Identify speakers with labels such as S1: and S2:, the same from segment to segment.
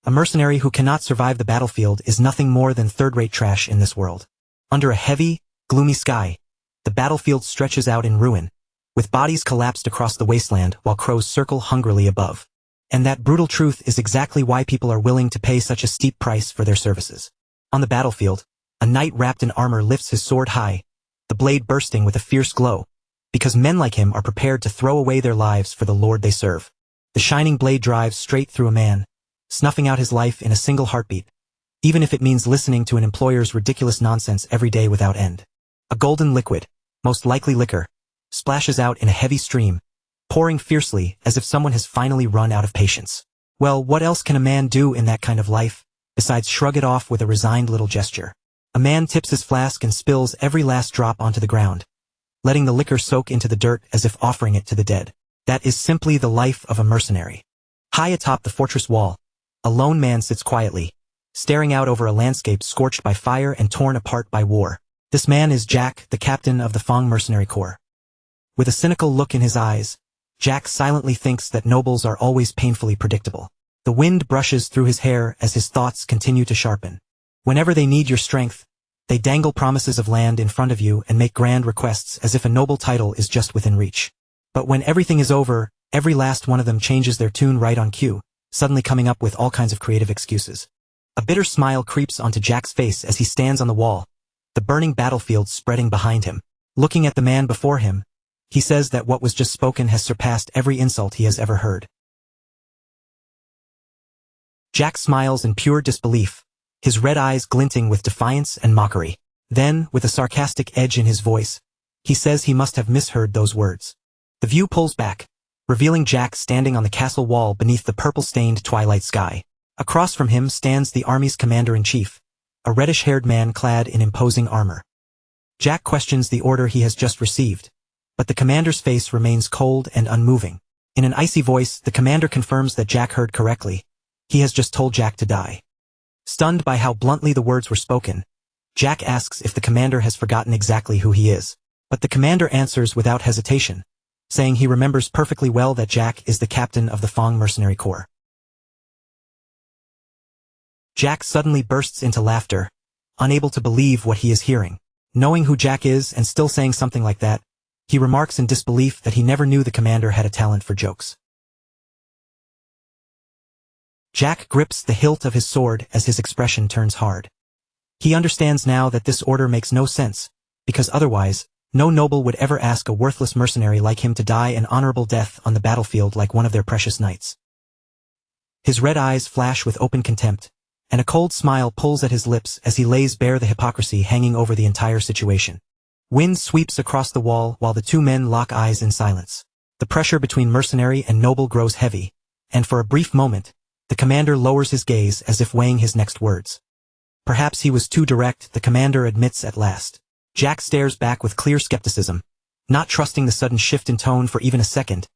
S1: A mercenary who cannot survive the battlefield is nothing more than third-rate trash in this world. Under a heavy, gloomy sky, the battlefield stretches out in ruin, with bodies collapsed across the wasteland while crows circle hungrily above. And that brutal truth is exactly why people are willing to pay such a steep price for their services. On the battlefield, a knight wrapped in armor lifts his sword high, the blade bursting with a fierce glow, because men like him are prepared to throw away their lives for the Lord they serve. The shining blade drives straight through a man, snuffing out his life in a single heartbeat, even if it means listening to an employer's ridiculous nonsense every day without end. A golden liquid, most likely liquor, splashes out in a heavy stream, pouring fiercely as if someone has finally run out of patience. Well, what else can a man do in that kind of life, besides shrug it off with a resigned little gesture? A man tips his flask and spills every last drop onto the ground, letting the liquor soak into the dirt as if offering it to the dead. That is simply the life of a mercenary. High atop the fortress wall, a lone man sits quietly, staring out over a landscape scorched by fire and torn apart by war. This man is Jack, the captain of the Fang Mercenary Corps. With a cynical look in his eyes, Jack silently thinks that nobles are always painfully predictable. The wind brushes through his hair as his thoughts continue to sharpen. Whenever they need your strength, they dangle promises of land in front of you and make grand requests as if a noble title is just within reach. But when everything is over, every last one of them changes their tune right on cue, suddenly coming up with all kinds of creative excuses. A bitter smile creeps onto Jack's face as he stands on the wall, the burning battlefield spreading behind him. Looking at the man before him, he says that what was just spoken has surpassed every insult he has ever heard. Jack smiles in pure disbelief, his red eyes glinting with defiance and mockery. Then, with a sarcastic edge in his voice, he says he must have misheard those words. The view pulls back, revealing Jack standing on the castle wall beneath the purple-stained twilight sky. Across from him stands the army's commander-in-chief, a reddish-haired man clad in imposing armor. Jack questions the order he has just received, but the commander's face remains cold and unmoving. In an icy voice, the commander confirms that Jack heard correctly. He has just told Jack to die. Stunned by how bluntly the words were spoken, Jack asks if the commander has forgotten exactly who he is. But the commander answers without hesitation, saying he remembers perfectly well that Jack is the captain of the Fang Mercenary Corps. Jack suddenly bursts into laughter, unable to believe what he is hearing. Knowing who Jack is and still saying something like that, he remarks in disbelief that he never knew the commander had a talent for jokes. Jack grips the hilt of his sword as his expression turns hard. He understands now that this order makes no sense, because otherwise, no noble would ever ask a worthless mercenary like him to die an honorable death on the battlefield like one of their precious knights. His red eyes flash with open contempt, and a cold smile pulls at his lips as he lays bare the hypocrisy hanging over the entire situation. Wind sweeps across the wall while the two men lock eyes in silence. The pressure between mercenary and noble grows heavy, and for a brief moment, the commander lowers his gaze as if weighing his next words. Perhaps he was too direct, the commander admits at last. Jack stares back with clear skepticism, not trusting the sudden shift in tone for even a second,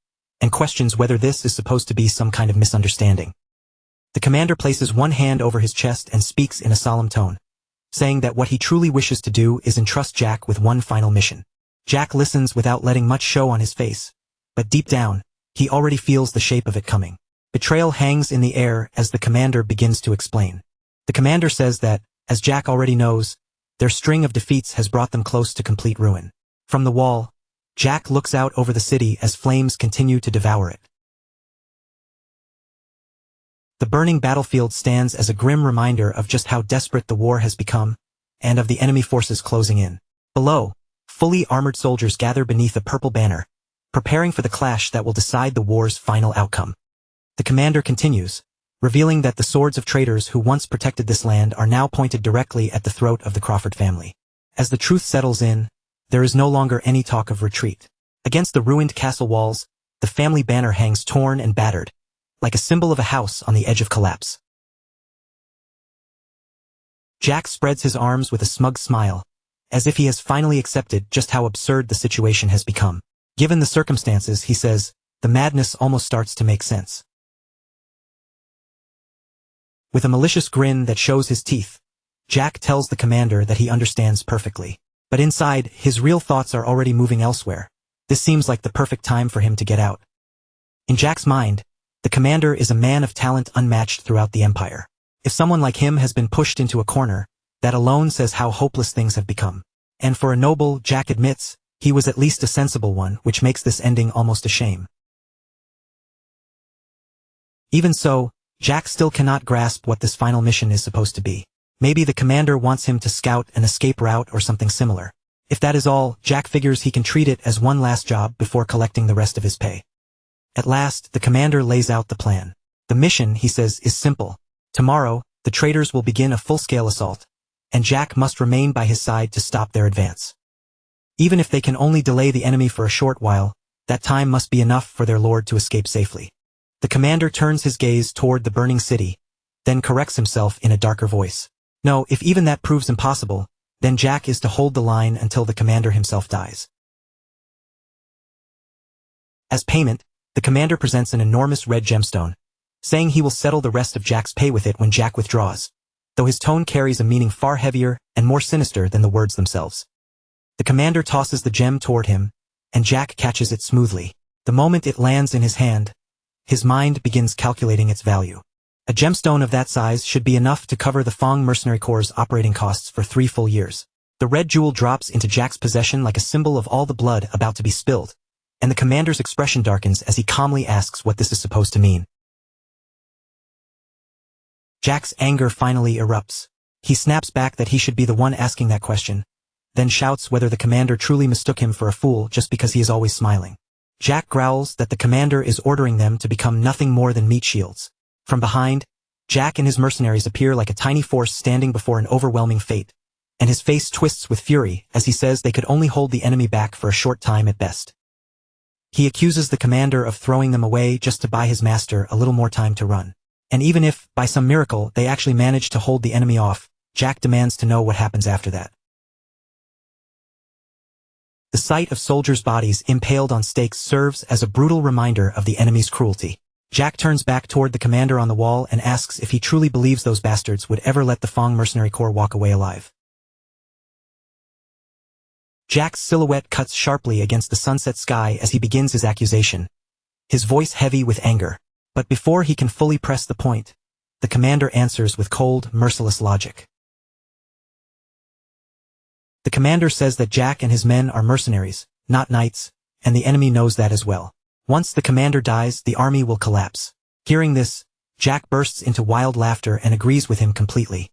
S1: and questions whether this is supposed to be some kind of misunderstanding. The commander places one hand over his chest and speaks in a solemn tone, saying that what he truly wishes to do is entrust Jack with one final mission. Jack listens without letting much show on his face, but deep down, he already feels the shape of it coming. Betrayal hangs in the air as the commander begins to explain. The commander says that, as Jack already knows, their string of defeats has brought them close to complete ruin. From the wall, Jack looks out over the city as flames continue to devour it. The burning battlefield stands as a grim reminder of just how desperate the war has become, and of the enemy forces closing in. Below, fully armored soldiers gather beneath a purple banner, preparing for the clash that will decide the war's final outcome. The commander continues, revealing that the swords of traitors who once protected this land are now pointed directly at the throat of the Crawford family. As the truth settles in, there is no longer any talk of retreat. Against the ruined castle walls, the family banner hangs torn and battered, like a symbol of a house on the edge of collapse. Jack spreads his arms with a smug smile, as if he has finally accepted just how absurd the situation has become. Given the circumstances, he says, the madness almost starts to make sense. With a malicious grin that shows his teeth, Jack tells the commander that he understands perfectly. But inside, his real thoughts are already moving elsewhere. This seems like the perfect time for him to get out. In Jack's mind, The commander is a man of talent unmatched throughout the empire. If someone like him has been pushed into a corner, that alone says how hopeless things have become. And for a noble, Jack admits, he was at least a sensible one, which makes this ending almost a shame. Even so, Jack still cannot grasp what this final mission is supposed to be. Maybe the commander wants him to scout an escape route or something similar. If that is all, Jack figures he can treat it as one last job before collecting the rest of his pay. At last, the commander lays out the plan. The mission, he says, is simple. Tomorrow, the traitors will begin a full-scale assault, and Jack must remain by his side to stop their advance. Even if they can only delay the enemy for a short while, that time must be enough for their lord to escape safely. The commander turns his gaze toward the burning city, then corrects himself in a darker voice. No, if even that proves impossible, then Jack is to hold the line until the commander himself dies. As payment, the commander presents an enormous red gemstone, saying he will settle the rest of Jack's pay with it when Jack withdraws, though his tone carries a meaning far heavier and more sinister than the words themselves. The commander tosses the gem toward him, and Jack catches it smoothly. The moment it lands in his hand, his mind begins calculating its value. A gemstone of that size should be enough to cover the Fong Mercenary Corps' operating costs for 3 full years. The red jewel drops into Jack's possession like a symbol of all the blood about to be spilled, and the commander's expression darkens as he calmly asks what this is supposed to mean. Jack's anger finally erupts. He snaps back that he should be the one asking that question, then shouts whether the commander truly mistook him for a fool just because he is always smiling. Jack growls that the commander is ordering them to become nothing more than meat shields. From behind, Jack and his mercenaries appear like a tiny force standing before an overwhelming fate, and his face twists with fury as he says they could only hold the enemy back for a short time at best. He accuses the commander of throwing them away just to buy his master a little more time to run. And even if, by some miracle, they actually manage to hold the enemy off, Jack demands to know what happens after that. The sight of soldiers' bodies impaled on stakes serves as a brutal reminder of the enemy's cruelty. Jack turns back toward the commander on the wall and asks if he truly believes those bastards would ever let the Fong Mercenary Corps walk away alive. Jack's silhouette cuts sharply against the sunset sky as he begins his accusation, his voice heavy with anger. But before he can fully press the point, the commander answers with cold, merciless logic. The commander says that Jack and his men are mercenaries, not knights, and the enemy knows that as well. Once the commander dies, the army will collapse. Hearing this, Jack bursts into wild laughter and agrees with him completely.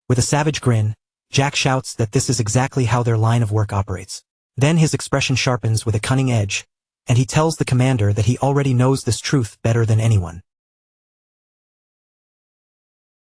S1: With a savage grin, Jack shouts that this is exactly how their line of work operates. Then his expression sharpens with a cunning edge, and he tells the commander that he already knows this truth better than anyone.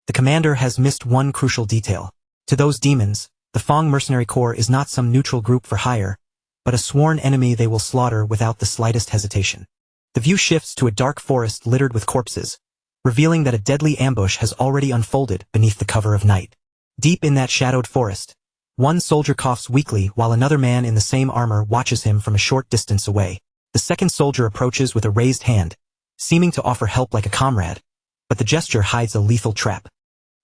S1: The commander has missed one crucial detail. To those demons, the Fong Mercenary Corps is not some neutral group for hire, but a sworn enemy they will slaughter without the slightest hesitation. The view shifts to a dark forest littered with corpses, revealing that a deadly ambush has already unfolded beneath the cover of night. Deep in that shadowed forest, one soldier coughs weakly while another man in the same armor watches him from a short distance away. The second soldier approaches with a raised hand, seeming to offer help like a comrade, but the gesture hides a lethal trap.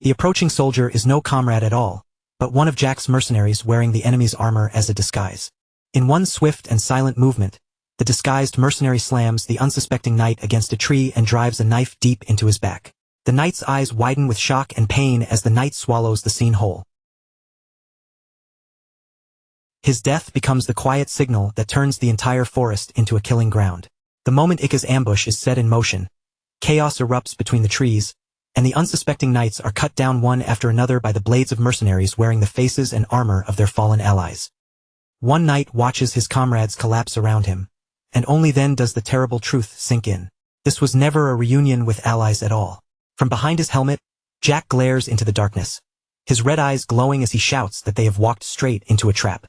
S1: The approaching soldier is no comrade at all, but one of Jack's mercenaries wearing the enemy's armor as a disguise. In one swift and silent movement, the disguised mercenary slams the unsuspecting knight against a tree and drives a knife deep into his back. The knight's eyes widen with shock and pain as the knight swallows the scene whole. His death becomes the quiet signal that turns the entire forest into a killing ground. The moment Ikka's ambush is set in motion, chaos erupts between the trees, and the unsuspecting knights are cut down one after another by the blades of mercenaries wearing the faces and armor of their fallen allies. One knight watches his comrades collapse around him, and only then does the terrible truth sink in. This was never a reunion with allies at all. From behind his helmet, Jack glares into the darkness, his red eyes glowing as he shouts that they have walked straight into a trap.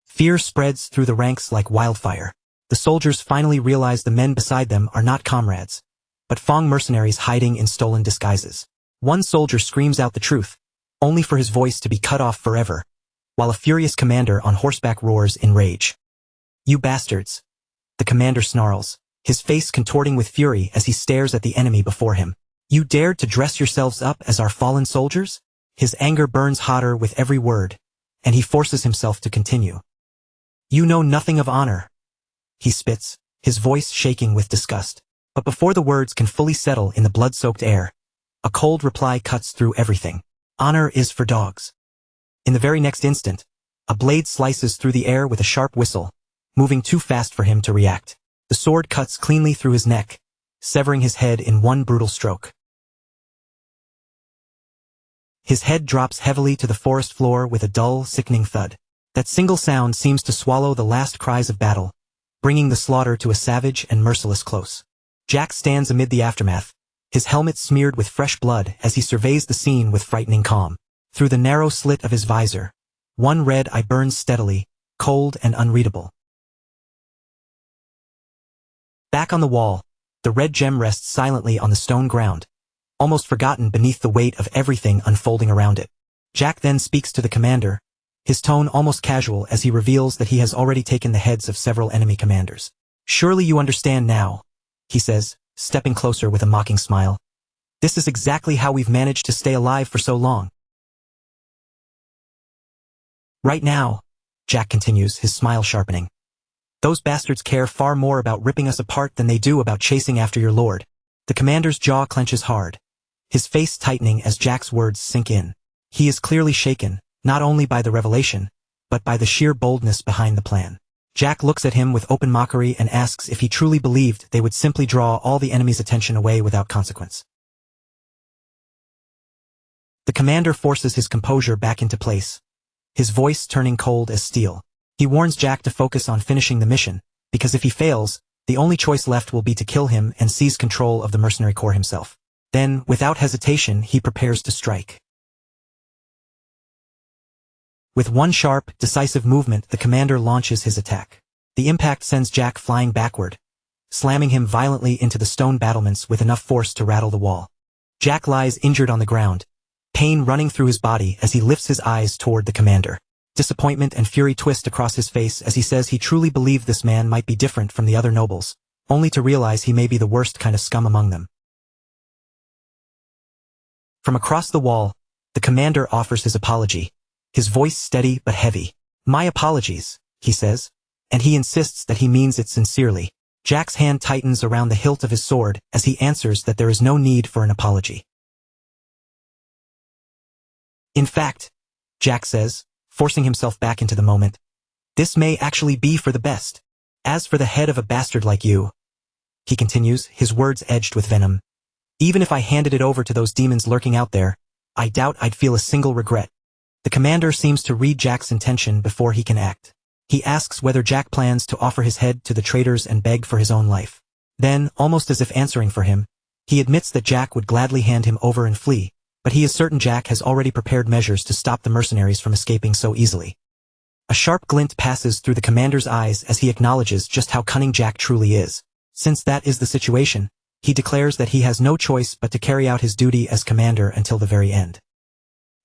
S1: Fear spreads through the ranks like wildfire. The soldiers finally realize the men beside them are not comrades, but Fong mercenaries hiding in stolen disguises. One soldier screams out the truth, only for his voice to be cut off forever, while a furious commander on horseback roars in rage. "You bastards!" The commander snarls, his face contorting with fury as he stares at the enemy before him. "You dared to dress yourselves up as our fallen soldiers?" His anger burns hotter with every word, and he forces himself to continue. "You know nothing of honor." He spits, his voice shaking with disgust. But before the words can fully settle in the blood-soaked air, a cold reply cuts through everything. Honor is for dogs. In the very next instant, a blade slices through the air with a sharp whistle, moving too fast for him to react. The sword cuts cleanly through his neck, severing his head in one brutal stroke. His head drops heavily to the forest floor with a dull, sickening thud. That single sound seems to swallow the last cries of battle, bringing the slaughter to a savage and merciless close. Jack stands amid the aftermath, his helmet smeared with fresh blood as he surveys the scene with frightening calm. Through the narrow slit of his visor, one red eye burns steadily, cold and unreadable. Back on the wall, the red gem rests silently on the stone ground, almost forgotten beneath the weight of everything unfolding around it. Jack then speaks to the commander, his tone almost casual as he reveals that he has already taken the heads of several enemy commanders. "Surely you understand now," he says, stepping closer with a mocking smile. "This is exactly how we've managed to stay alive for so long." "Right now," Jack continues, his smile sharpening, "those bastards care far more about ripping us apart than they do about chasing after your lord." The commander's jaw clenches hard, his face tightening as Jack's words sink in. He is clearly shaken, not only by the revelation, but by the sheer boldness behind the plan. Jack looks at him with open mockery and asks if he truly believed they would simply draw all the enemy's attention away without consequence. The commander forces his composure back into place, his voice turning cold as steel. He warns Jack to focus on finishing the mission, because if he fails, the only choice left will be to kill him and seize control of the mercenary corps himself. Then, without hesitation, he prepares to strike. With one sharp, decisive movement, the commander launches his attack. The impact sends Jack flying backward, slamming him violently into the stone battlements with enough force to rattle the wall. Jack lies injured on the ground, pain running through his body as he lifts his eyes toward the commander. Disappointment and fury twist across his face as he says he truly believed this man might be different from the other nobles, only to realize he may be the worst kind of scum among them. From across the wall, the commander offers his apology, his voice steady but heavy. "My apologies," he says, and he insists that he means it sincerely. Jack's hand tightens around the hilt of his sword as he answers that there is no need for an apology. "In fact," Jack says, forcing himself back into the moment, "this may actually be for the best. As for the head of a bastard like you," he continues, his words edged with venom, "even if I handed it over to those demons lurking out there, I doubt I'd feel a single regret." The commander seems to read Jack's intention before he can act. He asks whether Jack plans to offer his head to the traitors and beg for his own life. Then, almost as if answering for him, he admits that Jack would gladly hand him over and flee, but he is certain Jack has already prepared measures to stop the mercenaries from escaping so easily. A sharp glint passes through the commander's eyes as he acknowledges just how cunning Jack truly is. Since that is the situation, he declares that he has no choice but to carry out his duty as commander until the very end.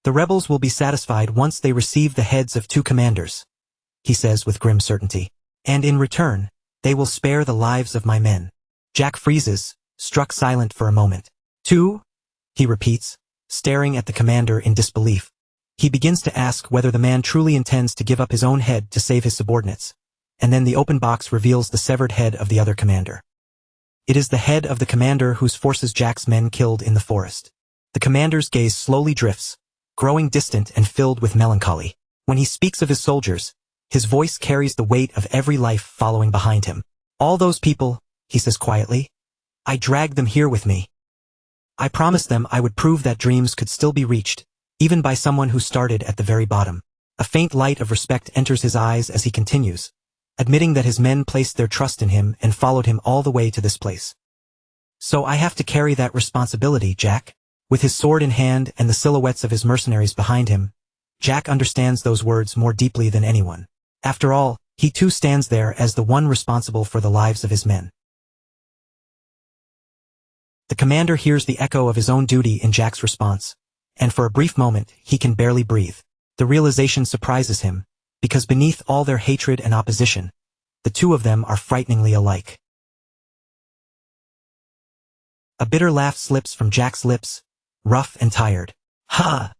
S1: "The rebels will be satisfied once they receive the heads of 2 commanders," he says with grim certainty. "And in return, they will spare the lives of my men." Jack freezes, struck silent for a moment. "2?" he repeats, staring at the commander in disbelief. He begins to ask whether the man truly intends to give up his own head to save his subordinates, and then the open box reveals the severed head of the other commander. It is the head of the commander whose forces Jack's men killed in the forest. The commander's gaze slowly drifts, growing distant and filled with melancholy. When he speaks of his soldiers, his voice carries the weight of every life following behind him. "All those people," he says quietly, "I dragged them here with me. I promised them I would prove that dreams could still be reached, even by someone who started at the very bottom." A faint light of respect enters his eyes as he continues, admitting that his men placed their trust in him and followed him all the way to this place. "So I have to carry that responsibility, Jack." With his sword in hand and the silhouettes of his mercenaries behind him, Jack understands those words more deeply than anyone. After all, he too stands there as the one responsible for the lives of his men. The commander hears the echo of his own duty in Jack's response, and for a brief moment he can barely breathe. The realization surprises him, because beneath all their hatred and opposition, the two of them are frighteningly alike. A bitter laugh slips from Jack's lips, rough and tired. "Ha!"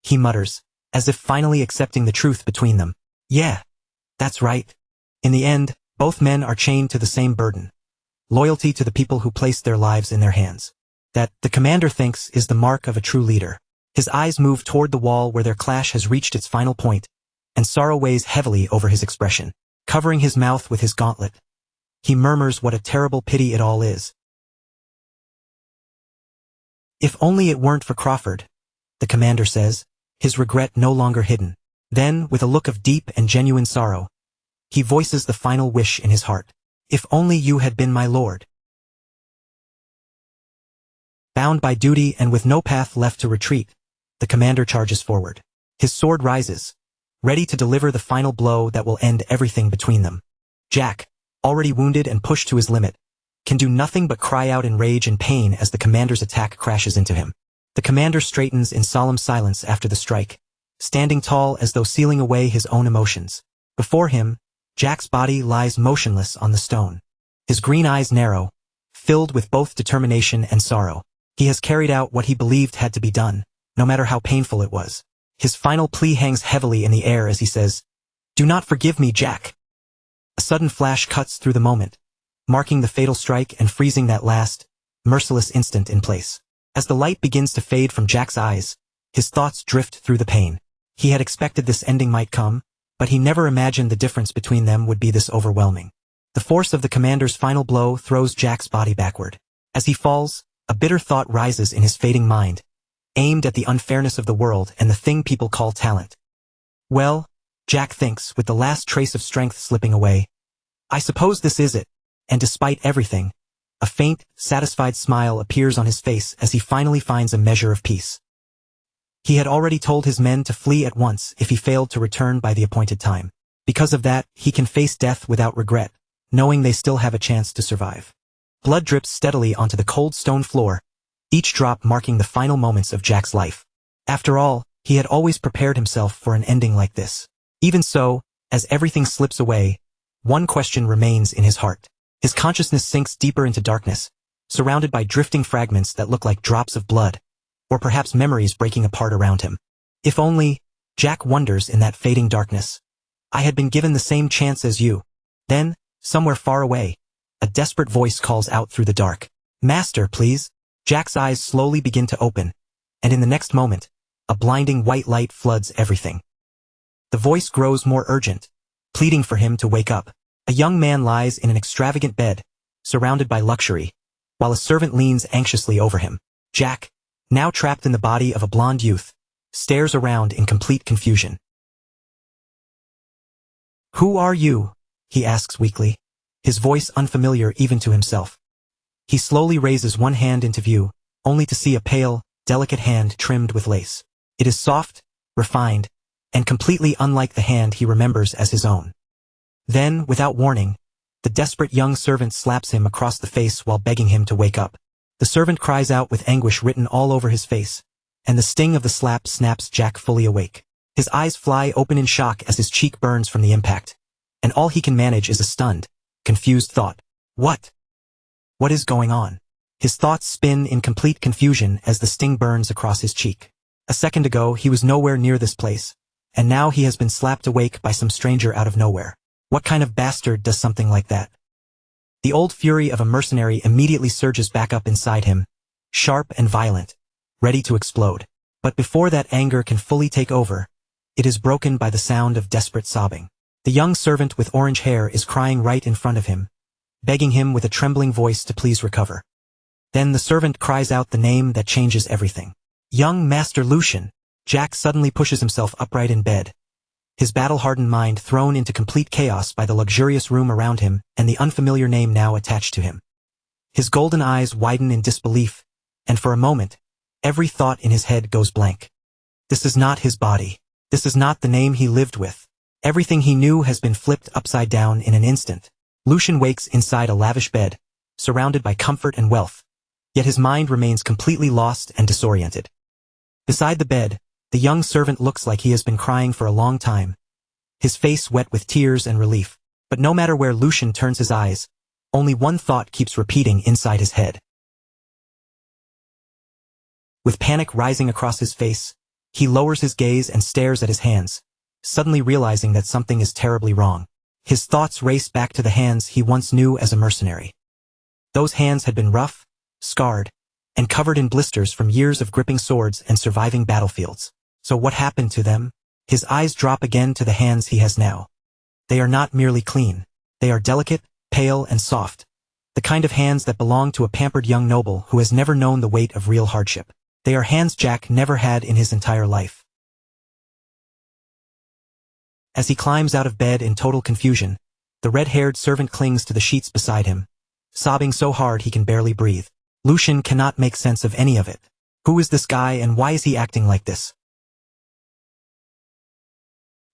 S1: he mutters, as if finally accepting the truth between them. "Yeah, that's right. In the end, Both men are chained to the same burden. Loyalty to the people who placed their lives in their hands. That, the commander thinks, is the mark of a true leader. His eyes move toward the wall where their clash has reached its final point, and sorrow weighs heavily over his expression. Covering his mouth with his gauntlet, he murmurs what a terrible pity it all is. If only it weren't for Crawford, the commander says, his regret no longer hidden. Then, with a look of deep and genuine sorrow, he voices the final wish in his heart. If only you had been my lord. Bound by duty and with no path left to retreat, the commander charges forward. His sword rises, ready to deliver the final blow that will end everything between them. Jack, already wounded and pushed to his limit, can do nothing but cry out in rage and pain as the commander's attack crashes into him. The commander straightens in solemn silence after the strike, standing tall as though sealing away his own emotions. Before him, Jack's body lies motionless on the stone. His green eyes narrow, filled with both determination and sorrow. He has carried out what he believed had to be done, no matter how painful it was. His final plea hangs heavily in the air as he says, "Do not forgive me, Jack." A sudden flash cuts through the moment, marking the fatal strike and freezing that last, merciless instant in place. As the light begins to fade from Jack's eyes, his thoughts drift through the pain. He had expected this ending might come, but he never imagined the difference between them would be this overwhelming. The force of the commander's final blow throws Jack's body backward. As he falls, a bitter thought rises in his fading mind, aimed at the unfairness of the world and the thing people call talent. Well, Jack thinks, with the last trace of strength slipping away, I suppose this is it. And despite everything, a faint, satisfied smile appears on his face as he finally finds a measure of peace. He had already told his men to flee at once if he failed to return by the appointed time. Because of that, he can face death without regret, knowing they still have a chance to survive. Blood drips steadily onto the cold stone floor, each drop marking the final moments of Jack's life. After all, he had always prepared himself for an ending like this. Even so, as everything slips away, one question remains in his heart. His consciousness sinks deeper into darkness, surrounded by drifting fragments that look like drops of blood, or perhaps memories breaking apart around him. If only, Jack wonders in that fading darkness, I had been given the same chance as you. Then, somewhere far away, a desperate voice calls out through the dark. Master, please. Jack's eyes slowly begin to open, and in the next moment, a blinding white light floods everything. The voice grows more urgent, pleading for him to wake up. A young man lies in an extravagant bed, surrounded by luxury, while a servant leans anxiously over him. Jack, now trapped in the body of a blonde youth, stares around in complete confusion. Who are you? He asks weakly, his voice unfamiliar even to himself. He slowly raises one hand into view, only to see a pale, delicate hand trimmed with lace. It is soft, refined, and completely unlike the hand he remembers as his own. Then, without warning, the desperate young servant slaps him across the face while begging him to wake up. The servant cries out with anguish written all over his face, and the sting of the slap snaps Jack fully awake. His eyes fly open in shock as his cheek burns from the impact, and all he can manage is a stunned, confused thought. What? What is going on? His thoughts spin in complete confusion as the sting burns across his cheek. A second ago, he was nowhere near this place, and now he has been slapped awake by some stranger out of nowhere. What kind of bastard does something like that? The old fury of a mercenary immediately surges back up inside him, sharp and violent, ready to explode. But before that anger can fully take over, it is broken by the sound of desperate sobbing. The young servant with orange hair is crying right in front of him, begging him with a trembling voice to please recover. Then the servant cries out the name that changes everything. Young Master Lucian. Jack suddenly pushes himself upright in bed, his battle-hardened mind thrown into complete chaos by the luxurious room around him and the unfamiliar name now attached to him. His golden eyes widen in disbelief, and for a moment, every thought in his head goes blank. This is not his body. This is not the name he lived with. Everything he knew has been flipped upside down in an instant. Lucian wakes inside a lavish bed, surrounded by comfort and wealth, yet his mind remains completely lost and disoriented. Beside the bed, the young servant looks like he has been crying for a long time, his face wet with tears and relief. But no matter where Lucian turns his eyes, only one thought keeps repeating inside his head. With panic rising across his face, he lowers his gaze and stares at his hands, suddenly realizing that something is terribly wrong. His thoughts race back to the hands he once knew as a mercenary. Those hands had been rough, scarred, and covered in blisters from years of gripping swords and surviving battlefields. So what happened to them? His eyes drop again to the hands he has now. They are not merely clean. They are delicate, pale, and soft. The kind of hands that belong to a pampered young noble who has never known the weight of real hardship. They are hands Jack never had in his entire life. As he climbs out of bed in total confusion, the red-haired servant clings to the sheets beside him, sobbing so hard he can barely breathe. Lucian cannot make sense of any of it. Who is this guy and why is he acting like this?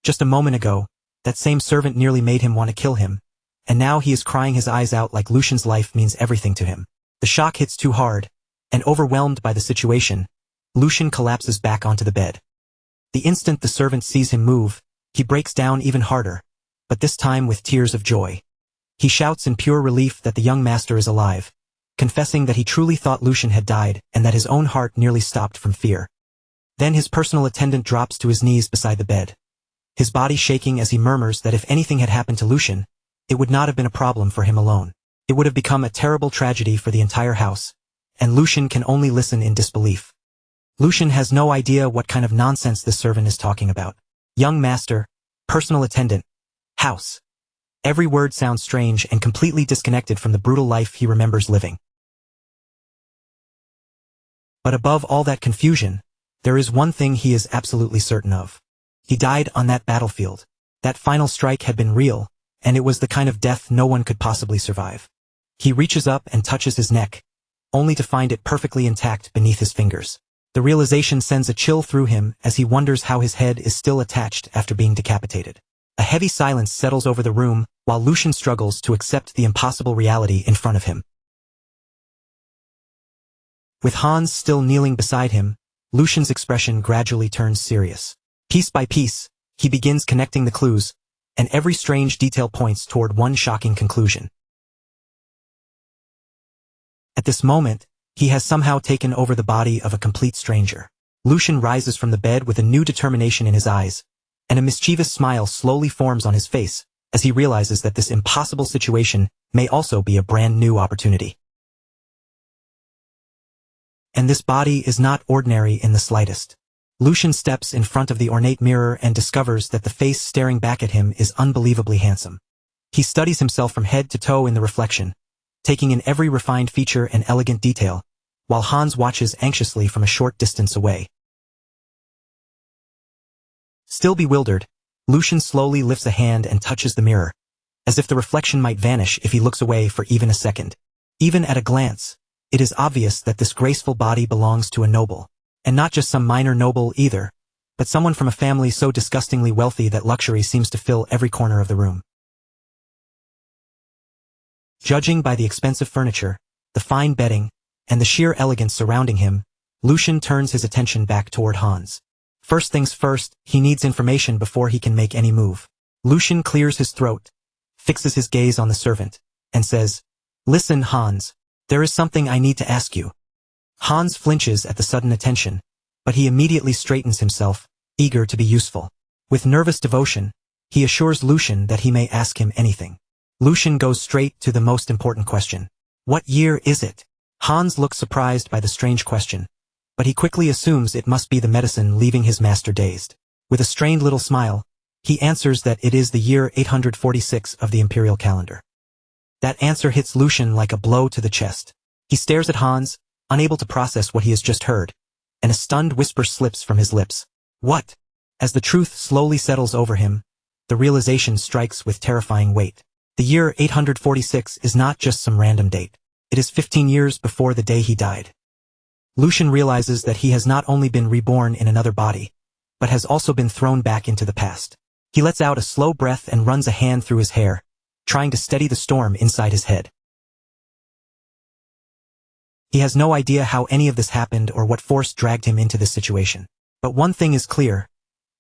S1: Just a moment ago, that same servant nearly made him want to kill him, and now he is crying his eyes out like Lucian's life means everything to him. The shock hits too hard, and overwhelmed by the situation, Lucian collapses back onto the bed. The instant the servant sees him move, he breaks down even harder, but this time with tears of joy. He shouts in pure relief that the young master is alive, confessing that he truly thought Lucian had died and that his own heart nearly stopped from fear. Then his personal attendant drops to his knees beside the bed, his body shaking as he murmurs that if anything had happened to Lucian, it would not have been a problem for him alone. It would have become a terrible tragedy for the entire house, and Lucian can only listen in disbelief. Lucian has no idea what kind of nonsense this servant is talking about. Young master, personal attendant, house. Every word sounds strange and completely disconnected from the brutal life he remembers living. But above all that confusion, there is one thing he is absolutely certain of. He died on that battlefield. That final strike had been real, and it was the kind of death no one could possibly survive. He reaches up and touches his neck, only to find it perfectly intact beneath his fingers. The realization sends a chill through him as he wonders how his head is still attached after being decapitated. A heavy silence settles over the room while Lucian struggles to accept the impossible reality in front of him. With Hans still kneeling beside him, Lucian's expression gradually turns serious. Piece by piece, he begins connecting the clues, and every strange detail points toward one shocking conclusion. At this moment, he has somehow taken over the body of a complete stranger. Lucian rises from the bed with a new determination in his eyes, and a mischievous smile slowly forms on his face as he realizes that this impossible situation may also be a brand new opportunity. And this body is not ordinary in the slightest. Lucian steps in front of the ornate mirror and discovers that the face staring back at him is unbelievably handsome. He studies himself from head to toe in the reflection, taking in every refined feature and elegant detail, while Hans watches anxiously from a short distance away. Still bewildered, Lucian slowly lifts a hand and touches the mirror, as if the reflection might vanish if he looks away for even a second. Even at a glance, it is obvious that this graceful body belongs to a noble, and not just some minor noble either, but someone from a family so disgustingly wealthy that luxury seems to fill every corner of the room. Judging by the expensive furniture, the fine bedding, and the sheer elegance surrounding him, Lucian turns his attention back toward Hans. First things first, he needs information before he can make any move. Lucian clears his throat, fixes his gaze on the servant, and says, "Listen, Hans, there is something I need to ask you." Hans flinches at the sudden attention, but he immediately straightens himself, eager to be useful. With nervous devotion, he assures Lucian that he may ask him anything. Lucian goes straight to the most important question. What year is it? Hans looks surprised by the strange question, but he quickly assumes it must be the medicine leaving his master dazed. With a strained little smile, he answers that it is the year 846 of the imperial calendar. That answer hits Lucian like a blow to the chest. He stares at Hans, unable to process what he has just heard, and a stunned whisper slips from his lips. What? As the truth slowly settles over him, the realization strikes with terrifying weight. The year 846 is not just some random date. It is 15 years before the day he died. Lucian realizes that he has not only been reborn in another body, but has also been thrown back into the past. He lets out a slow breath and runs a hand through his hair, trying to steady the storm inside his head. He has no idea how any of this happened or what force dragged him into this situation. But one thing is clear: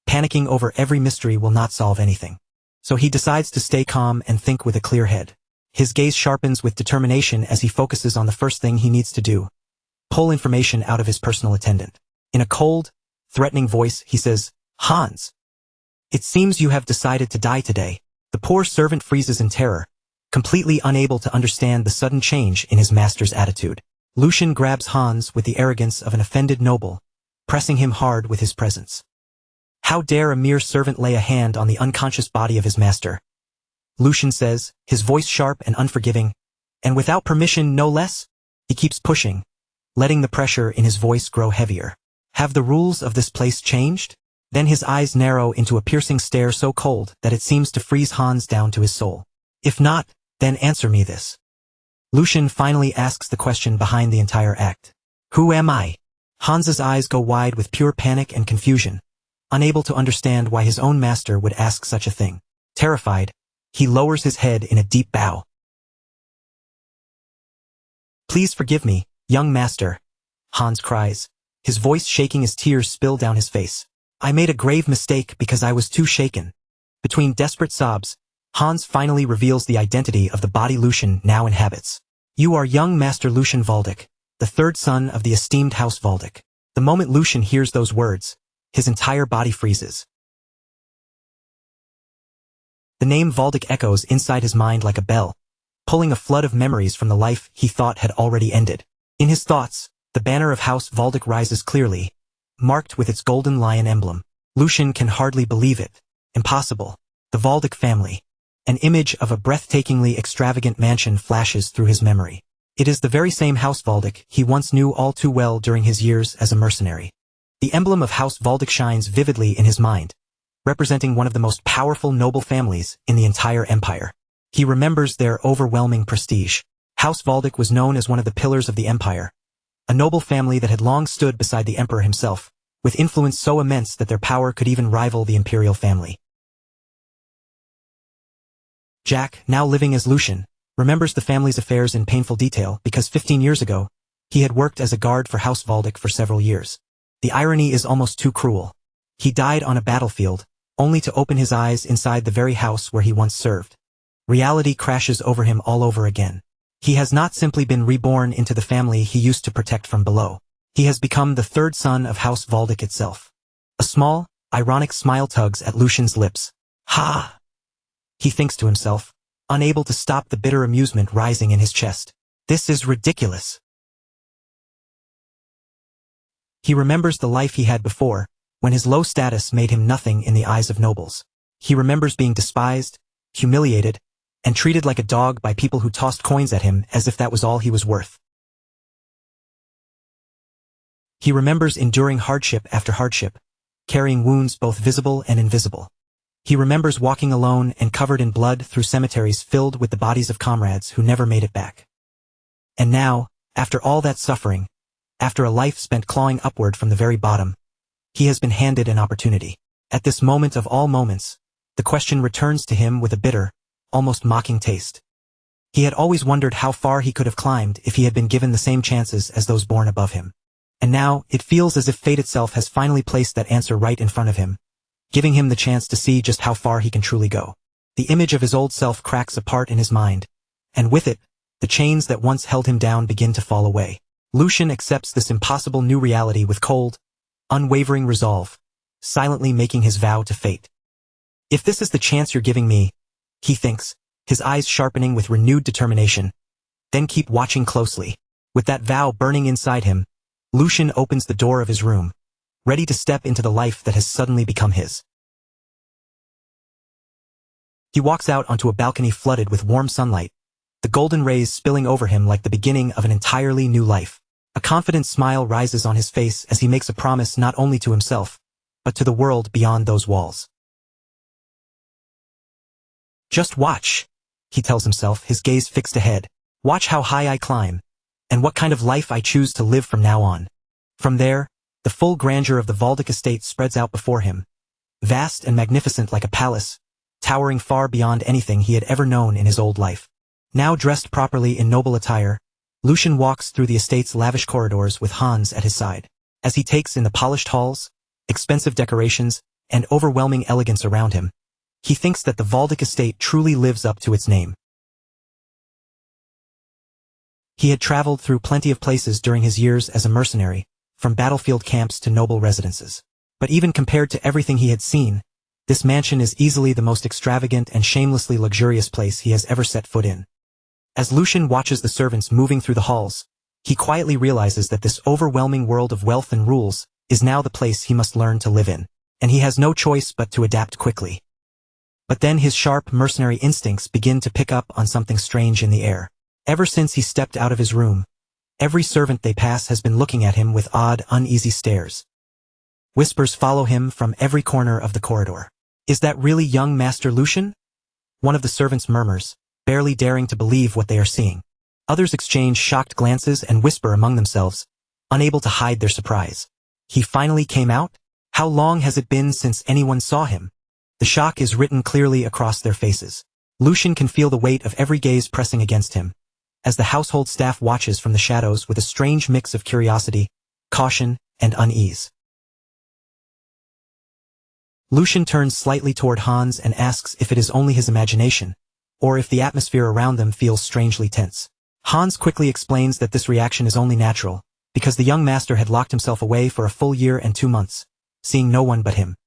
S1: panicking over every mystery will not solve anything. So he decides to stay calm and think with a clear head. His gaze sharpens with determination as he focuses on the first thing he needs to do: pull information out of his personal attendant. In a cold, threatening voice, he says, "Hans, it seems you have decided to die today." The poor servant freezes in terror, completely unable to understand the sudden change in his master's attitude. Lucian grabs Hans with the arrogance of an offended noble, pressing him hard with his presence. How dare a mere servant lay a hand on the unconscious body of his master? Lucian says, his voice sharp and unforgiving, and without permission no less? He keeps pushing, letting the pressure in his voice grow heavier. Have the rules of this place changed? Then his eyes narrow into a piercing stare so cold that it seems to freeze Hans down to his soul. If not, then answer me this. Lucian finally asks the question behind the entire act. Who am I? Hans's eyes go wide with pure panic and confusion, unable to understand why his own master would ask such a thing. Terrified, he lowers his head in a deep bow. Please forgive me, young master, Hans cries, his voice shaking as tears spill down his face. I made a grave mistake because I was too shaken. Between desperate sobs, Hans finally reveals the identity of the body Lucian now inhabits. You are young Master Lucian Valdic, the third son of the esteemed House Valdic. The moment Lucian hears those words, his entire body freezes. The name Valdic echoes inside his mind like a bell, pulling a flood of memories from the life he thought had already ended. In his thoughts, the banner of House Valdic rises clearly, marked with its golden lion emblem. Lucian can hardly believe it. Impossible. The Valdic family. An image of a breathtakingly extravagant mansion flashes through his memory. It is the very same House Valdic he once knew all too well during his years as a mercenary. The emblem of House Valdic shines vividly in his mind, representing one of the most powerful noble families in the entire empire. He remembers their overwhelming prestige. House Valdic was known as one of the pillars of the empire, a noble family that had long stood beside the emperor himself, with influence so immense that their power could even rival the imperial family. Jack, now living as Lucian, remembers the family's affairs in painful detail because 15 years ago, he had worked as a guard for House Valdic for several years. The irony is almost too cruel. He died on a battlefield, only to open his eyes inside the very house where he once served. Reality crashes over him all over again. He has not simply been reborn into the family he used to protect from below. He has become the third son of House Valdic itself. A small, ironic smile tugs at Lucian's lips. Ha! He thinks to himself, unable to stop the bitter amusement rising in his chest. This is ridiculous. He remembers the life he had before, when his low status made him nothing in the eyes of nobles. He remembers being despised, humiliated, and treated like a dog by people who tossed coins at him as if that was all he was worth. He remembers enduring hardship after hardship, carrying wounds both visible and invisible. He remembers walking alone and covered in blood through cemeteries filled with the bodies of comrades who never made it back. And now, after all that suffering, after a life spent clawing upward from the very bottom, he has been handed an opportunity. At this moment of all moments, the question returns to him with a bitter, almost mocking taste. He had always wondered how far he could have climbed if he had been given the same chances as those born above him. And now, it feels as if fate itself has finally placed that answer right in front of him, giving him the chance to see just how far he can truly go. The image of his old self cracks apart in his mind, and with it, the chains that once held him down begin to fall away. Lucian accepts this impossible new reality with cold, unwavering resolve, silently making his vow to fate. If this is the chance you're giving me, he thinks, his eyes sharpening with renewed determination, then keep watching closely. With that vow burning inside him, Lucian opens the door of his room, ready to step into the life that has suddenly become his. He walks out onto a balcony flooded with warm sunlight, the golden rays spilling over him like the beginning of an entirely new life. A confident smile rises on his face as he makes a promise not only to himself, but to the world beyond those walls. Just watch, he tells himself, his gaze fixed ahead. Watch how high I climb, and what kind of life I choose to live from now on. From there, the full grandeur of the Valdic estate spreads out before him, vast and magnificent like a palace, towering far beyond anything he had ever known in his old life. Now dressed properly in noble attire, Lucian walks through the estate's lavish corridors with Hans at his side. As he takes in the polished halls, expensive decorations, and overwhelming elegance around him, he thinks that the Valdic estate truly lives up to its name. He had traveled through plenty of places during his years as a mercenary, from battlefield camps to noble residences. But even compared to everything he had seen, This mansion is easily the most extravagant and shamelessly luxurious place he has ever set foot in. As Lucian watches the servants moving through the halls, he quietly realizes that this overwhelming world of wealth and rules is now the place he must learn to live in, and he has no choice but to adapt quickly. But then his sharp mercenary instincts begin to pick up on something strange in the air. Ever since he stepped out of his room, every servant they pass has been looking at him with odd, uneasy stares. Whispers follow him from every corner of the corridor. "Is that really young Master Lucian?" one of the servants murmurs, barely daring to believe what they are seeing. Others exchange shocked glances and whisper among themselves, unable to hide their surprise. "He finally came out? How long has it been since anyone saw him?" The shock is written clearly across their faces. Lucian can feel the weight of every gaze pressing against him, as the household staff watches from the shadows with a strange mix of curiosity, caution, and unease. Lucian turns slightly toward Hans and asks if it is only his imagination, or if the atmosphere around them feels strangely tense. Hans quickly explains that this reaction is only natural, because the young master had locked himself away for a full year and 2 months, seeing no one but him.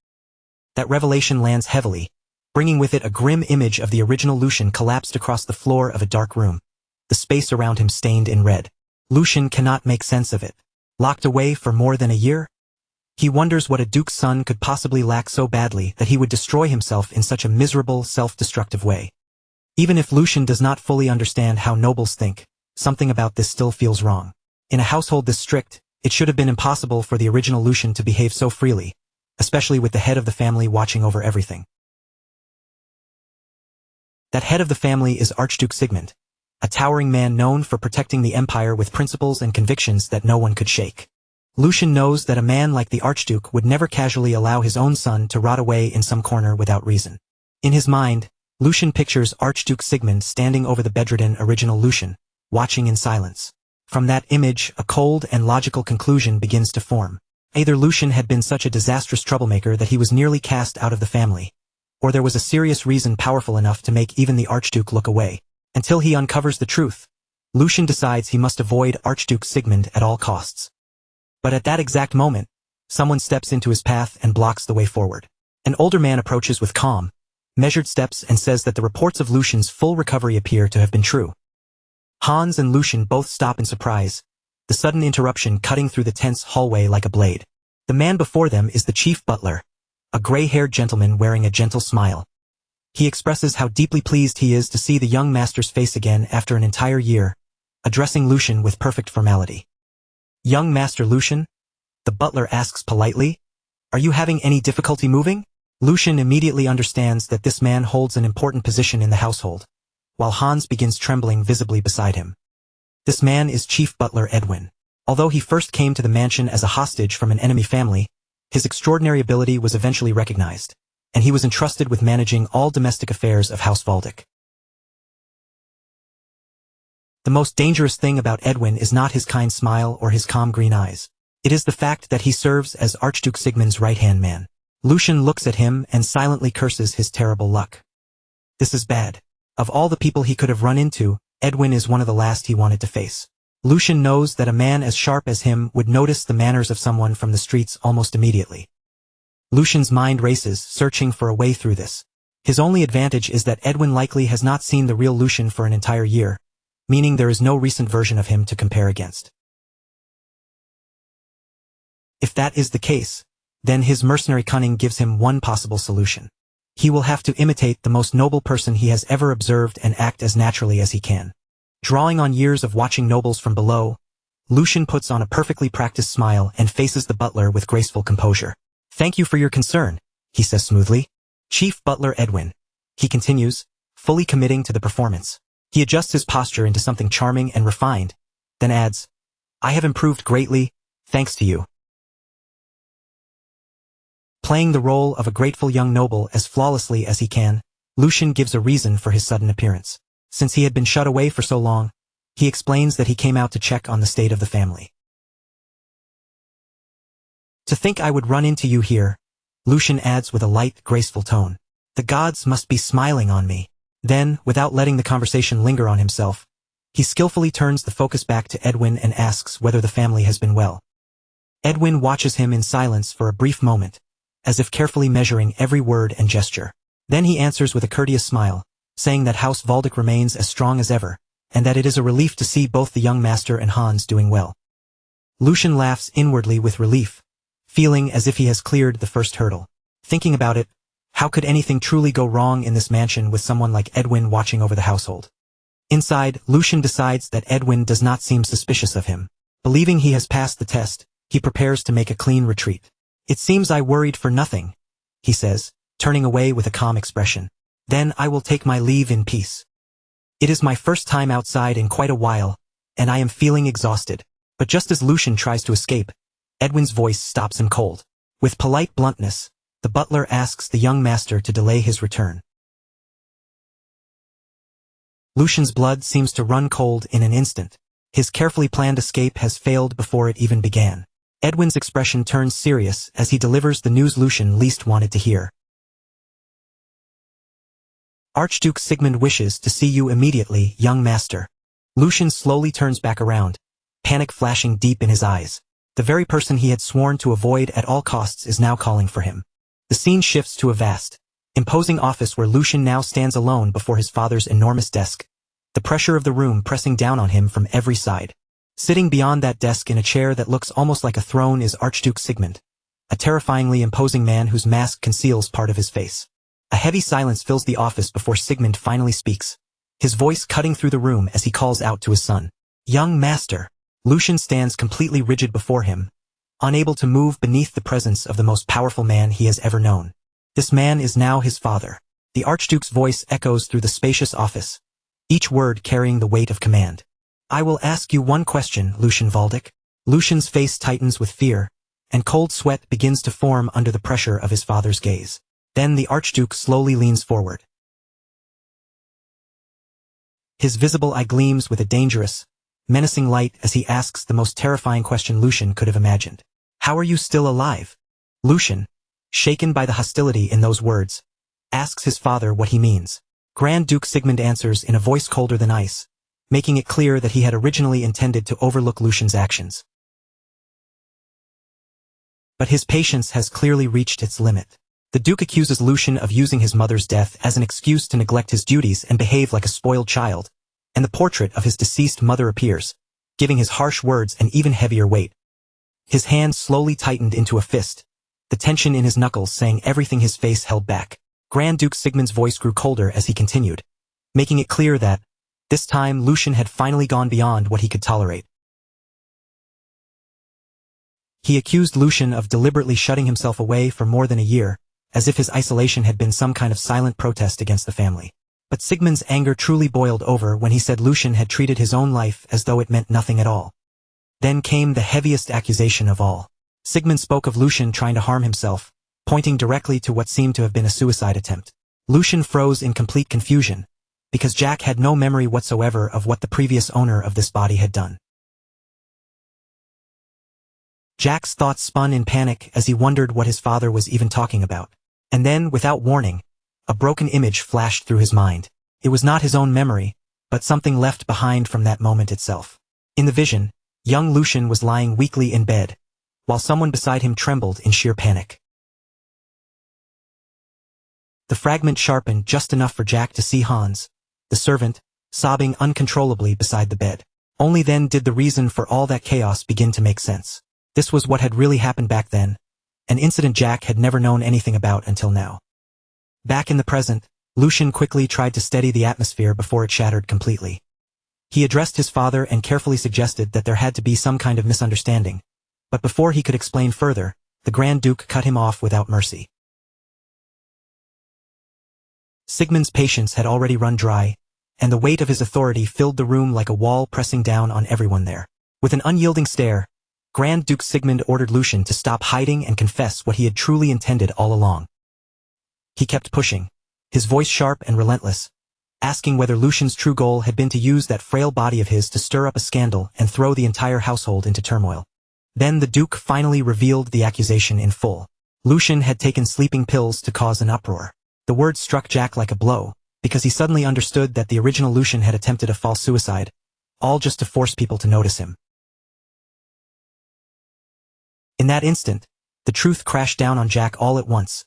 S1: That revelation lands heavily, bringing with it a grim image of the original Lucian collapsed across the floor of a dark room, the space around him stained in red. Lucian cannot make sense of it. Locked away for more than a year? He wonders what a duke's son could possibly lack so badly that he would destroy himself in such a miserable, self-destructive way. Even if Lucian does not fully understand how nobles think, something about this still feels wrong. In a household this strict, it should have been impossible for the original Lucian to behave so freely, especially with the head of the family watching over everything. That head of the family is Archduke Sigmund, a towering man known for protecting the empire with principles and convictions that no one could shake. Lucian knows that a man like the Archduke would never casually allow his own son to rot away in some corner without reason. In his mind, Lucian pictures Archduke Sigmund standing over the bedridden original Lucian, watching in silence. From that image, a cold and logical conclusion begins to form. Either Lucian had been such a disastrous troublemaker that he was nearly cast out of the family, or there was a serious reason powerful enough to make even the Archduke look away. Until he uncovers the truth, Lucian decides he must avoid Archduke Sigmund at all costs. But at that exact moment, someone steps into his path and blocks the way forward. An older man approaches with calm, measured steps and says that the reports of Lucian's full recovery appear to have been true. Hans and Lucian both stop in surprise, the sudden interruption cutting through the tense hallway like a blade. The man before them is the chief butler, a gray-haired gentleman wearing a gentle smile. He expresses how deeply pleased he is to see the young master's face again after an entire year, addressing Lucian with perfect formality. "Young Master Lucian?" the butler asks politely. "Are you having any difficulty moving?" Lucian immediately understands that this man holds an important position in the household, while Hans begins trembling visibly beside him. This man is Chief Butler Edwin. Although he first came to the mansion as a hostage from an enemy family, his extraordinary ability was eventually recognized, and he was entrusted with managing all domestic affairs of House Valdick. The most dangerous thing about Edwin is not his kind smile or his calm green eyes. It is the fact that he serves as Archduke Sigmund's right-hand man. Lucian looks at him and silently curses his terrible luck. This is bad. Of all the people he could have run into, Edwin is one of the last he wanted to face. Lucian knows that a man as sharp as him would notice the manners of someone from the streets almost immediately. Lucian's mind races, searching for a way through this. His only advantage is that Edwin likely has not seen the real Lucian for an entire year, meaning there is no recent version of him to compare against. If that is the case, then his mercenary cunning gives him one possible solution. He will have to imitate the most noble person he has ever observed and act as naturally as he can. Drawing on years of watching nobles from below, Lucian puts on a perfectly practiced smile and faces the butler with graceful composure. "Thank you for your concern," he says smoothly. "Chief Butler Edwin," he continues, fully committing to the performance. He adjusts his posture into something charming and refined, then adds, "I have improved greatly, thanks to you." Playing the role of a grateful young noble as flawlessly as he can, Lucian gives a reason for his sudden appearance. Since he had been shut away for so long, he explains that he came out to check on the state of the family. "To think I would run into you here," Lucian adds with a light, graceful tone. "The gods must be smiling on me." Then, without letting the conversation linger on himself, he skillfully turns the focus back to Edwin and asks whether the family has been well. Edwin watches him in silence for a brief moment, as if carefully measuring every word and gesture. Then he answers with a courteous smile, saying that House Valdic remains as strong as ever, and that it is a relief to see both the young master and Hans doing well. Lucian laughs inwardly with relief, feeling as if he has cleared the first hurdle. Thinking about it, how could anything truly go wrong in this mansion with someone like Edwin watching over the household? Inside, Lucian decides that Edwin does not seem suspicious of him. Believing he has passed the test, he prepares to make a clean retreat. "It seems I worried for nothing," he says, turning away with a calm expression. "Then I will take my leave in peace. It is my first time outside in quite a while, and I am feeling exhausted." But just as Lucian tries to escape, Edwin's voice stops him cold. With polite bluntness, the butler asks the young master to delay his return. Lucian's blood seems to run cold in an instant. His carefully planned escape has failed before it even began. Edwin's expression turns serious as he delivers the news Lucian least wanted to hear. "Archduke Sigmund wishes to see you immediately, young master." Lucian slowly turns back around, panic flashing deep in his eyes. The very person he had sworn to avoid at all costs is now calling for him. The scene shifts to a vast, imposing office where Lucian now stands alone before his father's enormous desk, the pressure of the room pressing down on him from every side. Sitting beyond that desk in a chair that looks almost like a throne is Archduke Sigmund, a terrifyingly imposing man whose mask conceals part of his face. A heavy silence fills the office before Sigmund finally speaks, his voice cutting through the room as he calls out to his son. "Young master." Lucian stands completely rigid before him, unable to move beneath the presence of the most powerful man he has ever known. This man is now his father. The Archduke's voice echoes through the spacious office, each word carrying the weight of command. "I will ask you one question, Lucian Valdic." Lucian's face tightens with fear, and cold sweat begins to form under the pressure of his father's gaze. Then the Archduke slowly leans forward. His visible eye gleams with a dangerous, menacing light as he asks the most terrifying question Lucian could have imagined. "How are you still alive?" Lucian, shaken by the hostility in those words, asks his father what he means. Grand Duke Sigmund answers in a voice colder than ice, making it clear that he had originally intended to overlook Lucian's actions. But his patience has clearly reached its limit. The Duke accuses Lucian of using his mother's death as an excuse to neglect his duties and behave like a spoiled child, and the portrait of his deceased mother appears, giving his harsh words an even heavier weight. His hand slowly tightened into a fist, the tension in his knuckles saying everything his face held back. Grand Duke Sigmund's voice grew colder as he continued, making it clear that, this time Lucian had finally gone beyond what he could tolerate. He accused Lucian of deliberately shutting himself away for more than a year, as if his isolation had been some kind of silent protest against the family. But Sigmund's anger truly boiled over when he said Lucian had treated his own life as though it meant nothing at all. Then came the heaviest accusation of all. Sigmund spoke of Lucian trying to harm himself, pointing directly to what seemed to have been a suicide attempt. Lucian froze in complete confusion, because Jack had no memory whatsoever of what the previous owner of this body had done. Jack's thoughts spun in panic as he wondered what his father was even talking about. And then, without warning, a broken image flashed through his mind. It was not his own memory, but something left behind from that moment itself. In the vision, young Lucian was lying weakly in bed, while someone beside him trembled in sheer panic. The fragment sharpened just enough for Jack to see Hans, the servant, sobbing uncontrollably beside the bed. Only then did the reason for all that chaos begin to make sense. This was what had really happened back then, an incident Jack had never known anything about until now. Back in the present, Lucian quickly tried to steady the atmosphere before it shattered completely. He addressed his father and carefully suggested that there had to be some kind of misunderstanding, but before he could explain further, the Grand Duke cut him off without mercy. Sigmund's patience had already run dry, and the weight of his authority filled the room like a wall pressing down on everyone there. With an unyielding stare, Grand Duke Sigmund ordered Lucian to stop hiding and confess what he had truly intended all along. He kept pushing, his voice sharp and relentless, asking whether Lucian's true goal had been to use that frail body of his to stir up a scandal and throw the entire household into turmoil. Then the Duke finally revealed the accusation in full. Lucian had taken sleeping pills to cause an uproar. The word struck Jack like a blow, because he suddenly understood that the original Lucian had attempted a false suicide, all just to force people to notice him. In that instant, The truth crashed down on Jack all at once,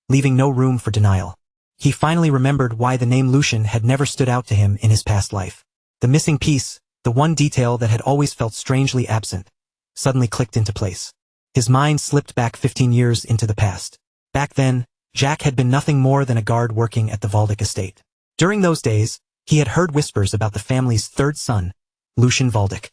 S1: leaving no room for denial. He finally remembered why the name Lucian had never stood out to him in his past life. The missing piece, the one detail that had always felt strangely absent, suddenly clicked into place. His mind slipped back 15 years into the past. Back then, Jack had been nothing more than a guard working at the Valdic estate. During those days, he had heard whispers about the family's third son, Lucian Valdic.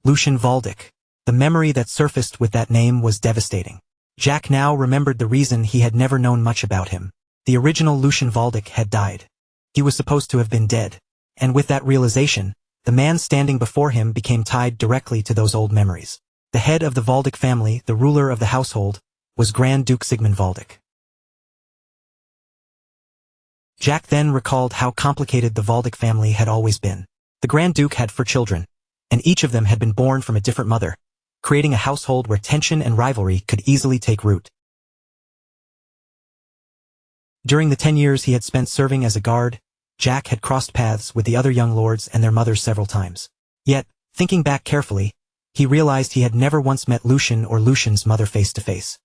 S1: Lucian Valdic. The memory that surfaced with that name was devastating. Jack now remembered the reason he had never known much about him. The original Lucian Valdic had died. He was supposed to have been dead. And with that realization, the man standing before him became tied directly to those old memories. The head of the Valdic family, the ruler of the household, was Grand Duke Sigmund Valdic. Jack then recalled how complicated the Valdic family had always been. The Grand Duke had 4 children, and each of them had been born from a different mother, creating a household where tension and rivalry could easily take root. During the 10 years he had spent serving as a guard, Jack had crossed paths with the other young lords and their mothers several times. Yet, thinking back carefully, he realized he had never once met Lucian or Lucian's mother face to face.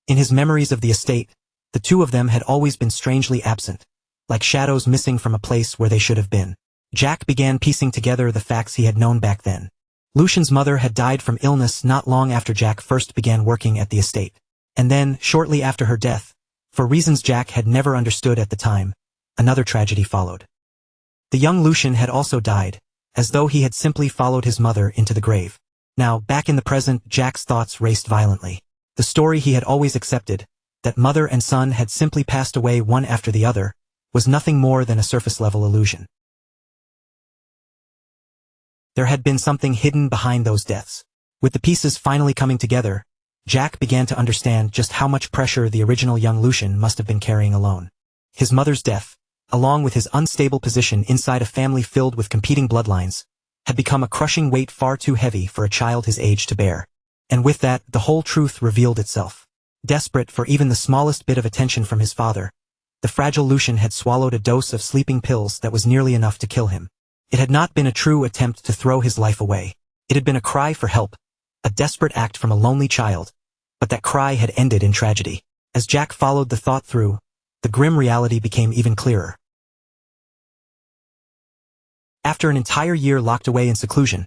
S1: In his memories of the estate, the two of them had always been strangely absent, like shadows missing from a place where they should have been. Jack began piecing together the facts he had known back then. Lucian's mother had died from illness not long after Jack first began working at the estate. And then, shortly after her death, for reasons Jack had never understood at the time, another tragedy followed. The young Lucian had also died, as though he had simply followed his mother into the grave. Now, back in the present, Jack's thoughts raced violently. The story he had always accepted, that mother and son had simply passed away one after the other, was nothing more than a surface-level illusion. There had been something hidden behind those deaths. With the pieces finally coming together, Jack began to understand just how much pressure the original young Lucian must have been carrying alone. His mother's death, along with his unstable position inside a family filled with competing bloodlines, had become a crushing weight far too heavy for a child his age to bear. And with that, the whole truth revealed itself. Desperate for even the smallest bit of attention from his father, the fragile Lucian had swallowed a dose of sleeping pills that was nearly enough to kill him. It had not been a true attempt to throw his life away. It had been a cry for help, a desperate act from a lonely child, but that cry had ended in tragedy. As Jack followed the thought through, the grim reality became even clearer. After an entire year locked away in seclusion,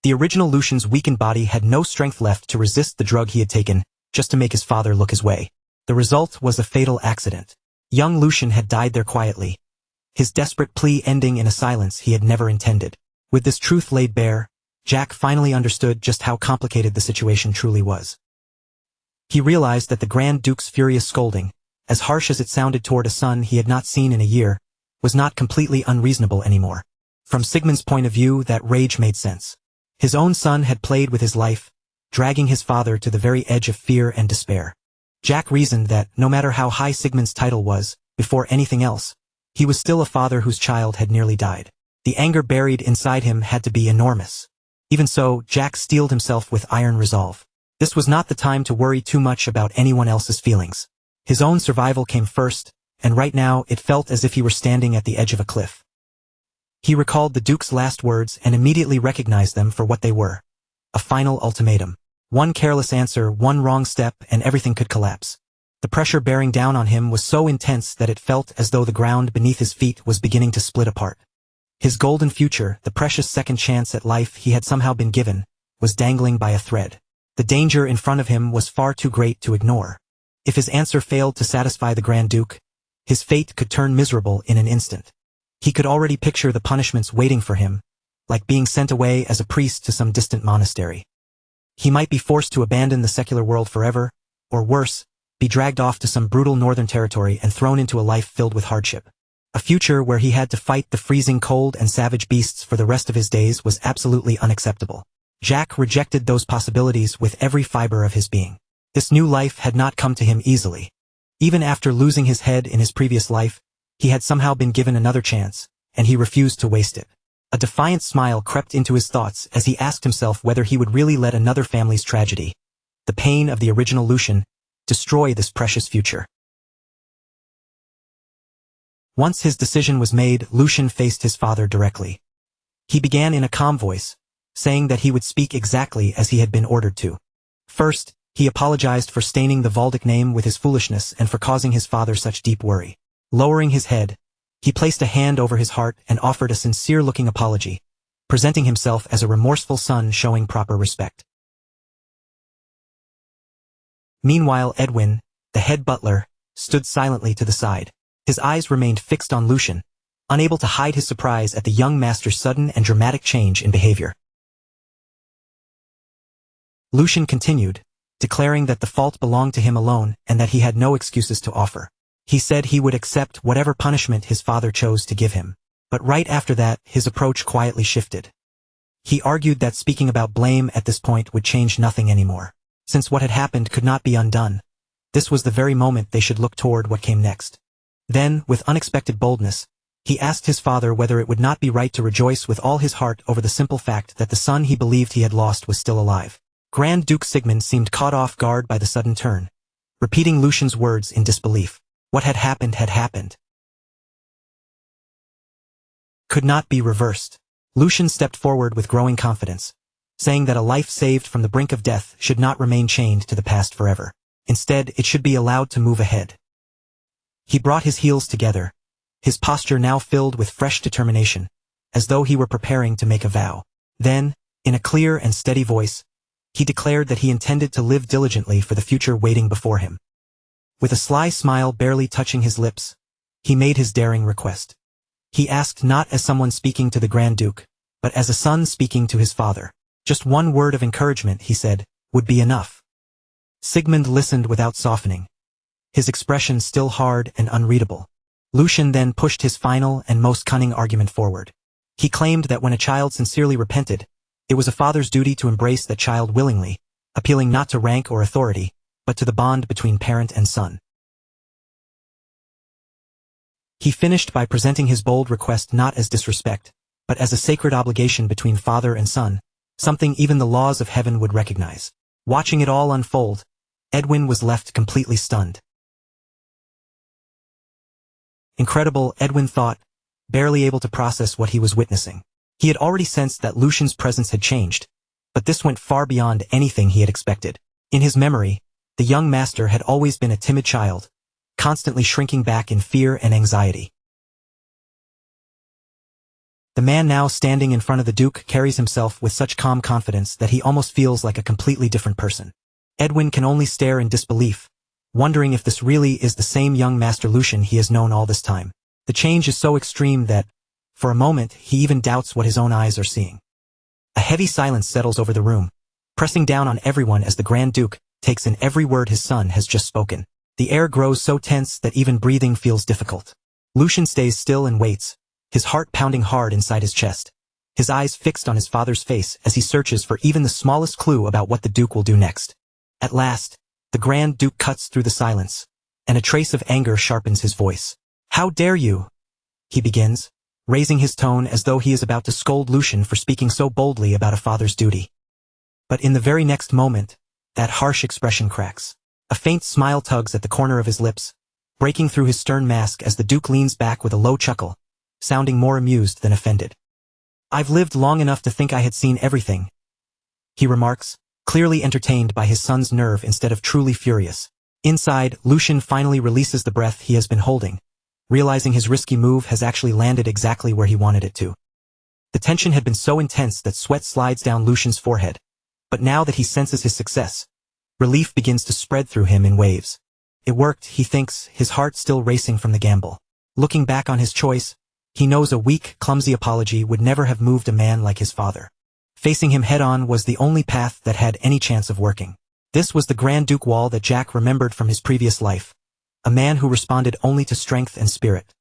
S1: the original Lucian's weakened body had no strength left to resist the drug he had taken, just to make his father look his way. The result was a fatal accident. Young Lucian had died there quietly, his desperate plea ending in a silence he had never intended. With this truth laid bare, Jack finally understood just how complicated the situation truly was. He realized that the Grand Duke's furious scolding, as harsh as it sounded toward a son he had not seen in a year, was not completely unreasonable anymore. From Sigmund's point of view, that rage made sense. His own son had played with his life, dragging his father to the very edge of fear and despair. Jack reasoned that, no matter how high Sigmund's title was, before anything else, he was still a father whose child had nearly died. The anger buried inside him had to be enormous. Even so, Jack steeled himself with iron resolve. This was not the time to worry too much about anyone else's feelings. His own survival came first, and right now it felt as if he were standing at the edge of a cliff. He recalled the Duke's last words and immediately recognized them for what they were. A final ultimatum. One careless answer, one wrong step, and everything could collapse. The pressure bearing down on him was so intense that it felt as though the ground beneath his feet was beginning to split apart. His golden future, the precious second chance at life he had somehow been given, was dangling by a thread. The danger in front of him was far too great to ignore. If his answer failed to satisfy the Grand Duke, his fate could turn miserable in an instant. He could already picture the punishments waiting for him, like being sent away as a priest to some distant monastery. He might be forced to abandon the secular world forever, or worse, be dragged off to some brutal northern territory and thrown into a life filled with hardship. A future where he had to fight the freezing cold and savage beasts for the rest of his days was absolutely unacceptable. Jack rejected those possibilities with every fiber of his being. This new life had not come to him easily. Even after losing his head in his previous life, he had somehow been given another chance, and he refused to waste it. A defiant smile crept into his thoughts as he asked himself whether he would really let another family's tragedy, the pain of the original Lucian, destroy this precious future. Once his decision was made, Lucian faced his father directly. He began in a calm voice, saying that he would speak exactly as he had been ordered to. First, He apologized for staining the Valdic name with his foolishness and for causing his father such deep worry. Lowering his head, he placed a hand over his heart and offered a sincere-looking apology, presenting himself as a remorseful son showing proper respect. Meanwhile, Edwin, the head butler, stood silently to the side. His eyes remained fixed on Lucian, unable to hide his surprise at the young master's sudden and dramatic change in behavior. Lucian continued, declaring that the fault belonged to him alone and that he had no excuses to offer. He said he would accept whatever punishment his father chose to give him. But right after that, his approach quietly shifted. He argued that speaking about blame at this point would change nothing anymore. Since what had happened could not be undone, this was the very moment they should look toward what came next. Then, with unexpected boldness, he asked his father whether it would not be right to rejoice with all his heart over the simple fact that the son he believed he had lost was still alive. Grand Duke Sigmund seemed caught off guard by the sudden turn, repeating Lucian's words in disbelief. What had happened had happened. Could not be reversed. Lucian stepped forward with growing confidence, saying that a life saved from the brink of death should not remain chained to the past forever. Instead, it should be allowed to move ahead. He brought his heels together, his posture now filled with fresh determination, as though he were preparing to make a vow. Then, in a clear and steady voice, he declared that he intended to live diligently for the future waiting before him. With a sly smile barely touching his lips, he made his daring request. He asked not as someone speaking to the Grand Duke, but as a son speaking to his father. Just one word of encouragement, he said, would be enough. Sigmund listened without softening, his expression still hard and unreadable. Lucian then pushed his final and most cunning argument forward. He claimed that when a child sincerely repented, it was a father's duty to embrace that child willingly, appealing not to rank or authority, but to the bond between parent and son. He finished by presenting his bold request not as disrespect, but as a sacred obligation between father and son, something even the laws of heaven would recognize. Watching it all unfold, Edwin was left completely stunned. Incredible, Edwin thought, barely able to process what he was witnessing. He had already sensed that Lucian's presence had changed, but this went far beyond anything he had expected. In his memory, the young master had always been a timid child, constantly shrinking back in fear and anxiety. The man now standing in front of the Duke carries himself with such calm confidence that he almost feels like a completely different person. Edwin can only stare in disbelief, wondering if this really is the same young Master Lucian he has known all this time. The change is so extreme that, for a moment, he even doubts what his own eyes are seeing. A heavy silence settles over the room, pressing down on everyone as the Grand Duke takes in every word his son has just spoken. The air grows so tense that even breathing feels difficult. Lucian stays still and waits, his heart pounding hard inside his chest, his eyes fixed on his father's face as he searches for even the smallest clue about what the Duke will do next. At last, the Grand Duke cuts through the silence, and a trace of anger sharpens his voice. "How dare you?" he begins, raising his tone as though he is about to scold Lucian for speaking so boldly about a father's duty. But in the very next moment, that harsh expression cracks. A faint smile tugs at the corner of his lips, breaking through his stern mask as the Duke leans back with a low chuckle, sounding more amused than offended. "I've lived long enough to think I had seen everything," he remarks, clearly entertained by his son's nerve instead of truly furious. Inside, Lucian finally releases the breath he has been holding, realizing his risky move has actually landed exactly where he wanted it to. The tension had been so intense that sweat slides down Lucian's forehead, but now that he senses his success, relief begins to spread through him in waves. It worked, he thinks, his heart still racing from the gamble. Looking back on his choice, he knows a weak, clumsy apology would never have moved a man like his father. Facing him head-on was the only path that had any chance of working. This was the Grand Duke Wall that Jack remembered from his previous life, a man who responded only to strength and spirit.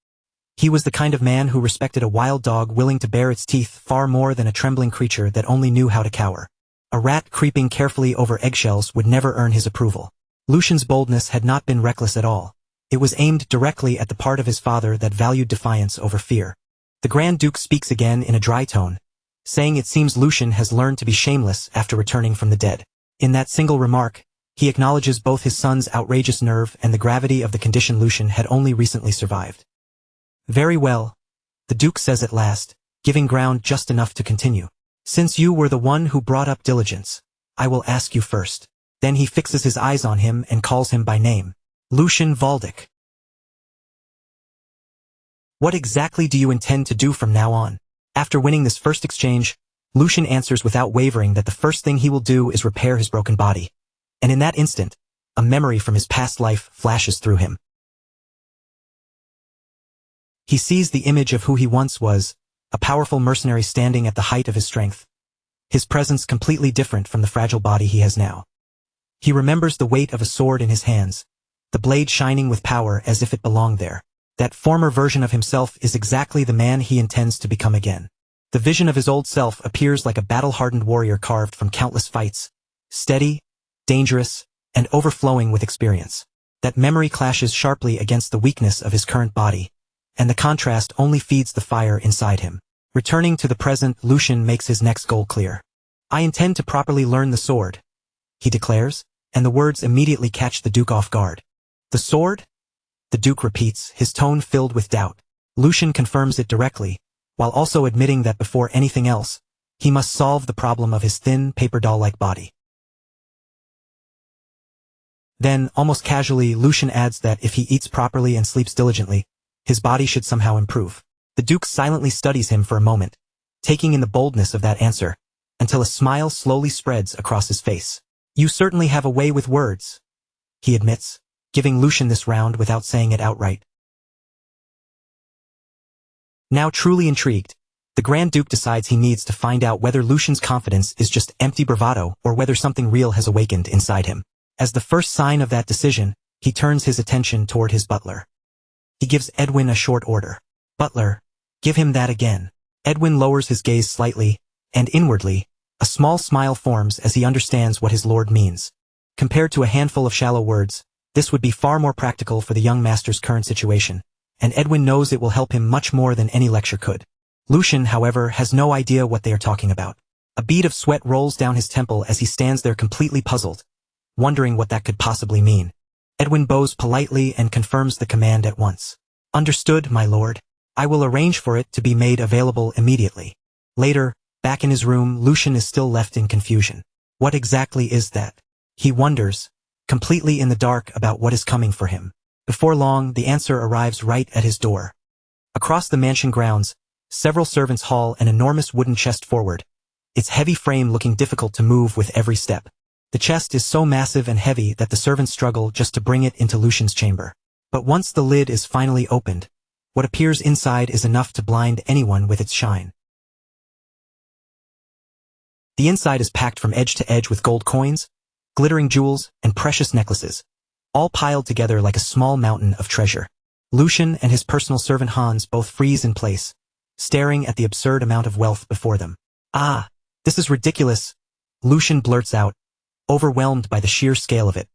S1: He was the kind of man who respected a wild dog willing to bare its teeth far more than a trembling creature that only knew how to cower. A rat creeping carefully over eggshells would never earn his approval. Lucian's boldness had not been reckless at all. It was aimed directly at the part of his father that valued defiance over fear. The Grand Duke speaks again in a dry tone, saying it seems Lucian has learned to be shameless after returning from the dead. In that single remark, he acknowledges both his son's outrageous nerve and the gravity of the condition Lucian had only recently survived. "Very well," the Duke says at last, giving ground just enough to continue. "Since you were the one who brought up diligence, I will ask you first. Then he fixes his eyes on him and calls him by name. Lucian Valdic. What exactly do you intend to do from now on? After winning this first exchange, Lucian answers without wavering that the first thing he will do is repair his broken body. And in that instant, a memory from his past life flashes through him. He sees the image of who he once was, a powerful mercenary standing at the height of his strength. His presence completely different from the fragile body he has now. He remembers the weight of a sword in his hands, the blade shining with power as if it belonged there. That former version of himself is exactly the man he intends to become again. The vision of his old self appears like a battle-hardened warrior carved from countless fights, steady, dangerous, and overflowing with experience. That memory clashes sharply against the weakness of his current body, and the contrast only feeds the fire inside him. Returning to the present, Lucian makes his next goal clear. I intend to properly learn the sword, he declares, and the words immediately catch the Duke off guard. The sword? The Duke repeats, his tone filled with doubt. Lucian confirms it directly, while also admitting that before anything else, he must solve the problem of his thin, paper doll-like body. Then, almost casually, Lucian adds that if he eats properly and sleeps diligently, his body should somehow improve. The Duke silently studies him for a moment, taking in the boldness of that answer, until a smile slowly spreads across his face. You certainly have a way with words, he admits, giving Lucian this round without saying it outright. Now truly intrigued, the Grand Duke decides he needs to find out whether Lucian's confidence is just empty bravado or whether something real has awakened inside him. As the first sign of that decision, he turns his attention toward his butler. He gives Edwin a short order. Butler, give him that again. Edwin lowers his gaze slightly, and inwardly, a small smile forms as he understands what his lord means. Compared to a handful of shallow words, this would be far more practical for the young master's current situation, and Edwin knows it will help him much more than any lecture could. Lucian, however, has no idea what they are talking about. A bead of sweat rolls down his temple as he stands there completely puzzled, wondering what that could possibly mean. Edwin bows politely and confirms the command at once. Understood, my lord. I will arrange for it to be made available immediately. Later, back in his room, Lucian is still left in confusion. What exactly is that? He wonders, completely in the dark about what is coming for him. Before long, the answer arrives right at his door. Across the mansion grounds, several servants haul an enormous wooden chest forward, its heavy frame looking difficult to move with every step. The chest is so massive and heavy that the servants struggle just to bring it into Lucian's chamber. But once the lid is finally opened, what appears inside is enough to blind anyone with its shine. The inside is packed from edge to edge with gold coins, glittering jewels, and precious necklaces, all piled together like a small mountain of treasure. Lucian and his personal servant Hans both freeze in place, staring at the absurd amount of wealth before them. Ah, this is ridiculous, Lucian blurts out, overwhelmed by the sheer scale of it.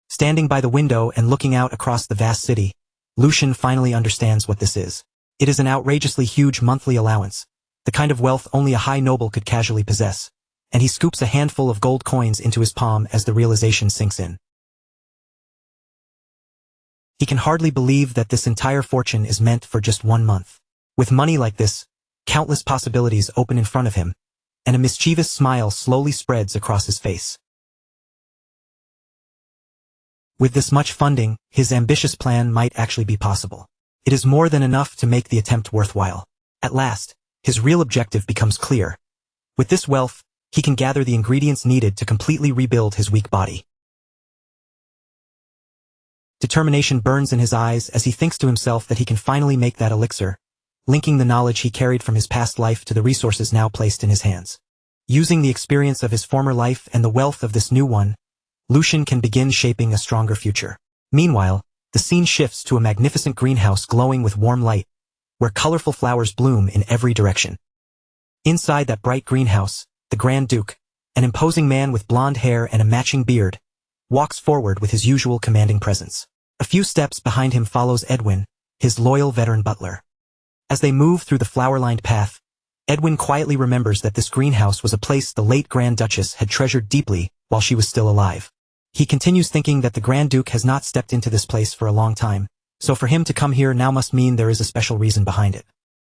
S1: Standing by the window and looking out across the vast city, Lucian finally understands what this is. It is an outrageously huge monthly allowance, the kind of wealth only a high noble could casually possess, and he scoops a handful of gold coins into his palm as the realization sinks in. He can hardly believe that this entire fortune is meant for just 1 month. With money like this, countless possibilities open in front of him, and a mischievous smile slowly spreads across his face. With this much funding, his ambitious plan might actually be possible. It is more than enough to make the attempt worthwhile. At last, his real objective becomes clear. With this wealth, he can gather the ingredients needed to completely rebuild his weak body. Determination burns in his eyes as he thinks to himself that he can finally make that elixir, linking the knowledge he carried from his past life to the resources now placed in his hands. Using the experience of his former life and the wealth of this new one, Lucian can begin shaping a stronger future. Meanwhile, the scene shifts to a magnificent greenhouse glowing with warm light, where colorful flowers bloom in every direction. Inside that bright greenhouse, the Grand Duke, an imposing man with blonde hair and a matching beard, walks forward with his usual commanding presence. A few steps behind him follows Edwin, his loyal veteran butler. As they move through the flower-lined path, Edwin quietly remembers that this greenhouse was a place the late Grand Duchess had treasured deeply while she was still alive. He continues thinking that the Grand Duke has not stepped into this place for a long time, so for him to come here now must mean there is a special reason behind it.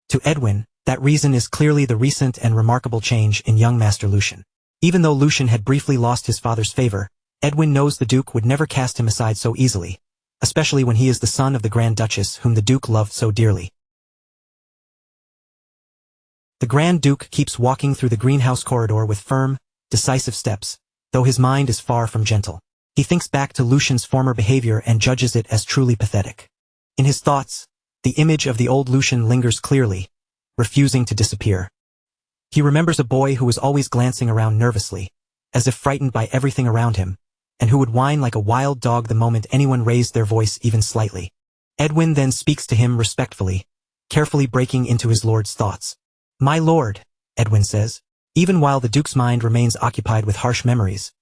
S1: To Edwin, that reason is clearly the recent and remarkable change in young Master Lucian. Even though Lucian had briefly lost his father's favor, Edwin knows the Duke would never cast him aside so easily, especially when he is the son of the Grand Duchess whom the Duke loved so dearly. The Grand Duke keeps walking through the greenhouse corridor with firm, decisive steps, though his mind is far from gentle. He thinks back to Lucian's former behavior and judges it as truly pathetic. In his thoughts, the image of the old Lucian lingers clearly, refusing to disappear. He remembers a boy who was always glancing around nervously, as if frightened by everything around him, and who would whine like a wild dog the moment anyone raised their voice even slightly. Edwin then speaks to him respectfully, carefully breaking into his lord's thoughts. "My lord," Edwin says. Even while the Duke's mind remains occupied with harsh memories,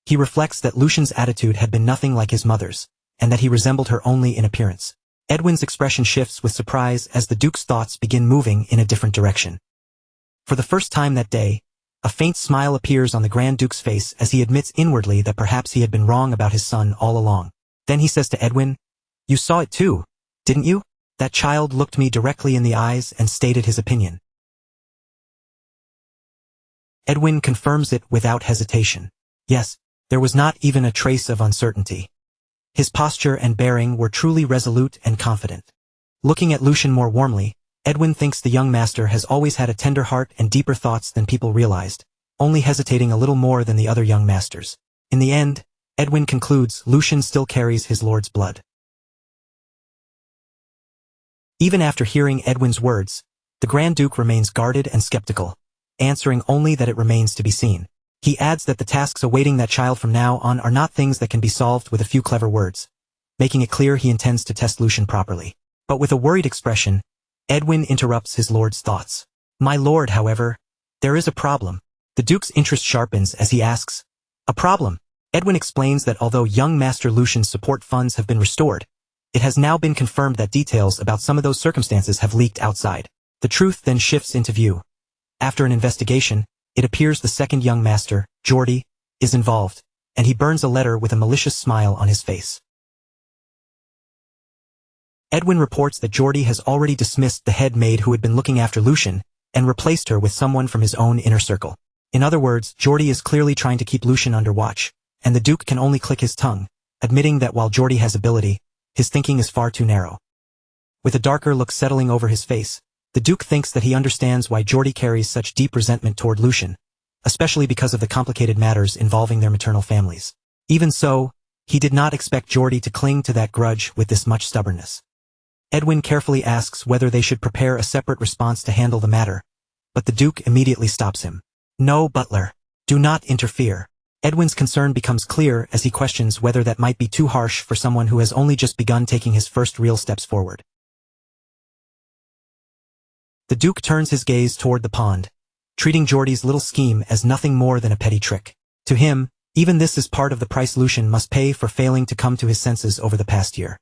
S1: he reflects that Lucian's attitude had been nothing like his mother's, and that he resembled her only in appearance. Edwin's expression shifts with surprise as the Duke's thoughts begin moving in a different direction. For the first time that day, a faint smile appears on the Grand Duke's face as he admits inwardly that perhaps he had been wrong about his son all along. Then he says to Edwin, "You saw it too, didn't you? That child looked me directly in the eyes and stated his opinion." Edwin confirms it without hesitation. Yes, there was not even a trace of uncertainty. His posture and bearing were truly resolute and confident. Looking at Lucian more warmly, Edwin thinks the young master has always had a tender heart and deeper thoughts than people realized, only hesitating a little more than the other young masters. In the end, Edwin concludes Lucian still carries his lord's blood. Even after hearing Edwin's words, the Grand Duke remains guarded and skeptical, answering only that it remains to be seen. He adds that the tasks awaiting that child from now on are not things that can be solved with a few clever words, making it clear he intends to test Lucian properly. But with a worried expression, Edwin interrupts his lord's thoughts. "My lord, however, there is a problem." The Duke's interest sharpens as he asks, "A problem?" Edwin explains that although young Master Lucian's support funds have been restored, it has now been confirmed that details about some of those circumstances have leaked outside. The truth then shifts into view. After an investigation, it appears the second young master, Geordie, is involved, and he burns a letter with a malicious smile on his face. Edwin reports that Geordie has already dismissed the head maid who had been looking after Lucian, and replaced her with someone from his own inner circle. In other words, Geordie is clearly trying to keep Lucian under watch, and the Duke can only click his tongue, admitting that while Geordie has ability, his thinking is far too narrow. With a darker look settling over his face, the Duke thinks that he understands why Geordie carries such deep resentment toward Lucian, especially because of the complicated matters involving their maternal families. Even so, he did not expect Geordie to cling to that grudge with this much stubbornness. Edwin carefully asks whether they should prepare a separate response to handle the matter, but the Duke immediately stops him. "No, Butler. Do not interfere." Edwin's concern becomes clear as he questions whether that might be too harsh for someone who has only just begun taking his first real steps forward. The Duke turns his gaze toward the pond, treating Geordie's little scheme as nothing more than a petty trick. To him, even this is part of the price Lucian must pay for failing to come to his senses over the past year.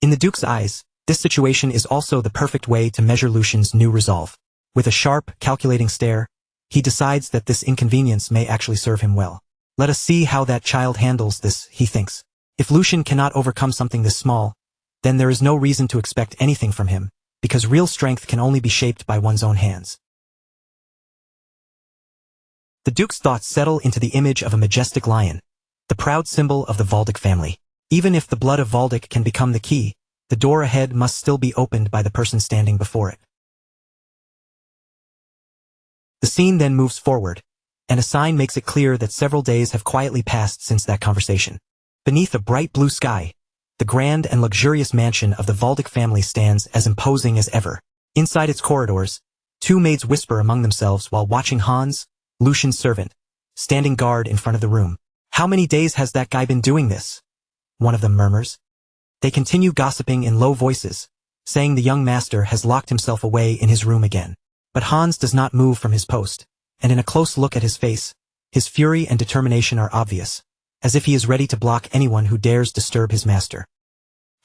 S1: In the Duke's eyes, this situation is also the perfect way to measure Lucian's new resolve. With a sharp, calculating stare, he decides that this inconvenience may actually serve him well. Let us see how that child handles this, he thinks. If Lucian cannot overcome something this small, then there is no reason to expect anything from him, because real strength can only be shaped by one's own hands. The Duke's thoughts settle into the image of a majestic lion, the proud symbol of the Valdic family. Even if the blood of Valdic can become the key, the door ahead must still be opened by the person standing before it. The scene then moves forward, and a sign makes it clear that several days have quietly passed since that conversation. Beneath a bright blue sky, the grand and luxurious mansion of the Valdic family stands as imposing as ever. Inside its corridors, two maids whisper among themselves while watching Hans, Lucian's servant, standing guard in front of the room. "How many days has that guy been doing this?" one of them murmurs. They continue gossiping in low voices, saying the young master has locked himself away in his room again. But Hans does not move from his post, and in a close look at his face, his fury and determination are obvious, as if he is ready to block anyone who dares disturb his master.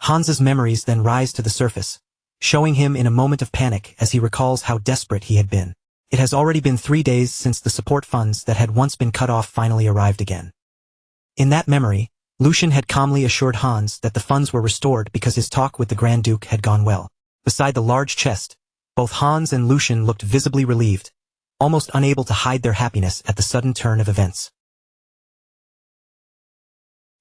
S1: Hans's memories then rise to the surface, showing him in a moment of panic as he recalls how desperate he had been. It has already been 3 days since the support funds that had once been cut off finally arrived again. In that memory, Lucian had calmly assured Hans that the funds were restored because his talk with the Grand Duke had gone well. Beside the large chest, both Hans and Lucian looked visibly relieved, almost unable to hide their happiness at the sudden turn of events.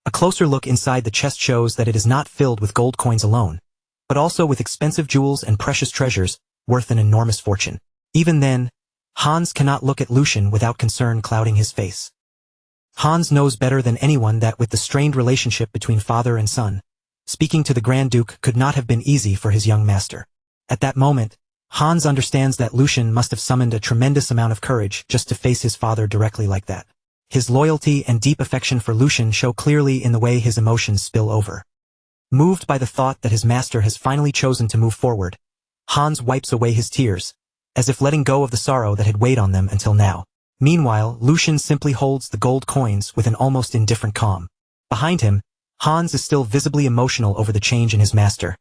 S1: A closer look inside the chest shows that it is not filled with gold coins alone, but also with expensive jewels and precious treasures worth an enormous fortune. Even then, Hans cannot look at Lucian without concern clouding his face. Hans knows better than anyone that with the strained relationship between father and son, speaking to the Grand Duke could not have been easy for his young master. At that moment, Hans understands that Lucian must have summoned a tremendous amount of courage just to face his father directly like that. His loyalty and deep affection for Lucian show clearly in the way his emotions spill over. Moved by the thought that his master has finally chosen to move forward, Hans wipes away his tears, as if letting go of the sorrow that had weighed on them until now. Meanwhile, Lucian simply holds the gold coins with an almost indifferent calm. Behind him, Hans is still visibly emotional over the change in his master,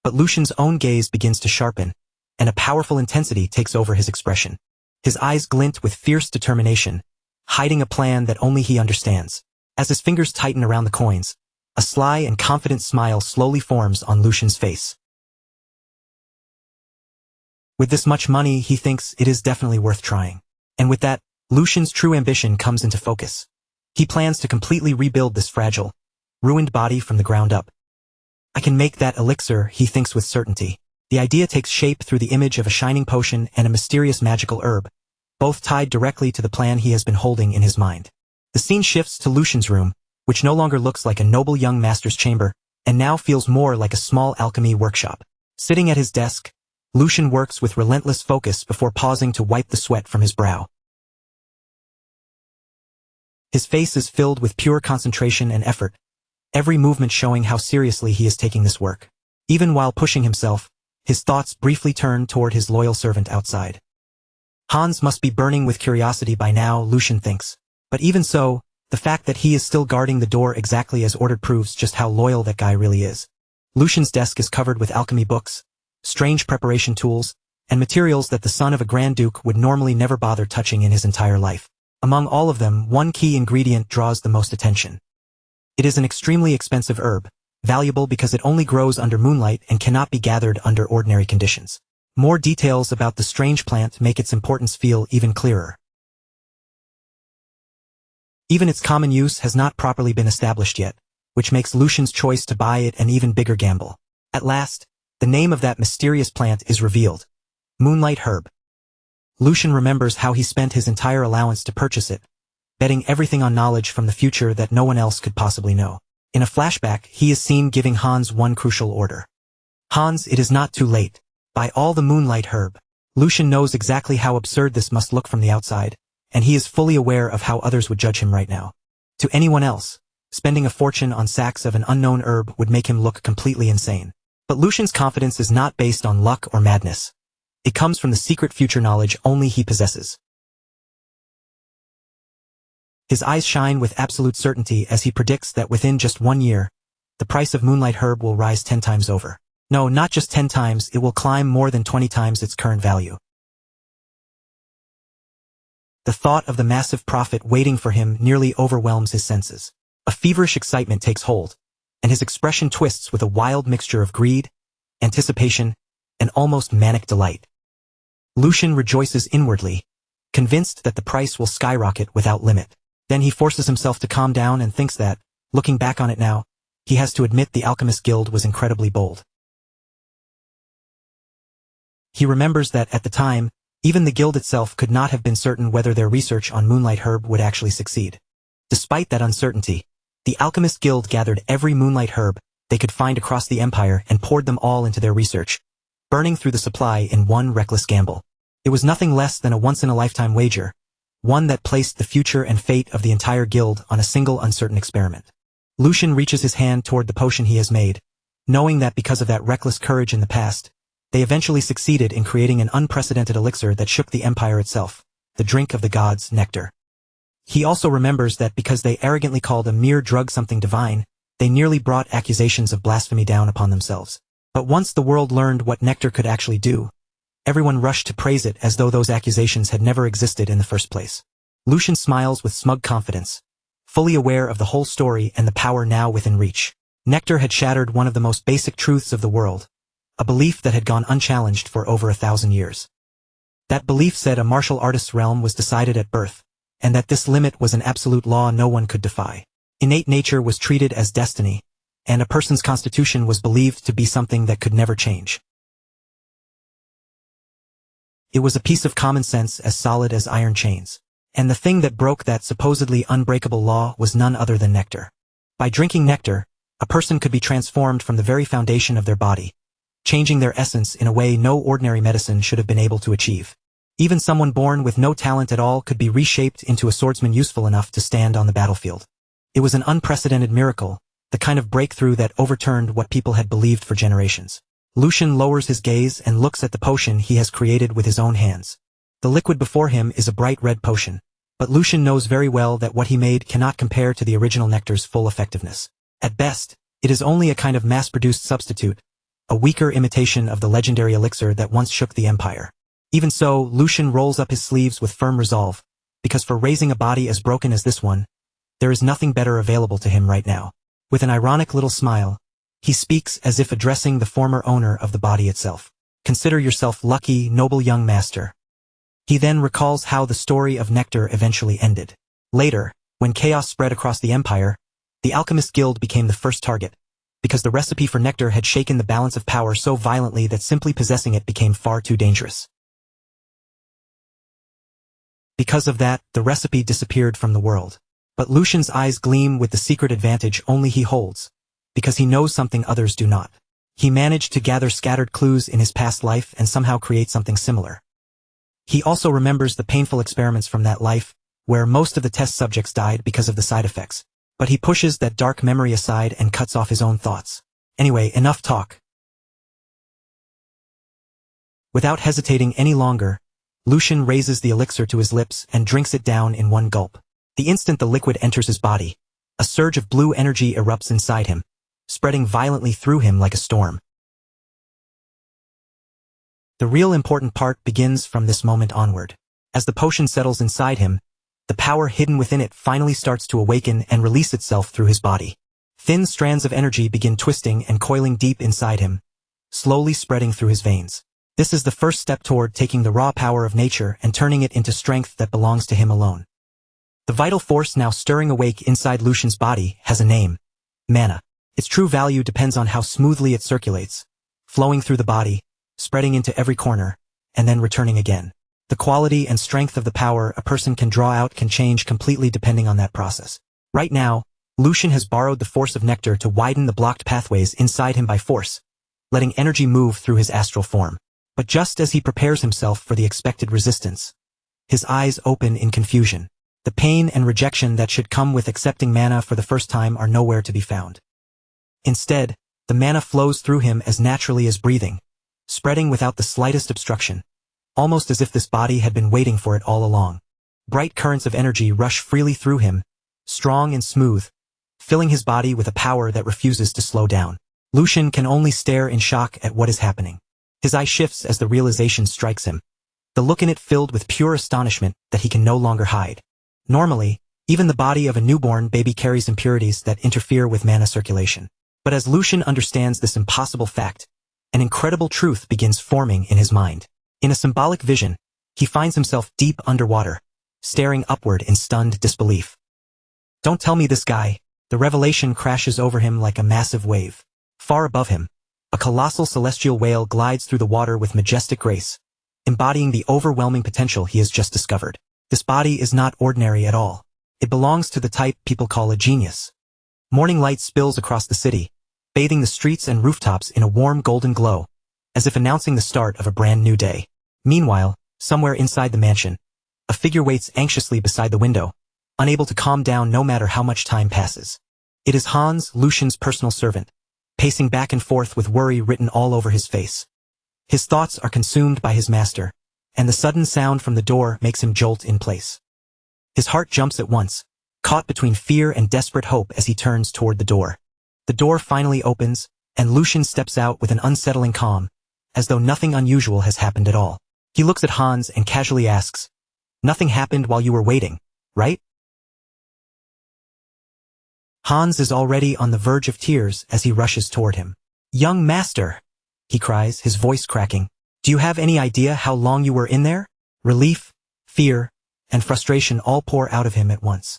S1: but Lucian's own gaze begins to sharpen, and a powerful intensity takes over his expression. His eyes glint with fierce determination, hiding a plan that only he understands. As his fingers tighten around the coins, a sly and confident smile slowly forms on Lucian's face. With this much money, he thinks it is definitely worth trying. And with that, Lucian's true ambition comes into focus. He plans to completely rebuild this fragile, ruined body from the ground up. I can make that elixir, he thinks with certainty. The idea takes shape through the image of a shining potion and a mysterious magical herb, both tied directly to the plan he has been holding in his mind. The scene shifts to Lucian's room, which no longer looks like a noble young master's chamber, and now feels more like a small alchemy workshop. Sitting at his desk, Lucian works with relentless focus before pausing to wipe the sweat from his brow. His face is filled with pure concentration and effort, every movement showing how seriously he is taking this work. Even while pushing himself, his thoughts briefly turn toward his loyal servant outside. Hans must be burning with curiosity by now, Lucian thinks. But even so, the fact that he is still guarding the door exactly as ordered proves just how loyal that guy really is. Lucian's desk is covered with alchemy books, strange preparation tools, and materials that the son of a Grand Duke would normally never bother touching in his entire life. Among all of them, one key ingredient draws the most attention. It is an extremely expensive herb, valuable because it only grows under moonlight and cannot be gathered under ordinary conditions. More details about the strange plant make its importance feel even clearer. Even its common use has not properly been established yet, which makes Lucian's choice to buy it an even bigger gamble. At last, the name of that mysterious plant is revealed. Moonlight herb. Lucian remembers how he spent his entire allowance to purchase it, betting everything on knowledge from the future that no one else could possibly know. In a flashback, he is seen giving Hans one crucial order. Hans, it is not too late. Buy all the moonlight herb. Lucian knows exactly how absurd this must look from the outside, and he is fully aware of how others would judge him right now. To anyone else, spending a fortune on sacks of an unknown herb would make him look completely insane. But Lucian's confidence is not based on luck or madness. It comes from the secret future knowledge only he possesses. His eyes shine with absolute certainty as he predicts that within just 1 year, the price of moonlight herb will rise 10 times over. No, not just 10 times, it will climb more than 20 times its current value. The thought of the massive profit waiting for him nearly overwhelms his senses. A feverish excitement takes hold, and his expression twists with a wild mixture of greed, anticipation, and almost manic delight. Lucian rejoices inwardly, convinced that the price will skyrocket without limit. Then he forces himself to calm down and thinks that, looking back on it now, he has to admit the Alchemist Guild was incredibly bold. He remembers that at the time, even the guild itself could not have been certain whether their research on moonlight herb would actually succeed. Despite that uncertainty, the Alchemist Guild gathered every moonlight herb they could find across the empire and poured them all into their research, burning through the supply in one reckless gamble. It was nothing less than a once-in-a-lifetime wager, one that placed the future and fate of the entire guild on a single uncertain experiment. Lucian reaches his hand toward the potion he has made, knowing that because of that reckless courage in the past, they eventually succeeded in creating an unprecedented elixir that shook the empire itself, the drink of the gods' nectar. He also remembers that because they arrogantly called a mere drug something divine, they nearly brought accusations of blasphemy down upon themselves. But once the world learned what nectar could actually do, everyone rushed to praise it as though those accusations had never existed in the first place. Lucian smiles with smug confidence, fully aware of the whole story and the power now within reach. Nectar had shattered one of the most basic truths of the world, a belief that had gone unchallenged for over 1,000 years. That belief said a martial artist's realm was decided at birth, and that this limit was an absolute law no one could defy. Innate nature was treated as destiny, and a person's constitution was believed to be something that could never change. It was a piece of common sense as solid as iron chains. And the thing that broke that supposedly unbreakable law was none other than nectar. By drinking nectar, a person could be transformed from the very foundation of their body, changing their essence in a way no ordinary medicine should have been able to achieve. Even someone born with no talent at all could be reshaped into a swordsman useful enough to stand on the battlefield. It was an unprecedented miracle, the kind of breakthrough that overturned what people had believed for generations. Lucian lowers his gaze and looks at the potion he has created with his own hands. The liquid before him is a bright red potion, but Lucian knows very well that what he made cannot compare to the original nectar's full effectiveness. At best, it is only a kind of mass-produced substitute, a weaker imitation of the legendary elixir that once shook the empire. Even so, Lucian rolls up his sleeves with firm resolve, because for raising a body as broken as this one, there is nothing better available to him right now. With an ironic little smile, he speaks as if addressing the former owner of the body itself. Consider yourself lucky, noble young master. He then recalls how the story of nectar eventually ended. Later, when chaos spread across the empire, the Alchemist Guild became the first target, because the recipe for nectar had shaken the balance of power so violently that simply possessing it became far too dangerous. Because of that, the recipe disappeared from the world. But Lucian's eyes gleam with the secret advantage only he holds, because he knows something others do not. He managed to gather scattered clues in his past life and somehow create something similar. He also remembers the painful experiments from that life, where most of the test subjects died because of the side effects. But he pushes that dark memory aside and cuts off his own thoughts. Anyway, enough talk. Without hesitating any longer, Lucian raises the elixir to his lips and drinks it down in one gulp. The instant the liquid enters his body, a surge of blue energy erupts inside him, spreading violently through him like a storm. The real important part begins from this moment onward. As the potion settles inside him, the power hidden within it finally starts to awaken and release itself through his body. Thin strands of energy begin twisting and coiling deep inside him, slowly spreading through his veins. This is the first step toward taking the raw power of nature and turning it into strength that belongs to him alone. The vital force now stirring awake inside Lucian's body has a name: mana. Its true value depends on how smoothly it circulates, flowing through the body, spreading into every corner, and then returning again. The quality and strength of the power a person can draw out can change completely depending on that process. Right now, Lucian has borrowed the force of nectar to widen the blocked pathways inside him by force, letting energy move through his astral form. But just as he prepares himself for the expected resistance, his eyes open in confusion. The pain and rejection that should come with accepting mana for the first time are nowhere to be found. Instead, the mana flows through him as naturally as breathing, spreading without the slightest obstruction, almost as if this body had been waiting for it all along. Bright currents of energy rush freely through him, strong and smooth, filling his body with a power that refuses to slow down. Lucian can only stare in shock at what is happening. His eye shifts as the realization strikes him, the look in it filled with pure astonishment that he can no longer hide. Normally, even the body of a newborn baby carries impurities that interfere with mana circulation. But as Lucian understands this impossible fact, an incredible truth begins forming in his mind. In a symbolic vision, he finds himself deep underwater, staring upward in stunned disbelief. Don't tell me this guy. The revelation crashes over him like a massive wave. Far above him, a colossal celestial whale glides through the water with majestic grace, embodying the overwhelming potential he has just discovered. This body is not ordinary at all. It belongs to the type people call a genius. Morning light spills across the city, bathing the streets and rooftops in a warm golden glow, as if announcing the start of a brand new day. Meanwhile, somewhere inside the mansion, a figure waits anxiously beside the window, unable to calm down no matter how much time passes. It is Hans, Lucian's personal servant, pacing back and forth with worry written all over his face. His thoughts are consumed by his master, and the sudden sound from the door makes him jolt in place. His heart jumps at once, caught between fear and desperate hope as he turns toward the door. The door finally opens, and Lucian steps out with an unsettling calm, as though nothing unusual has happened at all. He looks at Hans and casually asks, "Nothing happened while you were waiting, right?" Hans is already on the verge of tears as he rushes toward him. "Young master," he cries, his voice cracking. "Do you have any idea how long you were in there?" Relief, fear, and frustration all pour out of him at once.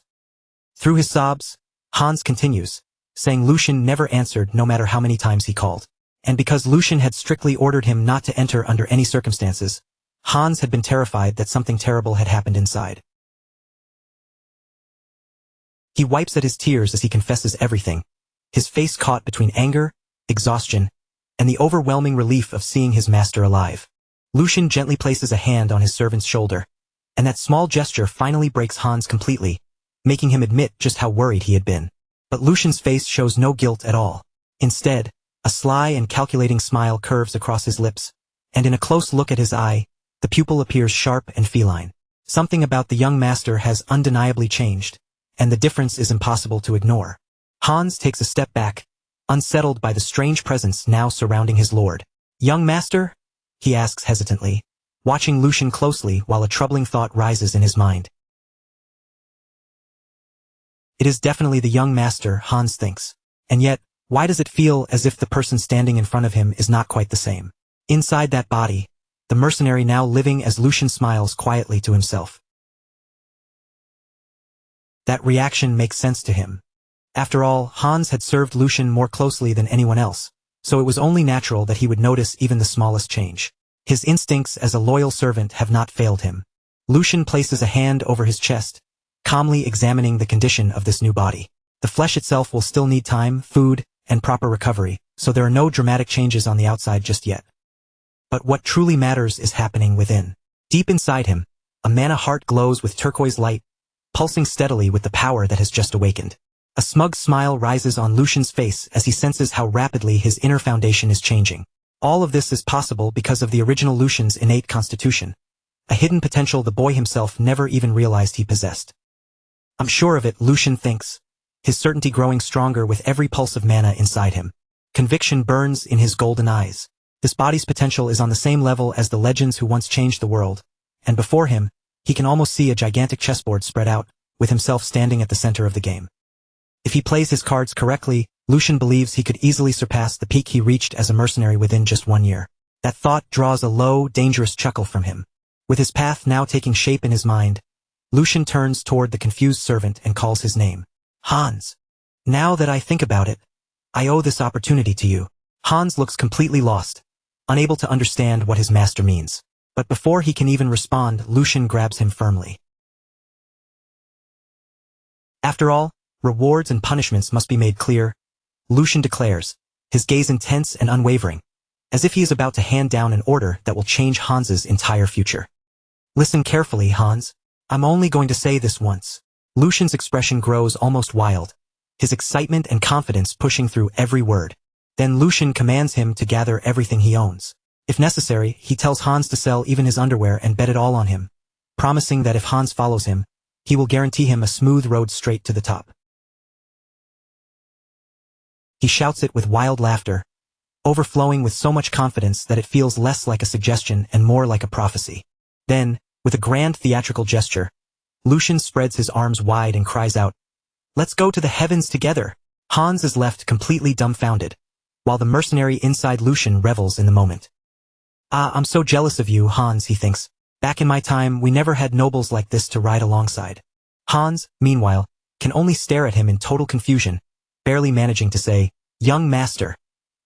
S1: Through his sobs, Hans continues, saying Lucian never answered no matter how many times he called. And because Lucian had strictly ordered him not to enter under any circumstances, Hans had been terrified that something terrible had happened inside. He wipes at his tears as he confesses everything, his face caught between anger, exhaustion, and the overwhelming relief of seeing his master alive. Lucian gently places a hand on his servant's shoulder, and that small gesture finally breaks Hans completely, making him admit just how worried he had been. But Lucian's face shows no guilt at all. Instead, a sly and calculating smile curves across his lips, and in a close look at his eye, the pupil appears sharp and feline. Something about the young master has undeniably changed, and the difference is impossible to ignore. Hans takes a step back, unsettled by the strange presence now surrounding his lord. "Young master?" he asks hesitantly, watching Lucian closely while a troubling thought rises in his mind. It is definitely the young master, Hans thinks. And yet, why does it feel as if the person standing in front of him is not quite the same? Inside that body, the mercenary now living as Lucian smiles quietly to himself. That reaction makes sense to him. After all, Hans had served Lucian more closely than anyone else, so it was only natural that he would notice even the smallest change. His instincts as a loyal servant have not failed him. Lucian places a hand over his chest, calmly examining the condition of this new body. The flesh itself will still need time, food, and proper recovery, so there are no dramatic changes on the outside just yet. But what truly matters is happening within. Deep inside him, a mana heart glows with turquoise light, pulsing steadily with the power that has just awakened. A smug smile rises on Lucian's face as he senses how rapidly his inner foundation is changing. All of this is possible because of the original Lucian's innate constitution, a hidden potential the boy himself never even realized he possessed. "I'm sure of it," Lucian thinks, his certainty growing stronger with every pulse of mana inside him. Conviction burns in his golden eyes. This body's potential is on the same level as the legends who once changed the world, and before him, he can almost see a gigantic chessboard spread out, with himself standing at the center of the game. If he plays his cards correctly, Lucian believes he could easily surpass the peak he reached as a mercenary within just 1 year. That thought draws a low, dangerous chuckle from him. With his path now taking shape in his mind, Lucian turns toward the confused servant and calls his name. "Hans. Now that I think about it, I owe this opportunity to you." Hans looks completely lost, unable to understand what his master means. But before he can even respond, Lucian grabs him firmly. "After all, rewards and punishments must be made clear," Lucian declares, his gaze intense and unwavering, as if he is about to hand down an order that will change Hans's entire future. "Listen carefully, Hans. I'm only going to say this once." Lucian's expression grows almost wild, his excitement and confidence pushing through every word. Then Lucian commands him to gather everything he owns. If necessary, he tells Hans to sell even his underwear and bet it all on him, promising that if Hans follows him, he will guarantee him a smooth road straight to the top. He shouts it with wild laughter, overflowing with so much confidence that it feels less like a suggestion and more like a prophecy. Then, with a grand theatrical gesture, Lucian spreads his arms wide and cries out, "Let's go to the heavens together!" Hans is left completely dumbfounded, while the mercenary inside Lucian revels in the moment. I'm so jealous of you, Hans," he thinks. "Back in my time, we never had nobles like this to ride alongside." Hans, meanwhile, can only stare at him in total confusion, barely managing to say, "Young master,"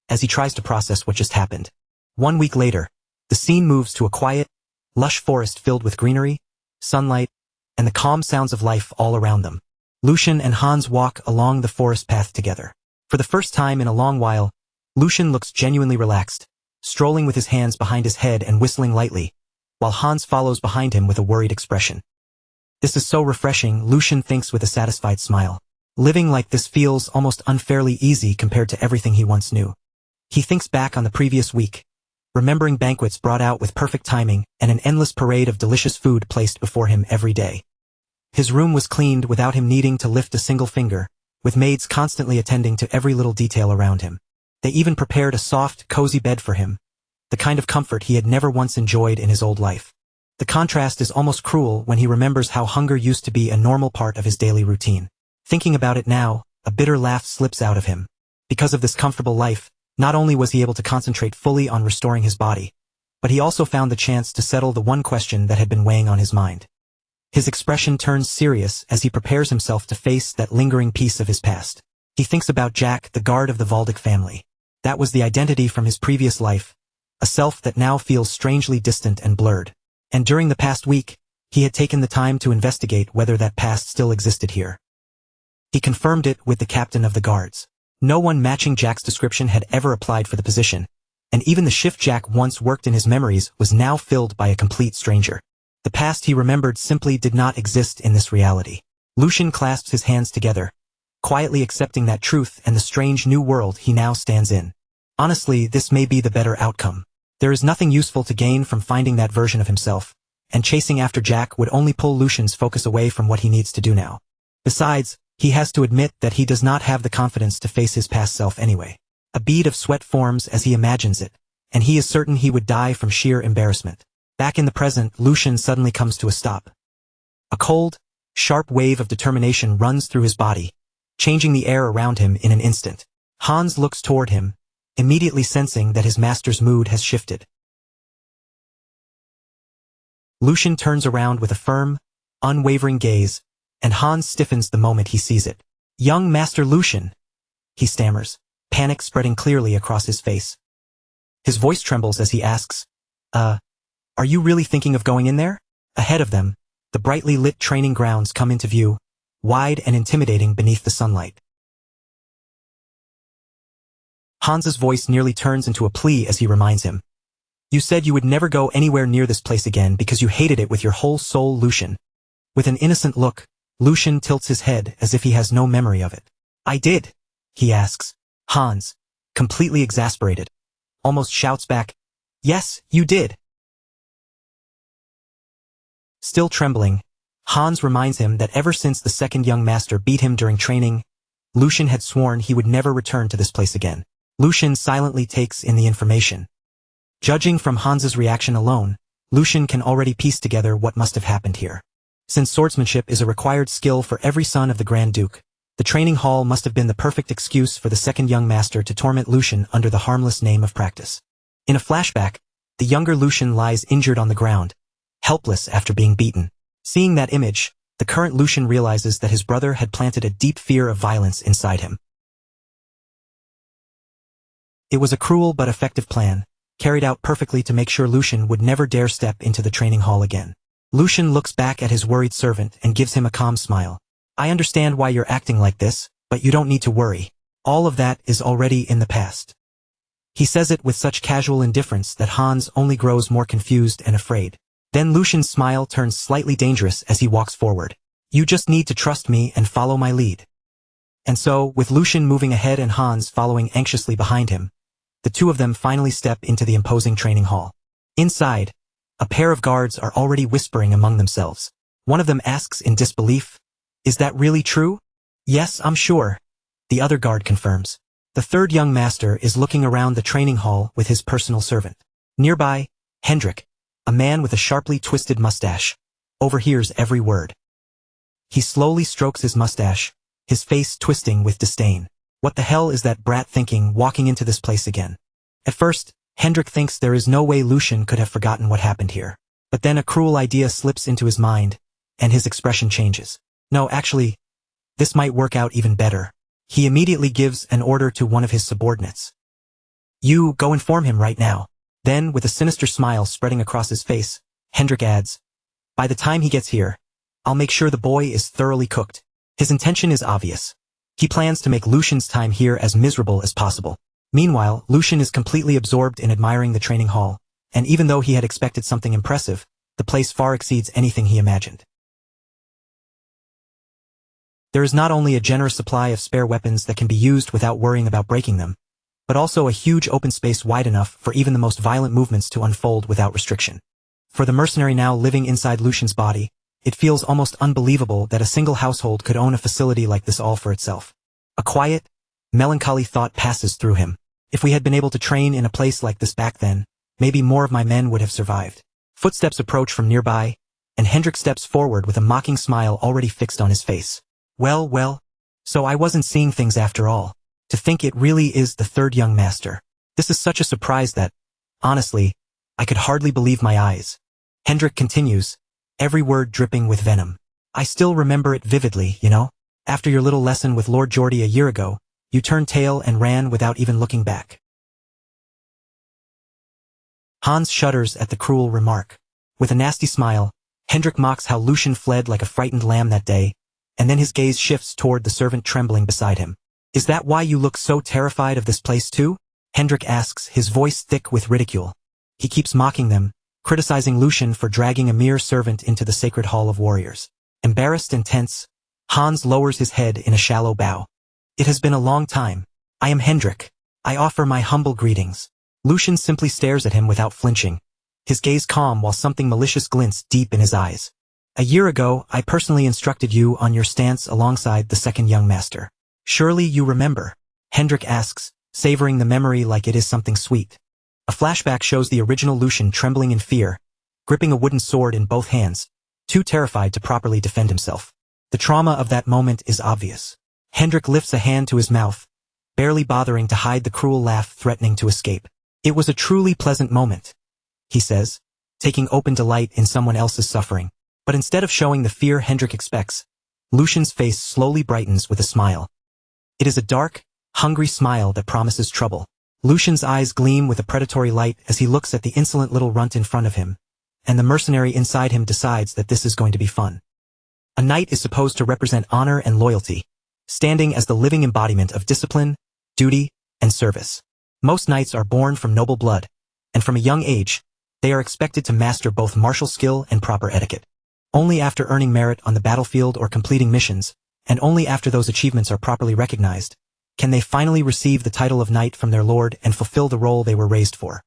S1: as he tries to process what just happened. 1 week later, the scene moves to a quiet, lush forest filled with greenery, sunlight, and the calm sounds of life all around them. Lucian and Hans walk along the forest path together. For the first time in a long while, Lucian looks genuinely relaxed, strolling with his hands behind his head and whistling lightly, while Hans follows behind him with a worried expression. This is so refreshing, Lucian thinks with a satisfied smile. Living like this feels almost unfairly easy compared to everything he once knew. He thinks back on the previous week, remembering banquets brought out with perfect timing and an endless parade of delicious food placed before him every day. His room was cleaned without him needing to lift a single finger, with maids constantly attending to every little detail around him. They even prepared a soft, cozy bed for him, the kind of comfort he had never once enjoyed in his old life. The contrast is almost cruel when he remembers how hunger used to be a normal part of his daily routine. Thinking about it now, a bitter laugh slips out of him. Because of this comfortable life, not only was he able to concentrate fully on restoring his body, but he also found the chance to settle the one question that had been weighing on his mind. His expression turns serious as he prepares himself to face that lingering piece of his past. He thinks about Jack, the guard of the Valdic family. That was the identity from his previous life, a self that now feels strangely distant and blurred. And during the past week, he had taken the time to investigate whether that past still existed here. He confirmed it with the captain of the guards. No one matching Jack's description had ever applied for the position, and even the shift Jack once worked in his memories was now filled by a complete stranger. The past he remembered simply did not exist in this reality. Lucian clasped his hands together, quietly accepting that truth and the strange new world he now stands in. Honestly, this may be the better outcome. There is nothing useful to gain from finding that version of himself, and chasing after Jack would only pull Lucian's focus away from what he needs to do now. Besides, he has to admit that he does not have the confidence to face his past self anyway. A bead of sweat forms as he imagines it, and he is certain he would die from sheer embarrassment. Back in the present, Lucian suddenly comes to a stop. A cold, sharp wave of determination runs through his body, changing the air around him in an instant. Hans looks toward him, immediately sensing that his master's mood has shifted. Lucian turns around with a firm, unwavering gaze, and Hans stiffens the moment he sees it. "Young Master Lucian," he stammers, panic spreading clearly across his face. His voice trembles as he asks, Are you really thinking of going in there?" Ahead of them, the brightly lit training grounds come into view, wide and intimidating beneath the sunlight. Hans's voice nearly turns into a plea as he reminds him. "You said you would never go anywhere near this place again because you hated it with your whole soul, Lucian." With an innocent look, Lucian tilts his head as if he has no memory of it. "I did," he asks. Hans, completely exasperated, almost shouts back, "Yes, you did." Still trembling, Hans reminds him that ever since the second young master beat him during training, Lucian had sworn he would never return to this place again. Lucian silently takes in the information. Judging from Hans's reaction alone, Lucian can already piece together what must have happened here. Since swordsmanship is a required skill for every son of the Grand Duke, the training hall must have been the perfect excuse for the second young master to torment Lucian under the harmless name of practice. In a flashback, the younger Lucian lies injured on the ground, helpless after being beaten. Seeing that image, the current Lucian realizes that his brother had planted a deep fear of violence inside him. It was a cruel but effective plan, carried out perfectly to make sure Lucian would never dare step into the training hall again. Lucian looks back at his worried servant and gives him a calm smile. "I understand why you're acting like this, but you don't need to worry. All of that is already in the past." He says it with such casual indifference that Hans only grows more confused and afraid. Then Lucian's smile turns slightly dangerous as he walks forward. "You just need to trust me and follow my lead." And so, with Lucian moving ahead and Hans following anxiously behind him, the two of them finally step into the imposing training hall. Inside, a pair of guards are already whispering among themselves. One of them asks in disbelief, "Is that really true?" "Yes, I'm sure," the other guard confirms. The third young master is looking around the training hall with his personal servant. Nearby, Hendrik, a man with a sharply twisted mustache, overhears every word. He slowly strokes his mustache, his face twisting with disdain. What the hell is that brat thinking walking into this place again? At first, Hendrik thinks there is no way Lucian could have forgotten what happened here. But then a cruel idea slips into his mind, and his expression changes. No, actually, this might work out even better. He immediately gives an order to one of his subordinates. "You go inform him right now." Then, with a sinister smile spreading across his face, Hendrik adds, "By the time he gets here, I'll make sure the boy is thoroughly cooked." His intention is obvious. He plans to make Lucian's time here as miserable as possible. Meanwhile, Lucian is completely absorbed in admiring the training hall, and even though he had expected something impressive, the place far exceeds anything he imagined. There is not only a generous supply of spare weapons that can be used without worrying about breaking them, but also a huge open space wide enough for even the most violent movements to unfold without restriction. For the mercenary now living inside Lucian's body, it feels almost unbelievable that a single household could own a facility like this all for itself. A quiet, melancholy thought passes through him. If we had been able to train in a place like this back then, maybe more of my men would have survived. Footsteps approach from nearby, and Hendrik steps forward with a mocking smile already fixed on his face. Well, so I wasn't seeing things after all. To think it really is the third young master. This is such a surprise that, honestly, I could hardly believe my eyes. Hendrik continues, every word dripping with venom. I still remember it vividly, you know? After your little lesson with Lord Geordie a year ago, you turned tail and ran without even looking back. Hans shudders at the cruel remark. With a nasty smile, Hendrik mocks how Lucian fled like a frightened lamb that day, and then his gaze shifts toward the servant trembling beside him. Is that why you look so terrified of this place too? Hendrik asks, his voice thick with ridicule. He keeps mocking them, criticizing Lucian for dragging a mere servant into the sacred hall of warriors. Embarrassed and tense, Hans lowers his head in a shallow bow. It has been a long time. I am Hendrik. I offer my humble greetings. Lucian simply stares at him without flinching, his gaze calm while something malicious glints deep in his eyes. A year ago, I personally instructed you on your stance alongside the second young master. Surely you remember? Hendrik asks, savoring the memory like it is something sweet. A flashback shows the original Lucian trembling in fear, gripping a wooden sword in both hands, too terrified to properly defend himself. The trauma of that moment is obvious. Hendrik lifts a hand to his mouth, barely bothering to hide the cruel laugh threatening to escape. It was a truly pleasant moment, he says, taking open delight in someone else's suffering. But instead of showing the fear Hendrik expects, Lucian's face slowly brightens with a smile. It is a dark, hungry smile that promises trouble. Lucian's eyes gleam with a predatory light as he looks at the insolent little runt in front of him, and the mercenary inside him decides that this is going to be fun. A knight is supposed to represent honor and loyalty, standing as the living embodiment of discipline, duty, and service. Most knights are born from noble blood, and from a young age, they are expected to master both martial skill and proper etiquette. Only after earning merit on the battlefield or completing missions, and only after those achievements are properly recognized, can they finally receive the title of knight from their lord and fulfill the role they were raised for.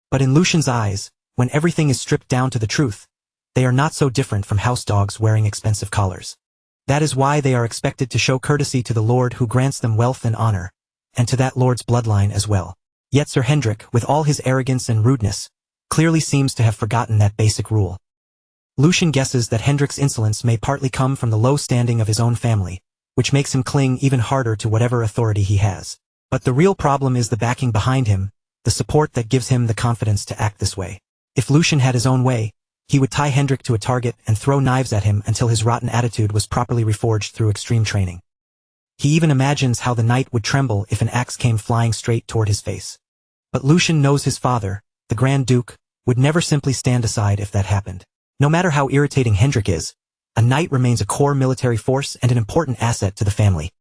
S1: But in Lucian's eyes, when everything is stripped down to the truth, they are not so different from house dogs wearing expensive collars. That is why they are expected to show courtesy to the lord who grants them wealth and honor, and to that lord's bloodline as well. Yet Sir Hendrik, with all his arrogance and rudeness, clearly seems to have forgotten that basic rule. Lucian guesses that Hendrik's insolence may partly come from the low standing of his own family, which makes him cling even harder to whatever authority he has. But the real problem is the backing behind him, the support that gives him the confidence to act this way. If Lucian had his own way, he would tie Hendrik to a target and throw knives at him until his rotten attitude was properly reforged through extreme training. He even imagines how the knight would tremble if an axe came flying straight toward his face. But Lucian knows his father, the Grand Duke, would never simply stand aside if that happened. No matter how irritating Hendrik is, a knight remains a core military force and an important asset to the family.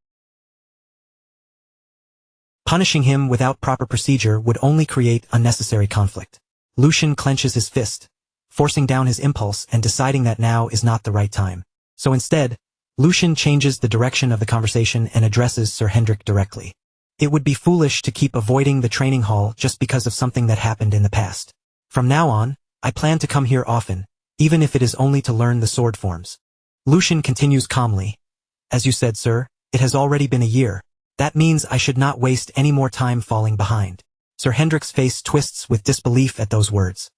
S1: Punishing him without proper procedure would only create unnecessary conflict. Lucian clenches his fist, forcing down his impulse and deciding that now is not the right time. So instead, Lucian changes the direction of the conversation and addresses Sir Hendrik directly. It would be foolish to keep avoiding the training hall just because of something that happened in the past. From now on, I plan to come here often, even if it is only to learn the sword forms. Lucian continues calmly. As you said, sir, it has already been a year. That means I should not waste any more time falling behind. Sir Hendrik's face twists with disbelief at those words.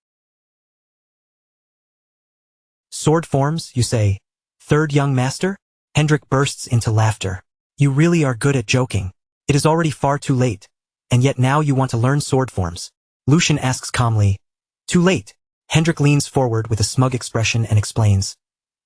S1: Sword forms, you say? Third young master? Hendrik bursts into laughter. You really are good at joking. It is already far too late, and yet now you want to learn sword forms. Lucian asks calmly. Too late. Hendrik leans forward with a smug expression and explains.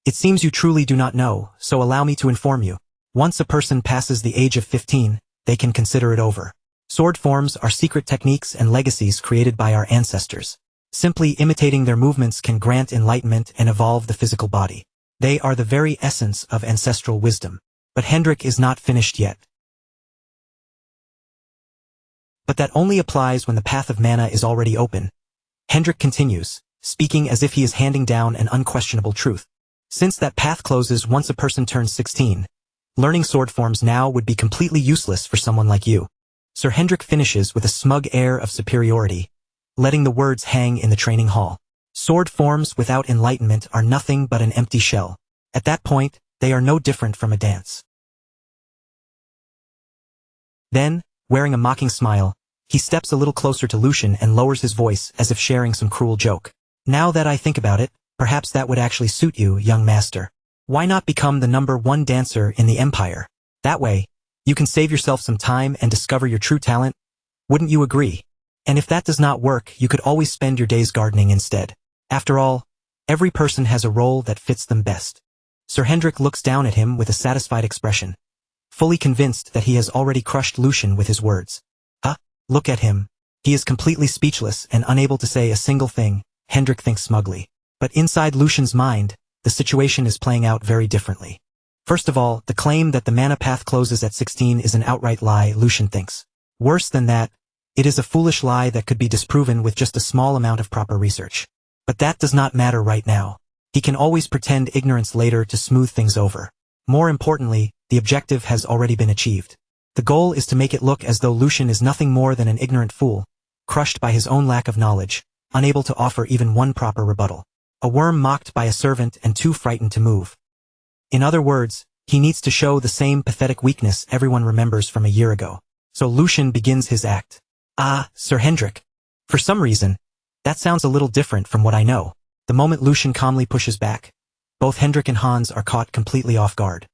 S1: It seems you truly do not know, so allow me to inform you. Once a person passes the age of 15, they can consider it over. Sword forms are secret techniques and legacies created by our ancestors. Simply imitating their movements can grant enlightenment and evolve the physical body. They are the very essence of ancestral wisdom. But Hendrik is not finished yet. But that only applies when the path of mana is already open. Hendrik continues, speaking as if he is handing down an unquestionable truth. Since that path closes once a person turns 16, learning sword forms now would be completely useless for someone like you. Sir Hendrik finishes with a smug air of superiority, letting the words hang in the training hall. Sword forms without enlightenment are nothing but an empty shell. At that point, they are no different from a dance. Then, wearing a mocking smile, he steps a little closer to Lucian and lowers his voice as if sharing some cruel joke. Now that I think about it, perhaps that would actually suit you, young master. Why not become the #1 dancer in the Empire? That way, you can save yourself some time and discover your true talent. Wouldn't you agree? And if that does not work, you could always spend your days gardening instead. After all, every person has a role that fits them best. Sir Hendrik looks down at him with a satisfied expression, fully convinced that he has already crushed Lucian with his words. Look at him. He is completely speechless and unable to say a single thing, Hendrik thinks smugly. But inside Lucian's mind, the situation is playing out very differently. First of all, the claim that the mana path closes at 16 is an outright lie, Lucian thinks. Worse than that, it is a foolish lie that could be disproven with just a small amount of proper research. But that does not matter right now. He can always pretend ignorance later to smooth things over. More importantly, the objective has already been achieved. The goal is to make it look as though Lucian is nothing more than an ignorant fool, crushed by his own lack of knowledge, unable to offer even one proper rebuttal. A worm mocked by a servant and too frightened to move. In other words, he needs to show the same pathetic weakness everyone remembers from a year ago. So Lucian begins his act. Sir Hendrik. For some reason, that sounds a little different from what I know. The moment Lucian calmly pushes back, both Hendrik and Hans are caught completely off guard.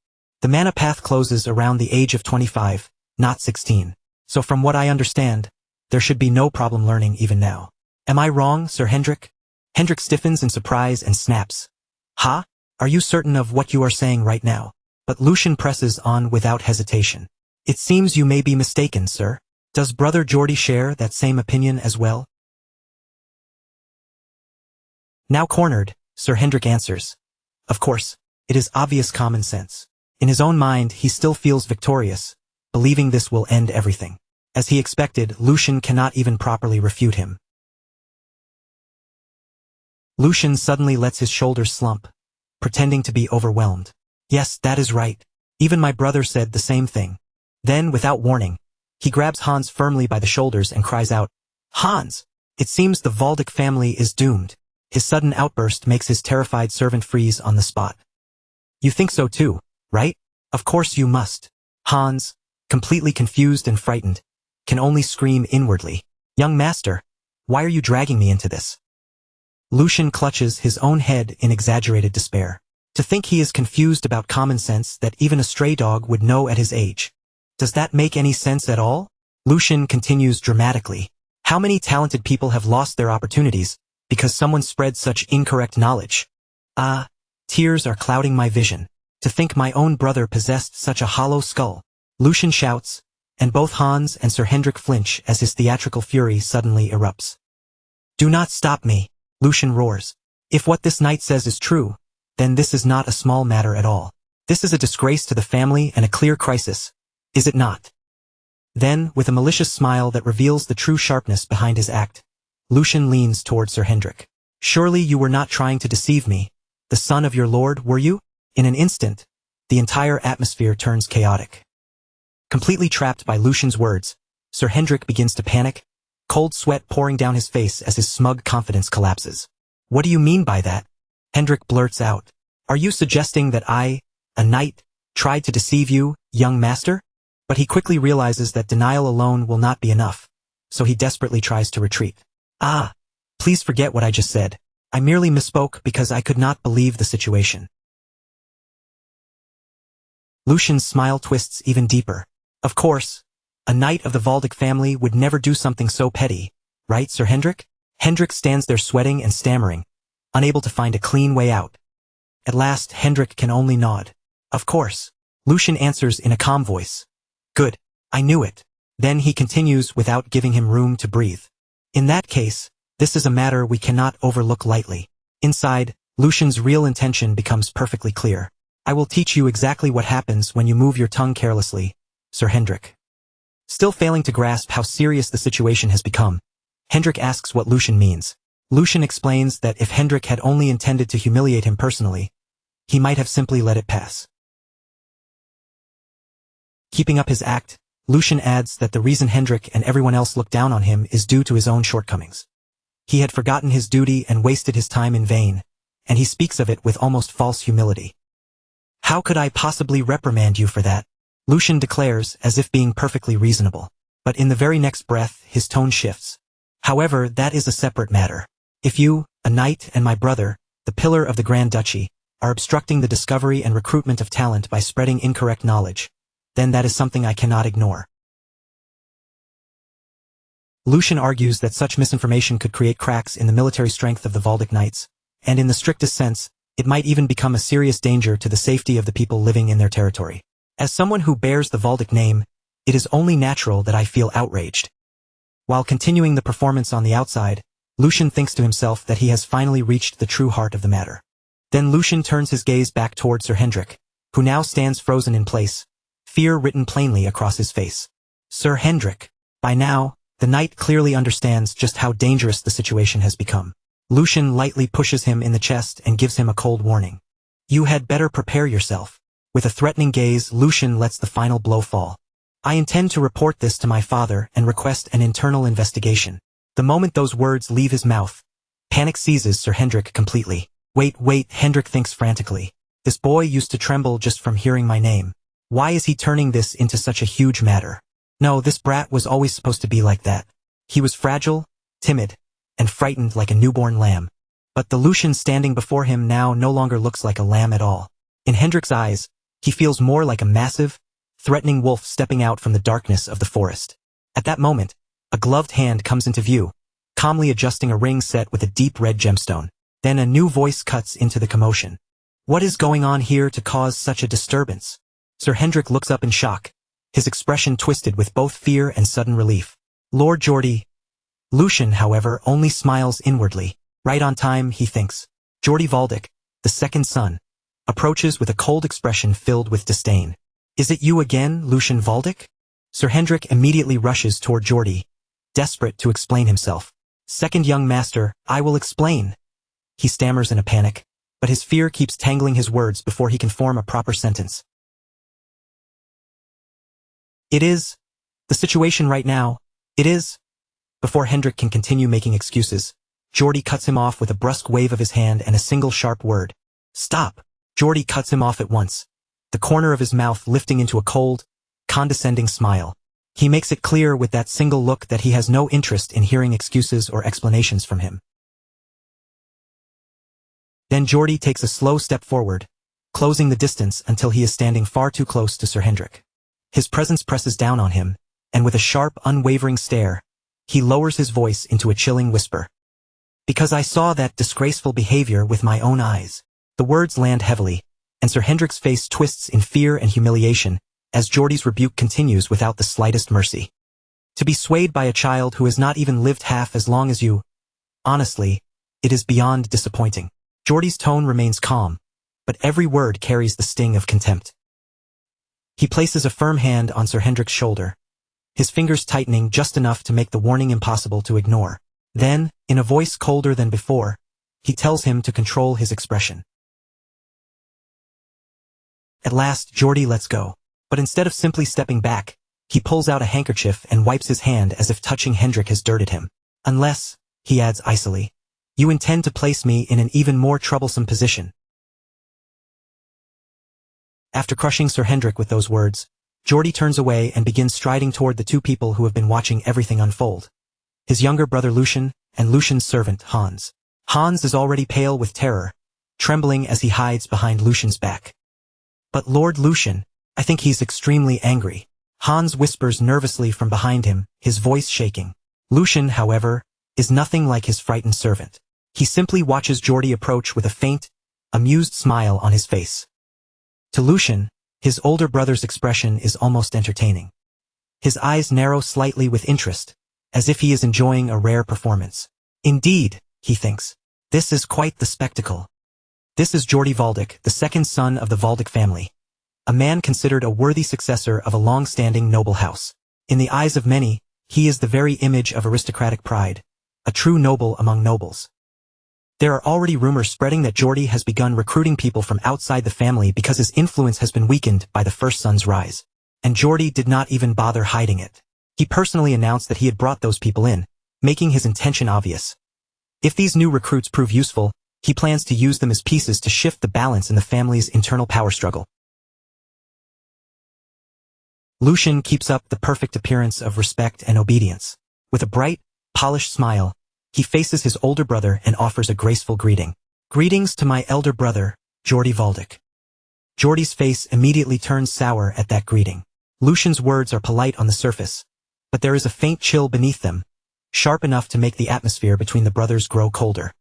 S1: The mana path closes around the age of 25, not 16. So from what I understand, there should be no problem learning even now. Am I wrong, Sir Hendrik? Hendrik stiffens in surprise and snaps. Are you certain of what you are saying right now? But Lucian presses on without hesitation. It seems you may be mistaken, sir. Does Brother Geordie share that same opinion as well? Now cornered, Sir Hendrik answers. Of course, it is obvious common sense. In his own mind, he still feels victorious, believing this will end everything. As he expected, Lucian cannot even properly refute him. Lucian suddenly lets his shoulders slump, pretending to be overwhelmed. Yes, that is right. Even my brother said the same thing. Then, without warning, he grabs Hans firmly by the shoulders and cries out, Hans! It seems the Valdic family is doomed. His sudden outburst makes his terrified servant freeze on the spot. You think so too, right? Of course you must. Hans, completely confused and frightened, can only scream inwardly. Young master, why are you dragging me into this? Lucian clutches his own head in exaggerated despair. To think he is confused about common sense that even a stray dog would know at his age. Does that make any sense at all? Lucian continues dramatically. How many talented people have lost their opportunities because someone spread such incorrect knowledge? Tears are clouding my vision. To think my own brother possessed such a hollow skull. Lucian shouts, and both Hans and Sir Hendrik flinch as his theatrical fury suddenly erupts. Do not stop me, Lucian roars. If what this knight says is true, then this is not a small matter at all. This is a disgrace to the family and a clear crisis, is it not? Then, with a malicious smile that reveals the true sharpness behind his act, Lucian leans toward Sir Hendrik. Surely you were not trying to deceive me, the son of your lord, were you? In an instant, the entire atmosphere turns chaotic. Completely trapped by Lucian's words, Sir Hendrik begins to panic, cold sweat pouring down his face as his smug confidence collapses. What do you mean by that? Hendrik blurts out. Are you suggesting that I, a knight, tried to deceive you, young master? But he quickly realizes that denial alone will not be enough, so he desperately tries to retreat. Please forget what I just said. I merely misspoke because I could not believe the situation. Lucian's smile twists even deeper. Of course, a knight of the Valdic family would never do something so petty, right, Sir Hendrik? Hendrik stands there sweating and stammering, unable to find a clean way out. At last, Hendrik can only nod. Of course. Lucian answers in a calm voice. Good, I knew it. Then he continues without giving him room to breathe. In that case, this is a matter we cannot overlook lightly. Inside, Lucian's real intention becomes perfectly clear. I will teach you exactly what happens when you move your tongue carelessly, Sir Hendrik. Still failing to grasp how serious the situation has become, Hendrik asks what Lucian means. Lucian explains that if Hendrik had only intended to humiliate him personally, he might have simply let it pass. Keeping up his act, Lucian adds that the reason Hendrik and everyone else look down on him is due to his own shortcomings. He had forgotten his duty and wasted his time in vain, and he speaks of it with almost false humility. How could I possibly reprimand you for that? Lucian declares as if being perfectly reasonable. But in the very next breath, his tone shifts. However, that is a separate matter. If you, a knight, and my brother, the pillar of the Grand Duchy, are obstructing the discovery and recruitment of talent by spreading incorrect knowledge, then that is something I cannot ignore. Lucian argues that such misinformation could create cracks in the military strength of the Valdic Knights, and in the strictest sense, it might even become a serious danger to the safety of the people living in their territory. As someone who bears the Valdic name, it is only natural that I feel outraged. While continuing the performance on the outside, Lucian thinks to himself that he has finally reached the true heart of the matter. Then Lucian turns his gaze back toward Sir Hendrik, who now stands frozen in place, fear written plainly across his face. Sir Hendrik. By now, the knight clearly understands just how dangerous the situation has become. Lucian lightly pushes him in the chest and gives him a cold warning. You had better prepare yourself. With a threatening gaze, Lucian lets the final blow fall. I intend to report this to my father and request an internal investigation. The moment those words leave his mouth, panic seizes Sir Hendrik completely. Wait, Hendrik thinks frantically. This boy used to tremble just from hearing my name. Why is he turning this into such a huge matter? No, this brat was always supposed to be like that. He was fragile, timid, and frightened like a newborn lamb. But the Lucian standing before him now no longer looks like a lamb at all. In Hendrik's eyes, he feels more like a massive, threatening wolf stepping out from the darkness of the forest. At that moment, a gloved hand comes into view, calmly adjusting a ring set with a deep red gemstone. Then a new voice cuts into the commotion. What is going on here to cause such a disturbance? Sir Hendrik looks up in shock, his expression twisted with both fear and sudden relief. Lord Geordie. Lucian, however, only smiles inwardly. Right on time, he thinks. Geordie Valdic, the second son, approaches with a cold expression filled with disdain. Is it you again, Lucian Valdic? Sir Hendrik immediately rushes toward Geordie, desperate to explain himself. Second young master, I will explain. He stammers in a panic, but his fear keeps tangling his words before he can form a proper sentence. It is. The situation right now. It is. Before Hendrik can continue making excuses, Geordie cuts him off with a brusque wave of his hand and a single sharp word. Stop! Geordie cuts him off at once, the corner of his mouth lifting into a cold, condescending smile. He makes it clear with that single look that he has no interest in hearing excuses or explanations from him. Then Geordie takes a slow step forward, closing the distance until he is standing far too close to Sir Hendrik. His presence presses down on him, and with a sharp, unwavering stare, he lowers his voice into a chilling whisper. Because I saw that disgraceful behavior with my own eyes. The words land heavily, and Sir Hendrik's face twists in fear and humiliation as Geordie's rebuke continues without the slightest mercy. To be swayed by a child who has not even lived half as long as you, honestly, it is beyond disappointing. Geordie's tone remains calm, but every word carries the sting of contempt. He places a firm hand on Sir Hendrik's shoulder, his fingers tightening just enough to make the warning impossible to ignore. Then, in a voice colder than before, he tells him to control his expression. At last, Geordie lets go, but instead of simply stepping back, he pulls out a handkerchief and wipes his hand as if touching Hendrik has dirted him. Unless, he adds icily, you intend to place me in an even more troublesome position. After crushing Sir Hendrik with those words, Geordie turns away and begins striding toward the two people who have been watching everything unfold. His younger brother Lucian, and Lucian's servant Hans. Hans is already pale with terror, trembling as he hides behind Lucian's back. But Lord Lucian, I think he's extremely angry. Hans whispers nervously from behind him, his voice shaking. Lucian, however, is nothing like his frightened servant. He simply watches Geordie approach with a faint, amused smile on his face. To Lucian, his older brother's expression is almost entertaining. His eyes narrow slightly with interest, as if he is enjoying a rare performance. Indeed, he thinks, this is quite the spectacle. This is Geordie Valdic, the second son of the Valdic family, a man considered a worthy successor of a long-standing noble house. In the eyes of many, he is the very image of aristocratic pride, a true noble among nobles. There are already rumors spreading that Geordie has begun recruiting people from outside the family because his influence has been weakened by the first son's rise. And Geordie did not even bother hiding it. He personally announced that he had brought those people in, making his intention obvious. If these new recruits prove useful, he plans to use them as pieces to shift the balance in the family's internal power struggle. Lucian keeps up the perfect appearance of respect and obedience. With a bright, polished smile, he faces his older brother and offers a graceful greeting. Greetings to my elder brother, Geordie Valdic. Geordie's face immediately turns sour at that greeting. Lucian's words are polite on the surface, but there is a faint chill beneath them, sharp enough to make the atmosphere between the brothers grow colder.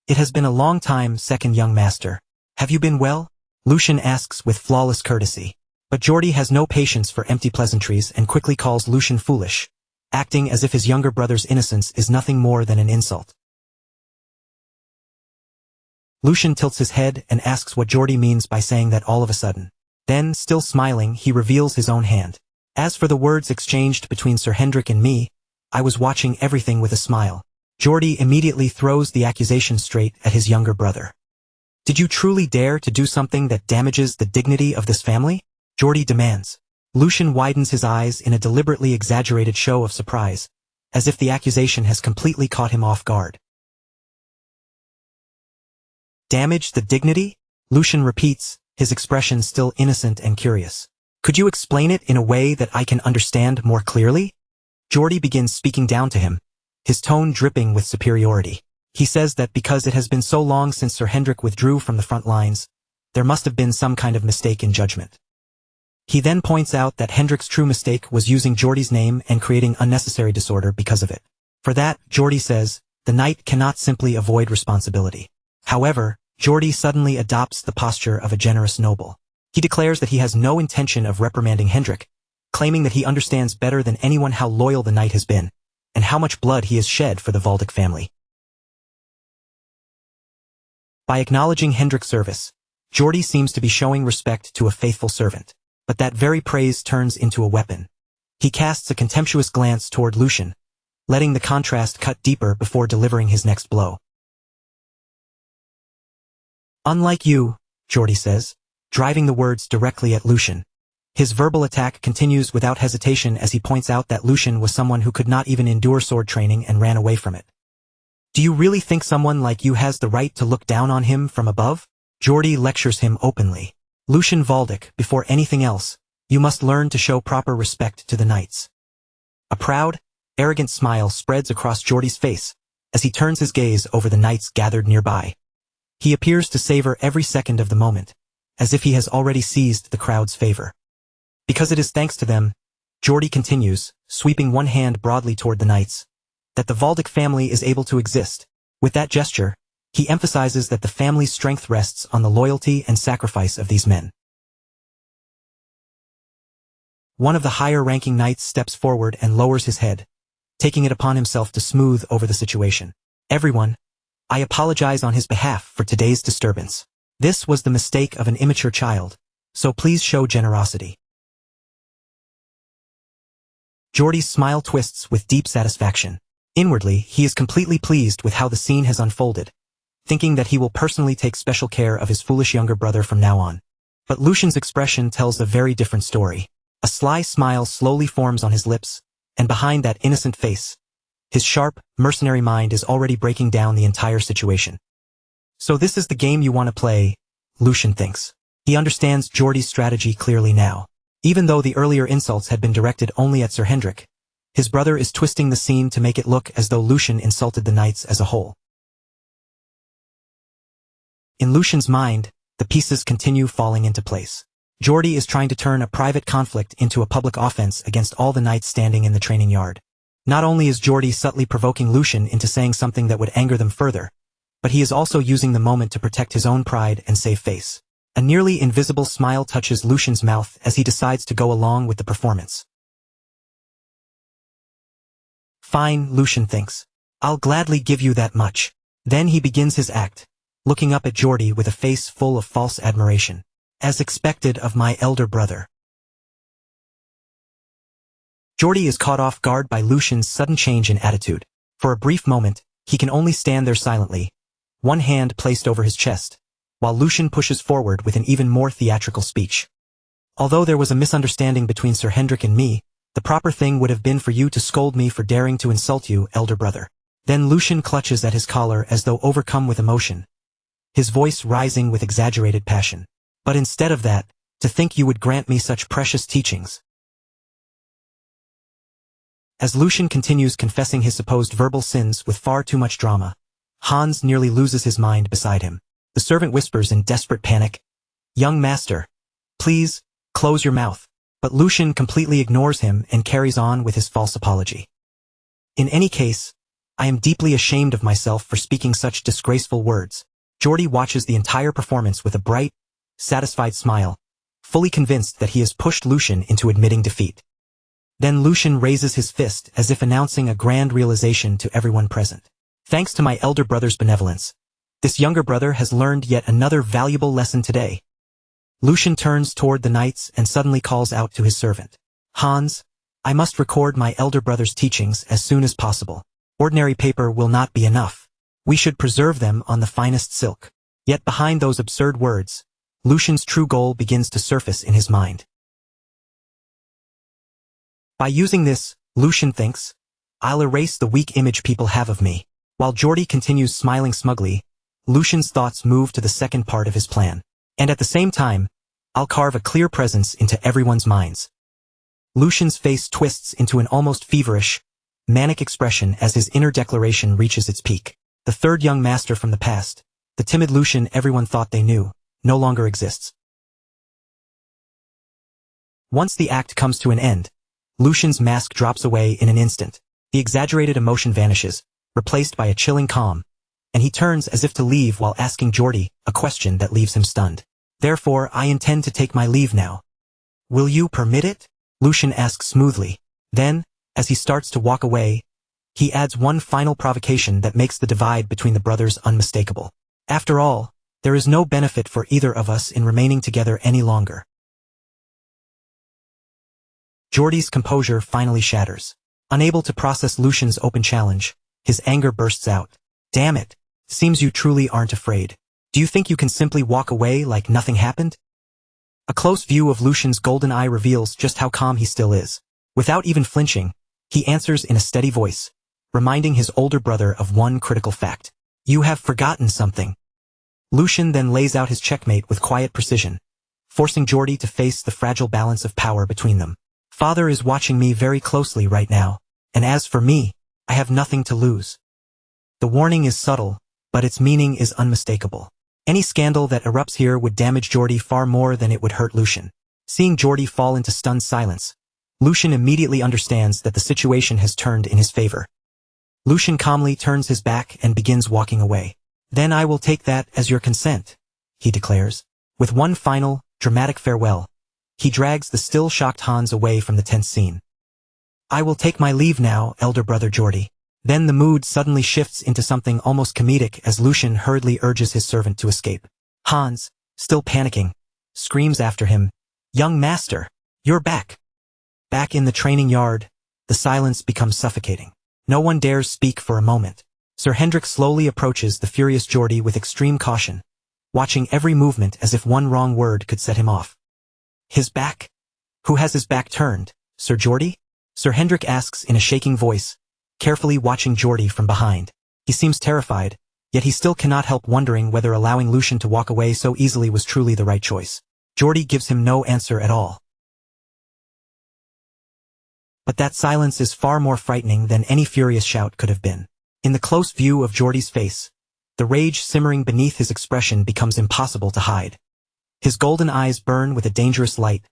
S1: "It has been a long time, second young master. Have you been well?" Lucian asks with flawless courtesy. But Geordie has no patience for empty pleasantries and quickly calls Lucian foolish, acting as if his younger brother's innocence is nothing more than an insult. Lucian tilts his head and asks what Geordie means by saying that all of a sudden. Then, still smiling, he reveals his own hand. "As for the words exchanged between Sir Hendrik and me, I was watching everything with a smile." Geordie immediately throws the accusation straight at his younger brother. "Did you truly dare to do something that damages the dignity of this family?" Geordie demands. Lucian widens his eyes in a deliberately exaggerated show of surprise, as if the accusation has completely caught him off guard. "Damage the dignity?" Lucian repeats, his expression still innocent and curious. "Could you explain it in a way that I can understand more clearly?" Geordie begins speaking down to him, his tone dripping with superiority. He says that because it has been so long since Sir Hendrik withdrew from the front lines, there must have been some kind of mistake in judgment. He then points out that Hendrik's true mistake was using Geordie's name and creating unnecessary disorder because of it. For that, Geordie says, the knight cannot simply avoid responsibility. However, Geordie suddenly adopts the posture of a generous noble. He declares that he has no intention of reprimanding Hendrik, claiming that he understands better than anyone how loyal the knight has been, and how much blood he has shed for the Valdic family. By acknowledging Hendrik's service, Geordie seems to be showing respect to a faithful servant. But that very praise turns into a weapon. He casts a contemptuous glance toward Lucian, letting the contrast cut deeper before delivering his next blow. "Unlike you," Geordie says, driving the words directly at Lucian. His verbal attack continues without hesitation as he points out that Lucian was someone who could not even endure sword training and ran away from it. "Do you really think someone like you has the right to look down on him from above?" Geordie lectures him openly. "Lucian Valdic, before anything else, you must learn to show proper respect to the knights." A proud, arrogant smile spreads across Geordie's face as he turns his gaze over the knights gathered nearby. He appears to savor every second of the moment, as if he has already seized the crowd's favor. Because it is thanks to them, Geordie continues, sweeping one hand broadly toward the knights, that the Valdic family is able to exist. With that gesture, he emphasizes that the family's strength rests on the loyalty and sacrifice of these men. One of the higher-ranking knights steps forward and lowers his head, taking it upon himself to smooth over the situation. "Everyone, I apologize on his behalf for today's disturbance. This was the mistake of an immature child, so please show generosity." Geordie's smile twists with deep satisfaction. Inwardly, he is completely pleased with how the scene has unfolded, thinking that he will personally take special care of his foolish younger brother from now on. But Lucian's expression tells a very different story. A sly smile slowly forms on his lips, and behind that innocent face, his sharp, mercenary mind is already breaking down the entire situation. "So this is the game you want to play," Lucian thinks. He understands Geordie's strategy clearly now. Even though the earlier insults had been directed only at Sir Hendrik, his brother is twisting the scene to make it look as though Lucian insulted the knights as a whole. In Lucian's mind, the pieces continue falling into place. Geordie is trying to turn a private conflict into a public offense against all the knights standing in the training yard. Not only is Geordie subtly provoking Lucian into saying something that would anger them further, but he is also using the moment to protect his own pride and save face. A nearly invisible smile touches Lucian's mouth as he decides to go along with the performance. "Fine," Lucian thinks. "I'll gladly give you that much." Then he begins his act, looking up at Geordie with a face full of false admiration. "As expected of my elder brother." Geordie is caught off guard by Lucian's sudden change in attitude. For a brief moment, he can only stand there silently, one hand placed over his chest, while Lucian pushes forward with an even more theatrical speech. "Although there was a misunderstanding between Sir Hendrik and me, the proper thing would have been for you to scold me for daring to insult you, elder brother." Then Lucian clutches at his collar as though overcome with emotion, his voice rising with exaggerated passion. "But instead of that, to think you would grant me such precious teachings." As Lucian continues confessing his supposed verbal sins with far too much drama, Hans nearly loses his mind beside him. The servant whispers in desperate panic, "Young master, please, close your mouth." But Lucian completely ignores him and carries on with his false apology. In any case, I am deeply ashamed of myself for speaking such disgraceful words. Geordi watches the entire performance with a bright, satisfied smile, fully convinced that he has pushed Lucian into admitting defeat. Then Lucian raises his fist as if announcing a grand realization to everyone present. Thanks to my elder brother's benevolence, this younger brother has learned yet another valuable lesson today. Lucian turns toward the knights and suddenly calls out to his servant. Hans, I must record my elder brother's teachings as soon as possible. Ordinary paper will not be enough. We should preserve them on the finest silk. Yet behind those absurd words, Lucian's true goal begins to surface in his mind. By using this, Lucian thinks, I'll erase the weak image people have of me. While Geordi continues smiling smugly, Lucian's thoughts move to the second part of his plan. And at the same time, I'll carve a clear presence into everyone's minds. Lucian's face twists into an almost feverish, manic expression as his inner declaration reaches its peak. The third young master from the past, the timid Lucian everyone thought they knew, no longer exists. Once the act comes to an end, Lucian's mask drops away in an instant. The exaggerated emotion vanishes, replaced by a chilling calm, and he turns as if to leave while asking Geordi a question that leaves him stunned. Therefore, I intend to take my leave now. Will you permit it? Lucian asks smoothly. Then, as he starts to walk away, he adds one final provocation that makes the divide between the brothers unmistakable. After all, there is no benefit for either of us in remaining together any longer. Geordi's composure finally shatters. Unable to process Lucian's open challenge, his anger bursts out. Damn it! Seems you truly aren't afraid. Do you think you can simply walk away like nothing happened? A close view of Lucian's golden eye reveals just how calm he still is. Without even flinching, he answers in a steady voice, reminding his older brother of one critical fact. You have forgotten something. Lucian then lays out his checkmate with quiet precision, forcing Geordi to face the fragile balance of power between them. Father is watching me very closely right now, and as for me, I have nothing to lose. The warning is subtle, but its meaning is unmistakable. Any scandal that erupts here would damage Geordi far more than it would hurt Lucian. Seeing Geordi fall into stunned silence, Lucian immediately understands that the situation has turned in his favor. Lucian calmly turns his back and begins walking away. Then I will take that as your consent, he declares. With one final, dramatic farewell, he drags the still shocked Hans away from the tense scene. I will take my leave now, elder brother Geordi. Then the mood suddenly shifts into something almost comedic as Lucian hurriedly urges his servant to escape. Hans, still panicking, screams after him, Young master, you're back. Back in the training yard, the silence becomes suffocating. No one dares speak for a moment. Sir Hendrik slowly approaches the furious Geordi with extreme caution, watching every movement as if one wrong word could set him off. His back? Who has his back turned, Sir Geordi? Sir Hendrik asks in a shaking voice, carefully watching Geordi from behind. He seems terrified, yet he still cannot help wondering whether allowing Lucian to walk away so easily was truly the right choice. Geordi gives him no answer at all. But that silence is far more frightening than any furious shout could have been. In the close view of Geordi's face, the rage simmering beneath his expression becomes impossible to hide. His golden eyes burn with a dangerous light,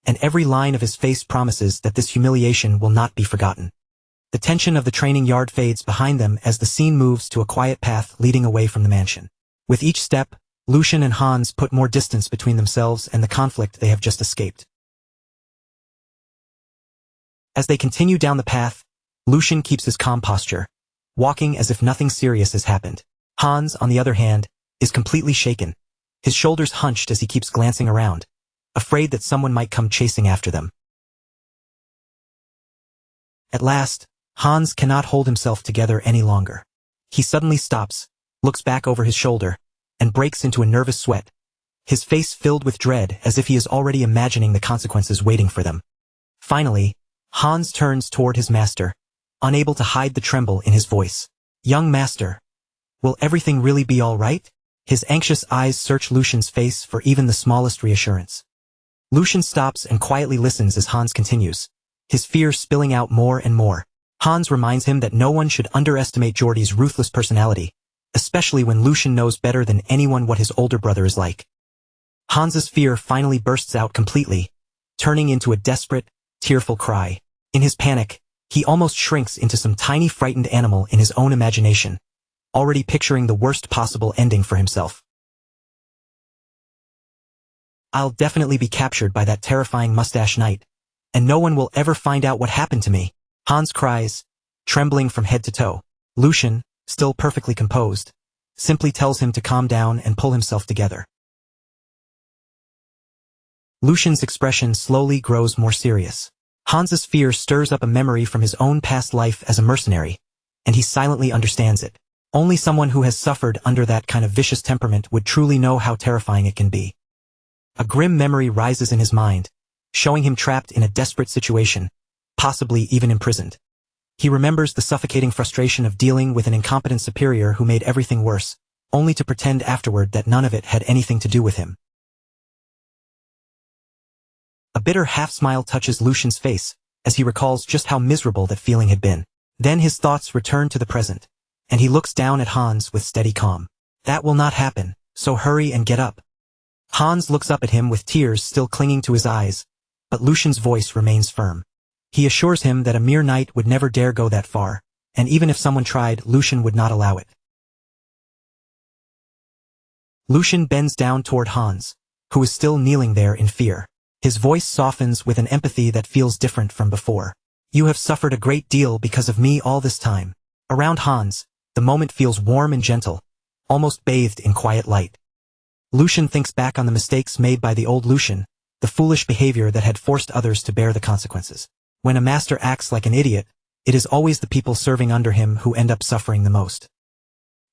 S1: and every line of his face promises that this humiliation will not be forgotten. The tension of the training yard fades behind them as the scene moves to a quiet path leading away from the mansion. With each step, Lucian and Hans put more distance between themselves and the conflict they have just escaped. As they continue down the path, Lucian keeps his calm posture, walking as if nothing serious has happened. Hans, on the other hand, is completely shaken, his shoulders hunched as he keeps glancing around, afraid that someone might come chasing after them. At last, Hans cannot hold himself together any longer. He suddenly stops, looks back over his shoulder, and breaks into a nervous sweat, his face filled with dread as if he is already imagining the consequences waiting for them. Finally, Hans turns toward his master, unable to hide the tremble in his voice. Young master, will everything really be all right? His anxious eyes search Lucian's face for even the smallest reassurance. Lucian stops and quietly listens as Hans continues, his fear spilling out more and more. Hans reminds him that no one should underestimate Geordi's ruthless personality, especially when Lucian knows better than anyone what his older brother is like. Hans's fear finally bursts out completely, turning into a desperate, tearful cry. In his panic, He almost shrinks into some tiny frightened animal in his own imagination, already picturing the worst possible ending for himself. I'll definitely be captured by that terrifying mustache knight, and no one will ever find out what happened to me, Hans cries, trembling from head to toe. Lucian, still perfectly composed, simply tells him to calm down and pull himself together. Lucian's expression slowly grows more serious. Hans's fear stirs up a memory from his own past life as a mercenary, and he silently understands it. Only someone who has suffered under that kind of vicious temperament would truly know how terrifying it can be. A grim memory rises in his mind, showing him trapped in a desperate situation, possibly even imprisoned. He remembers the suffocating frustration of dealing with an incompetent superior who made everything worse, only to pretend afterward that none of it had anything to do with him. A bitter half-smile touches Lucian's face, as he recalls just how miserable that feeling had been. Then his thoughts return to the present, and he looks down at Hans with steady calm. That will not happen, so hurry and get up. Hans looks up at him with tears still clinging to his eyes, but Lucian's voice remains firm. He assures him that a mere knight would never dare go that far, and even if someone tried, Lucian would not allow it. Lucian bends down toward Hans, who is still kneeling there in fear. His voice softens with an empathy that feels different from before. You have suffered a great deal because of me all this time. Around Hans, the moment feels warm and gentle, almost bathed in quiet light. Lucian thinks back on the mistakes made by the old Lucian, the foolish behavior that had forced others to bear the consequences. When a master acts like an idiot, it is always the people serving under him who end up suffering the most.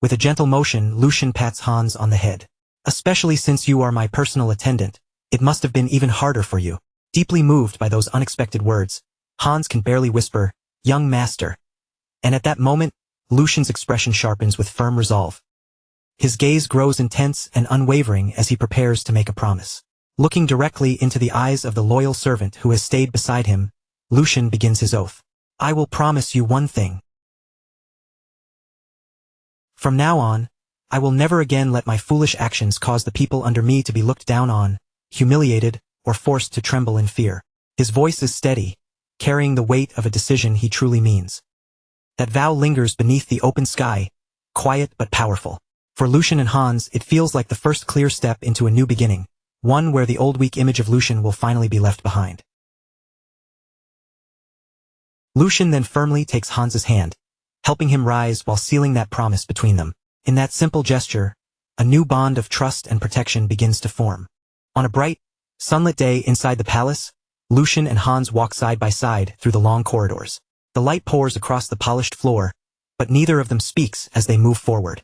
S1: With a gentle motion, Lucian pats Hans on the head. Especially since you are my personal attendant, it must have been even harder for you. Deeply moved by those unexpected words, Hans can barely whisper, "Young master." And at that moment, Lucian's expression sharpens with firm resolve. His gaze grows intense and unwavering as he prepares to make a promise. Looking directly into the eyes of the loyal servant who has stayed beside him, Lucian begins his oath. I will promise you one thing. From now on, I will never again let my foolish actions cause the people under me to be looked down on, humiliated, or forced to tremble in fear. His voice is steady, carrying the weight of a decision he truly means. That vow lingers beneath the open sky, quiet but powerful. For Lucian and Hans, it feels like the first clear step into a new beginning, one where the old weak image of Lucian will finally be left behind. Lucian then firmly takes Hans's hand, helping him rise while sealing that promise between them. In that simple gesture, a new bond of trust and protection begins to form. On a bright, sunlit day inside the palace, Lucian and Hans walk side by side through the long corridors. The light pours across the polished floor, but neither of them speaks as they move forward.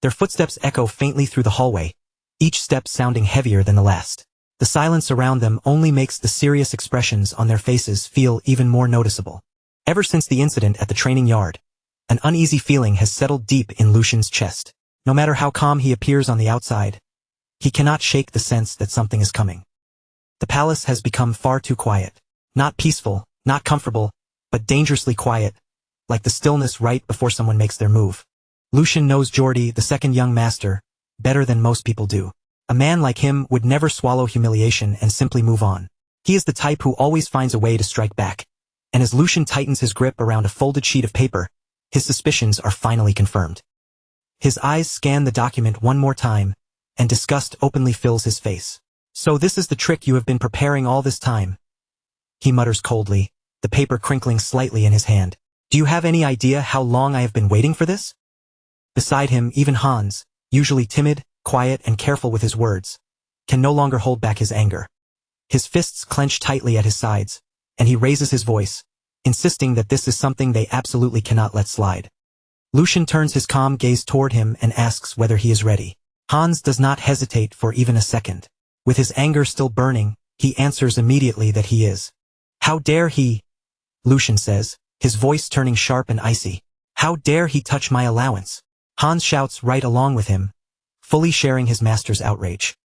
S1: Their footsteps echo faintly through the hallway, each step sounding heavier than the last. The silence around them only makes the serious expressions on their faces feel even more noticeable. Ever since the incident at the training yard, an uneasy feeling has settled deep in Lucian's chest. No matter how calm he appears on the outside, he cannot shake the sense that something is coming. The palace has become far too quiet. Not peaceful, not comfortable, but dangerously quiet, like the stillness right before someone makes their move. Lucian knows Jordi, the second young master, better than most people do. A man like him would never swallow humiliation and simply move on. He is the type who always finds a way to strike back. And as Lucian tightens his grip around a folded sheet of paper, his suspicions are finally confirmed. His eyes scan the document one more time, and disgust openly fills his face. So this is the trick you have been preparing all this time, he mutters coldly, the paper crinkling slightly in his hand. Do you have any idea how long I have been waiting for this? Beside him, even Hans, usually timid, quiet, and careful with his words, can no longer hold back his anger. His fists clench tightly at his sides, and he raises his voice, insisting that this is something they absolutely cannot let slide. Lucian turns his calm gaze toward him and asks whether he is ready. Hans does not hesitate for even a second. With his anger still burning, he answers immediately that he is. How dare he? Lucian says, his voice turning sharp and icy. How dare he touch my allowance? Hans shouts right along with him, fully sharing his master's outrage.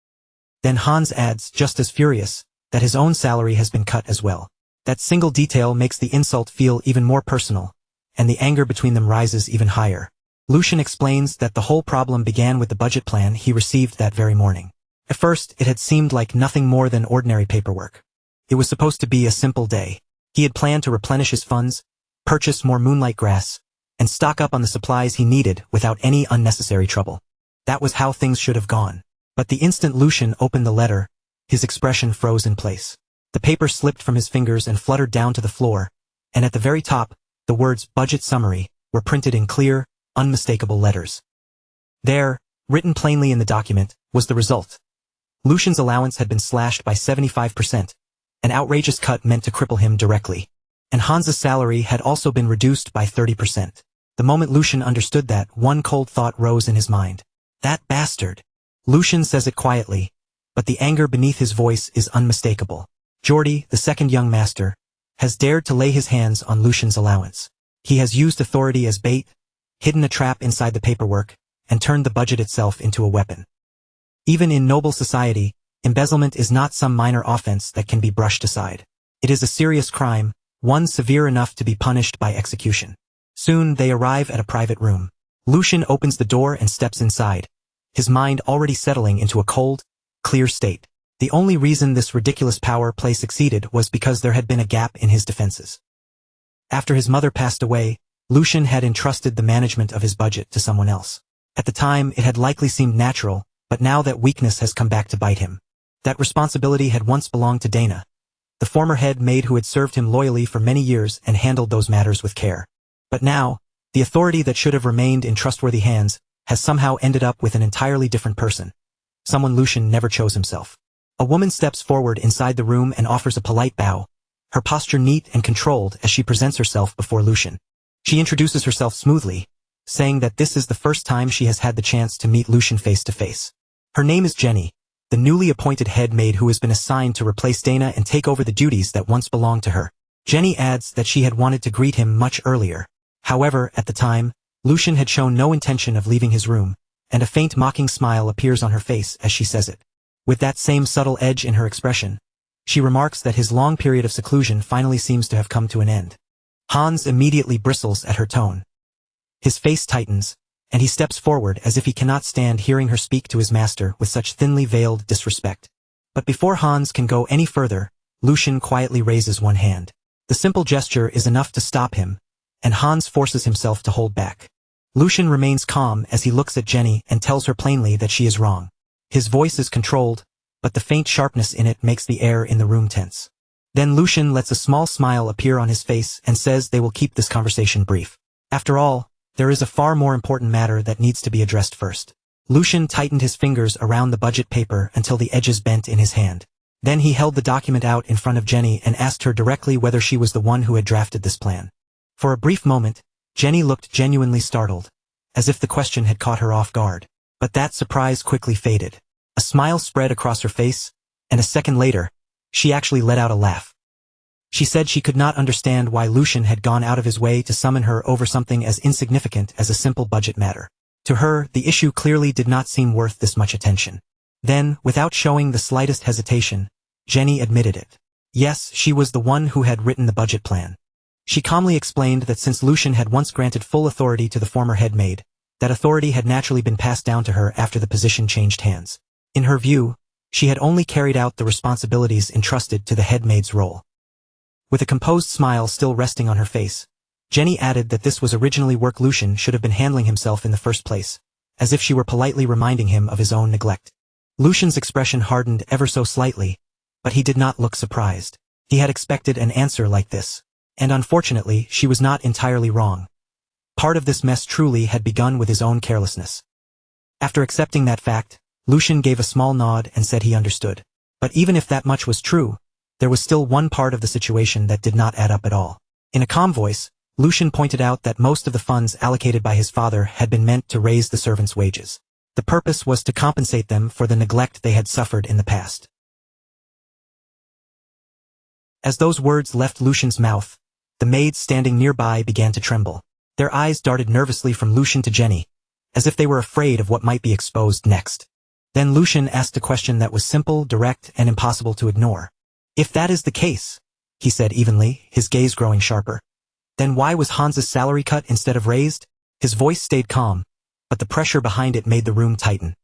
S1: Then Hans adds, just as furious, that his own salary has been cut as well. That single detail makes the insult feel even more personal, and the anger between them rises even higher. Lucian explains that the whole problem began with the budget plan he received that very morning. At first, it had seemed like nothing more than ordinary paperwork. It was supposed to be a simple day. He had planned to replenish his funds, purchase more moonlight grass, and stock up on the supplies he needed without any unnecessary trouble. That was how things should have gone. But the instant Lucian opened the letter, his expression froze in place. The paper slipped from his fingers and fluttered down to the floor, and at the very top, the words "Budget Summary" were printed in clear, unmistakable letters. There, written plainly in the document, was the result. Lucian's allowance had been slashed by 75%, an outrageous cut meant to cripple him directly. And Hans's salary had also been reduced by 30%. The moment Lucian understood that, one cold thought rose in his mind. That bastard. Lucian says it quietly, but the anger beneath his voice is unmistakable. Geordie, the second young master, has dared to lay his hands on Lucian's allowance. He has used authority as bait, hidden a trap inside the paperwork, and turned the budget itself into a weapon. Even in noble society, embezzlement is not some minor offense that can be brushed aside. It is a serious crime, one severe enough to be punished by execution. Soon they arrive at a private room. Lucian opens the door and steps inside, his mind already settling into a cold, clear state. The only reason this ridiculous power play succeeded was because there had been a gap in his defenses. After his mother passed away, Lucian had entrusted the management of his budget to someone else. At the time, it had likely seemed natural, but now that weakness has come back to bite him. That responsibility had once belonged to Dana, the former head maid who had served him loyally for many years and handled those matters with care. But now, the authority that should have remained in trustworthy hands has somehow ended up with an entirely different person, someone Lucian never chose himself. A woman steps forward inside the room and offers a polite bow, her posture neat and controlled as she presents herself before Lucian. She introduces herself smoothly, saying that this is the first time she has had the chance to meet Lucian face to face. Her name is Jenny, the newly appointed head maid who has been assigned to replace Dana and take over the duties that once belonged to her. Jenny adds that she had wanted to greet him much earlier. However, at the time, Lucian had shown no intention of leaving his room, and a faint mocking smile appears on her face as she says it. With that same subtle edge in her expression, she remarks that his long period of seclusion finally seems to have come to an end. Hans immediately bristles at her tone. His face tightens, and he steps forward as if he cannot stand hearing her speak to his master with such thinly veiled disrespect. But before Hans can go any further, Lucian quietly raises one hand. The simple gesture is enough to stop him, and Hans forces himself to hold back. Lucian remains calm as he looks at Jenny and tells her plainly that she is wrong. His voice is controlled, but the faint sharpness in it makes the air in the room tense. Then Lucian lets a small smile appear on his face and says they will keep this conversation brief. After all, there is a far more important matter that needs to be addressed first. Lucian tightened his fingers around the budget paper until the edges bent in his hand. Then he held the document out in front of Jenny and asked her directly whether she was the one who had drafted this plan. For a brief moment, Jenny looked genuinely startled, as if the question had caught her off guard. But that surprise quickly faded. A smile spread across her face, and a second later, she actually let out a laugh. She said she could not understand why Lucian had gone out of his way to summon her over something as insignificant as a simple budget matter. To her, the issue clearly did not seem worth this much attention. Then, without showing the slightest hesitation, Jenny admitted it. Yes, she was the one who had written the budget plan. She calmly explained that since Lucian had once granted full authority to the former head maid, that authority had naturally been passed down to her after the position changed hands. In her view, she had only carried out the responsibilities entrusted to the head maid's role. With a composed smile still resting on her face, Jenny added that this was originally work Lucian should have been handling himself in the first place, as if she were politely reminding him of his own neglect. Lucian's expression hardened ever so slightly, but he did not look surprised. He had expected an answer like this. And unfortunately, she was not entirely wrong. Part of this mess truly had begun with his own carelessness. After accepting that fact, Lucian gave a small nod and said he understood. But even if that much was true, there was still one part of the situation that did not add up at all. In a calm voice, Lucian pointed out that most of the funds allocated by his father had been meant to raise the servants' wages. The purpose was to compensate them for the neglect they had suffered in the past. As those words left Lucian's mouth, the maids standing nearby began to tremble. Their eyes darted nervously from Lucian to Jenny, as if they were afraid of what might be exposed next. Then Lucian asked a question that was simple, direct, and impossible to ignore. If that is the case, he said evenly, his gaze growing sharper, then why was Hans's salary cut instead of raised? His voice stayed calm, but the pressure behind it made the room tighten.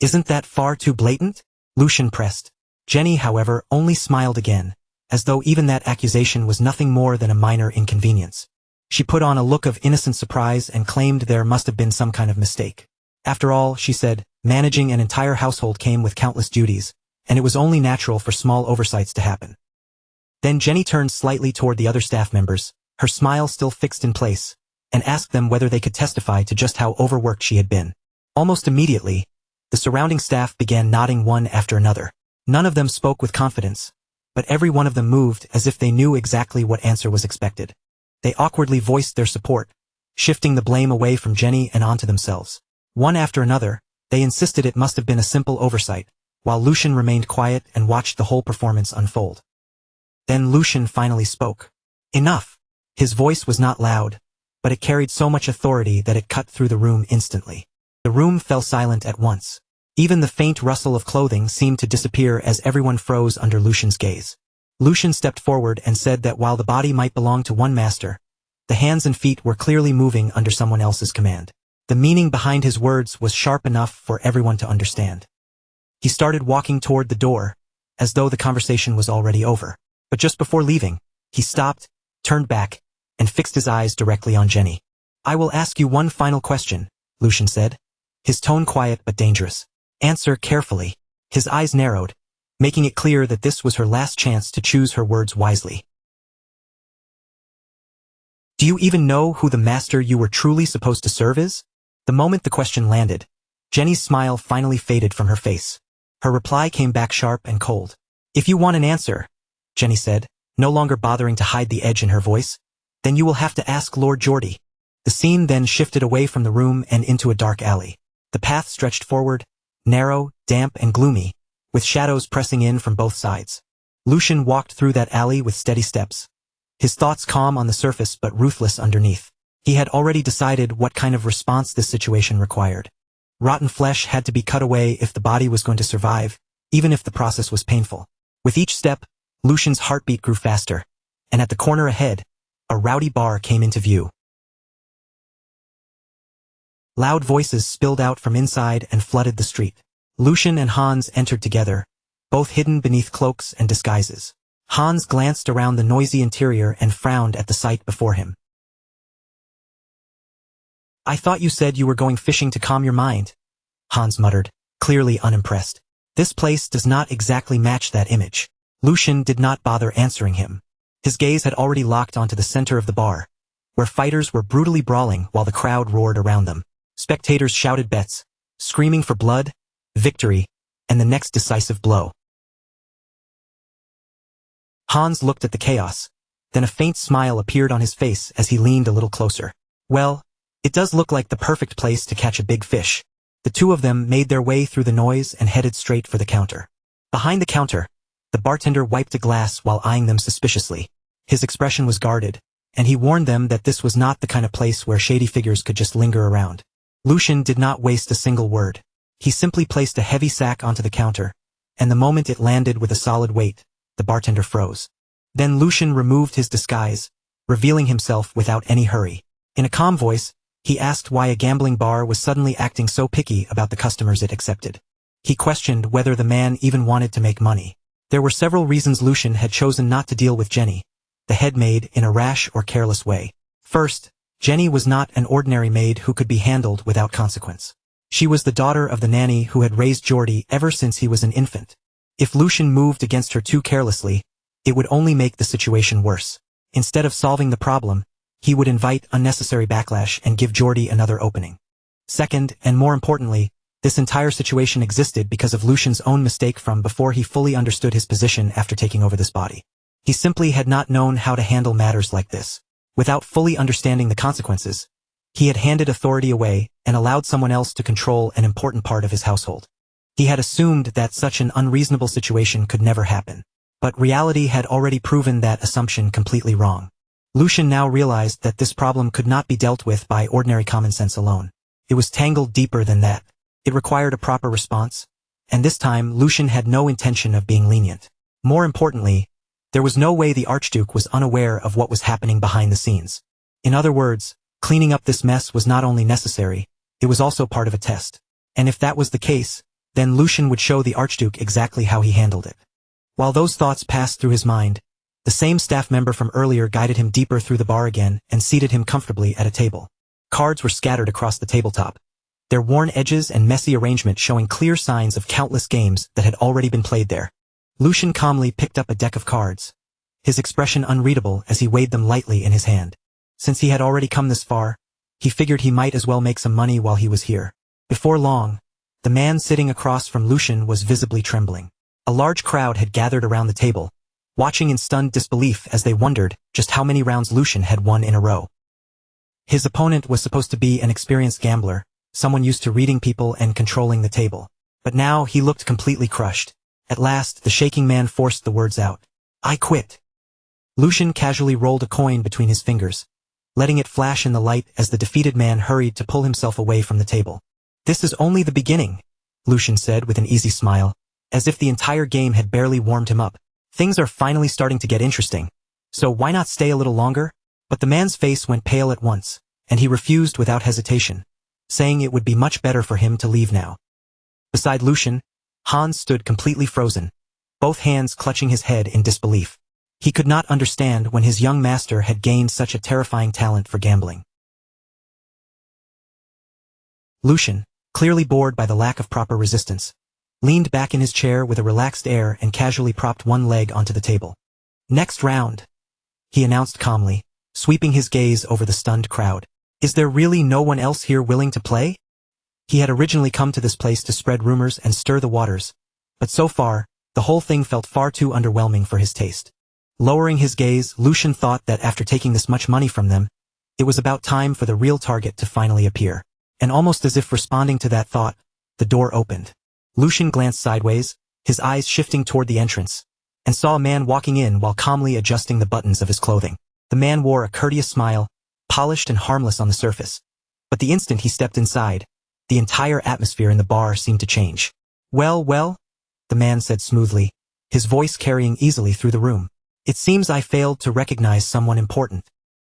S1: Isn't that far too blatant? Lucian pressed. Jenny, however, only smiled again, as though even that accusation was nothing more than a minor inconvenience. She put on a look of innocent surprise and claimed there must have been some kind of mistake. After all, she said, managing an entire household came with countless duties, and it was only natural for small oversights to happen. Then Jenny turned slightly toward the other staff members, her smile still fixed in place, and asked them whether they could testify to just how overworked she had been. Almost immediately, the surrounding staff began nodding one after another. None of them spoke with confidence, but every one of them moved as if they knew exactly what answer was expected. They awkwardly voiced their support, shifting the blame away from Jenny and onto themselves. One after another, they insisted it must have been a simple oversight, while Lucian remained quiet and watched the whole performance unfold. Then Lucian finally spoke. Enough! His voice was not loud, but it carried so much authority that it cut through the room instantly. The room fell silent at once. Even the faint rustle of clothing seemed to disappear as everyone froze under Lucian's gaze. Lucian stepped forward and said that while the body might belong to one master, the hands and feet were clearly moving under someone else's command. The meaning behind his words was sharp enough for everyone to understand. He started walking toward the door, as though the conversation was already over. But just before leaving, he stopped, turned back, and fixed his eyes directly on Jenny. "I will ask you one final question," Lucian said, his tone quiet but dangerous. "Answer carefully." His eyes narrowed, making it clear that this was her last chance to choose her words wisely. "Do you even know who the master you were truly supposed to serve is?" The moment the question landed, Jenny's smile finally faded from her face. Her reply came back sharp and cold. "If you want an answer," Jenny said, no longer bothering to hide the edge in her voice, "then you will have to ask Lord Geordie." The scene then shifted away from the room and into a dark alley. The path stretched forward, narrow, damp, and gloomy, with shadows pressing in from both sides. Lucian walked through that alley with steady steps, his thoughts calm on the surface but ruthless underneath. He had already decided what kind of response this situation required. Rotten flesh had to be cut away if the body was going to survive, even if the process was painful. With each step, Lucian's heartbeat grew faster, and at the corner ahead, a rowdy bar came into view. Loud voices spilled out from inside and flooded the street. Lucian and Hans entered together, both hidden beneath cloaks and disguises. Hans glanced around the noisy interior and frowned at the sight before him. "I thought you said you were going fishing to calm your mind," Hans muttered, clearly unimpressed. "This place does not exactly match that image." Lucian did not bother answering him. His gaze had already locked onto the center of the bar, where fighters were brutally brawling while the crowd roared around them. Spectators shouted bets, screaming for blood, victory, and the next decisive blow. Hans looked at the chaos, then a faint smile appeared on his face as he leaned a little closer. "Well, it does look like the perfect place to catch a big fish." The two of them made their way through the noise and headed straight for the counter. Behind the counter, the bartender wiped a glass while eyeing them suspiciously. His expression was guarded, and he warned them that this was not the kind of place where shady figures could just linger around. Lucian did not waste a single word. He simply placed a heavy sack onto the counter, and the moment it landed with a solid weight, the bartender froze. Then Lucian removed his disguise, revealing himself without any hurry. In a calm voice, he asked why a gambling bar was suddenly acting so picky about the customers it accepted. He questioned whether the man even wanted to make money. There were several reasons Lucian had chosen not to deal with Jenny, the head maid, in a rash or careless way. First, Jenny was not an ordinary maid who could be handled without consequence. She was the daughter of the nanny who had raised Geordie ever since he was an infant. If Lucian moved against her too carelessly, it would only make the situation worse. Instead of solving the problem, he would invite unnecessary backlash and give Geordie another opening. Second, and more importantly, this entire situation existed because of Lucian's own mistake from before he fully understood his position after taking over this body. He simply had not known how to handle matters like this. Without fully understanding the consequences, he had handed authority away and allowed someone else to control an important part of his household. He had assumed that such an unreasonable situation could never happen. But reality had already proven that assumption completely wrong. Lucian now realized that this problem could not be dealt with by ordinary common sense alone. It was tangled deeper than that. It required a proper response, and this time Lucian had no intention of being lenient. More importantly, there was no way the Archduke was unaware of what was happening behind the scenes. In other words, cleaning up this mess was not only necessary, it was also part of a test. And if that was the case, then Lucian would show the Archduke exactly how he handled it. While those thoughts passed through his mind, The same staff member from earlier guided him deeper through the bar again and seated him comfortably at a table. Cards were scattered across the tabletop, their worn edges and messy arrangement showing clear signs of countless games that had already been played there. Lucian calmly picked up a deck of cards, his expression unreadable as he weighed them lightly in his hand. Since he had already come this far, he figured he might as well make some money while he was here. Before long, the man sitting across from Lucian was visibly trembling. A large crowd had gathered around the table, watching in stunned disbelief as they wondered just how many rounds Lucian had won in a row. His opponent was supposed to be an experienced gambler, someone used to reading people and controlling the table. But now he looked completely crushed. At last, the shaking man forced the words out. "I quit." Lucian casually rolled a coin between his fingers, letting it flash in the light as the defeated man hurried to pull himself away from the table. "This is only the beginning," Lucian said with an easy smile, as if the entire game had barely warmed him up. "Things are finally starting to get interesting. So why not stay a little longer?" But the man's face went pale at once, and he refused without hesitation, saying it would be much better for him to leave now. Beside Lucian, Hans stood completely frozen, both hands clutching his head in disbelief. He could not understand when his young master had gained such a terrifying talent for gambling. Lucian, clearly bored by the lack of proper resistance, leaned back in his chair with a relaxed air and casually propped one leg onto the table. "Next round," he announced calmly, sweeping his gaze over the stunned crowd. "Is there really no one else here willing to play?" He had originally come to this place to spread rumors and stir the waters, but so far, the whole thing felt far too underwhelming for his taste. Lowering his gaze, Lucian thought that after taking this much money from them, it was about time for the real target to finally appear. And almost as if responding to that thought, the door opened. Lucian glanced sideways, his eyes shifting toward the entrance, and saw a man walking in while calmly adjusting the buttons of his clothing. The man wore a courteous smile, polished and harmless on the surface. But the instant he stepped inside, the entire atmosphere in the bar seemed to change. "Well, well," the man said smoothly, his voice carrying easily through the room. "It seems I failed to recognize someone important.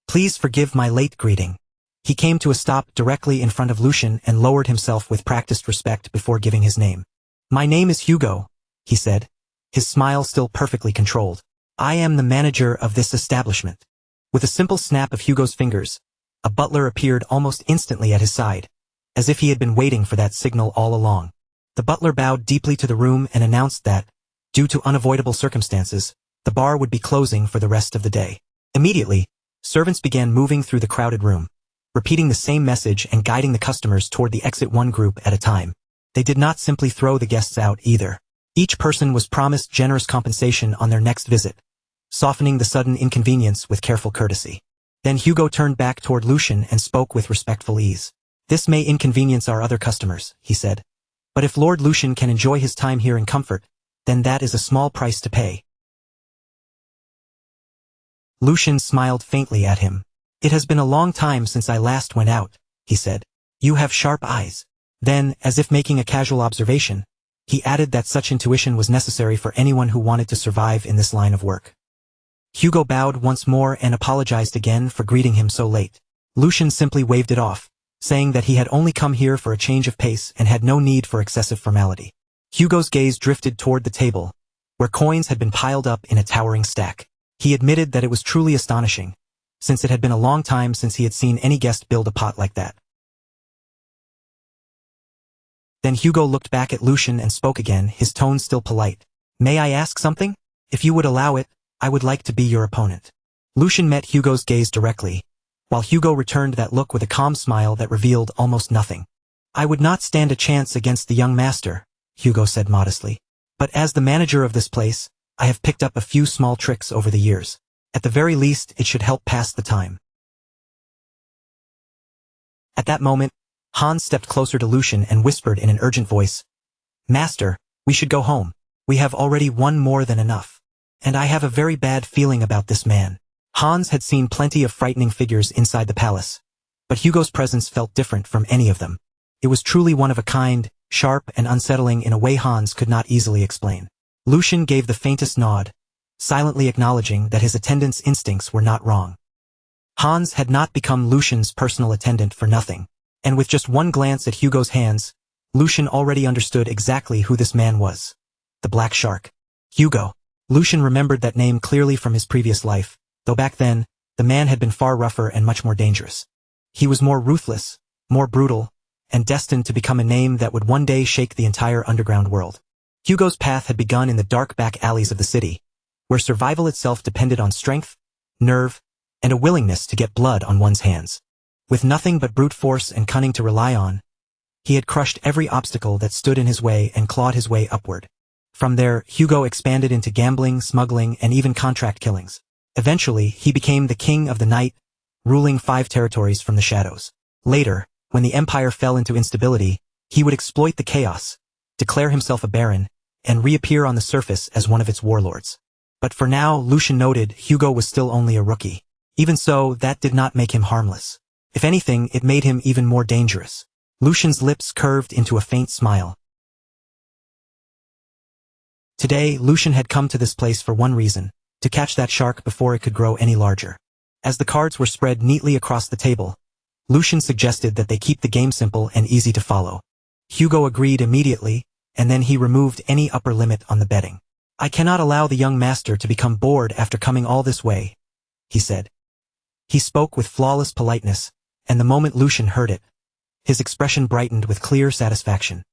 S1: Please forgive my late greeting." He came to a stop directly in front of Lucian and lowered himself with practiced respect before giving his name. "My name is Hugo," he said, his smile still perfectly controlled. "I am the manager of this establishment." With a simple snap of Hugo's fingers, a butler appeared almost instantly at his side, as if he had been waiting for that signal all along. The butler bowed deeply to the room and announced that, due to unavoidable circumstances, the bar would be closing for the rest of the day. Immediately, servants began moving through the crowded room, repeating the same message and guiding the customers toward the exit one group at a time. They did not simply throw the guests out either. Each person was promised generous compensation on their next visit, softening the sudden inconvenience with careful courtesy. Then Hugo turned back toward Lucian and spoke with respectful ease. "This may inconvenience our other customers," he said, "but if Lord Lucian can enjoy his time here in comfort, then that is a small price to pay." Lucian smiled faintly at him. "It has been a long time since I last went out," he said. "You have sharp eyes." Then, as if making a casual observation, he added that such intuition was necessary for anyone who wanted to survive in this line of work. Hugo bowed once more and apologized again for greeting him so late. Lucian simply waved it off, saying that he had only come here for a change of pace and had no need for excessive formality. Hugo's gaze drifted toward the table, where coins had been piled up in a towering stack. He admitted that it was truly astonishing, since it had been a long time since he had seen any guest build a pot like that. Then Hugo looked back at Lucian and spoke again, his tone still polite. "May I ask something? If you would allow it, I would like to be your opponent." Lucian met Hugo's gaze directly, while Hugo returned that look with a calm smile that revealed almost nothing. "I would not stand a chance against the young master," Hugo said modestly. "But as the manager of this place, I have picked up a few small tricks over the years. At the very least, it should help pass the time." At that moment, Hans stepped closer to Lucian and whispered in an urgent voice, "Master, we should go home. We have already won more than enough. And I have a very bad feeling about this man." Hans had seen plenty of frightening figures inside the palace, but Hugo's presence felt different from any of them. It was truly one of a kind, sharp and unsettling in a way Hans could not easily explain. Lucian gave the faintest nod, silently acknowledging that his attendant's instincts were not wrong. Hans had not become Lucian's personal attendant for nothing, and with just one glance at Hugo's hands, Lucian already understood exactly who this man was. The Black Shark. "Hugo," Lucian remembered that name clearly from his previous life, though back then, the man had been far rougher and much more dangerous. He was more ruthless, more brutal, and destined to become a name that would one day shake the entire underground world. Hugo's path had begun in the dark back alleys of the city, where survival itself depended on strength, nerve, and a willingness to get blood on one's hands. With nothing but brute force and cunning to rely on, he had crushed every obstacle that stood in his way and clawed his way upward. From there, Hugo expanded into gambling, smuggling, and even contract killings. Eventually, he became the king of the night, ruling 5 territories from the shadows. Later, when the empire fell into instability, he would exploit the chaos, declare himself a baron, and reappear on the surface as one of its warlords. But for now, Lucian noted, Hugo was still only a rookie. Even so, that did not make him harmless. If anything, it made him even more dangerous. Lucian's lips curved into a faint smile. Today, Lucian had come to this place for one reason, to catch that shark before it could grow any larger. As the cards were spread neatly across the table, Lucian suggested that they keep the game simple and easy to follow. Hugo agreed immediately, and then he removed any upper limit on the betting. "I cannot allow the young master to become bored after coming all this way," he said. He spoke with flawless politeness, and the moment Lucian heard it, his expression brightened with clear satisfaction.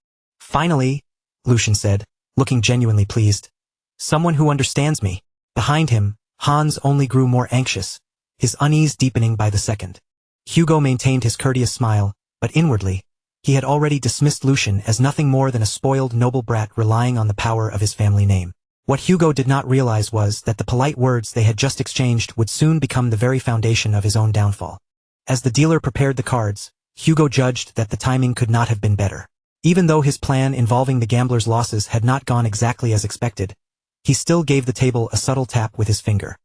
S1: "Finally," Lucian said, looking genuinely pleased. "Someone who understands me." Behind him, Hans only grew more anxious, his unease deepening by the second. Hugo maintained his courteous smile, but inwardly, he had already dismissed Lucian as nothing more than a spoiled noble brat relying on the power of his family name. What Hugo did not realize was that the polite words they had just exchanged would soon become the very foundation of his own downfall. As the dealer prepared the cards, Hugo judged that the timing could not have been better. Even though his plan involving the gambler's losses had not gone exactly as expected, he still gave the table a subtle tap with his finger.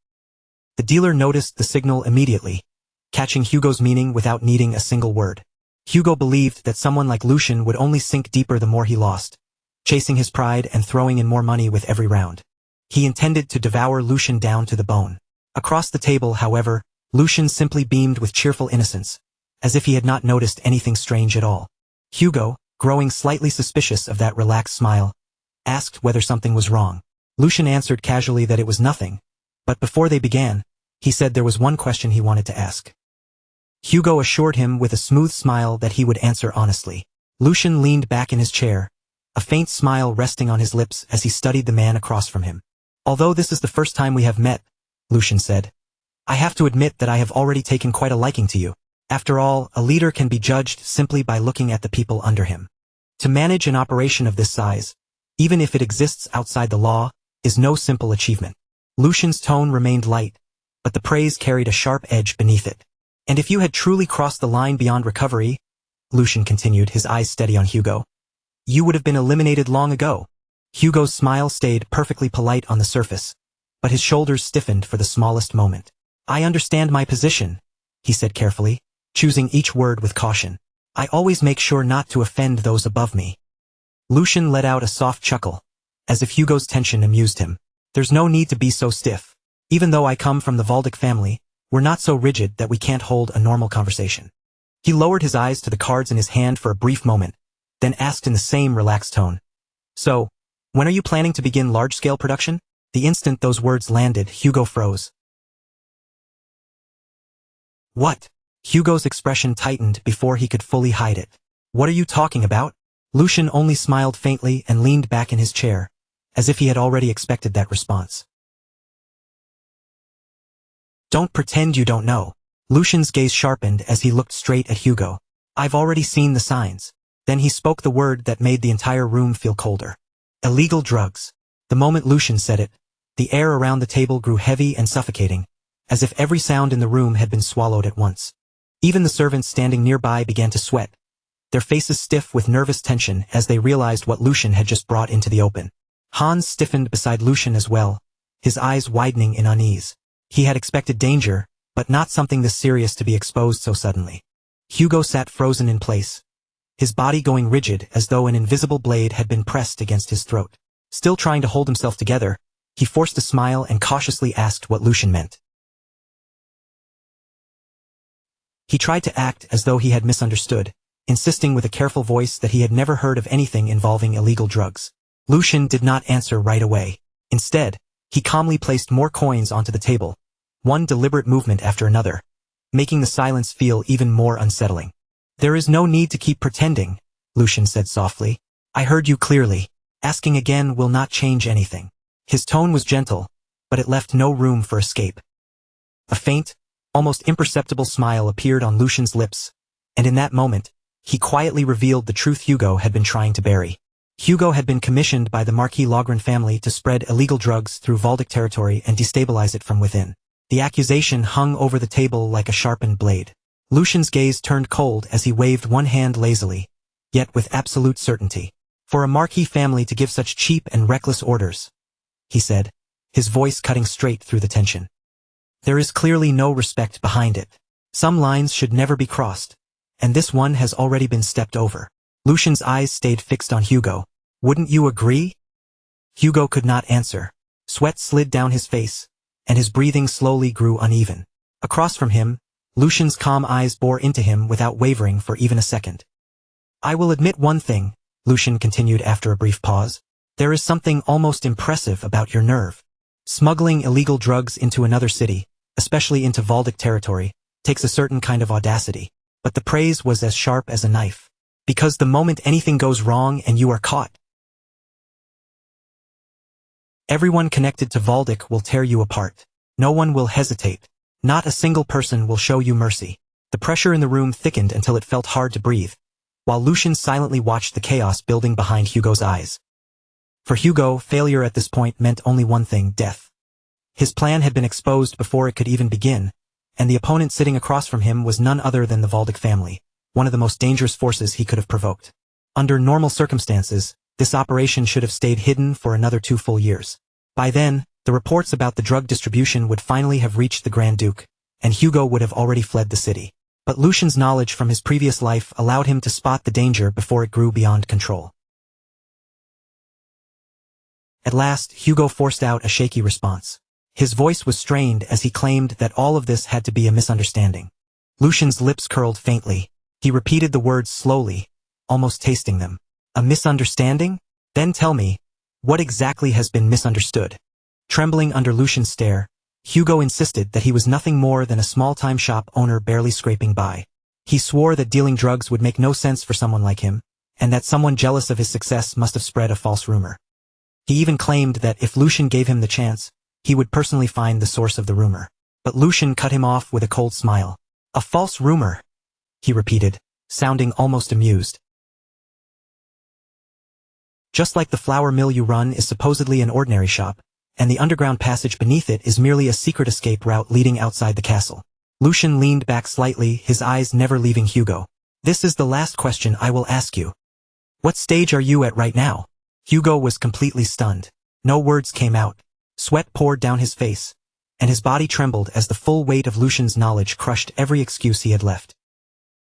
S1: The dealer noticed the signal immediately, catching Hugo's meaning without needing a single word. Hugo believed that someone like Lucian would only sink deeper the more he lost, chasing his pride and throwing in more money with every round. He intended to devour Lucian down to the bone. Across the table, however, Lucian simply beamed with cheerful innocence, as if he had not noticed anything strange at all. Hugo, growing slightly suspicious of that relaxed smile, asked whether something was wrong. Lucian answered casually that it was nothing, but before they began, he said there was one question he wanted to ask. Hugo assured him with a smooth smile that he would answer honestly. Lucian leaned back in his chair, a faint smile resting on his lips as he studied the man across from him. "Although this is the first time we have met," Lucian said, "I have to admit that I have already taken quite a liking to you. After all, a leader can be judged simply by looking at the people under him. To manage an operation of this size, even if it exists outside the law, is no simple achievement." Lucian's tone remained light, but the praise carried a sharp edge beneath it. "And if you had truly crossed the line beyond recovery," Lucian continued, his eyes steady on Hugo, "you would have been eliminated long ago." Hugo's smile stayed perfectly polite on the surface, but his shoulders stiffened for the smallest moment. "I understand my position," he said carefully, choosing each word with caution. "I always make sure not to offend those above me." Lucian let out a soft chuckle, as if Hugo's tension amused him. "There's no need to be so stiff. Even though I come from the Valdic family, we're not so rigid that we can't hold a normal conversation." He lowered his eyes to the cards in his hand for a brief moment, then asked in the same relaxed tone, "So, when are you planning to begin large-scale production?" The instant those words landed, Hugo froze. "What?" Hugo's expression tightened before he could fully hide it. "What are you talking about?" Lucian only smiled faintly and leaned back in his chair, as if he had already expected that response. "Don't pretend you don't know." Lucian's gaze sharpened as he looked straight at Hugo. "I've already seen the signs." Then he spoke the word that made the entire room feel colder. "Illegal drugs." The moment Lucian said it, the air around the table grew heavy and suffocating, as if every sound in the room had been swallowed at once. Even the servants standing nearby began to sweat, their faces stiff with nervous tension as they realized what Lucian had just brought into the open. Hans stiffened beside Lucian as well, his eyes widening in unease. He had expected danger, but not something this serious to be exposed so suddenly. Hugo sat frozen in place, his body going rigid as though an invisible blade had been pressed against his throat. Still trying to hold himself together, he forced a smile and cautiously asked what Lucian meant. He tried to act as though he had misunderstood, insisting with a careful voice that he had never heard of anything involving illegal drugs. Lucian did not answer right away. Instead, He calmly placed more coins onto the table, one deliberate movement after another, making the silence feel even more unsettling. "There is no need to keep pretending," Lucian said softly. "I heard you clearly. Asking again will not change anything." His tone was gentle, but it left no room for escape. A faint, almost imperceptible smile appeared on Lucian's lips, and in that moment, he quietly revealed the truth Hugo had been trying to bury. Hugo had been commissioned by the Marquis Logren family to spread illegal drugs through Valdic territory and destabilize it from within. The accusation hung over the table like a sharpened blade. Lucian's gaze turned cold as he waved one hand lazily, yet with absolute certainty. "For a Marquis family to give such cheap and reckless orders," he said, his voice cutting straight through the tension. "There is clearly no respect behind it. Some lines should never be crossed, and this one has already been stepped over." Lucian's eyes stayed fixed on Hugo. "Wouldn't you agree?" Hugo could not answer. Sweat slid down his face, and his breathing slowly grew uneven. Across from him, Lucian's calm eyes bore into him without wavering for even a second. "I will admit one thing," Lucian continued after a brief pause. "There is something almost impressive about your nerve. Smuggling illegal drugs into another city, especially into Valdic territory, takes a certain kind of audacity. But the praise was as sharp as a knife. Because the moment anything goes wrong and you are caught, everyone connected to Valdic will tear you apart. No one will hesitate. Not a single person will show you mercy." The pressure in the room thickened until it felt hard to breathe, while Lucian silently watched the chaos building behind Hugo's eyes. For Hugo, failure at this point meant only one thing: death. His plan had been exposed before it could even begin, and the opponent sitting across from him was none other than the Valdic family, one of the most dangerous forces he could have provoked. Under normal circumstances, this operation should have stayed hidden for another 2 full years. By then, the reports about the drug distribution would finally have reached the Grand Duke, and Hugo would have already fled the city. But Lucian's knowledge from his previous life allowed him to spot the danger before it grew beyond control. At last, Hugo forced out a shaky response. His voice was strained as he claimed that all of this had to be a misunderstanding. Lucian's lips curled faintly. He repeated the words slowly, almost tasting them. "A misunderstanding? Then tell me, what exactly has been misunderstood?" Trembling under Lucian's stare, Hugo insisted that he was nothing more than a small-time shop owner barely scraping by. He swore that dealing drugs would make no sense for someone like him, and that someone jealous of his success must have spread a false rumor. He even claimed that if Lucian gave him the chance, he would personally find the source of the rumor. But Lucian cut him off with a cold smile. "A false rumor," he repeated, sounding almost amused. "Just like the flour mill you run is supposedly an ordinary shop, and the underground passage beneath it is merely a secret escape route leading outside the castle." Lucian leaned back slightly, his eyes never leaving Hugo. "This is the last question I will ask you. What stage are you at right now?" Hugo was completely stunned. No words came out. Sweat poured down his face, and his body trembled as the full weight of Lucian's knowledge crushed every excuse he had left.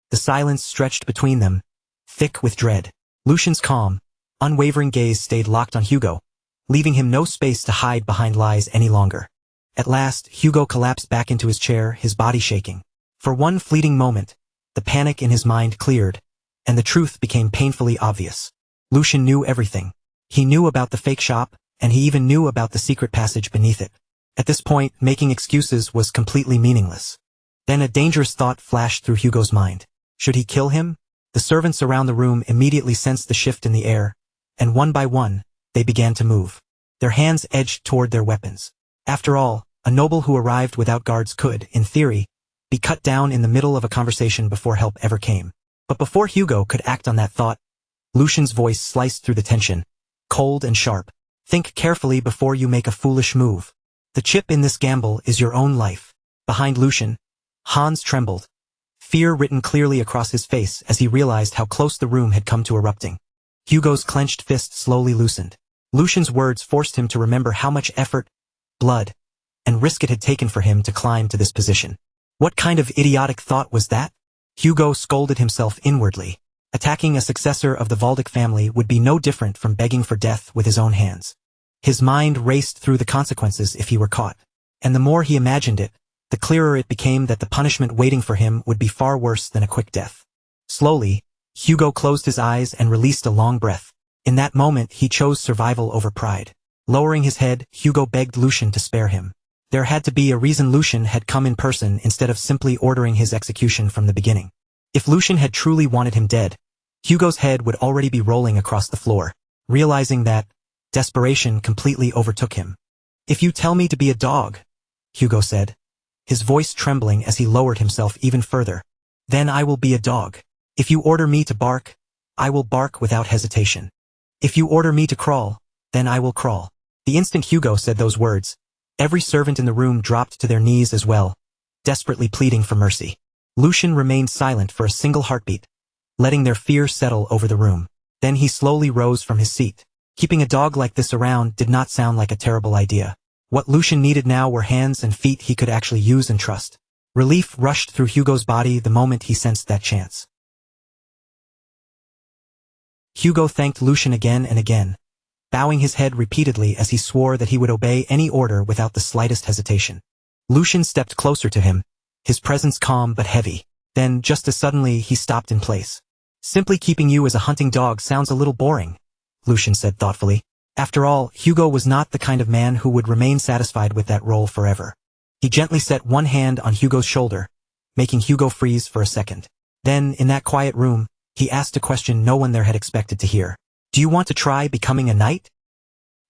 S1: The silence stretched between them, thick with dread. Lucian's calm, unwavering gaze stayed locked on Hugo, leaving him no space to hide behind lies any longer. At last, Hugo collapsed back into his chair, his body shaking. For one fleeting moment, the panic in his mind cleared, and the truth became painfully obvious. Lucian knew everything. He knew about the fake shop, and he even knew about the secret passage beneath it. At this point, making excuses was completely meaningless. Then a dangerous thought flashed through Hugo's mind. Should he kill him? The servants around the room immediately sensed the shift in the air, and one by one, they began to move. Their hands edged toward their weapons. After all, a noble who arrived without guards could, in theory, be cut down in the middle of a conversation before help ever came. But before Hugo could act on that thought, Lucian's voice sliced through the tension, cold and sharp. "Think carefully before you make a foolish move. The chip in this gamble is your own life." Behind Lucian, Hans trembled, fear written clearly across his face as he realized how close the room had come to erupting. Hugo's clenched fist slowly loosened. Lucian's words forced him to remember how much effort, blood, and risk it had taken for him to climb to this position. What kind of idiotic thought was that? Hugo scolded himself inwardly. Attacking a successor of the Valdic family would be no different from begging for death with his own hands. His mind raced through the consequences if he were caught, and the more he imagined it, the clearer it became that the punishment waiting for him would be far worse than a quick death. Slowly, Hugo closed his eyes and released a long breath. In that moment, he chose survival over pride. Lowering his head, Hugo begged Lucian to spare him. There had to be a reason Lucian had come in person instead of simply ordering his execution from the beginning. If Lucian had truly wanted him dead, Hugo's head would already be rolling across the floor. Realizing that, desperation completely overtook him. "If you tell me to be a dog," Hugo said, his voice trembling as he lowered himself even further, "then I will be a dog. If you order me to bark, I will bark without hesitation. If you order me to crawl, then I will crawl." The instant Hugo said those words, every servant in the room dropped to their knees as well, desperately pleading for mercy. Lucian remained silent for a single heartbeat, letting their fear settle over the room. Then he slowly rose from his seat. Keeping a dog like this around did not sound like a terrible idea. What Lucian needed now were hands and feet he could actually use and trust. Relief rushed through Hugo's body the moment he sensed that chance. Hugo thanked Lucian again and again, bowing his head repeatedly as he swore that he would obey any order without the slightest hesitation. Lucian stepped closer to him, his presence calm but heavy. Then, just as suddenly, he stopped in place. "Simply keeping you as a hunting dog sounds a little boring," Lucian said thoughtfully. After all, Hugo was not the kind of man who would remain satisfied with that role forever. He gently set one hand on Hugo's shoulder, making Hugo freeze for a second. Then, in that quiet room, he asked a question no one there had expected to hear. "Do you want to try becoming a knight?"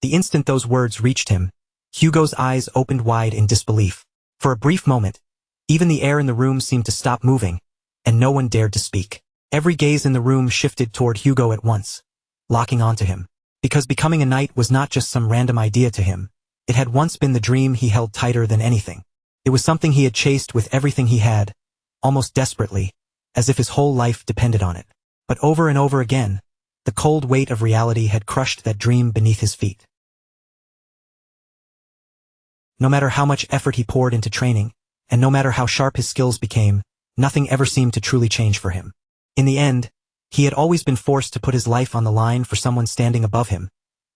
S1: The instant those words reached him, Hugo's eyes opened wide in disbelief. For a brief moment, even the air in the room seemed to stop moving, and no one dared to speak. Every gaze in the room shifted toward Hugo at once, locking onto him. Because becoming a knight was not just some random idea to him, it had once been the dream he held tighter than anything. It was something he had chased with everything he had, almost desperately, as if his whole life depended on it. But over and over again, the cold weight of reality had crushed that dream beneath his feet. No matter how much effort he poured into training, and no matter how sharp his skills became, nothing ever seemed to truly change for him. In the end, he had always been forced to put his life on the line for someone standing above him,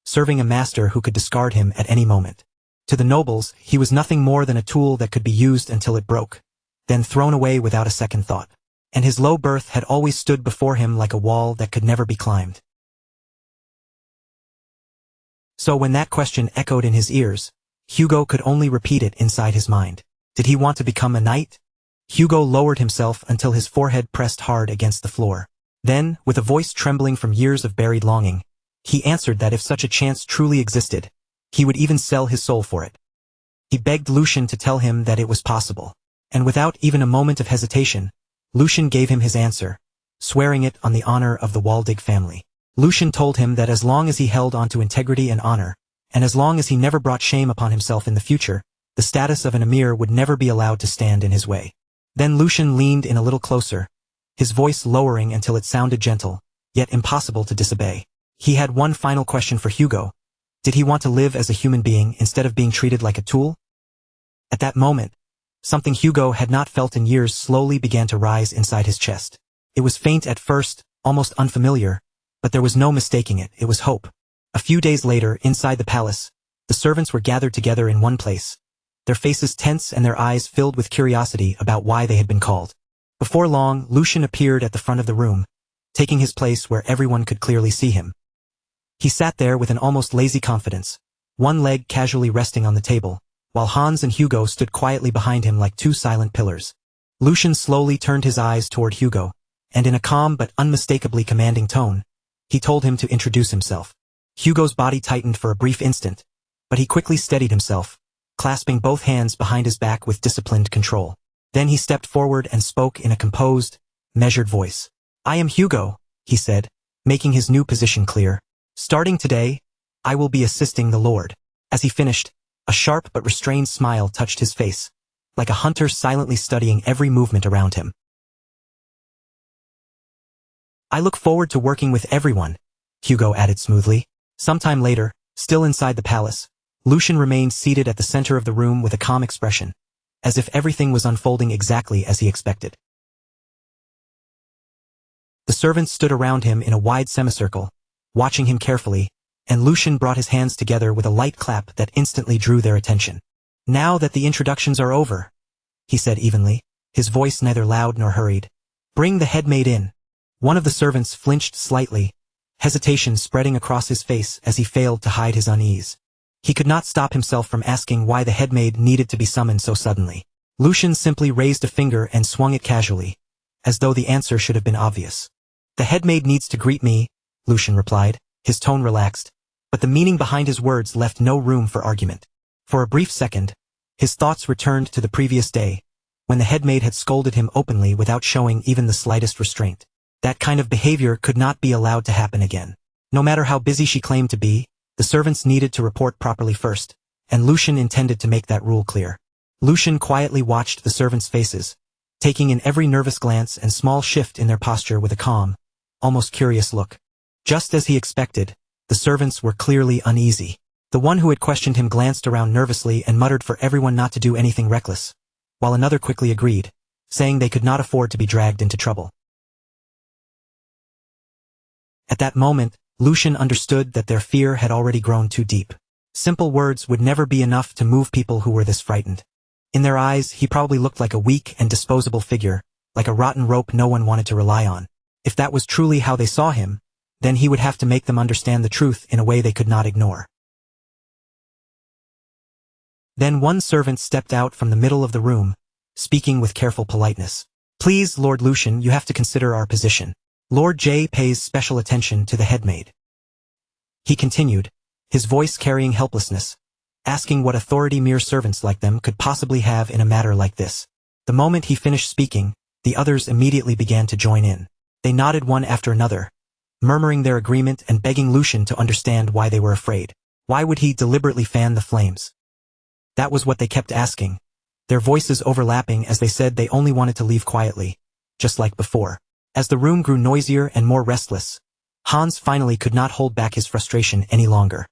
S1: serving a master who could discard him at any moment. To the nobles, he was nothing more than a tool that could be used until it broke, then thrown away without a second thought. And his low birth had always stood before him like a wall that could never be climbed. So when that question echoed in his ears, Hugo could only repeat it inside his mind. Did he want to become a knight? Hugo lowered himself until his forehead pressed hard against the floor. Then, with a voice trembling from years of buried longing, he answered that if such a chance truly existed, he would even sell his soul for it. He begged Lucian to tell him that it was possible. And without even a moment of hesitation, Lucian gave him his answer, swearing it on the honor of the Waldig family. Lucian told him that as long as he held onto integrity and honor, and as long as he never brought shame upon himself in the future, the status of an emir would never be allowed to stand in his way. Then Lucian leaned in a little closer, his voice lowering until it sounded gentle, yet impossible to disobey. He had one final question for Hugo. Did he want to live as a human being instead of being treated like a tool? At that moment, something Hugo had not felt in years slowly began to rise inside his chest. It was faint at first, almost unfamiliar, but there was no mistaking it. It was hope. A few days later, inside the palace, the servants were gathered together in one place, their faces tense and their eyes filled with curiosity about why they had been called. Before long, Lucian appeared at the front of the room, taking his place where everyone could clearly see him. He sat there with an almost lazy confidence, one leg casually resting on the table, while Hans and Hugo stood quietly behind him like two silent pillars. Lucian slowly turned his eyes toward Hugo, and in a calm but unmistakably commanding tone, he told him to introduce himself. Hugo's body tightened for a brief instant, but he quickly steadied himself, clasping both hands behind his back with disciplined control. Then he stepped forward and spoke in a composed, measured voice. "I am Hugo," he said, making his new position clear. "Starting today, I will be assisting the Lord." As he finished, a sharp but restrained smile touched his face, like a hunter silently studying every movement around him. "I look forward to working with everyone," Hugo added smoothly. Sometime later, still inside the palace, Lucian remained seated at the center of the room with a calm expression, as if everything was unfolding exactly as he expected. The servants stood around him in a wide semicircle, watching him carefully, and Lucian brought his hands together with a light clap that instantly drew their attention. "Now that the introductions are over," he said evenly, his voice neither loud nor hurried, "bring the headmaid in." One of the servants flinched slightly, hesitation spreading across his face as he failed to hide his unease. He could not stop himself from asking why the headmaid needed to be summoned so suddenly. Lucian simply raised a finger and swung it casually, as though the answer should have been obvious. The headmaid needs to greet me, Lucian replied, his tone relaxed, but the meaning behind his words left no room for argument. For a brief second, his thoughts returned to the previous day, when the headmaid had scolded him openly without showing even the slightest restraint. That kind of behavior could not be allowed to happen again. No matter how busy she claimed to be, the servants needed to report properly first, and Lucian intended to make that rule clear. Lucian quietly watched the servants' faces, taking in every nervous glance and small shift in their posture with a calm, almost curious look. Just as he expected, the servants were clearly uneasy. The one who had questioned him glanced around nervously and muttered for everyone not to do anything reckless, while another quickly agreed, saying they could not afford to be dragged into trouble. At that moment, Lucian understood that their fear had already grown too deep. Simple words would never be enough to move people who were this frightened. In their eyes, he probably looked like a weak and disposable figure, like a rotten rope no one wanted to rely on. If that was truly how they saw him, then he would have to make them understand the truth in a way they could not ignore. Then one servant stepped out from the middle of the room, speaking with careful politeness. Please, Lord Lucian, you have to consider our position. Lord J pays special attention to the headmaid. He continued, his voice carrying helplessness, asking what authority mere servants like them could possibly have in a matter like this. The moment he finished speaking, the others immediately began to join in. They nodded one after another, murmuring their agreement and begging Lucian to understand why they were afraid. Why would he deliberately fan the flames? That was what they kept asking, their voices overlapping as they said they only wanted to leave quietly, just like before. As the room grew noisier and more restless, Hans finally could not hold back his frustration any longer.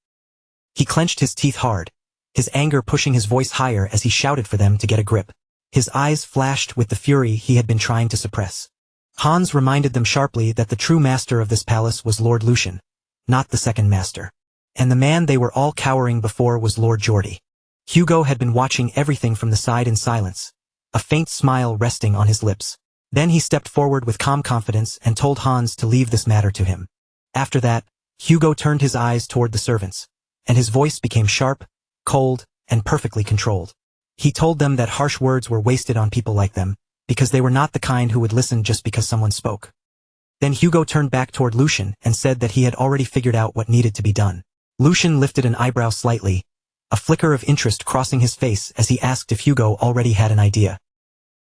S1: He clenched his teeth hard, his anger pushing his voice higher as he shouted for them to get a grip. His eyes flashed with the fury he had been trying to suppress. Hans reminded them sharply that the true master of this palace was Lord Lucian, not the second master. And the man they were all cowering before was Lord Geordie. Hugo had been watching everything from the side in silence, a faint smile resting on his lips. Then he stepped forward with calm confidence and told Hans to leave this matter to him. After that, Hugo turned his eyes toward the servants, and his voice became sharp, cold, and perfectly controlled. He told them that harsh words were wasted on people like them, because they were not the kind who would listen just because someone spoke. Then Hugo turned back toward Lucian and said that he had already figured out what needed to be done. Lucian lifted an eyebrow slightly, a flicker of interest crossing his face as he asked if Hugo already had an idea.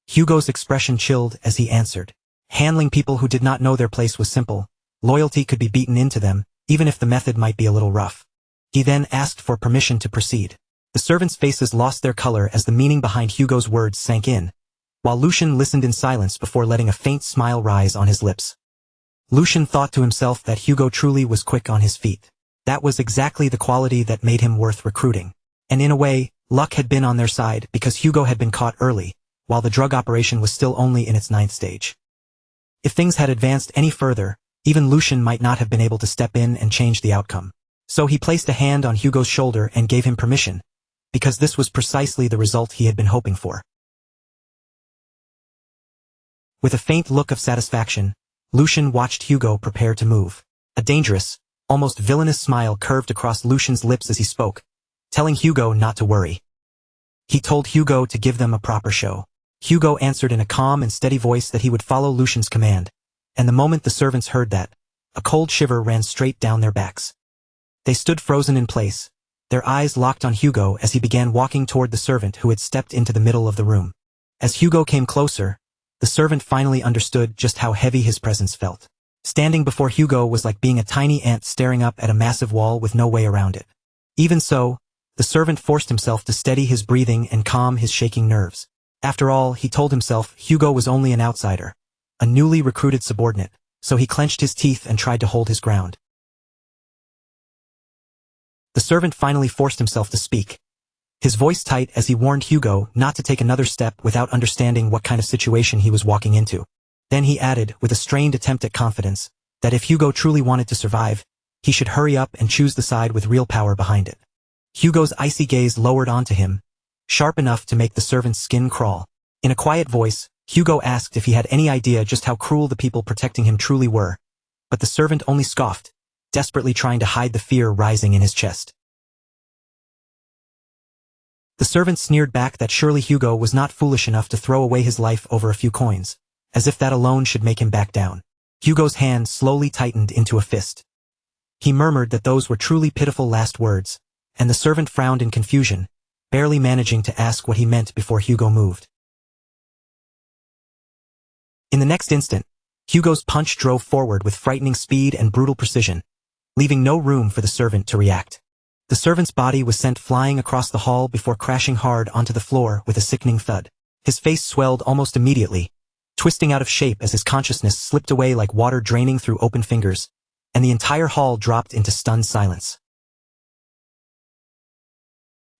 S1: Hugo's expression chilled as he answered. Handling people who did not know their place was simple. Loyalty could be beaten into them, even if the method might be a little rough. He then asked for permission to proceed. The servants' faces lost their color as the meaning behind Hugo's words sank in, while Lucian listened in silence before letting a faint smile rise on his lips. Lucian thought to himself that Hugo truly was quick on his feet. That was exactly the quality that made him worth recruiting. And in a way, luck had been on their side because Hugo had been caught early, while the drug operation was still only in its 9th stage. If things had advanced any further, even Lucian might not have been able to step in and change the outcome. So he placed a hand on Hugo's shoulder and gave him permission, because this was precisely the result he had been hoping for. With a faint look of satisfaction, Lucian watched Hugo prepare to move. A dangerous, almost villainous smile curved across Lucian's lips as he spoke, telling Hugo not to worry. He told Hugo to give them a proper show. Hugo answered in a calm and steady voice that he would follow Lucian's command, and the moment the servants heard that, a cold shiver ran straight down their backs. They stood frozen in place, their eyes locked on Hugo as he began walking toward the servant who had stepped into the middle of the room. As Hugo came closer, the servant finally understood just how heavy his presence felt. Standing before Hugo was like being a tiny ant staring up at a massive wall with no way around it. Even so, the servant forced himself to steady his breathing and calm his shaking nerves. After all, he told himself, Hugo was only an outsider, a newly recruited subordinate, so he clenched his teeth and tried to hold his ground. The servant finally forced himself to speak, his voice tight as he warned Hugo not to take another step without understanding what kind of situation he was walking into. Then he added, with a strained attempt at confidence, that if Hugo truly wanted to survive, he should hurry up and choose the side with real power behind it. Hugo's icy gaze lowered onto him, sharp enough to make the servant's skin crawl. In a quiet voice, Hugo asked if he had any idea just how cruel the people protecting him truly were, but the servant only scoffed, desperately trying to hide the fear rising in his chest. The servant sneered back that surely Hugo was not foolish enough to throw away his life over a few coins, as if that alone should make him back down. Hugo's hand slowly tightened into a fist. He murmured that those were truly pitiful last words, and the servant frowned in confusion, barely managing to ask what he meant before Hugo moved. In the next instant, Hugo's punch drove forward with frightening speed and brutal precision, leaving no room for the servant to react. The servant's body was sent flying across the hall before crashing hard onto the floor with a sickening thud. His face swelled almost immediately, twisting out of shape as his consciousness slipped away like water draining through open fingers, and the entire hall dropped into stunned silence.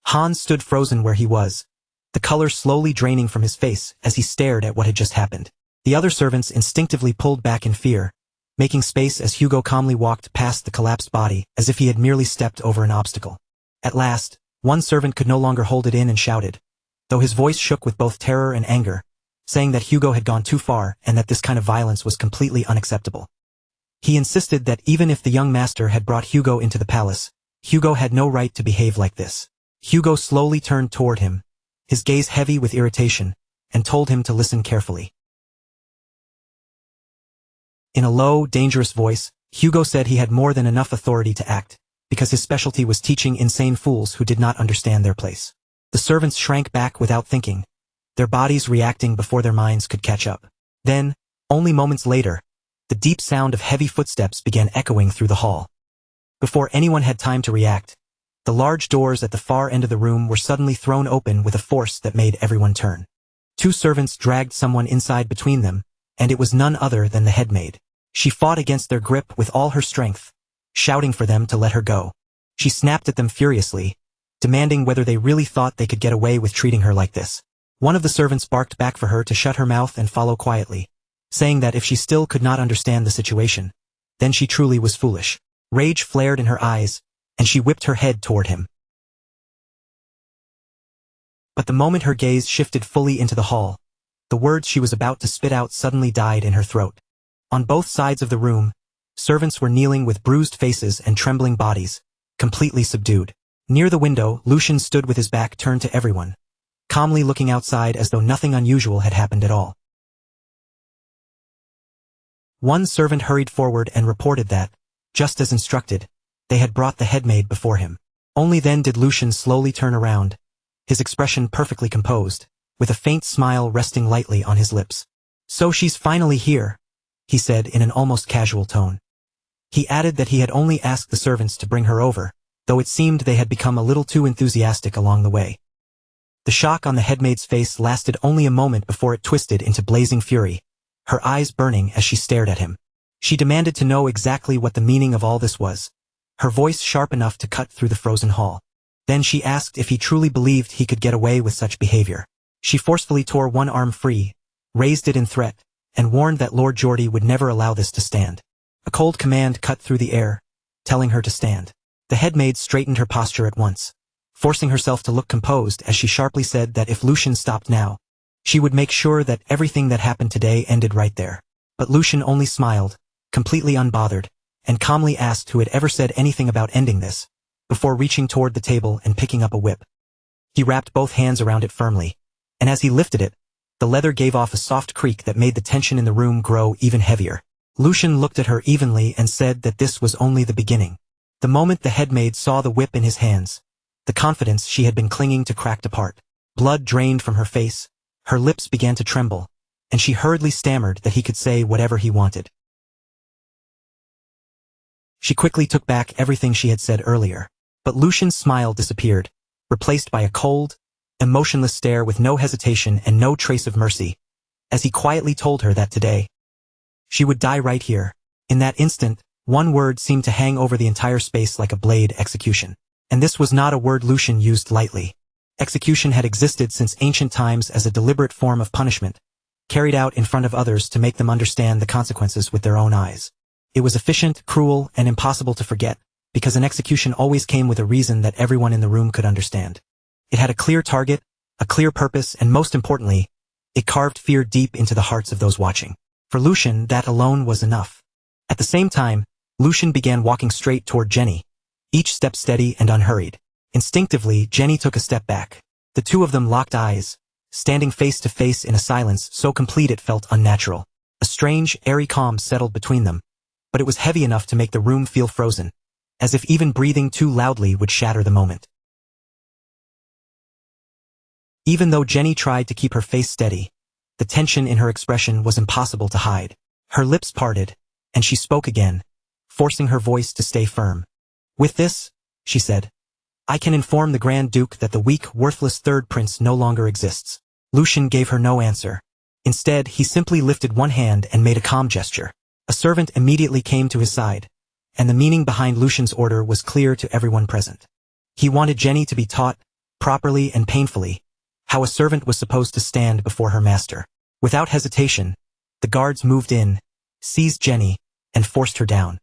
S1: Hans stood frozen where he was, the color slowly draining from his face as he stared at what had just happened. The other servants instinctively pulled back in fear, making space as Hugo calmly walked past the collapsed body as if he had merely stepped over an obstacle. At last, one servant could no longer hold it in and shouted, though his voice shook with both terror and anger, saying that Hugo had gone too far and that this kind of violence was completely unacceptable. He insisted that even if the young master had brought Hugo into the palace, Hugo had no right to behave like this. Hugo slowly turned toward him, his gaze heavy with irritation, and told him to listen carefully. In a low, dangerous voice, Hugo said he had more than enough authority to act, because his specialty was teaching insane fools who did not understand their place. The servants shrank back without thinking, their bodies reacting before their minds could catch up. Then, only moments later, the deep sound of heavy footsteps began echoing through the hall. Before anyone had time to react, the large doors at the far end of the room were suddenly thrown open with a force that made everyone turn. Two servants dragged someone inside between them, and it was none other than the headmaid. She fought against their grip with all her strength, shouting for them to let her go. She snapped at them furiously, demanding whether they really thought they could get away with treating her like this. One of the servants barked back for her to shut her mouth and follow quietly, saying that if she still could not understand the situation, then she truly was foolish. Rage flared in her eyes, and she whipped her head toward him. But the moment her gaze shifted fully into the hall, the words she was about to spit out suddenly died in her throat. On both sides of the room, servants were kneeling with bruised faces and trembling bodies, completely subdued. Near the window, Lucian stood with his back turned to everyone, calmly looking outside as though nothing unusual had happened at all. One servant hurried forward and reported that, just as instructed, they had brought the headmaid before him. Only then did Lucian slowly turn around, his expression perfectly composed, with a faint smile resting lightly on his lips. "So she's finally here," he said in an almost casual tone. He added that he had only asked the servants to bring her over, though it seemed they had become a little too enthusiastic along the way. The shock on the headmaid's face lasted only a moment before it twisted into blazing fury, her eyes burning as she stared at him. She demanded to know exactly what the meaning of all this was, her voice sharp enough to cut through the frozen hall. Then she asked if he truly believed he could get away with such behavior. She forcefully tore one arm free, raised it in threat, and warned that Lord Geordie would never allow this to stand. A cold command cut through the air, telling her to stand. The headmaid straightened her posture at once, forcing herself to look composed as she sharply said that if Lucian stopped now, she would make sure that everything that happened today ended right there. But Lucian only smiled, completely unbothered, and calmly asked who had ever said anything about ending this, before reaching toward the table and picking up a whip. He wrapped both hands around it firmly, and as he lifted it, the leather gave off a soft creak that made the tension in the room grow even heavier. Lucian looked at her evenly and said that this was only the beginning. The moment the headmaid saw the whip in his hands, the confidence she had been clinging to cracked apart. Blood drained from her face, her lips began to tremble, and she hurriedly stammered that he could say whatever he wanted. She quickly took back everything she had said earlier, but Lucian's smile disappeared, replaced by a cold, emotionless stare with no hesitation and no trace of mercy, as he quietly told her that today, she would die right here. In that instant, one word seemed to hang over the entire space like a blade: execution. And this was not a word Lucian used lightly. Execution had existed since ancient times as a deliberate form of punishment, carried out in front of others to make them understand the consequences with their own eyes. It was efficient, cruel, and impossible to forget, because an execution always came with a reason that everyone in the room could understand. It had a clear target, a clear purpose, and most importantly, it carved fear deep into the hearts of those watching. For Lucian, that alone was enough. At the same time, Lucian began walking straight toward Jenny, each step steady and unhurried. Instinctively, Jenny took a step back, The two of them locked eyes, standing face to face in a silence so complete it felt unnatural. A strange, airy calm settled between them, but it was heavy enough to make the room feel frozen, as if even breathing too loudly would shatter the moment. Even though Jenny tried to keep her face steady, the tension in her expression was impossible to hide. Her lips parted, and she spoke again, forcing her voice to stay firm. "With this," she said, "I can inform the Grand Duke that the weak, worthless third prince no longer exists." Lucian gave her no answer. Instead, he simply lifted one hand and made a calm gesture. A servant immediately came to his side, and the meaning behind Lucian's order was clear to everyone present. He wanted Jenny to be taught, properly and painfully, how a servant was supposed to stand before her master. Without hesitation, the guards moved in, seized Jenny, and forced her down.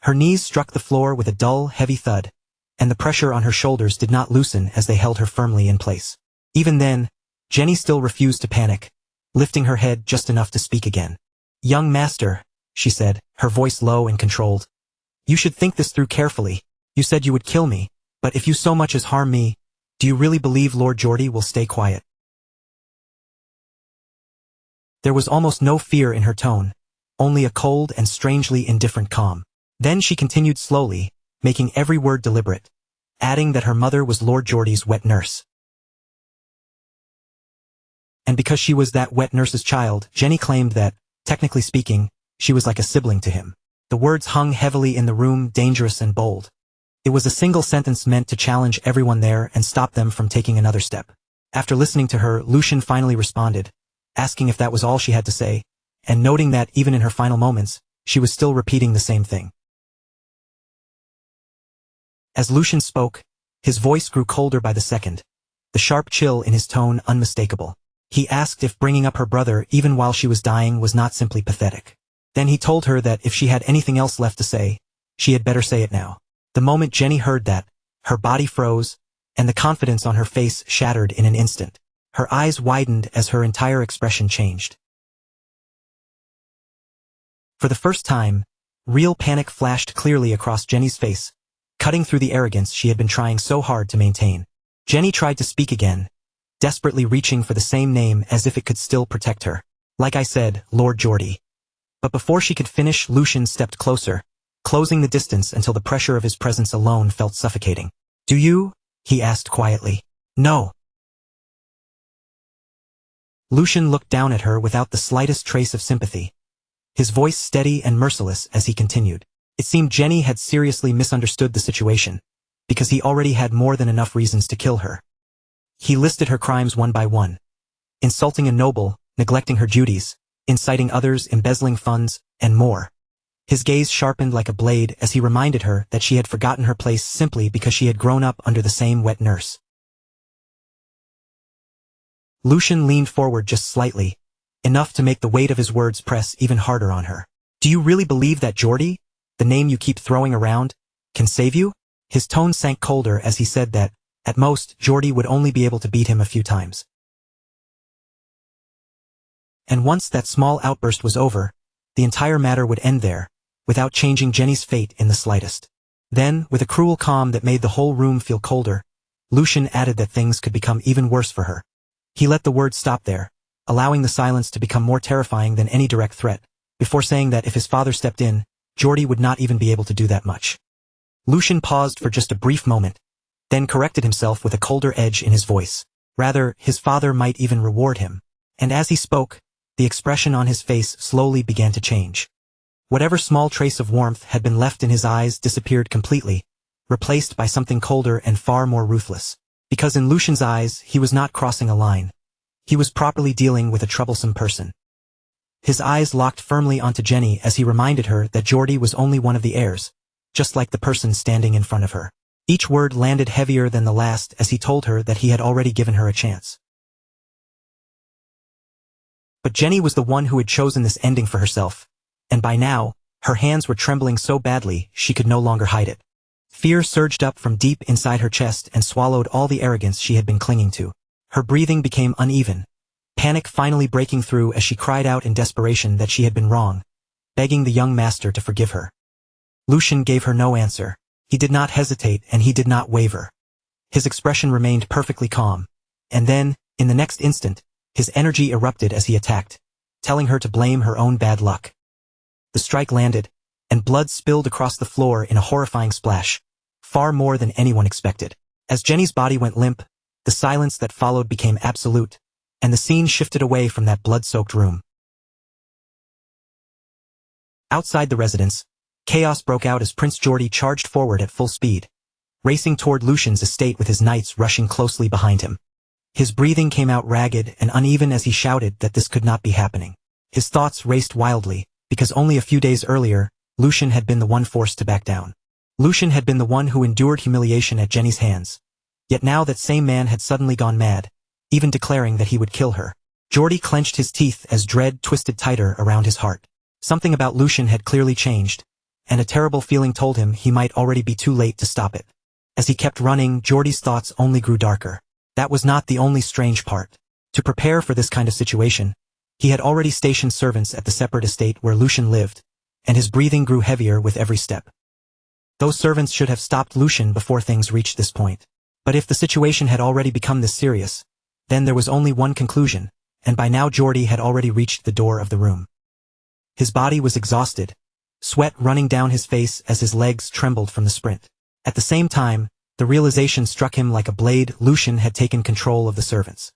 S1: Her knees struck the floor with a dull, heavy thud, and the pressure on her shoulders did not loosen as they held her firmly in place. Even then, Jenny still refused to panic, lifting her head just enough to speak again. "Young master," she said, her voice low and controlled, "you should think this through carefully. You said you would kill me, but if you so much as harm me, do you really believe Lord Geordie will stay quiet?" There was almost no fear in her tone, only a cold and strangely indifferent calm. Then she continued slowly, making every word deliberate, adding that her mother was Lord Geordie's wet nurse. And because she was that wet nurse's child, Jenny claimed that, technically speaking, she was like a sibling to him. The words hung heavily in the room, dangerous and bold. It was a single sentence meant to challenge everyone there and stop them from taking another step. After listening to her, Lucian finally responded, asking if that was all she had to say, and noting that even in her final moments, she was still repeating the same thing. As Lucian spoke, his voice grew colder by the second, the sharp chill in his tone unmistakable. He asked if bringing up her brother even while she was dying was not simply pathetic. Then he told her that if she had anything else left to say, she had better say it now. The moment Jenny heard that, her body froze, and the confidence on her face shattered in an instant. Her eyes widened as her entire expression changed. For the first time, real panic flashed clearly across Jenny's face, cutting through the arrogance she had been trying so hard to maintain. Jenny tried to speak again, desperately reaching for the same name as if it could still protect her. "Like I said, Lord Geordie." But before she could finish, Lucian stepped closer, closing the distance until the pressure of his presence alone felt suffocating. "Do you?" he asked quietly. "No." Lucian looked down at her without the slightest trace of sympathy, his voice steady and merciless as he continued. It seemed Jenny had seriously misunderstood the situation, because he already had more than enough reasons to kill her. He listed her crimes one by one. Insulting a noble, neglecting her duties, inciting others, embezzling funds, and more. His gaze sharpened like a blade as he reminded her that she had forgotten her place simply because she had grown up under the same wet nurse. Lucian leaned forward just slightly, enough to make the weight of his words press even harder on her. "Do you really believe that Geordie, the name you keep throwing around, can save you?" His tone sank colder as he said that, at most, Geordie would only be able to beat him a few times. And once that small outburst was over, the entire matter would end there, without changing Jenny's fate in the slightest. Then, with a cruel calm that made the whole room feel colder, Lucian added that things could become even worse for her. He let the words stop there, allowing the silence to become more terrifying than any direct threat, before saying that if his father stepped in, Geordie would not even be able to do that much. Lucian paused for just a brief moment, then corrected himself with a colder edge in his voice. Rather, his father might even reward him. And as he spoke, the expression on his face slowly began to change. Whatever small trace of warmth had been left in his eyes disappeared completely, replaced by something colder and far more ruthless. Because in Lucian's eyes, he was not crossing a line. He was properly dealing with a troublesome person. His eyes locked firmly onto Jenny as he reminded her that Geordie was only one of the heirs, just like the person standing in front of her. Each word landed heavier than the last as he told her that he had already given her a chance. But Jenny was the one who had chosen this ending for herself, and by now, her hands were trembling so badly she could no longer hide it. Fear surged up from deep inside her chest and swallowed all the arrogance she had been clinging to. Her breathing became uneven, panic finally breaking through as she cried out in desperation that she had been wrong, begging the young master to forgive her. Lucian gave her no answer. He did not hesitate and he did not waver. His expression remained perfectly calm, And then, in the next instant, his energy erupted as he attacked, telling her to blame her own bad luck. The strike landed, and blood spilled across the floor in a horrifying splash, far more than anyone expected. As Jenny's body went limp, the silence that followed became absolute, and the scene shifted away from that blood-soaked room. Outside the residence, chaos broke out as Prince Geordie charged forward at full speed, racing toward Lucian's estate with his knights rushing closely behind him. His breathing came out ragged and uneven as he shouted that this could not be happening. His thoughts raced wildly, because only a few days earlier, Lucian had been the one forced to back down. Lucian had been the one who endured humiliation at Jenny's hands. Yet now that same man had suddenly gone mad, even declaring that he would kill her. Geordie clenched his teeth as dread twisted tighter around his heart. Something about Lucian had clearly changed, and a terrible feeling told him he might already be too late to stop it. As he kept running, Geordie's thoughts only grew darker. That was not the only strange part. To prepare for this kind of situation, he had already stationed servants at the separate estate where Lucian lived, and his breathing grew heavier with every step. Those servants should have stopped Lucian before things reached this point. But if the situation had already become this serious, then there was only one conclusion, and by now Geordie had already reached the door of the room. His body was exhausted, sweat running down his face as his legs trembled from the sprint. At the same time, the realization struck him like a blade. Lucian had taken control of the servants.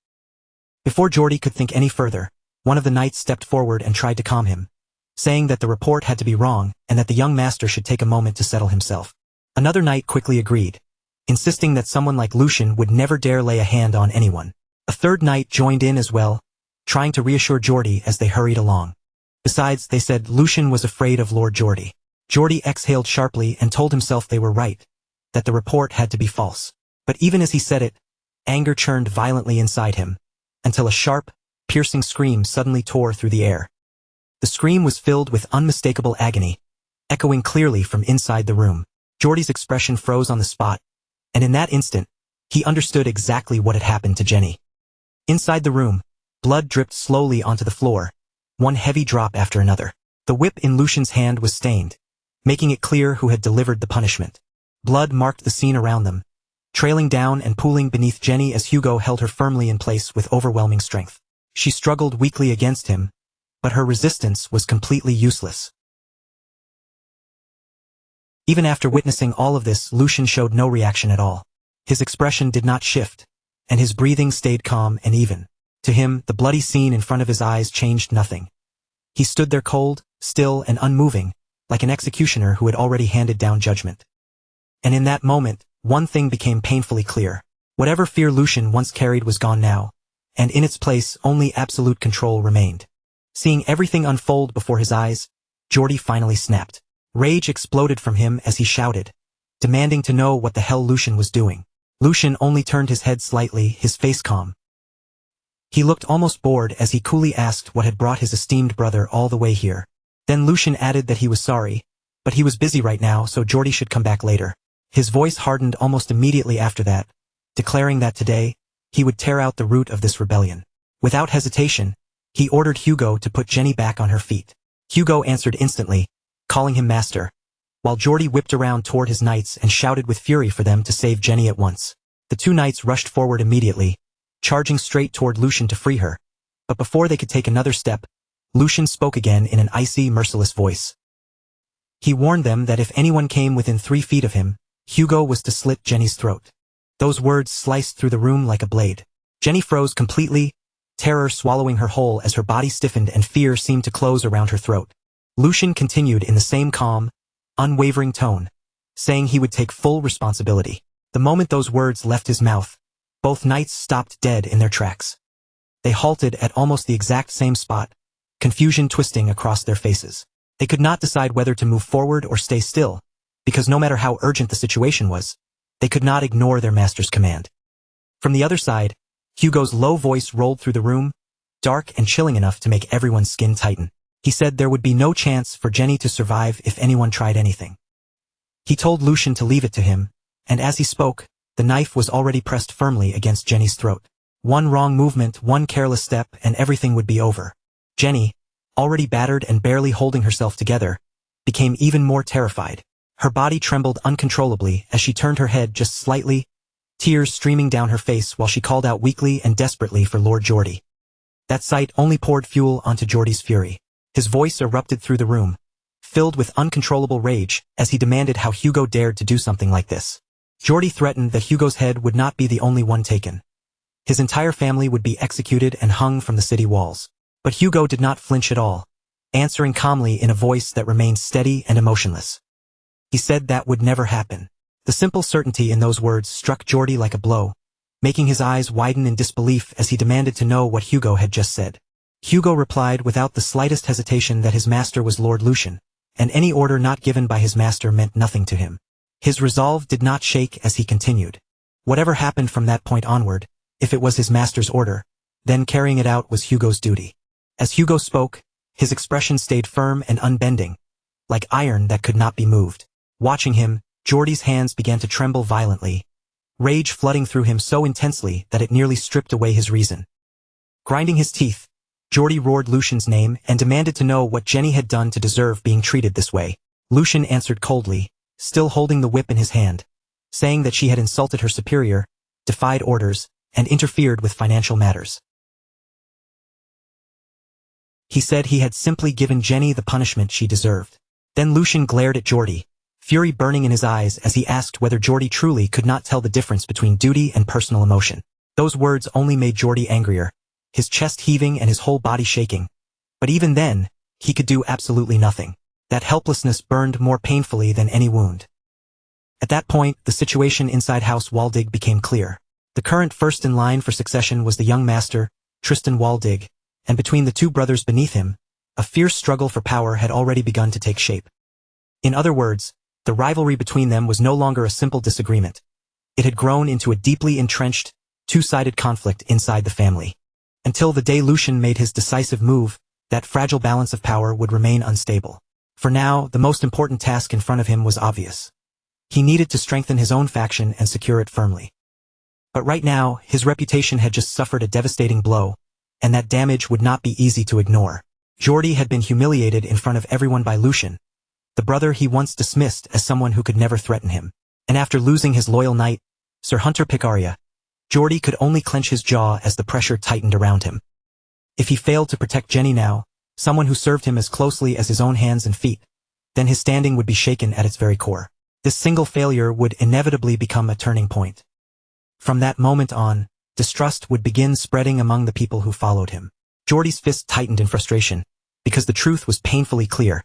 S1: Before Geordie could think any further, one of the knights stepped forward and tried to calm him, saying that the report had to be wrong and that the young master should take a moment to settle himself. Another knight quickly agreed, insisting that someone like Lucian would never dare lay a hand on anyone. A third knight joined in as well, trying to reassure Geordie as they hurried along. Besides, they said Lucian was afraid of Lord Geordie. Geordie exhaled sharply and told himself they were right, that the report had to be false. But even as he said it, anger churned violently inside him, until a sharp, piercing scream suddenly tore through the air. The scream was filled with unmistakable agony, echoing clearly from inside the room. Geordie's expression froze on the spot, and in that instant, he understood exactly what had happened to Jenny. Inside the room, blood dripped slowly onto the floor, one heavy drop after another. The whip in Lucian's hand was stained, making it clear who had delivered the punishment. Blood marked the scene around them, trailing down and pooling beneath Jenny as Hugo held her firmly in place with overwhelming strength. She struggled weakly against him, but her resistance was completely useless. Even after witnessing all of this, Lucian showed no reaction at all. His expression did not shift, and his breathing stayed calm and even. To him, the bloody scene in front of his eyes changed nothing. He stood there cold, still and unmoving, like an executioner who had already handed down judgment. And in that moment, one thing became painfully clear. Whatever fear Lucian once carried was gone now, and in its place only absolute control remained. Seeing everything unfold before his eyes, Geordie finally snapped. Rage exploded from him as he shouted, demanding to know what the hell Lucian was doing. Lucian only turned his head slightly, his face calm. He looked almost bored as he coolly asked what had brought his esteemed brother all the way here. Then Lucian added that he was sorry, but he was busy right now, so Geordie should come back later. His voice hardened almost immediately after that, declaring that today, he would tear out the root of this rebellion. Without hesitation, he ordered Hugo to put Jenny back on her feet. Hugo answered instantly, calling him master, while Geordie whipped around toward his knights and shouted with fury for them to save Jenny at once. The two knights rushed forward immediately, charging straight toward Lucian to free her. But before they could take another step, Lucian spoke again in an icy, merciless voice. He warned them that if anyone came within 3 feet of him, Hugo was to slit Jenny's throat. Those words sliced through the room like a blade. Jenny froze completely, terror swallowing her whole as her body stiffened and fear seemed to close around her throat. Lucian continued in the same calm, unwavering tone, saying he would take full responsibility. The moment those words left his mouth, both knights stopped dead in their tracks. They halted at almost the exact same spot, confusion twisting across their faces. They could not decide whether to move forward or stay still, because no matter how urgent the situation was, they could not ignore their master's command. From the other side, Hugo's low voice rolled through the room, dark and chilling enough to make everyone's skin tighten. He said there would be no chance for Jenny to survive if anyone tried anything. He told Lucian to leave it to him, and as he spoke, the knife was already pressed firmly against Jenny's throat. One wrong movement, one careless step, and everything would be over. Jenny, already battered and barely holding herself together, became even more terrified. Her body trembled uncontrollably as she turned her head just slightly, tears streaming down her face while she called out weakly and desperately for Lord Geordie. That sight only poured fuel onto Geordie's fury. His voice erupted through the room, filled with uncontrollable rage, as he demanded how Hugo dared to do something like this. Geordie threatened that Hugo's head would not be the only one taken. His entire family would be executed and hung from the city walls. But Hugo did not flinch at all, answering calmly in a voice that remained steady and emotionless. He said that would never happen. The simple certainty in those words struck Geordie like a blow, making his eyes widen in disbelief as he demanded to know what Hugo had just said. Hugo replied without the slightest hesitation that his master was Lord Lucian, and any order not given by his master meant nothing to him. His resolve did not shake as he continued. Whatever happened from that point onward, if it was his master's order, then carrying it out was Hugo's duty. As Hugo spoke, his expression stayed firm and unbending, like iron that could not be moved. Watching him, Geordie's hands began to tremble violently, rage flooding through him so intensely that it nearly stripped away his reason. Grinding his teeth, Geordie roared Lucian's name and demanded to know what Jenny had done to deserve being treated this way. Lucian answered coldly, still holding the whip in his hand, saying that she had insulted her superior, defied orders, and interfered with financial matters. He said he had simply given Jenny the punishment she deserved. Then Lucian glared at Geordie, fury burning in his eyes as he asked whether Geordie truly could not tell the difference between duty and personal emotion. Those words only made Geordie angrier, his chest heaving and his whole body shaking. But even then, he could do absolutely nothing. That helplessness burned more painfully than any wound. At that point, the situation inside House Waldig became clear. The current first in line for succession was the young master, Tristan Waldig, and between the two brothers beneath him, a fierce struggle for power had already begun to take shape. In other words, the rivalry between them was no longer a simple disagreement. It had grown into a deeply entrenched, two-sided conflict inside the family. Until the day Lucian made his decisive move, that fragile balance of power would remain unstable. For now, the most important task in front of him was obvious. He needed to strengthen his own faction and secure it firmly. But right now, his reputation had just suffered a devastating blow, and that damage would not be easy to ignore. Geordie had been humiliated in front of everyone by Lucian, the brother he once dismissed as someone who could never threaten him. And after losing his loyal knight, Sir Hunter Picaria, Geordie could only clench his jaw as the pressure tightened around him. If he failed to protect Jenny now, someone who served him as closely as his own hands and feet, then his standing would be shaken at its very core. This single failure would inevitably become a turning point. From that moment on, distrust would begin spreading among the people who followed him. Geordie's fist tightened in frustration, because the truth was painfully clear.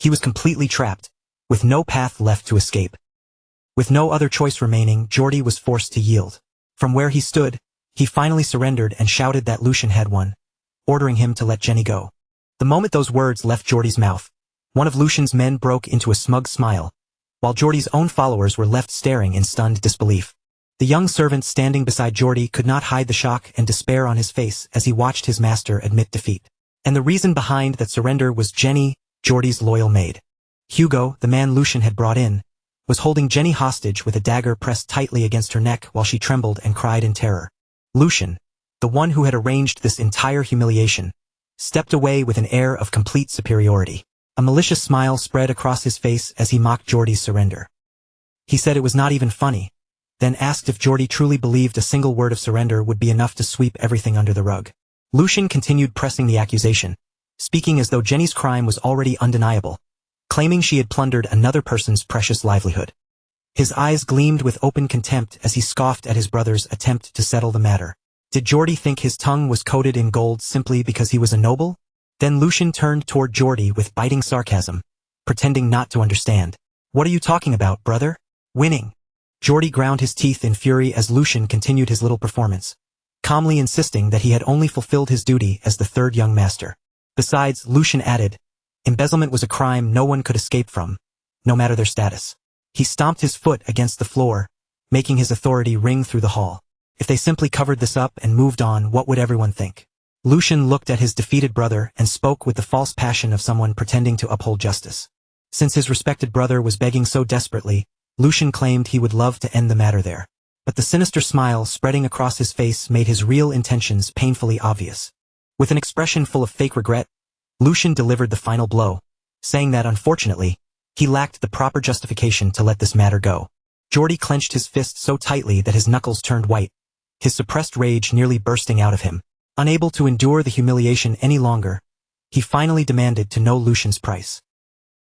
S1: He was completely trapped, with no path left to escape. With no other choice remaining, Geordie was forced to yield. From where he stood, he finally surrendered and shouted that Lucian had won, ordering him to let Jenny go. The moment those words left Geordie's mouth, one of Lucian's men broke into a smug smile, while Geordie's own followers were left staring in stunned disbelief. The young servant standing beside Geordie could not hide the shock and despair on his face as he watched his master admit defeat. And the reason behind that surrender was Jenny, Geordie's loyal maid. Hugo, the man Lucian had brought in, was holding Jenny hostage with a dagger pressed tightly against her neck while she trembled and cried in terror. Lucian, the one who had arranged this entire humiliation, stepped away with an air of complete superiority. A malicious smile spread across his face as he mocked Geordie's surrender. He said it was not even funny, then asked if Geordie truly believed a single word of surrender would be enough to sweep everything under the rug. Lucian continued pressing the accusation, speaking as though Jenny's crime was already undeniable, claiming she had plundered another person's precious livelihood. His eyes gleamed with open contempt as he scoffed at his brother's attempt to settle the matter. Did Geordie think his tongue was coated in gold simply because he was a noble? Then Lucian turned toward Geordie with biting sarcasm, pretending not to understand. What are you talking about, brother? Winning. Geordie ground his teeth in fury as Lucian continued his little performance, calmly insisting that he had only fulfilled his duty as the third young master. Besides, Lucian added, embezzlement was a crime no one could escape from, no matter their status. He stomped his foot against the floor, making his authority ring through the hall. If they simply covered this up and moved on, what would everyone think? Lucian looked at his defeated brother and spoke with the false passion of someone pretending to uphold justice. Since his respected brother was begging so desperately, Lucian claimed he would love to end the matter there. But the sinister smile spreading across his face made his real intentions painfully obvious. With an expression full of fake regret, Lucian delivered the final blow, saying that unfortunately, he lacked the proper justification to let this matter go. Geordie clenched his fist so tightly that his knuckles turned white, his suppressed rage nearly bursting out of him. Unable to endure the humiliation any longer, he finally demanded to know Lucian's price.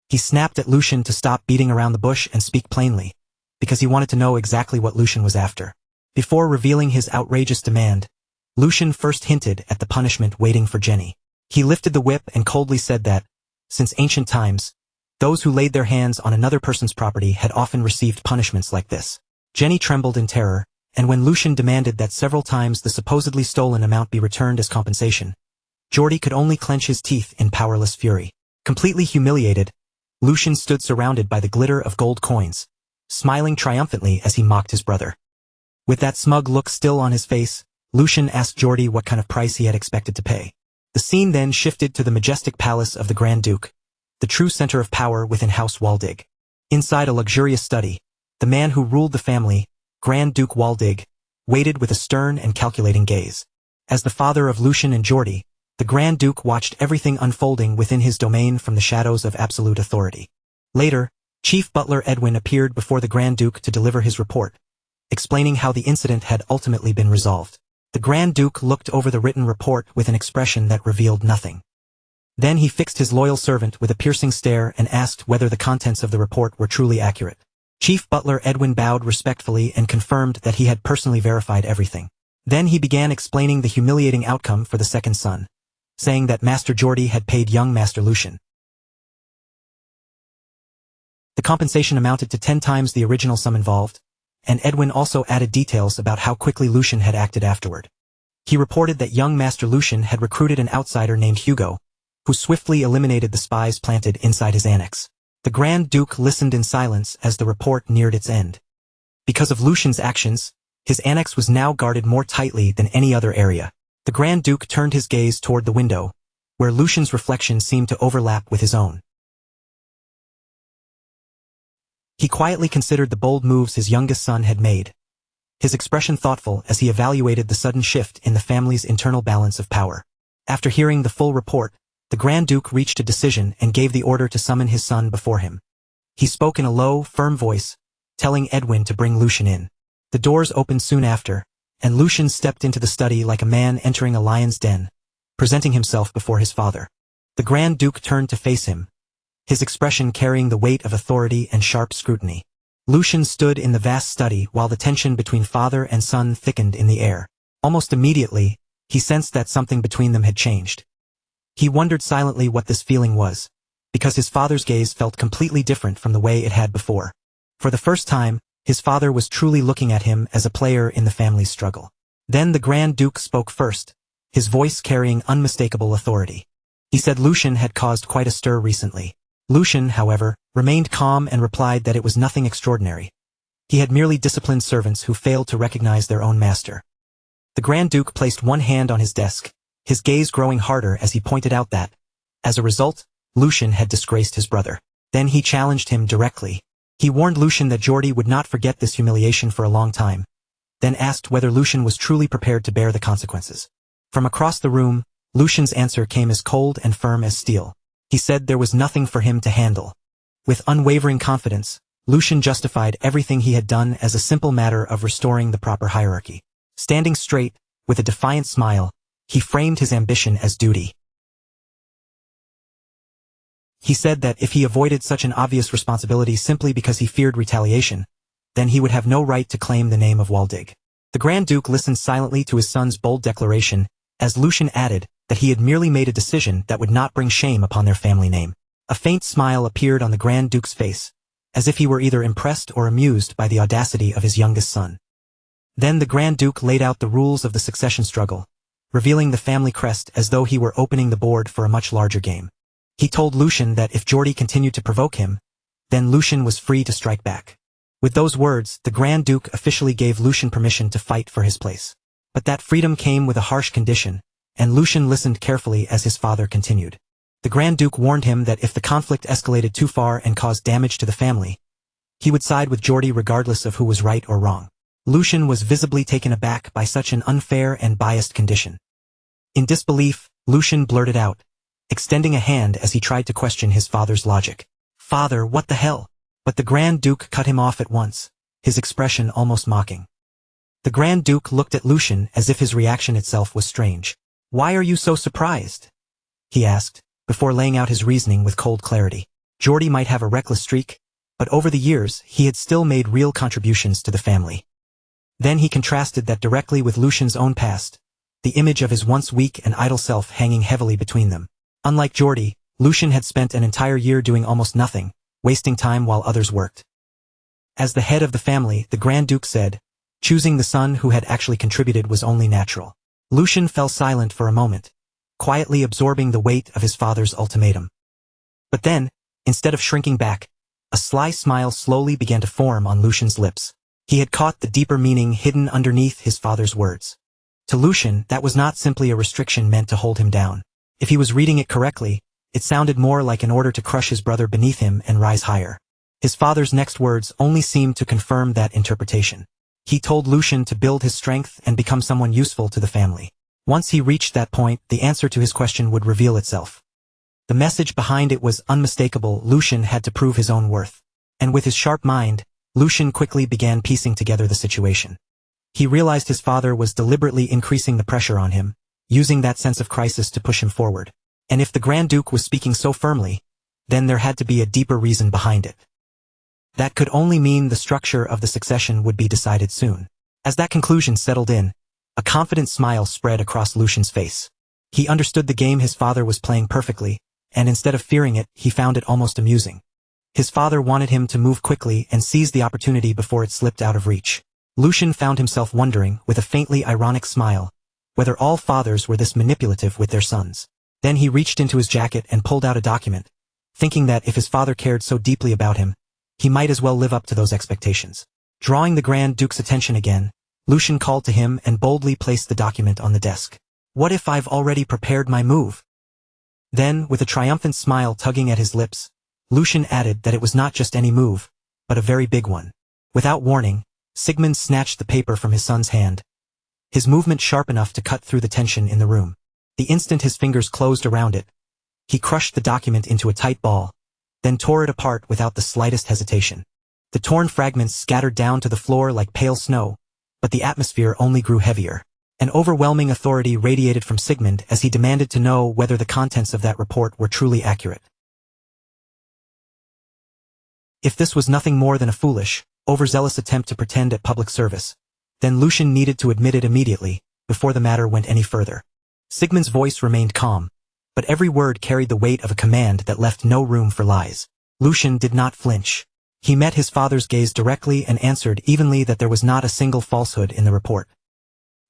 S1: He snapped at Lucian to stop beating around the bush and speak plainly, because he wanted to know exactly what Lucian was after. Before revealing his outrageous demand, Lucian first hinted at the punishment waiting for Jenny. He lifted the whip and coldly said that, since ancient times, those who laid their hands on another person's property had often received punishments like this. Jenny trembled in terror, and when Lucian demanded that several times the supposedly stolen amount be returned as compensation, Geordie could only clench his teeth in powerless fury. Completely humiliated, Lucian stood surrounded by the glitter of gold coins, smiling triumphantly as he mocked his brother. With that smug look still on his face, Lucian asked Geordie what kind of price he had expected to pay. The scene then shifted to the majestic palace of the Grand Duke, the true center of power within House Waldig. Inside a luxurious study, the man who ruled the family, Grand Duke Waldig, waited with a stern and calculating gaze. As the father of Lucian and Geordie, the Grand Duke watched everything unfolding within his domain from the shadows of absolute authority. Later, Chief Butler Edwin appeared before the Grand Duke to deliver his report, explaining how the incident had ultimately been resolved. The Grand Duke looked over the written report with an expression that revealed nothing. Then he fixed his loyal servant with a piercing stare and asked whether the contents of the report were truly accurate. Chief Butler Edwin bowed respectfully and confirmed that he had personally verified everything. Then he began explaining the humiliating outcome for the second son, saying that Master Geordie had paid young Master Lucian. The compensation amounted to 10 times the original sum involved, and Edwin also added details about how quickly Lucian had acted afterward. He reported that young Master Lucian had recruited an outsider named Hugo, who swiftly eliminated the spies planted inside his annex. The Grand Duke listened in silence as the report neared its end. Because of Lucian's actions, his annex was now guarded more tightly than any other area. The Grand Duke turned his gaze toward the window, where Lucian's reflection seemed to overlap with his own. He quietly considered the bold moves his youngest son had made, his expression thoughtful as he evaluated the sudden shift in the family's internal balance of power. After hearing the full report, the Grand Duke reached a decision and gave the order to summon his son before him. He spoke in a low, firm voice, telling Edwin to bring Lucian in. The doors opened soon after, and Lucian stepped into the study like a man entering a lion's den, presenting himself before his father. The Grand Duke turned to face him, his expression carrying the weight of authority and sharp scrutiny. Lucian stood in the vast study while the tension between father and son thickened in the air. Almost immediately, he sensed that something between them had changed. He wondered silently what this feeling was, because his father's gaze felt completely different from the way it had before. For the first time, his father was truly looking at him as a player in the family's struggle. Then the Grand Duke spoke first, his voice carrying unmistakable authority. He said Lucian had caused quite a stir recently. Lucian, however, remained calm and replied that it was nothing extraordinary. He had merely disciplined servants who failed to recognize their own master. The Grand Duke placed one hand on his desk, his gaze growing harder as he pointed out that, as a result, Lucian had disgraced his brother. Then he challenged him directly. He warned Lucian that Geordie would not forget this humiliation for a long time, then asked whether Lucian was truly prepared to bear the consequences. From across the room, Lucian's answer came as cold and firm as steel. He said there was nothing for him to handle. With unwavering confidence, Lucian justified everything he had done as a simple matter of restoring the proper hierarchy. Standing straight, with a defiant smile, he framed his ambition as duty. He said that if he avoided such an obvious responsibility simply because he feared retaliation, then he would have no right to claim the name of Waldig. The Grand Duke listened silently to his son's bold declaration, as Lucian added that he had merely made a decision that would not bring shame upon their family name. A faint smile appeared on the Grand Duke's face, as if he were either impressed or amused by the audacity of his youngest son. Then the Grand Duke laid out the rules of the succession struggle, revealing the family crest as though he were opening the board for a much larger game. He told Lucian that if Geordie continued to provoke him, then Lucian was free to strike back. With those words, the Grand Duke officially gave Lucian permission to fight for his place. But that freedom came with a harsh condition, and Lucian listened carefully as his father continued. The Grand Duke warned him that if the conflict escalated too far and caused damage to the family, he would side with Geordie regardless of who was right or wrong. Lucian was visibly taken aback by such an unfair and biased condition. In disbelief, Lucian blurted out, extending a hand as he tried to question his father's logic. "Father, what the hell?" But the Grand Duke cut him off at once. his expression almost mocking. The Grand Duke looked at Lucian as if his reaction itself was strange. "Why are you so surprised?" he asked, before laying out his reasoning with cold clarity. Geordie might have a reckless streak, but over the years he had still made real contributions to the family. Then he contrasted that directly with Lucian's own past, the image of his once weak and idle self hanging heavily between them. Unlike Geordie, Lucian had spent an entire year doing almost nothing, wasting time while others worked. As the head of the family, the Grand Duke said, choosing the son who had actually contributed was only natural. Lucian fell silent for a moment, quietly absorbing the weight of his father's ultimatum. But then, instead of shrinking back, a sly smile slowly began to form on Lucian's lips. He had caught the deeper meaning hidden underneath his father's words. To Lucian, that was not simply a restriction meant to hold him down. If he was reading it correctly, it sounded more like an order to crush his brother beneath him and rise higher. His father's next words only seemed to confirm that interpretation. He told Lucian to build his strength and become someone useful to the family. Once he reached that point, the answer to his question would reveal itself. The message behind it was unmistakable. Lucian had to prove his own worth. And with his sharp mind, Lucian quickly began piecing together the situation. He realized his father was deliberately increasing the pressure on him, using that sense of crisis to push him forward. And if the Grand Duke was speaking so firmly, then there had to be a deeper reason behind it. That could only mean the structure of the succession would be decided soon. As that conclusion settled in, a confident smile spread across Lucian's face. He understood the game his father was playing perfectly, and instead of fearing it, he found it almost amusing. His father wanted him to move quickly and seize the opportunity before it slipped out of reach. Lucian found himself wondering, with a faintly ironic smile, whether all fathers were this manipulative with their sons. Then he reached into his jacket and pulled out a document, thinking that if his father cared so deeply about him, he might as well live up to those expectations. Drawing the Grand Duke's attention again, Lucian called to him and boldly placed the document on the desk. "What if I've already prepared my move?" Then, with a triumphant smile tugging at his lips, Lucian added that it was not just any move, but a very big one. Without warning, Sigmund snatched the paper from his son's hand, his movement sharp enough to cut through the tension in the room. The instant his fingers closed around it, he crushed the document into a tight ball, then tore it apart without the slightest hesitation. The torn fragments scattered down to the floor like pale snow, but the atmosphere only grew heavier. An overwhelming authority radiated from Sigmund as he demanded to know whether the contents of that report were truly accurate. If this was nothing more than a foolish, overzealous attempt to pretend at public service, then Lucian needed to admit it immediately, before the matter went any further. Sigmund's voice remained calm, but every word carried the weight of a command that left no room for lies. Lucian did not flinch. He met his father's gaze directly and answered evenly that there was not a single falsehood in the report.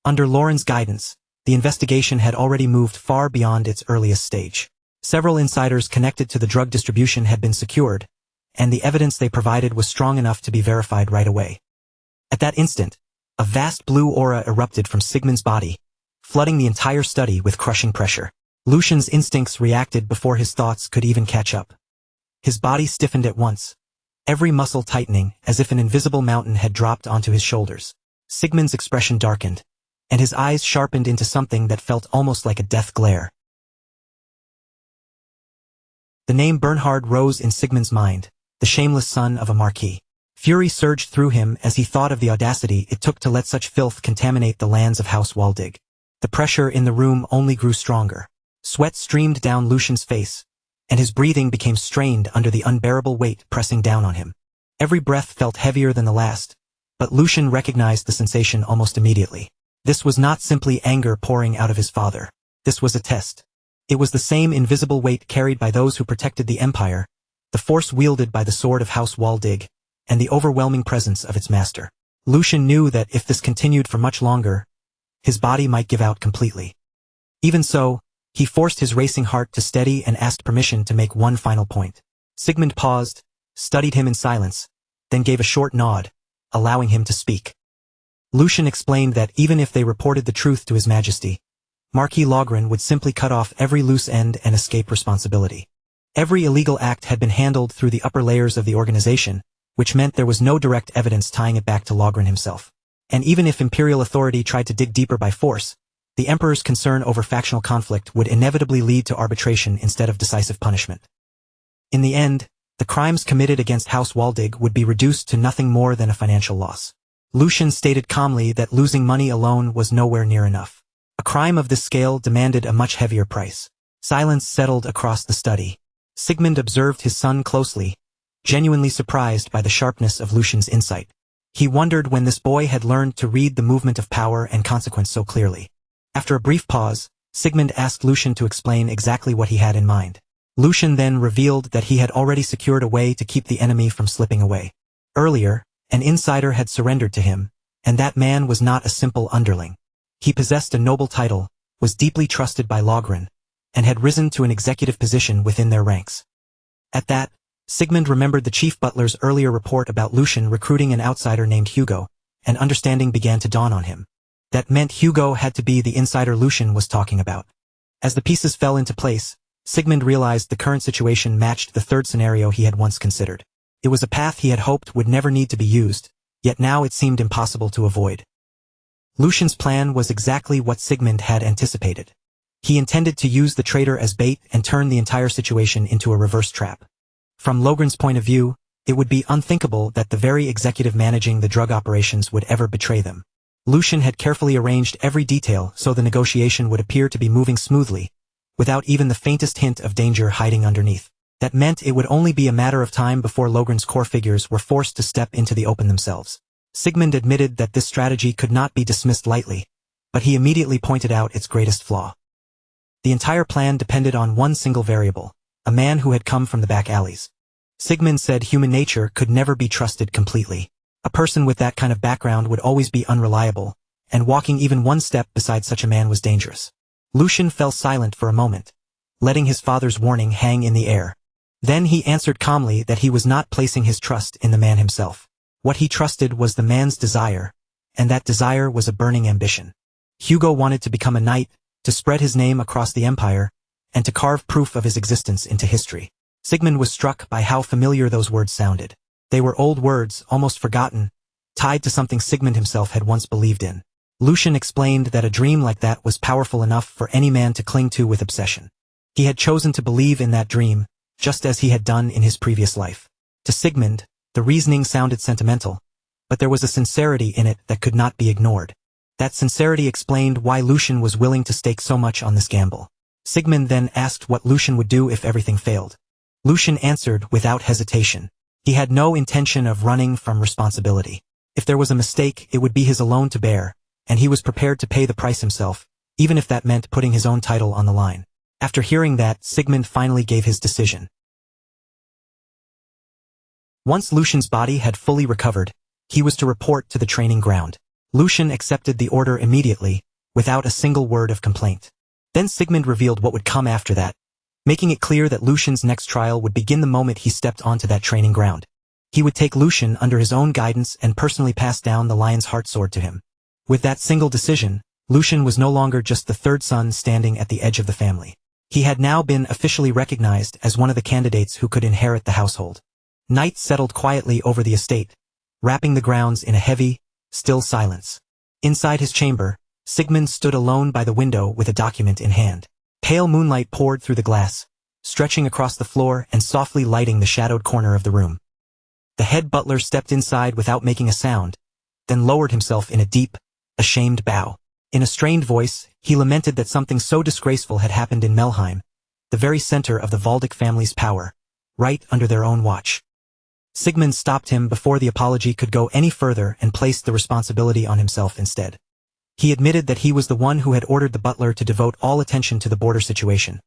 S1: Under Lauren's guidance, the investigation had already moved far beyond its earliest stage. Several insiders connected to the drug distribution had been secured, and the evidence they provided was strong enough to be verified right away. At that instant, a vast blue aura erupted from Sigmund's body, flooding the entire study with crushing pressure. Lucian's instincts reacted before his thoughts could even catch up. His body stiffened at once, every muscle tightening as if an invisible mountain had dropped onto his shoulders. Sigmund's expression darkened, and his eyes sharpened into something that felt almost like a death glare. The name Bernhard rose in Sigmund's mind, the shameless son of a marquis. Fury surged through him as he thought of the audacity it took to let such filth contaminate the lands of House Waldig. The pressure in the room only grew stronger. Sweat streamed down Lucian's face, and his breathing became strained under the unbearable weight pressing down on him. Every breath felt heavier than the last, but Lucian recognized the sensation almost immediately. This was not simply anger pouring out of his father. This was a test. It was the same invisible weight carried by those who protected the Empire, the force wielded by the sword of House Waldig, and the overwhelming presence of its master. Lucian knew that if this continued for much longer, his body might give out completely. Even so, he forced his racing heart to steady and asked permission to make one final point. Sigmund paused, studied him in silence, then gave a short nod, allowing him to speak. Lucian explained that even if they reported the truth to His Majesty, Marquis Logren would simply cut off every loose end and escape responsibility. Every illegal act had been handled through the upper layers of the organization, which meant there was no direct evidence tying it back to Logren himself. And even if imperial authority tried to dig deeper by force, the Emperor's concern over factional conflict would inevitably lead to arbitration instead of decisive punishment. In the end, The crimes committed against House Waldig would be reduced to nothing more than a financial loss. Lucian stated calmly that losing money alone was nowhere near enough. A crime of this scale demanded a much heavier price. Silence settled across the study. Sigmund observed his son closely, genuinely surprised by the sharpness of Lucian's insight. He wondered when this boy had learned to read the movement of power and consequence so clearly. After a brief pause, Sigmund asked Lucian to explain exactly what he had in mind. Lucian then revealed that he had already secured a way to keep the enemy from slipping away. Earlier, an insider had surrendered to him, and that man was not a simple underling. He possessed a noble title, was deeply trusted by Logren, and had risen to an executive position within their ranks. At that, Sigmund remembered the chief butler's earlier report about Lucian recruiting an outsider named Hugo, and understanding began to dawn on him. That meant Hugo had to be the insider Lucian was talking about. As the pieces fell into place, Sigmund realized the current situation matched the third scenario he had once considered. It was a path he had hoped would never need to be used, yet now it seemed impossible to avoid. Lucian's plan was exactly what Sigmund had anticipated. He intended to use the traitor as bait and turn the entire situation into a reverse trap. From Logren's point of view, it would be unthinkable that the very executive managing the drug operations would ever betray them. Lucian had carefully arranged every detail so the negotiation would appear to be moving smoothly, without even the faintest hint of danger hiding underneath. That meant it would only be a matter of time before Logren's core figures were forced to step into the open themselves. Sigmund admitted that this strategy could not be dismissed lightly, but he immediately pointed out its greatest flaw. The entire plan depended on one single variable, a man who had come from the back alleys. Sigmund said human nature could never be trusted completely. A person with that kind of background would always be unreliable, and walking even one step beside such a man was dangerous. Lucian fell silent for a moment, letting his father's warning hang in the air. Then he answered calmly that he was not placing his trust in the man himself. What he trusted was the man's desire, and that desire was a burning ambition. Hugo wanted to become a knight, to spread his name across the empire, and to carve proof of his existence into history. Sigmund was struck by how familiar those words sounded. They were old words, almost forgotten, tied to something Sigmund himself had once believed in. Lucian explained that a dream like that was powerful enough for any man to cling to with obsession. He had chosen to believe in that dream, just as he had done in his previous life. To Sigmund, the reasoning sounded sentimental, but there was a sincerity in it that could not be ignored. That sincerity explained why Lucian was willing to stake so much on this gamble. Sigmund then asked what Lucian would do if everything failed. Lucian answered without hesitation. He had no intention of running from responsibility. If there was a mistake, it would be his alone to bear, and he was prepared to pay the price himself, even if that meant putting his own title on the line. After hearing that, Sigmund finally gave his decision. Once Lucian's body had fully recovered, he was to report to the training ground. Lucian accepted the order immediately, without a single word of complaint. Then Sigmund revealed what would come after that, making it clear that Lucian's next trial would begin the moment he stepped onto that training ground. He would take Lucian under his own guidance and personally pass down the lion's heart sword to him. With that single decision, Lucian was no longer just the third son standing at the edge of the family. He had now been officially recognized as one of the candidates who could inherit the household. Night settled quietly over the estate, wrapping the grounds in a heavy, still silence. Inside his chamber, Sigmund stood alone by the window with a document in hand. Pale moonlight poured through the glass, stretching across the floor and softly lighting the shadowed corner of the room. The head butler stepped inside without making a sound, then lowered himself in a deep, ashamed bow. In a strained voice, he lamented that something so disgraceful had happened in Melheim, the very center of the Waldig family's power, right under their own watch. Sigmund stopped him before the apology could go any further and placed the responsibility on himself instead. He admitted that he was the one who had ordered the butler to devote all attention to the border situation,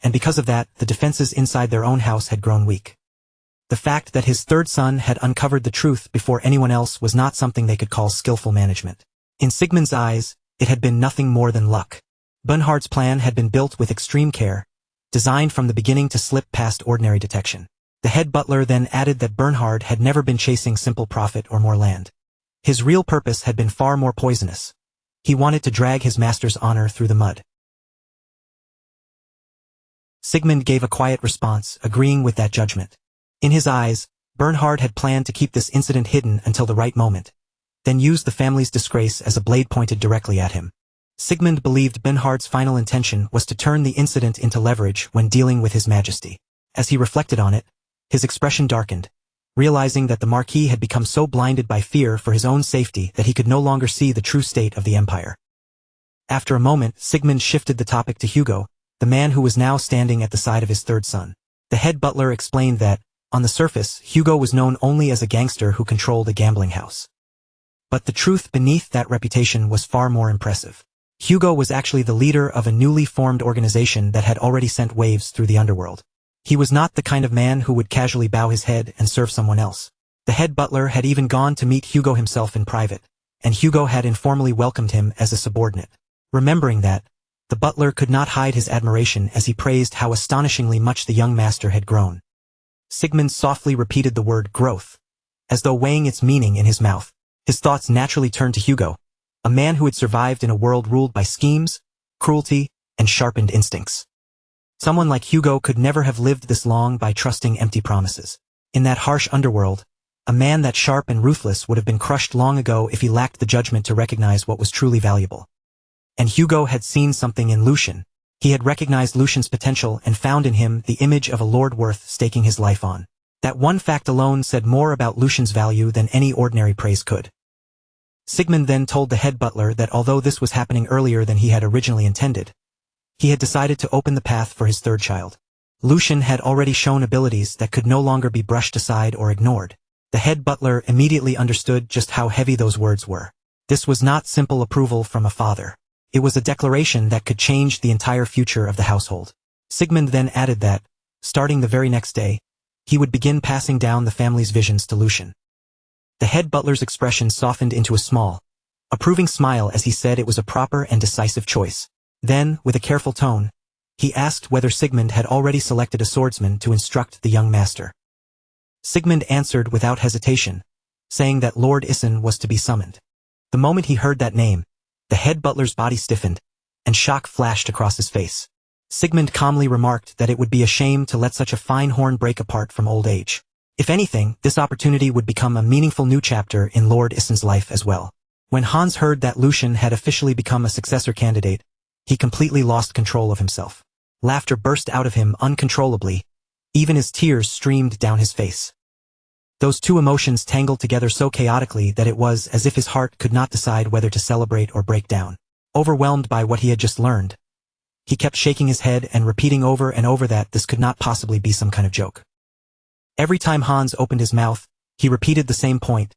S1: and because of that, the defenses inside their own house had grown weak. The fact that his third son had uncovered the truth before anyone else was not something they could call skillful management. In Sigmund's eyes, it had been nothing more than luck. Bernhard's plan had been built with extreme care, designed from the beginning to slip past ordinary detection. The head butler then added that Bernhard had never been chasing simple profit or more land. His real purpose had been far more poisonous. He wanted to drag his master's honor through the mud. Sigmund gave a quiet response, agreeing with that judgment. In his eyes, Bernhard had planned to keep this incident hidden until the right moment, then used the family's disgrace as a blade pointed directly at him. Sigmund believed Bernhard's final intention was to turn the incident into leverage when dealing with his majesty. As he reflected on it, His expression darkened, realizing that the Marquis had become so blinded by fear for his own safety that he could no longer see the true state of the Empire. After a moment, Sigmund shifted the topic to Hugo, the man who was now standing at the side of his third son. The head butler explained that, on the surface, Hugo was known only as a gangster who controlled a gambling house. But the truth beneath that reputation was far more impressive. Hugo was actually the leader of a newly formed organization that had already sent waves through the underworld. He was not the kind of man who would casually bow his head and serve someone else. The head butler had even gone to meet Hugo himself in private, and Hugo had informally welcomed him as a subordinate. Remembering that, the butler could not hide his admiration as he praised how astonishingly much the young master had grown. Sigmund softly repeated the word growth, as though weighing its meaning in his mouth. His thoughts naturally turned to Hugo, a man who had survived in a world ruled by schemes, cruelty, and sharpened instincts. Someone like Hugo could never have lived this long by trusting empty promises. In that harsh underworld, a man that sharp and ruthless would have been crushed long ago if he lacked the judgment to recognize what was truly valuable. And Hugo had seen something in Lucian. He had recognized Lucian's potential and found in him the image of a lord worth staking his life on. That one fact alone said more about Lucian's value than any ordinary praise could. Sigmund then told the head butler that although this was happening earlier than he had originally intended, he had decided to open the path for his third child. Lucian had already shown abilities that could no longer be brushed aside or ignored. The head butler immediately understood just how heavy those words were. This was not simple approval from a father. It was a declaration that could change the entire future of the household. Sigmund then added that, starting the very next day, he would begin passing down the family's visions to Lucian. The head butler's expression softened into a small, approving smile as he said it was a proper and decisive choice. Then, with a careful tone, he asked whether Sigmund had already selected a swordsman to instruct the young master. Sigmund answered without hesitation, saying that Lord Issen was to be summoned. The moment he heard that name, the head butler's body stiffened, and shock flashed across his face. Sigmund calmly remarked that it would be a shame to let such a fine horn break apart from old age. If anything, this opportunity would become a meaningful new chapter in Lord Issen's life as well. When Hans heard that Lucian had officially become a successor candidate, he completely lost control of himself. Laughter burst out of him uncontrollably, even as tears streamed down his face. Those two emotions tangled together so chaotically that it was as if his heart could not decide whether to celebrate or break down. Overwhelmed by what he had just learned, he kept shaking his head and repeating over and over that this could not possibly be some kind of joke. Every time Hans opened his mouth, he repeated the same point,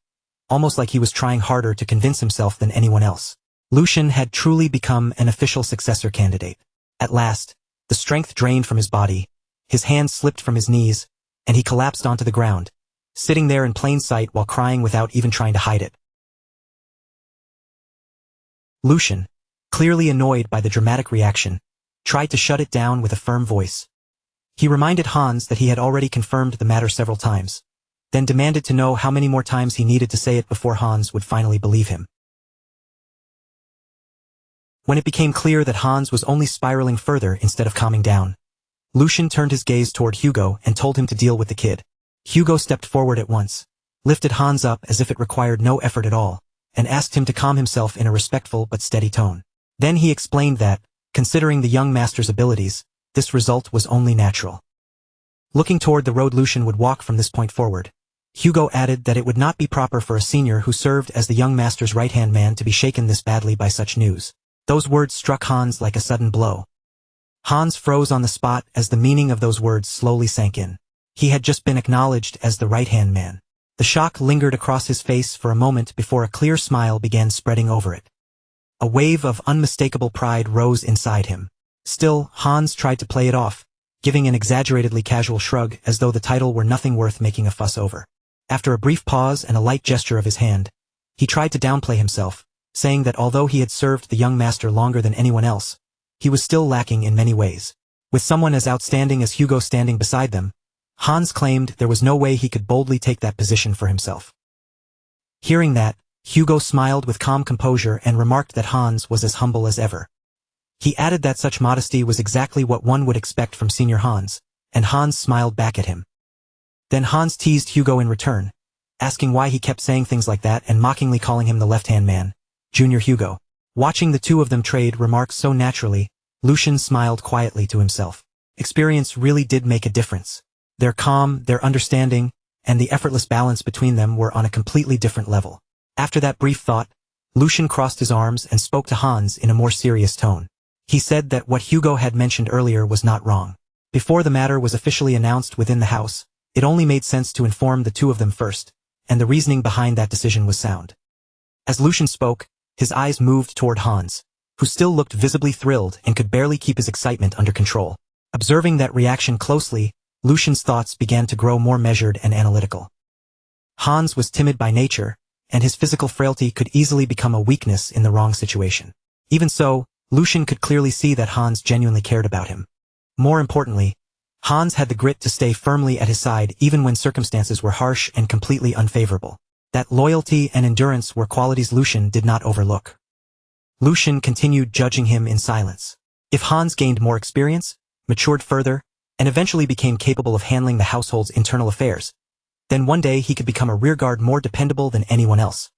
S1: almost like he was trying harder to convince himself than anyone else. Lucian had truly become an official successor candidate. At last, the strength drained from his body, his hands slipped from his knees, and he collapsed onto the ground, sitting there in plain sight while crying without even trying to hide it. Lucian, clearly annoyed by the dramatic reaction, tried to shut it down with a firm voice. He reminded Hans that he had already confirmed the matter several times, then demanded to know how many more times he needed to say it before Hans would finally believe him. When it became clear that Hans was only spiraling further instead of calming down, Lucian turned his gaze toward Hugo and told him to deal with the kid. Hugo stepped forward at once, lifted Hans up as if it required no effort at all, and asked him to calm himself in a respectful but steady tone. Then he explained that, considering the young master's abilities, this result was only natural. Looking toward the road Lucian would walk from this point forward, Hugo added that it would not be proper for a senior who served as the young master's right-hand man to be shaken this badly by such news. Those words struck Hans like a sudden blow. Hans froze on the spot as the meaning of those words slowly sank in. He had just been acknowledged as the right-hand man. The shock lingered across his face for a moment before a clear smile began spreading over it. A wave of unmistakable pride rose inside him. Still, Hans tried to play it off, giving an exaggeratedly casual shrug as though the title were nothing worth making a fuss over. After a brief pause and a light gesture of his hand, he tried to downplay himself, saying that although he had served the young master longer than anyone else, he was still lacking in many ways. With someone as outstanding as Hugo standing beside them, Hans claimed there was no way he could boldly take that position for himself. Hearing that, Hugo smiled with calm composure and remarked that Hans was as humble as ever. He added that such modesty was exactly what one would expect from Senior Hans, and Hans smiled back at him. Then Hans teased Hugo in return, asking why he kept saying things like that and mockingly calling him the left-hand man, Junior Hugo. Watching the two of them trade remarks so naturally, Lucian smiled quietly to himself. Experience really did make a difference. Their calm, their understanding, and the effortless balance between them were on a completely different level. After that brief thought, Lucian crossed his arms and spoke to Hans in a more serious tone. He said that what Hugo had mentioned earlier was not wrong. Before the matter was officially announced within the house, it only made sense to inform the two of them first, and the reasoning behind that decision was sound. As Lucian spoke, his eyes moved toward Hans, who still looked visibly thrilled and could barely keep his excitement under control. Observing that reaction closely, Lucian's thoughts began to grow more measured and analytical. Hans was timid by nature, and his physical frailty could easily become a weakness in the wrong situation. Even so, Lucian could clearly see that Hans genuinely cared about him. More importantly, Hans had the grit to stay firmly at his side even when circumstances were harsh and completely unfavorable. That loyalty and endurance were qualities Lucian did not overlook. Lucian continued judging him in silence. If Hans gained more experience, matured further, and eventually became capable of handling the household's internal affairs, then one day he could become a rearguard more dependable than anyone else.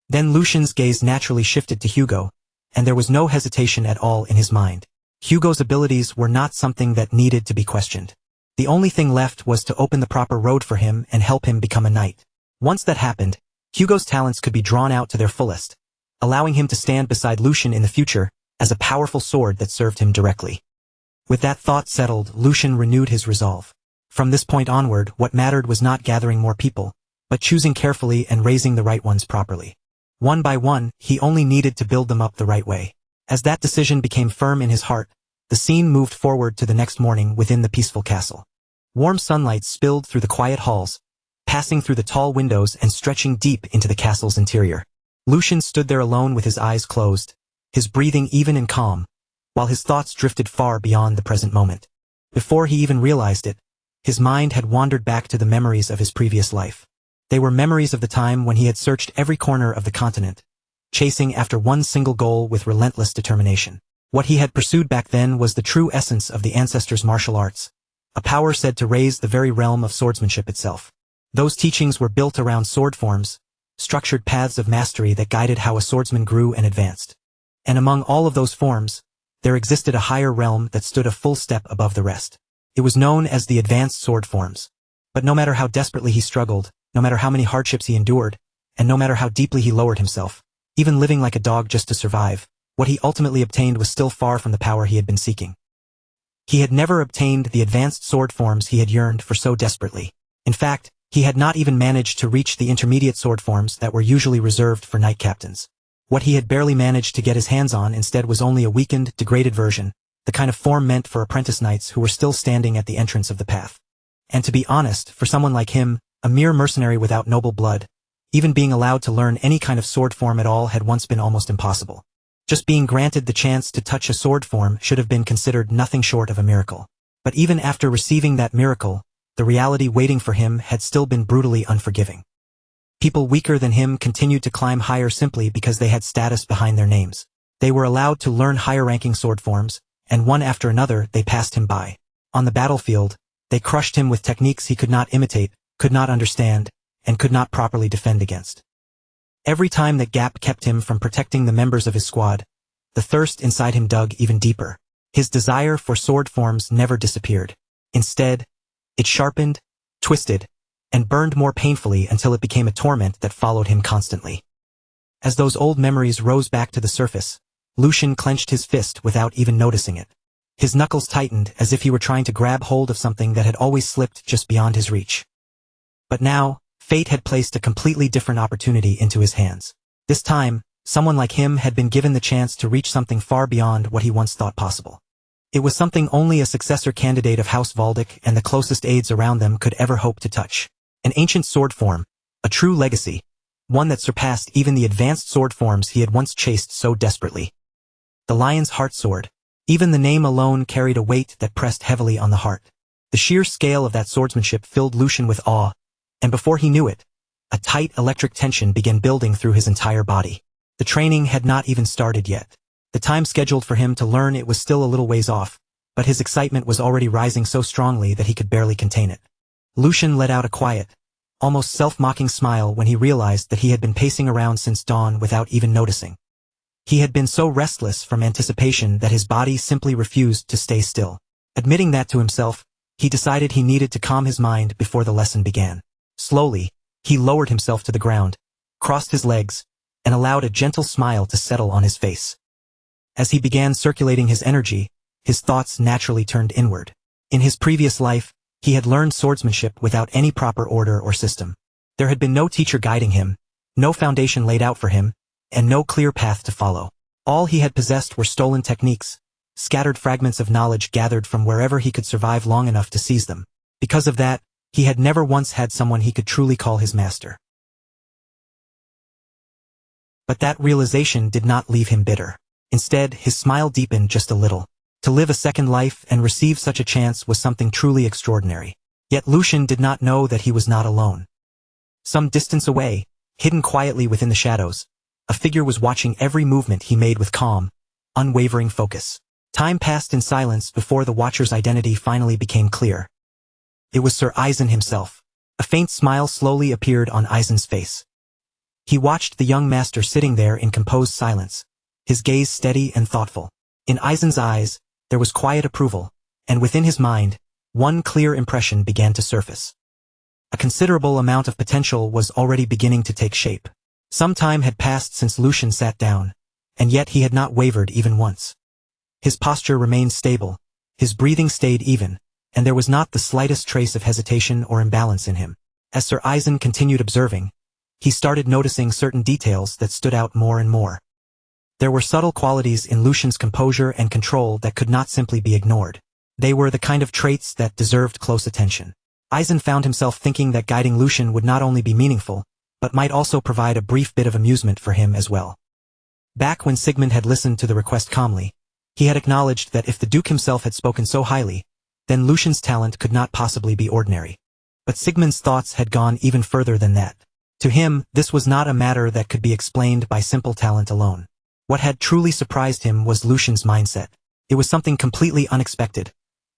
S1: Then Lucian's gaze naturally shifted to Hugo, and there was no hesitation at all in his mind. Hugo's abilities were not something that needed to be questioned. The only thing left was to open the proper road for him and help him become a knight. Once that happened, Hugo's talents could be drawn out to their fullest, allowing him to stand beside Lucian in the future as a powerful sword that served him directly. With that thought settled, Lucian renewed his resolve. From this point onward, what mattered was not gathering more people, but choosing carefully and raising the right ones properly. One by one, he only needed to build them up the right way. As that decision became firm in his heart, the scene moved forward to the next morning within the peaceful castle. Warm sunlight spilled through the quiet halls, passing through the tall windows and stretching deep into the castle's interior. Lucian stood there alone with his eyes closed, his breathing even and calm, while his thoughts drifted far beyond the present moment. Before he even realized it, his mind had wandered back to the memories of his previous life. They were memories of the time when he had searched every corner of the continent, chasing after one single goal with relentless determination. What he had pursued back then was the true essence of the ancestors' martial arts, a power said to raise the very realm of swordsmanship itself. Those teachings were built around sword forms, structured paths of mastery that guided how a swordsman grew and advanced. And among all of those forms, there existed a higher realm that stood a full step above the rest. It was known as the advanced sword forms. But no matter how desperately he struggled, no matter how many hardships he endured, and no matter how deeply he lowered himself, even living like a dog just to survive, what he ultimately obtained was still far from the power he had been seeking. He had never obtained the advanced sword forms he had yearned for so desperately. In fact, he had not even managed to reach the intermediate sword forms that were usually reserved for knight captains. What he had barely managed to get his hands on instead was only a weakened, degraded version, the kind of form meant for apprentice knights who were still standing at the entrance of the path. And to be honest, for someone like him, a mere mercenary without noble blood, even being allowed to learn any kind of sword form at all had once been almost impossible. Just being granted the chance to touch a sword form should have been considered nothing short of a miracle. But even after receiving that miracle, the reality waiting for him had still been brutally unforgiving. People weaker than him continued to climb higher simply because they had status behind their names. They were allowed to learn higher-ranking sword forms, and one after another they passed him by. On the battlefield, they crushed him with techniques he could not imitate, could not understand, and could not properly defend against. Every time that gap kept him from protecting the members of his squad, the thirst inside him dug even deeper. His desire for sword forms never disappeared. Instead, it sharpened, twisted, and burned more painfully until it became a torment that followed him constantly. As those old memories rose back to the surface, Lucian clenched his fist without even noticing it. His knuckles tightened as if he were trying to grab hold of something that had always slipped just beyond his reach. But now, fate had placed a completely different opportunity into his hands. This time, someone like him had been given the chance to reach something far beyond what he once thought possible. It was something only a successor candidate of House Valdic and the closest aides around them could ever hope to touch. An ancient sword form, a true legacy, one that surpassed even the advanced sword forms he had once chased so desperately. The Lion's Heart Sword. Even the name alone carried a weight that pressed heavily on the heart. The sheer scale of that swordsmanship filled Lucian with awe, and before he knew it, a tight electric tension began building through his entire body. The training had not even started yet. The time scheduled for him to learn it was still a little ways off, but his excitement was already rising so strongly that he could barely contain it. Lucian let out a quiet, almost self-mocking smile when he realized that he had been pacing around since dawn without even noticing. He had been so restless from anticipation that his body simply refused to stay still. Admitting that to himself, He decided he needed to calm his mind before the lesson began. Slowly, he lowered himself to the ground, crossed his legs, and allowed a gentle smile to settle on his face. As he began circulating his energy, his thoughts naturally turned inward. In his previous life, he had learned swordsmanship without any proper order or system. There had been no teacher guiding him, no foundation laid out for him, and no clear path to follow. All he had possessed were stolen techniques, scattered fragments of knowledge gathered from wherever he could survive long enough to seize them. Because of that, he had never once had someone he could truly call his master. But that realization did not leave him bitter. Instead, his smile deepened just a little. To live a second life and receive such a chance was something truly extraordinary. Yet Lucian did not know that he was not alone. Some distance away, hidden quietly within the shadows, a figure was watching every movement he made with calm, unwavering focus. Time passed in silence before the watcher's identity finally became clear. It was Sir Eisen himself. A faint smile slowly appeared on Eisen's face. He watched the young master sitting there in composed silence, his gaze steady and thoughtful. In Eisen's eyes, there was quiet approval, and within his mind, one clear impression began to surface. A considerable amount of potential was already beginning to take shape. Some time had passed since Lucian sat down, and yet he had not wavered even once. His posture remained stable, his breathing stayed even, and there was not the slightest trace of hesitation or imbalance in him. As Sir Eisen continued observing, he started noticing certain details that stood out more and more. There were subtle qualities in Lucian's composure and control that could not simply be ignored. They were the kind of traits that deserved close attention. Eisen found himself thinking that guiding Lucian would not only be meaningful, but might also provide a brief bit of amusement for him as well. Back when Sigmund had listened to the request calmly, he had acknowledged that if the Duke himself had spoken so highly, then Lucian's talent could not possibly be ordinary. But Sigmund's thoughts had gone even further than that. To him, this was not a matter that could be explained by simple talent alone. What had truly surprised him was Lucian's mindset. It was something completely unexpected,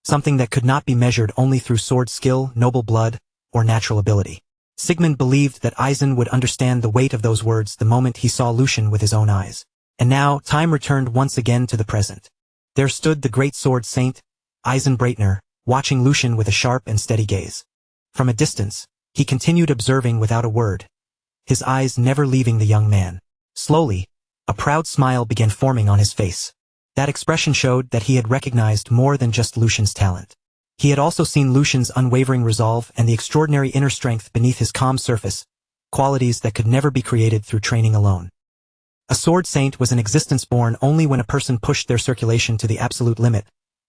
S1: something that could not be measured only through sword skill, noble blood, or natural ability. Sigmund believed that Eisen would understand the weight of those words the moment he saw Lucian with his own eyes. And now, time returned once again to the present. There stood the great sword saint, Eisen Breitner, watching Lucian with a sharp and steady gaze. From a distance, he continued observing without a word, his eyes never leaving the young man. Slowly, a proud smile began forming on his face. That expression showed that he had recognized more than just Lucian's talent. He had also seen Lucian's unwavering resolve and the extraordinary inner strength beneath his calm surface, qualities that could never be created through training alone. A sword saint was an existence born only when a person pushed their circulation to the absolute limit,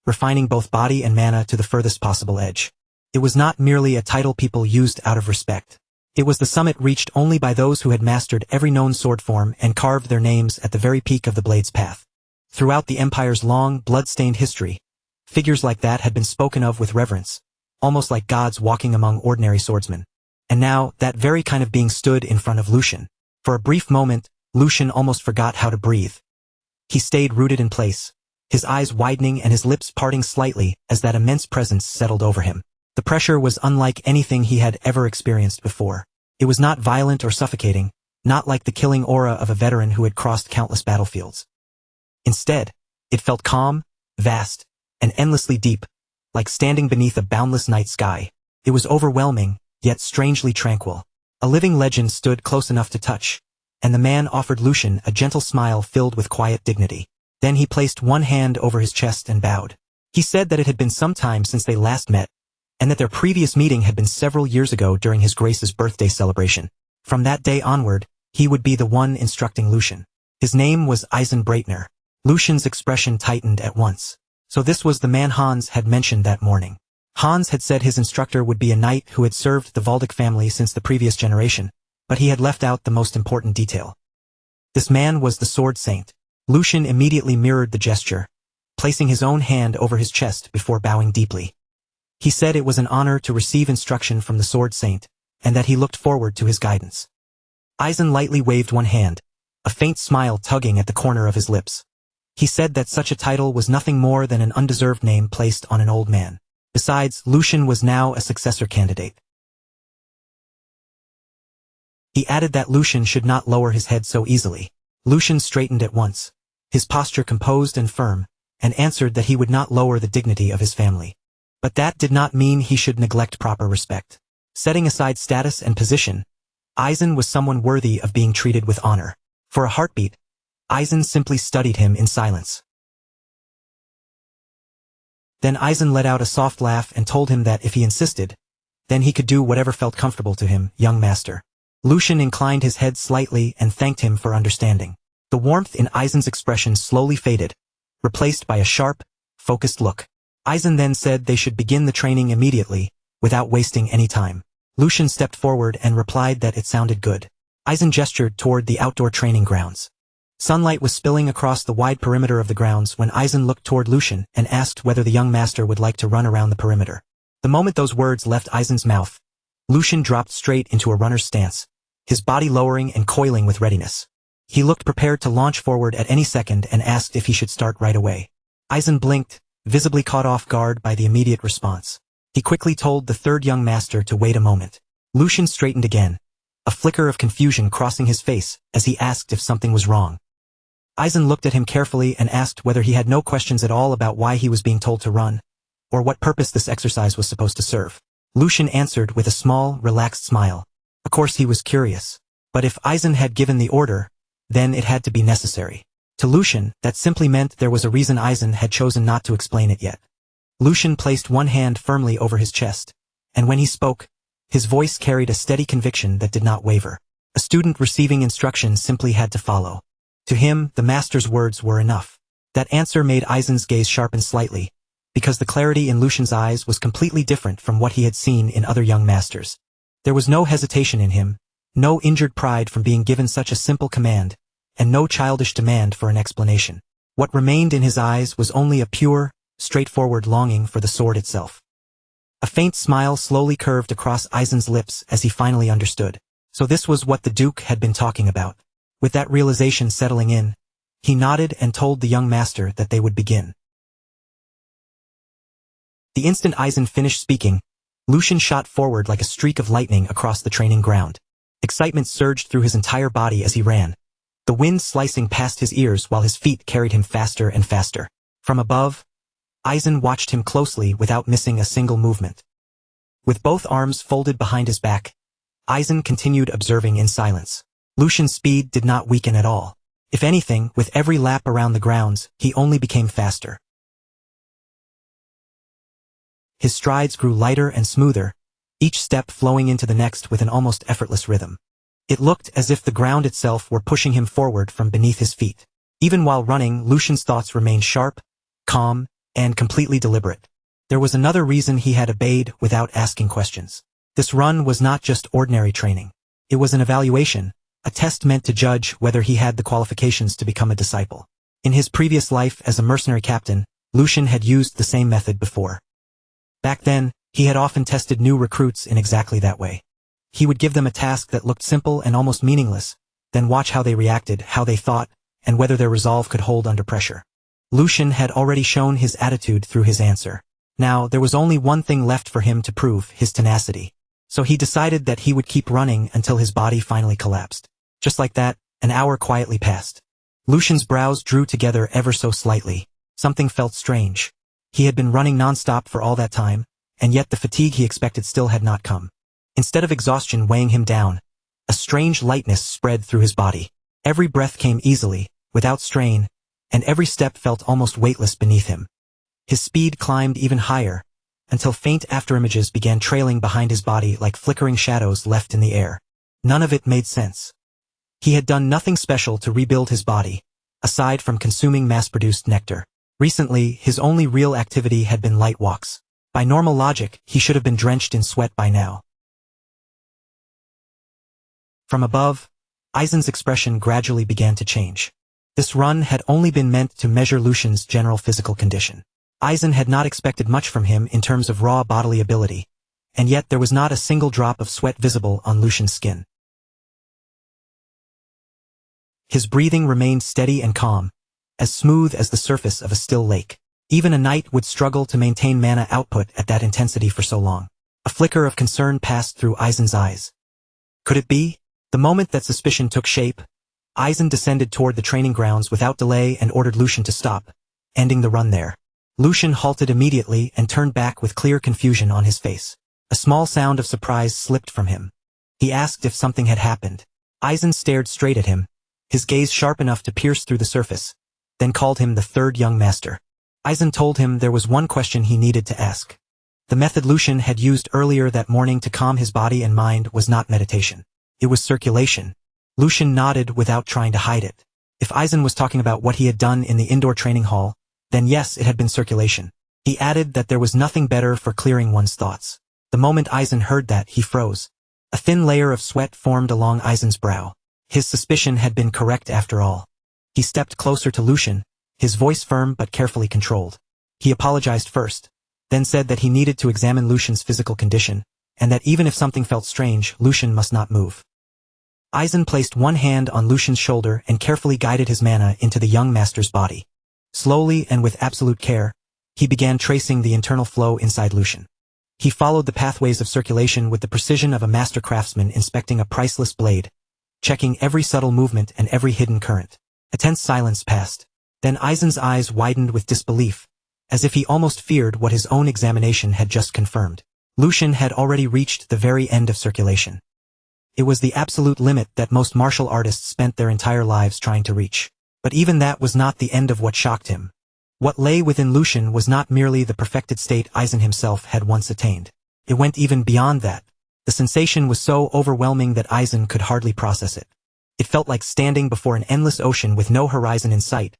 S1: refining both body and mana to the furthest possible edge. It was not merely a title people used out of respect. It was the summit reached only by those who had mastered every known sword form and carved their names at the very peak of the blade's path. Throughout the Empire's long, blood-stained history, figures like that had been spoken of with reverence, almost like gods walking among ordinary swordsmen. And now, that very kind of being stood in front of Lucian. For a brief moment, Lucian almost forgot how to breathe. He stayed rooted in place, his eyes widening and his lips parting slightly as that immense presence settled over him. The pressure was unlike anything he had ever experienced before. It was not violent or suffocating, not like the killing aura of a veteran who had crossed countless battlefields. Instead, it felt calm, vast, and endlessly deep, like standing beneath a boundless night sky. It was overwhelming, yet strangely tranquil. A living legend stood close enough to touch, and the man offered Lucian a gentle smile filled with quiet dignity. Then he placed one hand over his chest and bowed. He said that it had been some time since they last met, and that their previous meeting had been several years ago during his Grace's birthday celebration. From that day onward, he would be the one instructing Lucian. His name was Eisen Breitner. Lucian's expression tightened at once. So this was the man Hans had mentioned that morning. Hans had said his instructor would be a knight who had served the Waldeck family since the previous generation, but he had left out the most important detail. This man was the sword saint. Lucian immediately mirrored the gesture, placing his own hand over his chest before bowing deeply. He said it was an honor to receive instruction from the sword saint, and that he looked forward to his guidance. Eisen lightly waved one hand, a faint smile tugging at the corner of his lips. He said that such a title was nothing more than an undeserved name placed on an old man. Besides, Lucian was now a successor candidate. He added that Lucian should not lower his head so easily. Lucian straightened at once, his posture composed and firm, and answered that he would not lower the dignity of his family. But that did not mean he should neglect proper respect. Setting aside status and position, Aizen was someone worthy of being treated with honor. For a heartbeat, Aizen simply studied him in silence. Then Aizen let out a soft laugh and told him that if he insisted, then he could do whatever felt comfortable to him, young master. Lucian inclined his head slightly and thanked him for understanding. The warmth in Aizen's expression slowly faded, replaced by a sharp, focused look. Aizen then said they should begin the training immediately, without wasting any time. Lucian stepped forward and replied that it sounded good. Aizen gestured toward the outdoor training grounds. Sunlight was spilling across the wide perimeter of the grounds when Aizen looked toward Lucian and asked whether the young master would like to run around the perimeter. The moment those words left Aizen's mouth, Lucian dropped straight into a runner's stance, his body lowering and coiling with readiness. He looked prepared to launch forward at any second and asked if he should start right away. Aizen blinked, visibly caught off guard by the immediate response. He quickly told the third young master to wait a moment. Lucian straightened again, a flicker of confusion crossing his face as he asked if something was wrong. Aizen looked at him carefully and asked whether he had no questions at all about why he was being told to run, or what purpose this exercise was supposed to serve. Lucian answered with a small, relaxed smile. Of course he was curious. But if Aizen had given the order, then it had to be necessary. To Lucian, that simply meant there was a reason Aizen had chosen not to explain it yet. Lucian placed one hand firmly over his chest, and when he spoke, his voice carried a steady conviction that did not waver. A student receiving instruction simply had to follow. To him, the master's words were enough. That answer made Aizen's gaze sharpen slightly, because the clarity in Lucian's eyes was completely different from what he had seen in other young masters. There was no hesitation in him, no injured pride from being given such a simple command, and no childish demand for an explanation. What remained in his eyes was only a pure, straightforward longing for the sword itself. A faint smile slowly curved across Aizen's lips as he finally understood. So this was what the Duke had been talking about. With that realization settling in, he nodded and told the young master that they would begin. The instant Aizen finished speaking, Lucian shot forward like a streak of lightning across the training ground. Excitement surged through his entire body as he ran, the wind slicing past his ears while his feet carried him faster and faster. From above, Aizen watched him closely without missing a single movement. With both arms folded behind his back, Aizen continued observing in silence. Lucian's speed did not weaken at all. If anything, with every lap around the grounds, he only became faster. His strides grew lighter and smoother, each step flowing into the next with an almost effortless rhythm. It looked as if the ground itself were pushing him forward from beneath his feet. Even while running, Lucian's thoughts remained sharp, calm, and completely deliberate. There was another reason he had obeyed without asking questions. This run was not just ordinary training. It was an evaluation, a test meant to judge whether he had the qualifications to become a disciple. In his previous life as a mercenary captain, Lucian had used the same method before. Back then, he had often tested new recruits in exactly that way. He would give them a task that looked simple and almost meaningless, then watch how they reacted, how they thought, and whether their resolve could hold under pressure. Lucian had already shown his attitude through his answer. Now, there was only one thing left for him to prove, his tenacity. So he decided that he would keep running until his body finally collapsed. Just like that, an hour quietly passed. Lucian's brows drew together ever so slightly. Something felt strange. He had been running non-stop for all that time, and yet the fatigue he expected still had not come. Instead of exhaustion weighing him down, a strange lightness spread through his body. Every breath came easily, without strain, and every step felt almost weightless beneath him. His speed climbed even higher, until faint afterimages began trailing behind his body like flickering shadows left in the air. None of it made sense. He had done nothing special to rebuild his body, aside from consuming mass-produced nectar. Recently, his only real activity had been light walks. By normal logic, he should have been drenched in sweat by now. From above, Aizen's expression gradually began to change. This run had only been meant to measure Lucian's general physical condition. Aizen had not expected much from him in terms of raw bodily ability, and yet there was not a single drop of sweat visible on Lucian's skin. His breathing remained steady and calm, as smooth as the surface of a still lake. Even a knight would struggle to maintain mana output at that intensity for so long. A flicker of concern passed through Aizen's eyes. Could it be? The moment that suspicion took shape, Aizen descended toward the training grounds without delay and ordered Lucian to stop, ending the run there. Lucian halted immediately and turned back with clear confusion on his face. A small sound of surprise slipped from him. He asked if something had happened. Aizen stared straight at him, his gaze sharp enough to pierce through the surface, then called him the third young master. Aizen told him there was one question he needed to ask. The method Lucian had used earlier that morning to calm his body and mind was not meditation. It was circulation. Lucian nodded without trying to hide it. If Aizen was talking about what he had done in the indoor training hall, then yes, it had been circulation. He added that there was nothing better for clearing one's thoughts. The moment Aizen heard that, he froze. A thin layer of sweat formed along Aizen's brow. His suspicion had been correct after all. He stepped closer to Lucian, his voice firm but carefully controlled. He apologized first, then said that he needed to examine Lucian's physical condition, and that even if something felt strange, Lucian must not move. Aizen placed one hand on Lucian's shoulder and carefully guided his mana into the young master's body. Slowly and with absolute care, he began tracing the internal flow inside Lucian. He followed the pathways of circulation with the precision of a master craftsman inspecting a priceless blade, checking every subtle movement and every hidden current. A tense silence passed. Then Aizen's eyes widened with disbelief, as if he almost feared what his own examination had just confirmed. Lucian had already reached the very end of circulation. It was the absolute limit that most martial artists spent their entire lives trying to reach. But even that was not the end of what shocked him. What lay within Lucian was not merely the perfected state Aizen himself had once attained. It went even beyond that. The sensation was so overwhelming that Aizen could hardly process it. It felt like standing before an endless ocean with no horizon in sight,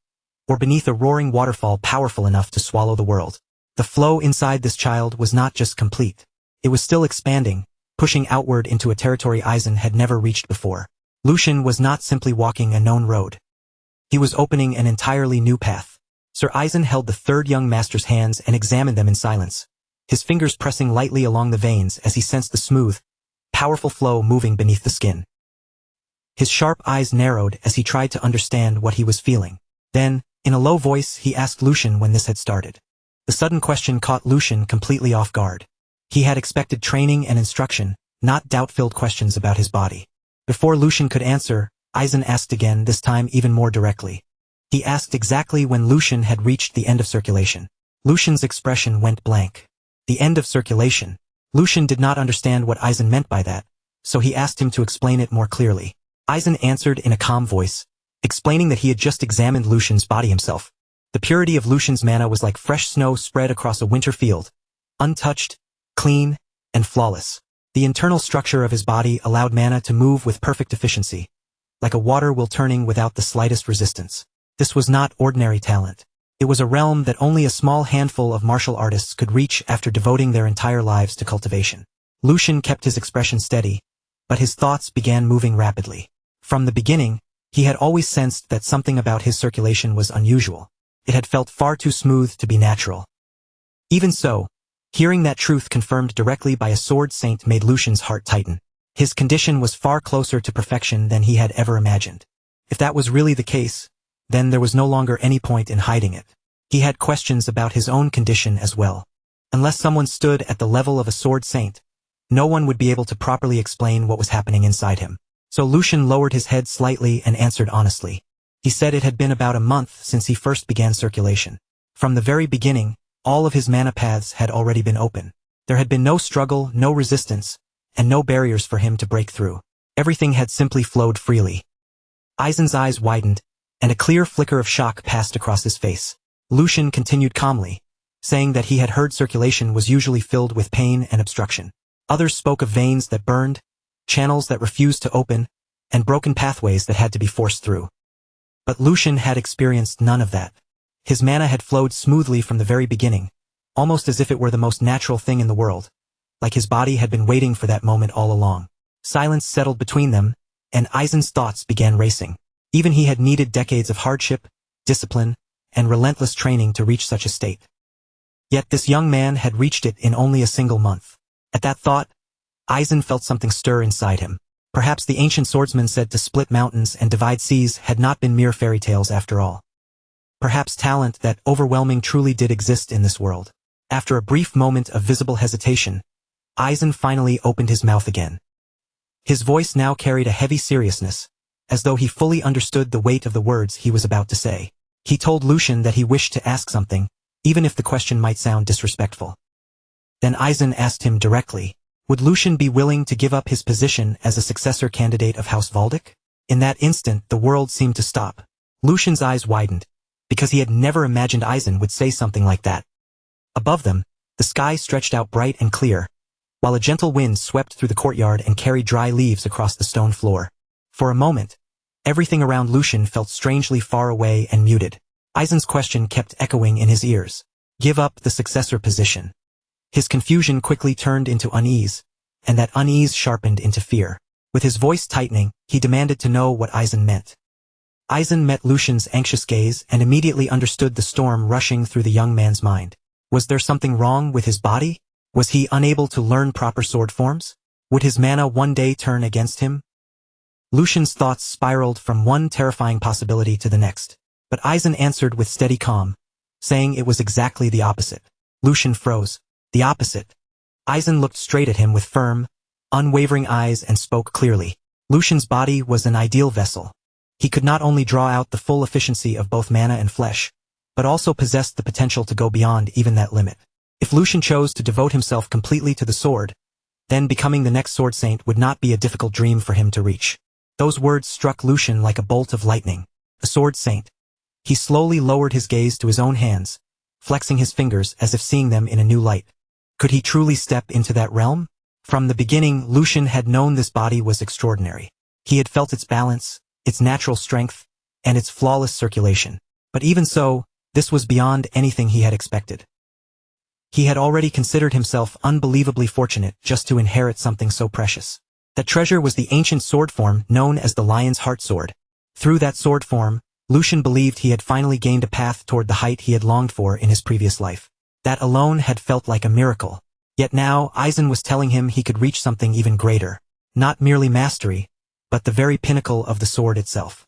S1: or beneath a roaring waterfall powerful enough to swallow the world. The flow inside this child was not just complete. It was still expanding, pushing outward into a territory Aizen had never reached before. Lucian was not simply walking a known road. He was opening an entirely new path. Sir Aizen held the third young master's hands and examined them in silence, his fingers pressing lightly along the veins as he sensed the smooth, powerful flow moving beneath the skin. His sharp eyes narrowed as he tried to understand what he was feeling. Then, in a low voice, he asked Lucian when this had started. The sudden question caught Lucian completely off guard. He had expected training and instruction, not doubt-filled questions about his body. Before Lucian could answer, Aizen asked again, this time even more directly. He asked exactly when Lucian had reached the end of circulation. Lucian's expression went blank. The end of circulation. Lucian did not understand what Aizen meant by that, so he asked him to explain it more clearly. Aizen answered in a calm voice, explaining that he had just examined Lucian's body himself. The purity of Lucian's mana was like fresh snow spread across a winter field, untouched, clean, and flawless. The internal structure of his body allowed mana to move with perfect efficiency, like a water wheel turning without the slightest resistance. This was not ordinary talent. It was a realm that only a small handful of martial artists could reach after devoting their entire lives to cultivation. Lucian kept his expression steady, but his thoughts began moving rapidly. From the beginning, he had always sensed that something about his circulation was unusual. It had felt far too smooth to be natural. Even so, hearing that truth confirmed directly by a sword saint made Lucian's heart tighten. His condition was far closer to perfection than he had ever imagined. If that was really the case, then there was no longer any point in hiding it. He had questions about his own condition as well. Unless someone stood at the level of a sword saint, no one would be able to properly explain what was happening inside him. So Lucian lowered his head slightly and answered honestly. He said it had been about a month since he first began circulation. From the very beginning, all of his mana paths had already been open. There had been no struggle, no resistance, and no barriers for him to break through. Everything had simply flowed freely. Aizen's eyes widened, and a clear flicker of shock passed across his face. Lucian continued calmly, saying that he had heard circulation was usually filled with pain and obstruction. Others spoke of veins that burned, channels that refused to open, and broken pathways that had to be forced through. But Lucian had experienced none of that. His mana had flowed smoothly from the very beginning, almost as if it were the most natural thing in the world, like his body had been waiting for that moment all along. Silence settled between them, and Aizen's thoughts began racing. Even he had needed decades of hardship, discipline, and relentless training to reach such a state. Yet this young man had reached it in only a single month. At that thought, Aizen felt something stir inside him. Perhaps the ancient swordsman said to split mountains and divide seas had not been mere fairy tales after all. Perhaps talent that overwhelming truly did exist in this world. After a brief moment of visible hesitation, Aizen finally opened his mouth again. His voice now carried a heavy seriousness, as though he fully understood the weight of the words he was about to say. He told Lucian that he wished to ask something, even if the question might sound disrespectful. Then Aizen asked him directly, would Lucian be willing to give up his position as a successor candidate of House Valdic? In that instant, the world seemed to stop. Lucian's eyes widened, because he had never imagined Aizen would say something like that. Above them, the sky stretched out bright and clear, while a gentle wind swept through the courtyard and carried dry leaves across the stone floor. For a moment, everything around Lucian felt strangely far away and muted. Aizen's question kept echoing in his ears. Give up the successor position. His confusion quickly turned into unease, and that unease sharpened into fear. With his voice tightening, he demanded to know what Aizen meant. Aizen met Lucian's anxious gaze and immediately understood the storm rushing through the young man's mind. Was there something wrong with his body? Was he unable to learn proper sword forms? Would his mana one day turn against him? Lucian's thoughts spiraled from one terrifying possibility to the next, but Aizen answered with steady calm, saying it was exactly the opposite. Lucian froze. The opposite. Aizen looked straight at him with firm, unwavering eyes and spoke clearly. Lucian's body was an ideal vessel. He could not only draw out the full efficiency of both mana and flesh, but also possessed the potential to go beyond even that limit. If Lucian chose to devote himself completely to the sword, then becoming the next sword saint would not be a difficult dream for him to reach. Those words struck Lucian like a bolt of lightning. A sword saint. He slowly lowered his gaze to his own hands, flexing his fingers as if seeing them in a new light. Could he truly step into that realm? From the beginning, Lucian had known this body was extraordinary. He had felt its balance, its natural strength, and its flawless circulation. But even so, this was beyond anything he had expected. He had already considered himself unbelievably fortunate just to inherit something so precious. That treasure was the ancient sword form known as the Lion's Heart Sword. Through that sword form, Lucian believed he had finally gained a path toward the height he had longed for in his previous life. That alone had felt like a miracle. Yet now, Aizen was telling him he could reach something even greater. Not merely mastery, but the very pinnacle of the sword itself.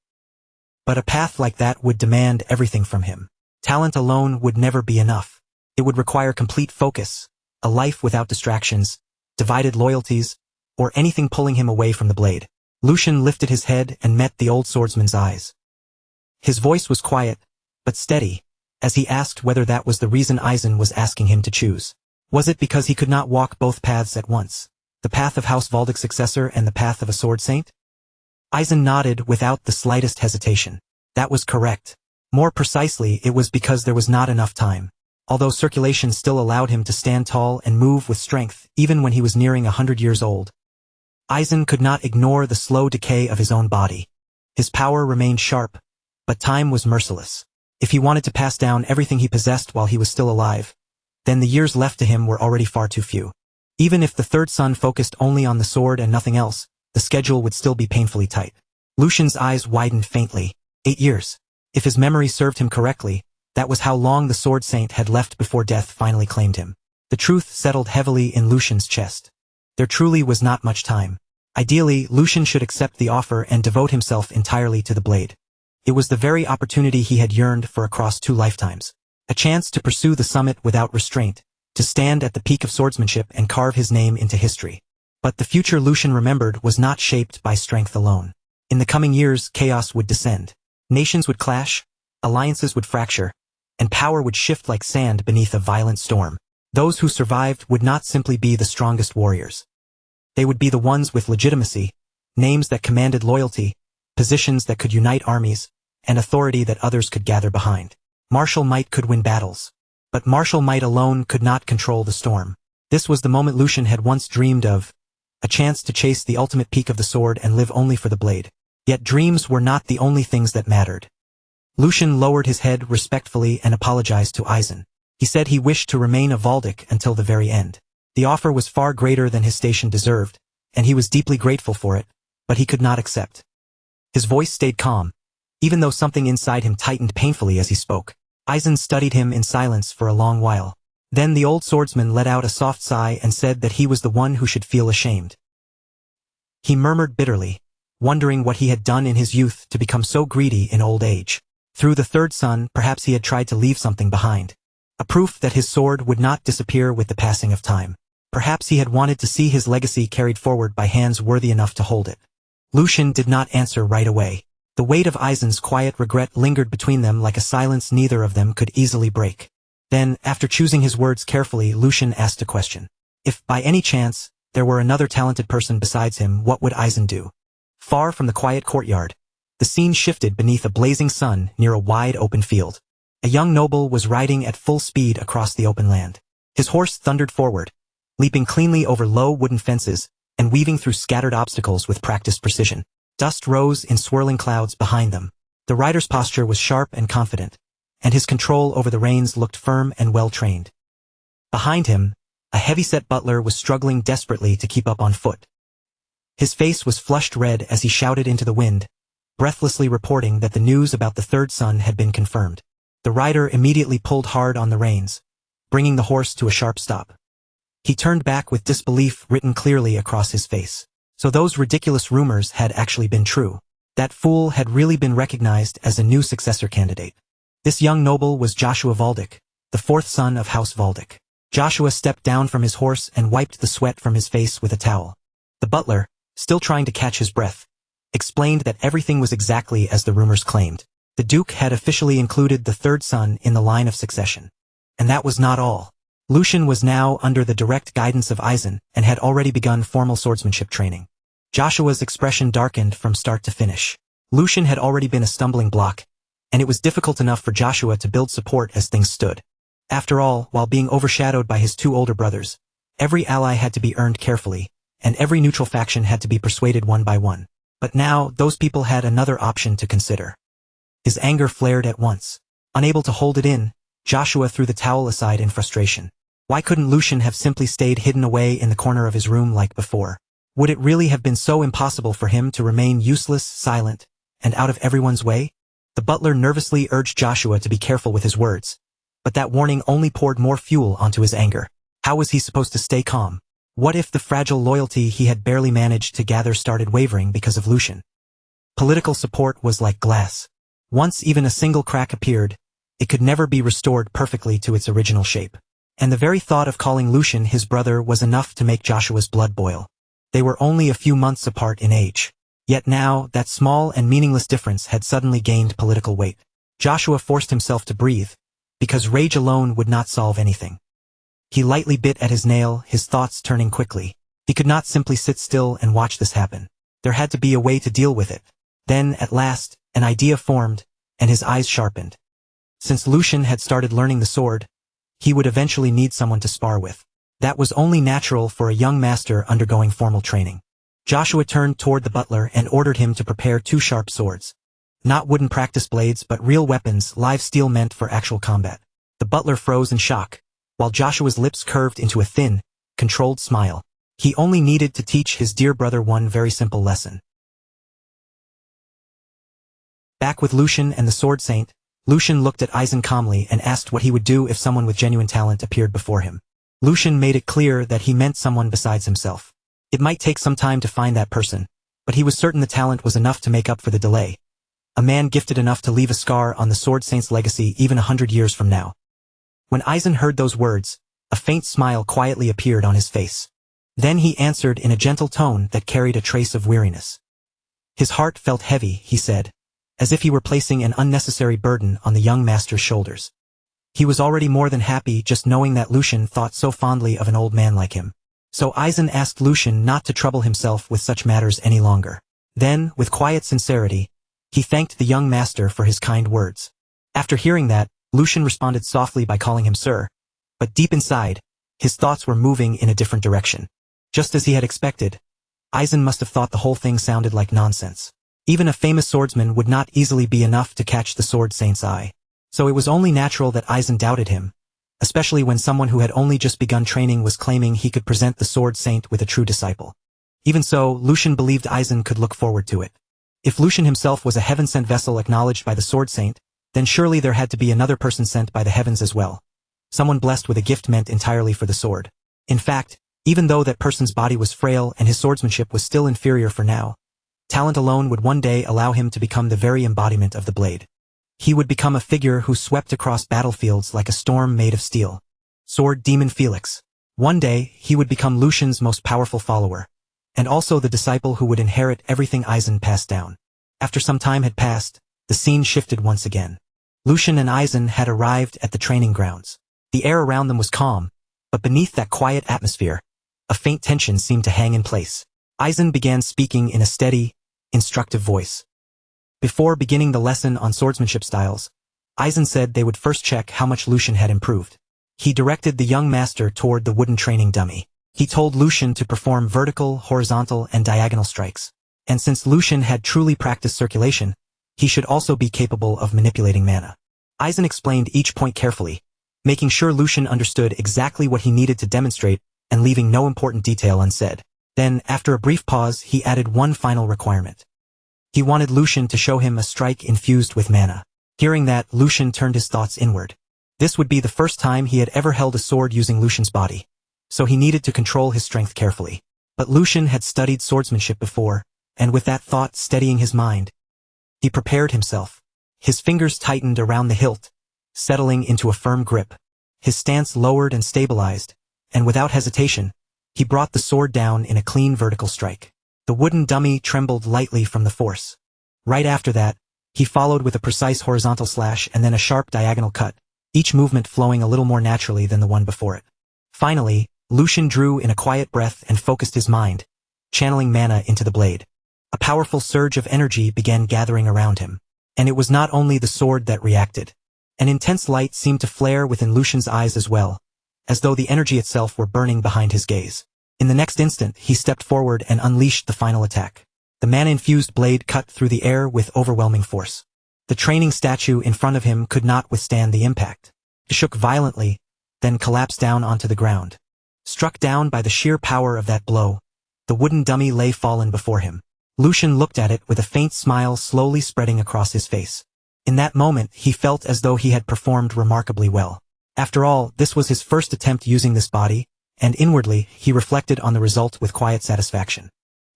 S1: But a path like that would demand everything from him. Talent alone would never be enough. It would require complete focus, a life without distractions, divided loyalties, or anything pulling him away from the blade. Lucian lifted his head and met the old swordsman's eyes. His voice was quiet, but steady, as he asked whether that was the reason Aizen was asking him to choose. Was it because he could not walk both paths at once, the path of House Valdic's successor and the path of a sword saint? Aizen nodded without the slightest hesitation. That was correct. More precisely, it was because there was not enough time. Although circulation still allowed him to stand tall and move with strength even when he was nearing 100 years old, Aizen could not ignore the slow decay of his own body. His power remained sharp, but time was merciless. If he wanted to pass down everything he possessed while he was still alive, then the years left to him were already far too few. Even if the third son focused only on the sword and nothing else, the schedule would still be painfully tight. Lucian's eyes widened faintly. 8 years. If his memory served him correctly, that was how long the sword saint had left before death finally claimed him. The truth settled heavily in Lucian's chest. There truly was not much time. Ideally, Lucian should accept the offer and devote himself entirely to the blade. It was the very opportunity he had yearned for across 2 lifetimes. A chance to pursue the summit without restraint, to stand at the peak of swordsmanship and carve his name into history. But the future Lucian remembered was not shaped by strength alone. In the coming years, chaos would descend. Nations would clash, alliances would fracture, and power would shift like sand beneath a violent storm. Those who survived would not simply be the strongest warriors. They would be the ones with legitimacy, names that commanded loyalty, positions that could unite armies, and authority that others could gather behind. Martial might could win battles, but martial might alone could not control the storm. This was the moment Lucian had once dreamed of, a chance to chase the ultimate peak of the sword and live only for the blade. Yet dreams were not the only things that mattered. Lucian lowered his head respectfully and apologized to Aizen. He said he wished to remain a Valdic until the very end. The offer was far greater than his station deserved, and he was deeply grateful for it, but he could not accept. His voice stayed calm, even though something inside him tightened painfully as he spoke. Aizen studied him in silence for a long while. Then the old swordsman let out a soft sigh and said that he was the one who should feel ashamed. He murmured bitterly, wondering what he had done in his youth to become so greedy in old age. Through the third son, perhaps he had tried to leave something behind. A proof that his sword would not disappear with the passing of time. Perhaps he had wanted to see his legacy carried forward by hands worthy enough to hold it. Lucian did not answer right away. The weight of Aizen's quiet regret lingered between them like a silence neither of them could easily break. Then, after choosing his words carefully, Lucian asked a question. If, by any chance, there were another talented person besides him, what would Aizen do? Far from the quiet courtyard, the scene shifted beneath a blazing sun near a wide open field. A young noble was riding at full speed across the open land. His horse thundered forward, leaping cleanly over low wooden fences and weaving through scattered obstacles with practiced precision. Dust rose in swirling clouds behind them. The rider's posture was sharp and confident, and his control over the reins looked firm and well-trained. Behind him, a heavy-set butler was struggling desperately to keep up on foot. His face was flushed red as he shouted into the wind, breathlessly reporting that the news about the third son had been confirmed. The rider immediately pulled hard on the reins, bringing the horse to a sharp stop. He turned back with disbelief written clearly across his face. So those ridiculous rumors had actually been true. That fool had really been recognized as a new successor candidate. This young noble was Joshua Valdick, the fourth son of House Valdick. Joshua stepped down from his horse and wiped the sweat from his face with a towel. The butler, still trying to catch his breath, explained that everything was exactly as the rumors claimed. The Duke had officially included the third son in the line of succession. And that was not all. Lucian was now under the direct guidance of Aizen and had already begun formal swordsmanship training. Joshua's expression darkened from start to finish. Lucian had already been a stumbling block, and it was difficult enough for Joshua to build support as things stood. After all, while being overshadowed by his two older brothers, every ally had to be earned carefully, and every neutral faction had to be persuaded one by one. But now, those people had another option to consider. His anger flared at once. Unable to hold it in, Joshua threw the towel aside in frustration. Why couldn't Lucian have simply stayed hidden away in the corner of his room like before? Would it really have been so impossible for him to remain useless, silent, and out of everyone's way? The butler nervously urged Joshua to be careful with his words, but that warning only poured more fuel onto his anger. How was he supposed to stay calm? What if the fragile loyalty he had barely managed to gather started wavering because of Lucian? Political support was like glass. Once even a single crack appeared, it could never be restored perfectly to its original shape. And the very thought of calling Lucian his brother was enough to make Joshua's blood boil. They were only a few months apart in age. Yet now, that small and meaningless difference had suddenly gained political weight. Joshua forced himself to breathe, because rage alone would not solve anything. He lightly bit at his nail, his thoughts turning quickly. He could not simply sit still and watch this happen. There had to be a way to deal with it. Then, at last, an idea formed, and his eyes sharpened. Since Lucian had started learning the sword, he would eventually need someone to spar with. That was only natural for a young master undergoing formal training. Joshua turned toward the butler and ordered him to prepare 2 sharp swords. Not wooden practice blades, but real weapons, live steel meant for actual combat. The butler froze in shock, while Joshua's lips curved into a thin, controlled smile. He only needed to teach his dear brother one very simple lesson. Back with Lucian and the Sword Saint, Lucian looked at Aizen calmly and asked what he would do if someone with genuine talent appeared before him. Lucian made it clear that he meant someone besides himself. It might take some time to find that person, but he was certain the talent was enough to make up for the delay. A man gifted enough to leave a scar on the Sword Saint's legacy even 100 years from now. When Aizen heard those words, a faint smile quietly appeared on his face. Then he answered in a gentle tone that carried a trace of weariness. His heart felt heavy, he said, as if he were placing an unnecessary burden on the young master's shoulders. He was already more than happy just knowing that Lucian thought so fondly of an old man like him. So Aizen asked Lucian not to trouble himself with such matters any longer. Then, with quiet sincerity, he thanked the young master for his kind words. After hearing that, Lucian responded softly by calling him sir, but deep inside, his thoughts were moving in a different direction. Just as he had expected, Aizen must have thought the whole thing sounded like nonsense. Even a famous swordsman would not easily be enough to catch the Sword Saint's eye. So it was only natural that Aizen doubted him, especially when someone who had only just begun training was claiming he could present the Sword Saint with a true disciple. Even so, Lucian believed Aizen could look forward to it. If Lucian himself was a heaven-sent vessel acknowledged by the Sword Saint, then surely there had to be another person sent by the heavens as well. Someone blessed with a gift meant entirely for the sword. In fact, even though that person's body was frail and his swordsmanship was still inferior for now, talent alone would one day allow him to become the very embodiment of the blade. He would become a figure who swept across battlefields like a storm made of steel. Sword Demon Felix. One day, he would become Lucian's most powerful follower, and also the disciple who would inherit everything Aizen passed down. After some time had passed, the scene shifted once again. Lucian and Aizen had arrived at the training grounds. The air around them was calm, but beneath that quiet atmosphere, a faint tension seemed to hang in place. Aizen began speaking in a steady, instructive voice. Before beginning the lesson on swordsmanship styles, Aizen said they would first check how much Lucian had improved. He directed the young master toward the wooden training dummy. He told Lucian to perform vertical, horizontal, and diagonal strikes. And since Lucian had truly practiced circulation, he should also be capable of manipulating mana. Aizen explained each point carefully, making sure Lucian understood exactly what he needed to demonstrate and leaving no important detail unsaid. Then, after a brief pause, he added one final requirement. He wanted Lucian to show him a strike infused with mana. Hearing that, Lucian turned his thoughts inward. This would be the first time he had ever held a sword using Lucian's body, so he needed to control his strength carefully. But Lucian had studied swordsmanship before, and with that thought steadying his mind, he prepared himself. His fingers tightened around the hilt, settling into a firm grip. His stance lowered and stabilized, and without hesitation, he brought the sword down in a clean vertical strike. The wooden dummy trembled lightly from the force. Right after that, he followed with a precise horizontal slash and then a sharp diagonal cut, each movement flowing a little more naturally than the one before it. Finally, Lucian drew in a quiet breath and focused his mind, channeling mana into the blade. A powerful surge of energy began gathering around him. And it was not only the sword that reacted. An intense light seemed to flare within Lucian's eyes as well, as though the energy itself were burning behind his gaze. In the next instant, he stepped forward and unleashed the final attack. The mana-infused blade cut through the air with overwhelming force. The training statue in front of him could not withstand the impact. It shook violently, then collapsed down onto the ground. Struck down by the sheer power of that blow, the wooden dummy lay fallen before him. Lucian looked at it with a faint smile slowly spreading across his face. In that moment, he felt as though he had performed remarkably well. After all, this was his first attempt using this body, and inwardly, he reflected on the result with quiet satisfaction.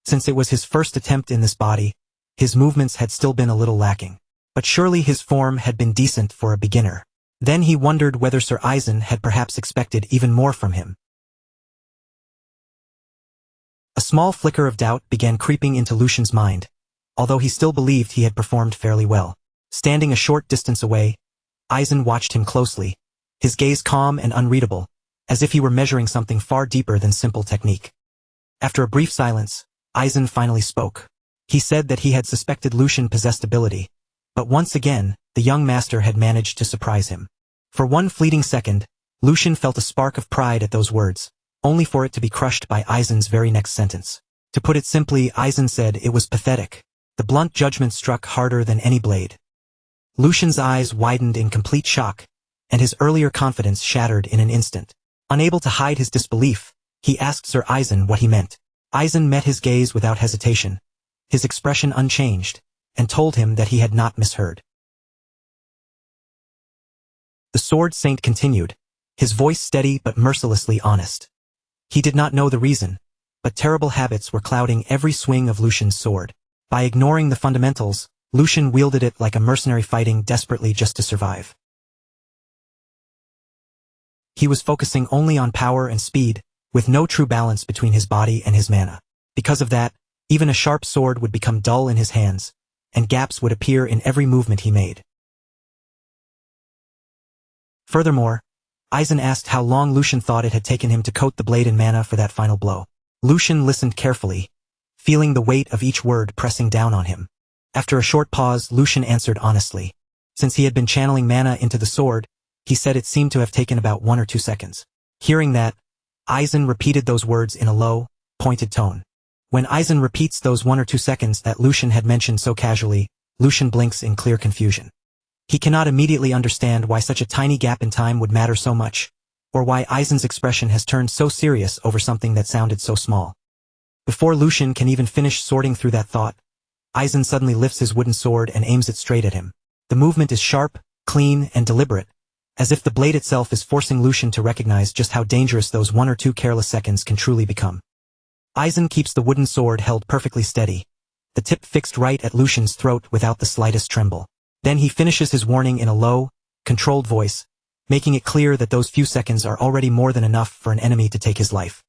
S1: Since it was his first attempt in this body, his movements had still been a little lacking. But surely his form had been decent for a beginner. Then he wondered whether Sir Aizen had perhaps expected even more from him. A small flicker of doubt began creeping into Lucian's mind, although he still believed he had performed fairly well. Standing a short distance away, Aizen watched him closely, his gaze calm and unreadable, as if he were measuring something far deeper than simple technique. After a brief silence, Aizen finally spoke. He said that he had suspected Lucian possessed ability, but once again, the young master had managed to surprise him. For one fleeting second, Lucian felt a spark of pride at those words, only for it to be crushed by Aizen's very next sentence. To put it simply, Aizen said it was pathetic. The blunt judgment struck harder than any blade. Lucian's eyes widened in complete shock, and his earlier confidence shattered in an instant. Unable to hide his disbelief, he asked Sir Aizen what he meant. Aizen met his gaze without hesitation, his expression unchanged, and told him that he had not misheard. The sword saint continued, his voice steady but mercilessly honest. He did not know the reason, but terrible habits were clouding every swing of Lucian's sword. By ignoring the fundamentals, Lucian wielded it like a mercenary fighting desperately just to survive. He was focusing only on power and speed, with no true balance between his body and his mana. Because of that, even a sharp sword would become dull in his hands, and gaps would appear in every movement he made. Furthermore, Aizen asked how long Lucian thought it had taken him to coat the blade in mana for that final blow. Lucian listened carefully, feeling the weight of each word pressing down on him. After a short pause, Lucian answered honestly. Since he had been channeling mana into the sword, he said it seemed to have taken about 1 or 2 seconds. Hearing that, Aizen repeated those words in a low, pointed tone. When Aizen repeats those 1 or 2 seconds that Lucian had mentioned so casually, Lucian blinks in clear confusion. He cannot immediately understand why such a tiny gap in time would matter so much, or why Aizen's expression has turned so serious over something that sounded so small. Before Lucian can even finish sorting through that thought, Aizen suddenly lifts his wooden sword and aims it straight at him. The movement is sharp, clean, and deliberate, as if the blade itself is forcing Lucian to recognize just how dangerous those 1 or 2 careless seconds can truly become. Aizen keeps the wooden sword held perfectly steady, the tip fixed right at Lucian's throat without the slightest tremble. Then he finishes his warning in a low, controlled voice, making it clear that those few seconds are already more than enough for an enemy to take his life.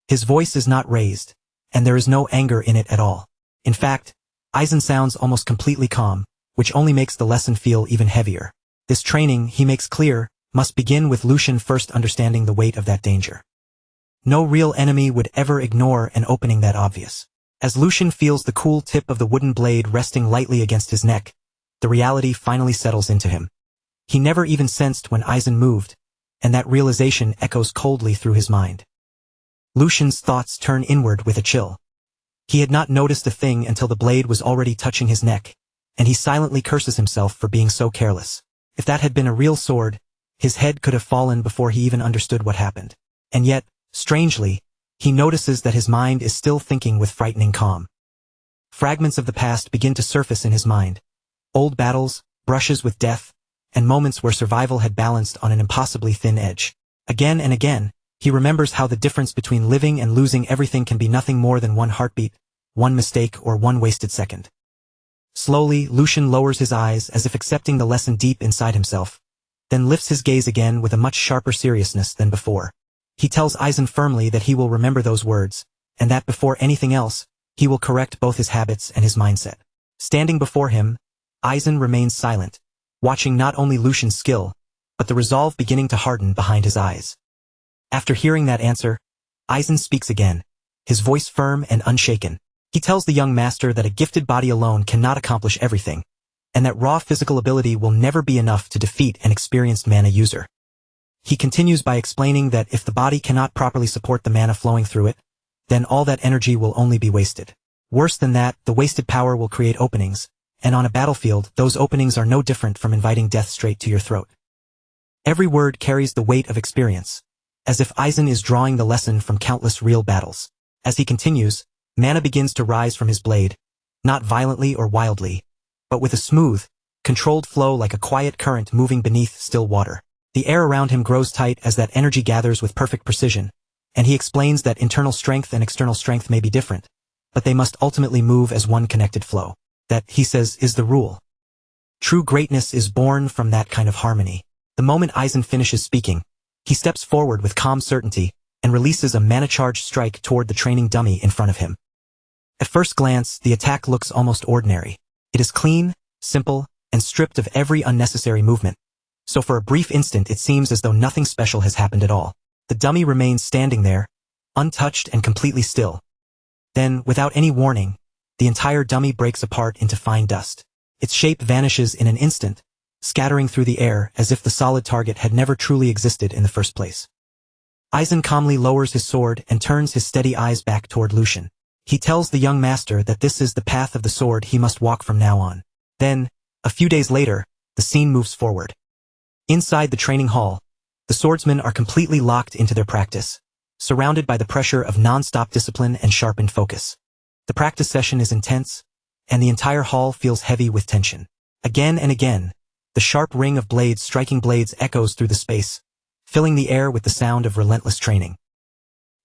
S1: His voice is not raised, and there is no anger in it at all. In fact, Aizen sounds almost completely calm, which only makes the lesson feel even heavier. This training, he makes clear, must begin with Lucian first understanding the weight of that danger. No real enemy would ever ignore an opening that obvious. As Lucian feels the cool tip of the wooden blade resting lightly against his neck, the reality finally settles into him. He never even sensed when Aizen moved, and that realization echoes coldly through his mind. Lucian's thoughts turn inward with a chill. He had not noticed a thing until the blade was already touching his neck, and he silently curses himself for being so careless. If that had been a real sword, his head could have fallen before he even understood what happened. And yet, strangely, he notices that his mind is still thinking with frightening calm. Fragments of the past begin to surface in his mind. Old battles, brushes with death, and moments where survival had balanced on an impossibly thin edge. Again and again, he remembers how the difference between living and losing everything can be nothing more than one heartbeat, one mistake, or one wasted second. Slowly, Lucian lowers his eyes as if accepting the lesson deep inside himself, then lifts his gaze again with a much sharper seriousness than before. He tells Aizen firmly that he will remember those words, and that before anything else, he will correct both his habits and his mindset. Standing before him, Aizen remains silent, watching not only Lucian's skill, but the resolve beginning to harden behind his eyes. After hearing that answer, Aizen speaks again, his voice firm and unshaken. He tells the young master that a gifted body alone cannot accomplish everything, and that raw physical ability will never be enough to defeat an experienced mana user. He continues by explaining that if the body cannot properly support the mana flowing through it, then all that energy will only be wasted. Worse than that, the wasted power will create openings, and on a battlefield, those openings are no different from inviting death straight to your throat. Every word carries the weight of experience, as if Aizen is drawing the lesson from countless real battles. As he continues, mana begins to rise from his blade, not violently or wildly, but with a smooth, controlled flow like a quiet current moving beneath still water. The air around him grows tight as that energy gathers with perfect precision, and he explains that internal strength and external strength may be different, but they must ultimately move as one connected flow. That, he says, is the rule. True greatness is born from that kind of harmony. The moment Aizen finishes speaking, he steps forward with calm certainty and releases a mana-charged strike toward the training dummy in front of him. At first glance, the attack looks almost ordinary. It is clean, simple, and stripped of every unnecessary movement. So for a brief instant it seems as though nothing special has happened at all. The dummy remains standing there, untouched and completely still. Then, without any warning, the entire dummy breaks apart into fine dust. Its shape vanishes in an instant, scattering through the air as if the solid target had never truly existed in the first place. Aizen calmly lowers his sword and turns his steady eyes back toward Lucian. He tells the young master that this is the path of the sword he must walk from now on. Then, a few days later, the scene moves forward. Inside the training hall, the swordsmen are completely locked into their practice, surrounded by the pressure of non-stop discipline and sharpened focus. The practice session is intense, and the entire hall feels heavy with tension. Again and again, the sharp ring of blades striking blades echoes through the space, filling the air with the sound of relentless training.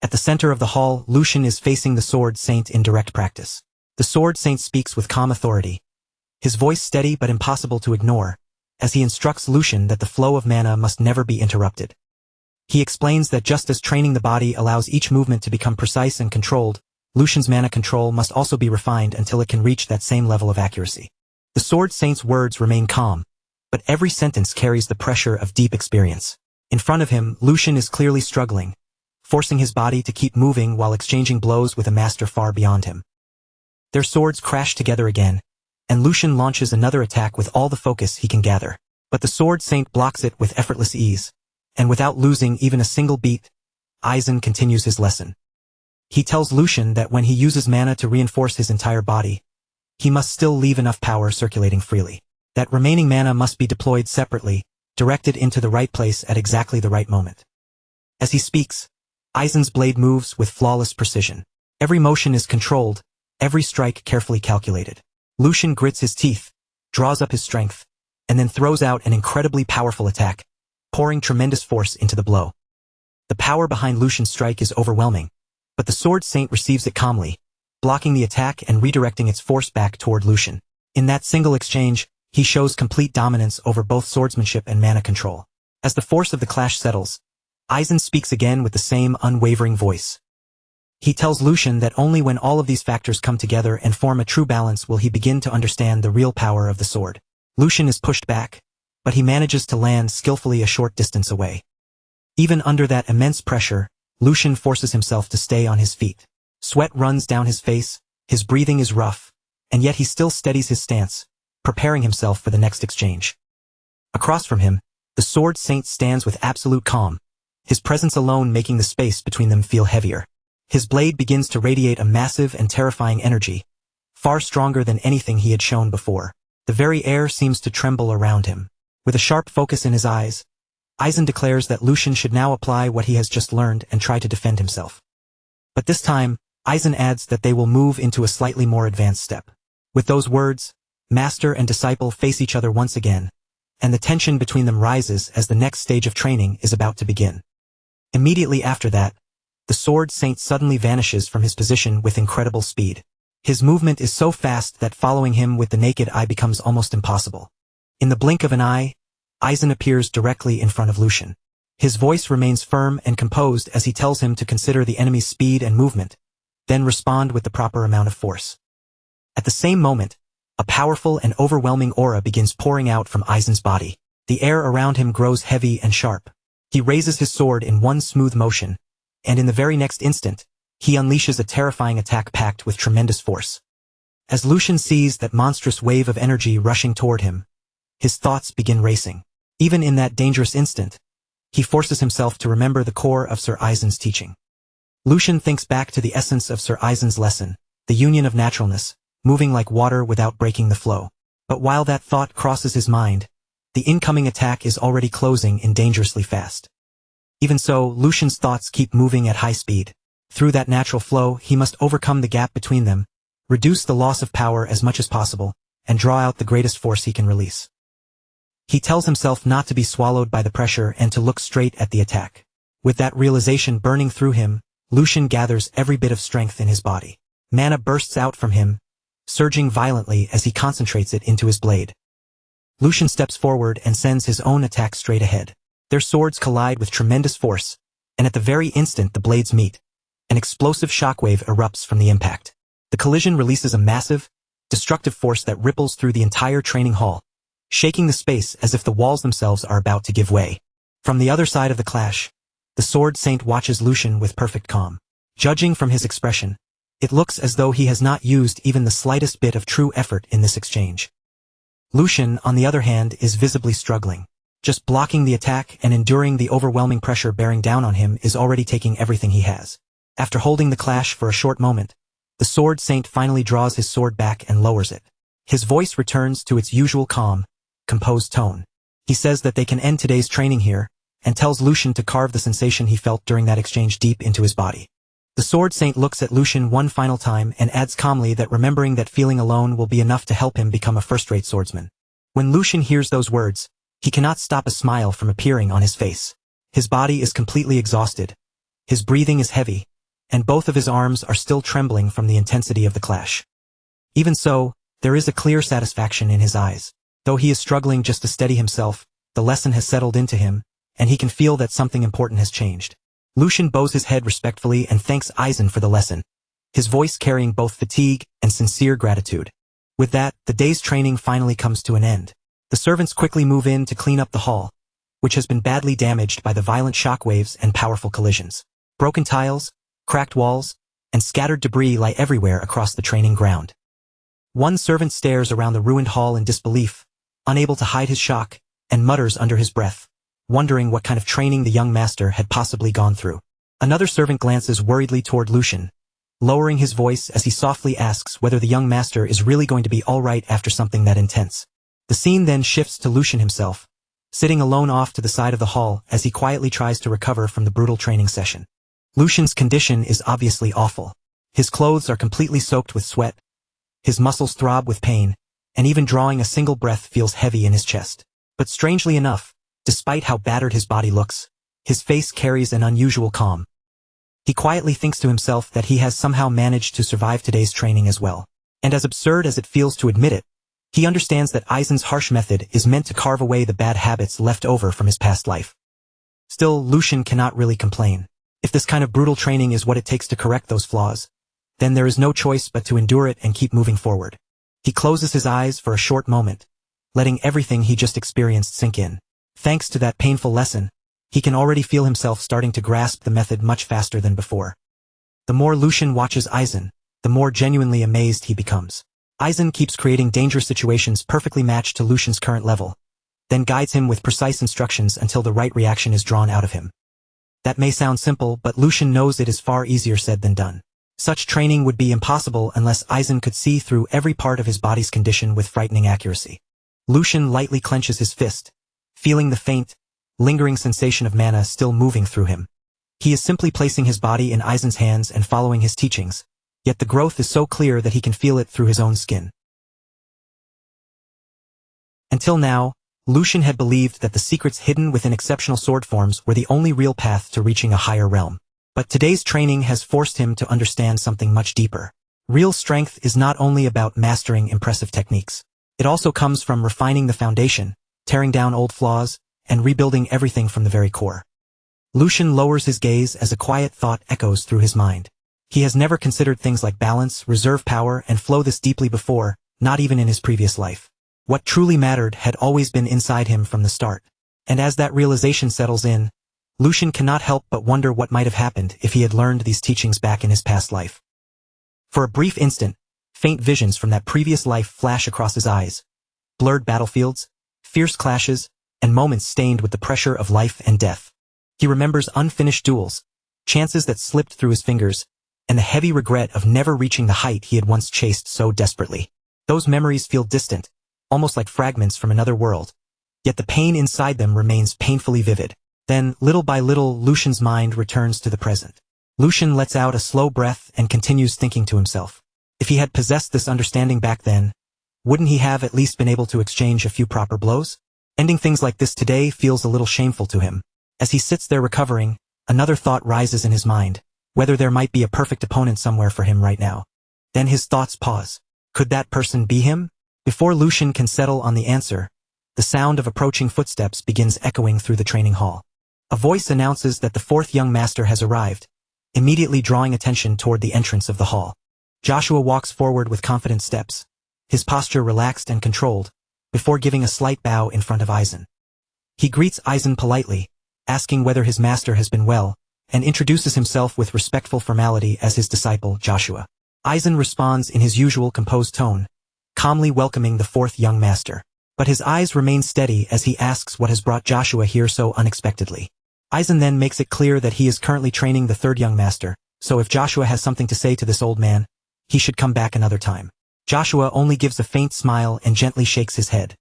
S1: At the center of the hall, Lucian is facing the Sword Saint in direct practice. The Sword Saint speaks with calm authority, his voice steady but impossible to ignore, as he instructs Lucian that the flow of mana must never be interrupted. He explains that just as training the body allows each movement to become precise and controlled, Lucian's mana control must also be refined until it can reach that same level of accuracy. The Sword Saint's words remain calm, but every sentence carries the pressure of deep experience. In front of him, Lucian is clearly struggling, forcing his body to keep moving while exchanging blows with a master far beyond him. Their swords crash together again, and Lucian launches another attack with all the focus he can gather. But the Sword Saint blocks it with effortless ease, and without losing even a single beat, Aizen continues his lesson. He tells Lucian that when he uses mana to reinforce his entire body, he must still leave enough power circulating freely. That remaining mana must be deployed separately, directed into the right place at exactly the right moment. As he speaks, Aizen's blade moves with flawless precision. Every motion is controlled, every strike carefully calculated. Lucian grits his teeth, draws up his strength, and then throws out an incredibly powerful attack, pouring tremendous force into the blow. The power behind Lucian's strike is overwhelming, but the Sword Saint receives it calmly, blocking the attack and redirecting its force back toward Lucian. In that single exchange, he shows complete dominance over both swordsmanship and mana control. As the force of the clash settles, Aizen speaks again with the same unwavering voice. He tells Lucian that only when all of these factors come together and form a true balance will he begin to understand the real power of the sword. Lucian is pushed back, but he manages to land skillfully a short distance away. Even under that immense pressure, Lucian forces himself to stay on his feet. Sweat runs down his face, his breathing is rough, and yet he still steadies his stance, preparing himself for the next exchange. Across from him, the Sword Saint stands with absolute calm, his presence alone making the space between them feel heavier. His blade begins to radiate a massive and terrifying energy, far stronger than anything he had shown before. The very air seems to tremble around him. With a sharp focus in his eyes, Aizen declares that Lucian should now apply what he has just learned and try to defend himself. But this time, Aizen adds that they will move into a slightly more advanced step. With those words, master and disciple face each other once again, and the tension between them rises as the next stage of training is about to begin. Immediately after that, the Sword Saint suddenly vanishes from his position with incredible speed. His movement is so fast that following him with the naked eye becomes almost impossible. In the blink of an eye, Aizen appears directly in front of Lucian. His voice remains firm and composed as he tells him to consider the enemy's speed and movement, then respond with the proper amount of force. At the same moment, a powerful and overwhelming aura begins pouring out from Aizen's body. The air around him grows heavy and sharp. He raises his sword in one smooth motion, and in the very next instant, he unleashes a terrifying attack packed with tremendous force. As Lucian sees that monstrous wave of energy rushing toward him, his thoughts begin racing. Even in that dangerous instant, he forces himself to remember the core of Sir Aizen's teaching. Lucian thinks back to the essence of Sir Aizen's lesson, the union of naturalness, moving like water without breaking the flow. But while that thought crosses his mind, the incoming attack is already closing in dangerously fast. Even so, Lucian's thoughts keep moving at high speed. Through that natural flow, he must overcome the gap between them, reduce the loss of power as much as possible, and draw out the greatest force he can release. He tells himself not to be swallowed by the pressure and to look straight at the attack. With that realization burning through him, Lucian gathers every bit of strength in his body. Mana bursts out from him, surging violently as he concentrates it into his blade. Lucian steps forward and sends his own attack straight ahead. Their swords collide with tremendous force, and at the very instant the blades meet, an explosive shockwave erupts from the impact. The collision releases a massive, destructive force that ripples through the entire training hall, shaking the space as if the walls themselves are about to give way. From the other side of the clash, the Sword Saint watches Lucian with perfect calm. Judging from his expression, it looks as though he has not used even the slightest bit of true effort in this exchange. Lucian, on the other hand, is visibly struggling. Just blocking the attack and enduring the overwhelming pressure bearing down on him is already taking everything he has. After holding the clash for a short moment, the Sword Saint finally draws his sword back and lowers it. His voice returns to its usual calm, composed tone. He says that they can end today's training here, and tells Lucian to carve the sensation he felt during that exchange deep into his body. The Sword Saint looks at Lucian one final time and adds calmly that remembering that feeling alone will be enough to help him become a first-rate swordsman. When Lucian hears those words, he cannot stop a smile from appearing on his face. His body is completely exhausted, his breathing is heavy, and both of his arms are still trembling from the intensity of the clash. Even so, there is a clear satisfaction in his eyes. Though he is struggling just to steady himself, the lesson has settled into him, and he can feel that something important has changed. Lucian bows his head respectfully and thanks Aizen for the lesson, his voice carrying both fatigue and sincere gratitude. With that, the day's training finally comes to an end. The servants quickly move in to clean up the hall, which has been badly damaged by the violent shockwaves and powerful collisions. Broken tiles, cracked walls, and scattered debris lie everywhere across the training ground. One servant stares around the ruined hall in disbelief, unable to hide his shock, and mutters under his breath, wondering what kind of training the young master had possibly gone through. Another servant glances worriedly toward Lucian, lowering his voice as he softly asks whether the young master is really going to be all right after something that intense. The scene then shifts to Lucian himself, sitting alone off to the side of the hall as he quietly tries to recover from the brutal training session. Lucian's condition is obviously awful. His clothes are completely soaked with sweat, his muscles throb with pain, and even drawing a single breath feels heavy in his chest. But strangely enough, despite how battered his body looks, his face carries an unusual calm. He quietly thinks to himself that he has somehow managed to survive today's training as well. And as absurd as it feels to admit it, he understands that Aizen's harsh method is meant to carve away the bad habits left over from his past life. Still, Lucian cannot really complain. If this kind of brutal training is what it takes to correct those flaws, then there is no choice but to endure it and keep moving forward. He closes his eyes for a short moment, letting everything he just experienced sink in. Thanks to that painful lesson, he can already feel himself starting to grasp the method much faster than before. The more Lucian watches Aizen, the more genuinely amazed he becomes. Aizen keeps creating dangerous situations perfectly matched to Lucian's current level, then guides him with precise instructions until the right reaction is drawn out of him. That may sound simple, but Lucian knows it is far easier said than done. Such training would be impossible unless Aizen could see through every part of his body's condition with frightening accuracy. Lucian lightly clenches his fist, feeling the faint, lingering sensation of mana still moving through him. He is simply placing his body in Aizen's hands and following his teachings, yet the growth is so clear that he can feel it through his own skin. Until now, Lucian had believed that the secrets hidden within exceptional sword forms were the only real path to reaching a higher realm. But today's training has forced him to understand something much deeper. Real strength is not only about mastering impressive techniques. It also comes from refining the foundation, tearing down old flaws, and rebuilding everything from the very core. Lucian lowers his gaze as a quiet thought echoes through his mind. He has never considered things like balance, reserve power, and flow this deeply before, not even in his previous life. What truly mattered had always been inside him from the start. And as that realization settles in, Lucian cannot help but wonder what might have happened if he had learned these teachings back in his past life. For a brief instant, faint visions from that previous life flash across his eyes. Blurred battlefields, fierce clashes, and moments stained with the pressure of life and death. He remembers unfinished duels, chances that slipped through his fingers, and the heavy regret of never reaching the height he had once chased so desperately. Those memories feel distant, almost like fragments from another world, yet the pain inside them remains painfully vivid. Then, little by little, Lucian's mind returns to the present. Lucian lets out a slow breath and continues thinking to himself. If he had possessed this understanding back then, wouldn't he have at least been able to exchange a few proper blows? Ending things like this today feels a little shameful to him. As he sits there recovering, another thought rises in his mind, whether there might be a perfect opponent somewhere for him right now. Then his thoughts pause. Could that person be him? Before Lucian can settle on the answer, the sound of approaching footsteps begins echoing through the training hall. A voice announces that the fourth young master has arrived, immediately drawing attention toward the entrance of the hall. Joshua walks forward with confident steps, his posture relaxed and controlled, before giving a slight bow in front of Aizen. He greets Aizen politely, asking whether his master has been well, and introduces himself with respectful formality as his disciple, Joshua. Aizen responds in his usual composed tone, calmly welcoming the fourth young master. But his eyes remain steady as he asks what has brought Joshua here so unexpectedly. Aizen then makes it clear that he is currently training the third young master, so if Joshua has something to say to this old man, he should come back another time. Joshua only gives a faint smile and gently shakes his head.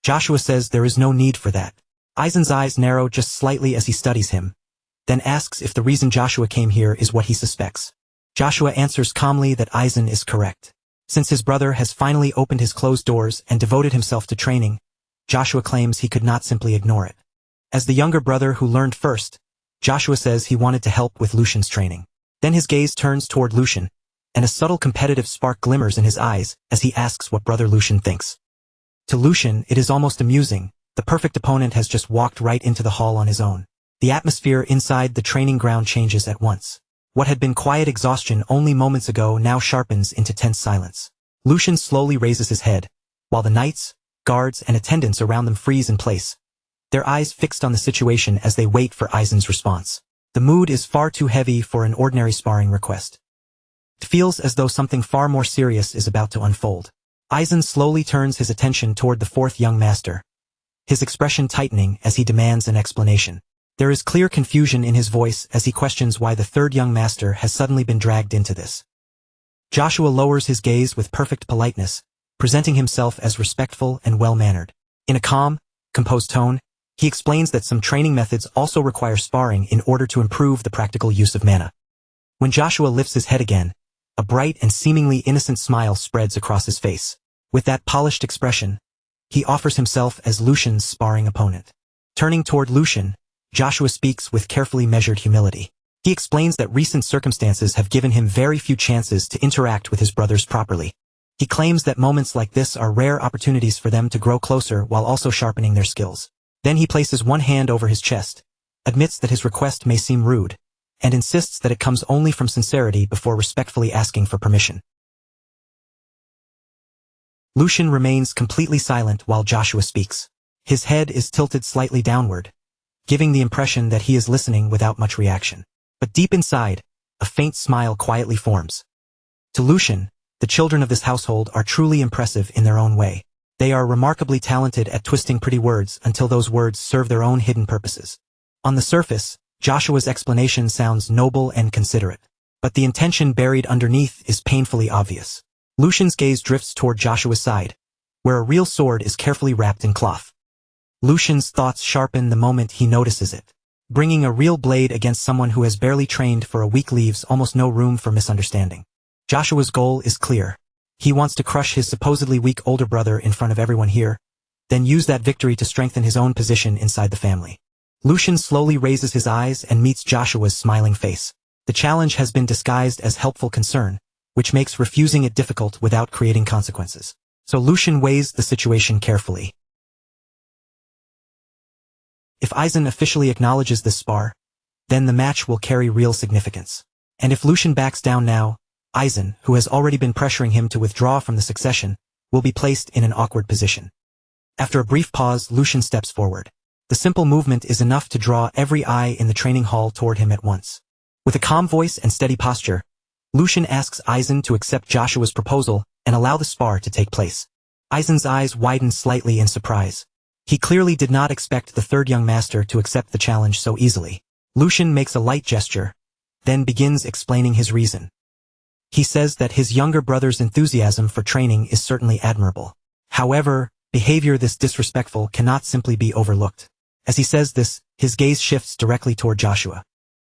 S1: Joshua says there is no need for that. Aizen's eyes narrow just slightly as he studies him, then asks if the reason Joshua came here is what he suspects. Joshua answers calmly that Aizen is correct. Since his brother has finally opened his closed doors and devoted himself to training, Joshua claims he could not simply ignore it. As the younger brother who learned first, Joshua says he wanted to help with Lucian's training. Then his gaze turns toward Lucian, and a subtle competitive spark glimmers in his eyes as he asks what brother Lucian thinks. To Lucian, it is almost amusing. The perfect opponent has just walked right into the hall on his own. The atmosphere inside the training ground changes at once. What had been quiet exhaustion only moments ago now sharpens into tense silence. Lucian slowly raises his head, while the knights, guards, and attendants around them freeze in place, their eyes fixed on the situation as they wait for Aizen's response. The mood is far too heavy for an ordinary sparring request. It feels as though something far more serious is about to unfold. Aizen slowly turns his attention toward the fourth young master, his expression tightening as he demands an explanation. There is clear confusion in his voice as he questions why the third young master has suddenly been dragged into this. Joshua lowers his gaze with perfect politeness, presenting himself as respectful and well-mannered. In a calm, composed tone, he explains that some training methods also require sparring in order to improve the practical use of mana. When Joshua lifts his head again, a bright and seemingly innocent smile spreads across his face. With that polished expression, he offers himself as Lucian's sparring opponent. Turning toward Lucian, Joshua speaks with carefully measured humility. He explains that recent circumstances have given him very few chances to interact with his brothers properly. He claims that moments like this are rare opportunities for them to grow closer while also sharpening their skills. Then he places one hand over his chest, admits that his request may seem rude, and insists that it comes only from sincerity before respectfully asking for permission. Lucian remains completely silent while Joshua speaks. His head is tilted slightly downward, giving the impression that he is listening without much reaction. But deep inside, a faint smile quietly forms. To Lucian, the children of this household are truly impressive in their own way. They are remarkably talented at twisting pretty words until those words serve their own hidden purposes. On the surface, Joshua's explanation sounds noble and considerate, but the intention buried underneath is painfully obvious. Lucian's gaze drifts toward Joshua's side, where a real sword is carefully wrapped in cloth. Lucian's thoughts sharpen the moment he notices it. Bringing a real blade against someone who has barely trained for a week leaves almost no room for misunderstanding. Joshua's goal is clear. He wants to crush his supposedly weak older brother in front of everyone here, then use that victory to strengthen his own position inside the family. Lucian slowly raises his eyes and meets Joshua's smiling face. The challenge has been disguised as helpful concern, which makes refusing it difficult without creating consequences. So Lucian weighs the situation carefully. If Aizen officially acknowledges this spar, then the match will carry real significance. And if Lucian backs down now, Aizen, who has already been pressuring him to withdraw from the succession, will be placed in an awkward position. After a brief pause, Lucian steps forward. The simple movement is enough to draw every eye in the training hall toward him at once. With a calm voice and steady posture, Lucian asks Aizen to accept Joshua's proposal and allow the spar to take place. Aizen's eyes widen slightly in surprise. He clearly did not expect the third young master to accept the challenge so easily. Lucian makes a light gesture, then begins explaining his reason. He says that his younger brother's enthusiasm for training is certainly admirable. However, behavior this disrespectful cannot simply be overlooked. As he says this, his gaze shifts directly toward Joshua.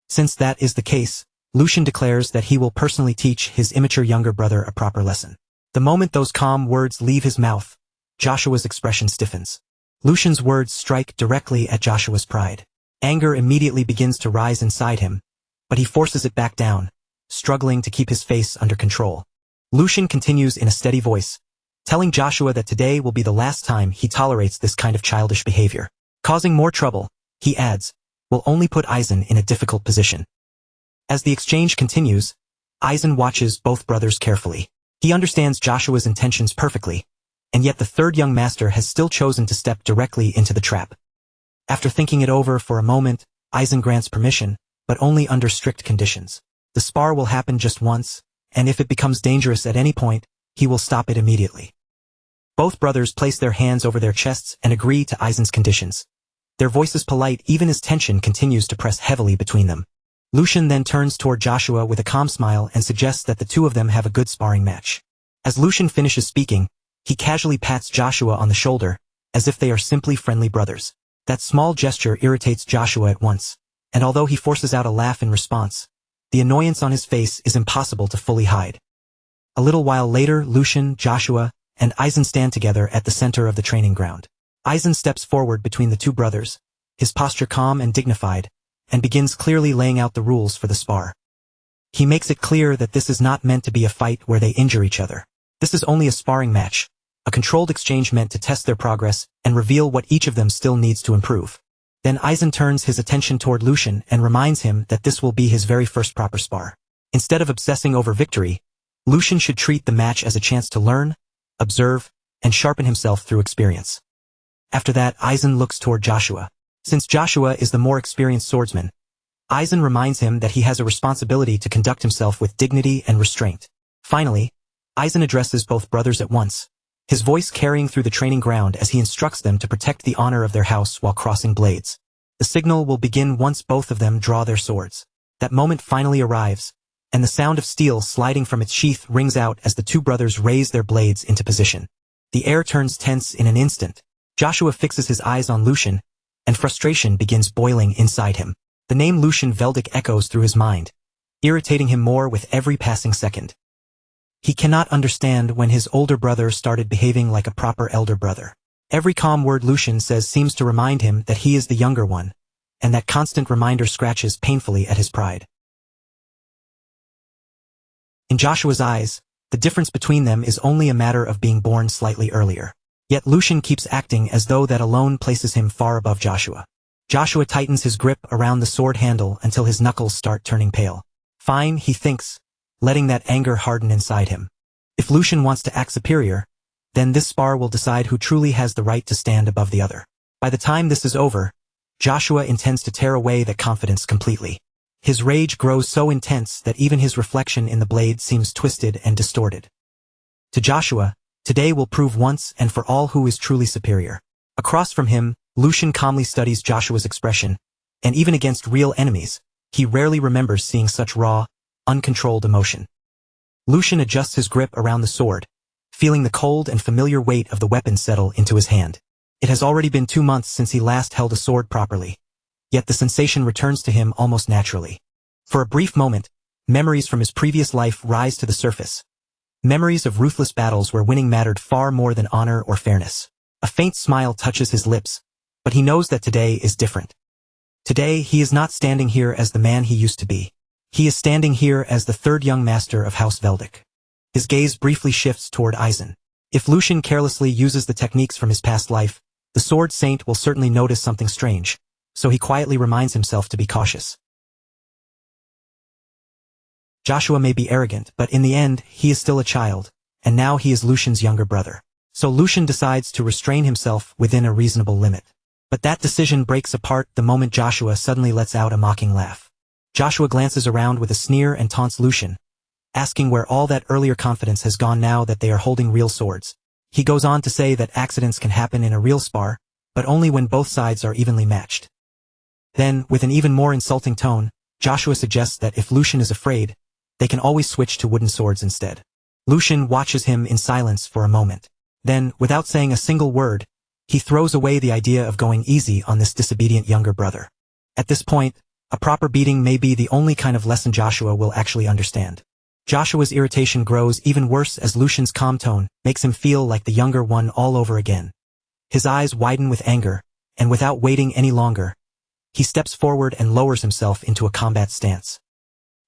S1: Since that is the case, Lucian declares that he will personally teach his immature younger brother a proper lesson. The moment those calm words leave his mouth, Joshua's expression stiffens. Lucian's words strike directly at Joshua's pride. Anger immediately begins to rise inside him, but he forces it back down, struggling to keep his face under control. Lucian continues in a steady voice, telling Joshua that today will be the last time he tolerates this kind of childish behavior. Causing more trouble, he adds, will only put Aizen in a difficult position. As the exchange continues, Aizen watches both brothers carefully. He understands Joshua's intentions perfectly, and yet the third young master has still chosen to step directly into the trap. After thinking it over for a moment, Aizen grants permission, but only under strict conditions. The spar will happen just once, and if it becomes dangerous at any point, he will stop it immediately. Both brothers place their hands over their chests and agree to Aizen's conditions. Their voices polite even as tension continues to press heavily between them. Lucian then turns toward Joshua with a calm smile and suggests that the two of them have a good sparring match. As Lucian finishes speaking, he casually pats Joshua on the shoulder, as if they are simply friendly brothers. That small gesture irritates Joshua at once, and although he forces out a laugh in response, the annoyance on his face is impossible to fully hide. A little while later, Lucian, Joshua, and Aizen stand together at the center of the training ground. Aizen steps forward between the two brothers, his posture calm and dignified, and begins clearly laying out the rules for the spar. He makes it clear that this is not meant to be a fight where they injure each other. This is only a sparring match, a controlled exchange meant to test their progress and reveal what each of them still needs to improve. Then Aizen turns his attention toward Lucian and reminds him that this will be his very first proper spar. Instead of obsessing over victory, Lucian should treat the match as a chance to learn, observe, and sharpen himself through experience. After that, Aizen looks toward Joshua. Since Joshua is the more experienced swordsman, Aizen reminds him that he has a responsibility to conduct himself with dignity and restraint. Finally, Aizen addresses both brothers at once, his voice carrying through the training ground as he instructs them to protect the honor of their house while crossing blades. The signal will begin once both of them draw their swords. That moment finally arrives, and the sound of steel sliding from its sheath rings out as the two brothers raise their blades into position. The air turns tense in an instant. Joshua fixes his eyes on Lucian, and frustration begins boiling inside him. The name Lucian Veldic echoes through his mind, irritating him more with every passing second. He cannot understand when his older brother started behaving like a proper elder brother. Every calm word Lucian says seems to remind him that he is the younger one, and that constant reminder scratches painfully at his pride. In Joshua's eyes, the difference between them is only a matter of being born slightly earlier. Yet Lucian keeps acting as though that alone places him far above Joshua. Joshua tightens his grip around the sword handle until his knuckles start turning pale. Fine, he thinks, letting that anger harden inside him. If Lucian wants to act superior, Then this spar will decide who truly has the right to stand above the other. By the time this is over, Joshua intends to tear away that confidence completely. His rage grows so intense that even his reflection in the blade seems twisted and distorted. To Joshua, today will prove once and for all who is truly superior. Across from him, Lucian calmly studies Joshua's expression, and even against real enemies, he rarely remembers seeing such raw, uncontrolled emotion. Lucian adjusts his grip around the sword, feeling the cold and familiar weight of the weapon settle into his hand. It has already been 2 months since he last held a sword properly, yet the sensation returns to him almost naturally. For a brief moment, memories from his previous life rise to the surface. Memories of ruthless battles where winning mattered far more than honor or fairness. A faint smile touches his lips, but he knows that today is different. Today, he is not standing here as the man he used to be. He is standing here as the third young master of House Veldic. His gaze briefly shifts toward Aizen. If Lucian carelessly uses the techniques from his past life, the Sword Saint will certainly notice something strange, so he quietly reminds himself to be cautious. Joshua may be arrogant, but in the end, he is still a child, and now he is Lucian's younger brother. So Lucian decides to restrain himself within a reasonable limit. But that decision breaks apart the moment Joshua suddenly lets out a mocking laugh. Joshua glances around with a sneer and taunts Lucian, asking where all that earlier confidence has gone now that they are holding real swords. He goes on to say that accidents can happen in a real spar, but only when both sides are evenly matched. Then, with an even more insulting tone, Joshua suggests that if Lucian is afraid, they can always switch to wooden swords instead. Lucian watches him in silence for a moment. Then, without saying a single word, he throws away the idea of going easy on this disobedient younger brother. At this point, a proper beating may be the only kind of lesson Joshua will actually understand. Joshua's irritation grows even worse as Lucian's calm tone makes him feel like the younger one all over again. His eyes widen with anger, and without waiting any longer, he steps forward and lowers himself into a combat stance.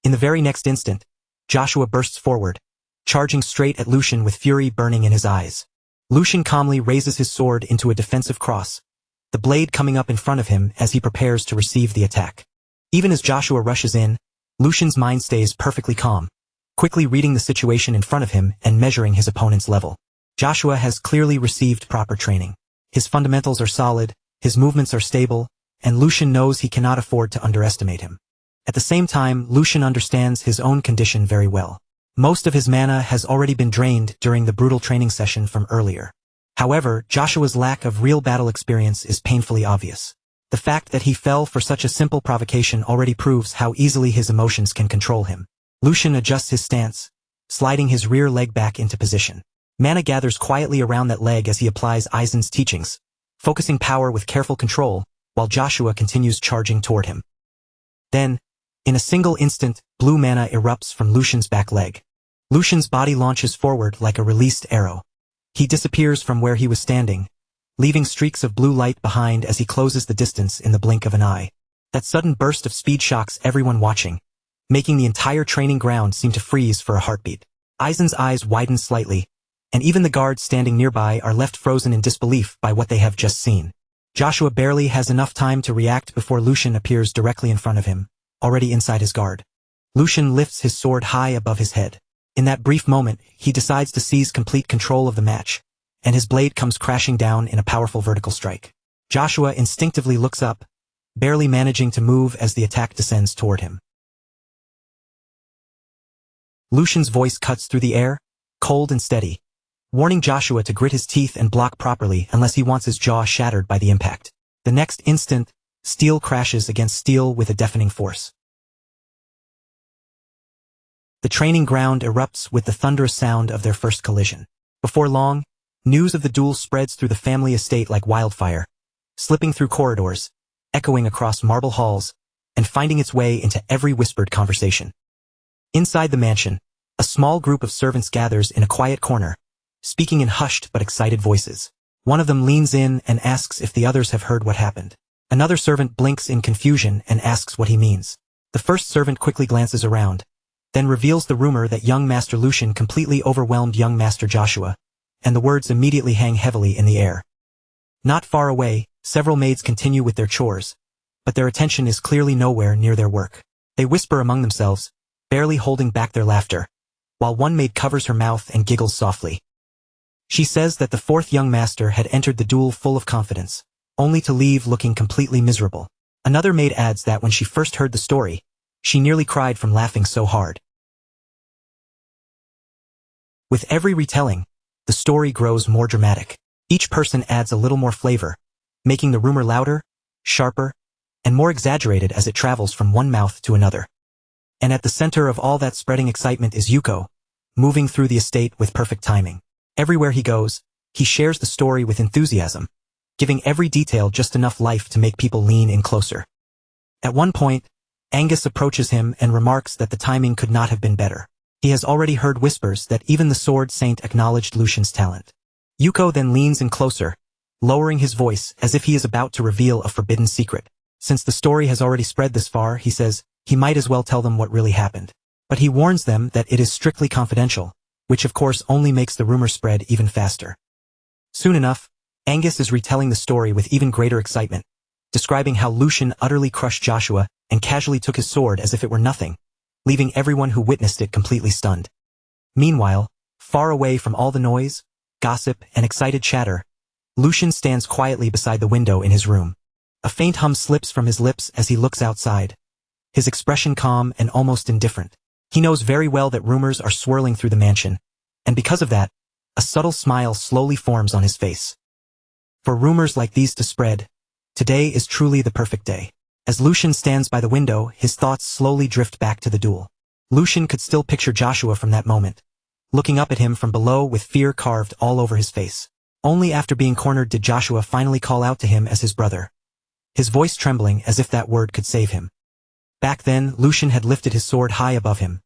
S1: In the very next instant, Joshua bursts forward, charging straight at Lucian with fury burning in his eyes. Lucian calmly raises his sword into a defensive cross, the blade coming up in front of him as he prepares to receive the attack. Even as Joshua rushes in, Lucian's mind stays perfectly calm, quickly reading the situation in front of him and measuring his opponent's level. Joshua has clearly received proper training. His fundamentals are solid, his movements are stable, and Lucian knows he cannot afford to underestimate him. At the same time, Lucian understands his own condition very well. Most of his mana has already been drained during the brutal training session from earlier. However, Joshua's lack of real battle experience is painfully obvious. The fact that he fell for such a simple provocation already proves how easily his emotions can control him. Lucian adjusts his stance, sliding his rear leg back into position. Mana gathers quietly around that leg as he applies Aizen's teachings, focusing power with careful control, while Joshua continues charging toward him. Then, in a single instant, blue mana erupts from Lucian's back leg. Lucian's body launches forward like a released arrow. He disappears from where he was standing, leaving streaks of blue light behind as he closes the distance in the blink of an eye. That sudden burst of speed shocks everyone watching, making the entire training ground seem to freeze for a heartbeat. Aizen's eyes widen slightly, and even the guards standing nearby are left frozen in disbelief by what they have just seen. Joshua barely has enough time to react before Lucian appears directly in front of him, already inside his guard. Lucian lifts his sword high above his head. In that brief moment, he decides to seize complete control of the match, and his blade comes crashing down in a powerful vertical strike. Joshua instinctively looks up, barely managing to move as the attack descends toward him. Lucian's voice cuts through the air, cold and steady, warning Joshua to grit his teeth and block properly unless he wants his jaw shattered by the impact. The next instant, steel crashes against steel with a deafening force. The training ground erupts with the thunderous sound of their first collision. Before long, news of the duel spreads through the family estate like wildfire, slipping through corridors, echoing across marble halls, and finding its way into every whispered conversation. Inside the mansion, a small group of servants gathers in a quiet corner, speaking in hushed but excited voices. One of them leans in and asks if the others have heard what happened. Another servant blinks in confusion and asks what he means. The first servant quickly glances around, then reveals the rumor that young Master Lucian completely overwhelmed young Master Joshua, and the words immediately hang heavily in the air. Not far away, several maids continue with their chores, but their attention is clearly nowhere near their work. They whisper among themselves, barely holding back their laughter, while one maid covers her mouth and giggles softly. She says that the fourth young master had entered the duel full of confidence, only to leave looking completely miserable. Another maid adds that when she first heard the story, she nearly cried from laughing so hard. With every retelling, the story grows more dramatic. Each person adds a little more flavor, making the rumor louder, sharper, and more exaggerated as it travels from one mouth to another. And at the center of all that spreading excitement is Yuko, moving through the estate with perfect timing. Everywhere he goes, he shares the story with enthusiasm, giving every detail just enough life to make people lean in closer. At one point, Angus approaches him and remarks that the timing could not have been better. He has already heard whispers that even the Sword Saint acknowledged Lucian's talent. Yuko then leans in closer, lowering his voice as if he is about to reveal a forbidden secret. Since the story has already spread this far, he says, he might as well tell them what really happened. But he warns them that it is strictly confidential, which of course only makes the rumor spread even faster. Soon enough, Angus is retelling the story with even greater excitement, describing how Lucian utterly crushed Joshua and casually took his sword as if it were nothing, leaving everyone who witnessed it completely stunned. Meanwhile, far away from all the noise, gossip, and excited chatter, Lucian stands quietly beside the window in his room. A faint hum slips from his lips as he looks outside, his expression calm and almost indifferent. He knows very well that rumors are swirling through the mansion, and because of that, a subtle smile slowly forms on his face. For rumors like these to spread, today is truly the perfect day. As Lucian stands by the window, his thoughts slowly drift back to the duel. Lucian could still picture Joshua from that moment, looking up at him from below with fear carved all over his face. Only after being cornered did Joshua finally call out to him as his brother, his voice trembling as if that word could save him. Back then, Lucian had lifted his sword high above him,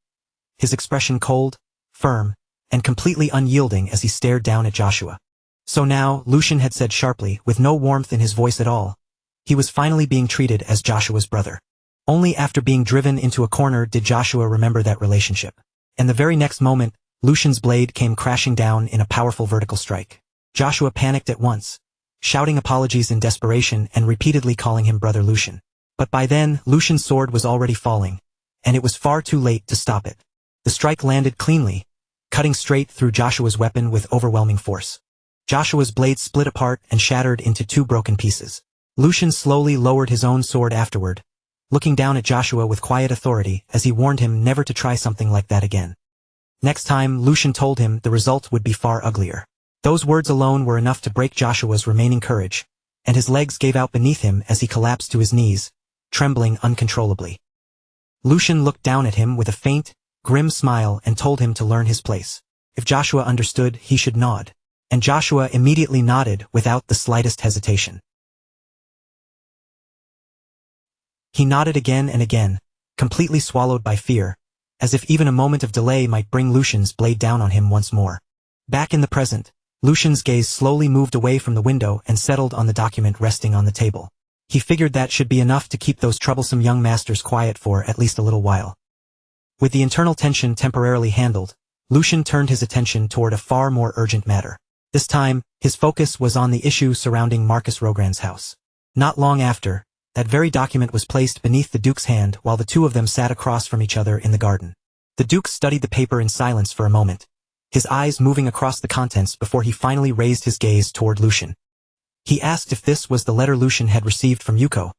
S1: his expression cold, firm, and completely unyielding as he stared down at Joshua. So now, Lucian had said sharply, with no warmth in his voice at all, he was finally being treated as Joshua's brother. Only after being driven into a corner did Joshua remember that relationship. And the very next moment, Lucian's blade came crashing down in a powerful vertical strike. Joshua panicked at once, shouting apologies in desperation and repeatedly calling him Brother Lucian. But by then, Lucian's sword was already falling, and it was far too late to stop it. The strike landed cleanly, cutting straight through Joshua's weapon with overwhelming force. Joshua's blade split apart and shattered into two broken pieces. Lucian slowly lowered his own sword afterward, looking down at Joshua with quiet authority as he warned him never to try something like that again. Next time, Lucian told him the result would be far uglier. Those words alone were enough to break Joshua's remaining courage, and his legs gave out beneath him as he collapsed to his knees, trembling uncontrollably. Lucian looked down at him with a faint, grim smile and told him to learn his place. If Joshua understood, he should nod. And Joshua immediately nodded without the slightest hesitation. He nodded again and again, completely swallowed by fear, as if even a moment of delay might bring Lucian's blade down on him once more. Back in the present, Lucian's gaze slowly moved away from the window and settled on the document resting on the table. He figured that should be enough to keep those troublesome young masters quiet for at least a little while. With the internal tension temporarily handled, Lucian turned his attention toward a far more urgent matter. This time, his focus was on the issue surrounding Marcus Rogrand's house. Not long after, that very document was placed beneath the Duke's hand while the two of them sat across from each other in the garden. The Duke studied the paper in silence for a moment, his eyes moving across the contents before he finally raised his gaze toward Lucian. He asked if this was the letter Lucian had received from Yuko,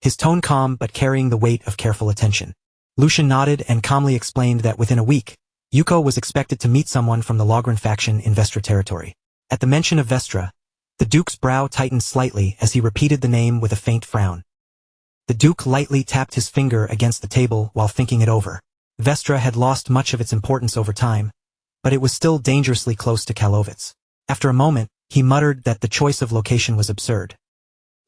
S1: his tone calm but carrying the weight of careful attention. Lucian nodded and calmly explained that within a week, Yuko was expected to meet someone from the Logran faction in Vestra territory. At the mention of Vestra, the Duke's brow tightened slightly as he repeated the name with a faint frown. The Duke lightly tapped his finger against the table while thinking it over. Vestra had lost much of its importance over time, but it was still dangerously close to Kalovitz. After a moment, he muttered that the choice of location was absurd.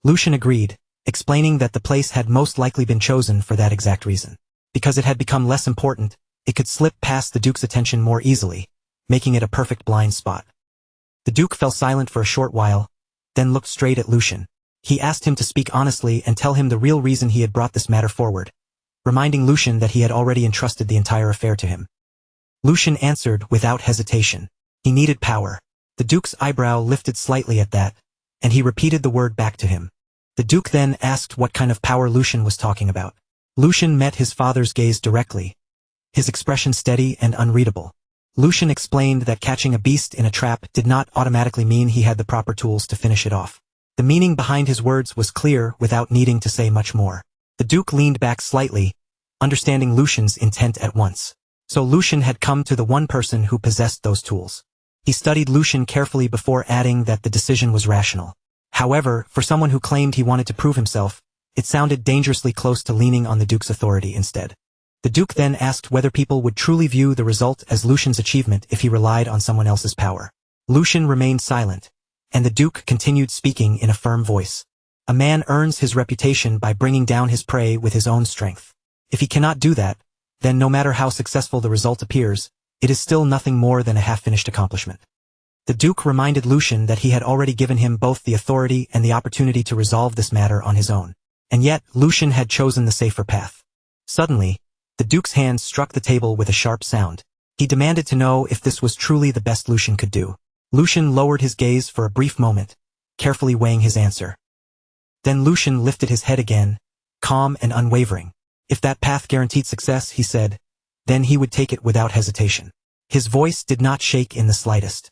S1: Lucian agreed, explaining that the place had most likely been chosen for that exact reason. Because it had become less important, it could slip past the Duke's attention more easily, making it a perfect blind spot. The Duke fell silent for a short while, then looked straight at Lucian. He asked him to speak honestly and tell him the real reason he had brought this matter forward, reminding Lucian that he had already entrusted the entire affair to him. Lucian answered without hesitation. He needed power. The Duke's eyebrow lifted slightly at that, and he repeated the word back to him. The Duke then asked what kind of power Lucian was talking about. Lucian met his father's gaze directly, his expression steady and unreadable. Lucian explained that catching a beast in a trap did not automatically mean he had the proper tools to finish it off. The meaning behind his words was clear without needing to say much more. The Duke leaned back slightly, understanding Lucian's intent at once. So Lucian had come to the one person who possessed those tools. He studied Lucian carefully before adding that the decision was rational. However, for someone who claimed he wanted to prove himself, it sounded dangerously close to leaning on the Duke's authority instead. The Duke then asked whether people would truly view the result as Lucian's achievement if he relied on someone else's power. Lucian remained silent, and the Duke continued speaking in a firm voice. A man earns his reputation by bringing down his prey with his own strength. If he cannot do that, then no matter how successful the result appears, it is still nothing more than a half-finished accomplishment. The Duke reminded Lucian that he had already given him both the authority and the opportunity to resolve this matter on his own. And yet, Lucian had chosen the safer path. Suddenly, the Duke's hand struck the table with a sharp sound. He demanded to know if this was truly the best Lucian could do. Lucian lowered his gaze for a brief moment, carefully weighing his answer. Then Lucian lifted his head again, calm and unwavering. If that path guaranteed success, he said, then he would take it without hesitation. His voice did not shake in the slightest.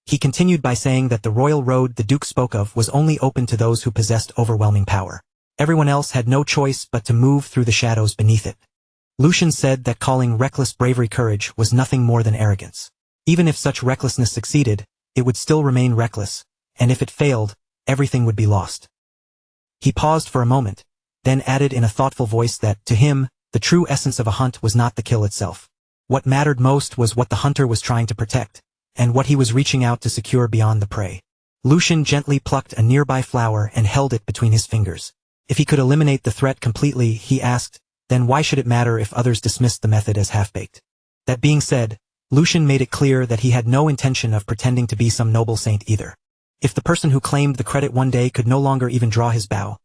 S1: He continued by saying that the royal road the Duke spoke of was only open to those who possessed overwhelming power. Everyone else had no choice but to move through the shadows beneath it. Lucian said that calling reckless bravery courage was nothing more than arrogance. Even if such recklessness succeeded, it would still remain reckless, and if it failed, everything would be lost. He paused for a moment, then added in a thoughtful voice that, to him, the true essence of a hunt was not the kill itself. What mattered most was what the hunter was trying to protect, and what he was reaching out to secure beyond the prey. Lucian gently plucked a nearby flower and held it between his fingers. If he could eliminate the threat completely, he asked, then why should it matter if others dismissed the method as half-baked? That being said, Lucian made it clear that he had no intention of pretending to be some noble saint either. If the person who claimed the credit one day could no longer even draw his bow,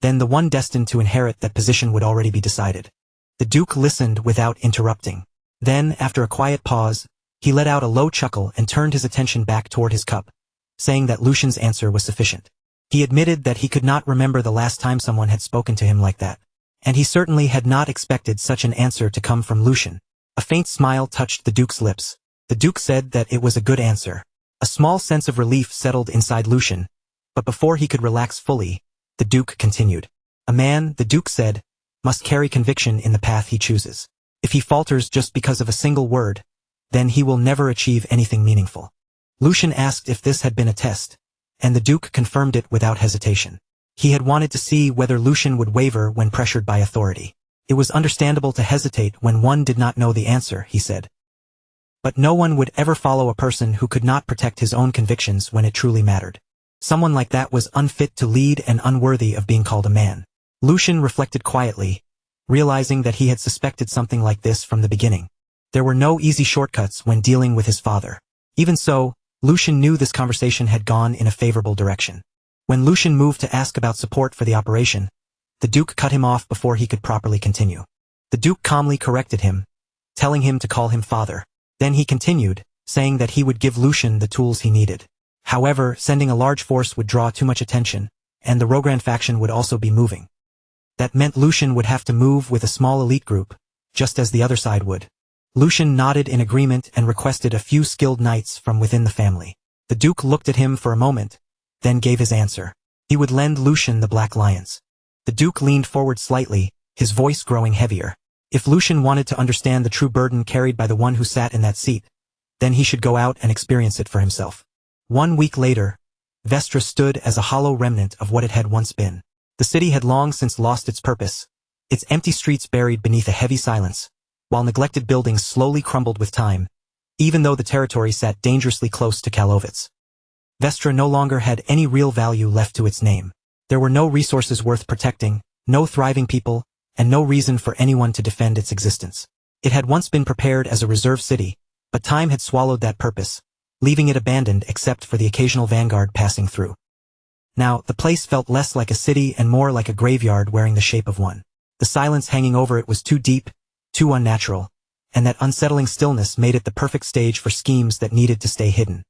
S1: then the one destined to inherit that position would already be decided. The Duke listened without interrupting. Then, after a quiet pause, he let out a low chuckle and turned his attention back toward his cup, saying that Lucian's answer was sufficient. He admitted that he could not remember the last time someone had spoken to him like that, and he certainly had not expected such an answer to come from Lucian. A faint smile touched the Duke's lips. The Duke said that it was a good answer. A small sense of relief settled inside Lucian, but before he could relax fully, the Duke continued. A man, the Duke said, must carry conviction in the path he chooses. If he falters just because of a single word, then he will never achieve anything meaningful. Lucian asked if this had been a test, and the Duke confirmed it without hesitation. He had wanted to see whether Lucian would waver when pressured by authority. It was understandable to hesitate when one did not know the answer, he said. But no one would ever follow a person who could not protect his own convictions when it truly mattered. Someone like that was unfit to lead and unworthy of being called a man. Lucian reflected quietly, realizing that he had suspected something like this from the beginning. There were no easy shortcuts when dealing with his father. Even so, Lucian knew this conversation had gone in a favorable direction. When Lucian moved to ask about support for the operation, the Duke cut him off before he could properly continue. The Duke calmly corrected him, telling him to call him father. Then he continued, saying that he would give Lucian the tools he needed. However, sending a large force would draw too much attention, and the Rogran faction would also be moving. That meant Lucian would have to move with a small elite group, just as the other side would. Lucian nodded in agreement and requested a few skilled knights from within the family. The Duke looked at him for a moment, then gave his answer. He would lend Lucian the Black Lions. The Duke leaned forward slightly, his voice growing heavier. If Lucian wanted to understand the true burden carried by the one who sat in that seat, then he should go out and experience it for himself. 1 week later, Vestra stood as a hollow remnant of what it had once been. The city had long since lost its purpose, its empty streets buried beneath a heavy silence, while neglected buildings slowly crumbled with time, even though the territory sat dangerously close to Kalovitz. Vestra no longer had any real value left to its name. There were no resources worth protecting, no thriving people, and no reason for anyone to defend its existence. It had once been prepared as a reserve city, but time had swallowed that purpose, leaving it abandoned except for the occasional vanguard passing through. Now, the place felt less like a city and more like a graveyard wearing the shape of one. The silence hanging over it was too deep, too unnatural, and that unsettling stillness made it the perfect stage for schemes that needed to stay hidden.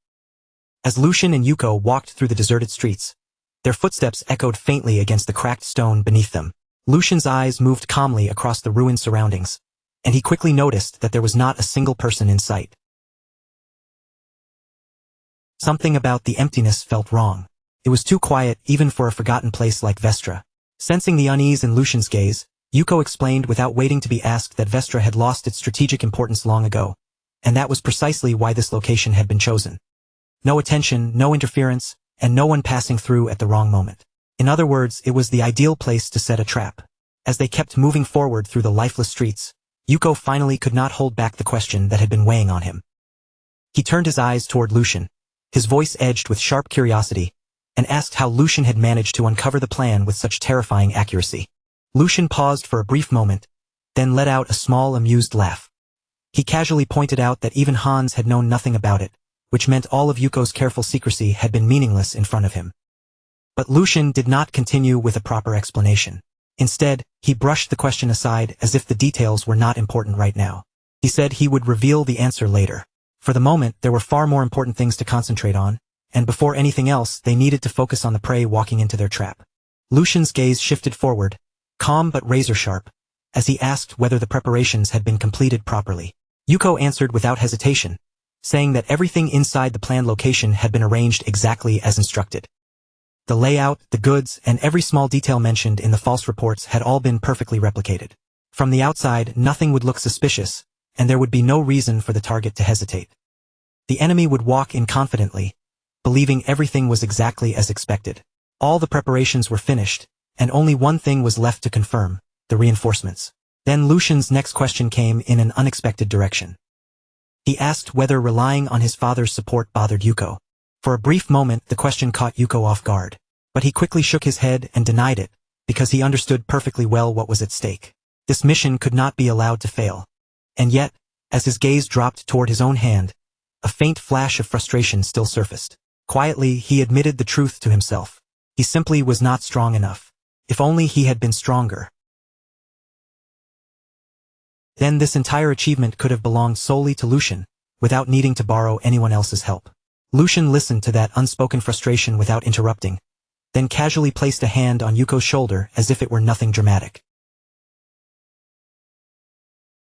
S1: As Lucian and Yuko walked through the deserted streets, their footsteps echoed faintly against the cracked stone beneath them. Lucian's eyes moved calmly across the ruined surroundings, and he quickly noticed that there was not a single person in sight. Something about the emptiness felt wrong. It was too quiet even for a forgotten place like Vestra. Sensing the unease in Lucian's gaze, Yuko explained without waiting to be asked that Vestra had lost its strategic importance long ago, and that was precisely why this location had been chosen. No attention, no interference, and no one passing through at the wrong moment. In other words, it was the ideal place to set a trap. As they kept moving forward through the lifeless streets, Yuko finally could not hold back the question that had been weighing on him. He turned his eyes toward Lucian, his voice edged with sharp curiosity, and asked how Lucian had managed to uncover the plan with such terrifying accuracy. Lucian paused for a brief moment, then let out a small amused laugh. He casually pointed out that even Hans had known nothing about it, which meant all of Yuko's careful secrecy had been meaningless in front of him. But Lucian did not continue with a proper explanation. Instead, he brushed the question aside as if the details were not important right now. He said he would reveal the answer later. For the moment, there were far more important things to concentrate on, and before anything else, they needed to focus on the prey walking into their trap. Lucian's gaze shifted forward, calm but razor-sharp, as he asked whether the preparations had been completed properly. Yuko answered without hesitation, saying that everything inside the planned location had been arranged exactly as instructed. The layout, the goods, and every small detail mentioned in the false reports had all been perfectly replicated. From the outside, nothing would look suspicious, and there would be no reason for the target to hesitate. The enemy would walk in confidently, believing everything was exactly as expected. All the preparations were finished, and only one thing was left to confirm: the reinforcements. Then Lucian's next question came in an unexpected direction. He asked whether relying on his father's support bothered Yuko. For a brief moment, the question caught Yuko off guard, but he quickly shook his head and denied it, because he understood perfectly well what was at stake. This mission could not be allowed to fail. And yet, as his gaze dropped toward his own hand, a faint flash of frustration still surfaced. Quietly, he admitted the truth to himself. He simply was not strong enough. If only he had been stronger. Then this entire achievement could have belonged solely to Lucian, without needing to borrow anyone else's help. Lucian listened to that unspoken frustration without interrupting, then casually placed a hand on Yuko's shoulder as if it were nothing dramatic.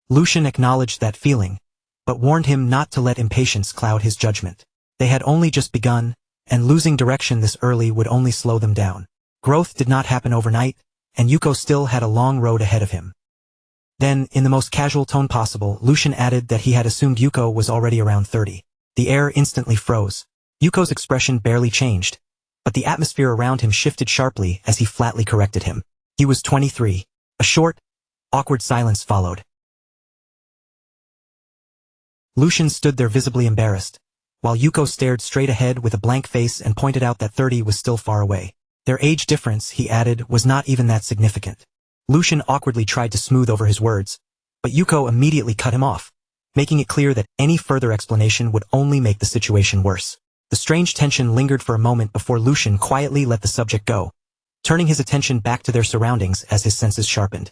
S1: Lucian acknowledged that feeling, but warned him not to let impatience cloud his judgment. They had only just begun, and losing direction this early would only slow them down. Growth did not happen overnight, and Yuko still had a long road ahead of him. Then, in the most casual tone possible, Lucian added that he had assumed Yuko was already around 30. The air instantly froze. Yuko's expression barely changed, but the atmosphere around him shifted sharply as he flatly corrected him. He was 23. A short, awkward silence followed. Lucian stood there visibly embarrassed, while Yuko stared straight ahead with a blank face and pointed out that 30 was still far away. Their age difference, he added, was not even that significant. Lucian awkwardly tried to smooth over his words, but Yuko immediately cut him off, making it clear that any further explanation would only make the situation worse. The strange tension lingered for a moment before Lucian quietly let the subject go, turning his attention back to their surroundings as his senses sharpened.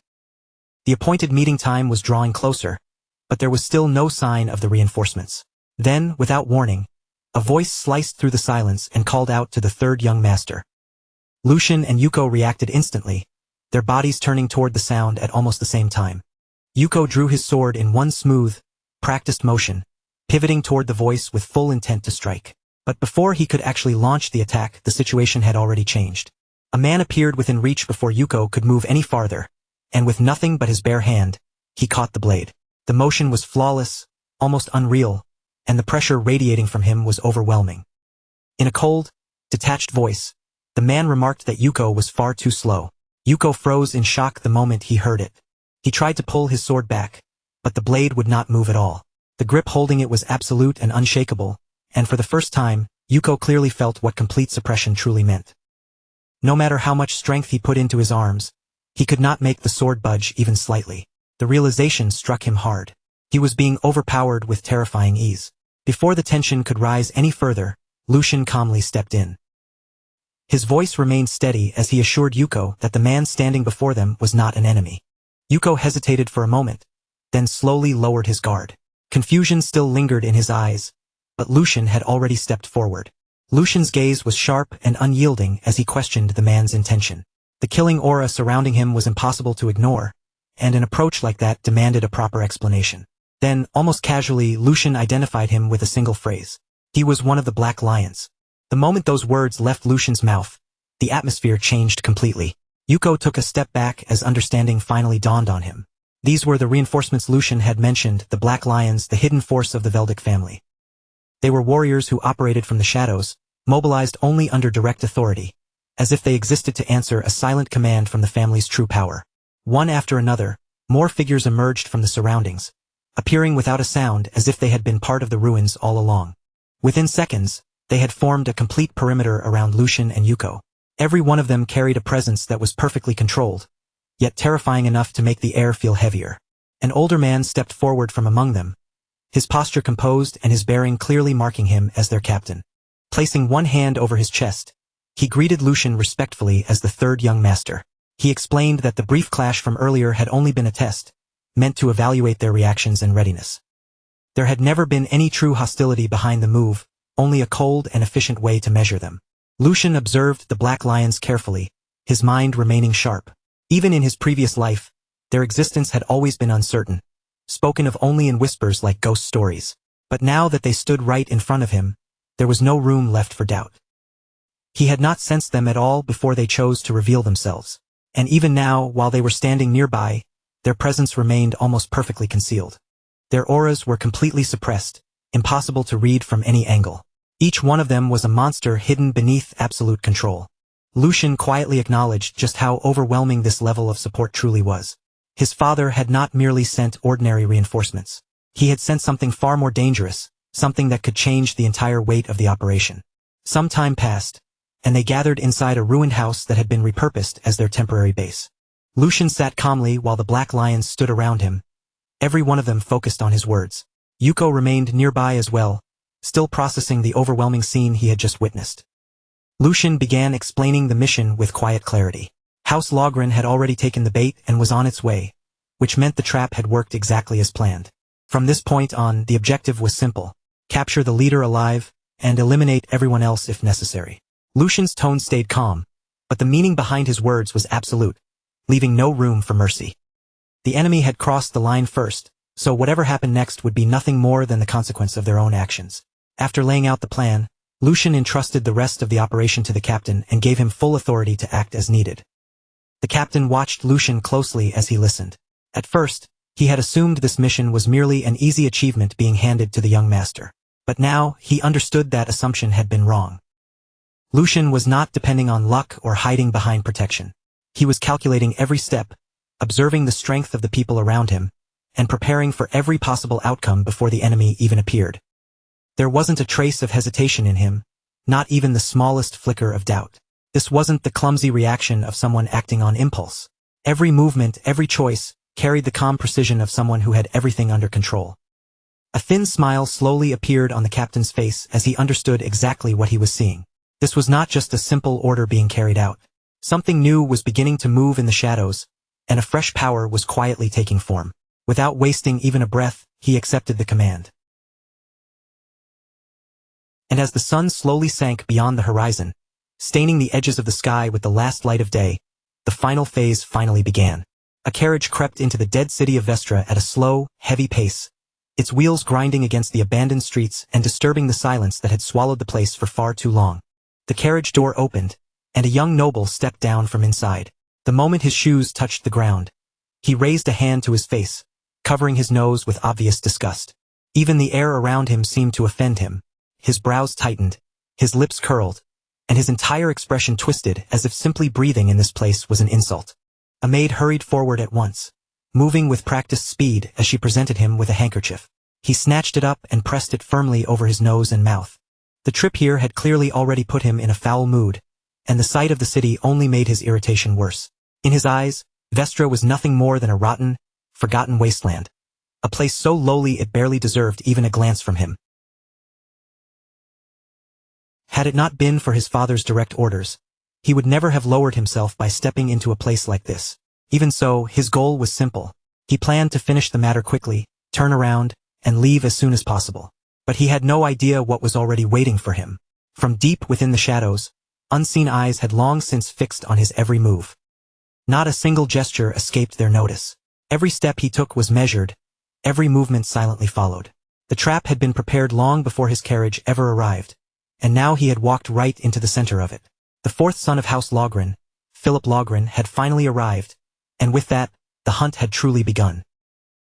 S1: The appointed meeting time was drawing closer, but there was still no sign of the reinforcements. Then, without warning, a voice sliced through the silence and called out to the third young master. Lucian and Yuko reacted instantly, their bodies turning toward the sound at almost the same time. Yuko drew his sword in one smooth, practiced motion, pivoting toward the voice with full intent to strike. But before he could actually launch the attack, the situation had already changed. A man appeared within reach before Yuko could move any farther, and with nothing but his bare hand, he caught the blade. The motion was flawless, almost unreal, and the pressure radiating from him was overwhelming. In a cold, detached voice, the man remarked that Yuko was far too slow. Yuko froze in shock the moment he heard it. He tried to pull his sword back, but the blade would not move at all. The grip holding it was absolute and unshakable, and for the first time, Yuko clearly felt what complete suppression truly meant. No matter how much strength he put into his arms, he could not make the sword budge even slightly. The realization struck him hard. He was being overpowered with terrifying ease. Before the tension could rise any further, Lucian calmly stepped in. His voice remained steady as he assured Yuko that the man standing before them was not an enemy. Yuko hesitated for a moment, then slowly lowered his guard. Confusion still lingered in his eyes, but Lucian had already stepped forward. Lucian's gaze was sharp and unyielding as he questioned the man's intention. The killing aura surrounding him was impossible to ignore, and an approach like that demanded a proper explanation. Then, almost casually, Lucian identified him with a single phrase. He was one of the Black Lions. The moment those words left Lucian's mouth, the atmosphere changed completely. Yuko took a step back as understanding finally dawned on him. These were the reinforcements Lucian had mentioned, the Black Lions, the hidden force of the Veldic family. They were warriors who operated from the shadows, mobilized only under direct authority, as if they existed to answer a silent command from the family's true power. One after another, more figures emerged from the surroundings, appearing without a sound as if they had been part of the ruins all along. Within seconds, they had formed a complete perimeter around Lucian and Yuko. Every one of them carried a presence that was perfectly controlled, yet terrifying enough to make the air feel heavier. An older man stepped forward from among them, his posture composed and his bearing clearly marking him as their captain. Placing one hand over his chest, he greeted Lucian respectfully as the third young master. He explained that the brief clash from earlier had only been a test, meant to evaluate their reactions and readiness. There had never been any true hostility behind the move, only a cold and efficient way to measure them. Lucian observed the Black Lions carefully, his mind remaining sharp. Even in his previous life, their existence had always been uncertain, spoken of only in whispers like ghost stories. But now that they stood right in front of him, there was no room left for doubt. He had not sensed them at all before they chose to reveal themselves. And even now, while they were standing nearby, their presence remained almost perfectly concealed. Their auras were completely suppressed, impossible to read from any angle. Each one of them was a monster hidden beneath absolute control. Lucian quietly acknowledged just how overwhelming this level of support truly was. His father had not merely sent ordinary reinforcements. He had sent something far more dangerous, something that could change the entire weight of the operation. Some time passed, and they gathered inside a ruined house that had been repurposed as their temporary base. Lucian sat calmly while the Black Lions stood around him, every one of them focused on his words. Yuko remained nearby as well, still processing the overwhelming scene he had just witnessed. Lucian began explaining the mission with quiet clarity. House Logren had already taken the bait and was on its way, which meant the trap had worked exactly as planned. From this point on, the objective was simple: capture the leader alive, and eliminate everyone else if necessary. Lucian's tone stayed calm, but the meaning behind his words was absolute, leaving no room for mercy. The enemy had crossed the line first, so whatever happened next would be nothing more than the consequence of their own actions. After laying out the plan, Lucian entrusted the rest of the operation to the captain and gave him full authority to act as needed. The captain watched Lucian closely as he listened. At first, he had assumed this mission was merely an easy achievement being handed to the young master. But now, he understood that assumption had been wrong. Lucian was not depending on luck or hiding behind protection. He was calculating every step, observing the strength of the people around him, and preparing for every possible outcome before the enemy even appeared. There wasn't a trace of hesitation in him, not even the smallest flicker of doubt. This wasn't the clumsy reaction of someone acting on impulse. Every movement, every choice, carried the calm precision of someone who had everything under control. A thin smile slowly appeared on the captain's face as he understood exactly what he was seeing. This was not just a simple order being carried out. Something new was beginning to move in the shadows, and a fresh power was quietly taking form. Without wasting even a breath, he accepted the command. And as the sun slowly sank beyond the horizon, staining the edges of the sky with the last light of day, the final phase finally began. A carriage crept into the dead city of Vestra at a slow, heavy pace, its wheels grinding against the abandoned streets and disturbing the silence that had swallowed the place for far too long. The carriage door opened, and a young noble stepped down from inside. The moment his shoes touched the ground, he raised a hand to his face, covering his nose with obvious disgust. Even the air around him seemed to offend him. His brows tightened, his lips curled, and his entire expression twisted as if simply breathing in this place was an insult. A maid hurried forward at once, moving with practiced speed as she presented him with a handkerchief. He snatched it up and pressed it firmly over his nose and mouth. The trip here had clearly already put him in a foul mood, and the sight of the city only made his irritation worse. In his eyes, Vestra was nothing more than a rotten, forgotten wasteland. A place so lowly it barely deserved even a glance from him. Had it not been for his father's direct orders, he would never have lowered himself by stepping into a place like this. Even so, his goal was simple. He planned to finish the matter quickly, turn around, and leave as soon as possible. But he had no idea what was already waiting for him. From deep within the shadows, unseen eyes had long since fixed on his every move. Not a single gesture escaped their notice. Every step he took was measured, every movement silently followed. The trap had been prepared long before his carriage ever arrived, and now he had walked right into the center of it. The fourth son of House Logren, Philip Logren, had finally arrived, and with that, the hunt had truly begun.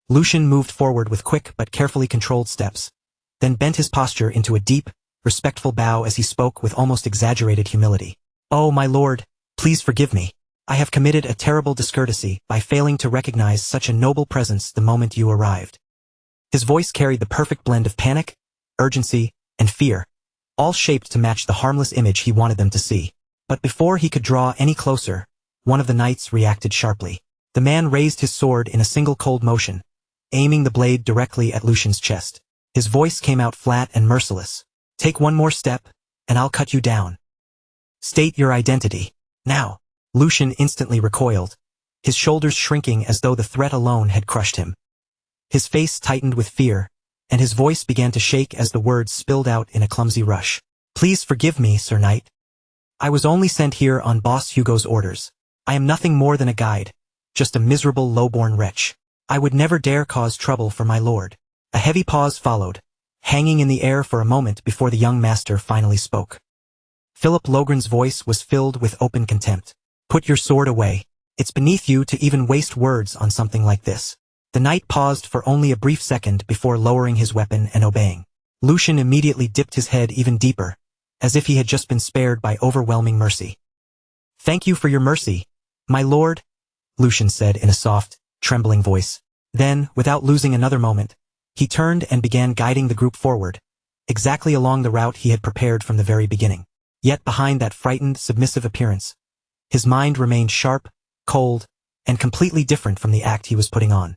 S1: Lucian moved forward with quick but carefully controlled steps, then bent his posture into a deep, respectful bow as he spoke with almost exaggerated humility. "Oh, my lord, please forgive me. I have committed a terrible discourtesy by failing to recognize such a noble presence the moment you arrived." His voice carried the perfect blend of panic, urgency, and fear, all shaped to match the harmless image he wanted them to see. But before he could draw any closer, one of the knights reacted sharply. The man raised his sword in a single cold motion, aiming the blade directly at Lucian's chest. His voice came out flat and merciless. "Take one more step, and I'll cut you down. State your identity, now." Lucian instantly recoiled, his shoulders shrinking as though the threat alone had crushed him. His face tightened with fear, and his voice began to shake as the words spilled out in a clumsy rush. "Please forgive me, Sir Knight. I was only sent here on Boss Hugo's orders. I am nothing more than a guide, just a miserable low-born wretch. I would never dare cause trouble for my lord." A heavy pause followed, hanging in the air for a moment before the young master finally spoke. Philip Logren's voice was filled with open contempt. "Put your sword away. It's beneath you to even waste words on something like this." The knight paused for only a brief second before lowering his weapon and obeying. Lucian immediately dipped his head even deeper, as if he had just been spared by overwhelming mercy. "Thank you for your mercy, my lord," Lucian said in a soft, trembling voice. Then, without losing another moment, he turned and began guiding the group forward, exactly along the route he had prepared from the very beginning. Yet behind that frightened, submissive appearance, his mind remained sharp, cold, and completely different from the act he was putting on.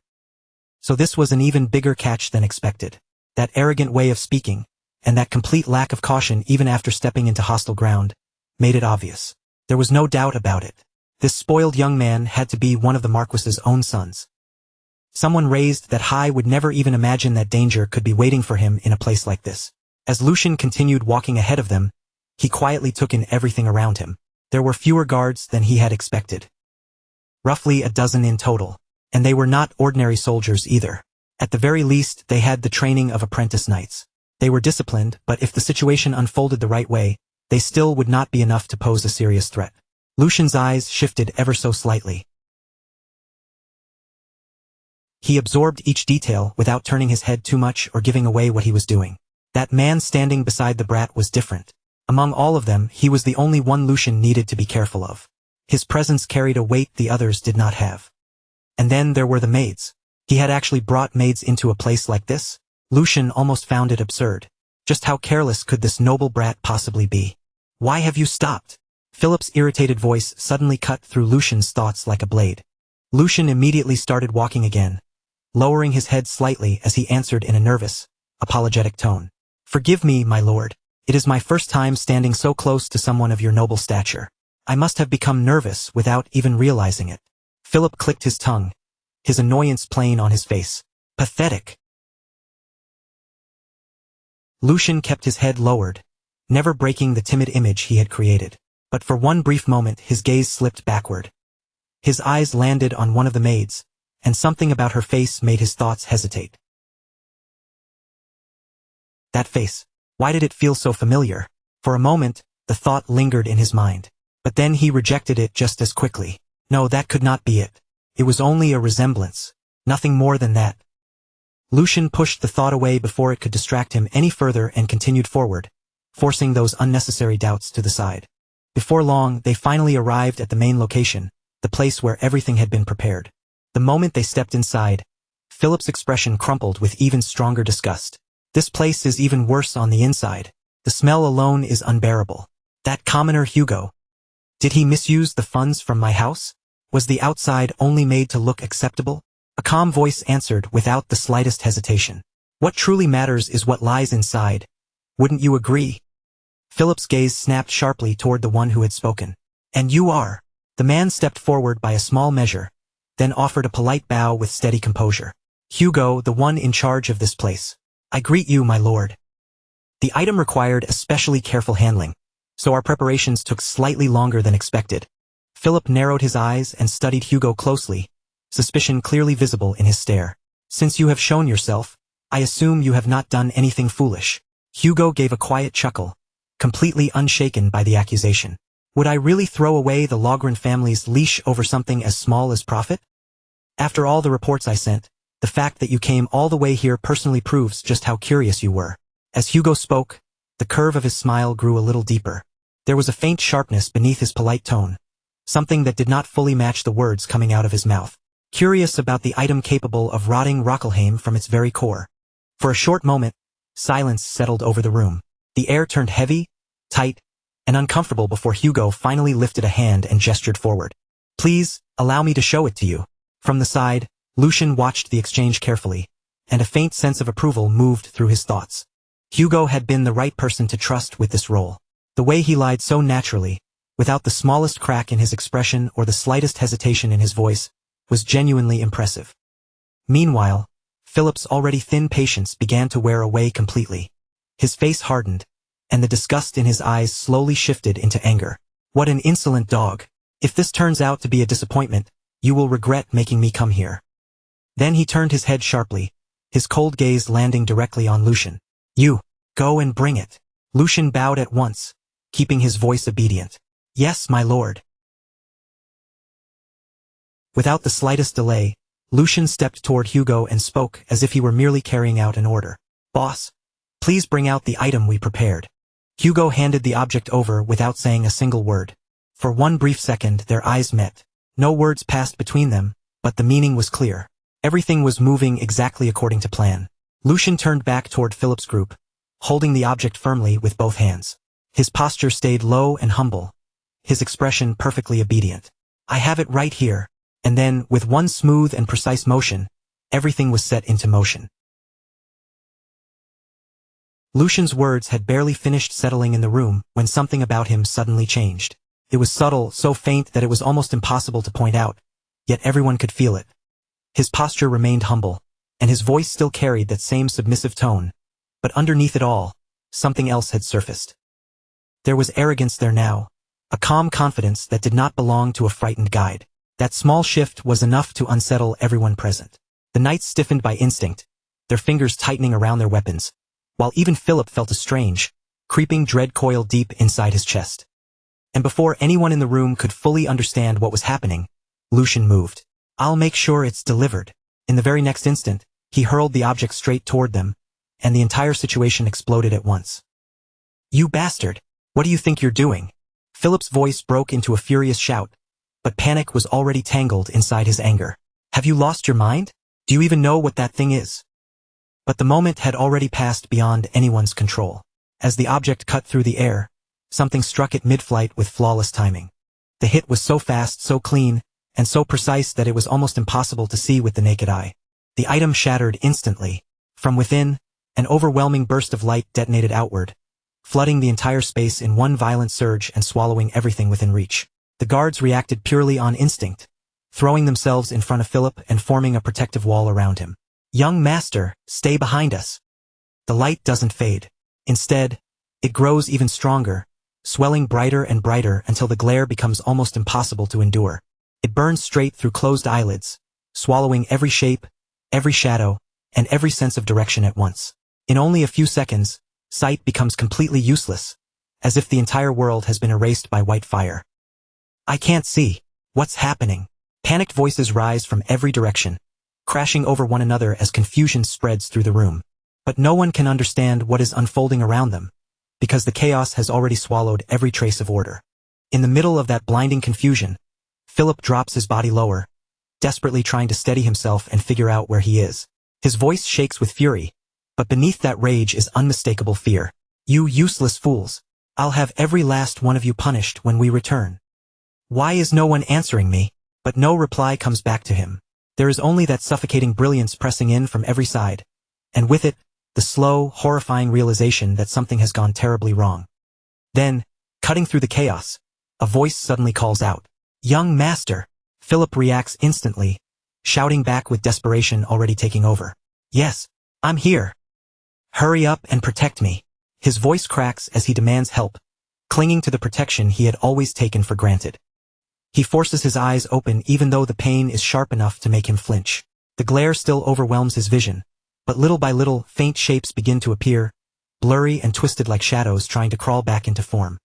S1: So this was an even bigger catch than expected. That arrogant way of speaking, and that complete lack of caution even after stepping into hostile ground, made it obvious. There was no doubt about it. This spoiled young man had to be one of the Marquis's own sons. Someone raised that high would never even imagine that danger could be waiting for him in a place like this. As Lucian continued walking ahead of them, he quietly took in everything around him. There were fewer guards than he had expected. Roughly a dozen in total. And they were not ordinary soldiers either. At the very least, they had the training of apprentice knights. They were disciplined, but if the situation unfolded the right way, they still would not be enough to pose a serious threat. Lucian's eyes shifted ever so slightly. He absorbed each detail without turning his head too much or giving away what he was doing. That man standing beside the brat was different. Among all of them, he was the only one Lucian needed to be careful of. His presence carried a weight the others did not have. And then there were the maids. He had actually brought maids into a place like this? Lucian almost found it absurd. Just how careless could this noble brat possibly be? "Why have you stopped?" Philip's irritated voice suddenly cut through Lucian's thoughts like a blade. Lucian immediately started walking again, lowering his head slightly as he answered in a nervous, apologetic tone. "Forgive me, my lord. It is my first time standing so close to someone of your noble stature. I must have become nervous without even realizing it." Philip clicked his tongue, his annoyance plain on his face. "Pathetic." Lucian kept his head lowered, never breaking the timid image he had created. But for one brief moment his gaze slipped backward. His eyes landed on one of the maids, and something about her face made his thoughts hesitate. That face. Why did it feel so familiar? For a moment, the thought lingered in his mind. But then he rejected it just as quickly. No, that could not be it. It was only a resemblance. Nothing more than that. Lucian pushed the thought away before it could distract him any further and continued forward, forcing those unnecessary doubts to the side. Before long, they finally arrived at the main location, the place where everything had been prepared. The moment they stepped inside, Philip's expression crumpled with even stronger disgust. "This place is even worse on the inside. The smell alone is unbearable. That commoner Hugo. Did he misuse the funds from my house? Was the outside only made to look acceptable?" A calm voice answered without the slightest hesitation. "What truly matters is what lies inside. Wouldn't you agree?" Philip's gaze snapped sharply toward the one who had spoken. "And you are." The man stepped forward by a small measure, then offered a polite bow with steady composure. "Hugo, the one in charge of this place. I greet you, my lord." The item required especially careful handling, so our preparations took slightly longer than expected. Philip narrowed his eyes and studied Hugo closely, suspicion clearly visible in his stare. Since you have shown yourself, I assume you have not done anything foolish. Hugo gave a quiet chuckle, completely unshaken by the accusation. Would I really throw away the Logren family's leash over something as small as profit? After all the reports I sent, the fact that you came all the way here personally proves just how curious you were. As Hugo spoke, the curve of his smile grew a little deeper. There was a faint sharpness beneath his polite tone, something that did not fully match the words coming out of his mouth. Curious about the item capable of rotting Rockelheim from its very core. For a short moment, silence settled over the room. The air turned heavy, tight, and uncomfortable before Hugo finally lifted a hand and gestured forward. Please, allow me to show it to you. From the side, Lucian watched the exchange carefully, and a faint sense of approval moved through his thoughts. Hugo had been the right person to trust with this role. The way he lied so naturally, without the smallest crack in his expression or the slightest hesitation in his voice, was genuinely impressive. Meanwhile, Philip's already thin patience began to wear away completely. His face hardened, and the disgust in his eyes slowly shifted into anger. What an insolent dog! If this turns out to be a disappointment, you will regret making me come here. Then he turned his head sharply, his cold gaze landing directly on Lucian. You, go and bring it. Lucian bowed at once, keeping his voice obedient. Yes, my lord. Without the slightest delay, Lucian stepped toward Hugo and spoke as if he were merely carrying out an order. Boss, please bring out the item we prepared. Hugo handed the object over without saying a single word. For one brief second their eyes met. No words passed between them, but the meaning was clear. Everything was moving exactly according to plan. Lucian turned back toward Philip's group, holding the object firmly with both hands. His posture stayed low and humble, his expression perfectly obedient. I have it right here. And then, with one smooth and precise motion, everything was set into motion. Lucian's words had barely finished settling in the room when something about him suddenly changed. It was subtle, so faint that it was almost impossible to point out, yet everyone could feel it. His posture remained humble, and his voice still carried that same submissive tone, but underneath it all, something else had surfaced. There was arrogance there now, a calm confidence that did not belong to a frightened guide. That small shift was enough to unsettle everyone present. The knights stiffened by instinct, their fingers tightening around their weapons, while even Philip felt a strange, creeping dread coil deep inside his chest. And before anyone in the room could fully understand what was happening, Lucian moved. I'll make sure it's delivered. In the very next instant, he hurled the object straight toward them, and the entire situation exploded at once. You bastard! What do you think you're doing? Philip's voice broke into a furious shout, but panic was already tangled inside his anger. Have you lost your mind? Do you even know what that thing is? But the moment had already passed beyond anyone's control. As the object cut through the air, something struck it mid-flight with flawless timing. The hit was so fast, so clean, and so precise that it was almost impossible to see with the naked eye. The item shattered instantly. From within, an overwhelming burst of light detonated outward, flooding the entire space in one violent surge and swallowing everything within reach. The guards reacted purely on instinct, throwing themselves in front of Philip and forming a protective wall around him. Young master, stay behind us. The light doesn't fade. Instead, it grows even stronger, swelling brighter and brighter until the glare becomes almost impossible to endure. It burns straight through closed eyelids, swallowing every shape, every shadow, and every sense of direction at once. In only a few seconds, sight becomes completely useless, as if the entire world has been erased by white fire. I can't see. What's happening? Panicked voices rise from every direction, crashing over one another as confusion spreads through the room. But no one can understand what is unfolding around them, because the chaos has already swallowed every trace of order. In the middle of that blinding confusion, Philip drops his body lower, desperately trying to steady himself and figure out where he is. His voice shakes with fury, but beneath that rage is unmistakable fear. You useless fools! I'll have every last one of you punished when we return. Why is no one answering me? But no reply comes back to him. There is only that suffocating brilliance pressing in from every side, and with it, the slow, horrifying realization that something has gone terribly wrong. Then, cutting through the chaos, a voice suddenly calls out, Young master! Philip reacts instantly, shouting back with desperation already taking over. Yes, I'm here. Hurry up and protect me. His voice cracks as he demands help, clinging to the protection he had always taken for granted. He forces his eyes open even though the pain is sharp enough to make him flinch. The glare still overwhelms his vision, but little by little, faint shapes begin to appear, blurry and twisted like shadows trying to crawl back into form.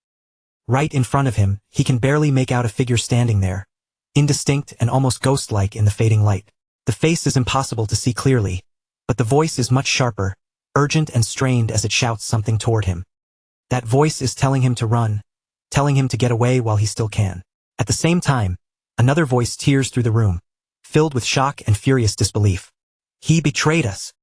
S1: Right in front of him, he can barely make out a figure standing there, indistinct and almost ghost-like in the fading light. The face is impossible to see clearly, but the voice is much sharper, urgent and strained as it shouts something toward him. That voice is telling him to run, telling him to get away while he still can. At the same time, another voice tears through the room, filled with shock and furious disbelief. He betrayed us.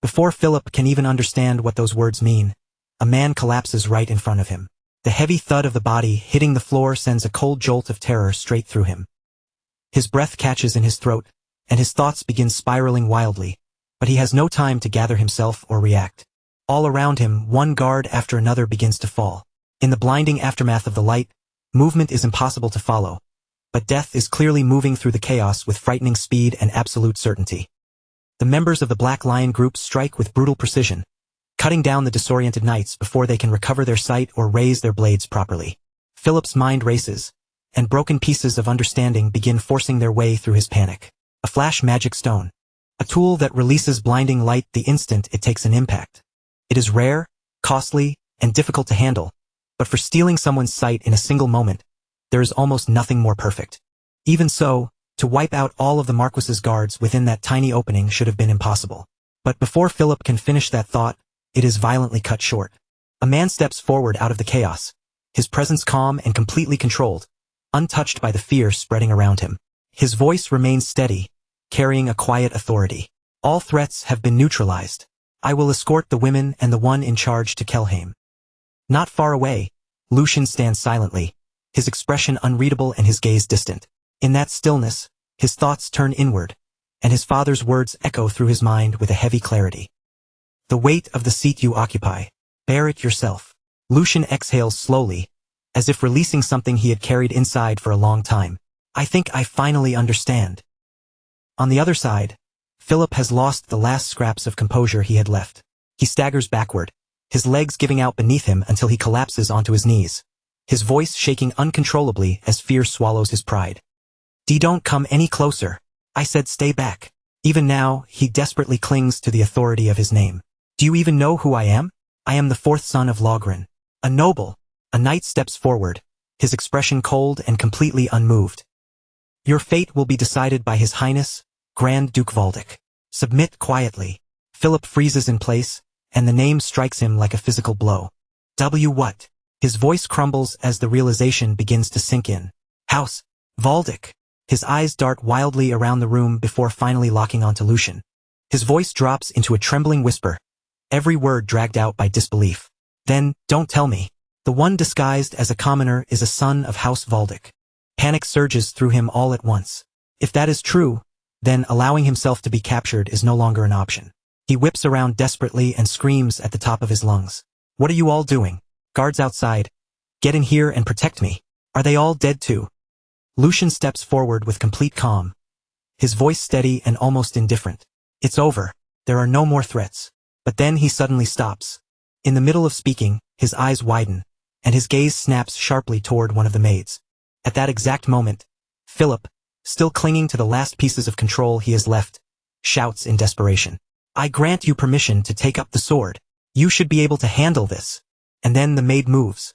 S1: Before Philip can even understand what those words mean, a man collapses right in front of him. The heavy thud of the body hitting the floor sends a cold jolt of terror straight through him. His breath catches in his throat, and his thoughts begin spiraling wildly, but he has no time to gather himself or react. All around him, one guard after another begins to fall. In the blinding aftermath of the light, movement is impossible to follow, but death is clearly moving through the chaos with frightening speed and absolute certainty. The members of the Black Lion group strike with brutal precision, cutting down the disoriented knights before they can recover their sight or raise their blades properly. Philip's mind races, and broken pieces of understanding begin forcing their way through his panic. A flash magic stone. A tool that releases blinding light the instant it takes an impact. It is rare, costly, and difficult to handle, but for stealing someone's sight in a single moment, there is almost nothing more perfect. Even so, to wipe out all of the Marquis's guards within that tiny opening should have been impossible. But before Philip can finish that thought, it is violently cut short. A man steps forward out of the chaos, his presence calm and completely controlled, untouched by the fear spreading around him. His voice remains steady, carrying a quiet authority. All threats have been neutralized. I will escort the women and the one in charge to Kelheim. Not far away, Lucian stands silently, his expression unreadable and his gaze distant. In that stillness, his thoughts turn inward, and his father's words echo through his mind with a heavy clarity. The weight of the seat you occupy, bear it yourself. Lucian exhales slowly, as if releasing something he had carried inside for a long time. I think I finally understand. On the other side, Philip has lost the last scraps of composure he had left. He staggers backward, his legs giving out beneath him until he collapses onto his knees, his voice shaking uncontrollably as fear swallows his pride. Don't come any closer. I said stay back. Even now, he desperately clings to the authority of his name. Do you even know who I am? I am the fourth son of Logren. A noble. A knight steps forward, his expression cold and completely unmoved. Your fate will be decided by His Highness, Grand Duke Valdic. Submit quietly. Philip freezes in place, and the name strikes him like a physical blow. What? His voice crumbles as the realization begins to sink in. House Valdic. His eyes dart wildly around the room before finally locking onto Lucian. His voice drops into a trembling whisper, every word dragged out by disbelief. Then, don't tell me. The one disguised as a commoner is a son of House Valdic. Panic surges through him all at once. If that is true, then allowing himself to be captured is no longer an option. He whips around desperately and screams at the top of his lungs. What are you all doing? Guards outside. Get in here and protect me. Are they all dead too? Lucian steps forward with complete calm, his voice steady and almost indifferent. It's over. There are no more threats. But then he suddenly stops. In the middle of speaking, his eyes widen, and his gaze snaps sharply toward one of the maids. At that exact moment, Philip, still clinging to the last pieces of control he has left, shouts in desperation. I grant you permission to take up the sword. You should be able to handle this. And then the maid moves.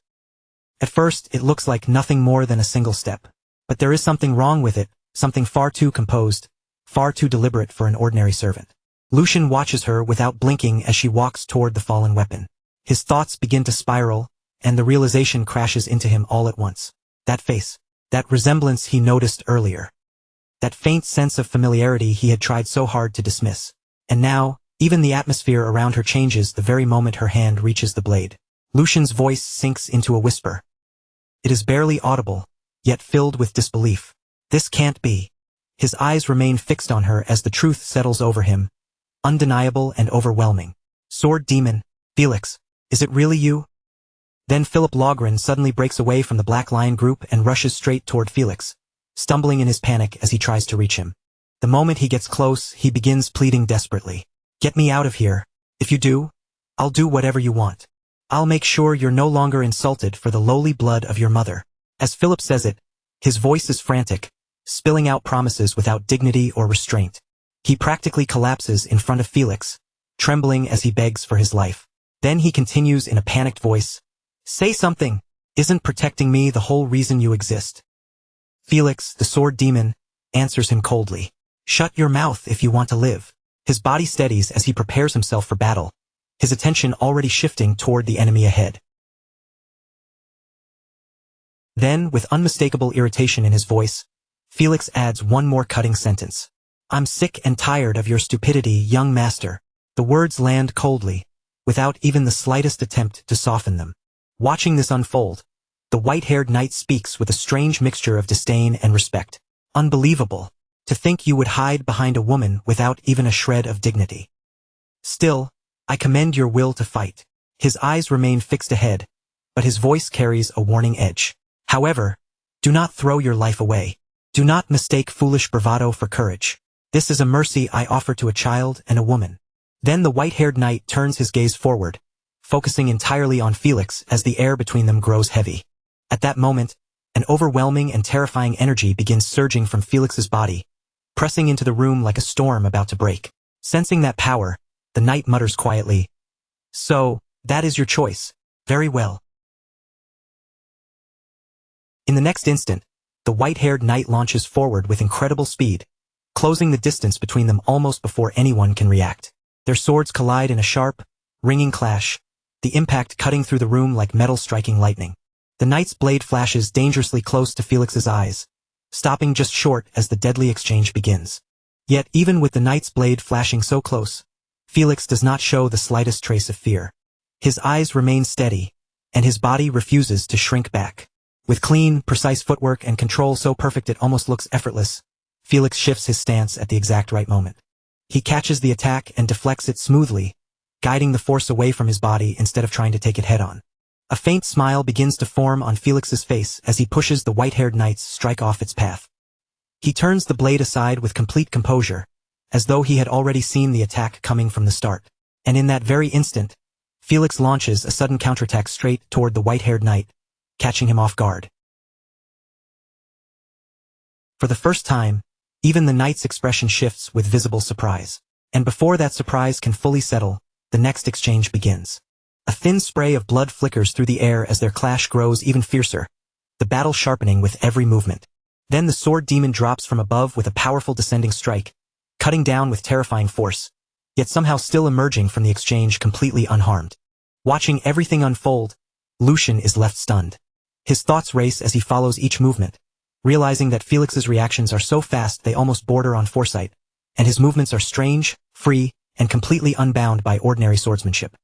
S1: At first, it looks like nothing more than a single step. But there is something wrong with it, something far too composed, far too deliberate for an ordinary servant. Lucian watches her without blinking as she walks toward the fallen weapon. His thoughts begin to spiral, and the realization crashes into him all at once. That face, that resemblance he noticed earlier. That faint sense of familiarity he had tried so hard to dismiss. And now, even the atmosphere around her changes the very moment her hand reaches the blade. Lucian's voice sinks into a whisper. It is barely audible, yet filled with disbelief. This can't be. His eyes remain fixed on her as the truth settles over him, undeniable and overwhelming. Sword Demon, Felix, is it really you? Then Philip Logren suddenly breaks away from the Black Lion group and rushes straight toward Felix, stumbling in his panic as he tries to reach him. The moment he gets close, he begins pleading desperately. Get me out of here. If you do, I'll do whatever you want. I'll make sure you're no longer insulted for the lowly blood of your mother. As Philip says it, His voice is frantic, spilling out promises without dignity or restraint. He practically collapses in front of Felix, trembling as he begs for his life. Then he continues in a panicked voice, "Say something! Isn't protecting me the whole reason you exist?" Felix, the sword demon, answers him coldly, "Shut your mouth if you want to live." His body steadies as he prepares himself for battle, his attention already shifting toward the enemy ahead. Then, with unmistakable irritation in his voice, Felix adds one more cutting sentence. "I'm sick and tired of your stupidity, young master." The words land coldly, without even the slightest attempt to soften them. Watching this unfold, the white-haired knight speaks with a strange mixture of disdain and respect. "Unbelievable. To think you would hide behind a woman without even a shred of dignity. Still, I commend your will to fight." His eyes remain fixed ahead, but his voice carries a warning edge. "However, do not throw your life away. Do not mistake foolish bravado for courage. This is a mercy I offer to a child and a woman." Then the white-haired knight turns his gaze forward, focusing entirely on Felix as the air between them grows heavy. At that moment, an overwhelming and terrifying energy begins surging from Felix's body, pressing into the room like a storm about to break. Sensing that power, the knight mutters quietly, "So, that is your choice. Very well." In the next instant, the white-haired knight launches forward with incredible speed, closing the distance between them almost before anyone can react. Their swords collide in a sharp, ringing clash, the impact cutting through the room like metal striking lightning. The knight's blade flashes dangerously close to Felix's eyes, stopping just short as the deadly exchange begins. Yet even with the knight's blade flashing so close, Felix does not show the slightest trace of fear. His eyes remain steady, and his body refuses to shrink back. With clean, precise footwork and control so perfect it almost looks effortless, Felix shifts his stance at the exact right moment. He catches the attack and deflects it smoothly, guiding the force away from his body instead of trying to take it head-on. A faint smile begins to form on Felix's face as he pushes the white-haired knight's strike off its path. He turns the blade aside with complete composure, as though he had already seen the attack coming from the start. And in that very instant, Felix launches a sudden counterattack straight toward the white-haired knight, catching him off guard. For the first time, even the knight's expression shifts with visible surprise. And before that surprise can fully settle, the next exchange begins. A thin spray of blood flickers through the air as their clash grows even fiercer, the battle sharpening with every movement. Then the sword demon drops from above with a powerful descending strike, cutting down with terrifying force, yet somehow still emerging from the exchange completely unharmed. Watching everything unfold, Lucian is left stunned. His thoughts race as he follows each movement, realizing that Felix's reactions are so fast they almost border on foresight, and his movements are strange, free, and completely unbound by ordinary swordsmanship.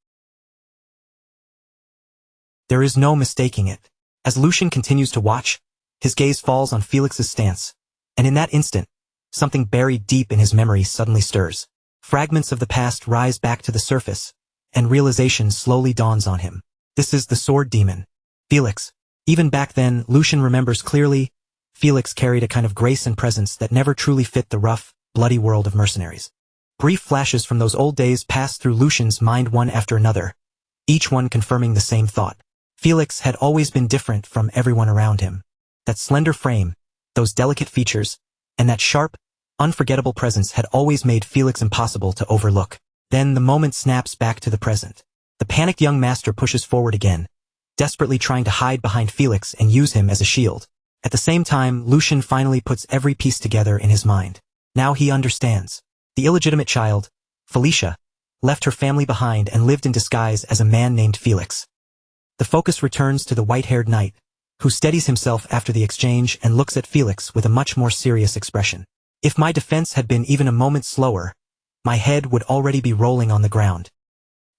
S1: There is no mistaking it. As Lucian continues to watch, his gaze falls on Felix's stance, and in that instant, something buried deep in his memory suddenly stirs. Fragments of the past rise back to the surface, and realization slowly dawns on him. This is the sword demon, Felix. Even back then, Lucian remembers clearly, Felix carried a kind of grace and presence that never truly fit the rough, bloody world of mercenaries. Brief flashes from those old days passed through Lucian's mind one after another, each one confirming the same thought. Felix had always been different from everyone around him. That slender frame, those delicate features, and that sharp, unforgettable presence had always made Felix impossible to overlook. Then the moment snaps back to the present. The panicked young master pushes forward again, desperately trying to hide behind Felix and use him as a shield. At the same time, Lucian finally puts every piece together in his mind. Now he understands. The illegitimate child, Felicia, left her family behind and lived in disguise as a man named Felix. The focus returns to the white-haired knight, who steadies himself after the exchange and looks at Felix with a much more serious expression. If my defense had been even a moment slower, my head would already be rolling on the ground.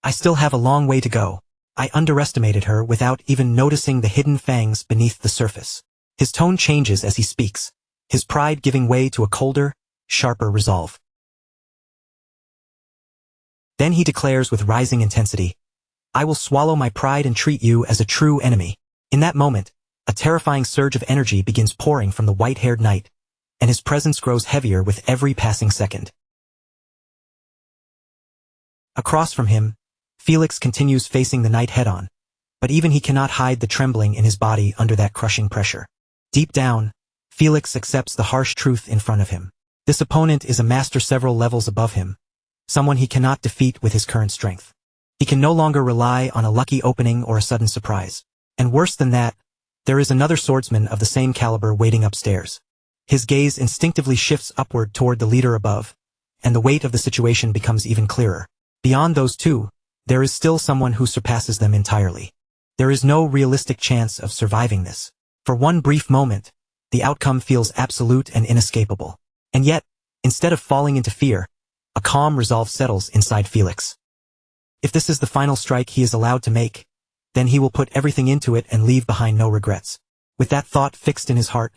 S1: I still have a long way to go. I underestimated her without even noticing the hidden fangs beneath the surface. His tone changes as he speaks, his pride giving way to a colder, sharper resolve. Then he declares with rising intensity, "I will swallow my pride and treat you as a true enemy." In that moment, a terrifying surge of energy begins pouring from the white-haired knight, and his presence grows heavier with every passing second. Across from him, Felix continues facing the knight head-on, but even he cannot hide the trembling in his body under that crushing pressure. Deep down, Felix accepts the harsh truth in front of him. This opponent is a master several levels above him, someone he cannot defeat with his current strength. He can no longer rely on a lucky opening or a sudden surprise. And worse than that, there is another swordsman of the same caliber waiting upstairs. His gaze instinctively shifts upward toward the leader above, and the weight of the situation becomes even clearer. Beyond those two, there is still someone who surpasses them entirely. There is no realistic chance of surviving this. For one brief moment, the outcome feels absolute and inescapable. And yet, instead of falling into fear, a calm resolve settles inside Felix. If this is the final strike he is allowed to make, then he will put everything into it and leave behind no regrets. With that thought fixed in his heart,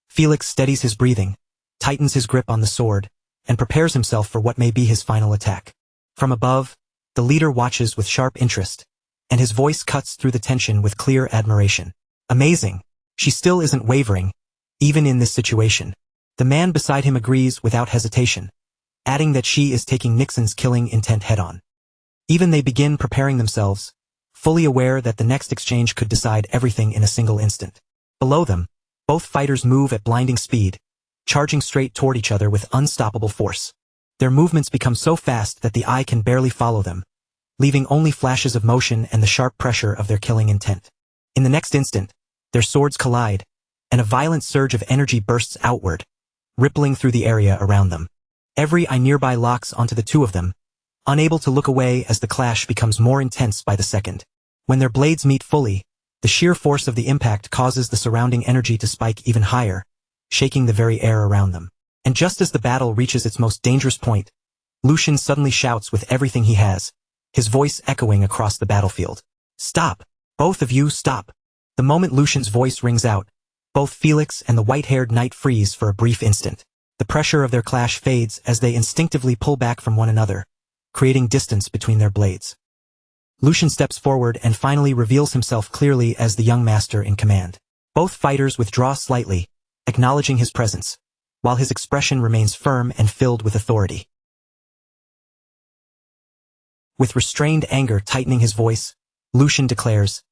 S1: Felix steadies his breathing, tightens his grip on the sword, and prepares himself for what may be his final attack. From above, the leader watches with sharp interest, and his voice cuts through the tension with clear admiration. Amazing! She still isn't wavering, even in this situation. The man beside him agrees without hesitation, adding that she is taking Nixon's killing intent head-on. Even they begin preparing themselves, fully aware that the next exchange could decide everything in a single instant. Below them, both fighters move at blinding speed, charging straight toward each other with unstoppable force. Their movements become so fast that the eye can barely follow them, leaving only flashes of motion and the sharp pressure of their killing intent. In the next instant, their swords collide, and a violent surge of energy bursts outward, rippling through the area around them. Every eye nearby locks onto the two of them, unable to look away as the clash becomes more intense by the second. When their blades meet fully, the sheer force of the impact causes the surrounding energy to spike even higher, shaking the very air around them. And just as the battle reaches its most dangerous point, Lucian suddenly shouts with everything he has, his voice echoing across the battlefield. "Stop! Both of you, stop!" The moment Lucian's voice rings out, both Felix and the white-haired knight freeze for a brief instant. The pressure of their clash fades as they instinctively pull back from one another, creating distance between their blades. Lucian steps forward and finally reveals himself clearly as the young master in command. Both fighters withdraw slightly, acknowledging his presence, while his expression remains firm and filled with authority. With restrained anger tightening his voice, Lucian declares,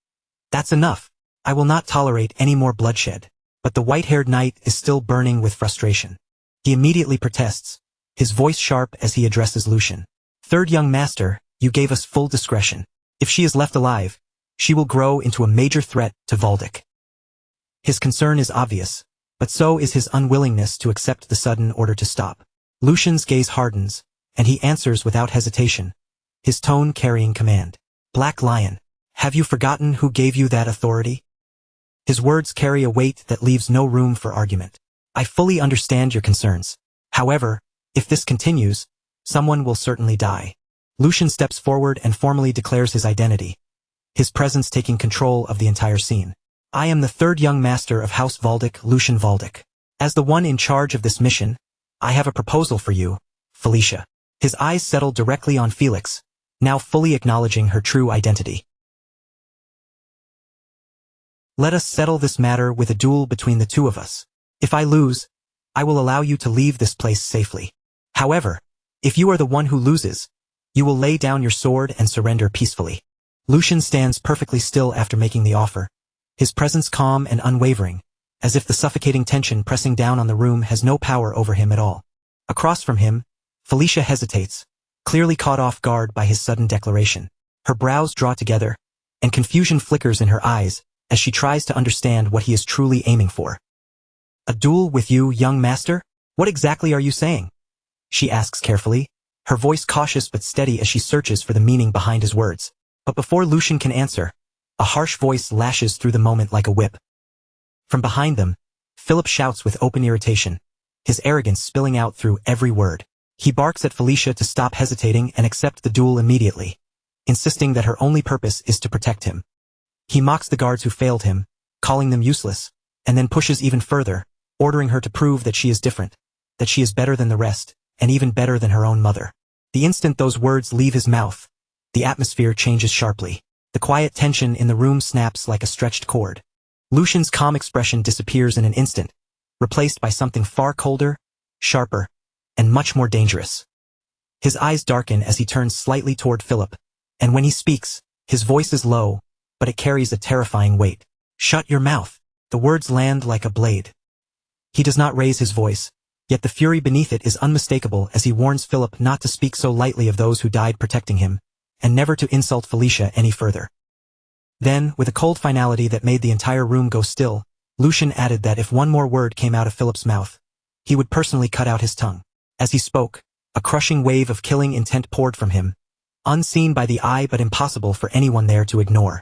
S1: "That's enough. I will not tolerate any more bloodshed." But the white-haired knight is still burning with frustration. He immediately protests, his voice sharp as he addresses Lucian. "Third young master, you gave us full discretion. If she is left alive, she will grow into a major threat to Valdic." His concern is obvious, but so is his unwillingness to accept the sudden order to stop. Lucian's gaze hardens, and he answers without hesitation, his tone carrying command. "Black Lion, have you forgotten who gave you that authority?" His words carry a weight that leaves no room for argument. "I fully understand your concerns. However, if this continues, someone will certainly die." Lucian steps forward and formally declares his identity, his presence taking control of the entire scene. "I am the third young master of House Valdic, Lucian Valdic. As the one in charge of this mission, I have a proposal for you, Felicia." His eyes settle directly on Felix, now fully acknowledging her true identity. "Let us settle this matter with a duel between the two of us. If I lose, I will allow you to leave this place safely. However, if you are the one who loses, you will lay down your sword and surrender peacefully." Lucian stands perfectly still after making the offer, his presence calm and unwavering, as if the suffocating tension pressing down on the room has no power over him at all. Across from him, Felicia hesitates, clearly caught off guard by his sudden declaration. Her brows draw together, and confusion flickers in her eyes as she tries to understand what he is truly aiming for. "A duel with you, young master? What exactly are you saying?" she asks carefully, her voice cautious but steady as she searches for the meaning behind his words. But before Lucian can answer, a harsh voice lashes through the moment like a whip. From behind them, Philip shouts with open irritation, his arrogance spilling out through every word. He barks at Felicia to stop hesitating and accept the duel immediately, insisting that her only purpose is to protect him. He mocks the guards who failed him, calling them useless, and then pushes even further, ordering her to prove that she is different, that she is better than the rest, and even better than her own mother. The instant those words leave his mouth, the atmosphere changes sharply. The quiet tension in the room snaps like a stretched cord. Lucian's calm expression disappears in an instant, replaced by something far colder, sharper, and much more dangerous. His eyes darken as he turns slightly toward Philip, and when he speaks, his voice is low, but it carries a terrifying weight. "Shut your mouth." The words land like a blade. He does not raise his voice, yet the fury beneath it is unmistakable as he warns Philip not to speak so lightly of those who died protecting him, and never to insult Felicia any further. Then, with a cold finality that made the entire room go still, Lucian added that if one more word came out of Philip's mouth, he would personally cut out his tongue. As he spoke, a crushing wave of killing intent poured from him, unseen by the eye but impossible for anyone there to ignore.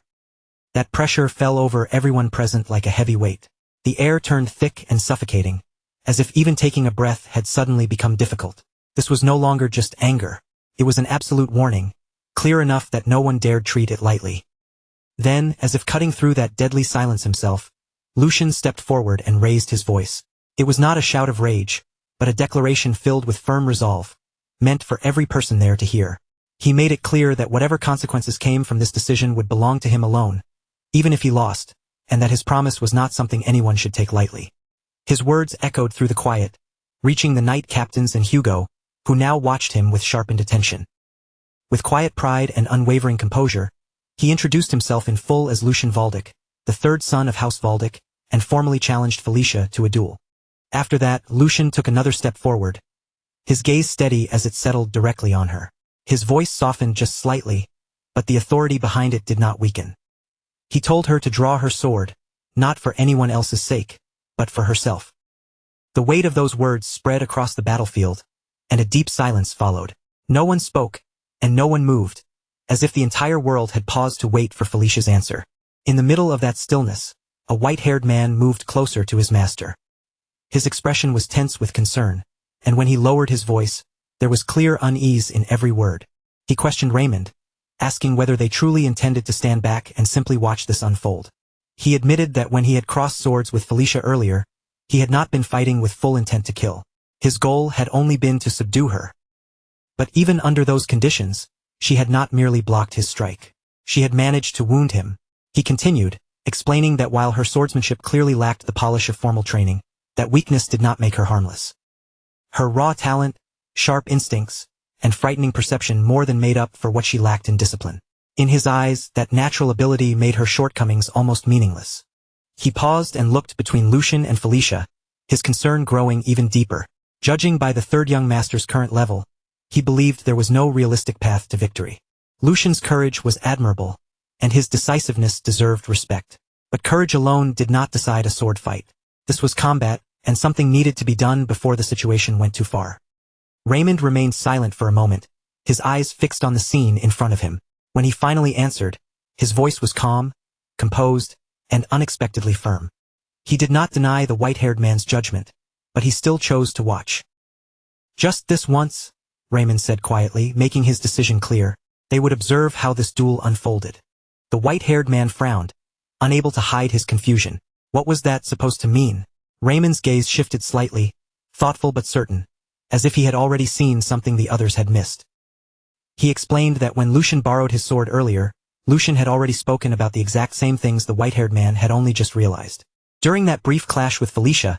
S1: That pressure fell over everyone present like a heavy weight. The air turned thick and suffocating, as if even taking a breath had suddenly become difficult. This was no longer just anger. It was an absolute warning, clear enough that no one dared treat it lightly. Then, as if cutting through that deadly silence himself, Lucian stepped forward and raised his voice. It was not a shout of rage, but a declaration filled with firm resolve, meant for every person there to hear. He made it clear that whatever consequences came from this decision would belong to him alone, even if he lost, and that his promise was not something anyone should take lightly. His words echoed through the quiet, reaching the knight captains and Hugo, who now watched him with sharpened attention. With quiet pride and unwavering composure, he introduced himself in full as Lucian Valdic, the third son of House Valdic, and formally challenged Felicia to a duel. After that, Lucian took another step forward, his gaze steady as it settled directly on her. His voice softened just slightly, but the authority behind it did not weaken. He told her to draw her sword, not for anyone else's sake, but for herself. The weight of those words spread across the battlefield, and a deep silence followed. No one spoke, and no one moved, as if the entire world had paused to wait for Felicia's answer. In the middle of that stillness, a white-haired man moved closer to his master. His expression was tense with concern, and when he lowered his voice, there was clear unease in every word. He questioned Raymond, asking whether they truly intended to stand back and simply watch this unfold. He admitted that when he had crossed swords with Felicia earlier, he had not been fighting with full intent to kill. His goal had only been to subdue her. But even under those conditions, she had not merely blocked his strike. She had managed to wound him. He continued, explaining that while her swordsmanship clearly lacked the polish of formal training, that weakness did not make her harmless. Her raw talent, sharp instincts, and frightening perception more than made up for what she lacked in discipline. In his eyes, that natural ability made her shortcomings almost meaningless. He paused and looked between Lucian and Felicia, his concern growing even deeper. Judging by the third young master's current level, he believed there was no realistic path to victory. Lucian's courage was admirable, and his decisiveness deserved respect. But courage alone did not decide a sword fight. This was combat, and something needed to be done before the situation went too far. Raymond remained silent for a moment, his eyes fixed on the scene in front of him. When he finally answered, his voice was calm, composed, and unexpectedly firm. He did not deny the white-haired man's judgment, but he still chose to watch. "Just this once," Raymond said quietly, making his decision clear. They would observe how this duel unfolded. The white-haired man frowned, unable to hide his confusion. What was that supposed to mean? Raymond's gaze shifted slightly, thoughtful but certain, as if he had already seen something the others had missed. He explained that when Lucian borrowed his sword earlier, Lucian had already spoken about the exact same things the white-haired man had only just realized. During that brief clash with Felicia,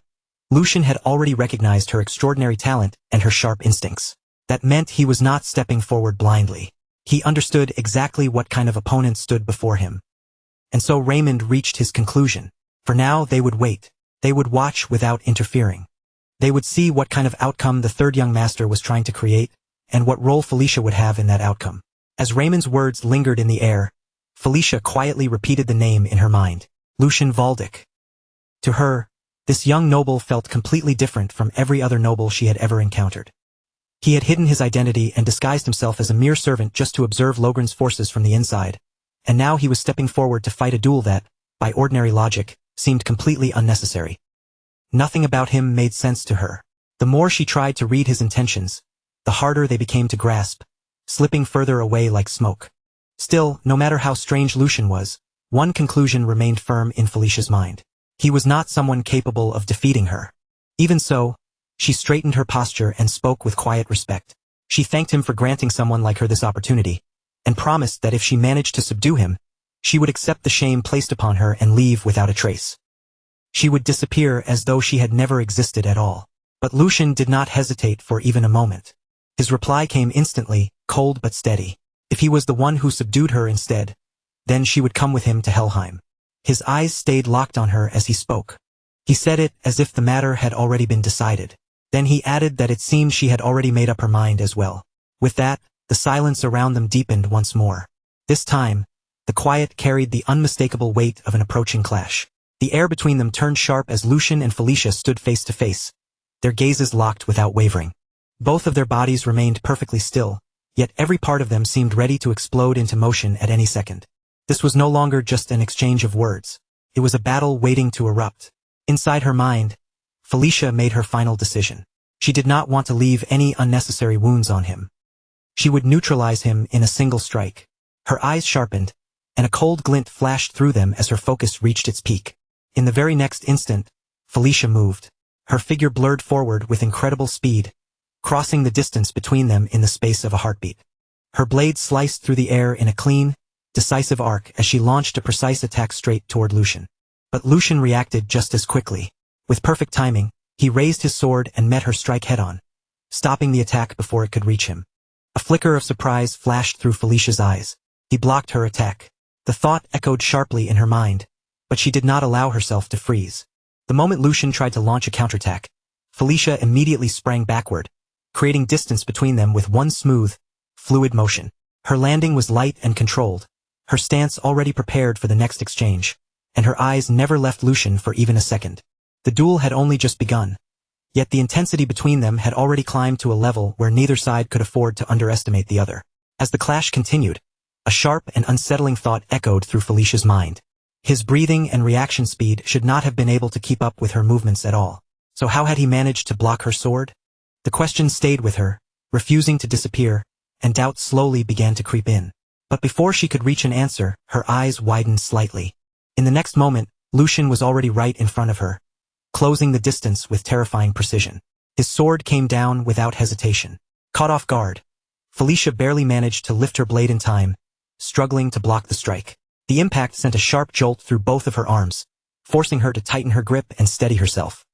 S1: Lucian had already recognized her extraordinary talent and her sharp instincts. That meant he was not stepping forward blindly. He understood exactly what kind of opponent stood before him. And so Raymond reached his conclusion. For now, they would wait. They would watch without interfering. They would see what kind of outcome the third young master was trying to create, and what role Felicia would have in that outcome. As Raymond's words lingered in the air, Felicia quietly repeated the name in her mind, Lucian Valdic. To her, this young noble felt completely different from every other noble she had ever encountered. He had hidden his identity and disguised himself as a mere servant just to observe Logren's forces from the inside, and now he was stepping forward to fight a duel that, by ordinary logic, seemed completely unnecessary. Nothing about him made sense to her. The more she tried to read his intentions, the harder they became to grasp, slipping further away like smoke. Still, no matter how strange Lucian was, one conclusion remained firm in Felicia's mind. He was not someone capable of defeating her. Even so, she straightened her posture and spoke with quiet respect. She thanked him for granting someone like her this opportunity, and promised that if she managed to subdue him, she would accept the shame placed upon her and leave without a trace. She would disappear as though she had never existed at all. But Lucian did not hesitate for even a moment. His reply came instantly, cold but steady. If he was the one who subdued her instead, then she would come with him to Helheim. His eyes stayed locked on her as he spoke. He said it as if the matter had already been decided. Then he added that it seemed she had already made up her mind as well. With that, the silence around them deepened once more. This time, the quiet carried the unmistakable weight of an approaching clash. The air between them turned sharp as Lucian and Felicia stood face to face, their gazes locked without wavering. Both of their bodies remained perfectly still, yet every part of them seemed ready to explode into motion at any second. This was no longer just an exchange of words. It was a battle waiting to erupt. Inside her mind, Felicia made her final decision. She did not want to leave any unnecessary wounds on him. She would neutralize him in a single strike. Her eyes sharpened, and a cold glint flashed through them as her focus reached its peak. In the very next instant, Felicia moved. Her figure blurred forward with incredible speed, crossing the distance between them in the space of a heartbeat. Her blade sliced through the air in a clean, decisive arc as she launched a precise attack straight toward Lucian. But Lucian reacted just as quickly. With perfect timing, he raised his sword and met her strike head-on, stopping the attack before it could reach him. A flicker of surprise flashed through Felicia's eyes. He blocked her attack. The thought echoed sharply in her mind, but she did not allow herself to freeze. The moment Lucian tried to launch a counterattack, Felicia immediately sprang backward, creating distance between them with one smooth, fluid motion. Her landing was light and controlled, her stance already prepared for the next exchange, and her eyes never left Lucian for even a second. The duel had only just begun, yet the intensity between them had already climbed to a level where neither side could afford to underestimate the other. As the clash continued, a sharp and unsettling thought echoed through Felicia's mind. His breathing and reaction speed should not have been able to keep up with her movements at all. So how had he managed to block her sword? The question stayed with her, refusing to disappear, and doubt slowly began to creep in. But before she could reach an answer, her eyes widened slightly. In the next moment, Lucian was already right in front of her, closing the distance with terrifying precision. His sword came down without hesitation. Caught off guard, Felicia barely managed to lift her blade in time, struggling to block the strike. The impact sent a sharp jolt through both of her arms, forcing her to tighten her grip and steady herself.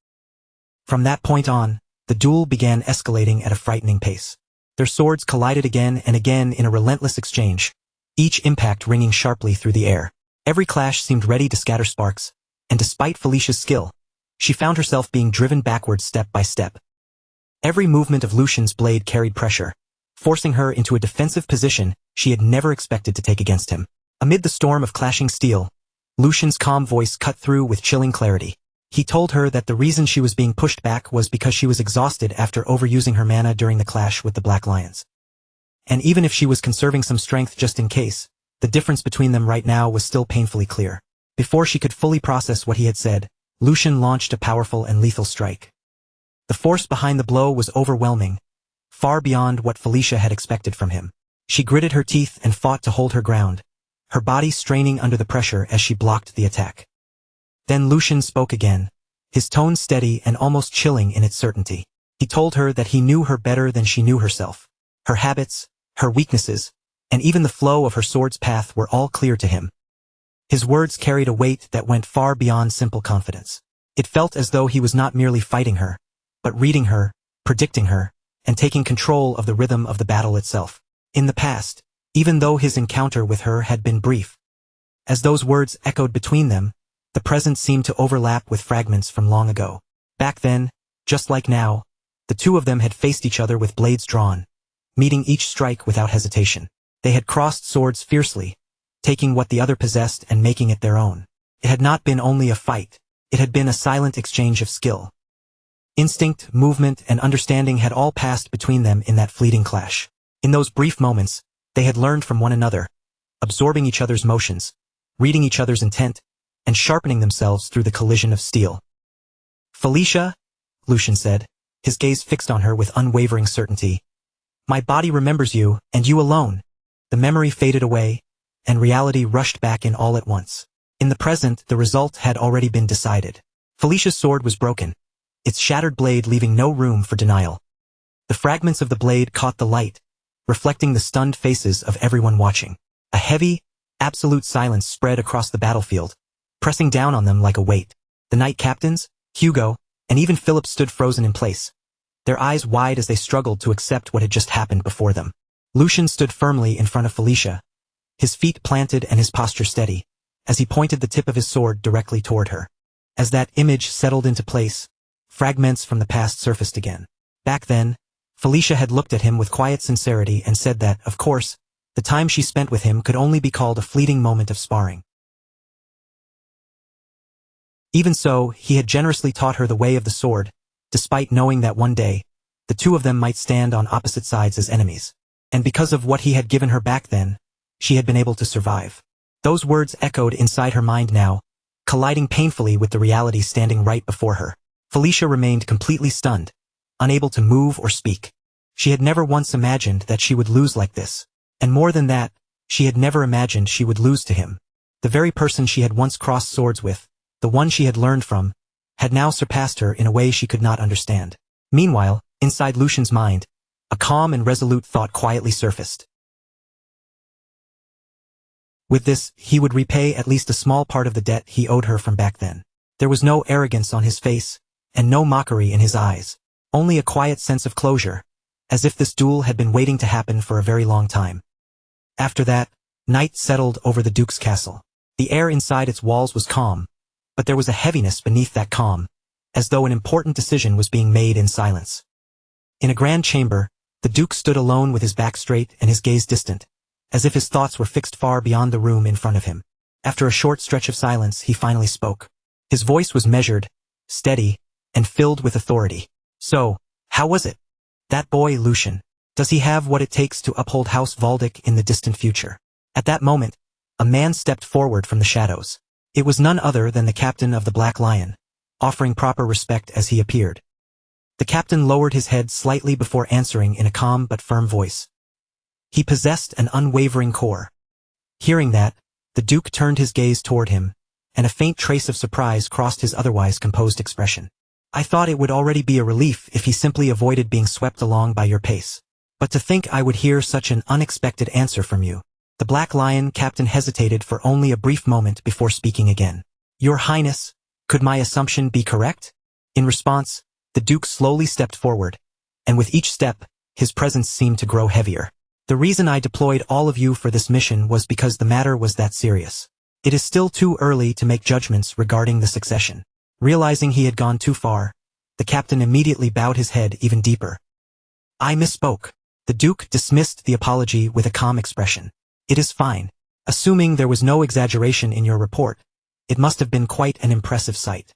S1: From that point on, the duel began escalating at a frightening pace. Their swords collided again and again in a relentless exchange, each impact ringing sharply through the air. Every clash seemed ready to scatter sparks, and despite Felicia's skill, she found herself being driven backward step by step. Every movement of Lucian's blade carried pressure, forcing her into a defensive position she had never expected to take against him. Amid the storm of clashing steel, Lucian's calm voice cut through with chilling clarity. He told her that the reason she was being pushed back was because she was exhausted after overusing her mana during the clash with the Black Lions. And even if she was conserving some strength just in case, the difference between them right now was still painfully clear. Before she could fully process what he had said, Lucian launched a powerful and lethal strike. The force behind the blow was overwhelming, far beyond what Felicia had expected from him. She gritted her teeth and fought to hold her ground, her body straining under the pressure as she blocked the attack. Then Lucian spoke again, his tone steady and almost chilling in its certainty. He told her that he knew her better than she knew herself. Her habits, her weaknesses, and even the flow of her sword's path were all clear to him. His words carried a weight that went far beyond simple confidence. It felt as though he was not merely fighting her, but reading her, predicting her, and taking control of the rhythm of the battle itself. In the past, even though his encounter with her had been brief, as those words echoed between them, the present seemed to overlap with fragments from long ago. Back then, just like now, the two of them had faced each other with blades drawn, meeting each strike without hesitation. They had crossed swords fiercely, taking what the other possessed and making it their own. It had not been only a fight, it had been a silent exchange of skill. Instinct, movement, and understanding had all passed between them in that fleeting clash. In those brief moments, they had learned from one another, absorbing each other's motions, reading each other's intent, and sharpening themselves through the collision of steel. "Felicia," Lucian said, his gaze fixed on her with unwavering certainty. "My body remembers you, and you alone." The memory faded away, and reality rushed back in all at once. In the present, the result had already been decided. Felicia's sword was broken, its shattered blade leaving no room for denial. The fragments of the blade caught the light, reflecting the stunned faces of everyone watching. A heavy, absolute silence spread across the battlefield, pressing down on them like a weight. The knight captains, Hugo, and even Philip stood frozen in place, their eyes wide as they struggled to accept what had just happened before them. Lucian stood firmly in front of Felicia, his feet planted and his posture steady, as he pointed the tip of his sword directly toward her. As that image settled into place, fragments from the past surfaced again. Back then, Felicia had looked at him with quiet sincerity and said that, of course, the time she spent with him could only be called a fleeting moment of sparring. Even so, he had generously taught her the way of the sword, despite knowing that one day, the two of them might stand on opposite sides as enemies. And because of what he had given her back then, she had been able to survive. Those words echoed inside her mind now, colliding painfully with the reality standing right before her. Felicia remained completely stunned, unable to move or speak. She had never once imagined that she would lose like this. And more than that, she had never imagined she would lose to him. The very person she had once crossed swords with, the one she had learned from, had now surpassed her in a way she could not understand. Meanwhile, inside Lucian's mind, a calm and resolute thought quietly surfaced. With this, he would repay at least a small part of the debt he owed her from back then. There was no arrogance on his face, and no mockery in his eyes. Only a quiet sense of closure, as if this duel had been waiting to happen for a very long time. After that, night settled over the Duke's castle. The air inside its walls was calm, but there was a heaviness beneath that calm, as though an important decision was being made in silence. In a grand chamber, the Duke stood alone with his back straight and his gaze distant, as if his thoughts were fixed far beyond the room in front of him. After a short stretch of silence, he finally spoke. His voice was measured, steady, and filled with authority. So, how was it? That boy, Lucian. Does he have what it takes to uphold House Valdic in the distant future? At that moment, a man stepped forward from the shadows. It was none other than the captain of the Black Lion, offering proper respect as he appeared. The captain lowered his head slightly before answering in a calm but firm voice. He possessed an unwavering core. Hearing that, the Duke turned his gaze toward him, and a faint trace of surprise crossed his otherwise composed expression. I thought it would already be a relief if he simply avoided being swept along by your pace. But to think I would hear such an unexpected answer from you. The Black Lion captain hesitated for only a brief moment before speaking again. Your Highness, could my assumption be correct? In response, the Duke slowly stepped forward, and with each step, his presence seemed to grow heavier. The reason I deployed all of you for this mission was because the matter was that serious. It is still too early to make judgments regarding the succession. Realizing he had gone too far, the captain immediately bowed his head even deeper. I misspoke. The Duke dismissed the apology with a calm expression. It is fine. Assuming there was no exaggeration in your report, it must have been quite an impressive sight.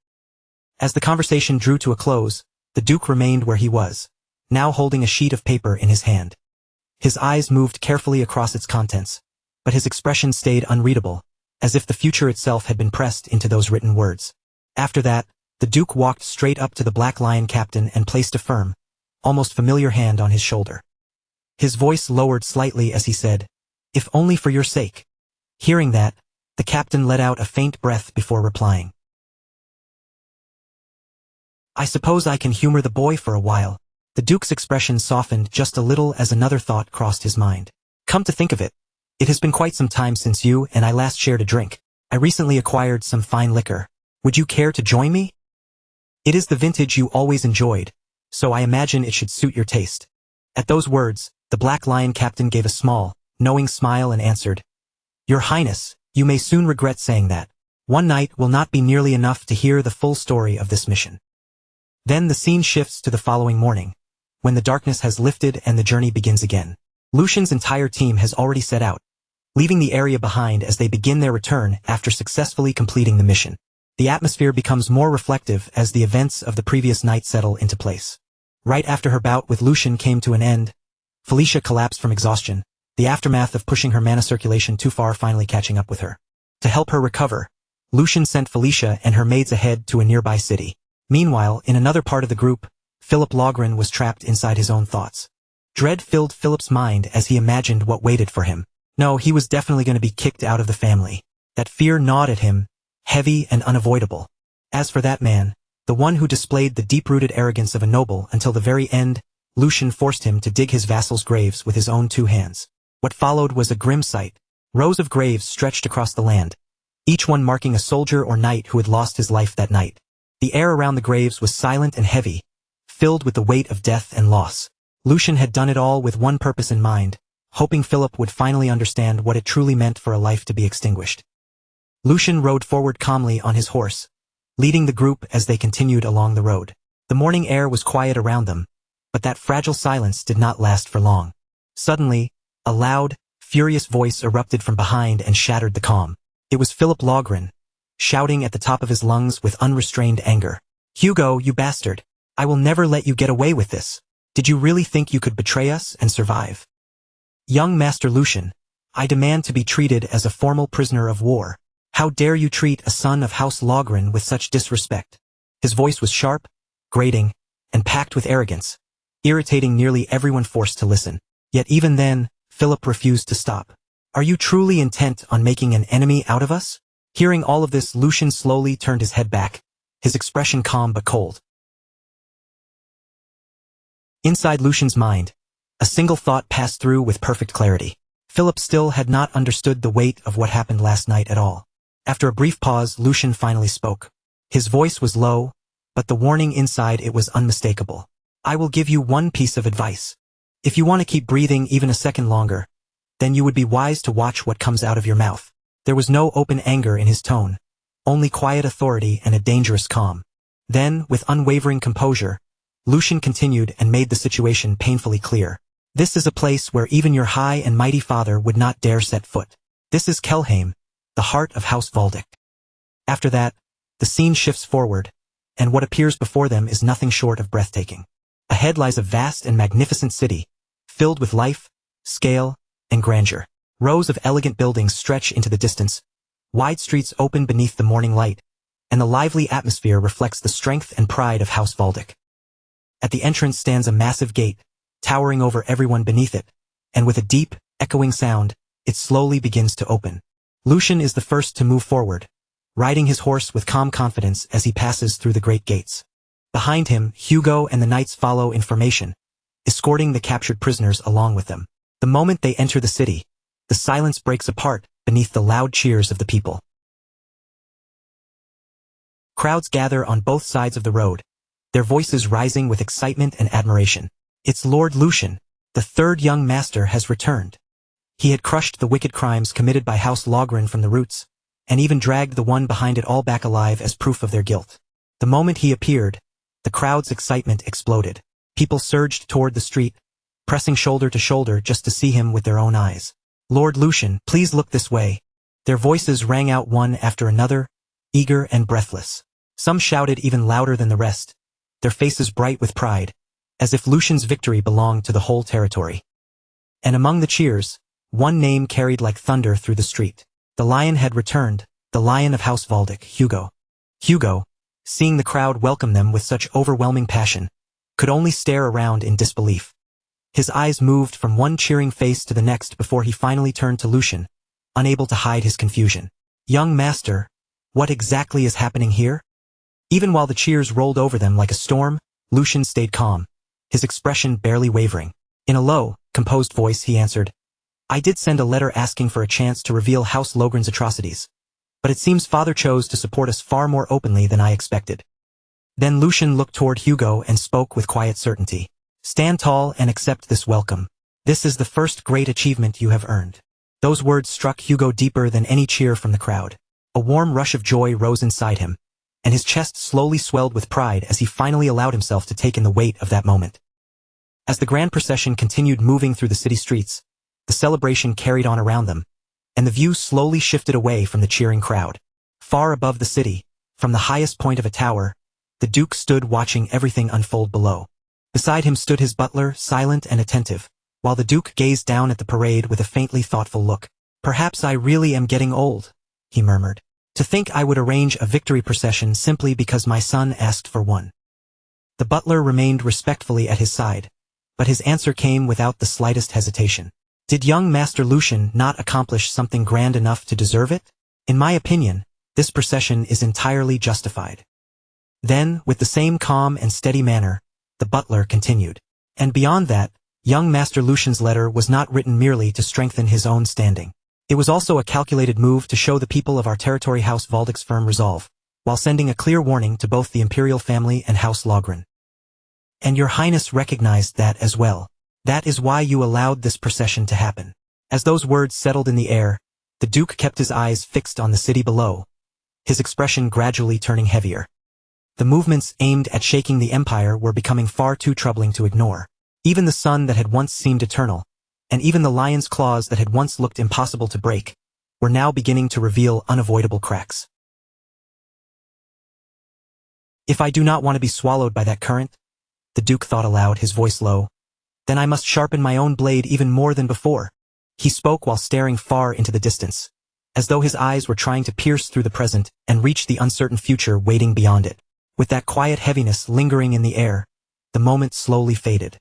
S1: As the conversation drew to a close, the Duke remained where he was, now holding a sheet of paper in his hand. His eyes moved carefully across its contents, but his expression stayed unreadable, as if the future itself had been pressed into those written words. After that, the Duke walked straight up to the Black Lion captain and placed a firm, almost familiar hand on his shoulder. His voice lowered slightly as he said, "If only for your sake." Hearing that, the captain let out a faint breath before replying. I suppose I can humor the boy for a while. The Duke's expression softened just a little as another thought crossed his mind. Come to think of it, it has been quite some time since you and I last shared a drink. I recently acquired some fine liquor. Would you care to join me? It is the vintage you always enjoyed, so I imagine it should suit your taste. At those words, the Black Lion captain gave a small, knowing smile and answered, Your Highness, you may soon regret saying that. One night will not be nearly enough to hear the full story of this mission. Then the scene shifts to the following morning, when the darkness has lifted and the journey begins again. Lucian's entire team has already set out, leaving the area behind as they begin their return after successfully completing the mission. The atmosphere becomes more reflective as the events of the previous night settle into place. Right after her bout with Lucian came to an end, Felicia collapsed from exhaustion, the aftermath of pushing her mana circulation too far finally catching up with her. To help her recover, Lucian sent Felicia and her maids ahead to a nearby city. Meanwhile, in another part of the group, Philip Logren was trapped inside his own thoughts. Dread filled Philip's mind as he imagined what waited for him. No, he was definitely going to be kicked out of the family. That fear gnawed at him, heavy and unavoidable. As for that man, the one who displayed the deep-rooted arrogance of a noble until the very end, Lucian forced him to dig his vassals' graves with his own 2 hands. What followed was a grim sight. Rows of graves stretched across the land, each one marking a soldier or knight who had lost his life that night. The air around the graves was silent and heavy, filled with the weight of death and loss. Lucian had done it all with one purpose in mind, hoping Philip would finally understand what it truly meant for a life to be extinguished. Lucian rode forward calmly on his horse, leading the group as they continued along the road. The morning air was quiet around them, but that fragile silence did not last for long. Suddenly, a loud, furious voice erupted from behind and shattered the calm. It was Philip Logren, shouting at the top of his lungs with unrestrained anger. "Hugo, you bastard! I will never let you get away with this. Did you really think you could betray us and survive? Young Master Lucian, I demand to be treated as a formal prisoner of war. How dare you treat a son of House Logren with such disrespect?" His voice was sharp, grating, and packed with arrogance, irritating nearly everyone forced to listen. Yet even then, Philip refused to stop. "Are you truly intent on making an enemy out of us?" Hearing all of this, Lucian slowly turned his head back, his expression calm but cold. Inside Lucian's mind, a single thought passed through with perfect clarity. Philip still had not understood the weight of what happened last night at all. After a brief pause, Lucian finally spoke. His voice was low, but the warning inside it was unmistakable. "I will give you one piece of advice. If you want to keep breathing even a second longer, then you would be wise to watch what comes out of your mouth." There was no open anger in his tone, only quiet authority and a dangerous calm. Then, with unwavering composure, Lucian continued and made the situation painfully clear. "This is a place where even your high and mighty father would not dare set foot. This is Kelheim, the heart of House Valdic." After that, the scene shifts forward, and what appears before them is nothing short of breathtaking. Ahead lies a vast and magnificent city, filled with life, scale, and grandeur. Rows of elegant buildings stretch into the distance, wide streets open beneath the morning light, and the lively atmosphere reflects the strength and pride of House Valdic. At the entrance stands a massive gate, towering over everyone beneath it, and with a deep, echoing sound, it slowly begins to open. Lucian is the first to move forward, riding his horse with calm confidence as he passes through the great gates. Behind him, Hugo and the knights follow in formation, escorting the captured prisoners along with them. The moment they enter the city, the silence breaks apart beneath the loud cheers of the people. Crowds gather on both sides of the road, their voices rising with excitement and admiration. "It's Lord Lucian, the third young master has returned. He had crushed the wicked crimes committed by House Logren from the roots, and even dragged the one behind it all back alive as proof of their guilt." The moment he appeared, the crowd's excitement exploded. People surged toward the street, pressing shoulder to shoulder just to see him with their own eyes. "Lord Lucian, please look this way." Their voices rang out one after another, eager and breathless. Some shouted even louder than the rest, their faces bright with pride, as if Lucian's victory belonged to the whole territory. And among the cheers, one name carried like thunder through the street. The lion had returned, the lion of House Valdic, Hugo. Hugo, seeing the crowd welcome them with such overwhelming passion, could only stare around in disbelief. His eyes moved from one cheering face to the next before he finally turned to Lucian, unable to hide his confusion. "Young master, what exactly is happening here?" Even while the cheers rolled over them like a storm, Lucian stayed calm, his expression barely wavering. In a low, composed voice he answered, "I did send a letter asking for a chance to reveal House Logren's atrocities, but it seems Father chose to support us far more openly than I expected." Then Lucian looked toward Hugo and spoke with quiet certainty. "Stand tall and accept this welcome. This is the first great achievement you have earned." Those words struck Hugo deeper than any cheer from the crowd. A warm rush of joy rose inside him, and his chest slowly swelled with pride as he finally allowed himself to take in the weight of that moment. As the grand procession continued moving through the city streets, the celebration carried on around them, and the view slowly shifted away from the cheering crowd. Far above the city, from the highest point of a tower, the Duke stood watching everything unfold below. Beside him stood his butler, silent and attentive, while the Duke gazed down at the parade with a faintly thoughtful look. "Perhaps I really am getting old," he murmured. "To think I would arrange a victory procession simply because my son asked for one." The butler remained respectfully at his side, but his answer came without the slightest hesitation. "Did young Master Lucian not accomplish something grand enough to deserve it? In my opinion, this procession is entirely justified." Then, with the same calm and steady manner, the butler continued. "And beyond that, young Master Lucian's letter was not written merely to strengthen his own standing. It was also a calculated move to show the people of our territory House Valdic's firm resolve, while sending a clear warning to both the imperial family and House Logren. And your highness recognized that as well. That is why you allowed this procession to happen." As those words settled in the air, the Duke kept his eyes fixed on the city below, his expression gradually turning heavier. The movements aimed at shaking the empire were becoming far too troubling to ignore. Even the sun that had once seemed eternal, and even the lion's claws that had once looked impossible to break, were now beginning to reveal unavoidable cracks. If I do not want to be swallowed by that current, the Duke thought aloud, his voice low, then I must sharpen my own blade even more than before. He spoke while staring far into the distance, as though his eyes were trying to pierce through the present and reach the uncertain future waiting beyond it. With that quiet heaviness lingering in the air, the moment slowly faded.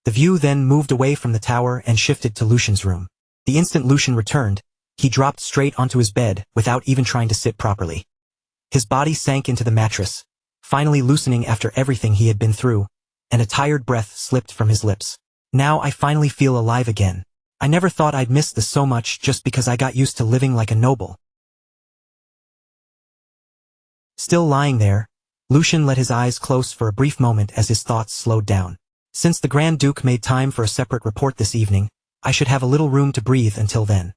S1: The view then moved away from the tower and shifted to Lucian's room. The instant Lucian returned, he dropped straight onto his bed without even trying to sit properly. His body sank into the mattress, finally loosening after everything he had been through, and a tired breath slipped from his lips. Now I finally feel alive again. I never thought I'd miss this so much just because I got used to living like a noble. Still lying there, Lucian let his eyes close for a brief moment as his thoughts slowed down. Since the Grand Duke made time for a separate report this evening, I should have a little room to breathe until then.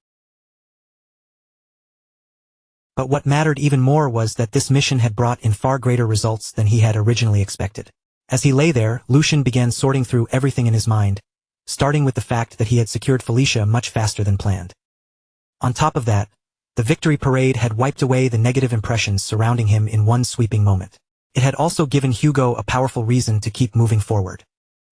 S1: But what mattered even more was that this mission had brought in far greater results than he had originally expected. As he lay there, Lucian began sorting through everything in his mind, starting with the fact that he had secured Felicia much faster than planned. On top of that, the victory parade had wiped away the negative impressions surrounding him in one sweeping moment. It had also given Hugo a powerful reason to keep moving forward.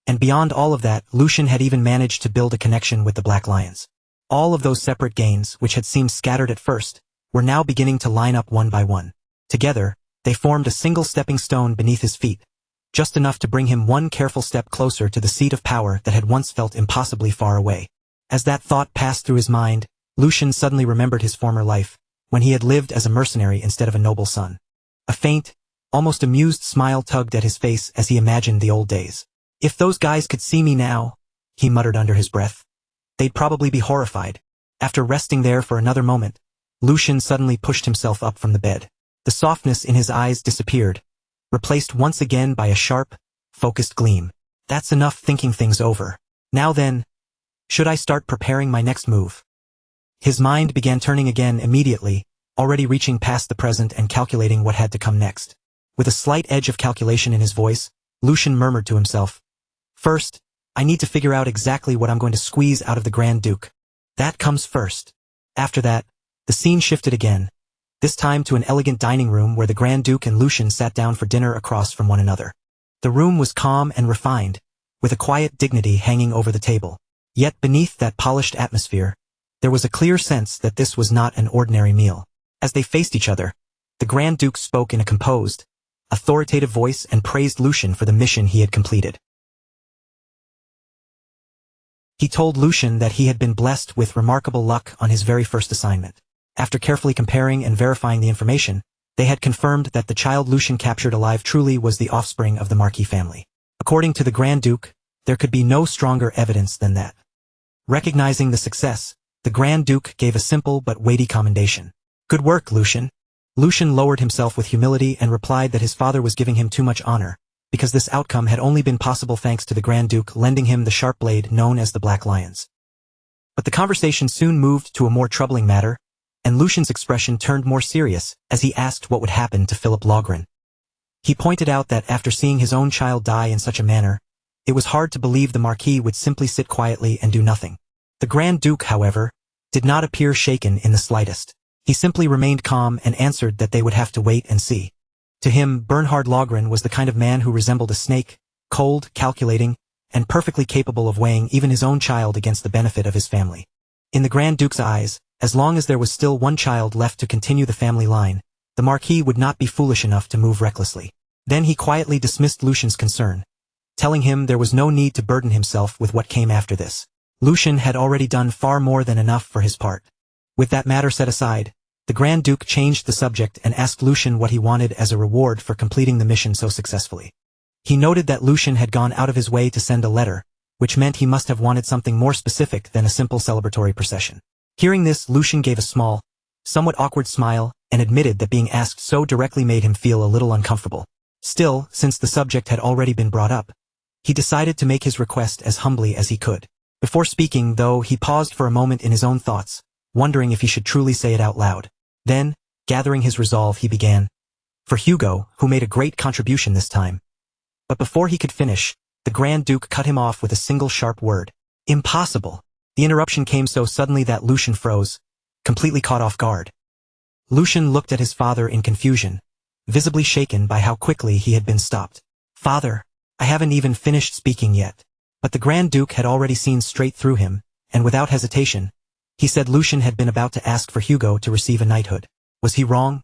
S1: And beyond all of that, Lucian had even managed to build a connection with the Black Lions. All of those separate gains, which had seemed scattered at first, were now beginning to line up one by one. Together, they formed a single stepping stone beneath his feet, just enough to bring him one careful step closer to the seat of power that had once felt impossibly far away. As that thought passed through his mind, Lucian suddenly remembered his former life, when he had lived as a mercenary instead of a noble son. A faint, almost amused smile tugged at his face as he imagined the old days. If those guys could see me now, he muttered under his breath, they'd probably be horrified. After resting there for another moment, Lucian suddenly pushed himself up from the bed. The softness in his eyes disappeared, replaced once again by a sharp, focused gleam. That's enough thinking things over. Now then, should I start preparing my next move? His mind began turning again immediately, already reaching past the present and calculating what had to come next. With a slight edge of calculation in his voice, Lucian murmured to himself, "First, I need to figure out exactly what I'm going to squeeze out of the Grand Duke. That comes first." After that, the scene shifted again, this time to an elegant dining room where the Grand Duke and Lucian sat down for dinner across from one another. The room was calm and refined, with a quiet dignity hanging over the table. Yet beneath that polished atmosphere, there was a clear sense that this was not an ordinary meal. As they faced each other, the Grand Duke spoke in a composed, authoritative voice and praised Lucian for the mission he had completed. He told Lucian that he had been blessed with remarkable luck on his very first assignment. After carefully comparing and verifying the information, they had confirmed that the child Lucian captured alive truly was the offspring of the Marquis family. According to the Grand Duke, there could be no stronger evidence than that. Recognizing the success, the Grand Duke gave a simple but weighty commendation. "Good work, Lucian." Lucian lowered himself with humility and replied that his father was giving him too much honor, because this outcome had only been possible thanks to the Grand Duke lending him the sharp blade known as the Black Lions. But the conversation soon moved to a more troubling matter, and Lucian's expression turned more serious as he asked what would happen to Philip Lohgren. He pointed out that after seeing his own child die in such a manner, it was hard to believe the Marquis would simply sit quietly and do nothing. The Grand Duke, however, did not appear shaken in the slightest. He simply remained calm and answered that they would have to wait and see. To him, Bernhard Lohgren was the kind of man who resembled a snake, cold, calculating, and perfectly capable of weighing even his own child against the benefit of his family. In the Grand Duke's eyes, as long as there was still one child left to continue the family line, the Marquis would not be foolish enough to move recklessly. Then he quietly dismissed Lucian's concern, telling him there was no need to burden himself with what came after this. Lucian had already done far more than enough for his part. With that matter set aside, the Grand Duke changed the subject and asked Lucian what he wanted as a reward for completing the mission so successfully. He noted that Lucian had gone out of his way to send a letter, which meant he must have wanted something more specific than a simple celebratory procession. Hearing this, Lucian gave a small, somewhat awkward smile and admitted that being asked so directly made him feel a little uncomfortable. Still, since the subject had already been brought up, he decided to make his request as humbly as he could. Before speaking, though, he paused for a moment in his own thoughts, wondering if he should truly say it out loud. Then, Gathering his resolve, he began. For Hugo, who made a great contribution this time. But before he could finish, the Grand Duke cut him off with a single sharp word. Impossible! The interruption came so suddenly that Lucian froze, completely caught off guard. Lucian looked at his father in confusion, visibly shaken by how quickly he had been stopped. Father, I haven't even finished speaking yet. But the Grand Duke had already seen straight through him, and without hesitation, he said Lucian had been about to ask for Hugo to receive a knighthood. Was he wrong?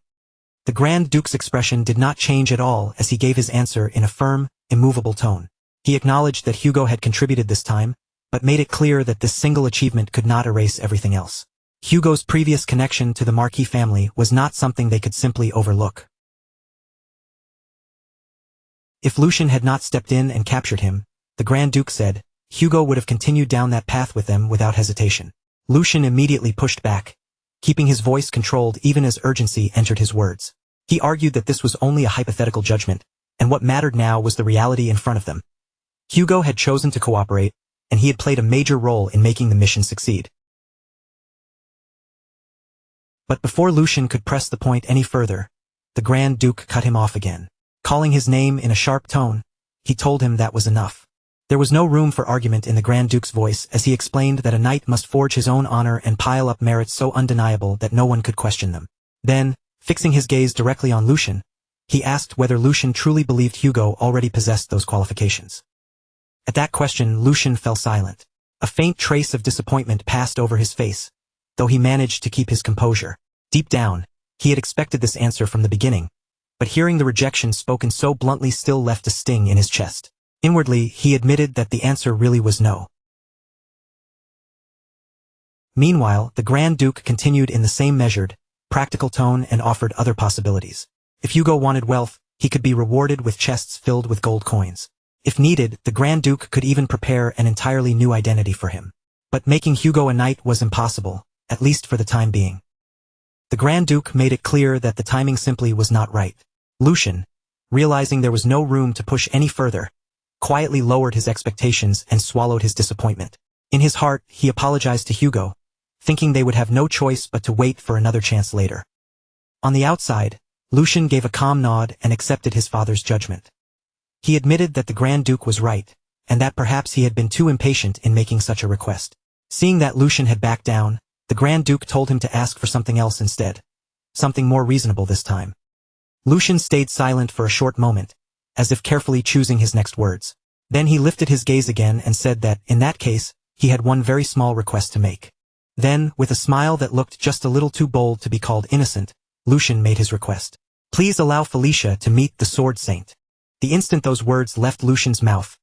S1: The Grand Duke's expression did not change at all as he gave his answer in a firm, immovable tone. He acknowledged that Hugo had contributed this time, but made it clear that this single achievement could not erase everything else. Hugo's previous connection to the Marquis family was not something they could simply overlook. If Lucian had not stepped in and captured him, the Grand Duke said, Hugo would have continued down that path with them without hesitation. Lucian immediately pushed back, keeping his voice controlled even as urgency entered his words. He argued that this was only a hypothetical judgment, and what mattered now was the reality in front of them. Hugo had chosen to cooperate, and he had played a major role in making the mission succeed. But before Lucian could press the point any further, the Grand Duke cut him off again. Calling his name in a sharp tone, he told him that was enough. There was no room for argument in the Grand Duke's voice as he explained that a knight must forge his own honor and pile up merits so undeniable that no one could question them. Then, fixing his gaze directly on Lucian, he asked whether Lucian truly believed Hugo already possessed those qualifications. At that question, Lucian fell silent. A faint trace of disappointment passed over his face, though he managed to keep his composure. Deep down, he had expected this answer from the beginning, but hearing the rejection spoken so bluntly still left a sting in his chest. Inwardly, he admitted that the answer really was no. Meanwhile, the Grand Duke continued in the same measured, practical tone and offered other possibilities. If Hugo wanted wealth, he could be rewarded with chests filled with gold coins. If needed, the Grand Duke could even prepare an entirely new identity for him. But making Hugo a knight was impossible, at least for the time being. The Grand Duke made it clear that the timing simply was not right. Lucian, realizing there was no room to push any further, quietly lowered his expectations and swallowed his disappointment. In his heart, he apologized to Hugo, thinking they would have no choice but to wait for another chance later. On the outside, Lucian gave a calm nod and accepted his father's judgment. He admitted that the Grand Duke was right, and that perhaps he had been too impatient in making such a request. Seeing that Lucian had backed down, the Grand Duke told him to ask for something else instead. Something more reasonable this time. Lucian stayed silent for a short moment, as if carefully choosing his next words. Then he lifted his gaze again and said that, in that case, he had one very small request to make. Then, with a smile that looked just a little too bold to be called innocent, Lucian made his request. Please allow Felicia to meet the Sword Saint. The instant those words left Lucian's mouth,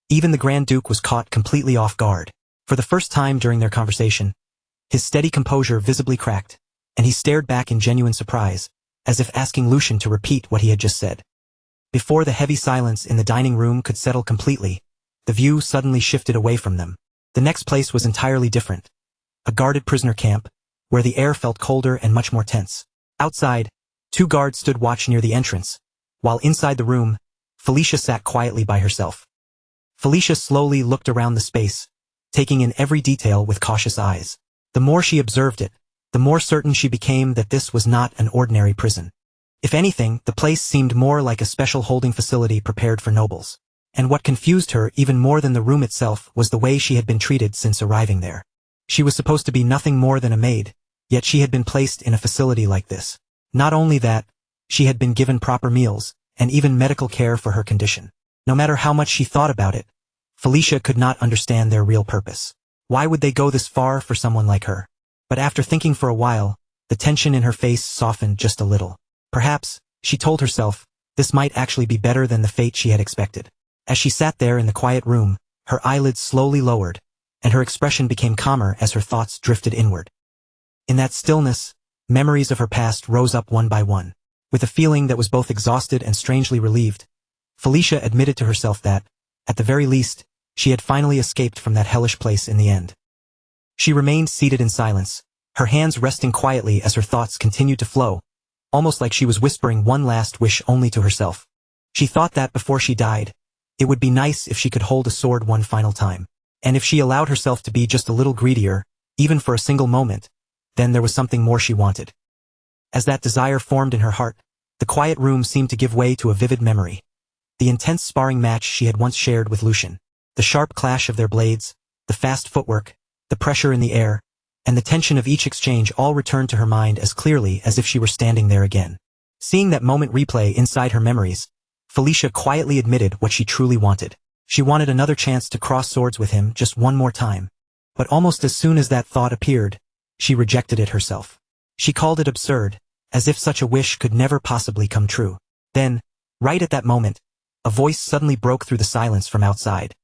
S1: even the Grand Duke was caught completely off guard. For the first time during their conversation, his steady composure visibly cracked, and he stared back in genuine surprise, as if asking Lucian to repeat what he had just said. Before the heavy silence in the dining room could settle completely, the view suddenly shifted away from them. The next place was entirely different. A guarded prisoner camp, where the air felt colder and much more tense. Outside, 2 guards stood watch near the entrance, while inside the room, Felicia sat quietly by herself. Felicia slowly looked around the space, taking in every detail with cautious eyes. The more she observed it, the more certain she became that this was not an ordinary prison. If anything, the place seemed more like a special holding facility prepared for nobles. And what confused her even more than the room itself was the way she had been treated since arriving there. She was supposed to be nothing more than a maid, yet she had been placed in a facility like this. Not only that, she had been given proper meals, and even medical care for her condition. No matter how much she thought about it, Felicia could not understand their real purpose. Why would they go this far for someone like her? But after thinking for a while, the tension in her face softened just a little. Perhaps, she told herself, this might actually be better than the fate she had expected. As she sat there in the quiet room, her eyelids slowly lowered, and her expression became calmer as her thoughts drifted inward. In that stillness, memories of her past rose up one by one. With a feeling that was both exhausted and strangely relieved, Felicia admitted to herself that, at the very least, she had finally escaped from that hellish place in the end. She remained seated in silence, her hands resting quietly as her thoughts continued to flow, almost like she was whispering one last wish only to herself. She thought that before she died, it would be nice if she could hold a sword one final time. And if she allowed herself to be just a little greedier, even for a single moment, then there was something more she wanted. As that desire formed in her heart, the quiet room seemed to give way to a vivid memory. The intense sparring match she had once shared with Lucian. The sharp clash of their blades, the fast footwork, the pressure in the air, and the tension of each exchange all returned to her mind as clearly as if she were standing there again. Seeing that moment replay inside her memories, Felicia quietly admitted what she truly wanted. She wanted another chance to cross swords with him just one more time. But almost as soon as that thought appeared, she rejected it herself. She called it absurd, as if such a wish could never possibly come true. Then, right at that moment, a voice suddenly broke through the silence from outside.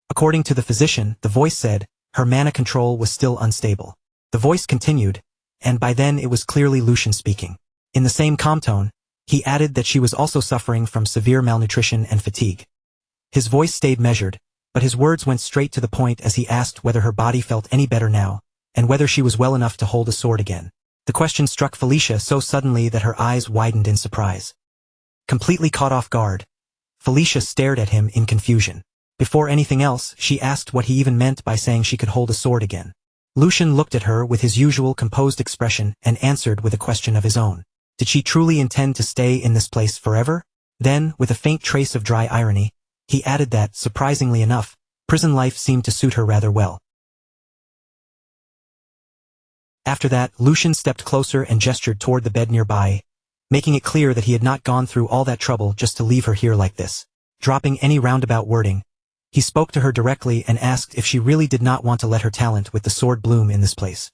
S1: According to the physician, the voice said, her mana control was still unstable. The voice continued, and by then it was clearly Lucian speaking. In the same calm tone, he added that she was also suffering from severe malnutrition and fatigue. His voice stayed measured, but his words went straight to the point as he asked whether her body felt any better now, and whether she was well enough to hold a sword again. The question struck Felicia so suddenly that her eyes widened in surprise. Completely caught off guard, Felicia stared at him in confusion. Before anything else, she asked what he even meant by saying she could hold a sword again. Lucian looked at her with his usual composed expression and answered with a question of his own. Did she truly intend to stay in this place forever? Then, with a faint trace of dry irony, he added that, surprisingly enough, prison life seemed to suit her rather well. After that, Lucian stepped closer and gestured toward the bed nearby, making it clear that he had not gone through all that trouble just to leave her here like this. Dropping any roundabout wording, he spoke to her directly and asked if she really did not want to let her talent with the sword bloom in this place.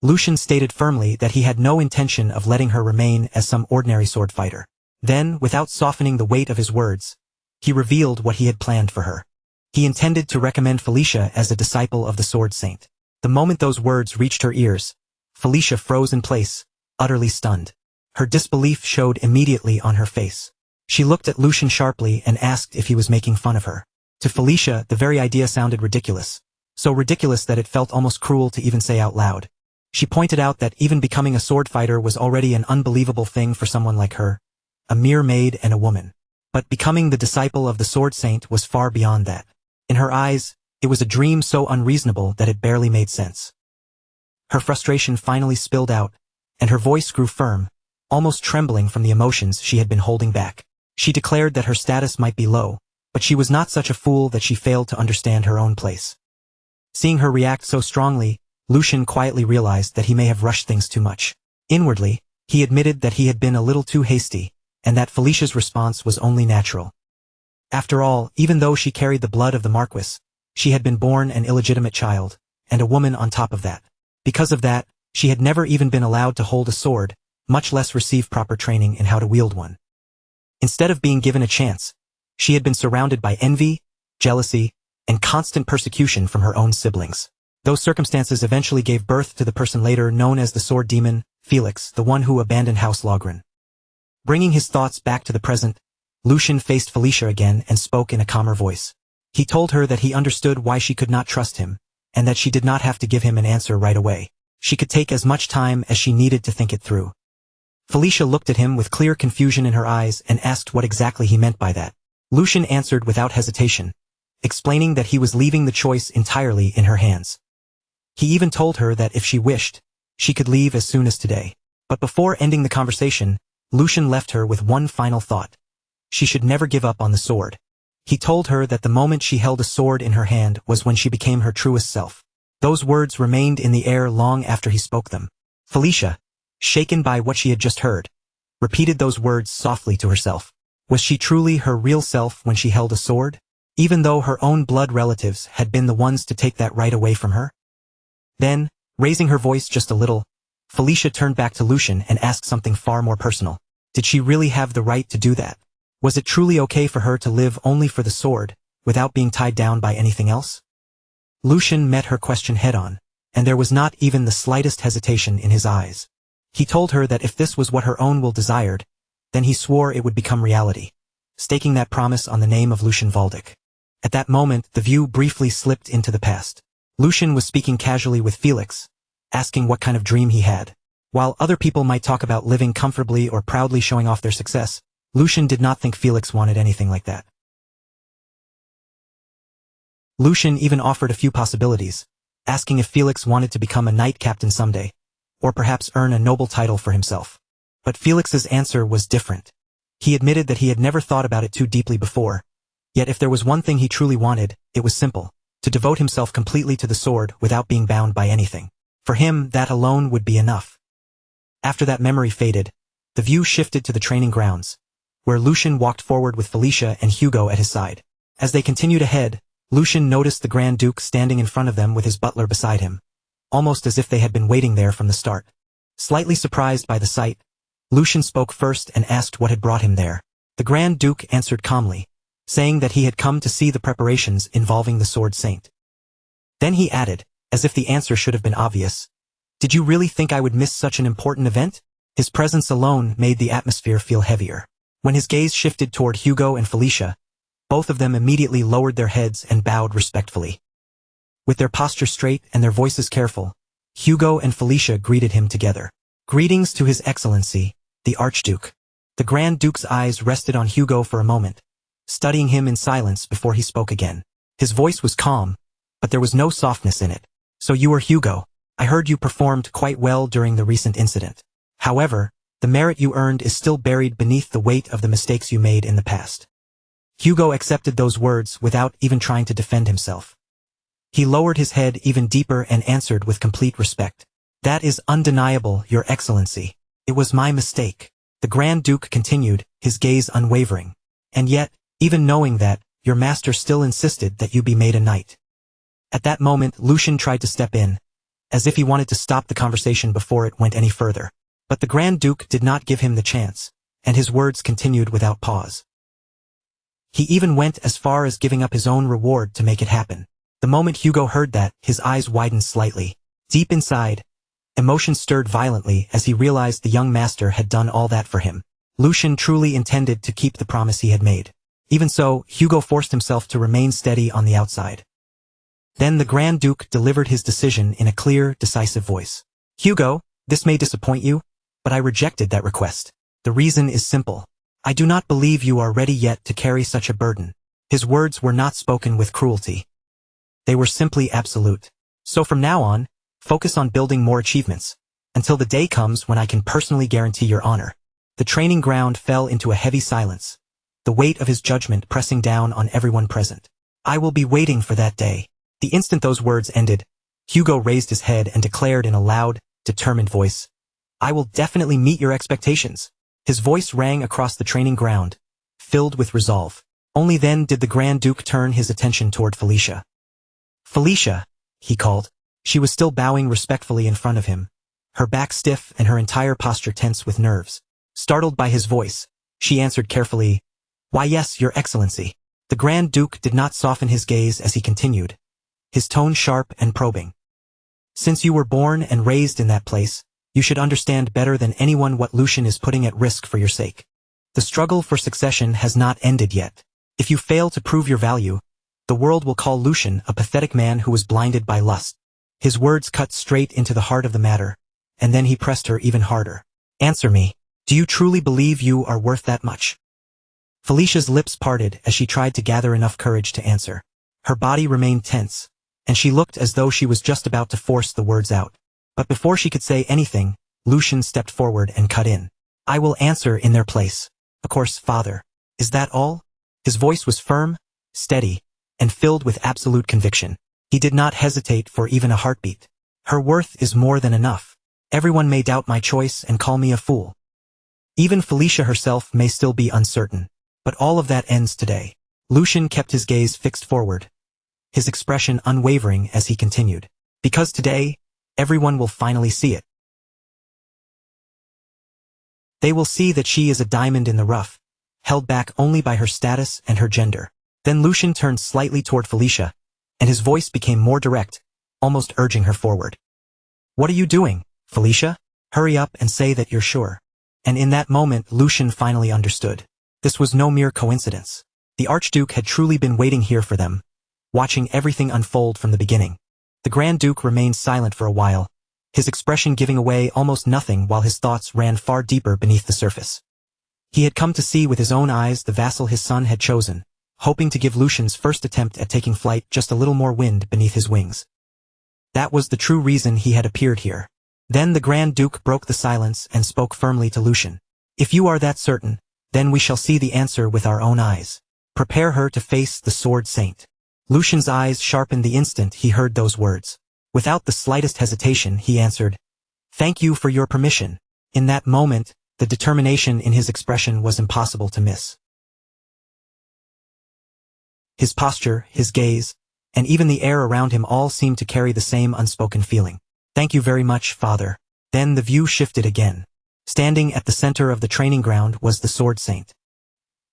S1: Lucian stated firmly that he had no intention of letting her remain as some ordinary sword fighter. Then, without softening the weight of his words, he revealed what he had planned for her. He intended to recommend Felicia as a disciple of the Sword Saint. The moment those words reached her ears, Felicia froze in place, utterly stunned. Her disbelief showed immediately on her face. She looked at Lucian sharply and asked if he was making fun of her. To Felicia, the very idea sounded ridiculous. So ridiculous that it felt almost cruel to even say out loud. She pointed out that even becoming a sword fighter was already an unbelievable thing for someone like her, a mere maid and a woman. But becoming the disciple of the Sword Saint was far beyond that. In her eyes, it was a dream so unreasonable that it barely made sense. Her frustration finally spilled out, and her voice grew firm, almost trembling from the emotions she had been holding back. She declared that her status might be low, but she was not such a fool that she failed to understand her own place. Seeing her react so strongly, Lucian quietly realized that he may have rushed things too much. Inwardly, he admitted that he had been a little too hasty, and that Felicia's response was only natural. After all, even though she carried the blood of the Marquis, she had been born an illegitimate child, and a woman on top of that. Because of that, she had never even been allowed to hold a sword, much less receive proper training in how to wield one. Instead of being given a chance, she had been surrounded by envy, jealousy, and constant persecution from her own siblings. Those circumstances eventually gave birth to the person later known as the Sword Demon, Felix, the one who abandoned House Logren. Bringing his thoughts back to the present, Lucian faced Felicia again and spoke in a calmer voice. He told her that he understood why she could not trust him, and that she did not have to give him an answer right away. She could take as much time as she needed to think it through. Felicia looked at him with clear confusion in her eyes and asked what exactly he meant by that. Lucian answered without hesitation, explaining that he was leaving the choice entirely in her hands. He even told her that if she wished, she could leave as soon as today. But before ending the conversation, Lucian left her with one final thought. She should never give up on the sword. He told her that the moment she held a sword in her hand was when she became her truest self. Those words remained in the air long after he spoke them. Felicia, shaken by what she had just heard, repeated those words softly to herself. Was she truly her real self when she held a sword? Even though her own blood relatives had been the ones to take that right away from her? Then, raising her voice just a little, Felicia turned back to Lucian and asked something far more personal. Did she really have the right to do that? Was it truly okay for her to live only for the sword, without being tied down by anything else? Lucian met her question head-on, and there was not even the slightest hesitation in his eyes. He told her that if this was what her own will desired, then he swore it would become reality, staking that promise on the name of Lucian Valdic. At that moment, the view briefly slipped into the past. Lucian was speaking casually with Felix, asking what kind of dream he had. While other people might talk about living comfortably or proudly showing off their success, Lucian did not think Felix wanted anything like that. Lucian even offered a few possibilities, asking if Felix wanted to become a knight captain someday, or perhaps earn a noble title for himself. But Felix's answer was different. He admitted that he had never thought about it too deeply before, yet if there was one thing he truly wanted, it was simple, to devote himself completely to the sword without being bound by anything. For him, that alone would be enough. After that memory faded, the view shifted to the training grounds, where Lucian walked forward with Felicia and Hugo at his side. As they continued ahead, Lucian noticed the Grand Duke standing in front of them with his butler beside him, almost as if they had been waiting there from the start. Slightly surprised by the sight, Lucian spoke first and asked what had brought him there. The Grand Duke answered calmly, saying that he had come to see the preparations involving the Sword Saint. Then he added, as if the answer should have been obvious, "Did you really think I would miss such an important event?" His presence alone made the atmosphere feel heavier. When his gaze shifted toward Hugo and Felicia, both of them immediately lowered their heads and bowed respectfully. With their posture straight and their voices careful, Hugo and Felicia greeted him together. "Greetings to His Excellency, the Archduke." The Grand Duke's eyes rested on Hugo for a moment, studying him in silence before he spoke again. His voice was calm, but there was no softness in it. "So you are Hugo. I heard you performed quite well during the recent incident. However, the merit you earned is still buried beneath the weight of the mistakes you made in the past." Hugo accepted those words without even trying to defend himself. He lowered his head even deeper and answered with complete respect. "That is undeniable, Your Excellency. It was my mistake." The Grand Duke continued, his gaze unwavering. "And yet, even knowing that, your master still insisted that you be made a knight." At that moment, Lucian tried to step in, as if he wanted to stop the conversation before it went any further. But the Grand Duke did not give him the chance, and his words continued without pause. He even went as far as giving up his own reward to make it happen. The moment Hugo heard that, his eyes widened slightly. Deep inside, emotion stirred violently as he realized the young master had done all that for him. Lucian truly intended to keep the promise he had made. Even so, Hugo forced himself to remain steady on the outside. Then the Grand Duke delivered his decision in a clear, decisive voice. "Hugo, this may disappoint you, but I rejected that request. The reason is simple. I do not believe you are ready yet to carry such a burden." His words were not spoken with cruelty. They were simply absolute. "So from now on, focus on building more achievements, until the day comes when I can personally guarantee your honor." The training ground fell into a heavy silence, the weight of his judgment pressing down on everyone present. "I will be waiting for that day." The instant those words ended, Hugo raised his head and declared in a loud, determined voice, "I will definitely meet your expectations." His voice rang across the training ground, filled with resolve. Only then did the Grand Duke turn his attention toward Felicia. "Felicia," he called. She was still bowing respectfully in front of him, her back stiff and her entire posture tense with nerves. Startled by his voice, she answered carefully, "Why yes, Your Excellency." The Grand Duke did not soften his gaze as he continued, his tone sharp and probing. "Since you were born and raised in that place, you should understand better than anyone what Lucian is putting at risk for your sake. The struggle for succession has not ended yet. If you fail to prove your value, the world will call Lucian a pathetic man who was blinded by lust." His words cut straight into the heart of the matter, and then he pressed her even harder. "Answer me. Do you truly believe you are worth that much?" Felicia's lips parted as she tried to gather enough courage to answer. Her body remained tense, and she looked as though she was just about to force the words out. But before she could say anything, Lucian stepped forward and cut in. "I will answer in their place. Of course, father. Is that all?" His voice was firm, steady, and filled with absolute conviction. He did not hesitate for even a heartbeat. "Her worth is more than enough. Everyone may doubt my choice and call me a fool. Even Felicia herself may still be uncertain. But all of that ends today." Lucian kept his gaze fixed forward, his expression unwavering as he continued. "Because today, everyone will finally see it. They will see that she is a diamond in the rough, held back only by her status and her gender." Then Lucian turned slightly toward Felicia, and his voice became more direct, almost urging her forward. "What are you doing, Felicia? Hurry up and say that you're sure." And in that moment, Lucian finally understood. This was no mere coincidence. The Archduke had truly been waiting here for them, watching everything unfold from the beginning. The Grand Duke remained silent for a while, his expression giving away almost nothing while his thoughts ran far deeper beneath the surface. He had come to see with his own eyes the vassal his son had chosen, hoping to give Lucian's first attempt at taking flight just a little more wind beneath his wings. That was the true reason he had appeared here. Then the Grand Duke broke the silence and spoke firmly to Lucian. If you are that certain, then we shall see the answer with our own eyes. Prepare her to face the Sword Saint. Lucian's eyes sharpened the instant he heard those words. Without the slightest hesitation, he answered, "Thank you for your permission." In that moment, the determination in his expression was impossible to miss. His posture, his gaze, and even the air around him all seemed to carry the same unspoken feeling. "Thank you very much, Father." Then the view shifted again. Standing at the center of the training ground was the Sword Saint.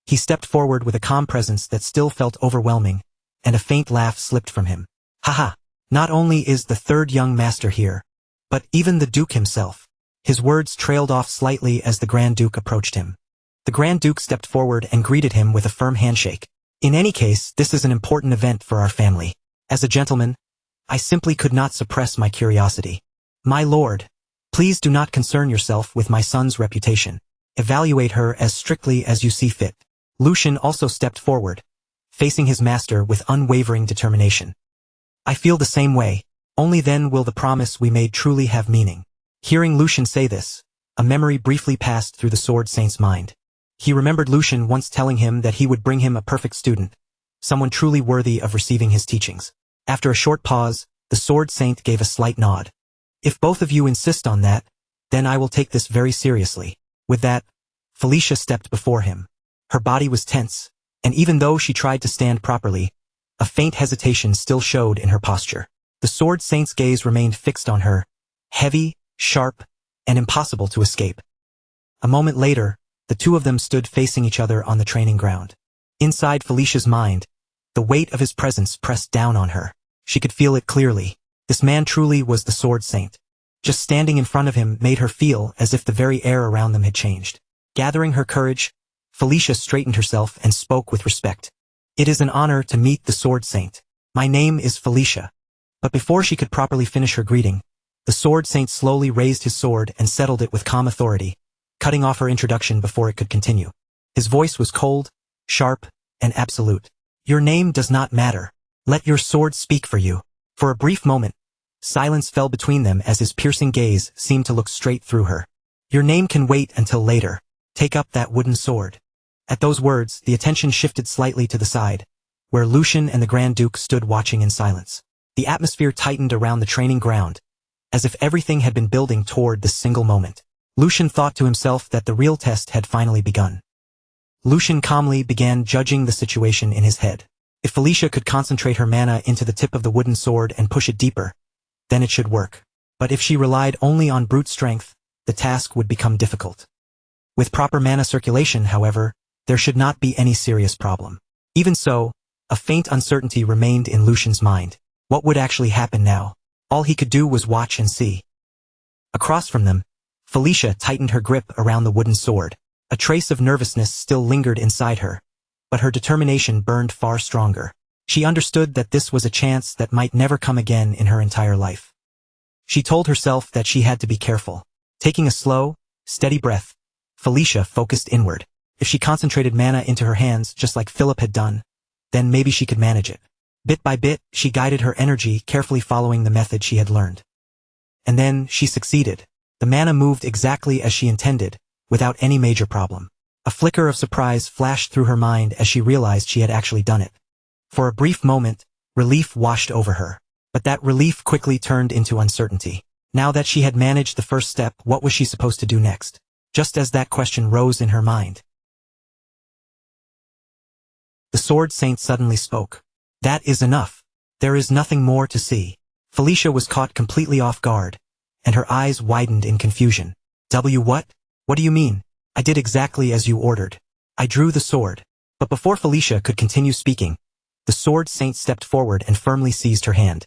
S1: He stepped forward with a calm presence that still felt overwhelming, and a faint laugh slipped from him. "Haha, not only is the third young master here, but even the Duke himself." His words trailed off slightly as the Grand Duke approached him. The Grand Duke stepped forward and greeted him with a firm handshake. "In any case, this is an important event for our family. As a gentleman, I simply could not suppress my curiosity. My lord, please do not concern yourself with my son's reputation. Evaluate her as strictly as you see fit." Lucian also stepped forward, facing his master with unwavering determination. "I feel the same way. Only then will the promise we made truly have meaning." Hearing Lucian say this, a memory briefly passed through the Sword Saint's mind. He remembered Lucian once telling him that he would bring him a perfect student, someone truly worthy of receiving his teachings. After a short pause, the Sword Saint gave a slight nod. "If both of you insist on that, then I will take this very seriously." With that, Felicia stepped before him. Her body was tense, and even though she tried to stand properly, a faint hesitation still showed in her posture. The Sword Saint's gaze remained fixed on her, heavy, sharp, and impossible to escape. A moment later, the two of them stood facing each other on the training ground. Inside Felicia's mind, the weight of his presence pressed down on her. She could feel it clearly. This man truly was the Sword Saint. Just standing in front of him made her feel as if the very air around them had changed. Gathering her courage, Felicia straightened herself and spoke with respect. "It is an honor to meet the Sword Saint. My name is Felicia." But before she could properly finish her greeting, the Sword Saint slowly raised his sword and settled it with calm authority, cutting off her introduction before it could continue. His voice was cold, sharp, and absolute. "Your name does not matter. Let your sword speak for you." For a brief moment, silence fell between them as his piercing gaze seemed to look straight through her. "Your name can wait until later. Take up that wooden sword." At those words, the attention shifted slightly to the side, where Lucian and the Grand Duke stood watching in silence. The atmosphere tightened around the training ground, as if everything had been building toward this single moment. Lucian thought to himself that the real test had finally begun. Lucian calmly began judging the situation in his head. If Felicia could concentrate her mana into the tip of the wooden sword and push it deeper, then it should work. But if she relied only on brute strength, the task would become difficult. With proper mana circulation, however, there should not be any serious problem. Even so, a faint uncertainty remained in Lucian's mind. What would actually happen now? All he could do was watch and see. Across from them, Felicia tightened her grip around the wooden sword. A trace of nervousness still lingered inside her, but her determination burned far stronger. She understood that this was a chance that might never come again in her entire life. She told herself that she had to be careful. Taking a slow, steady breath, Felicia focused inward. If she concentrated mana into her hands just like Philip had done, then maybe she could manage it. Bit by bit, she guided her energy, carefully following the method she had learned. And then, she succeeded. The mana moved exactly as she intended, without any major problem. A flicker of surprise flashed through her mind as she realized she had actually done it. For a brief moment, relief washed over her. But that relief quickly turned into uncertainty. Now that she had managed the first step, what was she supposed to do next? Just as that question rose in her mind, the Sword Saint suddenly spoke. "That is enough. There is nothing more to see." Felicia was caught completely off guard, and her eyes widened in confusion. What? What do you mean?" "I did exactly as you ordered. I drew the sword." But before Felicia could continue speaking, the Sword Saint stepped forward and firmly seized her hand.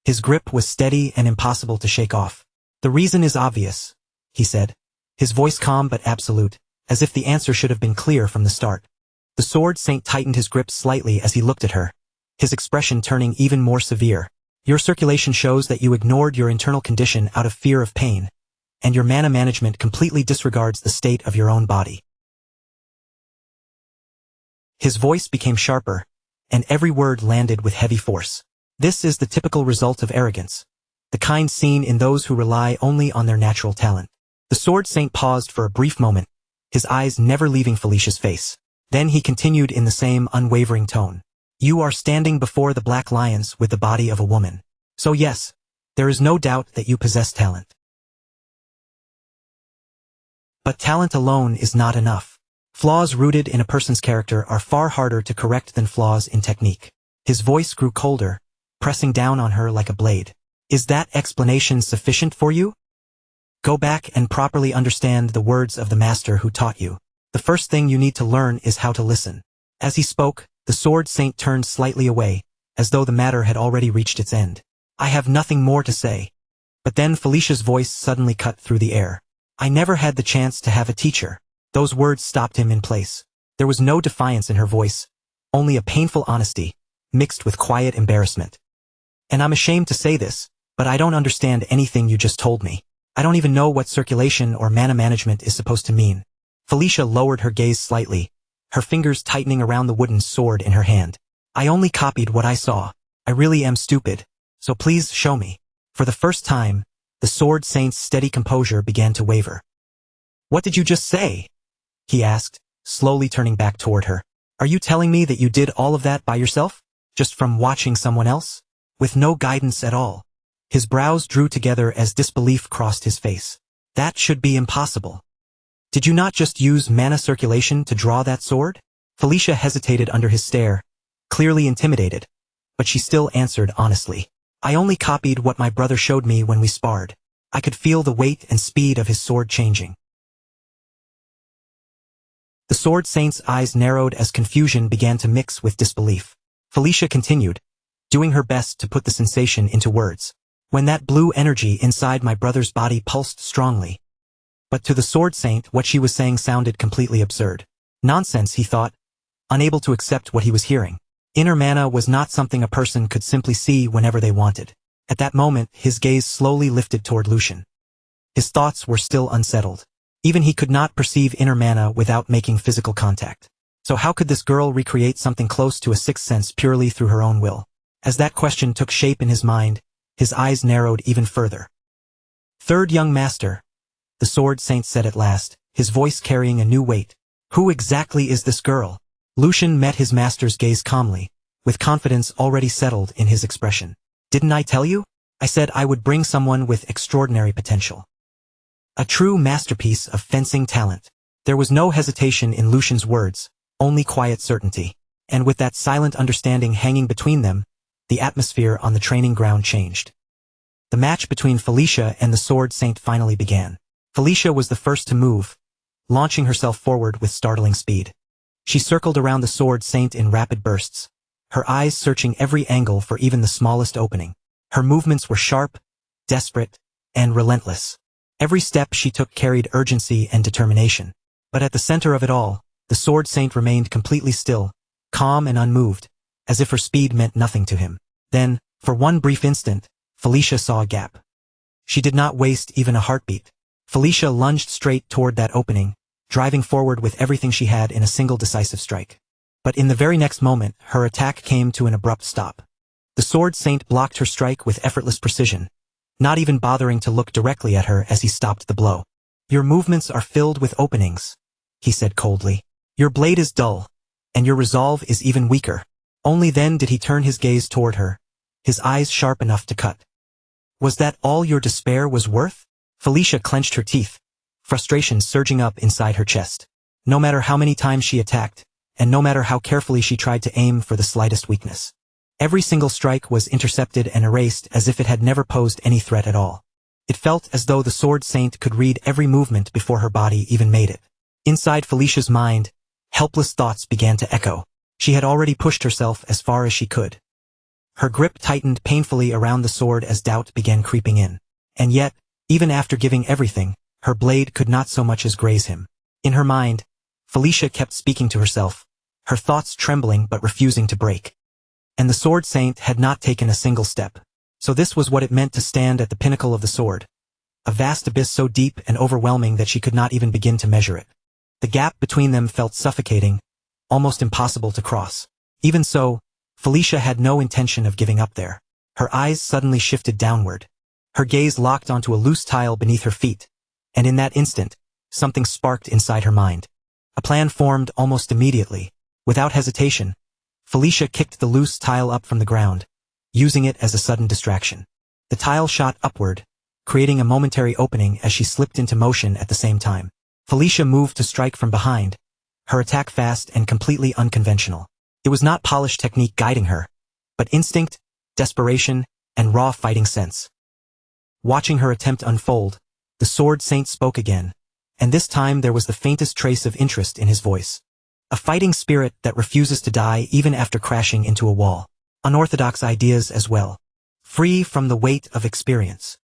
S1: His grip was steady and impossible to shake off. "The reason is obvious," he said, his voice calm but absolute, as if the answer should have been clear from the start. The Sword Saint tightened his grip slightly as he looked at her, his expression turning even more severe. "Your circulation shows that you ignored your internal condition out of fear of pain, and your mana management completely disregards the state of your own body." His voice became sharper, and every word landed with heavy force. "This is the typical result of arrogance. the kind seen in those who rely only on their natural talent. The Sword Saint paused for a brief moment, his eyes never leaving Felicia's face. Then he continued in the same unwavering tone. You are standing before the Black Lions with the body of a woman. So yes, there is no doubt that you possess talent. But talent alone is not enough. Flaws rooted in a person's character are far harder to correct than flaws in technique. His voice grew colder, pressing down on her like a blade. Is that explanation sufficient for you? Go back and properly understand the words of the master who taught you. The first thing you need to learn is how to listen. As he spoke, the Sword Saint turned slightly away, as though the matter had already reached its end. I have nothing more to say. But then Felicia's voice suddenly cut through the air. I never had the chance to have a teacher. Those words stopped him in place. There was no defiance in her voice, only a painful honesty, mixed with quiet embarrassment. And I'm ashamed to say this, but I don't understand anything you just told me. I don't even know what circulation or mana management is supposed to mean. Felicia lowered her gaze slightly, her fingers tightening around the wooden sword in her hand. I only copied what I saw. I really am stupid, so please show me. For the first time, the Sword Saint's steady composure began to waver. What did you just say? He asked, slowly turning back toward her. Are you telling me that you did all of that by yourself? Just from watching someone else? With no guidance at all? His brows drew together as disbelief crossed his face. That should be impossible. Did you not just use mana circulation to draw that sword? Felicia hesitated under his stare, clearly intimidated, but she still answered honestly. I only copied what my brother showed me when we sparred. I could feel the weight and speed of his sword changing. The Sword Saint's eyes narrowed as confusion began to mix with disbelief. Felicia continued, doing her best to put the sensation into words. When that blue energy inside my brother's body pulsed strongly. But to the Sword Saint, what she was saying sounded completely absurd. Nonsense, he thought, unable to accept what he was hearing. Inner mana was not something a person could simply see whenever they wanted. At that moment, his gaze slowly lifted toward Lucian. His thoughts were still unsettled. Even he could not perceive inner mana without making physical contact. So how could this girl recreate something close to a sixth sense purely through her own will? As that question took shape in his mind, his eyes narrowed even further. Third young master, the Sword Saint said at last, his voice carrying a new weight. Who exactly is this girl? Lucian met his master's gaze calmly, with confidence already settled in his expression. Didn't I tell you? I said I would bring someone with extraordinary potential. A true masterpiece of fencing talent. There was no hesitation in Lucian's words, only quiet certainty. And with that silent understanding hanging between them, the atmosphere on the training ground changed. The match between Felicia and the Sword Saint finally began. Felicia was the first to move, launching herself forward with startling speed. She circled around the Sword Saint in rapid bursts, her eyes searching every angle for even the smallest opening. Her movements were sharp, desperate, and relentless. Every step she took carried urgency and determination. But at the center of it all, the Sword Saint remained completely still, calm and unmoved, as if her speed meant nothing to him. Then, for one brief instant, Felicia saw a gap. She did not waste even a heartbeat. Felicia lunged straight toward that opening, driving forward with everything she had in a single decisive strike. But in the very next moment, her attack came to an abrupt stop. The Sword Saint blocked her strike with effortless precision, not even bothering to look directly at her as he stopped the blow. Your movements are filled with openings, he said coldly. Your blade is dull, and your resolve is even weaker. Only then did he turn his gaze toward her, his eyes sharp enough to cut. Was that all your despair was worth? Felicia clenched her teeth, frustration surging up inside her chest. No matter how many times she attacked, and no matter how carefully she tried to aim for the slightest weakness, every single strike was intercepted and erased as if it had never posed any threat at all. It felt as though the Sword Saint could read every movement before her body even made it. Inside Felicia's mind, helpless thoughts began to echo. She had already pushed herself as far as she could. Her grip tightened painfully around the sword as doubt began creeping in. And yet, even after giving everything, her blade could not so much as graze him. In her mind, Felicia kept speaking to herself, her thoughts trembling but refusing to break. And the Sword Saint had not taken a single step. So this was what it meant to stand at the pinnacle of the sword. A vast abyss so deep and overwhelming that she could not even begin to measure it. The gap between them felt suffocating, almost impossible to cross. Even so, Felicia had no intention of giving up there. Her eyes suddenly shifted downward, Her gaze locked onto a loose tile beneath her feet, and in that instant, something sparked inside her mind. A plan formed almost immediately. Without hesitation, Felicia kicked the loose tile up from the ground, using it as a sudden distraction. The tile shot upward, creating a momentary opening as she slipped into motion at the same time. Felicia moved to strike from behind, her attack fast and completely unconventional. It was not polished technique guiding her, but instinct, desperation, and raw fighting sense. Watching her attempt unfold, the Sword Saint spoke again, and this time there was the faintest trace of interest in his voice. A fighting spirit that refuses to die even after crashing into a wall. Unorthodox ideas as well. Free from the weight of experience.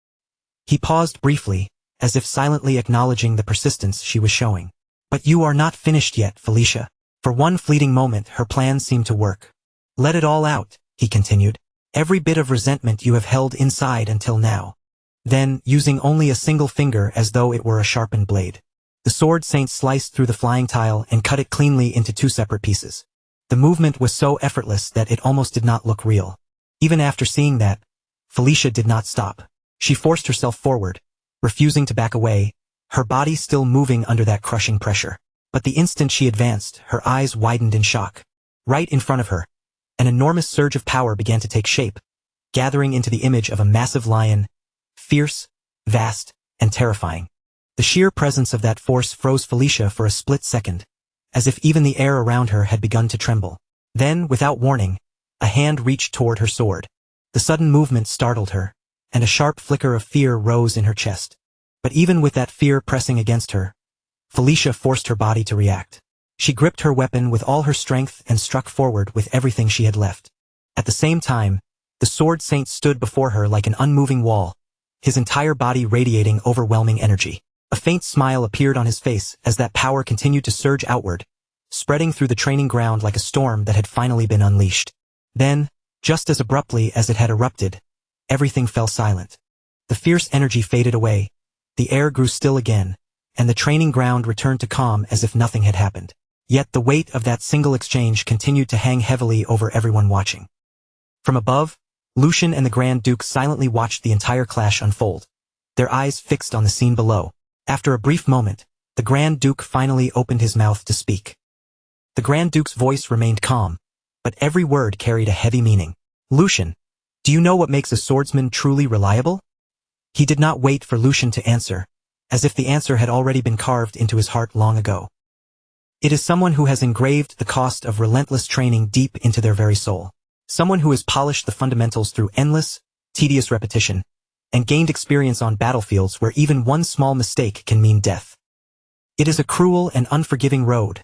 S1: He paused briefly, as if silently acknowledging the persistence she was showing. But you are not finished yet, Felicia. For one fleeting moment her plan seemed to work. Let it all out, he continued. Every bit of resentment you have held inside until now. Then, using only a single finger as though it were a sharpened blade, the Sword Saint sliced through the flying tile and cut it cleanly into two separate pieces. The movement was so effortless that it almost did not look real. Even after seeing that, Felicia did not stop. She forced herself forward, refusing to back away, her body still moving under that crushing pressure. But the instant she advanced, her eyes widened in shock. Right in front of her, an enormous surge of power began to take shape, gathering into the image of a massive lion, fierce, vast, and terrifying. The sheer presence of that force froze Felicia for a split second, as if even the air around her had begun to tremble. Then, without warning, a hand reached toward her sword. The sudden movement startled her, and a sharp flicker of fear rose in her chest. But even with that fear pressing against her, Felicia forced her body to react. She gripped her weapon with all her strength and struck forward with everything she had left. At the same time, the Sword Saint stood before her like an unmoving wall, his entire body radiating overwhelming energy. A faint smile appeared on his face as that power continued to surge outward, spreading through the training ground like a storm that had finally been unleashed. Then, just as abruptly as it had erupted, everything fell silent. The fierce energy faded away, the air grew still again, and the training ground returned to calm as if nothing had happened. Yet the weight of that single exchange continued to hang heavily over everyone watching. From above, Lucian and the Grand Duke silently watched the entire clash unfold, their eyes fixed on the scene below. After a brief moment, the Grand Duke finally opened his mouth to speak. The Grand Duke's voice remained calm, but every word carried a heavy meaning. Lucian, do you know what makes a swordsman truly reliable? He did not wait for Lucian to answer, as if the answer had already been carved into his heart long ago. It is someone who has engraved the cost of relentless training deep into their very soul. Someone who has polished the fundamentals through endless, tedious repetition, and gained experience on battlefields where even one small mistake can mean death. It is a cruel and unforgiving road,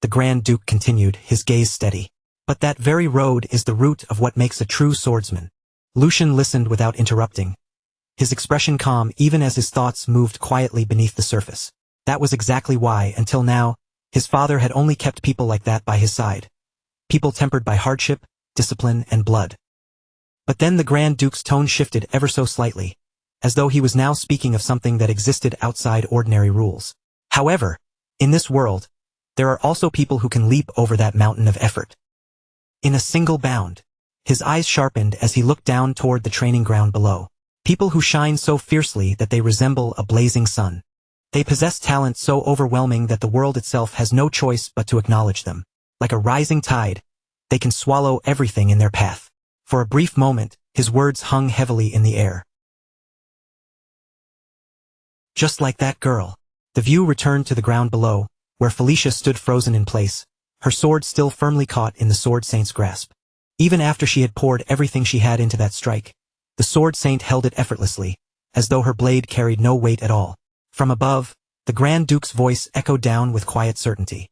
S1: the Grand Duke continued, his gaze steady. But that very road is the root of what makes a true swordsman. Lucian listened without interrupting, his expression calm even as his thoughts moved quietly beneath the surface. That was exactly why, until now, his father had only kept people like that by his side. People tempered by hardship, discipline, and blood. But then the Grand Duke's tone shifted ever so slightly, as though he was now speaking of something that existed outside ordinary rules. However, in this world, there are also people who can leap over that mountain of effort. In a single bound, his eyes sharpened as he looked down toward the training ground below. People who shine so fiercely that they resemble a blazing sun. They possess talent so overwhelming that the world itself has no choice but to acknowledge them. Like a rising tide, they can swallow everything in their path. For a brief moment, his words hung heavily in the air. Just like that girl. The view returned to the ground below, where Felicia stood frozen in place, her sword still firmly caught in the Sword Saint's grasp. Even after she had poured everything she had into that strike, the Sword Saint held it effortlessly, as though her blade carried no weight at all. From above, the Grand Duke's voice echoed down with quiet certainty.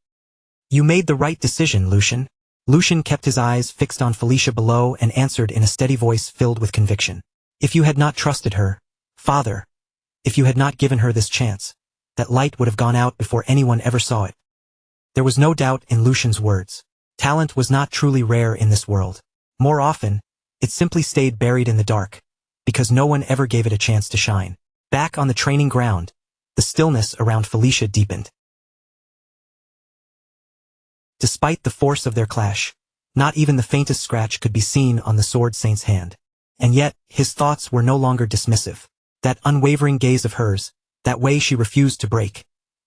S1: You made the right decision, Lucian. Lucian kept his eyes fixed on Felicia below and answered in a steady voice filled with conviction. If you had not trusted her, Father, if you had not given her this chance, that light would have gone out before anyone ever saw it. There was no doubt in Lucian's words. Talent was not truly rare in this world. More often, it simply stayed buried in the dark, because no one ever gave it a chance to shine. Back on the training ground, the stillness around Felicia deepened. Despite the force of their clash, not even the faintest scratch could be seen on the Sword Saint's hand. And yet, his thoughts were no longer dismissive. That unwavering gaze of hers, that way she refused to break.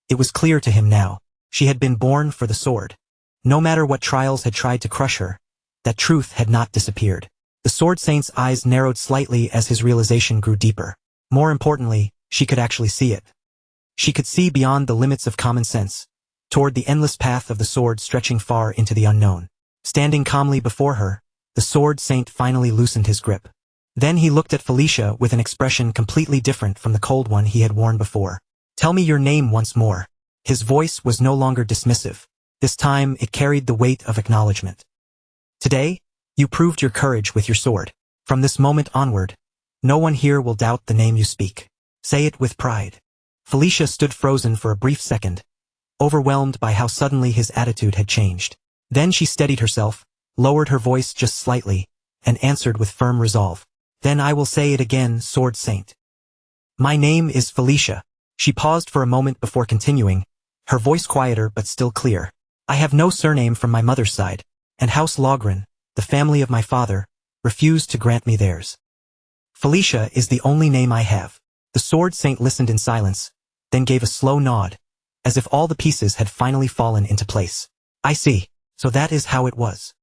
S1: It was clear to him now. She had been born for the sword. No matter what trials had tried to crush her, that truth had not disappeared. The Sword Saint's eyes narrowed slightly as his realization grew deeper. More importantly, she could actually see it. She could see beyond the limits of common sense, toward the endless path of the sword stretching far into the unknown. Standing calmly before her, the Sword Saint finally loosened his grip. Then he looked at Felicia with an expression completely different from the cold one he had worn before. "Tell me your name once more." His voice was no longer dismissive. This time it carried the weight of acknowledgement. "Today, you proved your courage with your sword. From this moment onward, no one here will doubt the name you speak. Say it with pride." Felicia stood frozen for a brief second, overwhelmed by how suddenly his attitude had changed. Then she steadied herself, lowered her voice just slightly, and answered with firm resolve. "Then I will say it again, Sword Saint. My name is Felicia." She paused for a moment before continuing, her voice quieter but still clear. "I have no surname from my mother's side, and House Logren, the family of my father, refused to grant me theirs. Felicia is the only name I have." The Sword Saint listened in silence, then gave a slow nod, as if all the pieces had finally fallen into place. "I see. So that is how it was."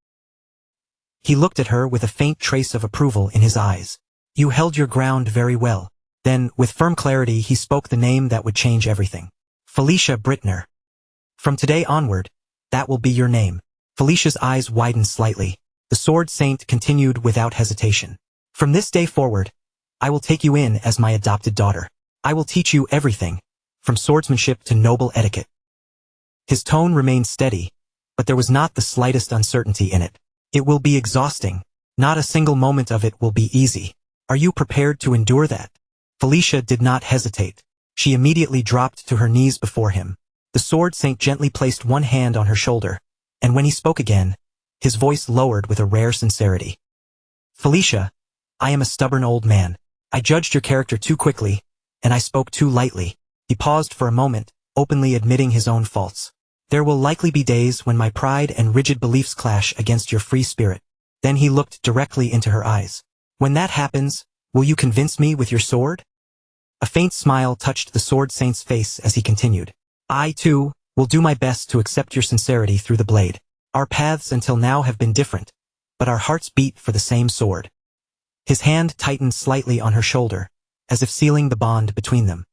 S1: He looked at her with a faint trace of approval in his eyes. "You held your ground very well." Then, with firm clarity, he spoke the name that would change everything. "Felicia Brittner. From today onward, that will be your name." Felicia's eyes widened slightly. The Sword Saint continued without hesitation. "From this day forward, I will take you in as my adopted daughter. I will teach you everything, from swordsmanship to noble etiquette." His tone remained steady, but there was not the slightest uncertainty in it. "It will be exhausting. Not a single moment of it will be easy. Are you prepared to endure that?" Felicia did not hesitate. She immediately dropped to her knees before him. The Sword Saint gently placed one hand on her shoulder, and when he spoke again, his voice lowered with a rare sincerity. "Felicia, I am a stubborn old man. I judged your character too quickly, and I spoke too lightly." He paused for a moment, openly admitting his own faults. "There will likely be days when my pride and rigid beliefs clash against your free spirit." Then he looked directly into her eyes. "When that happens, will you convince me with your sword?" A faint smile touched the Sword Saint's face as he continued. "I, too, will do my best to accept your sincerity through the blade. Our paths until now have been different, but our hearts beat for the same sword." His hand tightened slightly on her shoulder, as if sealing the bond between them.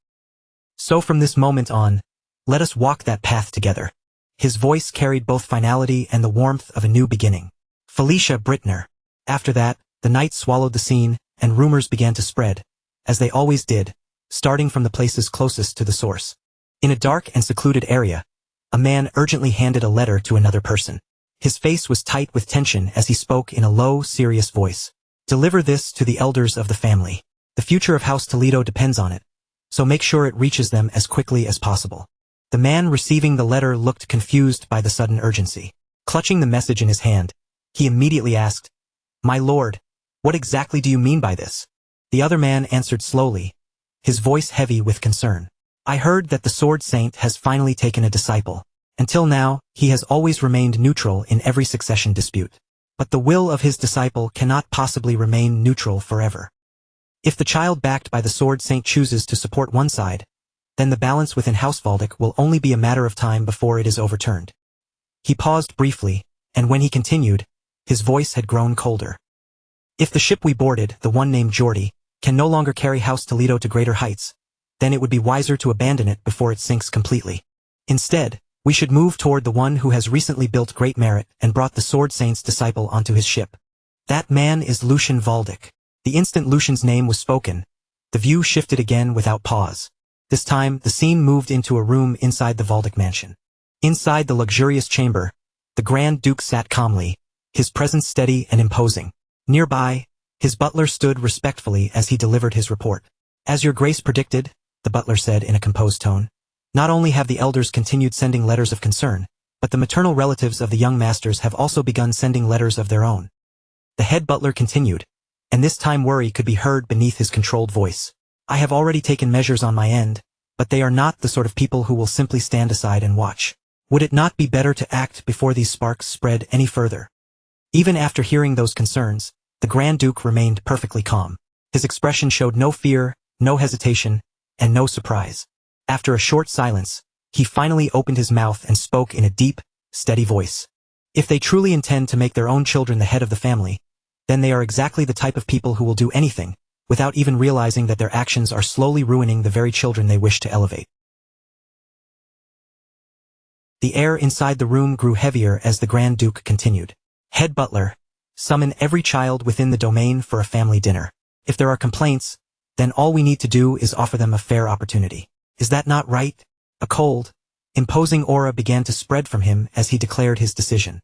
S1: "So from this moment on, let us walk that path together." His voice carried both finality and the warmth of a new beginning. "Felicia Brittner." After that, the night swallowed the scene, and rumors began to spread, as they always did, starting from the places closest to the source. In a dark and secluded area, a man urgently handed a letter to another person. His face was tight with tension as he spoke in a low, serious voice. "Deliver this to the elders of the family. The future of House Toledo depends on it, so make sure it reaches them as quickly as possible." The man receiving the letter looked confused by the sudden urgency. Clutching the message in his hand, he immediately asked, "My lord, what exactly do you mean by this?" The other man answered slowly, his voice heavy with concern. "I heard that the Sword Saint has finally taken a disciple. Until now, he has always remained neutral in every succession dispute. But the will of his disciple cannot possibly remain neutral forever. If the child backed by the Sword Saint chooses to support one side, then the balance within House Valdic will only be a matter of time before it is overturned." He paused briefly, and when he continued, his voice had grown colder. "If the ship we boarded, the one named Geordie, can no longer carry House Toledo to greater heights, then it would be wiser to abandon it before it sinks completely. Instead, we should move toward the one who has recently built great merit and brought the Sword Saint's disciple onto his ship. That man is Lucian Valdic." The instant Lucian's name was spoken, the view shifted again without pause. This time, the scene moved into a room inside the Valdic mansion. Inside the luxurious chamber, the Grand Duke sat calmly, his presence steady and imposing. Nearby, his butler stood respectfully as he delivered his report. "As your grace predicted," the butler said in a composed tone, "not only have the elders continued sending letters of concern, but the maternal relatives of the young masters have also begun sending letters of their own." The head butler continued, and this time worry could be heard beneath his controlled voice. "I have already taken measures on my end, but they are not the sort of people who will simply stand aside and watch. Would it not be better to act before these sparks spread any further?" Even after hearing those concerns, the Grand Duke remained perfectly calm. His expression showed no fear, no hesitation, and no surprise. After a short silence, he finally opened his mouth and spoke in a deep, steady voice. If they truly intend to make their own children the head of the family, then they are exactly the type of people who will do anything, without even realizing that their actions are slowly ruining the very children they wish to elevate. The air inside the room grew heavier as the Grand Duke continued. Head butler, summon every child within the domain for a family dinner. If there are complaints, then all we need to do is offer them a fair opportunity. Is that not right? A cold, imposing aura began to spread from him as he declared his decision.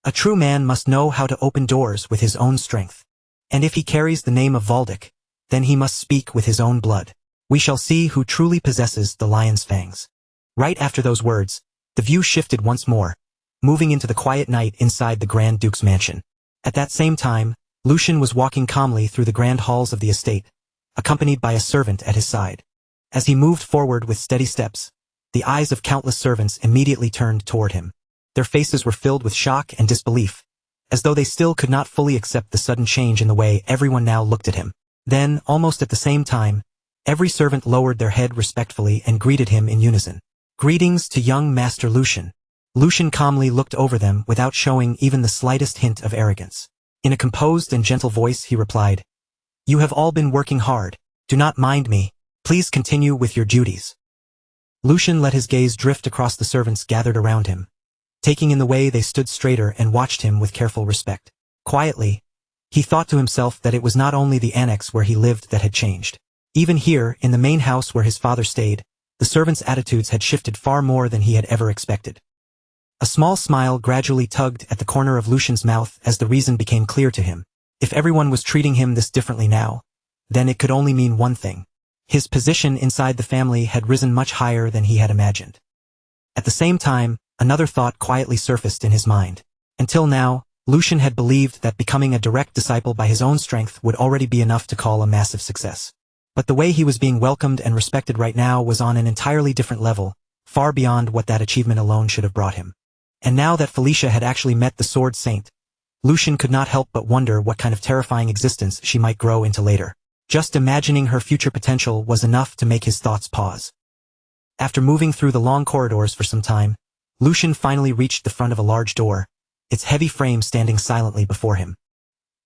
S1: A true man must know how to open doors with his own strength. And if he carries the name of Valdic, then he must speak with his own blood. We shall see who truly possesses the lion's fangs. Right after those words, the view shifted once more, moving into the quiet night inside the Grand Duke's mansion. At that same time, Lucian was walking calmly through the grand halls of the estate, accompanied by a servant at his side. As he moved forward with steady steps, the eyes of countless servants immediately turned toward him. Their faces were filled with shock and disbelief, as though they still could not fully accept the sudden change in the way everyone now looked at him. Then, almost at the same time, every servant lowered their head respectfully and greeted him in unison. Greetings to young Master Lucian. Lucian calmly looked over them without showing even the slightest hint of arrogance. In a composed and gentle voice he replied, "You have all been working hard. Do not mind me. Please continue with your duties." Lucian let his gaze drift across the servants gathered around him. Taking in the way they stood straighter and watched him with careful respect. Quietly, he thought to himself that it was not only the annex where he lived that had changed. Even here, in the main house where his father stayed, the servants' attitudes had shifted far more than he had ever expected. A small smile gradually tugged at the corner of Lucian's mouth as the reason became clear to him. If everyone was treating him this differently now, then it could only mean one thing. His position inside the family had risen much higher than he had imagined. At the same time, another thought quietly surfaced in his mind. Until now, Lucian had believed that becoming a direct disciple by his own strength would already be enough to call a massive success. But the way he was being welcomed and respected right now was on an entirely different level, far beyond what that achievement alone should have brought him. And now that Felicia had actually met the Sword Saint, Lucian could not help but wonder what kind of terrifying existence she might grow into later. Just imagining her future potential was enough to make his thoughts pause. After moving through the long corridors for some time, Lucian finally reached the front of a large door, its heavy frame standing silently before him.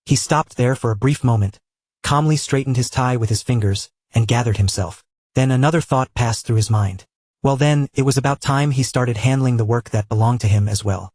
S1: He stopped there for a brief moment, calmly straightened his tie with his fingers, and gathered himself. Then another thought passed through his mind. Well then, it was about time he started handling the work that belonged to him as well.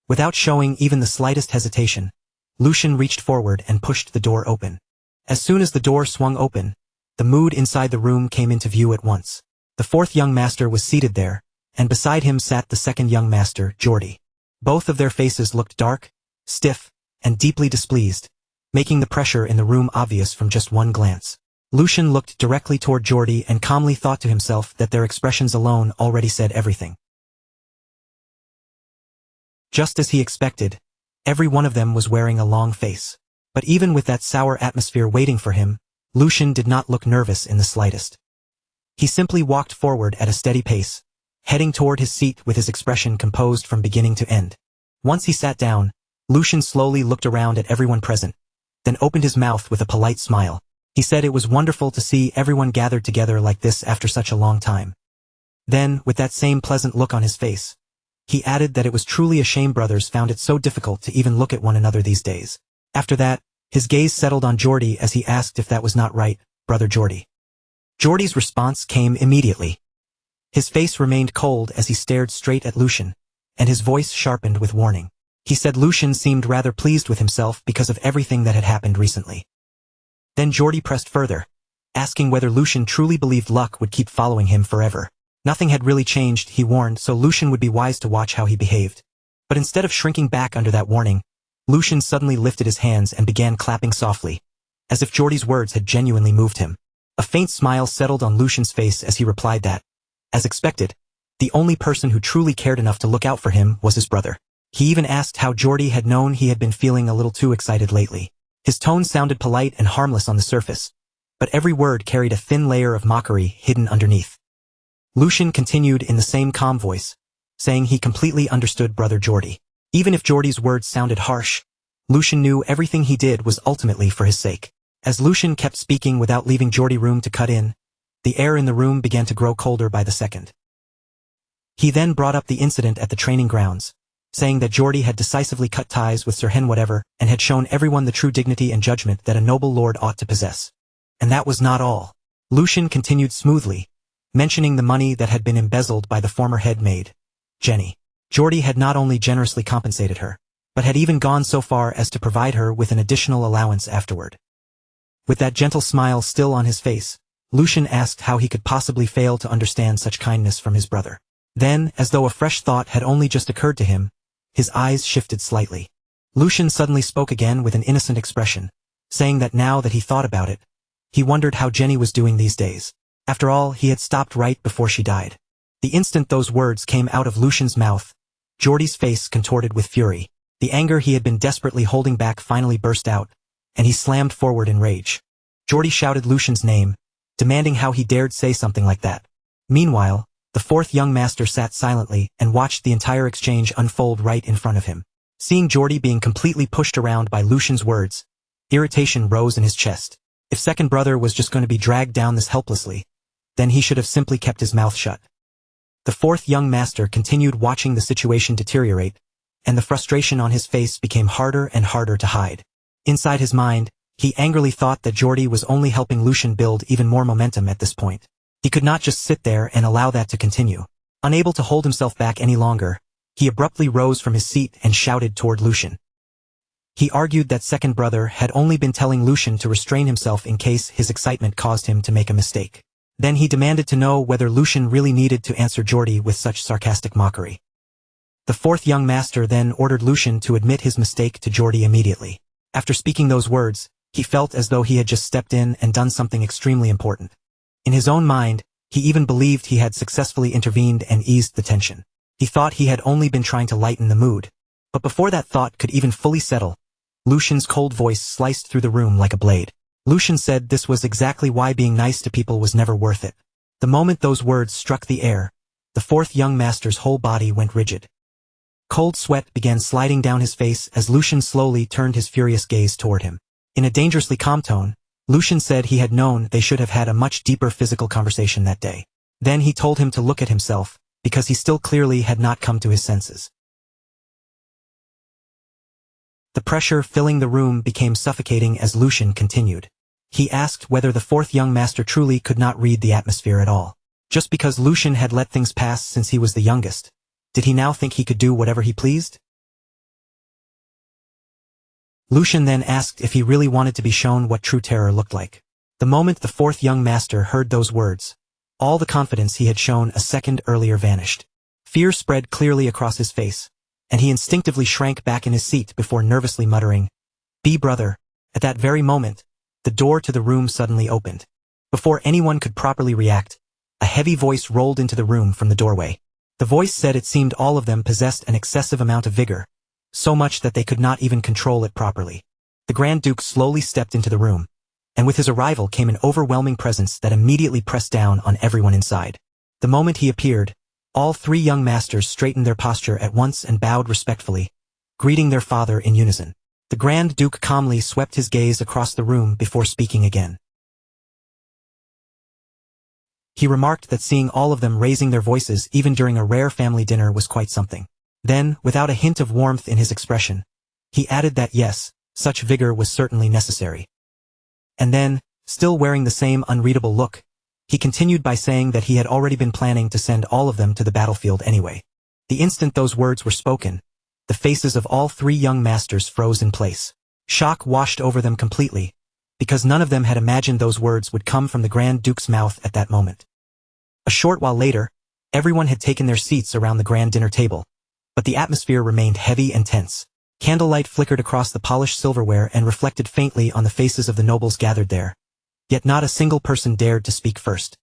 S1: Without showing even the slightest hesitation, Lucian reached forward and pushed the door open. As soon as the door swung open, the mood inside the room came into view at once. The fourth young master was seated there, and beside him sat the second young master, Geordie. Both of their faces looked dark, stiff, and deeply displeased, making the pressure in the room obvious from just one glance. Lucian looked directly toward Geordie and calmly thought to himself that their expressions alone already said everything. Just as he expected, every one of them was wearing a long face. But even with that sour atmosphere waiting for him, Lucian did not look nervous in the slightest. He simply walked forward at a steady pace, heading toward his seat with his expression composed from beginning to end. Once he sat down, Lucian slowly looked around at everyone present, then opened his mouth with a polite smile. He said it was wonderful to see everyone gathered together like this after such a long time. Then, with that same pleasant look on his face, he added that it was truly a shame brothers found it so difficult to even look at one another these days. After that, his gaze settled on Geordie as he asked if that was not right, Brother Geordie. Geordie's response came immediately. His face remained cold as he stared straight at Lucian, and his voice sharpened with warning. He said Lucian seemed rather pleased with himself because of everything that had happened recently. Then Geordie pressed further, asking whether Lucian truly believed luck would keep following him forever. Nothing had really changed, he warned, so Lucian would be wise to watch how he behaved. But instead of shrinking back under that warning, Lucian suddenly lifted his hands and began clapping softly, as if Geordie's words had genuinely moved him. A faint smile settled on Lucian's face as he replied that, as expected, the only person who truly cared enough to look out for him was his brother. He even asked how Geordie had known he had been feeling a little too excited lately. His tone sounded polite and harmless on the surface, but every word carried a thin layer of mockery hidden underneath. Lucian continued in the same calm voice, saying he completely understood Brother Geordie. Even if Geordie's words sounded harsh, Lucian knew everything he did was ultimately for his sake. As Lucian kept speaking without leaving Geordie room to cut in, the air in the room began to grow colder by the second. He then brought up the incident at the training grounds, saying that Geordie had decisively cut ties with Sir Hen whatever and had shown everyone the true dignity and judgment that a noble lord ought to possess. And that was not all. Lucian continued smoothly, mentioning the money that had been embezzled by the former head maid, Jenny. Geordie had not only generously compensated her, but had even gone so far as to provide her with an additional allowance afterward. With that gentle smile still on his face, Lucian asked how he could possibly fail to understand such kindness from his brother. Then, as though a fresh thought had only just occurred to him, his eyes shifted slightly. Lucian suddenly spoke again with an innocent expression, saying that now that he thought about it, he wondered how Jenny was doing these days. After all, he had stopped right before she died. The instant those words came out of Lucian's mouth, Geordie's face contorted with fury. The anger he had been desperately holding back finally burst out, and he slammed forward in rage. Geordie shouted Lucian's name, demanding how he dared say something like that. Meanwhile, the fourth young master sat silently and watched the entire exchange unfold right in front of him. Seeing Geordie being completely pushed around by Lucian's words, irritation rose in his chest. If second brother was just going to be dragged down this helplessly, then he should have simply kept his mouth shut. The fourth young master continued watching the situation deteriorate, and the frustration on his face became harder and harder to hide. Inside his mind, he angrily thought that Geordie was only helping Lucian build even more momentum at this point. He could not just sit there and allow that to continue. Unable to hold himself back any longer, he abruptly rose from his seat and shouted toward Lucian. He argued that second brother had only been telling Lucian to restrain himself in case his excitement caused him to make a mistake. Then he demanded to know whether Lucian really needed to answer Geordie with such sarcastic mockery. The fourth young master then ordered Lucian to admit his mistake to Geordie immediately. After speaking those words, he felt as though he had just stepped in and done something extremely important. In his own mind, he even believed he had successfully intervened and eased the tension. He thought he had only been trying to lighten the mood. But before that thought could even fully settle, Lucian's cold voice sliced through the room like a blade. Lucian said this was exactly why being nice to people was never worth it. The moment those words struck the air, the fourth young master's whole body went rigid. Cold sweat began sliding down his face as Lucian slowly turned his furious gaze toward him. In a dangerously calm tone, Lucian said he had known they should have had a much deeper physical conversation that day. Then he told him to look at himself, because he still clearly had not come to his senses. The pressure filling the room became suffocating as Lucian continued. He asked whether the fourth young master truly could not read the atmosphere at all. Just because Lucian had let things pass since he was the youngest, did he now think he could do whatever he pleased? Lucian then asked if he really wanted to be shown what true terror looked like. The moment the fourth young master heard those words, all the confidence he had shown a second earlier vanished. Fear spread clearly across his face, and he instinctively shrank back in his seat before nervously muttering, "Be brother." At that very moment, the door to the room suddenly opened. Before anyone could properly react, a heavy voice rolled into the room from the doorway. The voice said it seemed all of them possessed an excessive amount of vigor, so much that they could not even control it properly. The Grand Duke slowly stepped into the room, and with his arrival came an overwhelming presence that immediately pressed down on everyone inside. The moment he appeared, all three young masters straightened their posture at once and bowed respectfully, greeting their father in unison. The Grand Duke calmly swept his gaze across the room before speaking again. He remarked that seeing all of them raising their voices even during a rare family dinner was quite something. Then, without a hint of warmth in his expression, he added that yes, such vigor was certainly necessary. And then, still wearing the same unreadable look, he continued by saying that he had already been planning to send all of them to the battlefield anyway. The instant those words were spoken, the faces of all three young masters froze in place. Shock washed over them completely, because none of them had imagined those words would come from the Grand Duke's mouth at that moment. A short while later, everyone had taken their seats around the grand dinner table, but the atmosphere remained heavy and tense. Candlelight flickered across the polished silverware and reflected faintly on the faces of the nobles gathered there, yet not a single person dared to speak first.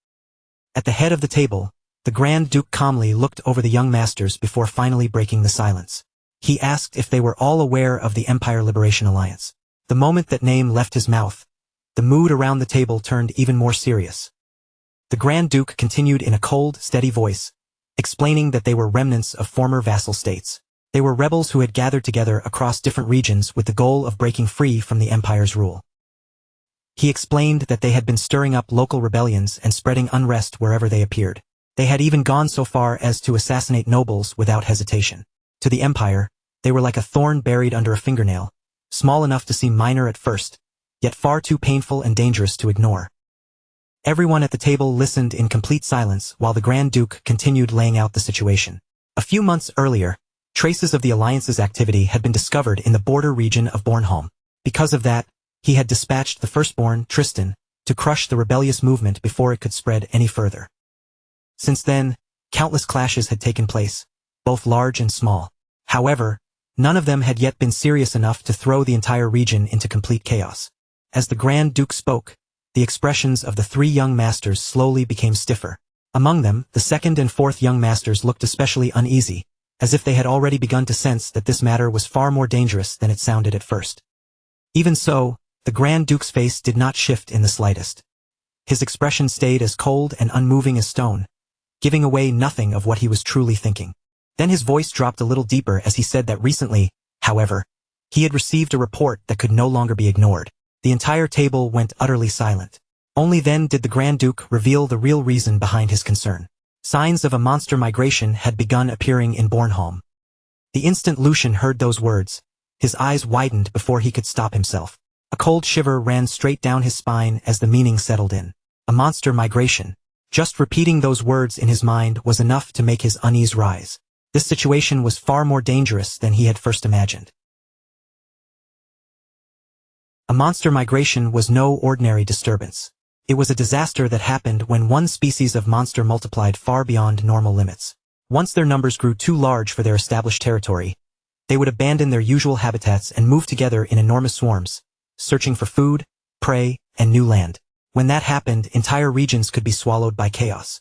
S1: At the head of the table, the Grand Duke calmly looked over the young masters before finally breaking the silence. He asked if they were all aware of the Empire Liberation Alliance. The moment that name left his mouth, the mood around the table turned even more serious. The Grand Duke continued in a cold, steady voice, explaining that they were remnants of former vassal states. They were rebels who had gathered together across different regions with the goal of breaking free from the Empire's rule. He explained that they had been stirring up local rebellions and spreading unrest wherever they appeared. They had even gone so far as to assassinate nobles without hesitation. To the Empire, they were like a thorn buried under a fingernail, small enough to seem minor at first, yet far too painful and dangerous to ignore. Everyone at the table listened in complete silence while the Grand Duke continued laying out the situation. A few months earlier, traces of the Alliance's activity had been discovered in the border region of Bornholm. Because of that, he had dispatched the firstborn, Tristan, to crush the rebellious movement before it could spread any further. Since then, countless clashes had taken place, both large and small. However, none of them had yet been serious enough to throw the entire region into complete chaos. As the Grand Duke spoke, the expressions of the three young masters slowly became stiffer. Among them, the second and fourth young masters looked especially uneasy, as if they had already begun to sense that this matter was far more dangerous than it sounded at first. Even so, the Grand Duke's face did not shift in the slightest. His expression stayed as cold and unmoving as stone, giving away nothing of what he was truly thinking. Then his voice dropped a little deeper as he said that recently, however, he had received a report that could no longer be ignored. The entire table went utterly silent. Only then did the Grand Duke reveal the real reason behind his concern. Signs of a monster migration had begun appearing in Bornholm. The instant Lucian heard those words, his eyes widened before he could stop himself. A cold shiver ran straight down his spine as the meaning settled in. A monster migration. Just repeating those words in his mind was enough to make his unease rise. This situation was far more dangerous than he had first imagined. A monster migration was no ordinary disturbance. It was a disaster that happened when one species of monster multiplied far beyond normal limits. Once their numbers grew too large for their established territory, they would abandon their usual habitats and move together in enormous swarms, searching for food, prey, and new land. When that happened, entire regions could be swallowed by chaos.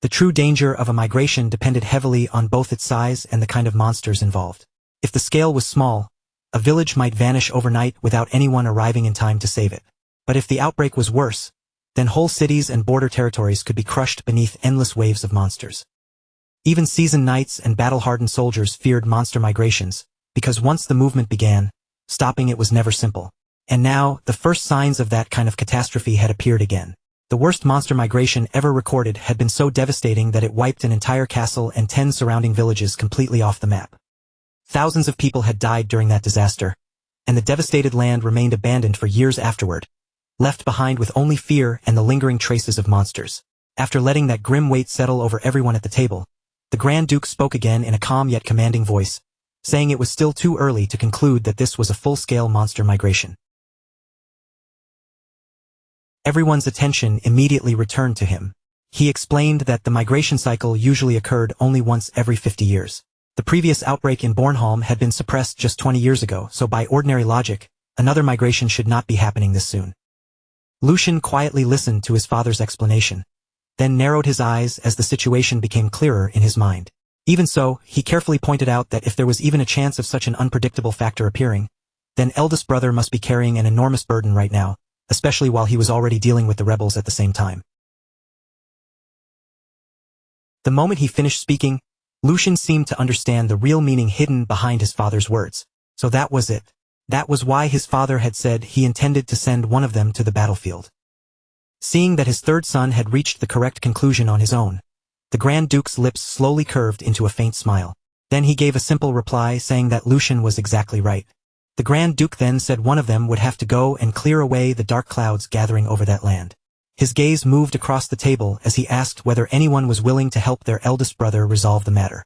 S1: The true danger of a migration depended heavily on both its size and the kind of monsters involved. If the scale was small, a village might vanish overnight without anyone arriving in time to save it. But if the outbreak was worse, then whole cities and border territories could be crushed beneath endless waves of monsters. Even seasoned knights and battle-hardened soldiers feared monster migrations, because once the movement began, stopping it was never simple. And now, the first signs of that kind of catastrophe had appeared again. The worst monster migration ever recorded had been so devastating that it wiped an entire castle and 10 surrounding villages completely off the map. Thousands of people had died during that disaster, and the devastated land remained abandoned for years afterward, left behind with only fear and the lingering traces of monsters. After letting that grim weight settle over everyone at the table, the Grand Duke spoke again in a calm yet commanding voice, saying it was still too early to conclude that this was a full-scale monster migration. Everyone's attention immediately returned to him. He explained that the migration cycle usually occurred only once every 50 years. The previous outbreak in Bornholm had been suppressed just 20 years ago, so by ordinary logic, another migration should not be happening this soon. Lucian quietly listened to his father's explanation, then narrowed his eyes as the situation became clearer in his mind. Even so, he carefully pointed out that if there was even a chance of such an unpredictable factor appearing, then eldest brother must be carrying an enormous burden right now, especially while he was already dealing with the rebels at the same time. The moment he finished speaking, Lucian seemed to understand the real meaning hidden behind his father's words. So that was it. That was why his father had said he intended to send one of them to the battlefield. Seeing that his third son had reached the correct conclusion on his own, the Grand Duke's lips slowly curved into a faint smile. Then he gave a simple reply saying that Lucian was exactly right. The Grand Duke then said one of them would have to go and clear away the dark clouds gathering over that land. His gaze moved across the table as he asked whether anyone was willing to help their eldest brother resolve the matter.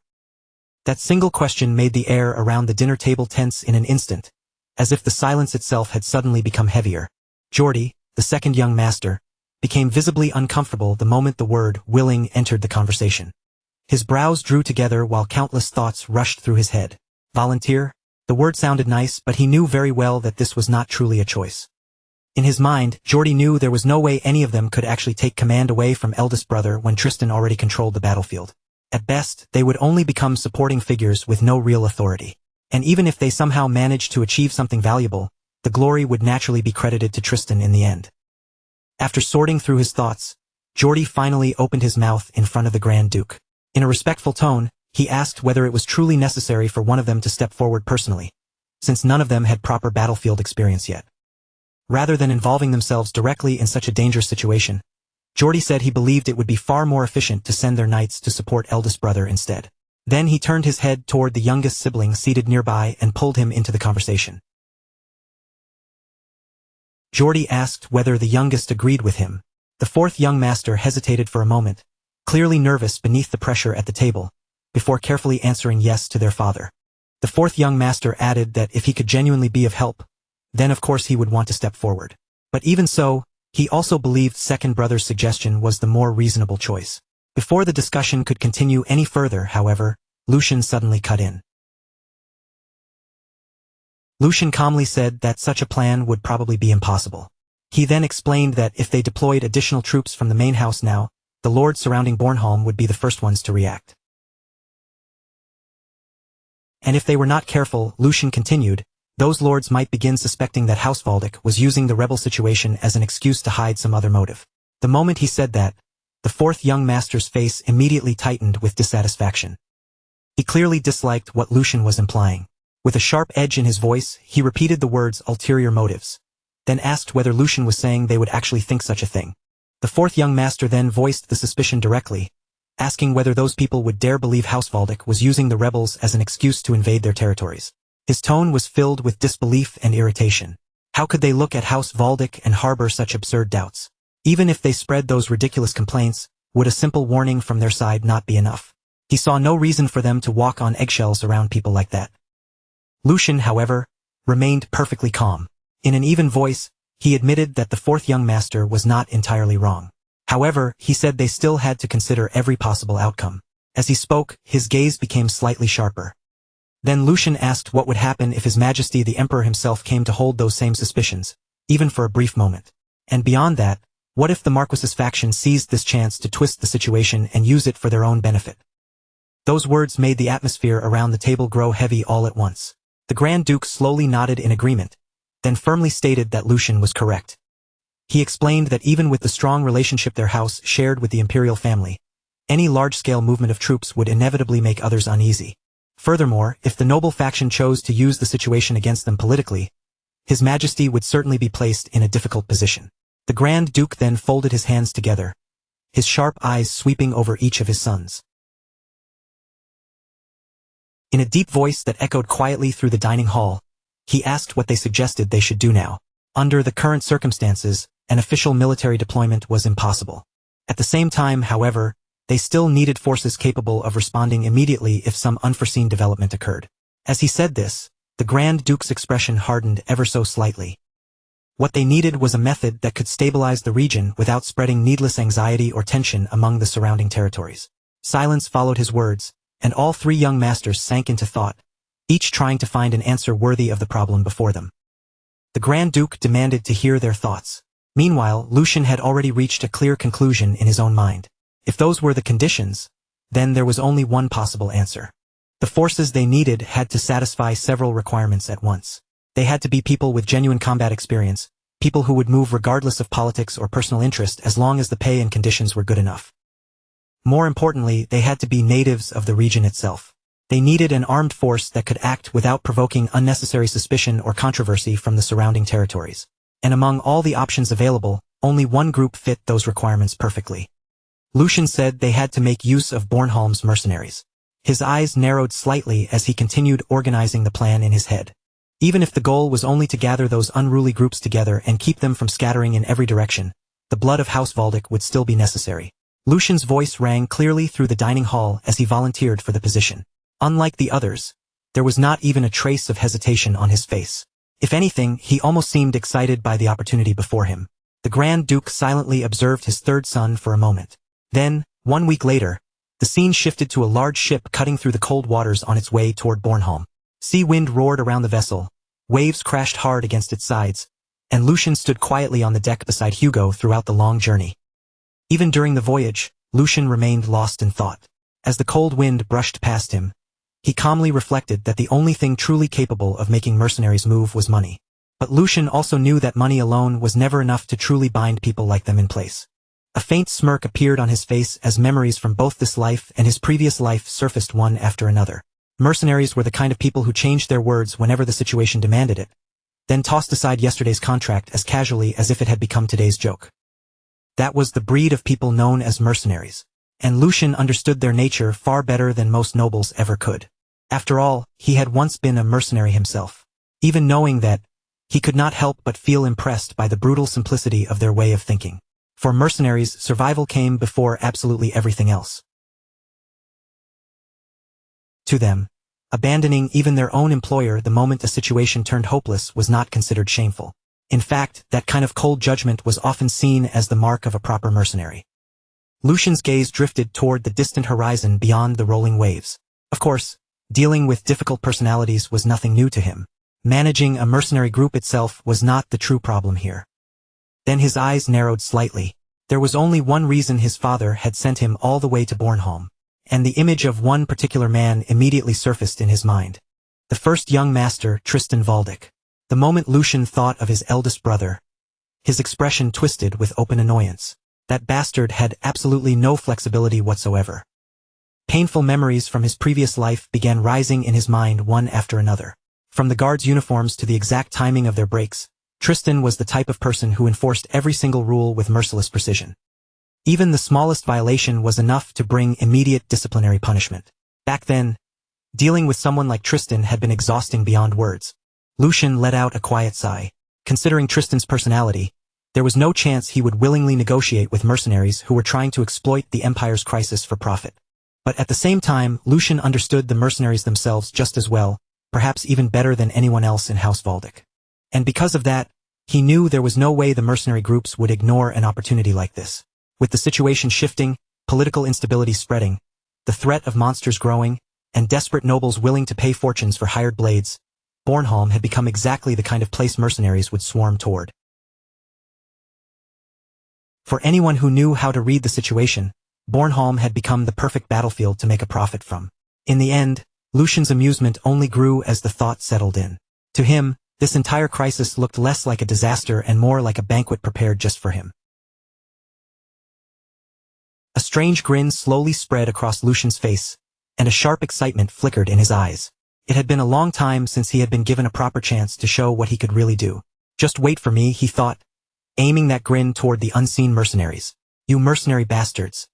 S1: That single question made the air around the dinner table tense in an instant, as if the silence itself had suddenly become heavier. Geordie, the second young master, became visibly uncomfortable the moment the word willing entered the conversation. His brows drew together while countless thoughts rushed through his head. Volunteer? The word sounded nice, but he knew very well that this was not truly a choice. In his mind, Geordie knew there was no way any of them could actually take command away from eldest brother when Tristan already controlled the battlefield. At best, they would only become supporting figures with no real authority. And even if they somehow managed to achieve something valuable, the glory would naturally be credited to Tristan in the end. After sorting through his thoughts, Geordie finally opened his mouth in front of the Grand Duke. In a respectful tone, he asked whether it was truly necessary for one of them to step forward personally, since none of them had proper battlefield experience yet. Rather than involving themselves directly in such a dangerous situation, Geordie said he believed it would be far more efficient to send their knights to support eldest brother instead. Then he turned his head toward the youngest sibling seated nearby and pulled him into the conversation. Geordie asked whether the youngest agreed with him. The fourth young master hesitated for a moment, clearly nervous beneath the pressure at the table, before carefully answering yes to their father. The fourth young master added that if he could genuinely be of help, then of course he would want to step forward. But even so, he also believed second brother's suggestion was the more reasonable choice. Before the discussion could continue any further, however, Lucian suddenly cut in. Lucian calmly said that such a plan would probably be impossible. He then explained that if they deployed additional troops from the main house now, the lords surrounding Bornholm would be the first ones to react. And if they were not careful, Lucian continued, those lords might begin suspecting that House Valdic was using the rebel situation as an excuse to hide some other motive. The moment he said that, the fourth young master's face immediately tightened with dissatisfaction. He clearly disliked what Lucian was implying. With a sharp edge in his voice, he repeated the words ulterior motives, then asked whether Lucian was saying they would actually think such a thing. The fourth young master then voiced the suspicion directly, asking whether those people would dare believe House Valdic was using the rebels as an excuse to invade their territories. His tone was filled with disbelief and irritation. How could they look at House Valdic and harbor such absurd doubts? Even if they spread those ridiculous complaints, would a simple warning from their side not be enough? He saw no reason for them to walk on eggshells around people like that. Lucian, however, remained perfectly calm. In an even voice, he admitted that the fourth young master was not entirely wrong. However, he said they still had to consider every possible outcome. As he spoke, his gaze became slightly sharper. Then Lucian asked what would happen if His Majesty the Emperor himself came to hold those same suspicions, even for a brief moment. And beyond that, what if the Marquis's faction seized this chance to twist the situation and use it for their own benefit? Those words made the atmosphere around the table grow heavy all at once. The Grand Duke slowly nodded in agreement, then firmly stated that Lucian was correct. He explained that even with the strong relationship their house shared with the imperial family, any large-scale movement of troops would inevitably make others uneasy. Furthermore, if the noble faction chose to use the situation against them politically, His Majesty would certainly be placed in a difficult position. The Grand Duke then folded his hands together, his sharp eyes sweeping over each of his sons. In a deep voice that echoed quietly through the dining hall, he asked what they suggested they should do now. Under the current circumstances, an official military deployment was impossible. At the same time, however, they still needed forces capable of responding immediately if some unforeseen development occurred. As he said this, the Grand Duke's expression hardened ever so slightly. What they needed was a method that could stabilize the region without spreading needless anxiety or tension among the surrounding territories. Silence followed his words, and all three young masters sank into thought, each trying to find an answer worthy of the problem before them. The Grand Duke demanded to hear their thoughts. Meanwhile, Lucian had already reached a clear conclusion in his own mind. If those were the conditions, then there was only one possible answer. The forces they needed had to satisfy several requirements at once. They had to be people with genuine combat experience, people who would move regardless of politics or personal interest as long as the pay and conditions were good enough. More importantly, they had to be natives of the region itself. They needed an armed force that could act without provoking unnecessary suspicion or controversy from the surrounding territories. And among all the options available, only one group fit those requirements perfectly. Lucian said they had to make use of Bornholm's mercenaries. His eyes narrowed slightly as he continued organizing the plan in his head. Even if the goal was only to gather those unruly groups together and keep them from scattering in every direction, the blood of House Valdic would still be necessary. Lucian's voice rang clearly through the dining hall as he volunteered for the position. Unlike the others, there was not even a trace of hesitation on his face. If anything, he almost seemed excited by the opportunity before him. The Grand Duke silently observed his third son for a moment. Then, 1 week later, the scene shifted to a large ship cutting through the cold waters on its way toward Bornholm. Sea wind roared around the vessel, waves crashed hard against its sides, and Lucian stood quietly on the deck beside Hugo throughout the long journey. Even during the voyage, Lucian remained lost in thought. As the cold wind brushed past him, he calmly reflected that the only thing truly capable of making mercenaries move was money. But Lucian also knew that money alone was never enough to truly bind people like them in place. A faint smirk appeared on his face as memories from both this life and his previous life surfaced one after another. Mercenaries were the kind of people who changed their words whenever the situation demanded it, then tossed aside yesterday's contract as casually as if it had become today's joke. That was the breed of people known as mercenaries, and Lucian understood their nature far better than most nobles ever could. After all, he had once been a mercenary himself. Even knowing that, he could not help but feel impressed by the brutal simplicity of their way of thinking. For mercenaries, survival came before absolutely everything else. To them, abandoning even their own employer the moment a situation turned hopeless was not considered shameful. In fact, that kind of cold judgment was often seen as the mark of a proper mercenary. Lucian's gaze drifted toward the distant horizon beyond the rolling waves. Of course, dealing with difficult personalities was nothing new to him. Managing a mercenary group itself was not the true problem here. Then his eyes narrowed slightly. There was only one reason his father had sent him all the way to Bornholm, and the image of one particular man immediately surfaced in his mind. The first young master, Tristan Valdic. The moment Lucian thought of his eldest brother, his expression twisted with open annoyance. That bastard had absolutely no flexibility whatsoever. Painful memories from his previous life began rising in his mind one after another. From the guards' uniforms to the exact timing of their breaks, Tristan was the type of person who enforced every single rule with merciless precision. Even the smallest violation was enough to bring immediate disciplinary punishment. Back then, dealing with someone like Tristan had been exhausting beyond words. Lucian let out a quiet sigh. Considering Tristan's personality, there was no chance he would willingly negotiate with mercenaries who were trying to exploit the Empire's crisis for profit. But at the same time, Lucian understood the mercenaries themselves just as well, perhaps even better than anyone else in House Valdic. And because of that, he knew there was no way the mercenary groups would ignore an opportunity like this. With the situation shifting, political instability spreading, the threat of monsters growing, and desperate nobles willing to pay fortunes for hired blades, Bornholm had become exactly the kind of place mercenaries would swarm toward. For anyone who knew how to read the situation, Bornholm had become the perfect battlefield to make a profit from. In the end, Lucian's amusement only grew as the thought settled in. To him, this entire crisis looked less like a disaster and more like a banquet prepared just for him. A strange grin slowly spread across Lucian's face, and a sharp excitement flickered in his eyes. It had been a long time since he had been given a proper chance to show what he could really do. Just wait for me, he thought, aiming that grin toward the unseen mercenaries. You mercenary bastards.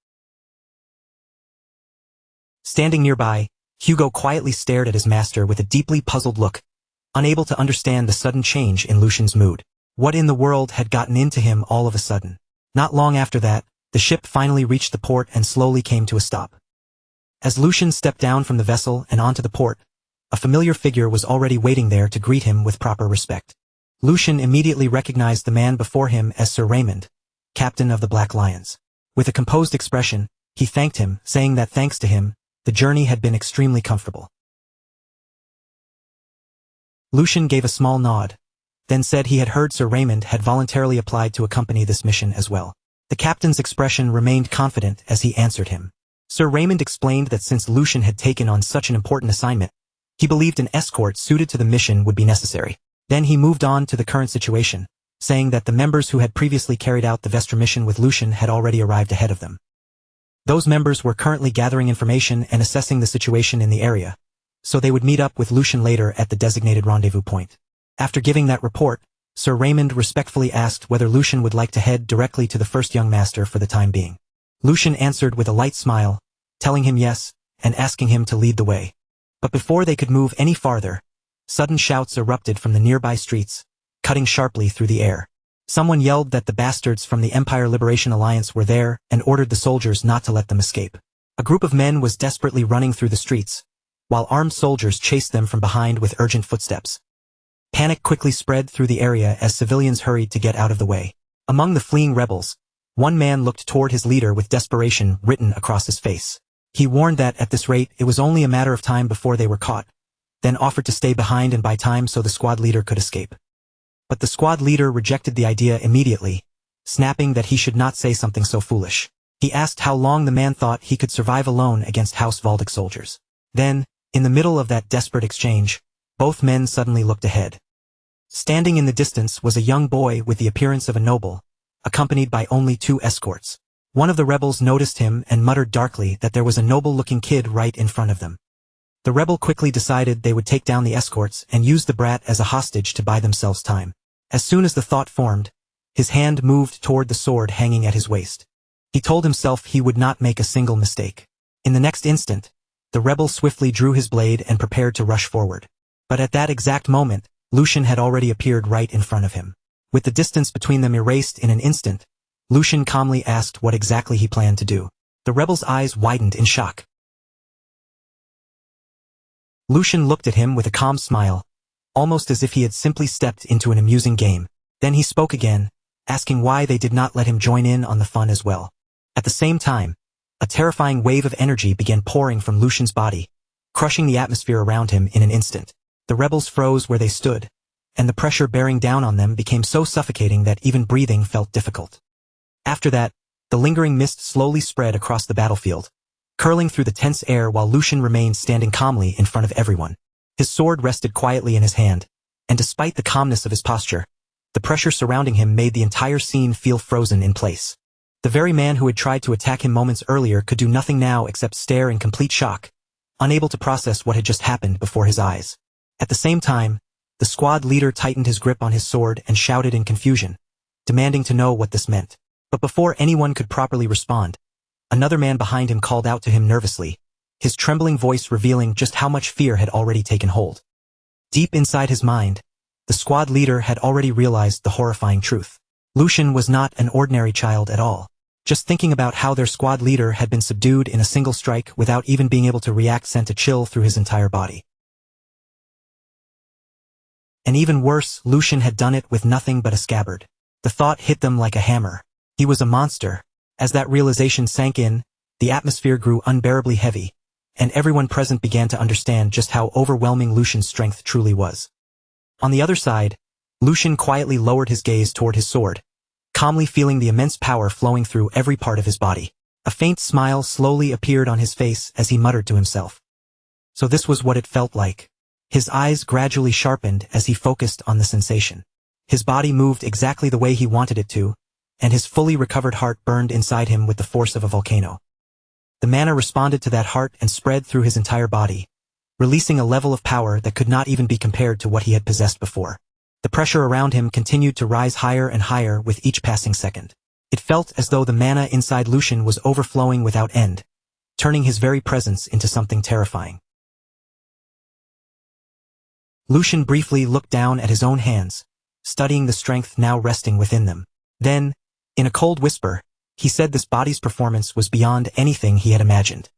S1: Standing nearby, Hugo quietly stared at his master with a deeply puzzled look, unable to understand the sudden change in Lucian's mood. What in the world had gotten into him all of a sudden? Not long after that, the ship finally reached the port and slowly came to a stop. As Lucian stepped down from the vessel and onto the port, a familiar figure was already waiting there to greet him with proper respect. Lucian immediately recognized the man before him as Sir Raymond, captain of the Black Lions. With a composed expression, he thanked him, saying that thanks to him, the journey had been extremely comfortable. Lucian gave a small nod, then said he had heard Sir Raymond had voluntarily applied to accompany this mission as well. The captain's expression remained confident as he answered him. Sir Raymond explained that since Lucian had taken on such an important assignment, he believed an escort suited to the mission would be necessary. Then he moved on to the current situation, saying that the members who had previously carried out the Vestra mission with Lucian had already arrived ahead of them. Those members were currently gathering information and assessing the situation in the area, so they would meet up with Lucian later at the designated rendezvous point. After giving that report, Sir Raymond respectfully asked whether Lucian would like to head directly to the first young master for the time being. Lucian answered with a light smile, telling him yes, and asking him to lead the way. But before they could move any farther, sudden shouts erupted from the nearby streets, cutting sharply through the air. Someone yelled that the bastards from the Empire Liberation Alliance were there and ordered the soldiers not to let them escape. A group of men was desperately running through the streets, while armed soldiers chased them from behind with urgent footsteps. Panic quickly spread through the area as civilians hurried to get out of the way. Among the fleeing rebels, one man looked toward his leader with desperation written across his face. He warned that at this rate it was only a matter of time before they were caught, then offered to stay behind and buy time so the squad leader could escape. But the squad leader rejected the idea immediately, snapping that he should not say something so foolish. He asked how long the man thought he could survive alone against House Valdic soldiers. Then, in the middle of that desperate exchange, both men suddenly looked ahead. Standing in the distance was a young boy with the appearance of a noble, accompanied by only 2 escorts. One of the rebels noticed him and muttered darkly that there was a noble-looking kid right in front of them. The rebel quickly decided they would take down the escorts and use the brat as a hostage to buy themselves time. As soon as the thought formed, his hand moved toward the sword hanging at his waist. He told himself he would not make a single mistake. In the next instant, the rebel swiftly drew his blade and prepared to rush forward. But at that exact moment, Lucian had already appeared right in front of him. With the distance between them erased in an instant, Lucian calmly asked what exactly he planned to do. The rebel's eyes widened in shock. Lucian looked at him with a calm smile, almost as if he had simply stepped into an amusing game. Then he spoke again, asking why they did not let him join in on the fun as well. At the same time, a terrifying wave of energy began pouring from Lucian's body, crushing the atmosphere around him in an instant. The rebels froze where they stood, and the pressure bearing down on them became so suffocating that even breathing felt difficult. After that, the lingering mist slowly spread across the battlefield, curling through the tense air while Lucian remained standing calmly in front of everyone. His sword rested quietly in his hand, and despite the calmness of his posture, the pressure surrounding him made the entire scene feel frozen in place. The very man who had tried to attack him moments earlier could do nothing now except stare in complete shock, unable to process what had just happened before his eyes. At the same time, the squad leader tightened his grip on his sword and shouted in confusion, demanding to know what this meant. But before anyone could properly respond, another man behind him called out to him nervously, his trembling voice revealing just how much fear had already taken hold. Deep inside his mind, the squad leader had already realized the horrifying truth. Lucian was not an ordinary child at all. Just thinking about how their squad leader had been subdued in a single strike without even being able to react sent a chill through his entire body. And even worse, Lucian had done it with nothing but a scabbard. The thought hit them like a hammer. He was a monster. As that realization sank in, the atmosphere grew unbearably heavy, and everyone present began to understand just how overwhelming Lucian's strength truly was. On the other side, Lucian quietly lowered his gaze toward his sword, calmly feeling the immense power flowing through every part of his body. A faint smile slowly appeared on his face as he muttered to himself. So this was what it felt like. His eyes gradually sharpened as he focused on the sensation. His body moved exactly the way he wanted it to, and his fully recovered heart burned inside him with the force of a volcano. The mana responded to that heart and spread through his entire body, releasing a level of power that could not even be compared to what he had possessed before. The pressure around him continued to rise higher and higher with each passing second. It felt as though the mana inside Lucian was overflowing without end, turning his very presence into something terrifying. Lucian briefly looked down at his own hands, studying the strength now resting within them. Then, in a cold whisper, he said this body's performance was beyond anything he had imagined.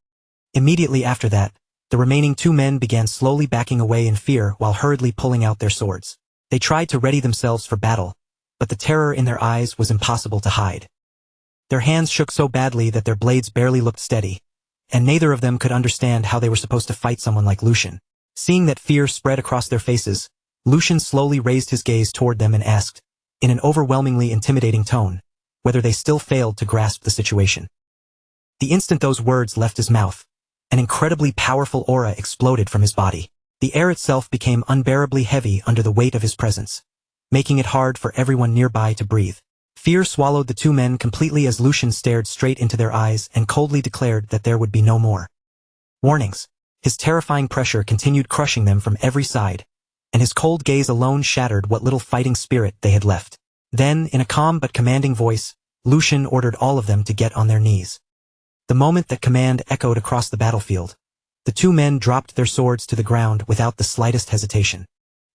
S1: Immediately after that, the remaining two men began slowly backing away in fear while hurriedly pulling out their swords. They tried to ready themselves for battle, but the terror in their eyes was impossible to hide. Their hands shook so badly that their blades barely looked steady, and neither of them could understand how they were supposed to fight someone like Lucian. Seeing that fear spread across their faces, Lucian slowly raised his gaze toward them and asked, in an overwhelmingly intimidating tone, whether they still failed to grasp the situation. The instant those words left his mouth, an incredibly powerful aura exploded from his body. The air itself became unbearably heavy under the weight of his presence, making it hard for everyone nearby to breathe. Fear swallowed the two men completely as Lucian stared straight into their eyes and coldly declared that there would be no more warnings. His terrifying pressure continued crushing them from every side, and his cold gaze alone shattered what little fighting spirit they had left. Then, in a calm but commanding voice, Lucian ordered all of them to get on their knees. The moment that command echoed across the battlefield, the two men dropped their swords to the ground without the slightest hesitation.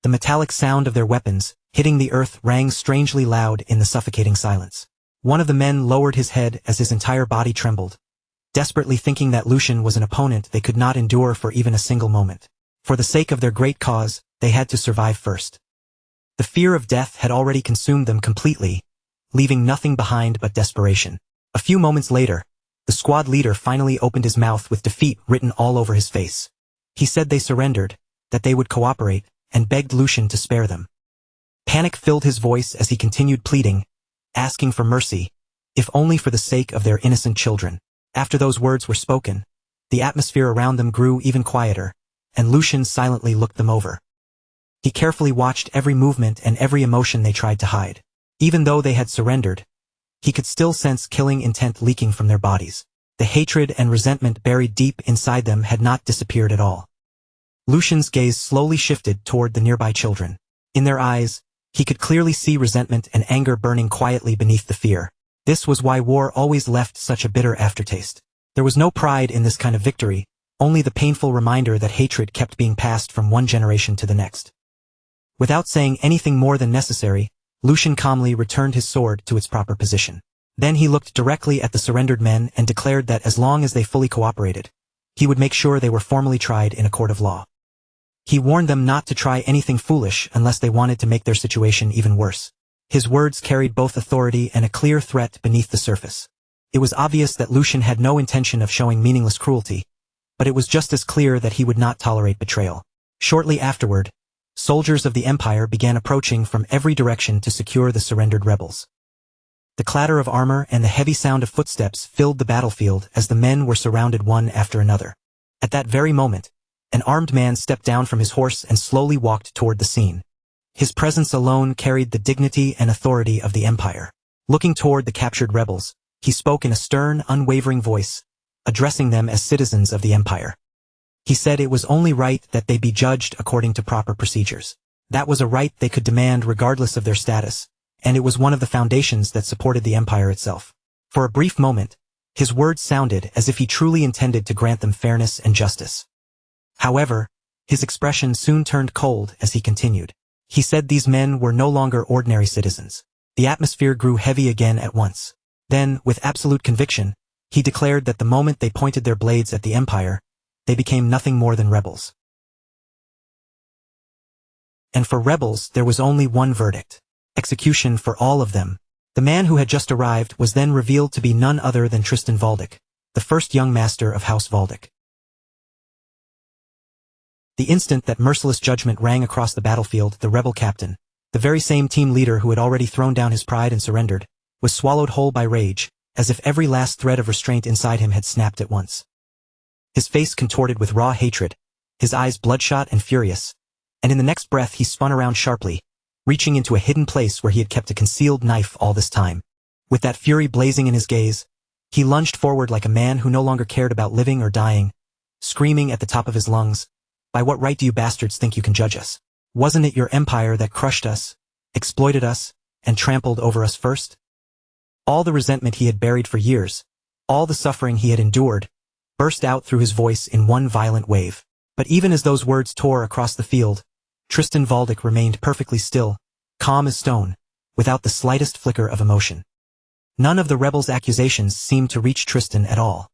S1: The metallic sound of their weapons, hitting the earth, rang strangely loud in the suffocating silence. One of the men lowered his head as his entire body trembled, desperately thinking that Lucian was an opponent they could not endure for even a single moment. For the sake of their great cause, they had to survive first. The fear of death had already consumed them completely, leaving nothing behind but desperation. A few moments later, the squad leader finally opened his mouth with defeat written all over his face. He said they surrendered, that they would cooperate, and begged Lucian to spare them. Panic filled his voice as he continued pleading, asking for mercy, if only for the sake of their innocent children. After those words were spoken, the atmosphere around them grew even quieter, and Lucian silently looked them over. He carefully watched every movement and every emotion they tried to hide. Even though they had surrendered, he could still sense killing intent leaking from their bodies. The hatred and resentment buried deep inside them had not disappeared at all. Lucian's gaze slowly shifted toward the nearby children. In their eyes, he could clearly see resentment and anger burning quietly beneath the fear. This was why war always left such a bitter aftertaste. There was no pride in this kind of victory, only the painful reminder that hatred kept being passed from one generation to the next. Without saying anything more than necessary, Lucian calmly returned his sword to its proper position. Then he looked directly at the surrendered men and declared that as long as they fully cooperated, he would make sure they were formally tried in a court of law. He warned them not to try anything foolish unless they wanted to make their situation even worse. His words carried both authority and a clear threat beneath the surface. It was obvious that Lucian had no intention of showing meaningless cruelty, but it was just as clear that he would not tolerate betrayal. Shortly afterward, soldiers of the Empire began approaching from every direction to secure the surrendered rebels. The clatter of armor and the heavy sound of footsteps filled the battlefield as the men were surrounded one after another. At that very moment, an armed man stepped down from his horse and slowly walked toward the scene. His presence alone carried the dignity and authority of the Empire. Looking toward the captured rebels, he spoke in a stern, unwavering voice, addressing them as citizens of the Empire. He said it was only right that they be judged according to proper procedures. That was a right they could demand regardless of their status, and it was one of the foundations that supported the Empire itself. For a brief moment, his words sounded as if he truly intended to grant them fairness and justice. However, his expression soon turned cold as he continued. He said these men were no longer ordinary citizens. The atmosphere grew heavy again at once. Then, with absolute conviction, he declared that the moment they pointed their blades at the Empire, they became nothing more than rebels. And for rebels, there was only one verdict: execution for all of them. The man who had just arrived was then revealed to be none other than Tristan Valdic, the first young master of House Valdic. The instant that merciless judgment rang across the battlefield, the rebel captain, the very same team leader who had already thrown down his pride and surrendered, was swallowed whole by rage, as if every last thread of restraint inside him had snapped at once. His face contorted with raw hatred, his eyes bloodshot and furious, and in the next breath he spun around sharply, reaching into a hidden place where he had kept a concealed knife all this time. With that fury blazing in his gaze, he lunged forward like a man who no longer cared about living or dying, screaming at the top of his lungs, "By what right do you bastards think you can judge us? Wasn't it your empire that crushed us, exploited us, and trampled over us first?" All the resentment he had buried for years, all the suffering he had endured, burst out through his voice in one violent wave. But even as those words tore across the field, Tristan Valdic remained perfectly still, calm as stone, without the slightest flicker of emotion. None of the rebels' accusations seemed to reach Tristan at all.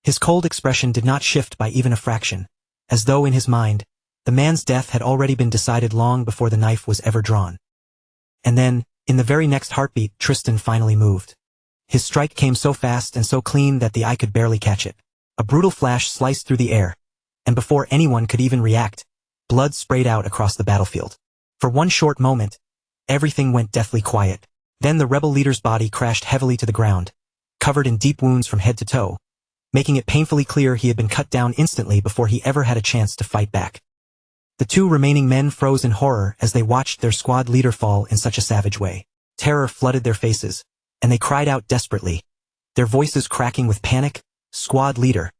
S1: His cold expression did not shift by even a fraction, as though in his mind, the man's death had already been decided long before the knife was ever drawn. And then, in the very next heartbeat, Tristan finally moved. His strike came so fast and so clean that the eye could barely catch it. A brutal flash sliced through the air, and before anyone could even react, blood sprayed out across the battlefield. For one short moment, everything went deathly quiet. Then the rebel leader's body crashed heavily to the ground, covered in deep wounds from head to toe, making it painfully clear he had been cut down instantly before he ever had a chance to fight back. The two remaining men froze in horror as they watched their squad leader fall in such a savage way. Terror flooded their faces, and they cried out desperately, their voices cracking with panic, "Squad leader!"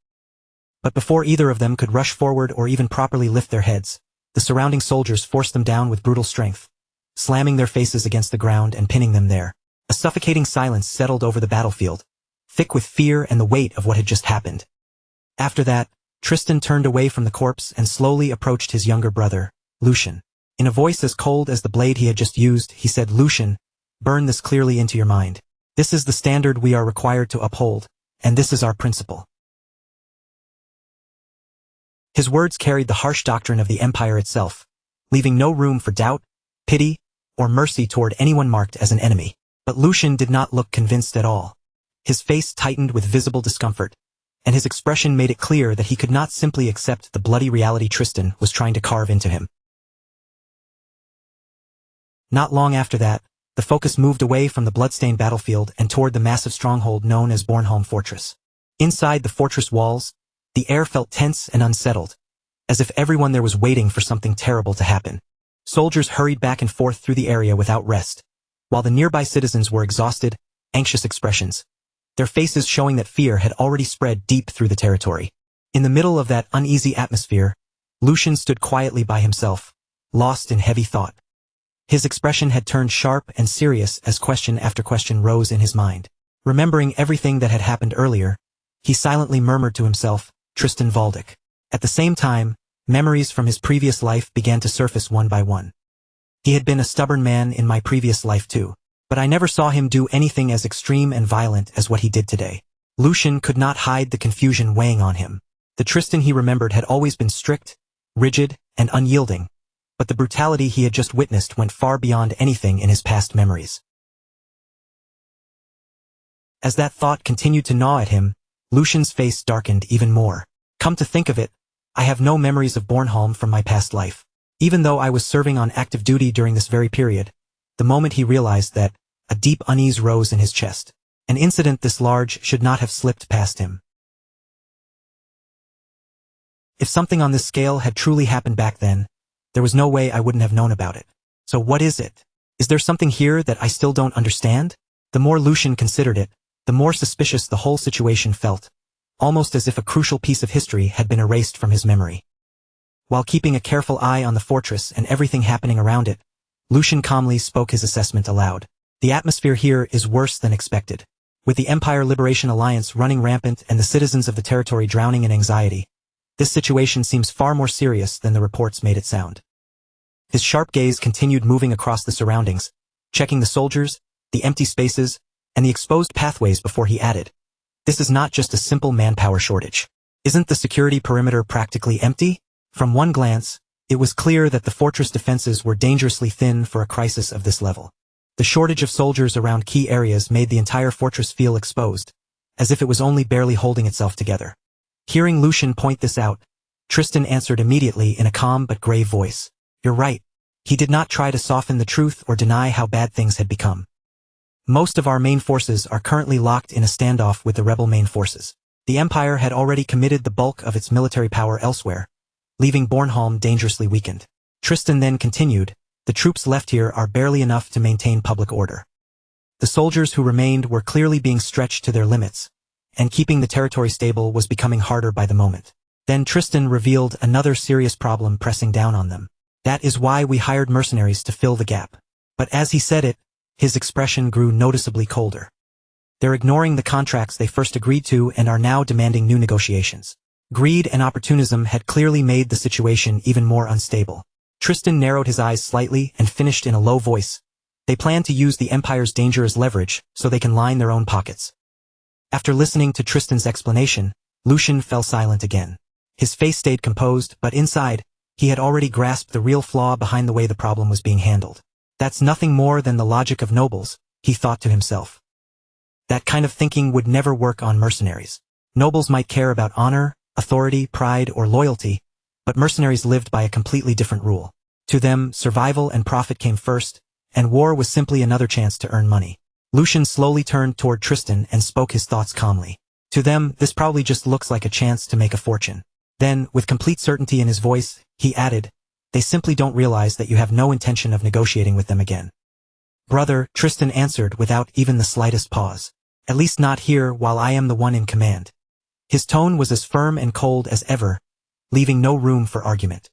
S1: But before either of them could rush forward or even properly lift their heads, the surrounding soldiers forced them down with brutal strength, slamming their faces against the ground and pinning them there. A suffocating silence settled over the battlefield, thick with fear and the weight of what had just happened. After that, Tristan turned away from the corpse and slowly approached his younger brother, Lucian. In a voice as cold as the blade he had just used, he said, "Lucian, burn this clearly into your mind. This is the standard we are required to uphold, and this is our principle." His words carried the harsh doctrine of the Empire itself, leaving no room for doubt, pity, or mercy toward anyone marked as an enemy. But Lucian did not look convinced at all. His face tightened with visible discomfort, and his expression made it clear that he could not simply accept the bloody reality Tristan was trying to carve into him. Not long after that, the focus moved away from the bloodstained battlefield and toward the massive stronghold known as Bornholm Fortress. Inside the fortress walls, the air felt tense and unsettled, as if everyone there was waiting for something terrible to happen. Soldiers hurried back and forth through the area without rest, while the nearby citizens were exhausted, anxious expressions, their faces showing that fear had already spread deep through the territory. In the middle of that uneasy atmosphere, Lucian stood quietly by himself, lost in heavy thought. His expression had turned sharp and serious as question after question rose in his mind. Remembering everything that had happened earlier, he silently murmured to himself, Tristan Valdick. At the same time, memories from his previous life began to surface one by one. He had been a stubborn man in my previous life too, but I never saw him do anything as extreme and violent as what he did today. Lucian could not hide the confusion weighing on him. The Tristan he remembered had always been strict, rigid, and unyielding, but the brutality he had just witnessed went far beyond anything in his past memories. As that thought continued to gnaw at him, Lucian's face darkened even more. Come to think of it, I have no memories of Bornholm from my past life. Even though I was serving on active duty during this very period, the moment he realized that, a deep unease rose in his chest. An incident this large should not have slipped past him. If something on this scale had truly happened back then, there was no way I wouldn't have known about it. So what is it? Is there something here that I still don't understand? The more Lucian considered it, the more suspicious the whole situation felt, almost as if a crucial piece of history had been erased from his memory. While keeping a careful eye on the fortress and everything happening around it, Lucian calmly spoke his assessment aloud. The atmosphere here is worse than expected. With the Empire Liberation Alliance running rampant and the citizens of the territory drowning in anxiety, this situation seems far more serious than the reports made it sound. His sharp gaze continued moving across the surroundings, checking the soldiers, the empty spaces, and the exposed pathways before he added, "This is not just a simple manpower shortage. Isn't the security perimeter practically empty?" From one glance, it was clear that the fortress defenses were dangerously thin for a crisis of this level. The shortage of soldiers around key areas made the entire fortress feel exposed, as if it was only barely holding itself together. Hearing Lucian point this out, Tristan answered immediately in a calm but grave voice. "You're right." He did not try to soften the truth or deny how bad things had become. Most of our main forces are currently locked in a standoff with the rebel main forces. The Empire had already committed the bulk of its military power elsewhere, leaving Bornholm dangerously weakened. Tristan then continued, "The troops left here are barely enough to maintain public order. The soldiers who remained were clearly being stretched to their limits, and keeping the territory stable was becoming harder by the moment." Then Tristan revealed another serious problem pressing down on them. "That is why we hired mercenaries to fill the gap." But as he said it, his expression grew noticeably colder. "They're ignoring the contracts they first agreed to and are now demanding new negotiations." Greed and opportunism had clearly made the situation even more unstable. Tristan narrowed his eyes slightly and finished in a low voice. "They plan to use the Empire's danger as leverage so they can line their own pockets." After listening to Tristan's explanation, Lucian fell silent again. His face stayed composed, but inside, he had already grasped the real flaw behind the way the problem was being handled. "That's nothing more than the logic of nobles," he thought to himself. That kind of thinking would never work on mercenaries. Nobles might care about honor, authority, pride, or loyalty, but mercenaries lived by a completely different rule. To them, survival and profit came first, and war was simply another chance to earn money. Lucian slowly turned toward Tristan and spoke his thoughts calmly. "To them, this probably just looks like a chance to make a fortune." Then, with complete certainty in his voice, he added, "They simply don't realize that you have no intention of negotiating with them again." "Brother," Tristan answered without even the slightest pause. "At least not here while I am the one in command." His tone was as firm and cold as ever, leaving no room for argument.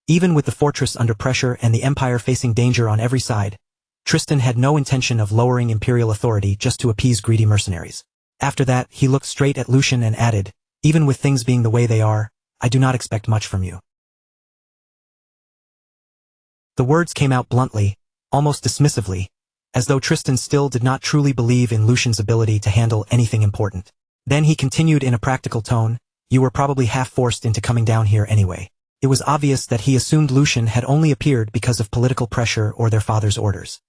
S1: Even with the fortress under pressure and the Empire facing danger on every side, Tristan had no intention of lowering imperial authority just to appease greedy mercenaries. After that, he looked straight at Lucian and added, "Even with things being the way they are, I do not expect much from you." The words came out bluntly, almost dismissively, as though Tristan still did not truly believe in Lucian's ability to handle anything important. Then he continued in a practical tone, "You were probably half forced into coming down here anyway." It was obvious that he assumed Lucian had only appeared because of political pressure or their father's orders.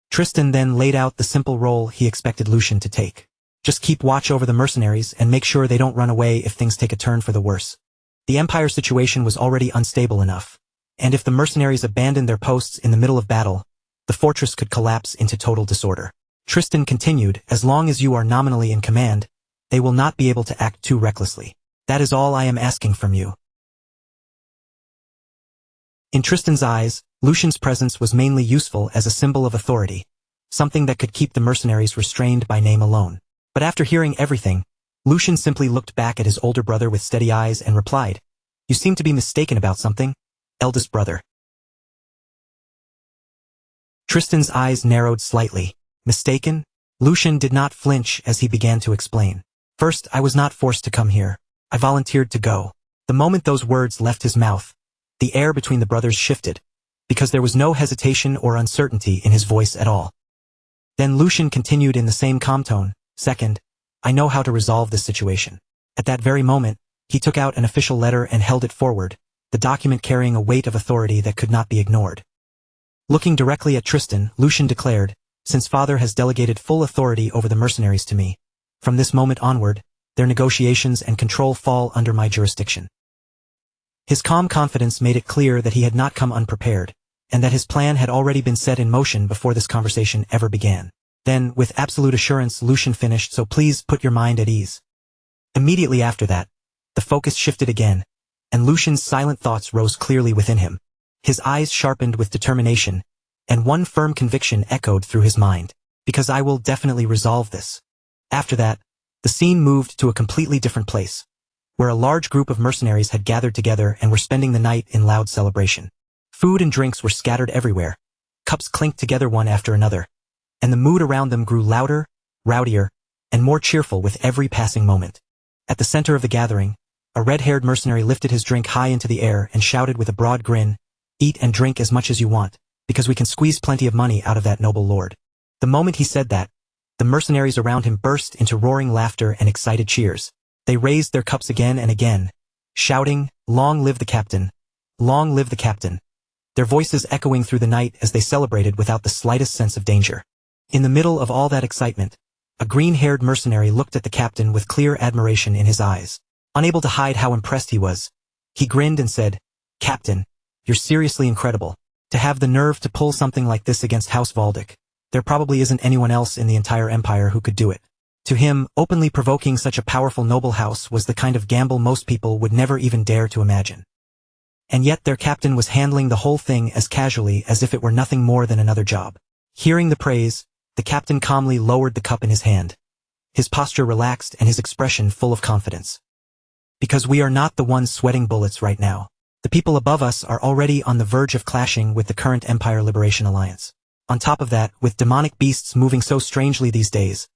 S1: Tristan then laid out the simple role he expected Lucian to take. Just keep watch over the mercenaries and make sure they don't run away if things take a turn for the worse. The Empire situation was already unstable enough, and if the mercenaries abandoned their posts in the middle of battle, the fortress could collapse into total disorder. Tristan continued, "As long as you are nominally in command, they will not be able to act too recklessly. That is all I am asking from you." In Tristan's eyes, Lucian's presence was mainly useful as a symbol of authority, something that could keep the mercenaries restrained by name alone. But after hearing everything, Lucian simply looked back at his older brother with steady eyes and replied, "You seem to be mistaken about something, eldest brother." Tristan's eyes narrowed slightly. Mistaken? Lucian did not flinch as he began to explain. "First, I was not forced to come here. I volunteered to go." The moment those words left his mouth, the air between the brothers shifted, because there was no hesitation or uncertainty in his voice at all. Then Lucian continued in the same calm tone, "Second, I know how to resolve this situation." At that very moment, he took out an official letter and held it forward, the document carrying a weight of authority that could not be ignored. Looking directly at Tristan, Lucian declared, "Since father has delegated full authority over the mercenaries to me, from this moment onward, their negotiations and control fall under my jurisdiction." His calm confidence made it clear that he had not come unprepared, and that his plan had already been set in motion before this conversation ever began. Then, with absolute assurance, Lucian finished, "So please put your mind at ease." Immediately after that, the focus shifted again, and Lucian's silent thoughts rose clearly within him. His eyes sharpened with determination, and one firm conviction echoed through his mind, "Because I will definitely resolve this." After that, the scene moved to a completely different place, where a large group of mercenaries had gathered together and were spending the night in loud celebration. Food and drinks were scattered everywhere, cups clinked together one after another, and the mood around them grew louder, rowdier, and more cheerful with every passing moment. At the center of the gathering, a red-haired mercenary lifted his drink high into the air and shouted with a broad grin, "Eat and drink as much as you want, because we can squeeze plenty of money out of that noble lord." The moment he said that, the mercenaries around him burst into roaring laughter and excited cheers. They raised their cups again and again, shouting, "Long live the captain! Long live the captain!" their voices echoing through the night as they celebrated without the slightest sense of danger. In the middle of all that excitement, a green-haired mercenary looked at the captain with clear admiration in his eyes. Unable to hide how impressed he was, he grinned and said, "Captain, you're seriously incredible. To have the nerve to pull something like this against House Valdic. There probably isn't anyone else in the entire empire who could do it." To him, openly provoking such a powerful noble house was the kind of gamble most people would never even dare to imagine. And yet their captain was handling the whole thing as casually as if it were nothing more than another job. Hearing the praise, the captain calmly lowered the cup in his hand, his posture relaxed and his expression full of confidence. "Because we are not the ones sweating bullets right now. The people above us are already on the verge of clashing with the current Empire Liberation Alliance. On top of that, with demonic beasts moving so strangely these days,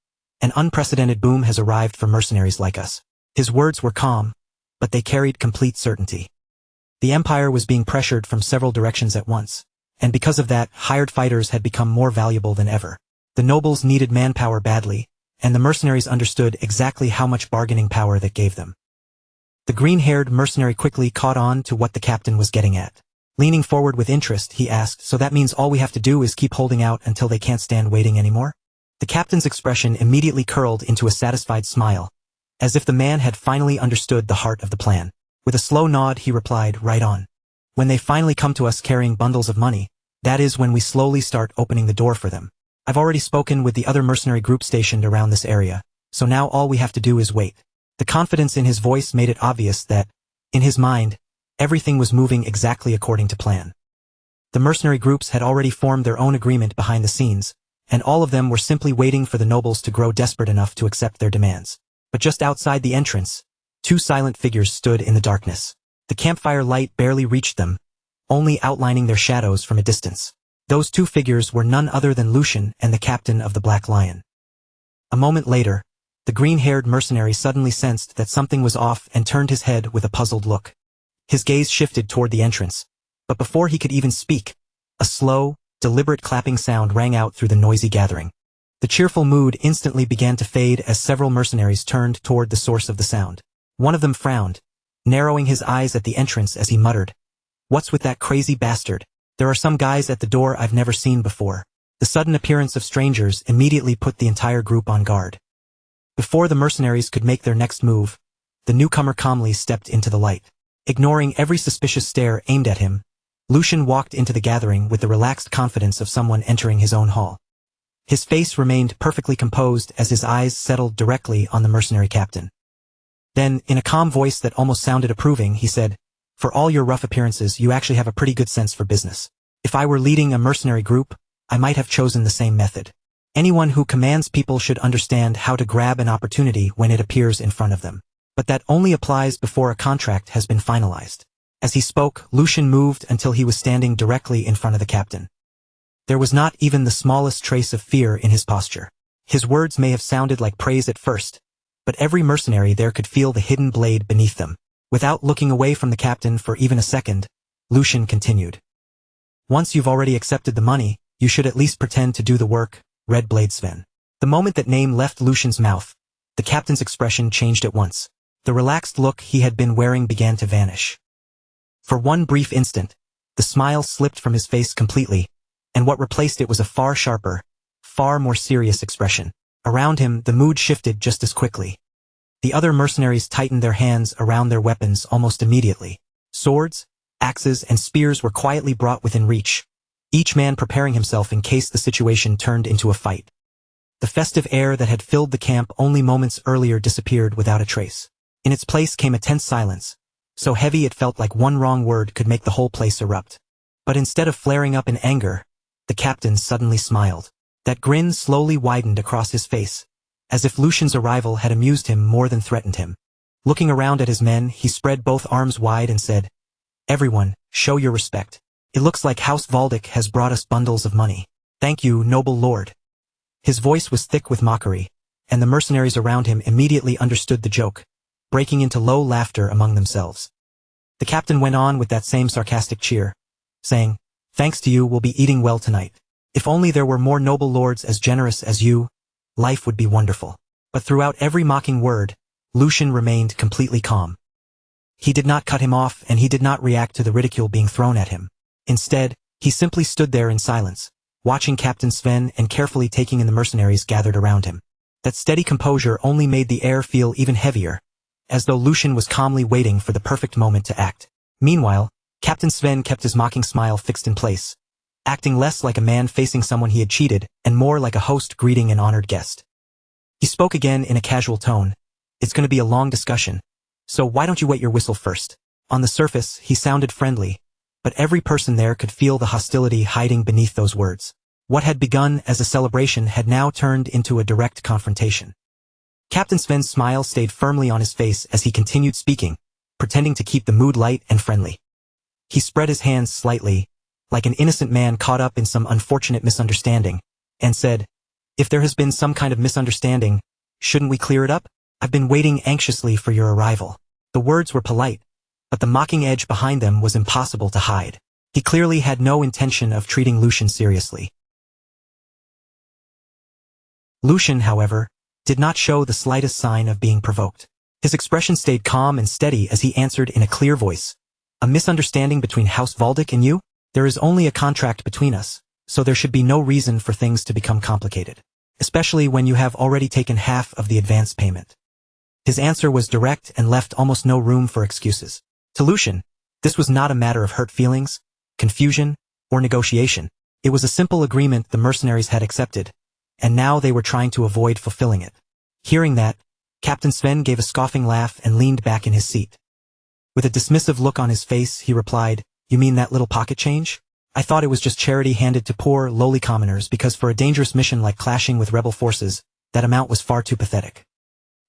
S1: an unprecedented boom has arrived for mercenaries like us." His words were calm, but they carried complete certainty. The Empire was being pressured from several directions at once, and because of that, hired fighters had become more valuable than ever. The nobles needed manpower badly, and the mercenaries understood exactly how much bargaining power that gave them. The green-haired mercenary quickly caught on to what the captain was getting at. Leaning forward with interest, he asked, "So that means all we have to do is keep holding out until they can't stand waiting anymore?" The captain's expression immediately curled into a satisfied smile, as if the man had finally understood the heart of the plan. With a slow nod, he replied, "Right on. When they finally come to us carrying bundles of money, that is when we slowly start opening the door for them. I've already spoken with the other mercenary group stationed around this area, so now all we have to do is wait." The confidence in his voice made it obvious that, in his mind, everything was moving exactly according to plan. The mercenary groups had already formed their own agreement behind the scenes, and all of them were simply waiting for the nobles to grow desperate enough to accept their demands. But just outside the entrance, two silent figures stood in the darkness. The campfire light barely reached them, only outlining their shadows from a distance. Those two figures were none other than Lucian and the captain of the Black Lion. A moment later, the green-haired mercenary suddenly sensed that something was off and turned his head with a puzzled look. His gaze shifted toward the entrance, but before he could even speak, a slow, deliberate clapping sound rang out through the noisy gathering. The cheerful mood instantly began to fade as several mercenaries turned toward the source of the sound. One of them frowned, narrowing his eyes at the entrance as he muttered, "What's with that crazy bastard? There are some guys at the door I've never seen before." The sudden appearance of strangers immediately put the entire group on guard. Before the mercenaries could make their next move, the newcomer calmly stepped into the light. Ignoring every suspicious stare aimed at him, Lucian walked into the gathering with the relaxed confidence of someone entering his own hall. His face remained perfectly composed as his eyes settled directly on the mercenary captain. Then, in a calm voice that almost sounded approving, he said, "For all your rough appearances, you actually have a pretty good sense for business. If I were leading a mercenary group, I might have chosen the same method." Anyone who commands people should understand how to grab an opportunity when it appears in front of them. But that only applies before a contract has been finalized. As he spoke, Lucian moved until he was standing directly in front of the captain. There was not even the smallest trace of fear in his posture. His words may have sounded like praise at first, but every mercenary there could feel the hidden blade beneath them. Without looking away from the captain for even a second, Lucian continued. Once you've already accepted the money, you should at least pretend to do the work, Red Blade Sven. The moment that name left Lucian's mouth, the captain's expression changed at once. The relaxed look he had been wearing began to vanish. For one brief instant, the smile slipped from his face completely, and what replaced it was a far sharper, far more serious expression. Around him, the mood shifted just as quickly. The other mercenaries tightened their hands around their weapons almost immediately. Swords, axes, and spears were quietly brought within reach, each man preparing himself in case the situation turned into a fight. The festive air that had filled the camp only moments earlier disappeared without a trace. In its place came a tense silence, so heavy it felt like one wrong word could make the whole place erupt. But instead of flaring up in anger, the captain suddenly smiled. That grin slowly widened across his face, as if Lucian's arrival had amused him more than threatened him. Looking around at his men, he spread both arms wide and said, "Everyone, show your respect. It looks like House Valdic has brought us bundles of money. Thank you, noble lord." His voice was thick with mockery, and the mercenaries around him immediately understood the joke, breaking into low laughter among themselves. The captain went on with that same sarcastic cheer, saying, "Thanks to you, we'll be eating well tonight. If only there were more noble lords as generous as you, life would be wonderful." But throughout every mocking word, Lucian remained completely calm. He did not cut him off, and he did not react to the ridicule being thrown at him. Instead, he simply stood there in silence, watching Captain Sven and carefully taking in the mercenaries gathered around him. That steady composure only made the air feel even heavier, as though Lucian was calmly waiting for the perfect moment to act. Meanwhile, Captain Sven kept his mocking smile fixed in place, acting less like a man facing someone he had cheated and more like a host greeting an honored guest. He spoke again in a casual tone. "It's going to be a long discussion, so why don't you wet your whistle first?" On the surface, he sounded friendly, but every person there could feel the hostility hiding beneath those words. What had begun as a celebration had now turned into a direct confrontation. Captain Sven's smile stayed firmly on his face as he continued speaking, pretending to keep the mood light and friendly. He spread his hands slightly, like an innocent man caught up in some unfortunate misunderstanding, and said, "If there has been some kind of misunderstanding, shouldn't we clear it up? I've been waiting anxiously for your arrival." The words were polite, but the mocking edge behind them was impossible to hide. He clearly had no intention of treating Lucian seriously. Lucian, however, did not show the slightest sign of being provoked. His expression stayed calm and steady as he answered in a clear voice, "A misunderstanding between House Valdic and you? There is only a contract between us, so there should be no reason for things to become complicated, especially when you have already taken half of the advance payment." His answer was direct and left almost no room for excuses. To Lucian, this was not a matter of hurt feelings, confusion, or negotiation. It was a simple agreement the mercenaries had accepted, and now they were trying to avoid fulfilling it. Hearing that, Captain Sven gave a scoffing laugh and leaned back in his seat. With a dismissive look on his face, he replied, "You mean that little pocket change? I thought it was just charity handed to poor, lowly commoners because for a dangerous mission like clashing with rebel forces, that amount was far too pathetic."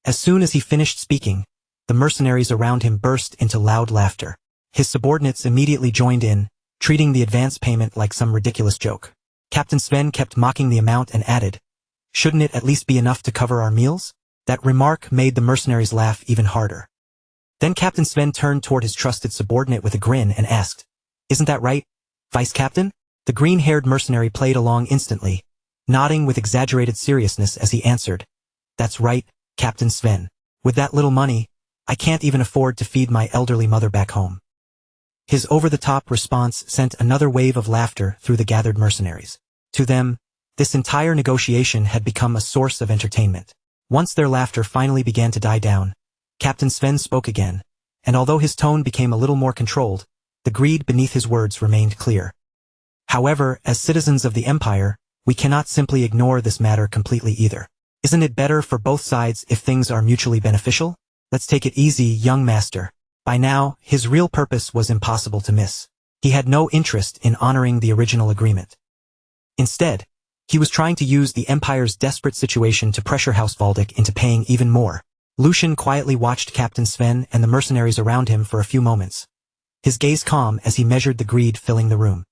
S1: As soon as he finished speaking, the mercenaries around him burst into loud laughter. His subordinates immediately joined in, treating the advance payment like some ridiculous joke. Captain Sven kept mocking the amount and added, "Shouldn't it at least be enough to cover our meals?" That remark made the mercenaries laugh even harder. Then Captain Sven turned toward his trusted subordinate with a grin and asked, "Isn't that right, Vice Captain?" The green-haired mercenary played along instantly, nodding with exaggerated seriousness as he answered, "That's right, Captain Sven. With that little money, I can't even afford to feed my elderly mother back home." His over-the-top response sent another wave of laughter through the gathered mercenaries. To them, this entire negotiation had become a source of entertainment. Once their laughter finally began to die down, Captain Sven spoke again, and although his tone became a little more controlled, the greed beneath his words remained clear. "However, as citizens of the Empire, we cannot simply ignore this matter completely either. Isn't it better for both sides if things are mutually beneficial? Let's take it easy, young master." By now, his real purpose was impossible to miss. He had no interest in honoring the original agreement. Instead, He was trying to use the Empire's desperate situation to pressure House Valdic into paying even more. Lucian quietly watched Captain Sven and the mercenaries around him for a few moments, his gaze calm as he measured the greed filling the room.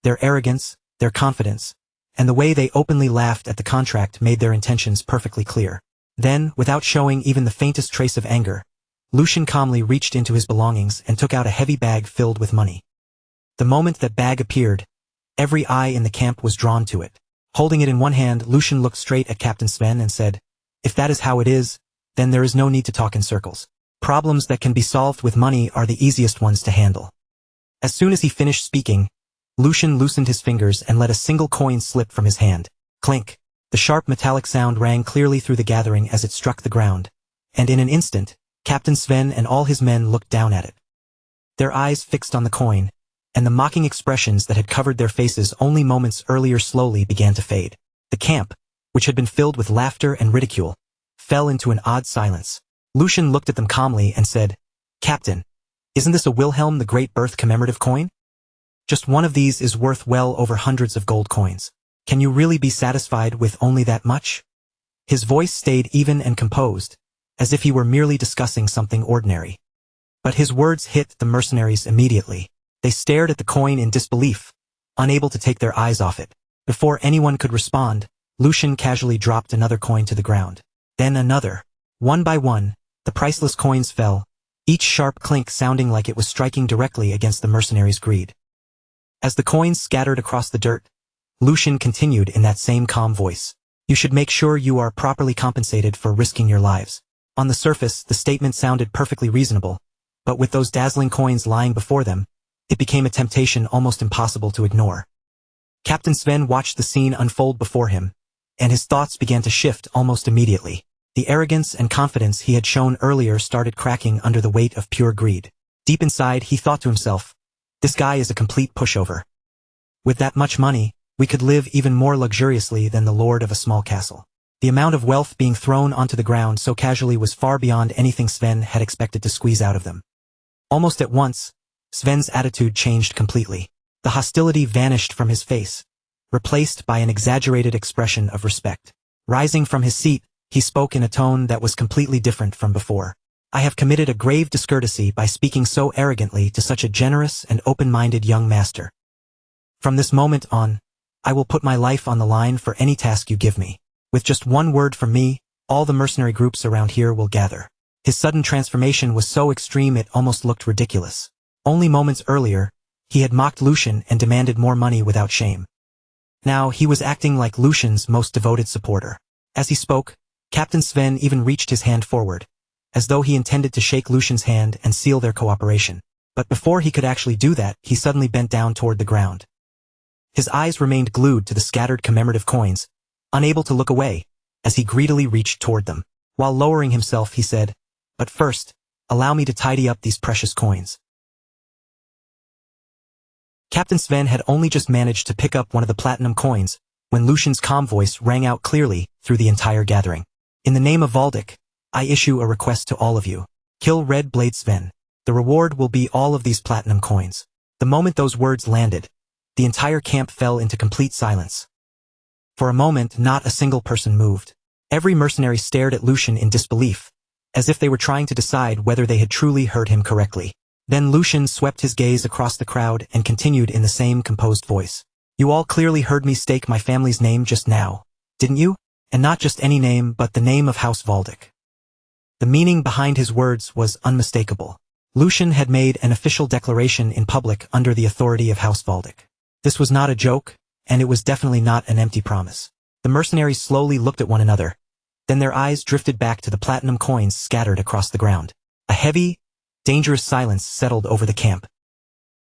S1: Their arrogance, their confidence, and the way they openly laughed at the contract made their intentions perfectly clear. Then, without showing even the faintest trace of anger, Lucian calmly reached into his belongings and took out a heavy bag filled with money. The moment that bag appeared, every eye in the camp was drawn to it. Holding it in one hand, Lucian looked straight at Captain Sven and said, "If that is how it is, then there is no need to talk in circles. Problems that can be solved with money are the easiest ones to handle." As soon as he finished speaking, Lucian loosened his fingers and let a single coin slip from his hand. Clink! The sharp metallic sound rang clearly through the gathering as it struck the ground, and in an instant, Captain Sven and all his men looked down at it. Their eyes fixed on the coin, and the mocking expressions that had covered their faces only moments earlier slowly began to fade. The camp, which had been filled with laughter and ridicule, fell into an odd silence. Lucian looked at them calmly and said, "Captain, isn't this a Wilhelm the Great Birth commemorative coin? Just one of these is worth well over hundreds of gold coins. Can you really be satisfied with only that much?" His voice stayed even and composed, as if he were merely discussing something ordinary. But his words hit the mercenaries immediately. They stared at the coin in disbelief, unable to take their eyes off it. Before anyone could respond, Lucian casually dropped another coin to the ground. Then another. One by one, the priceless coins fell, each sharp clink sounding like it was striking directly against the mercenaries' greed. As the coins scattered across the dirt, Lucian continued in that same calm voice. "You should make sure you are properly compensated for risking your lives." On the surface, the statement sounded perfectly reasonable, but with those dazzling coins lying before them, it became a temptation almost impossible to ignore. Captain Sven watched the scene unfold before him, and his thoughts began to shift almost immediately. The arrogance and confidence he had shown earlier started cracking under the weight of pure greed. Deep inside, he thought to himself, "This guy is a complete pushover. With that much money, we could live even more luxuriously than the lord of a small castle." The amount of wealth being thrown onto the ground so casually was far beyond anything Sven had expected to squeeze out of them. Almost at once, Sven's attitude changed completely. The hostility vanished from his face, replaced by an exaggerated expression of respect. Rising from his seat, he spoke in a tone that was completely different from before. "I have committed a grave discourtesy by speaking so arrogantly to such a generous and open-minded young master. From this moment on, I will put my life on the line for any task you give me. With just one word from me, all the mercenary groups around here will gather." His sudden transformation was so extreme it almost looked ridiculous. Only moments earlier, he had mocked Lucian and demanded more money without shame. Now he was acting like Lucian's most devoted supporter. As he spoke, Captain Sven even reached his hand forward, as though he intended to shake Lucian's hand and seal their cooperation. But before he could actually do that, he suddenly bent down toward the ground. His eyes remained glued to the scattered commemorative coins, unable to look away, as he greedily reached toward them. While lowering himself, he said, "But first, allow me to tidy up these precious coins." Captain Sven had only just managed to pick up one of the platinum coins, when Lucian's calm voice rang out clearly through the entire gathering. "In the name of Valdic, I issue a request to all of you. Kill Red Blade Sven. The reward will be all of these platinum coins." The moment those words landed, the entire camp fell into complete silence. For a moment, not a single person moved. Every mercenary stared at Lucian in disbelief, as if they were trying to decide whether they had truly heard him correctly. Then Lucian swept his gaze across the crowd and continued in the same composed voice. "You all clearly heard me stake my family's name just now, didn't you? And not just any name, but the name of House Valdic." The meaning behind his words was unmistakable. Lucian had made an official declaration in public under the authority of House Valdic. This was not a joke, and it was definitely not an empty promise. The mercenaries slowly looked at one another, then their eyes drifted back to the platinum coins scattered across the ground. A heavy, dangerous silence settled over the camp.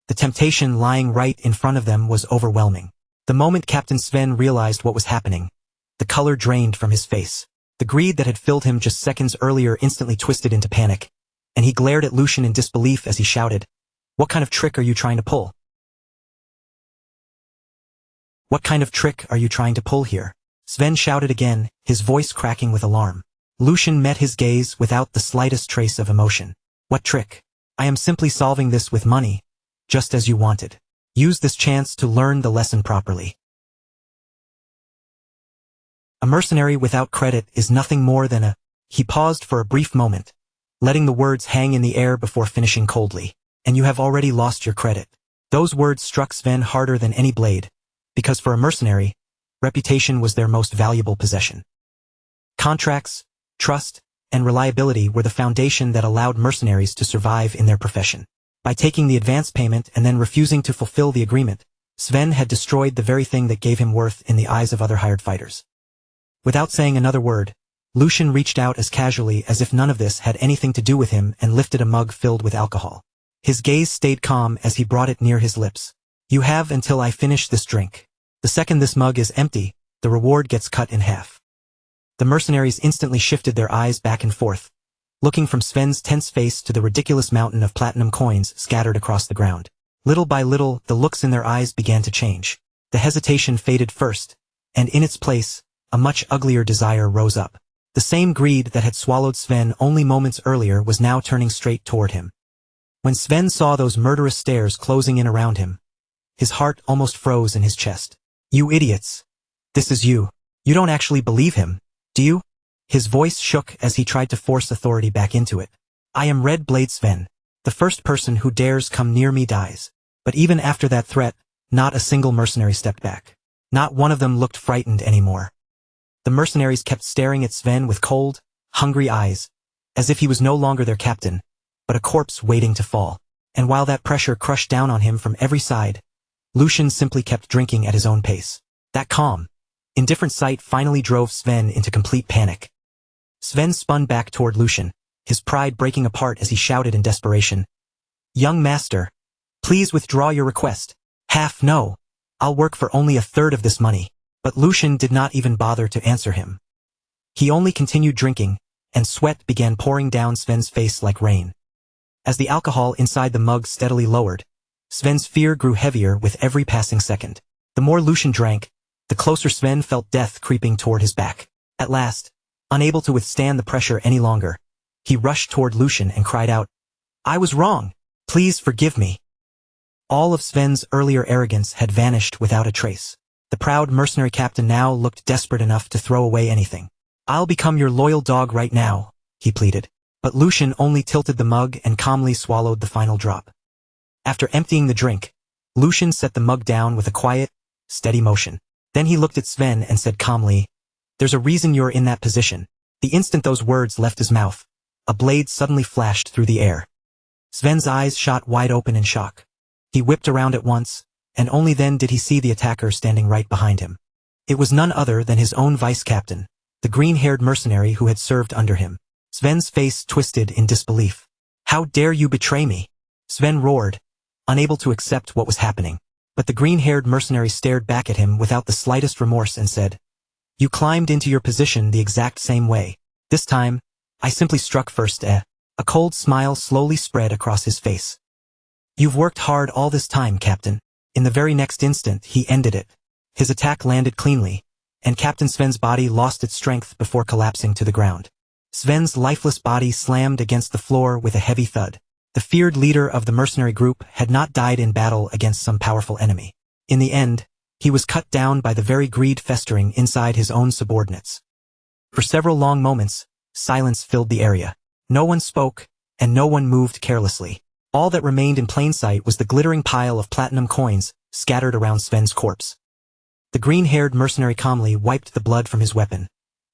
S1: The temptation lying right in front of them was overwhelming. The moment Captain Sven realized what was happening, the color drained from his face. The greed that had filled him just seconds earlier instantly twisted into panic, and he glared at Lucian in disbelief as he shouted, "What kind of trick are you trying to pull? What kind of trick are you trying to pull here?" Sven shouted again, his voice cracking with alarm. Lucian met his gaze without the slightest trace of emotion. "What trick? I am simply solving this with money, just as you wanted. Use this chance to learn the lesson properly." A mercenary without credit is nothing more than a... He paused for a brief moment, letting the words hang in the air before finishing coldly. And you have already lost your credit. Those words struck Sven harder than any blade, because for a mercenary, reputation was their most valuable possession. Contracts, trust, and reliability were the foundation that allowed mercenaries to survive in their profession. By taking the advance payment and then refusing to fulfill the agreement, Sven had destroyed the very thing that gave him worth in the eyes of other hired fighters. Without saying another word, Lucian reached out as casually as if none of this had anything to do with him and lifted a mug filled with alcohol. His gaze stayed calm as he brought it near his lips. You have until I finish this drink. The second this mug is empty, the reward gets cut in half. The mercenaries instantly shifted their eyes back and forth, looking from Sven's tense face to the ridiculous mountain of platinum coins scattered across the ground. Little by little, the looks in their eyes began to change. The hesitation faded first, and in its place, a much uglier desire rose up. The same greed that had swallowed Sven only moments earlier was now turning straight toward him. When Sven saw those murderous stares closing in around him, his heart almost froze in his chest. You idiots! This is you. You don't actually believe him, do you? His voice shook as he tried to force authority back into it. I am Red Blade Sven. The first person who dares come near me dies. But even after that threat, not a single mercenary stepped back. Not one of them looked frightened anymore. The mercenaries kept staring at Sven with cold, hungry eyes, as if he was no longer their captain, but a corpse waiting to fall. And while that pressure crushed down on him from every side, Lucian simply kept drinking at his own pace. That calm, indifferent sight finally drove Sven into complete panic. Sven spun back toward Lucian, his pride breaking apart as he shouted in desperation. Young master, please withdraw your request. Half no. I'll work for only a third of this money. But Lucian did not even bother to answer him. He only continued drinking, and sweat began pouring down Sven's face like rain. As the alcohol inside the mug steadily lowered, Sven's fear grew heavier with every passing second. The more Lucian drank, the closer Sven felt death creeping toward his back. At last, unable to withstand the pressure any longer, he rushed toward Lucian and cried out, I was wrong. Please forgive me. All of Sven's earlier arrogance had vanished without a trace. The proud mercenary captain now looked desperate enough to throw away anything. I'll become your loyal dog right now, he pleaded. But Lucian only tilted the mug and calmly swallowed the final drop. After emptying the drink, Lucian set the mug down with a quiet, steady motion. Then he looked at Sven and said calmly, There's a reason you're in that position. The instant those words left his mouth, a blade suddenly flashed through the air. Sven's eyes shot wide open in shock. He whipped around at once, and only then did he see the attacker standing right behind him. It was none other than his own vice-captain, the green-haired mercenary who had served under him. Sven's face twisted in disbelief. How dare you betray me? Sven roared, unable to accept what was happening. But the green-haired mercenary stared back at him without the slightest remorse and said, You climbed into your position the exact same way. This time, I simply struck first. A cold smile slowly spread across his face. You've worked hard all this time, Captain. In the very next instant, he ended it. His attack landed cleanly, and Captain Sven's body lost its strength before collapsing to the ground. Sven's lifeless body slammed against the floor with a heavy thud. The feared leader of the mercenary group had not died in battle against some powerful enemy. In the end, he was cut down by the very greed festering inside his own subordinates. For several long moments, silence filled the area. No one spoke, and no one moved carelessly. All that remained in plain sight was the glittering pile of platinum coins scattered around Sven's corpse. The green-haired mercenary calmly wiped the blood from his weapon,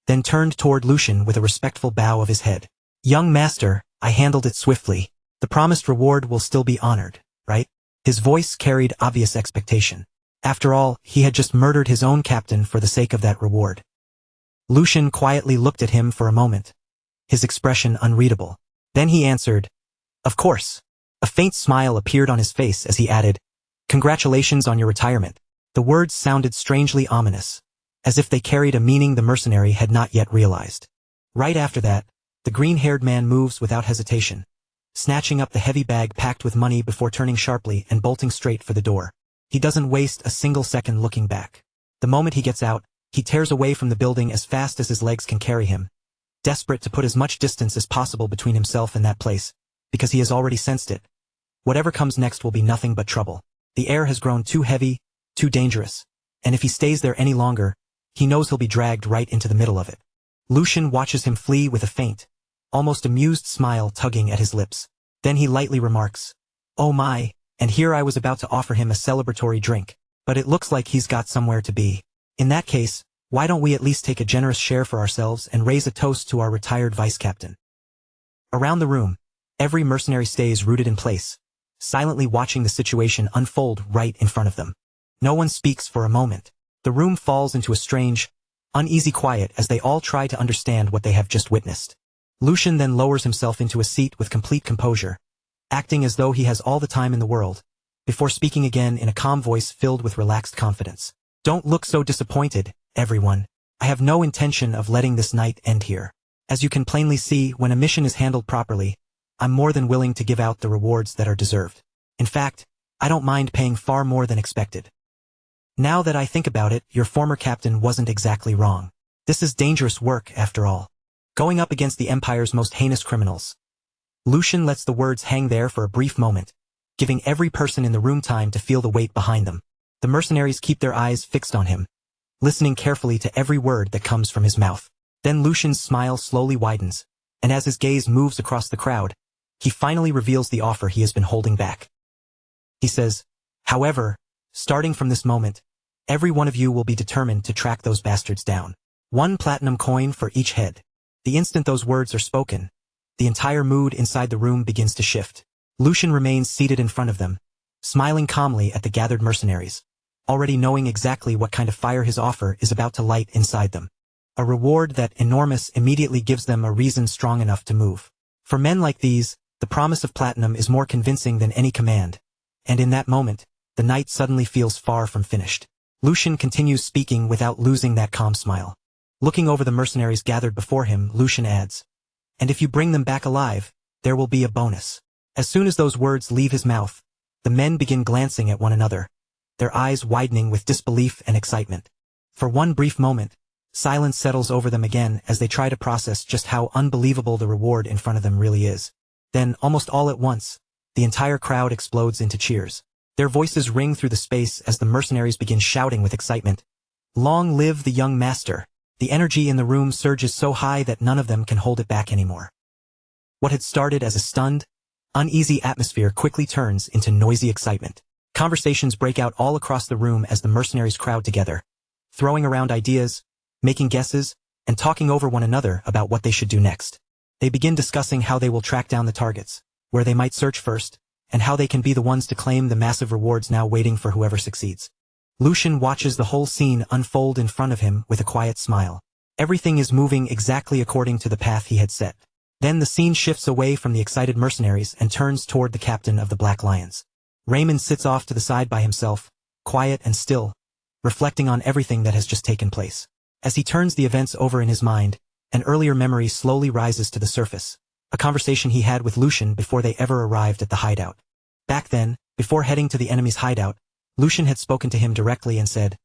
S1: then turned toward Lucian with a respectful bow of his head. Young master, I handled it swiftly. The promised reward will still be honored, right? His voice carried obvious expectation. After all, he had just murdered his own captain for the sake of that reward. Lucian quietly looked at him for a moment, his expression unreadable. Then he answered, Of course. A faint smile appeared on his face as he added, Congratulations on your retirement. The words sounded strangely ominous, as if they carried a meaning the mercenary had not yet realized. Right after that, the green-haired man moves without hesitation, snatching up the heavy bag packed with money before turning sharply and bolting straight for the door. He doesn't waste a single second looking back. The moment he gets out, he tears away from the building as fast as his legs can carry him, desperate to put as much distance as possible between himself and that place, because he has already sensed it. Whatever comes next will be nothing but trouble. The air has grown too heavy, too dangerous, and if he stays there any longer, he knows he'll be dragged right into the middle of it. Lucian watches him flee with a faint, almost amused smile tugging at his lips. Then he lightly remarks, "Oh my," and here I was about to offer him a celebratory drink, but it looks like he's got somewhere to be. In that case, why don't we at least take a generous share for ourselves and raise a toast to our retired vice captain? Around the room, every mercenary stays rooted in place, silently watching the situation unfold right in front of them. No one speaks for a moment. The room falls into a strange, uneasy quiet as they all try to understand what they have just witnessed. Lucian then lowers himself into a seat with complete composure, acting as though he has all the time in the world, before speaking again in a calm voice filled with relaxed confidence. "Don't look so disappointed, everyone. I have no intention of letting this night end here. As you can plainly see, when a mission is handled properly, I'm more than willing to give out the rewards that are deserved. In fact, I don't mind paying far more than expected. Now that I think about it, your former captain wasn't exactly wrong. This is dangerous work, after all. Going up against the Empire's most heinous criminals." Lucian lets the words hang there for a brief moment, giving every person in the room time to feel the weight behind them. The mercenaries keep their eyes fixed on him, listening carefully to every word that comes from his mouth. Then Lucian's smile slowly widens, and as his gaze moves across the crowd, he finally reveals the offer he has been holding back. He says, "However, starting from this moment, every one of you will be determined to track those bastards down. 1 platinum coin for each head." The instant those words are spoken, the entire mood inside the room begins to shift. Lucian remains seated in front of them, smiling calmly at the gathered mercenaries, already knowing exactly what kind of fire his offer is about to light inside them. A reward that enormous immediately gives them a reason strong enough to move. For men like these, the promise of platinum is more convincing than any command, and in that moment, the night suddenly feels far from finished. Lucian continues speaking without losing that calm smile. Looking over the mercenaries gathered before him, Lucian adds, "And if you bring them back alive, there will be a bonus." As soon as those words leave his mouth, the men begin glancing at one another, their eyes widening with disbelief and excitement. For one brief moment, silence settles over them again as they try to process just how unbelievable the reward in front of them really is. Then, almost all at once, the entire crowd explodes into cheers. Their voices ring through the space as the mercenaries begin shouting with excitement, "Long live the young master!" The energy in the room surges so high that none of them can hold it back anymore. What had started as a stunned, uneasy atmosphere quickly turns into noisy excitement. Conversations break out all across the room as the mercenaries crowd together, throwing around ideas, making guesses, and talking over one another about what they should do next. They begin discussing how they will track down the targets, where they might search first, and how they can be the ones to claim the massive rewards now waiting for whoever succeeds. Lucian watches the whole scene unfold in front of him with a quiet smile. Everything is moving exactly according to the path he had set. Then the scene shifts away from the excited mercenaries and turns toward the captain of the Black Lions. Raymond sits off to the side by himself, quiet and still, reflecting on everything that has just taken place. As he turns the events over in his mind, an earlier memory slowly rises to the surface, a conversation he had with Lucian before they ever arrived at the hideout. Back then, before heading to the enemy's hideout, Lucian had spoken to him directly and said,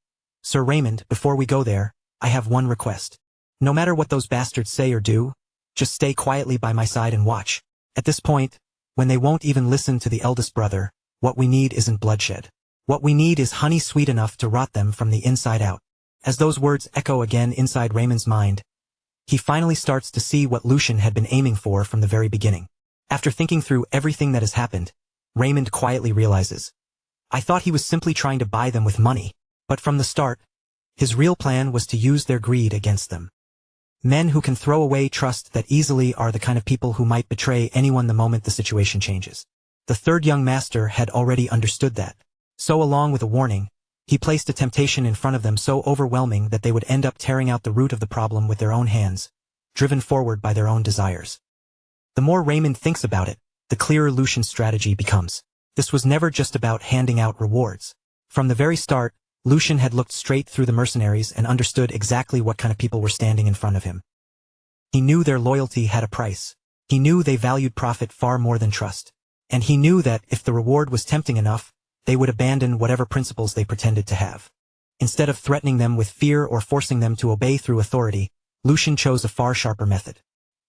S1: "Sir Raymond, before we go there, I have one request. No matter what those bastards say or do, just stay quietly by my side and watch. At this point, when they won't even listen to the eldest brother, what we need isn't bloodshed. What we need is honey sweet enough to rot them from the inside out." As those words echo again inside Raymond's mind, he finally starts to see what Lucian had been aiming for from the very beginning. After thinking through everything that has happened, Raymond quietly realizes, "I thought he was simply trying to buy them with money, but from the start, his real plan was to use their greed against them. Men who can throw away trust that easily are the kind of people who might betray anyone the moment the situation changes." The third young master had already understood that. So along with a warning, he placed a temptation in front of them so overwhelming that they would end up tearing out the root of the problem with their own hands, driven forward by their own desires. The more Raymond thinks about it, the clearer Lucian's strategy becomes. This was never just about handing out rewards. From the very start, Lucian had looked straight through the mercenaries and understood exactly what kind of people were standing in front of him. He knew their loyalty had a price. He knew they valued profit far more than trust. And he knew that if the reward was tempting enough, they would abandon whatever principles they pretended to have. Instead of threatening them with fear or forcing them to obey through authority, Lucian chose a far sharper method.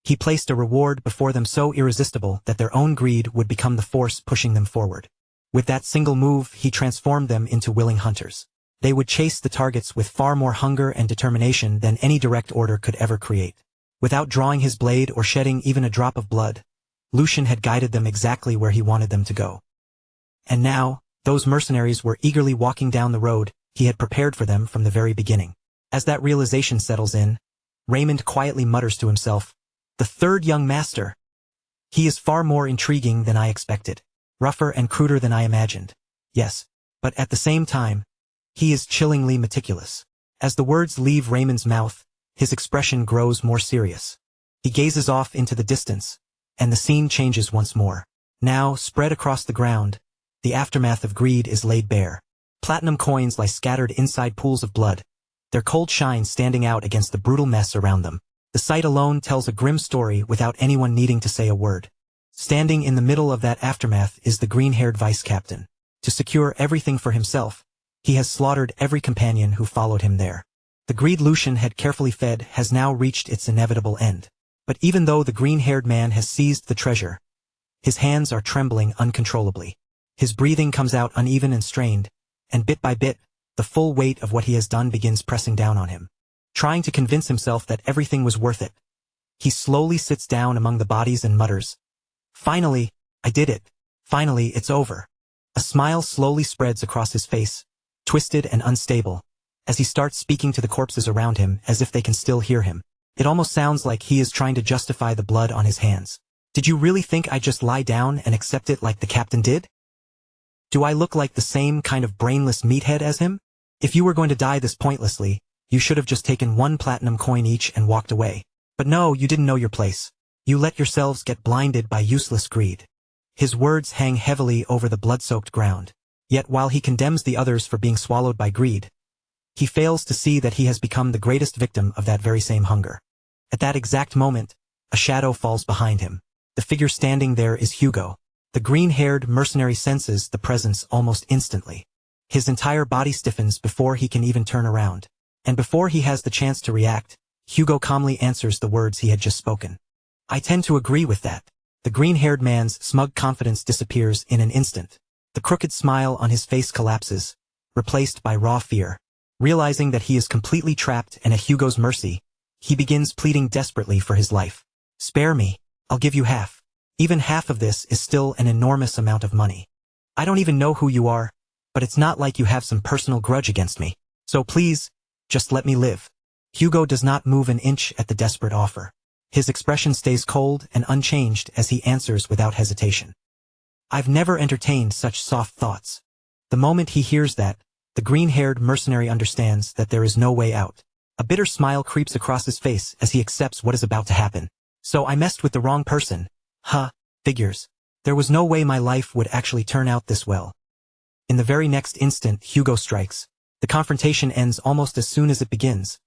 S1: He placed a reward before them so irresistible that their own greed would become the force pushing them forward. With that single move, he transformed them into willing hunters. They would chase the targets with far more hunger and determination than any direct order could ever create. Without drawing his blade or shedding even a drop of blood, Lucian had guided them exactly where he wanted them to go. And now, those mercenaries were eagerly walking down the road he had prepared for them from the very beginning. As that realization settles in, Raymond quietly mutters to himself, "The third young master. He is far more intriguing than I expected. Rougher and cruder than I imagined. Yes, but at the same time, he is chillingly meticulous." As the words leave Raymond's mouth, his expression grows more serious. He gazes off into the distance, and the scene changes once more. Now, spread across the ground, the aftermath of greed is laid bare. Platinum coins lie scattered inside pools of blood, their cold shine standing out against the brutal mess around them. The sight alone tells a grim story without anyone needing to say a word. Standing in the middle of that aftermath is the green-haired vice-captain. To secure everything for himself, he has slaughtered every companion who followed him there. The greed Lucian had carefully fed has now reached its inevitable end. But even though the green-haired man has seized the treasure, his hands are trembling uncontrollably. His breathing comes out uneven and strained, and bit by bit, the full weight of what he has done begins pressing down on him. Trying to convince himself that everything was worth it, he slowly sits down among the bodies and mutters, "Finally, I did it. Finally, it's over." A smile slowly spreads across his face, twisted and unstable, as he starts speaking to the corpses around him as if they can still hear him. It almost sounds like he is trying to justify the blood on his hands. "Did you really think I'd just lie down and accept it like the captain did? Do I look like the same kind of brainless meathead as him? If you were going to die this pointlessly, you should have just taken one platinum coin each and walked away. But no, you didn't know your place. You let yourselves get blinded by useless greed." His words hang heavily over the blood-soaked ground. Yet while he condemns the others for being swallowed by greed, he fails to see that he has become the greatest victim of that very same hunger. At that exact moment, a shadow falls behind him. The figure standing there is Hugo. The green-haired mercenary senses the presence almost instantly. His entire body stiffens before he can even turn around. And before he has the chance to react, Hugo calmly answers the words he had just spoken. "I tend to agree with that." The green-haired man's smug confidence disappears in an instant. The crooked smile on his face collapses, replaced by raw fear. Realizing that he is completely trapped and at Hugo's mercy, he begins pleading desperately for his life. "Spare me. I'll give you half. Even half of this is still an enormous amount of money. I don't even know who you are, but it's not like you have some personal grudge against me. So please, just let me live." Hugo does not move an inch at the desperate offer. His expression stays cold and unchanged as he answers without hesitation. "I've never entertained such soft thoughts." The moment he hears that, the green-haired mercenary understands that there is no way out. A bitter smile creeps across his face as he accepts what is about to happen. "So I messed with the wrong person. Huh, figures. There was no way my life would actually turn out this well." In the very next instant, Hugo strikes. The confrontation ends almost as soon as it begins,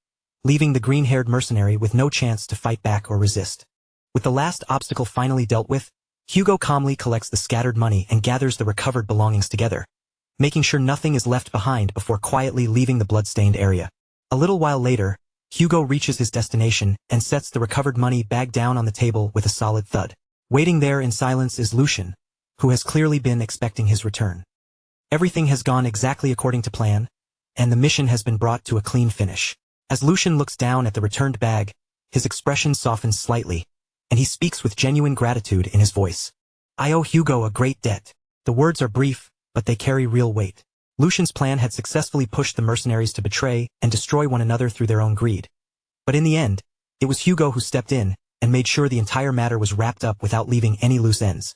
S1: leaving the green-haired mercenary with no chance to fight back or resist. With the last obstacle finally dealt with, Hugo calmly collects the scattered money and gathers the recovered belongings together, making sure nothing is left behind before quietly leaving the blood-stained area. A little while later, Hugo reaches his destination and sets the recovered money bag down on the table with a solid thud. Waiting there in silence is Lucian, who has clearly been expecting his return. Everything has gone exactly according to plan, and the mission has been brought to a clean finish. As Lucian looks down at the returned bag, his expression softens slightly, and he speaks with genuine gratitude in his voice. "I owe Hugo a great debt." The words are brief, but they carry real weight. Lucian's plan had successfully pushed the mercenaries to betray and destroy one another through their own greed. But in the end, it was Hugo who stepped in and made sure the entire matter was wrapped up without leaving any loose ends.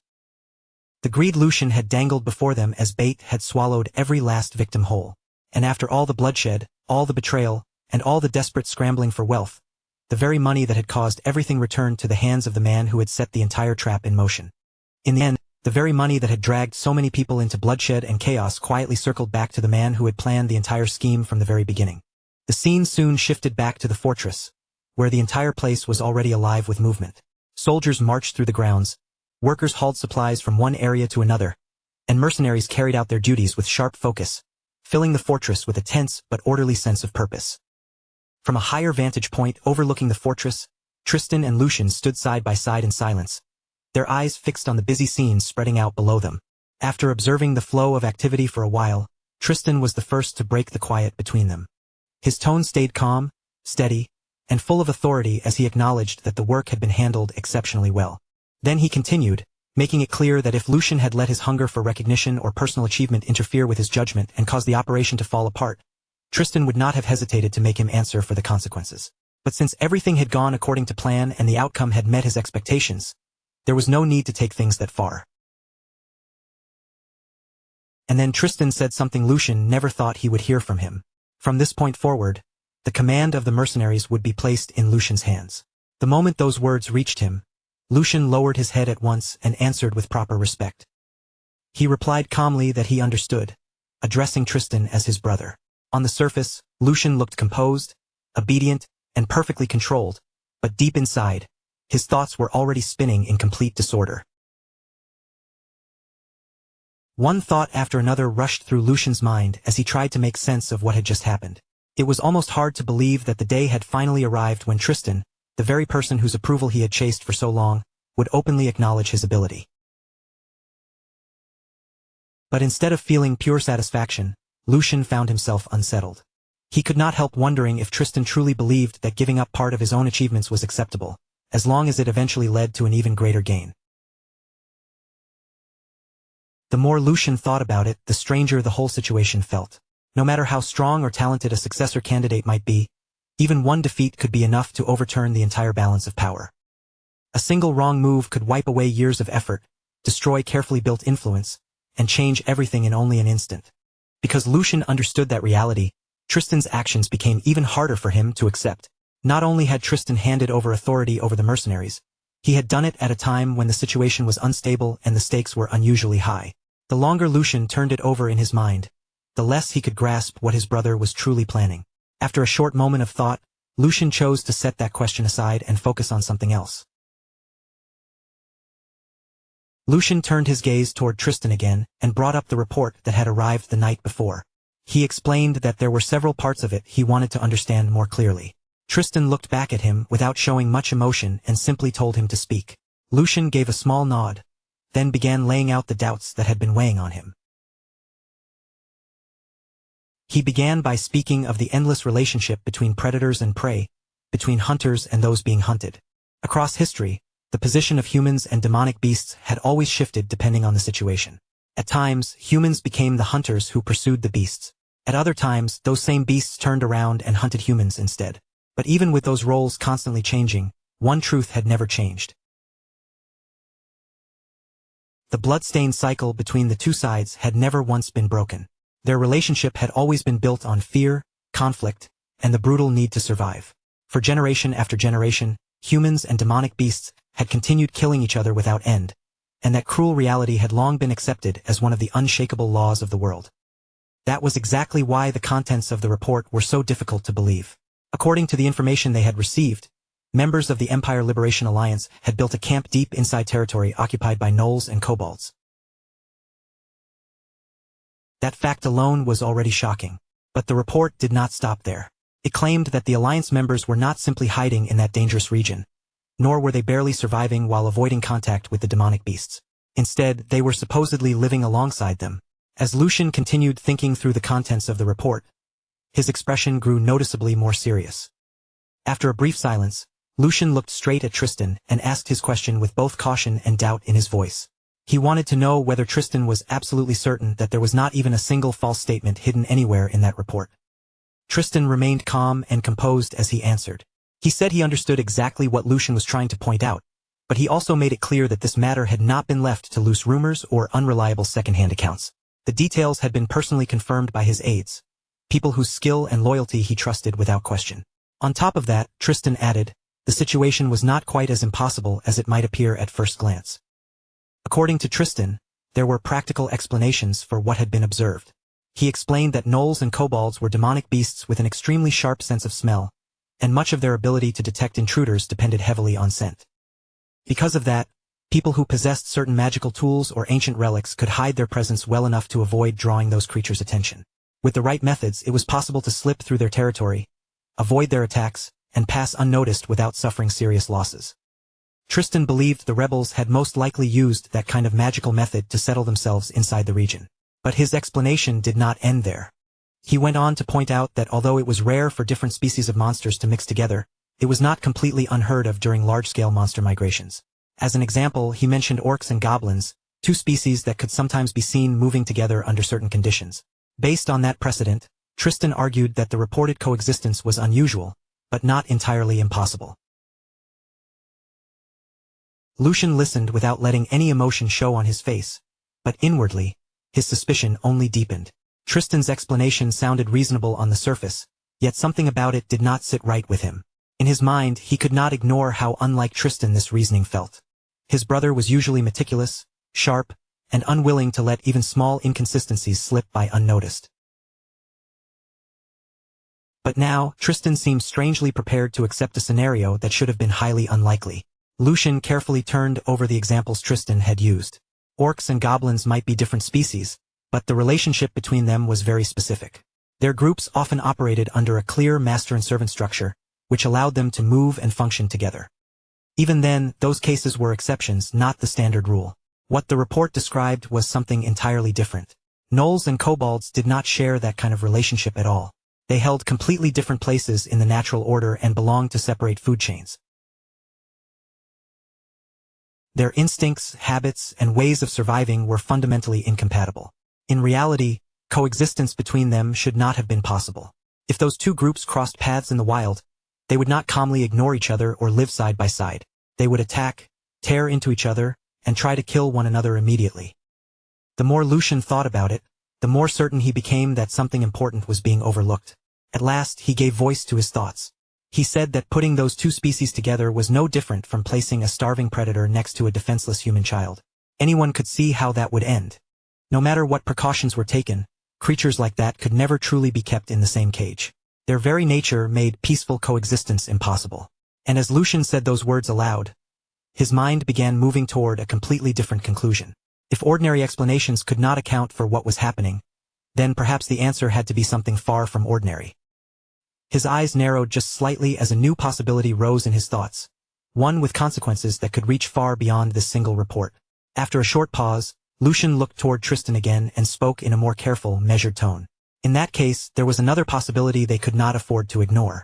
S1: The greed Lucian had dangled before them as bait had swallowed every last victim whole. And after all the bloodshed, all the betrayal, and all the desperate scrambling for wealth, the very money that had caused everything returned to the hands of the man who had set the entire trap in motion. In the end, the very money that had dragged so many people into bloodshed and chaos quietly circled back to the man who had planned the entire scheme from the very beginning. The scene soon shifted back to the fortress, where the entire place was already alive with movement. Soldiers marched through the grounds, workers hauled supplies from one area to another, and mercenaries carried out their duties with sharp focus, filling the fortress with a tense but orderly sense of purpose. From a higher vantage point overlooking the fortress, Tristan and Lucian stood side by side in silence, their eyes fixed on the busy scene spreading out below them. After observing the flow of activity for a while, Tristan was the first to break the quiet between them. His tone stayed calm, steady, and full of authority as he acknowledged that the work had been handled exceptionally well. Then he continued, making it clear that if Lucian had let his hunger for recognition or personal achievement interfere with his judgment and cause the operation to fall apart, Tristan would not have hesitated to make him answer for the consequences. But since everything had gone according to plan and the outcome had met his expectations, there was no need to take things that far. And then Tristan said something Lucian never thought he would hear from him. From this point forward, the command of the mercenaries would be placed in Lucian's hands. The moment those words reached him, Lucian lowered his head at once and answered with proper respect. He replied calmly that he understood, addressing Tristan as his brother. On the surface, Lucian looked composed, obedient, and perfectly controlled, but deep inside, his thoughts were already spinning in complete disorder. One thought after another rushed through Lucian's mind as he tried to make sense of what had just happened. It was almost hard to believe that the day had finally arrived when Tristan, the very person whose approval he had chased for so long, would openly acknowledge his ability. But instead of feeling pure satisfaction, Lucian found himself unsettled. He could not help wondering if Tristan truly believed that giving up part of his own achievements was acceptable, as long as it eventually led to an even greater gain. The more Lucian thought about it, the stranger the whole situation felt. No matter how strong or talented a successor candidate might be, even one defeat could be enough to overturn the entire balance of power. A single wrong move could wipe away years of effort, destroy carefully built influence, and change everything in only an instant. Because Lucian understood that reality, Tristan's actions became even harder for him to accept. Not only had Tristan handed over authority over the mercenaries, he had done it at a time when the situation was unstable and the stakes were unusually high. The longer Lucian turned it over in his mind, the less he could grasp what his brother was truly planning. After a short moment of thought, Lucian chose to set that question aside and focus on something else. Lucian turned his gaze toward Tristan again and brought up the report that had arrived the night before. He explained that there were several parts of it he wanted to understand more clearly. Tristan looked back at him without showing much emotion and simply told him to speak. Lucian gave a small nod, then began laying out the doubts that had been weighing on him. He began by speaking of the endless relationship between predators and prey, between hunters and those being hunted. Across history, the position of humans and demonic beasts had always shifted depending on the situation. At times, humans became the hunters who pursued the beasts. At other times, those same beasts turned around and hunted humans instead. But even with those roles constantly changing, one truth had never changed. The blood-stained cycle between the two sides had never once been broken. Their relationship had always been built on fear, conflict, and the brutal need to survive. For generation after generation, humans and demonic beasts had continued killing each other without end, and that cruel reality had long been accepted as one of the unshakable laws of the world. That was exactly why the contents of the report were so difficult to believe. According to the information they had received, members of the Empire Liberation Alliance had built a camp deep inside territory occupied by gnolls and kobolds. That fact alone was already shocking. But the report did not stop there. It claimed that the Alliance members were not simply hiding in that dangerous region, nor were they barely surviving while avoiding contact with the demonic beasts. Instead, they were supposedly living alongside them. As Lucian continued thinking through the contents of the report, his expression grew noticeably more serious. After a brief silence, Lucian looked straight at Tristan and asked his question with both caution and doubt in his voice. He wanted to know whether Tristan was absolutely certain that there was not even a single false statement hidden anywhere in that report. Tristan remained calm and composed as he answered. He said he understood exactly what Lucian was trying to point out, but he also made it clear that this matter had not been left to loose rumors or unreliable second-hand accounts. The details had been personally confirmed by his aides, people whose skill and loyalty he trusted without question. On top of that, Tristan added, the situation was not quite as impossible as it might appear at first glance. According to Tristan, there were practical explanations for what had been observed. He explained that gnolls and kobolds were demonic beasts with an extremely sharp sense of smell, and much of their ability to detect intruders depended heavily on scent. Because of that, people who possessed certain magical tools or ancient relics could hide their presence well enough to avoid drawing those creatures' attention. With the right methods, it was possible to slip through their territory, avoid their attacks, and pass unnoticed without suffering serious losses. Tristan believed the rebels had most likely used that kind of magical method to settle themselves inside the region. But his explanation did not end there. He went on to point out that although it was rare for different species of monsters to mix together, it was not completely unheard of during large-scale monster migrations. As an example, he mentioned orcs and goblins, two species that could sometimes be seen moving together under certain conditions. Based on that precedent, Tristan argued that the reported coexistence was unusual, but not entirely impossible. Lucian listened without letting any emotion show on his face, but inwardly, his suspicion only deepened. Tristan's explanation sounded reasonable on the surface, yet something about it did not sit right with him. In his mind, he could not ignore how unlike Tristan this reasoning felt. His brother was usually meticulous, sharp, and unwilling to let even small inconsistencies slip by unnoticed. But now, Tristan seemed strangely prepared to accept a scenario that should have been highly unlikely. Lucian carefully turned over the examples Tristan had used. Orcs and goblins might be different species, but the relationship between them was very specific. Their groups often operated under a clear master and servant structure, which allowed them to move and function together. Even then, those cases were exceptions, not the standard rule. What the report described was something entirely different. Gnolls and kobolds did not share that kind of relationship at all. They held completely different places in the natural order and belonged to separate food chains. Their instincts, habits, and ways of surviving were fundamentally incompatible. In reality, coexistence between them should not have been possible. If those two groups crossed paths in the wild, they would not calmly ignore each other or live side by side. They would attack, tear into each other, and try to kill one another immediately. The more Lucian thought about it, the more certain he became that something important was being overlooked. At last, he gave voice to his thoughts. He said that putting those two species together was no different from placing a starving predator next to a defenseless human child. Anyone could see how that would end. No matter what precautions were taken, creatures like that could never truly be kept in the same cage. Their very nature made peaceful coexistence impossible. And as Lucian said those words aloud, his mind began moving toward a completely different conclusion. If ordinary explanations could not account for what was happening, then perhaps the answer had to be something far from ordinary. His eyes narrowed just slightly as a new possibility rose in his thoughts, one with consequences that could reach far beyond this single report. After a short pause, Lucian looked toward Tristan again and spoke in a more careful, measured tone. In that case, there was another possibility they could not afford to ignore.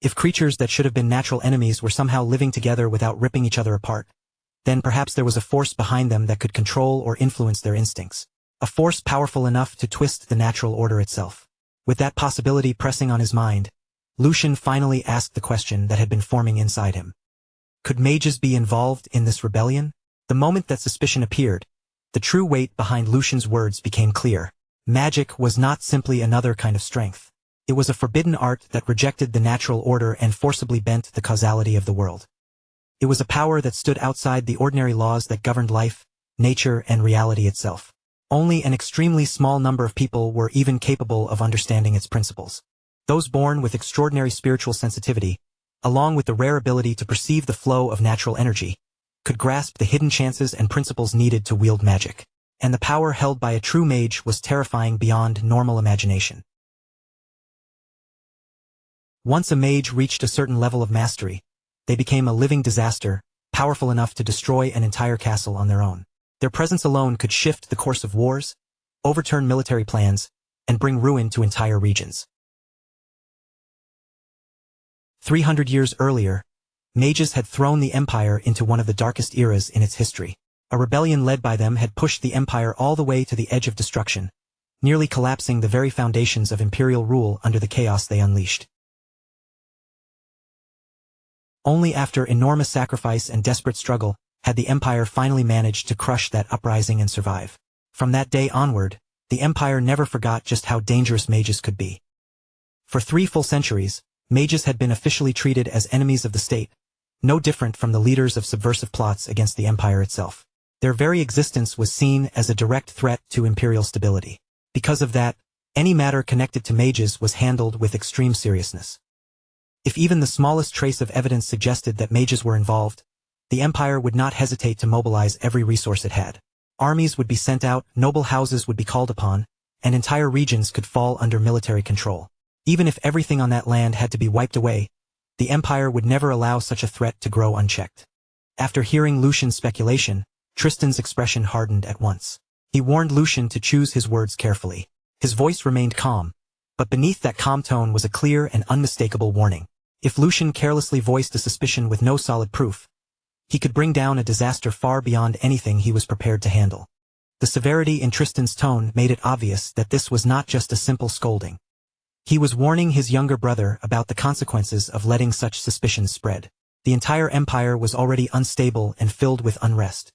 S1: If creatures that should have been natural enemies were somehow living together without ripping each other apart, then perhaps there was a force behind them that could control or influence their instincts. A force powerful enough to twist the natural order itself. With that possibility pressing on his mind, Lucian finally asked the question that had been forming inside him. Could mages be involved in this rebellion? The moment that suspicion appeared, the true weight behind Lucian's words became clear. Magic was not simply another kind of strength. It was a forbidden art that rejected the natural order and forcibly bent the causality of the world. It was a power that stood outside the ordinary laws that governed life, nature, and reality itself. Only an extremely small number of people were even capable of understanding its principles. Those born with extraordinary spiritual sensitivity, along with the rare ability to perceive the flow of natural energy, could grasp the hidden chances and principles needed to wield magic. And the power held by a true mage was terrifying beyond normal imagination. Once a mage reached a certain level of mastery, they became a living disaster, powerful enough to destroy an entire castle on their own. Their presence alone could shift the course of wars, overturn military plans, and bring ruin to entire regions. 300 years earlier, mages had thrown the empire into one of the darkest eras in its history. A rebellion led by them had pushed the empire all the way to the edge of destruction, nearly collapsing the very foundations of imperial rule under the chaos they unleashed. Only after enormous sacrifice and desperate struggle had the empire finally managed to crush that uprising and survive. From that day onward, the empire never forgot just how dangerous mages could be. For 3 full centuries, mages had been officially treated as enemies of the state, no different from the leaders of subversive plots against the empire itself. Their very existence was seen as a direct threat to imperial stability. Because of that, any matter connected to mages was handled with extreme seriousness. If even the smallest trace of evidence suggested that mages were involved, the empire would not hesitate to mobilize every resource it had. Armies would be sent out, noble houses would be called upon, and entire regions could fall under military control. Even if everything on that land had to be wiped away, the empire would never allow such a threat to grow unchecked. After hearing Lucian's speculation, Tristan's expression hardened at once. He warned Lucian to choose his words carefully. His voice remained calm, but beneath that calm tone was a clear and unmistakable warning. If Lucian carelessly voiced a suspicion with no solid proof, he could bring down a disaster far beyond anything he was prepared to handle. The severity in Tristan's tone made it obvious that this was not just a simple scolding. He was warning his younger brother about the consequences of letting such suspicions spread. The entire empire was already unstable and filled with unrest.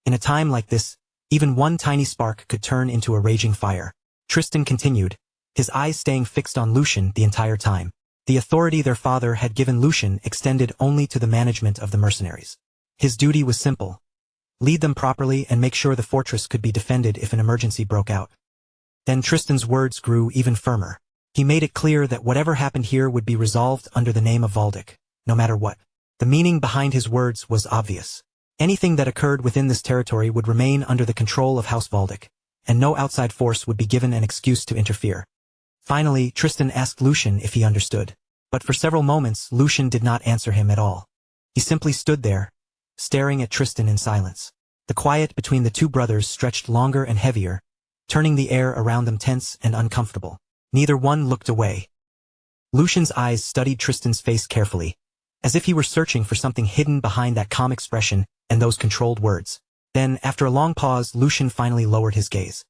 S1: In a time like this, even one tiny spark could turn into a raging fire. Tristan continued, his eyes staying fixed on Lucian the entire time. The authority their father had given Lucian extended only to the management of the mercenaries. His duty was simple: lead them properly and make sure the fortress could be defended if an emergency broke out. Then Tristan's words grew even firmer. He made it clear that whatever happened here would be resolved under the name of Valdic, no matter what. The meaning behind his words was obvious. Anything that occurred within this territory would remain under the control of House Valdic, and no outside force would be given an excuse to interfere. Finally, Tristan asked Lucian if he understood. But for several moments, Lucian did not answer him at all. He simply stood there, staring at Tristan in silence. The quiet between the two brothers stretched longer and heavier, turning the air around them tense and uncomfortable. Neither one looked away. Lucian's eyes studied Tristan's face carefully, as if he were searching for something hidden behind that calm expression and those controlled words. Then, after a long pause, Lucian finally lowered his gaze.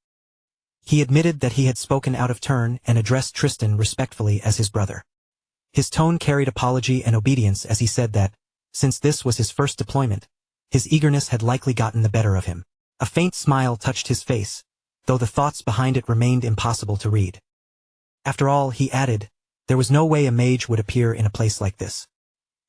S1: He admitted that he had spoken out of turn and addressed Tristan respectfully as his brother. His tone carried apology and obedience as he said that, since this was his first deployment, his eagerness had likely gotten the better of him. A faint smile touched his face, though the thoughts behind it remained impossible to read. After all, he added, there was no way a mage would appear in a place like this.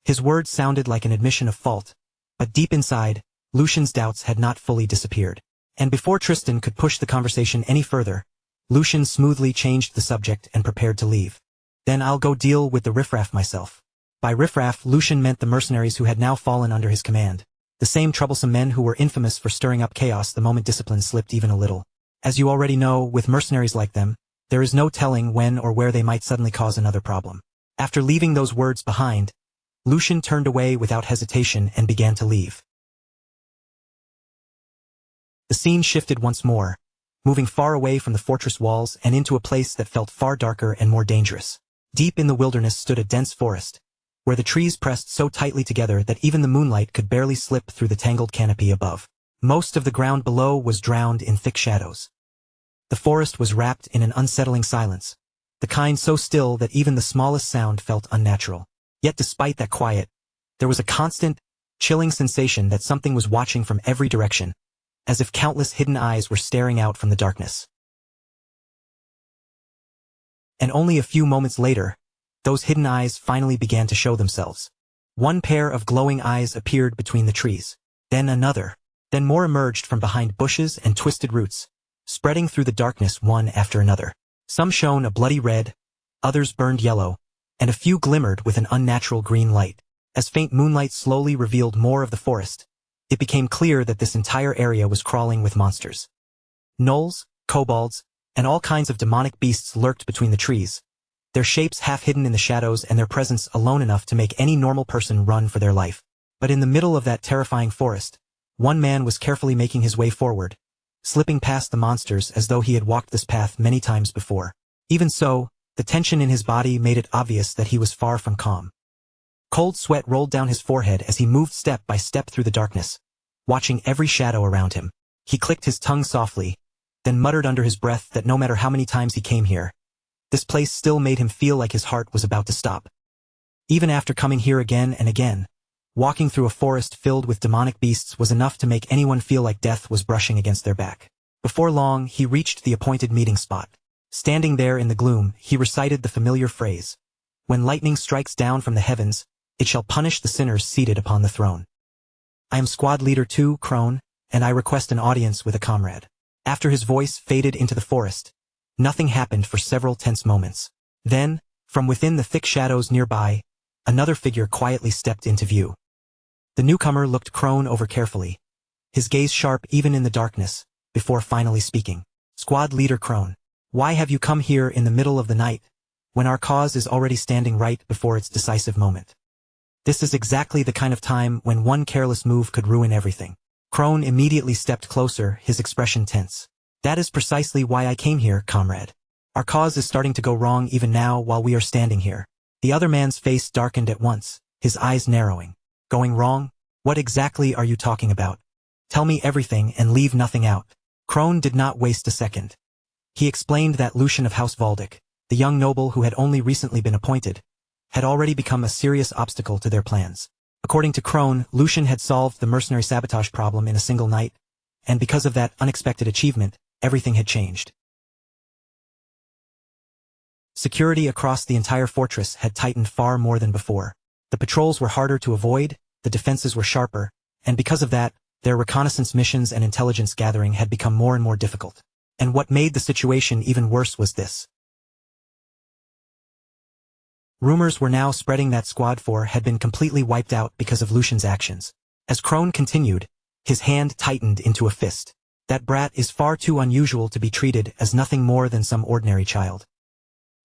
S1: His words sounded like an admission of fault, but deep inside, Lucian's doubts had not fully disappeared. And before Tristan could push the conversation any further, Lucian smoothly changed the subject and prepared to leave. Then I'll go deal with the riffraff myself. By riffraff, Lucian meant the mercenaries who had now fallen under his command. The same troublesome men who were infamous for stirring up chaos the moment discipline slipped even a little. As you already know, with mercenaries like them, there is no telling when or where they might suddenly cause another problem. After leaving those words behind, Lucian turned away without hesitation and began to leave. The scene shifted once more, moving far away from the fortress walls and into a place that felt far darker and more dangerous. Deep in the wilderness stood a dense forest, where the trees pressed so tightly together that even the moonlight could barely slip through the tangled canopy above. Most of the ground below was drowned in thick shadows. The forest was wrapped in an unsettling silence, the kind so still that even the smallest sound felt unnatural. Yet despite that quiet, there was a constant, chilling sensation that something was watching from every direction, as if countless hidden eyes were staring out from the darkness. And only a few moments later, those hidden eyes finally began to show themselves. One pair of glowing eyes appeared between the trees. Then another. Then more emerged from behind bushes and twisted roots, spreading through the darkness one after another. Some shone a bloody red, others burned yellow, and a few glimmered with an unnatural green light. As faint moonlight slowly revealed more of the forest, it became clear that this entire area was crawling with monsters. Gnolls, kobolds, and all kinds of demonic beasts lurked between the trees, their shapes half hidden in the shadows and their presence alone enough to make any normal person run for their life. But in the middle of that terrifying forest, one man was carefully making his way forward, slipping past the monsters as though he had walked this path many times before. Even so, the tension in his body made it obvious that he was far from calm. Cold sweat rolled down his forehead as he moved step by step through the darkness, watching every shadow around him. He clicked his tongue softly, then muttered under his breath that no matter how many times he came here, this place still made him feel like his heart was about to stop. Even after coming here again and again, walking through a forest filled with demonic beasts was enough to make anyone feel like death was brushing against their back. Before long, he reached the appointed meeting spot. Standing there in the gloom, he recited the familiar phrase, "When lightning strikes down from the heavens, it shall punish the sinners seated upon the throne. I am squad leader 2, Crone, and I request an audience with a comrade." After his voice faded into the forest, nothing happened for several tense moments. Then, from within the thick shadows nearby, another figure quietly stepped into view. The newcomer looked Crone over carefully, his gaze sharp even in the darkness, before finally speaking. "Squad leader Crone, why have you come here in the middle of the night, when our cause is already standing right before its decisive moment? This is exactly the kind of time when one careless move could ruin everything." Crone immediately stepped closer, his expression tense. That is precisely why I came here, comrade. Our cause is starting to go wrong even now while we are standing here. The other man's face darkened at once, his eyes narrowing. Going wrong? What exactly are you talking about? Tell me everything and leave nothing out. Crone did not waste a second. He explained that Lucian of House Valdic, the young noble who had only recently been appointed, had already become a serious obstacle to their plans. According to Crone, Lucian had solved the mercenary sabotage problem in a single night, and because of that unexpected achievement, everything had changed. Security across the entire fortress had tightened far more than before. The patrols were harder to avoid, the defenses were sharper, and because of that, their reconnaissance missions and intelligence gathering had become more and more difficult. And what made the situation even worse was this. Rumors were now spreading that Squad 4 had been completely wiped out because of Lucian's actions. As Crone continued, his hand tightened into a fist. That brat is far too unusual to be treated as nothing more than some ordinary child.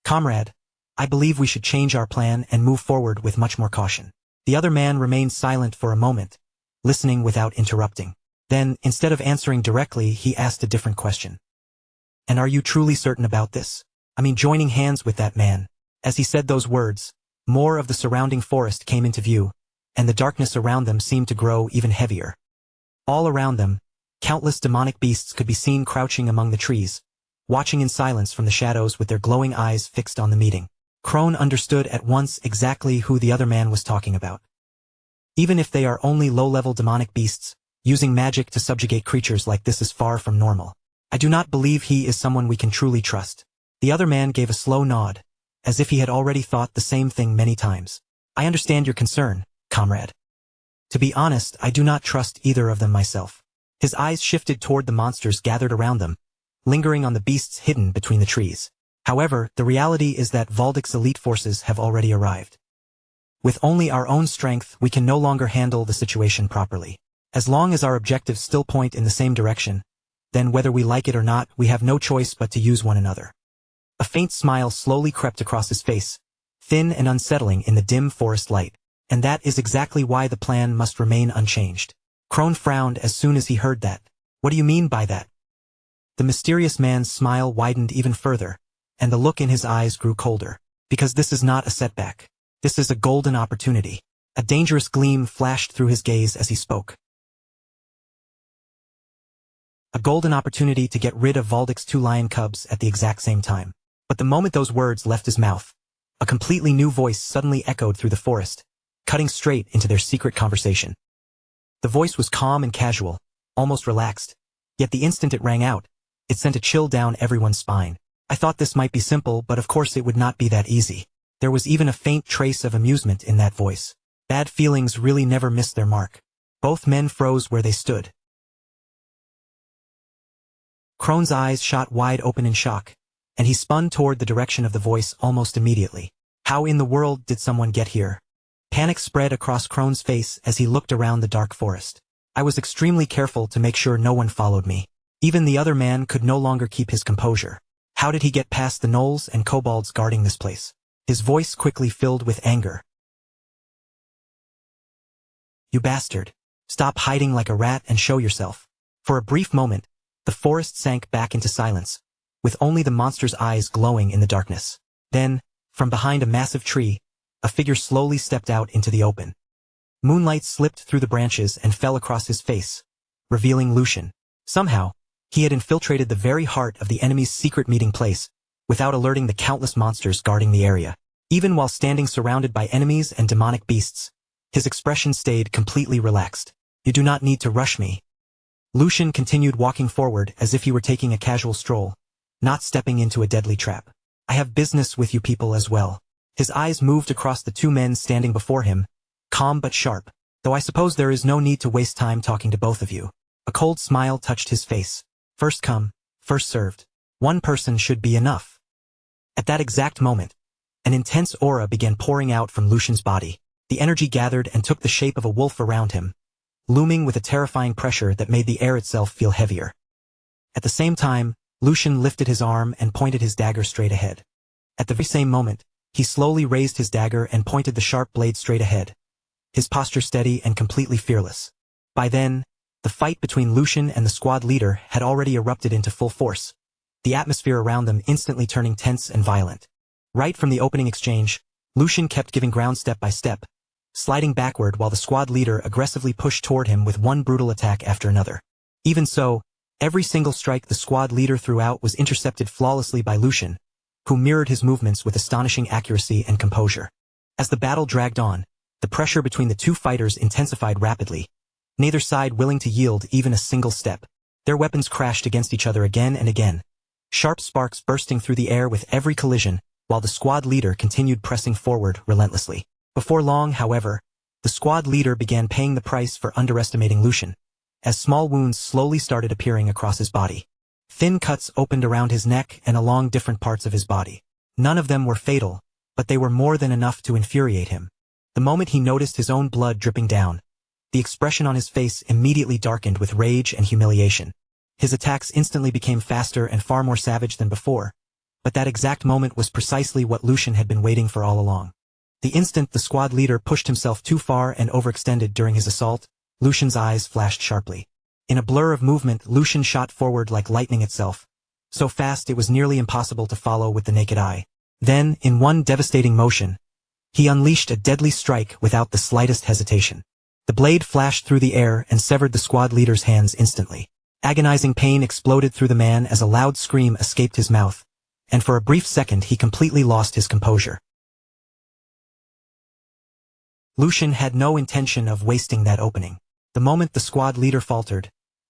S1: Comrade, I believe we should change our plan and move forward with much more caution. The other man remained silent for a moment, listening without interrupting. Then, instead of answering directly, he asked a different question. And are you truly certain about this? I mean, joining hands with that man. As he said those words, more of the surrounding forest came into view, and the darkness around them seemed to grow even heavier. All around them, countless demonic beasts could be seen crouching among the trees, watching in silence from the shadows with their glowing eyes fixed on the meeting. Crone understood at once exactly who the other man was talking about. Even if they are only low-level demonic beasts, using magic to subjugate creatures like this is far from normal. I do not believe he is someone we can truly trust. The other man gave a slow nod, as if he had already thought the same thing many times. I understand your concern, comrade. To be honest, I do not trust either of them myself. His eyes shifted toward the monsters gathered around them, lingering on the beasts hidden between the trees. However, the reality is that Valdic's elite forces have already arrived. With only our own strength, we can no longer handle the situation properly. As long as our objectives still point in the same direction, then whether we like it or not, we have no choice but to use one another. A faint smile slowly crept across his face, thin and unsettling in the dim forest light. And that is exactly why the plan must remain unchanged. Crone frowned as soon as he heard that. What do you mean by that? The mysterious man's smile widened even further, and the look in his eyes grew colder. Because this is not a setback. This is a golden opportunity. A dangerous gleam flashed through his gaze as he spoke. A golden opportunity to get rid of Valdic's 2 lion cubs at the exact same time. But the moment those words left his mouth, a completely new voice suddenly echoed through the forest, cutting straight into their secret conversation. The voice was calm and casual, almost relaxed, yet the instant it rang out, it sent a chill down everyone's spine. I thought this might be simple, but of course it would not be that easy. There was even a faint trace of amusement in that voice. Bad feelings really never missed their mark. Both men froze where they stood. Crone's eyes shot wide open in shock, and he spun toward the direction of the voice almost immediately. How in the world did someone get here? Panic spread across Crone's face as he looked around the dark forest. I was extremely careful to make sure no one followed me. Even the other man could no longer keep his composure. How did he get past the gnolls and kobolds guarding this place? His voice quickly filled with anger. You bastard. Stop hiding like a rat and show yourself. For a brief moment, the forest sank back into silence, with only the monster's eyes glowing in the darkness. Then, from behind a massive tree, a figure slowly stepped out into the open. Moonlight slipped through the branches and fell across his face, revealing Lucian. Somehow, he had infiltrated the very heart of the enemy's secret meeting place, without alerting the countless monsters guarding the area. Even while standing surrounded by enemies and demonic beasts, his expression stayed completely relaxed. You do not need to rush me. Lucian continued walking forward as if he were taking a casual stroll, not stepping into a deadly trap. I have business with you people as well. His eyes moved across the 2 men standing before him, calm but sharp, though I suppose there is no need to waste time talking to both of you. A cold smile touched his face. First come, first served. One person should be enough. At that exact moment, an intense aura began pouring out from Lucian's body. The energy gathered and took the shape of a wolf around him, looming with a terrifying pressure that made the air itself feel heavier. At the same time, Lucian lifted his arm and pointed his dagger straight ahead. At the very same moment, he slowly raised his dagger and pointed the sharp blade straight ahead, his posture steady and completely fearless. By then, The fight between Lucian and the squad leader had already erupted into full force, the atmosphere around them instantly turning tense and violent. Right from the opening exchange, Lucian kept giving ground step by step, sliding backward while the squad leader aggressively pushed toward him with one brutal attack after another. Even so, every single strike the squad leader threw out was intercepted flawlessly by Lucian, who mirrored his movements with astonishing accuracy and composure. As the battle dragged on, the pressure between the two fighters intensified rapidly, neither side willing to yield even a single step. Their weapons crashed against each other again and again, sharp sparks bursting through the air with every collision, while the squad leader continued pressing forward relentlessly. Before long, however, the squad leader began paying the price for underestimating Lucian, as small wounds slowly started appearing across his body. Thin cuts opened around his neck and along different parts of his body. None of them were fatal, but they were more than enough to infuriate him. The moment he noticed his own blood dripping down, the expression on his face immediately darkened with rage and humiliation. His attacks instantly became faster and far more savage than before, but that exact moment was precisely what Lucian had been waiting for all along. The instant the squad leader pushed himself too far and overextended during his assault, Lucian's eyes flashed sharply. In a blur of movement, Lucian shot forward like lightning itself, so fast it was nearly impossible to follow with the naked eye. Then, in one devastating motion, he unleashed a deadly strike without the slightest hesitation. The blade flashed through the air and severed the squad leader's hands instantly. Agonizing pain exploded through the man as a loud scream escaped his mouth, and for a brief second he completely lost his composure. Lucian had no intention of wasting that opening. The moment the squad leader faltered,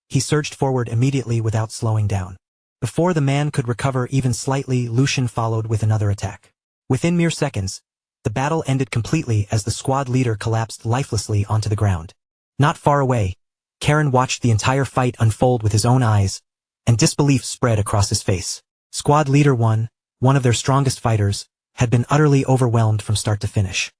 S1: he surged forward immediately without slowing down. Before the man could recover even slightly, Lucian followed with another attack. Within mere seconds, the battle ended completely as the squad leader collapsed lifelessly onto the ground. Not far away, Karen watched the entire fight unfold with his own eyes, and disbelief spread across his face. Squad leader 1, one of their strongest fighters, had been utterly overwhelmed from start to finish.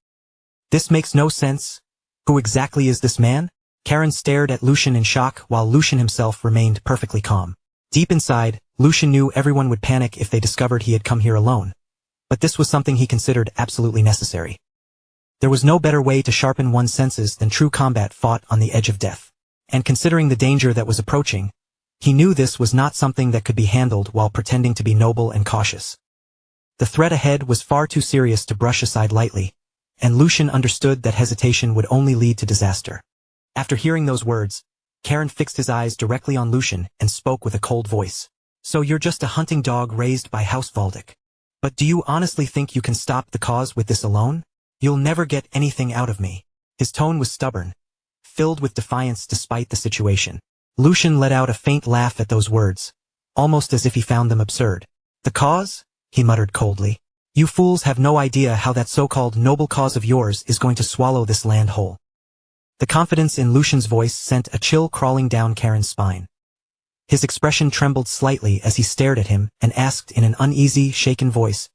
S1: This makes no sense. Who exactly is this man? Karen stared at Lucian in shock while Lucian himself remained perfectly calm. Deep inside, Lucian knew everyone would panic if they discovered he had come here alone, but this was something he considered absolutely necessary. There was no better way to sharpen one's senses than true combat fought on the edge of death. And considering the danger that was approaching, he knew this was not something that could be handled while pretending to be noble and cautious. The threat ahead was far too serious to brush aside lightly, and Lucian understood that hesitation would only lead to disaster. After hearing those words, Karen fixed his eyes directly on Lucian and spoke with a cold voice. So you're just a hunting dog raised by House Valdic. But do you honestly think you can stop the cause with this alone? You'll never get anything out of me. His tone was stubborn, filled with defiance despite the situation. Lucian let out a faint laugh at those words, almost as if he found them absurd. The cause? He muttered coldly. You fools have no idea how that so-called noble cause of yours is going to swallow this land whole. The confidence in Lucian's voice sent a chill crawling down Karen's spine. His expression trembled slightly as he stared at him and asked in an uneasy, shaken voice,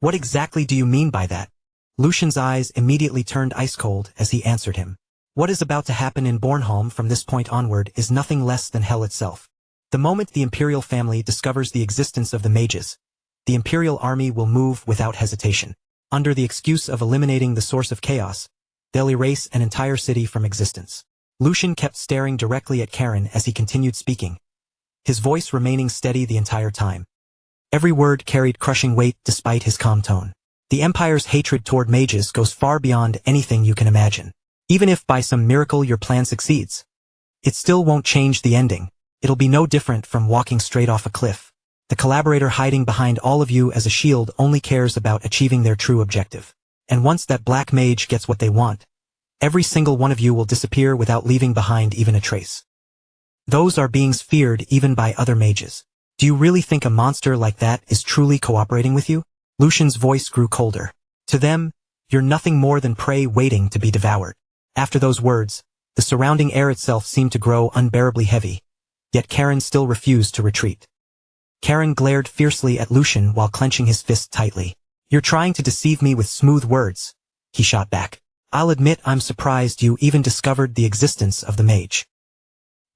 S1: "What exactly do you mean by that?" Lucian's eyes immediately turned ice-cold as he answered him. What is about to happen in Bornholm from this point onward is nothing less than hell itself. The moment the imperial family discovers the existence of the mages, the imperial army will move without hesitation. Under the excuse of eliminating the source of chaos, they'll erase an entire city from existence. Lucian kept staring directly at Karen as he continued speaking, his voice remaining steady the entire time. Every word carried crushing weight despite his calm tone. The Empire's hatred toward mages goes far beyond anything you can imagine. Even if by some miracle your plan succeeds, it still won't change the ending. It'll be no different from walking straight off a cliff. The collaborator hiding behind all of you as a shield only cares about achieving their true objective. And once that black mage gets what they want, every single one of you will disappear without leaving behind even a trace. Those are beings feared even by other mages. Do you really think a monster like that is truly cooperating with you? Lucian's voice grew colder. To them, you're nothing more than prey waiting to be devoured. After those words, the surrounding air itself seemed to grow unbearably heavy, yet Karen still refused to retreat. Karen glared fiercely at Lucian while clenching his fist tightly. You're trying to deceive me with smooth words, he shot back. I'll admit I'm surprised you even discovered the existence of the mage.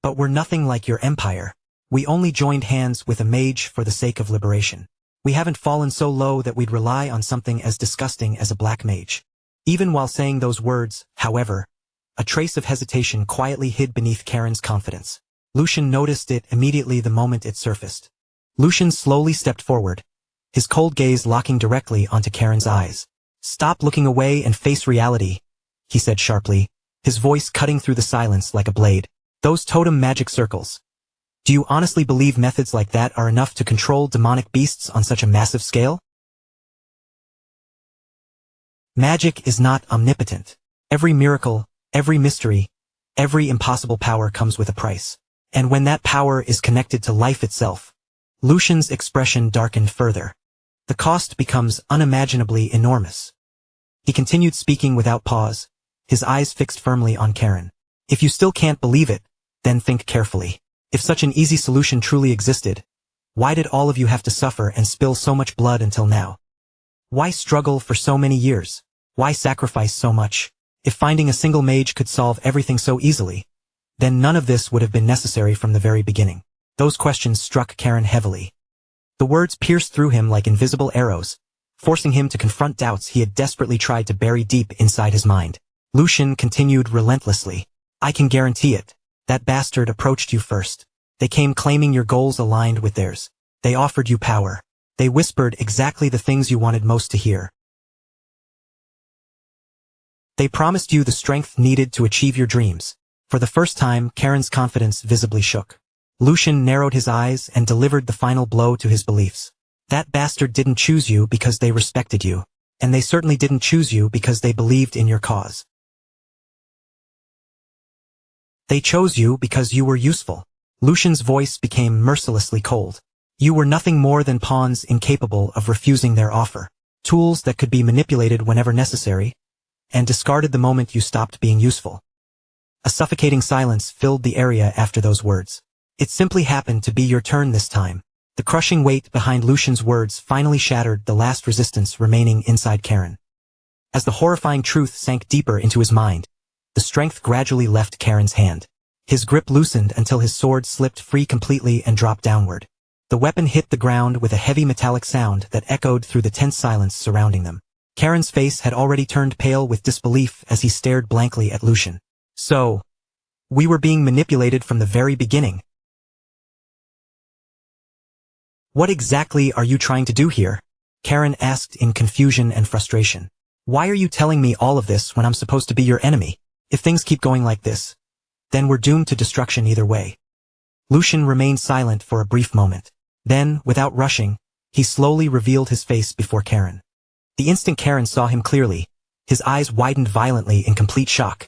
S1: But we're nothing like your empire. We only joined hands with a mage for the sake of liberation. We haven't fallen so low that we'd rely on something as disgusting as a black mage. Even while saying those words, however, A trace of hesitation quietly hid beneath Karen's confidence. Lucian noticed it immediately the moment it surfaced. Lucian slowly stepped forward, his cold gaze locking directly onto Karen's eyes. "Stop looking away and face reality," he said sharply, his voice cutting through the silence like a blade. "Those totem magic circles. Do you honestly believe methods like that are enough to control demonic beasts on such a massive scale? Magic is not omnipotent. Every miracle, every mystery, every impossible power comes with a price. And when that power is connected to life itself," Lucian's expression darkened further. "The cost becomes unimaginably enormous." He continued speaking without pause, his eyes fixed firmly on Karen. "If you still can't believe it, then think carefully. If such an easy solution truly existed, why did all of you have to suffer and spill so much blood until now? Why struggle for so many years? Why sacrifice so much? If finding a single mage could solve everything so easily, then none of this would have been necessary from the very beginning." Those questions struck Karen heavily. The words pierced through him like invisible arrows, forcing him to confront doubts he had desperately tried to bury deep inside his mind. Lucian continued relentlessly. "I can guarantee it. That bastard approached you first. They came claiming your goals aligned with theirs. They offered you power. They whispered exactly the things you wanted most to hear. They promised you the strength needed to achieve your dreams." For the first time, Karen's confidence visibly shook. Lucian narrowed his eyes and delivered the final blow to his beliefs. "That bastard didn't choose you because they respected you, and they certainly didn't choose you because they believed in your cause. They chose you because you were useful." Lucian's voice became mercilessly cold. "You were nothing more than pawns incapable of refusing their offer, tools that could be manipulated whenever necessary, and discarded the moment you stopped being useful." A suffocating silence filled the area after those words. It simply happened to be your turn this time. The crushing weight behind Lucian's words finally shattered the last resistance remaining inside Karen. As the horrifying truth sank deeper into his mind, the strength gradually left Karen's hand. His grip loosened until his sword slipped free completely and dropped downward. The weapon hit the ground with a heavy metallic sound that echoed through the tense silence surrounding them. Karen's face had already turned pale with disbelief as he stared blankly at Lucian. "So, we were being manipulated from the very beginning. What exactly are you trying to do here?" Karen asked in confusion and frustration. "Why are you telling me all of this when I'm supposed to be your enemy? If things keep going like this, then we're doomed to destruction either way." Lucian remained silent for a brief moment. Then, without rushing, he slowly revealed his face before Karen. The instant Karen saw him clearly, his eyes widened violently in complete shock.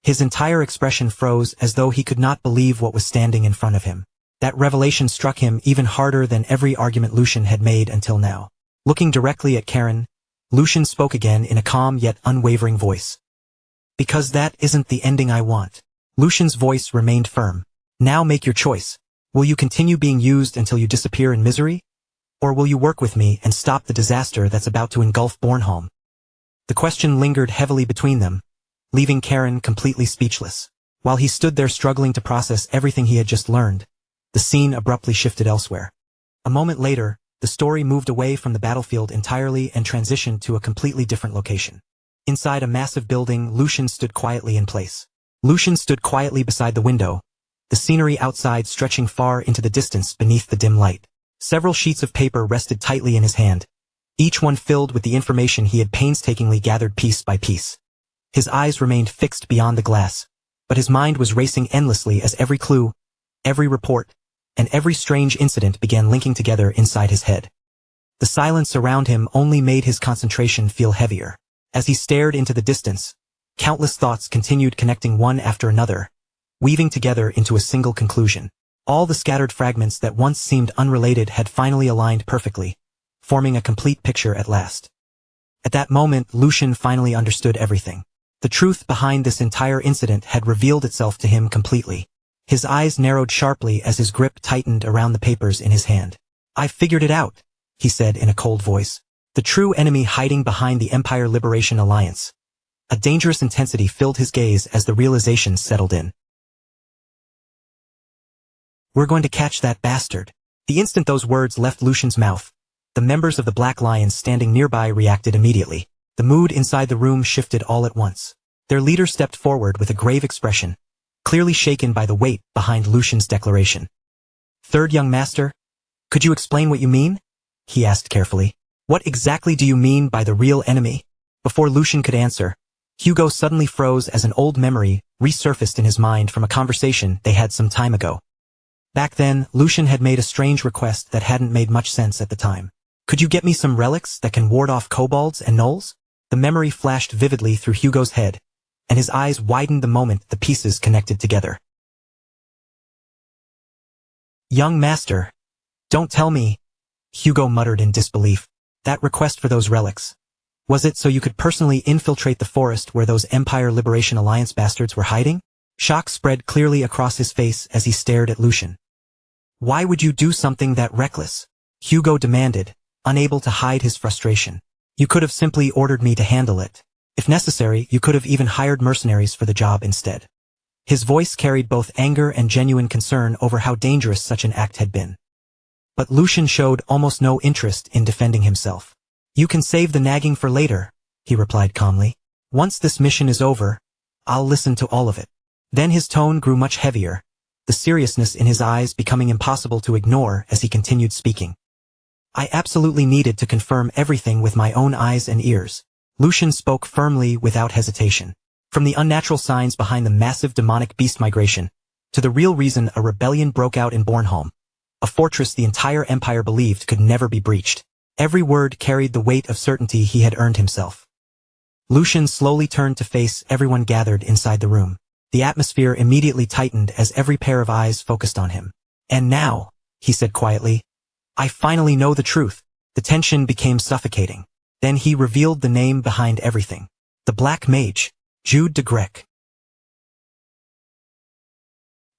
S1: His entire expression froze as though he could not believe what was standing in front of him. That revelation struck him even harder than every argument Lucian had made until now. Looking directly at Karen, Lucian spoke again in a calm yet unwavering voice. "Because that isn't the ending I want." Lucian's voice remained firm. "Now make your choice. Will you continue being used until you disappear in misery? Or will you work with me and stop the disaster that's about to engulf Bornholm?" The question lingered heavily between them, leaving Karen completely speechless. While he stood there struggling to process everything he had just learned, the scene abruptly shifted elsewhere. A moment later, the story moved away from the battlefield entirely and transitioned to a completely different location. Inside a massive building, Lucian stood quietly in place. Lucian stood quietly beside the window, the scenery outside stretching far into the distance beneath the dim light. Several sheets of paper rested tightly in his hand, each one filled with the information he had painstakingly gathered piece by piece. His eyes remained fixed beyond the glass, but his mind was racing endlessly as every clue, every report, and every strange incident began linking together inside his head. The silence around him only made his concentration feel heavier. As he stared into the distance, countless thoughts continued connecting one after another, weaving together into a single conclusion. All the scattered fragments that once seemed unrelated had finally aligned perfectly, forming a complete picture at last. At that moment, Lucian finally understood everything. The truth behind this entire incident had revealed itself to him completely. His eyes narrowed sharply as his grip tightened around the papers in his hand. "I figured it out," he said in a cold voice. "The true enemy hiding behind the Empire Liberation Alliance." A dangerous intensity filled his gaze as the realization settled in. "We're going to catch that bastard." The instant those words left Lucian's mouth, the members of the Black Lions standing nearby reacted immediately. The mood inside the room shifted all at once. Their leader stepped forward with a grave expression, clearly shaken by the weight behind Lucian's declaration. "Third young master, could you explain what you mean?" he asked carefully. "What exactly do you mean by the real enemy?" Before Lucian could answer, Hugo suddenly froze as an old memory resurfaced in his mind from a conversation they had some time ago. Back then, Lucian had made a strange request that hadn't made much sense at the time. "Could you get me some relics that can ward off kobolds and gnolls?" The memory flashed vividly through Hugo's head, and his eyes widened the moment the pieces connected together. "Young master, don't tell me," Hugo muttered in disbelief. "That request for those relics. Was it so you could personally infiltrate the forest where those Empire Liberation Alliance bastards were hiding?" Shock spread clearly across his face as he stared at Lucian. "Why would you do something that reckless?" Hugo demanded, unable to hide his frustration. "You could have simply ordered me to handle it. If necessary, you could have even hired mercenaries for the job instead." His voice carried both anger and genuine concern over how dangerous such an act had been. But Lucian showed almost no interest in defending himself. "You can save the nagging for later," he replied calmly. "Once this mission is over, I'll listen to all of it." Then his tone grew much heavier, the seriousness in his eyes becoming impossible to ignore as he continued speaking. "I absolutely needed to confirm everything with my own eyes and ears." Lucian spoke firmly without hesitation. From the unnatural signs behind the massive demonic beast migration, to the real reason a rebellion broke out in Bornholm, a fortress the entire empire believed could never be breached. Every word carried the weight of certainty he had earned himself. Lucian slowly turned to face everyone gathered inside the room. The atmosphere immediately tightened as every pair of eyes focused on him. "And now," he said quietly, "I finally know the truth." The tension became suffocating. Then he revealed the name behind everything. The Black Mage, Jude de Grec.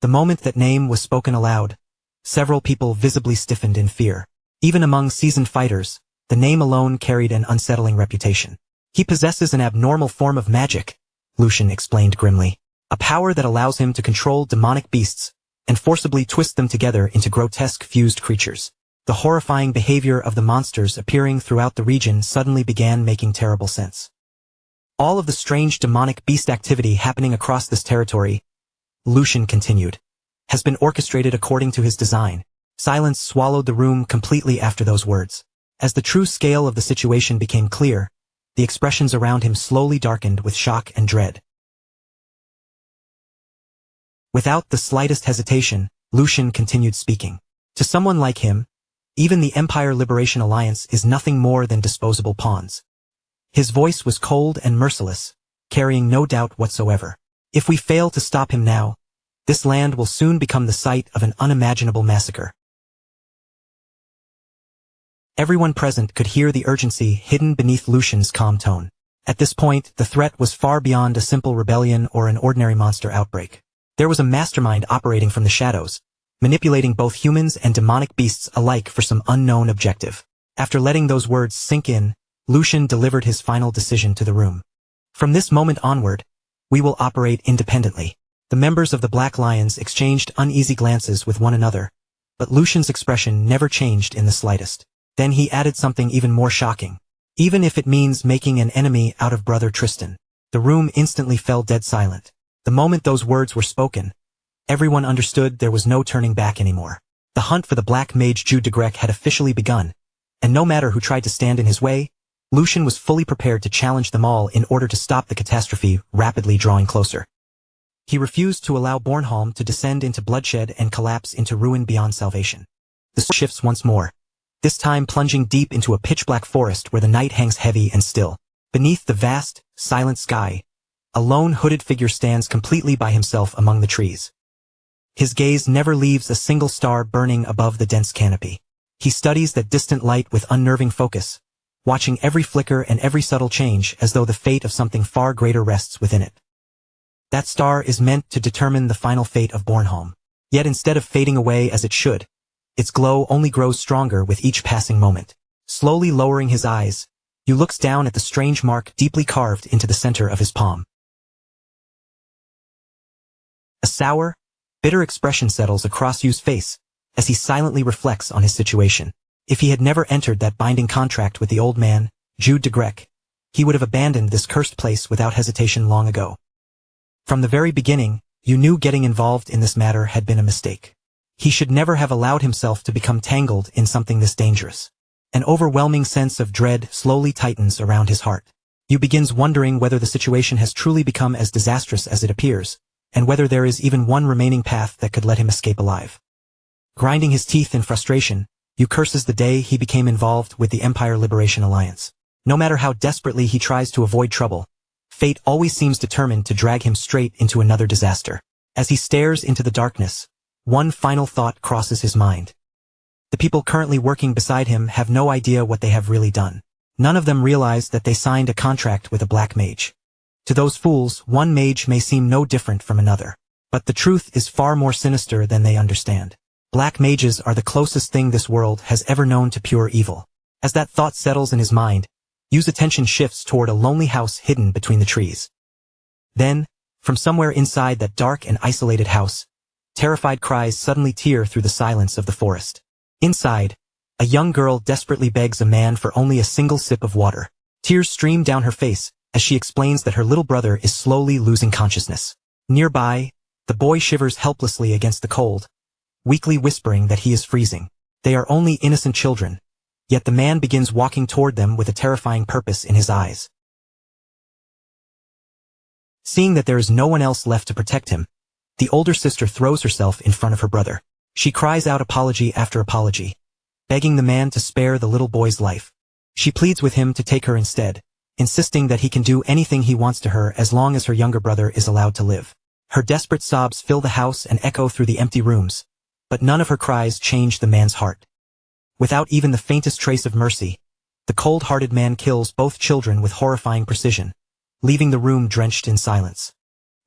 S1: The moment that name was spoken aloud, several people visibly stiffened in fear. Even among seasoned fighters, the name alone carried an unsettling reputation. "He possesses an abnormal form of magic," Lucian explained grimly. "A power that allows him to control demonic beasts and forcibly twist them together into grotesque fused creatures." The horrifying behavior of the monsters appearing throughout the region suddenly began making terrible sense. "All of the strange demonic beast activity happening across this territory," Lucian continued, "has been orchestrated according to his design." Silence swallowed the room completely after those words. As the true scale of the situation became clear, the expressions around him slowly darkened with shock and dread. Without the slightest hesitation, Lucian continued speaking. "To someone like him, even the Empire Liberation Alliance is nothing more than disposable pawns." His voice was cold and merciless, carrying no doubt whatsoever. "If we fail to stop him now, this land will soon become the site of an unimaginable massacre." Everyone present could hear the urgency hidden beneath Lucian's calm tone. At this point, the threat was far beyond a simple rebellion or an ordinary monster outbreak. There was a mastermind operating from the shadows, manipulating both humans and demonic beasts alike for some unknown objective. After letting those words sink in, Lucian delivered his final decision to the room. "From this moment onward, we will operate independently." The members of the Black Lions exchanged uneasy glances with one another, but Lucian's expression never changed in the slightest. Then he added something even more shocking. "Even if it means making an enemy out of Brother Tristan." The room instantly fell dead silent. The moment those words were spoken, everyone understood there was no turning back anymore. The hunt for the Black Mage Jude de Grec had officially begun, and no matter who tried to stand in his way, Lucian was fully prepared to challenge them all in order to stop the catastrophe rapidly drawing closer. He refused to allow Bornholm to descend into bloodshed and collapse into ruin beyond salvation. The story shifts once more, this time plunging deep into a pitch-black forest where the night hangs heavy and still. Beneath the vast, silent sky, a lone hooded figure stands completely by himself among the trees. His gaze never leaves a single star burning above the dense canopy. He studies that distant light with unnerving focus, watching every flicker and every subtle change as though the fate of something far greater rests within it. That star is meant to determine the final fate of Bornholm. Yet instead of fading away as it should, its glow only grows stronger with each passing moment. Slowly lowering his eyes, Yu looks down at the strange mark deeply carved into the center of his palm. A sour, bitter expression settles across Yu's face as he silently reflects on his situation. If he had never entered that binding contract with the old man, Jude de Grec, he would have abandoned this cursed place without hesitation long ago. From the very beginning, you knew getting involved in this matter had been a mistake. He should never have allowed himself to become tangled in something this dangerous. An overwhelming sense of dread slowly tightens around his heart. You begins wondering whether the situation has truly become as disastrous as it appears, and whether there is even one remaining path that could let him escape alive. Grinding his teeth in frustration, you curses the day he became involved with the Empire Liberation Alliance. No matter how desperately he tries to avoid trouble, fate always seems determined to drag him straight into another disaster. As he stares into the darkness, one final thought crosses his mind. The people currently working beside him have no idea what they have really done. None of them realize that they signed a contract with a black mage. To those fools, one mage may seem no different from another. But the truth is far more sinister than they understand. Black mages are the closest thing this world has ever known to pure evil. As that thought settles in his mind, Yu's attention shifts toward a lonely house hidden between the trees. Then, from somewhere inside that dark and isolated house, terrified cries suddenly tear through the silence of the forest. Inside, a young girl desperately begs a man for only a single sip of water. Tears stream down her face as she explains that her little brother is slowly losing consciousness. Nearby, the boy shivers helplessly against the cold, weakly whispering that he is freezing. They are only innocent children, yet the man begins walking toward them with a terrifying purpose in his eyes. Seeing that there is no one else left to protect him, the older sister throws herself in front of her brother. She cries out apology after apology, begging the man to spare the little boy's life. She pleads with him to take her instead, insisting that he can do anything he wants to her as long as her younger brother is allowed to live. Her desperate sobs fill the house and echo through the empty rooms, but none of her cries change the man's heart. Without even the faintest trace of mercy, the cold-hearted man kills both children with horrifying precision, leaving the room drenched in silence.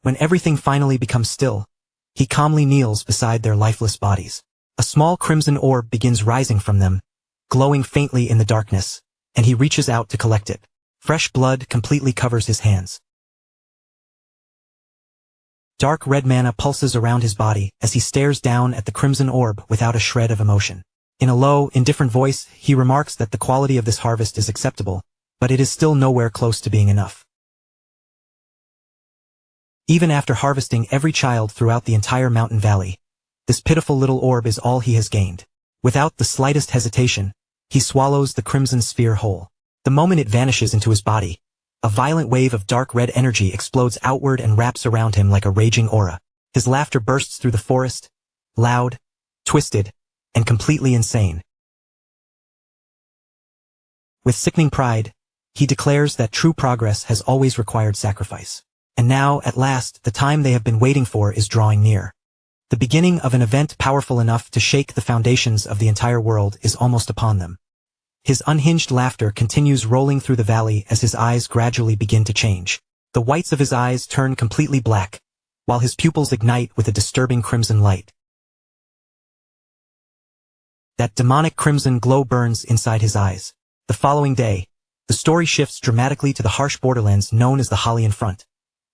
S1: When everything finally becomes still, he calmly kneels beside their lifeless bodies. A small crimson orb begins rising from them, glowing faintly in the darkness, and he reaches out to collect it. Fresh blood completely covers his hands. Dark red mana pulses around his body as he stares down at the crimson orb without a shred of emotion. In a low, indifferent voice, he remarks that the quality of this harvest is acceptable, but it is still nowhere close to being enough. Even after harvesting every child throughout the entire mountain valley, this pitiful little orb is all he has gained. Without the slightest hesitation, he swallows the crimson sphere whole. The moment it vanishes into his body, a violent wave of dark red energy explodes outward and wraps around him like a raging aura. His laughter bursts through the forest, loud, twisted, and completely insane. With sickening pride, he declares that true progress has always required sacrifice. And now, at last, the time they have been waiting for is drawing near. The beginning of an event powerful enough to shake the foundations of the entire world is almost upon them. His unhinged laughter continues rolling through the valley as his eyes gradually begin to change. The whites of his eyes turn completely black, while his pupils ignite with a disturbing crimson light. That demonic crimson glow burns inside his eyes. The following day, the story shifts dramatically to the harsh borderlands known as the Halian Front,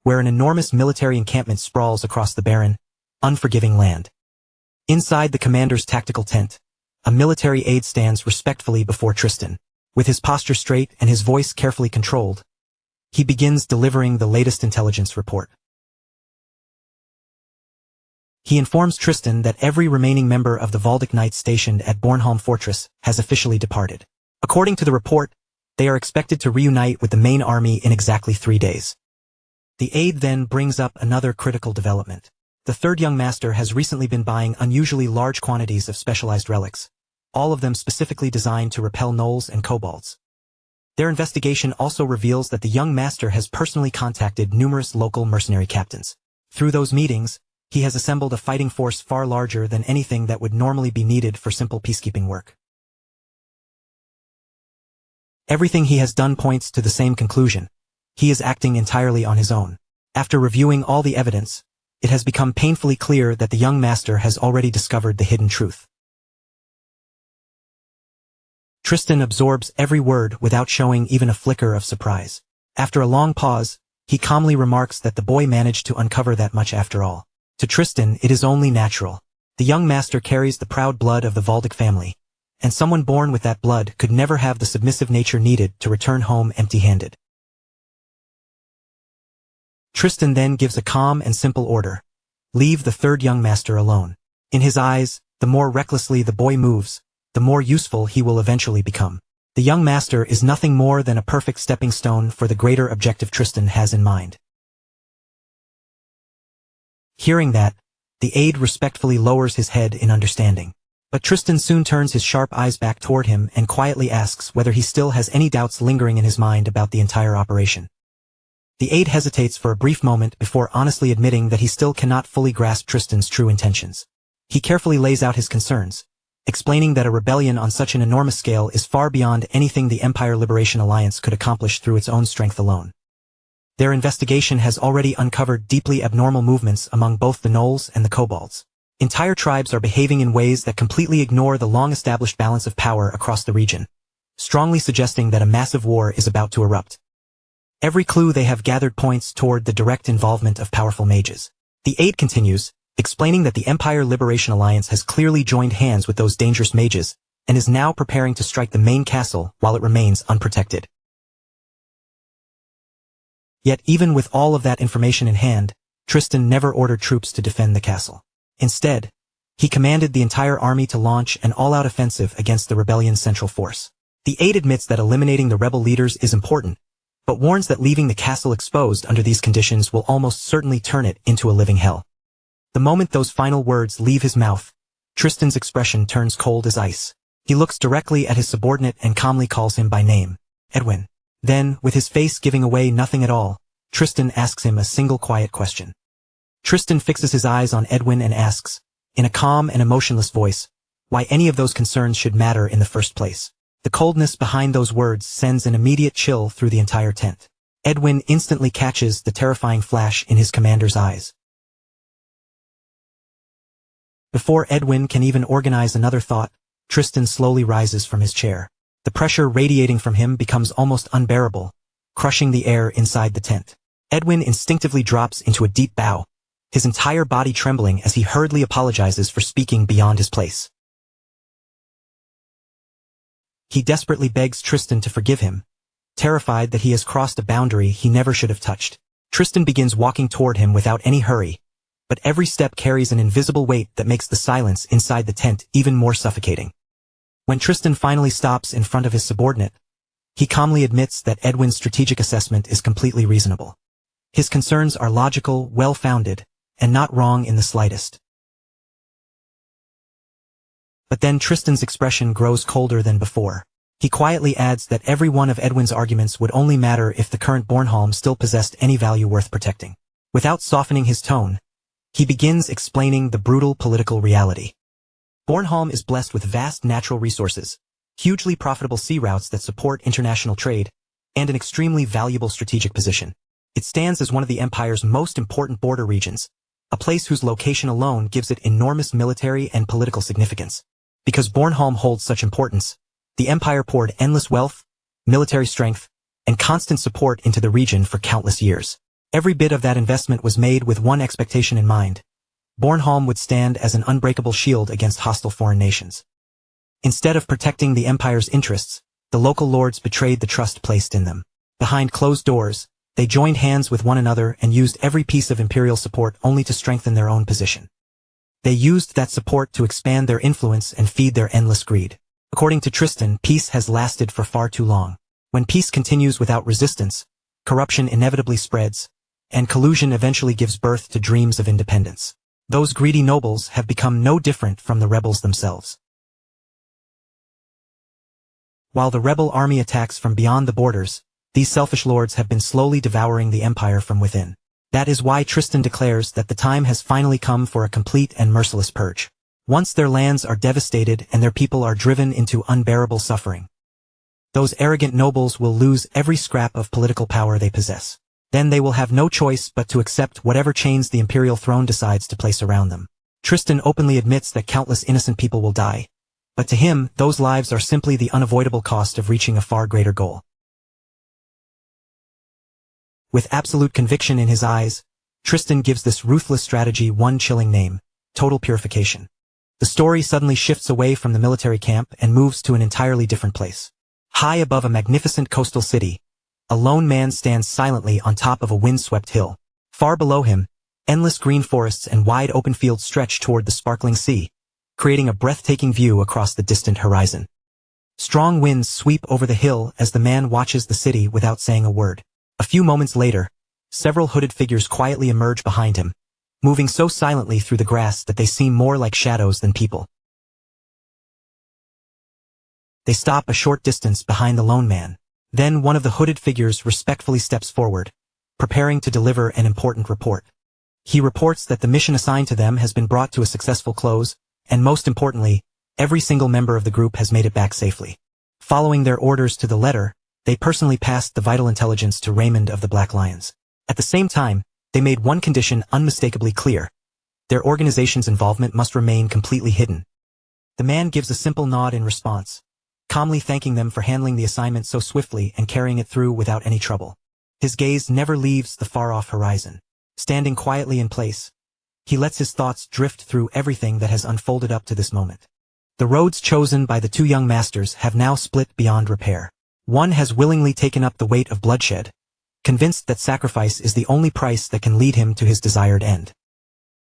S1: where an enormous military encampment sprawls across the barren, unforgiving land. Inside the commander's tactical tent, a military aide stands respectfully before Tristan. With his posture straight and his voice carefully controlled, he begins delivering the latest intelligence report. He informs Tristan that every remaining member of the Valdic Knights stationed at Bornholm Fortress has officially departed. According to the report, they are expected to reunite with the main army in exactly 3 days. The aide then brings up another critical development. The third young master has recently been buying unusually large quantities of specialized relics, all of them specifically designed to repel gnolls and kobolds. Their investigation also reveals that the young master has personally contacted numerous local mercenary captains. Through those meetings, he has assembled a fighting force far larger than anything that would normally be needed for simple peacekeeping work. Everything he has done points to the same conclusion. He is acting entirely on his own. After reviewing all the evidence, it has become painfully clear that the young master has already discovered the hidden truth. Tristan absorbs every word without showing even a flicker of surprise. After a long pause, he calmly remarks that the boy managed to uncover that much after all. To Tristan, it is only natural. The young master carries the proud blood of the Valdic family, and someone born with that blood could never have the submissive nature needed to return home empty-handed. Tristan then gives a calm and simple order. Leave the third young master alone. In his eyes, the more recklessly the boy moves, the more useful he will eventually become. The young master is nothing more than a perfect stepping stone for the greater objective Tristan has in mind. Hearing that, the aide respectfully lowers his head in understanding. But Tristan soon turns his sharp eyes back toward him and quietly asks whether he still has any doubts lingering in his mind about the entire operation. The aide hesitates for a brief moment before honestly admitting that he still cannot fully grasp Tristan's true intentions. He carefully lays out his concerns, explaining that a rebellion on such an enormous scale is far beyond anything the Empire Liberation Alliance could accomplish through its own strength alone. Their investigation has already uncovered deeply abnormal movements among both the gnolls and the kobolds. Entire tribes are behaving in ways that completely ignore the long-established balance of power across the region, strongly suggesting that a massive war is about to erupt. Every clue they have gathered points toward the direct involvement of powerful mages. The aide continues, explaining that the Empire Liberation Alliance has clearly joined hands with those dangerous mages, and is now preparing to strike the main castle while it remains unprotected. Yet even with all of that information in hand, Tristan never ordered troops to defend the castle. Instead, he commanded the entire army to launch an all-out offensive against the rebellion's central force. The aide admits that eliminating the rebel leaders is important, but warns that leaving the castle exposed under these conditions will almost certainly turn it into a living hell. The moment those final words leave his mouth, Tristan's expression turns cold as ice. He looks directly at his subordinate and calmly calls him by name, Edwin. Then, with his face giving away nothing at all, Tristan asks him a single quiet question. Tristan fixes his eyes on Edwin and asks, in a calm and emotionless voice, why any of those concerns should matter in the first place. The coldness behind those words sends an immediate chill through the entire tent. Edwin instantly catches the terrifying flash in his commander's eyes. Before Edwin can even organize another thought, Tristan slowly rises from his chair. The pressure radiating from him becomes almost unbearable, crushing the air inside the tent. Edwin instinctively drops into a deep bow, his entire body trembling as he hurriedly apologizes for speaking beyond his place. He desperately begs Tristan to forgive him, terrified that he has crossed a boundary he never should have touched. Tristan begins walking toward him without any hurry, but every step carries an invisible weight that makes the silence inside the tent even more suffocating. When Tristan finally stops in front of his subordinate, he calmly admits that Edwin's strategic assessment is completely reasonable. His concerns are logical, well-founded, and not wrong in the slightest. But then Tristan's expression grows colder than before. He quietly adds that every one of Edwin's arguments would only matter if the current Bornholm still possessed any value worth protecting. Without softening his tone, he begins explaining the brutal political reality. Bornholm is blessed with vast natural resources, hugely profitable sea routes that support international trade, and an extremely valuable strategic position. It stands as one of the Empire's most important border regions, a place whose location alone gives it enormous military and political significance. Because Bornholm holds such importance, the Empire poured endless wealth, military strength, and constant support into the region for countless years. Every bit of that investment was made with one expectation in mind. Bornholm would stand as an unbreakable shield against hostile foreign nations. Instead of protecting the Empire's interests, the local lords betrayed the trust placed in them. Behind closed doors, they joined hands with one another and used every piece of imperial support only to strengthen their own position. They used that support to expand their influence and feed their endless greed. According to Tristan, peace has lasted for far too long. When peace continues without resistance, corruption inevitably spreads, and collusion eventually gives birth to dreams of independence. Those greedy nobles have become no different from the rebels themselves. While the rebel army attacks from beyond the borders, these selfish lords have been slowly devouring the empire from within. That is why Tristan declares that the time has finally come for a complete and merciless purge. Once their lands are devastated and their people are driven into unbearable suffering, those arrogant nobles will lose every scrap of political power they possess. Then they will have no choice but to accept whatever chains the imperial throne decides to place around them. Tristan openly admits that countless innocent people will die, but to him, those lives are simply the unavoidable cost of reaching a far greater goal. With absolute conviction in his eyes, Tristan gives this ruthless strategy one chilling name: total purification. The story suddenly shifts away from the military camp and moves to an entirely different place. High above a magnificent coastal city, a lone man stands silently on top of a windswept hill. Far below him, endless green forests and wide open fields stretch toward the sparkling sea, creating a breathtaking view across the distant horizon. Strong winds sweep over the hill as the man watches the city without saying a word. A few moments later, several hooded figures quietly emerge behind him, moving so silently through the grass that they seem more like shadows than people. They stop a short distance behind the lone man. Then one of the hooded figures respectfully steps forward, preparing to deliver an important report. He reports that the mission assigned to them has been brought to a successful close, and most importantly, every single member of the group has made it back safely. Following their orders to the letter, they personally passed the vital intelligence to Raymond of the Black Lions. At the same time, they made one condition unmistakably clear. Their organization's involvement must remain completely hidden. The man gives a simple nod in response, calmly thanking them for handling the assignment so swiftly and carrying it through without any trouble. His gaze never leaves the far-off horizon. Standing quietly in place, he lets his thoughts drift through everything that has unfolded up to this moment. The roads chosen by the two young masters have now split beyond repair. One has willingly taken up the weight of bloodshed, convinced that sacrifice is the only price that can lead him to his desired end.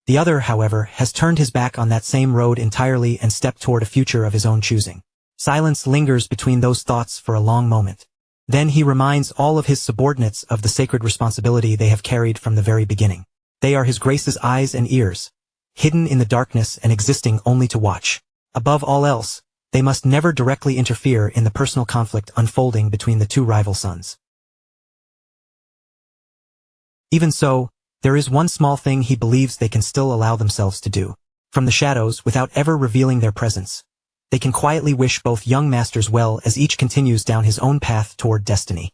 S1: The other, however, has turned his back on that same road entirely and stepped toward a future of his own choosing. Silence lingers between those thoughts for a long moment. Then he reminds all of his subordinates of the sacred responsibility they have carried from the very beginning. They are His Grace's eyes and ears, hidden in the darkness and existing only to watch. Above all else, they must never directly interfere in the personal conflict unfolding between the two rival sons. Even so, there is one small thing he believes they can still allow themselves to do. From the shadows, without ever revealing their presence, they can quietly wish both young masters well as each continues down his own path toward destiny.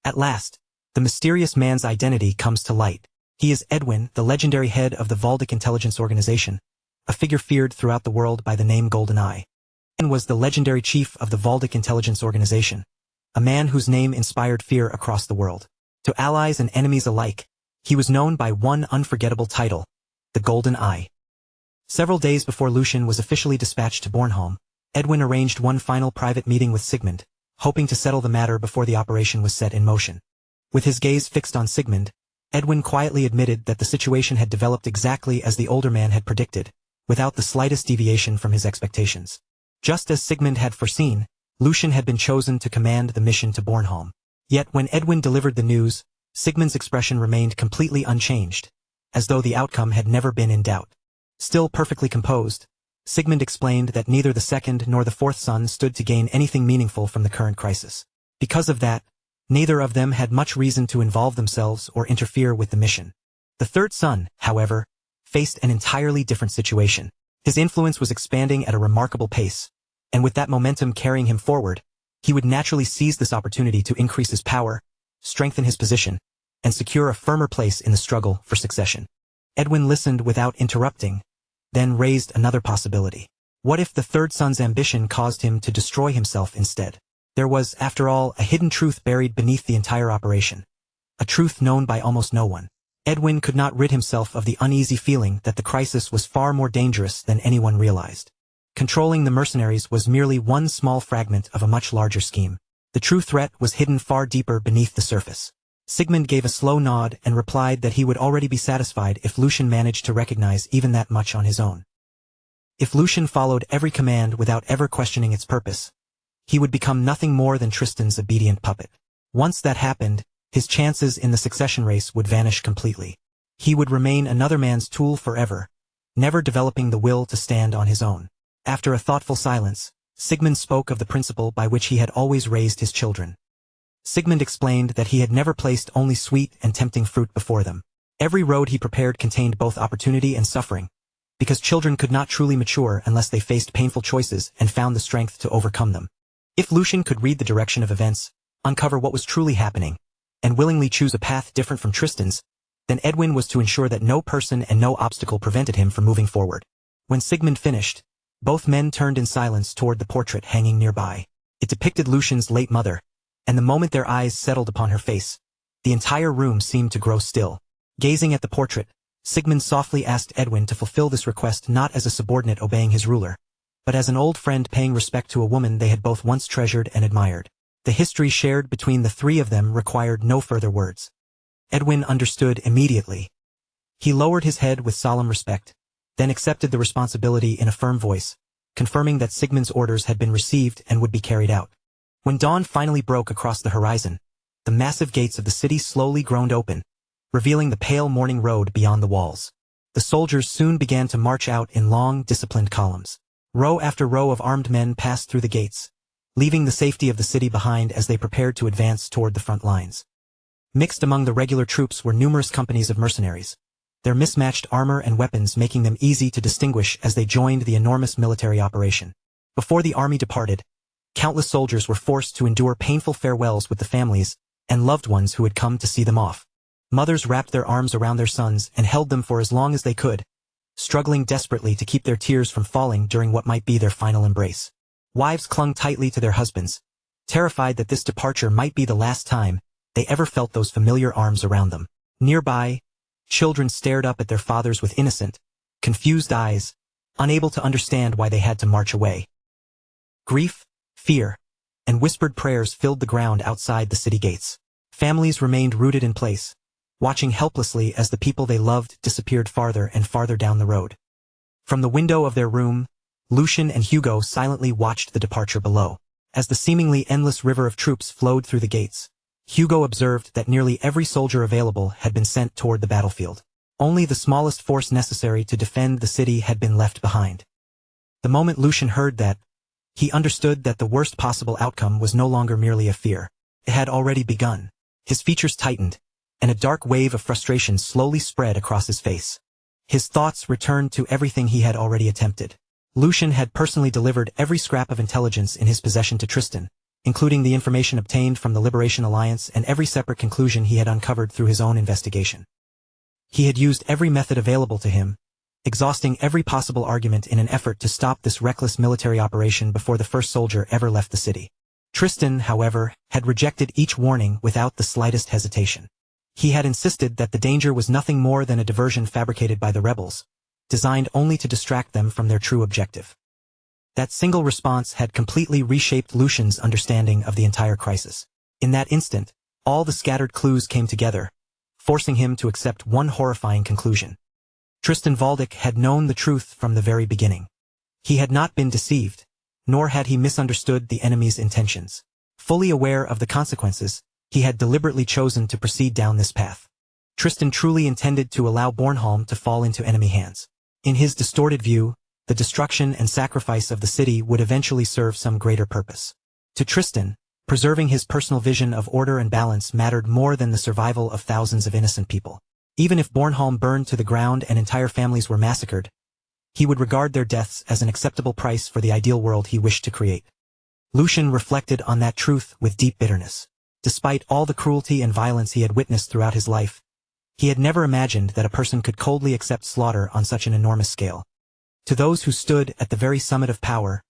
S1: At last, the mysterious man's identity comes to light. He is Edwin, the legendary head of the Valdic intelligence organization, a figure feared throughout the world by the name Golden Eye. Edwin was the legendary chief of the Valdic intelligence organization, a man whose name inspired fear across the world. To allies and enemies alike, he was known by one unforgettable title, the Golden Eye. Several days before Lucian was officially dispatched to Bornholm, Edwin arranged one final private meeting with Sigmund, hoping to settle the matter before the operation was set in motion. With his gaze fixed on Sigmund, Edwin quietly admitted that the situation had developed exactly as the older man had predicted, without the slightest deviation from his expectations. Just as Sigmund had foreseen, Lucian had been chosen to command the mission to Bornholm. Yet when Edwin delivered the news, Sigmund's expression remained completely unchanged, as though the outcome had never been in doubt. Still perfectly composed, Sigmund explained that neither the second nor the fourth son stood to gain anything meaningful from the current crisis. Because of that, neither of them had much reason to involve themselves or interfere with the mission. The third son, however, faced an entirely different situation. His influence was expanding at a remarkable pace, and with that momentum carrying him forward, he would naturally seize this opportunity to increase his power, strengthen his position, and secure a firmer place in the struggle for succession. Edwin listened without interrupting, then raised another possibility. What if the third son's ambition caused him to destroy himself instead? There was, after all, a hidden truth buried beneath the entire operation, a truth known by almost no one. Edwin could not rid himself of the uneasy feeling that the crisis was far more dangerous than anyone realized. Controlling the mercenaries was merely one small fragment of a much larger scheme. The true threat was hidden far deeper beneath the surface. Sigmund gave a slow nod and replied that he would already be satisfied if Lucian managed to recognize even that much on his own. If Lucian followed every command without ever questioning its purpose, he would become nothing more than Tristan's obedient puppet. Once that happened, his chances in the succession race would vanish completely. He would remain another man's tool forever, never developing the will to stand on his own. After a thoughtful silence, Sigmund spoke of the principle by which he had always raised his children. Sigmund explained that he had never placed only sweet and tempting fruit before them. Every road he prepared contained both opportunity and suffering, because children could not truly mature unless they faced painful choices and found the strength to overcome them. If Lucian could read the direction of events, uncover what was truly happening, and willingly choose a path different from Tristan's, then Edwin was to ensure that no person and no obstacle prevented him from moving forward. When Sigmund finished, both men turned in silence toward the portrait hanging nearby. It depicted Lucian's late mother, and the moment their eyes settled upon her face, the entire room seemed to grow still. Gazing at the portrait, Sigmund softly asked Edwin to fulfill this request not as a subordinate obeying his ruler, but as an old friend paying respect to a woman they had both once treasured and admired. The history shared between the three of them required no further words. Edwin understood immediately. He lowered his head with solemn respect, then accepted the responsibility in a firm voice, confirming that Sigmund's orders had been received and would be carried out. When dawn finally broke across the horizon, the massive gates of the city slowly groaned open, revealing the pale morning road beyond the walls. The soldiers soon began to march out in long, disciplined columns. Row after row of armed men passed through the gates, leaving the safety of the city behind as they prepared to advance toward the front lines. Mixed among the regular troops were numerous companies of mercenaries, their mismatched armor and weapons making them easy to distinguish as they joined the enormous military operation. Before the army departed, countless soldiers were forced to endure painful farewells with the families and loved ones who had come to see them off. Mothers wrapped their arms around their sons and held them for as long as they could, struggling desperately to keep their tears from falling during what might be their final embrace. Wives clung tightly to their husbands, terrified that this departure might be the last time they ever felt those familiar arms around them. Nearby, children stared up at their fathers with innocent, confused eyes, unable to understand why they had to march away. Grief, fear, and whispered prayers filled the ground outside the city gates. Families remained rooted in place, watching helplessly as the people they loved disappeared farther and farther down the road. From the window of their room, Lucian and Hugo silently watched the departure below. As the seemingly endless river of troops flowed through the gates, Hugo observed that nearly every soldier available had been sent toward the battlefield. Only the smallest force necessary to defend the city had been left behind. The moment Lucian heard that, he understood that the worst possible outcome was no longer merely a fear. It had already begun. His features tightened, and a dark wave of frustration slowly spread across his face. His thoughts returned to everything he had already attempted. Lucian had personally delivered every scrap of intelligence in his possession to Tristan, including the information obtained from the Liberation Alliance and every separate conclusion he had uncovered through his own investigation. He had used every method available to him, exhausting every possible argument in an effort to stop this reckless military operation before the first soldier ever left the city. Tristan, however, had rejected each warning without the slightest hesitation. He had insisted that the danger was nothing more than a diversion fabricated by the rebels, designed only to distract them from their true objective. That single response had completely reshaped Lucian's understanding of the entire crisis. In that instant, all the scattered clues came together, forcing him to accept one horrifying conclusion. Tristan Valdick had known the truth from the very beginning. He had not been deceived, nor had he misunderstood the enemy's intentions. Fully aware of the consequences, he had deliberately chosen to proceed down this path. Tristan truly intended to allow Bornholm to fall into enemy hands. In his distorted view, the destruction and sacrifice of the city would eventually serve some greater purpose. To Tristan, preserving his personal vision of order and balance mattered more than the survival of thousands of innocent people. Even if Bornholm burned to the ground and entire families were massacred, he would regard their deaths as an acceptable price for the ideal world he wished to create. Lucian reflected on that truth with deep bitterness. Despite all the cruelty and violence he had witnessed throughout his life, he had never imagined that a person could coldly accept slaughter on such an enormous scale. To those who stood at the very summit of power,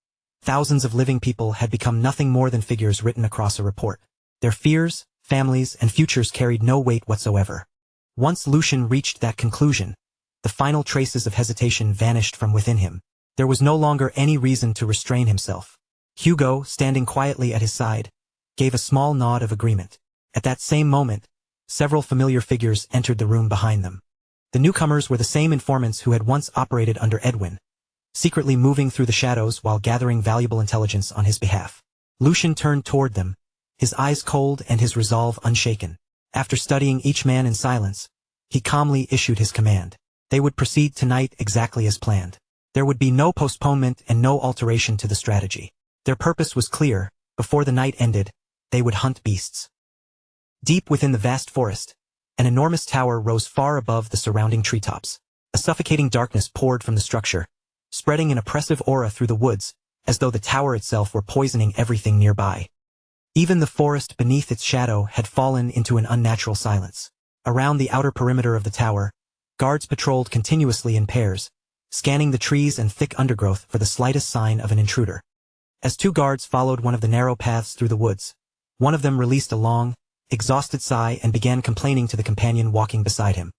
S1: thousands of living people had become nothing more than figures written across a report. Their fears, families, and futures carried no weight whatsoever. Once Lucian reached that conclusion, the final traces of hesitation vanished from within him. There was no longer any reason to restrain himself. Hugo, standing quietly at his side, gave a small nod of agreement. At that same moment, several familiar figures entered the room behind them. The newcomers were the same informants who had once operated under Edwin, secretly moving through the shadows while gathering valuable intelligence on his behalf. Lucian turned toward them, his eyes cold and his resolve unshaken. After studying each man in silence, he calmly issued his command. They would proceed tonight exactly as planned. There would be no postponement and no alteration to the strategy. Their purpose was clear: before the night ended, they would hunt beasts. Deep within the vast forest, an enormous tower rose far above the surrounding treetops. A suffocating darkness poured from the structure, spreading an oppressive aura through the woods, as though the tower itself were poisoning everything nearby. Even the forest beneath its shadow had fallen into an unnatural silence. Around the outer perimeter of the tower, guards patrolled continuously in pairs, scanning the trees and thick undergrowth for the slightest sign of an intruder. As two guards followed one of the narrow paths through the woods, one of them released a long, exhausted sigh and began complaining to the companion walking beside him.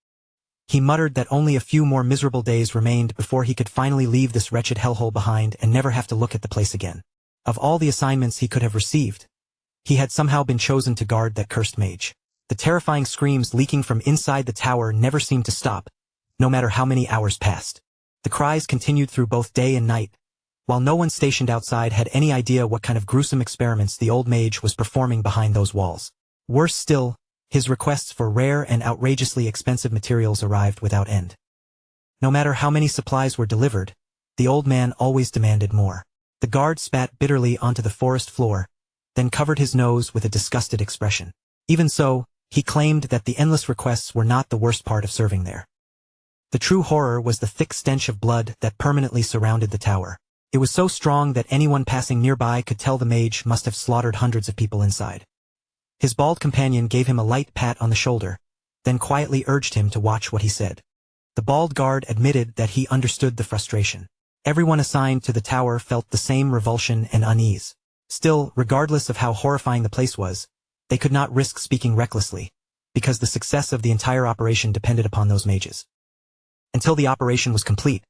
S1: He muttered that only a few more miserable days remained before he could finally leave this wretched hellhole behind and never have to look at the place again. Of all the assignments he could have received, he had somehow been chosen to guard that cursed mage. The terrifying screams leaking from inside the tower never seemed to stop, no matter how many hours passed. The cries continued through both day and night, while no one stationed outside had any idea what kind of gruesome experiments the old mage was performing behind those walls. Worse still, his requests for rare and outrageously expensive materials arrived without end. No matter how many supplies were delivered, the old man always demanded more. The guard spat bitterly onto the forest floor, then covered his nose with a disgusted expression. Even so, he claimed that the endless requests were not the worst part of serving there. The true horror was the thick stench of blood that permanently surrounded the tower. It was so strong that anyone passing nearby could tell the mage must have slaughtered hundreds of people inside. His bald companion gave him a light pat on the shoulder, then quietly urged him to watch what he said. The bald guard admitted that he understood the frustration. Everyone assigned to the tower felt the same revulsion and unease. Still, regardless of how horrifying the place was, they could not risk speaking recklessly, because the success of the entire operation depended upon those mages. Until the operation was complete,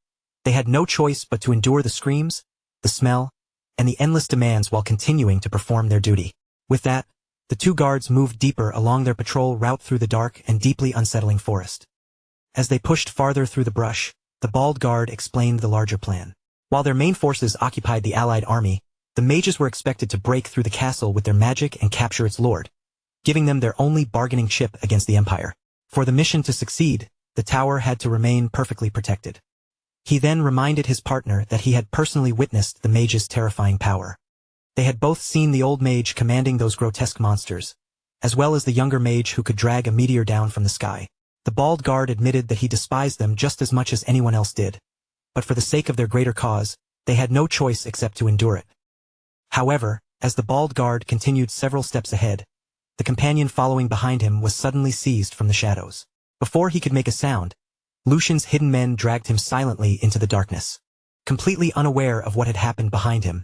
S1: they had no choice but to endure the screams, the smell, and the endless demands while continuing to perform their duty. With that, the two guards moved deeper along their patrol route through the dark and deeply unsettling forest. As they pushed farther through the brush, the bald guard explained the larger plan. While their main forces occupied the allied army, the mages were expected to break through the castle with their magic and capture its lord, giving them their only bargaining chip against the Empire. For the mission to succeed, the tower had to remain perfectly protected. He then reminded his partner that he had personally witnessed the mage's terrifying power. They had both seen the old mage commanding those grotesque monsters, as well as the younger mage who could drag a meteor down from the sky. The bald guard admitted that he despised them just as much as anyone else did, but for the sake of their greater cause, they had no choice except to endure it. However, as the bald guard continued several steps ahead, the companion following behind him was suddenly seized from the shadows. Before he could make a sound, Lucian's hidden men dragged him silently into the darkness. Completely unaware of what had happened behind him,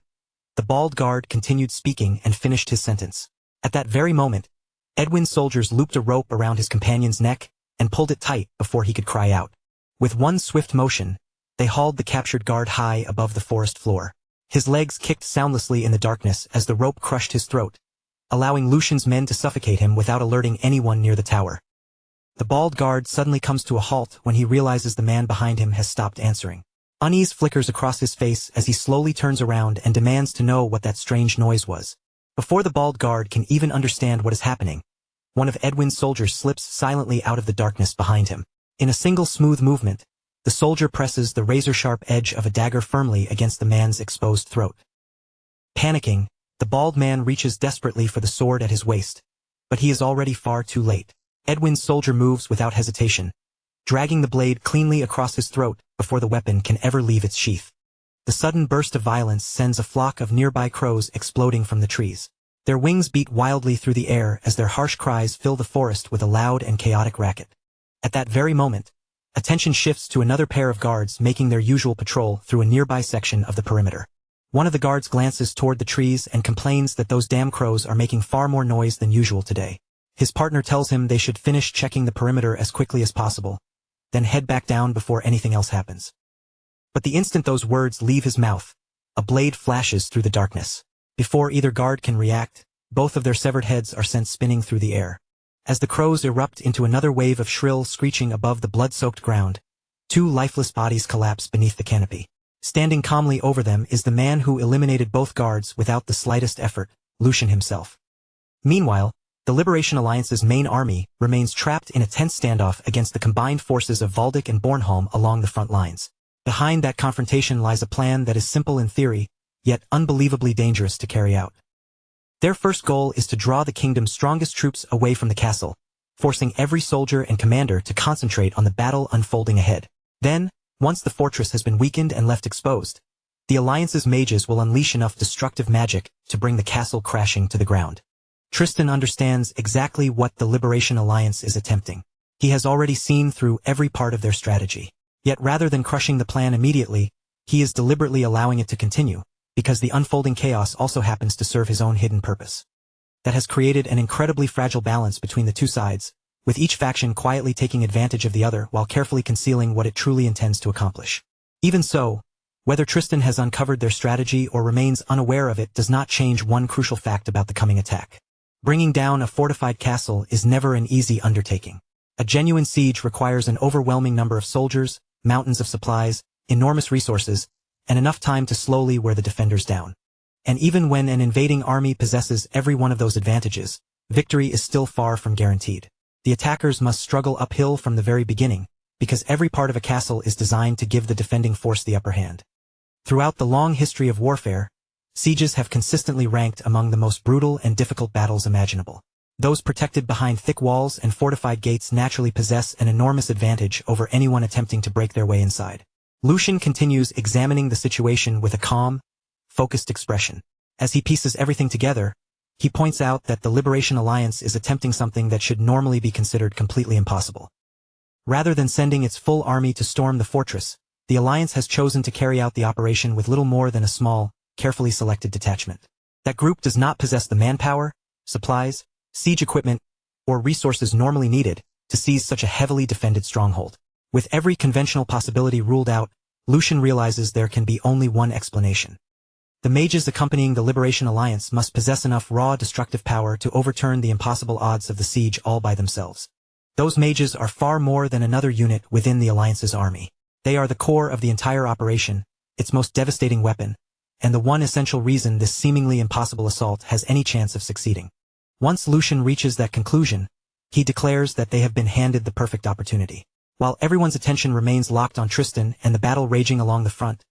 S1: the bald guard continued speaking and finished his sentence. At that very moment, Edwin's soldiers looped a rope around his companion's neck and pulled it tight before he could cry out. With one swift motion, they hauled the captured guard high above the forest floor. His legs kicked soundlessly in the darkness as the rope crushed his throat, allowing Lucian's men to suffocate him without alerting anyone near the tower. The bald guard suddenly comes to a halt when he realizes the man behind him has stopped answering. Unease flickers across his face as he slowly turns around and demands to know what that strange noise was. Before the bald guard can even understand what is happening, one of Edwin's soldiers slips silently out of the darkness behind him. In a single smooth movement, the soldier presses the razor-sharp edge of a dagger firmly against the man's exposed throat. Panicking, the bald man reaches desperately for the sword at his waist, but he is already far too late. Edwin's soldier moves without hesitation, dragging the blade cleanly across his throat before the weapon can ever leave its sheath. The sudden burst of violence sends a flock of nearby crows exploding from the trees. Their wings beat wildly through the air as their harsh cries fill the forest with a loud and chaotic racket. At that very moment, attention shifts to another pair of guards making their usual patrol through a nearby section of the perimeter. One of the guards glances toward the trees and complains that those damn crows are making far more noise than usual today. His partner tells him they should finish checking the perimeter as quickly as possible, then head back down before anything else happens. But the instant those words leave his mouth, a blade flashes through the darkness. Before either guard can react, both of their severed heads are sent spinning through the air. As the crows erupt into another wave of shrill screeching above the blood-soaked ground, two lifeless bodies collapse beneath the canopy. Standing calmly over them is the man who eliminated both guards without the slightest effort, Lucian himself. Meanwhile, the Liberation Alliance's main army remains trapped in a tense standoff against the combined forces of Valdic and Bornholm along the front lines. Behind that confrontation lies a plan that is simple in theory, yet unbelievably dangerous to carry out. Their first goal is to draw the kingdom's strongest troops away from the castle, forcing every soldier and commander to concentrate on the battle unfolding ahead. Then, once the fortress has been weakened and left exposed, the Alliance's mages will unleash enough destructive magic to bring the castle crashing to the ground. Tristan understands exactly what the Liberation Alliance is attempting. He has already seen through every part of their strategy. Yet rather than crushing the plan immediately, he is deliberately allowing it to continue, because the unfolding chaos also happens to serve his own hidden purpose. That has created an incredibly fragile balance between the two sides, with each faction quietly taking advantage of the other while carefully concealing what it truly intends to accomplish. Even so, whether Tristan has uncovered their strategy or remains unaware of it does not change one crucial fact about the coming attack. Bringing down a fortified castle is never an easy undertaking. A genuine siege requires an overwhelming number of soldiers, mountains of supplies, enormous resources, and enough time to slowly wear the defenders down. And even when an invading army possesses every one of those advantages, victory is still far from guaranteed. The attackers must struggle uphill from the very beginning, because every part of a castle is designed to give the defending force the upper hand. Throughout the long history of warfare, sieges have consistently ranked among the most brutal and difficult battles imaginable. Those protected behind thick walls and fortified gates naturally possess an enormous advantage over anyone attempting to break their way inside. Lucian continues examining the situation with a calm, focused expression. As he pieces everything together, he points out that the Liberation Alliance is attempting something that should normally be considered completely impossible. Rather than sending its full army to storm the fortress, the Alliance has chosen to carry out the operation with little more than a small, carefully selected detachment. That group does not possess the manpower, supplies, siege equipment, or resources normally needed to seize such a heavily defended stronghold. With every conventional possibility ruled out, Lucian realizes there can be only one explanation. The mages accompanying the Liberation Alliance must possess enough raw destructive power to overturn the impossible odds of the siege all by themselves. Those mages are far more than another unit within the Alliance's army. They are the core of the entire operation, its most devastating weapon, and the one essential reason this seemingly impossible assault has any chance of succeeding. Once Lucian reaches that conclusion, he declares that they have been handed the perfect opportunity. While everyone's attention remains locked on Tristan and the battle raging along the front,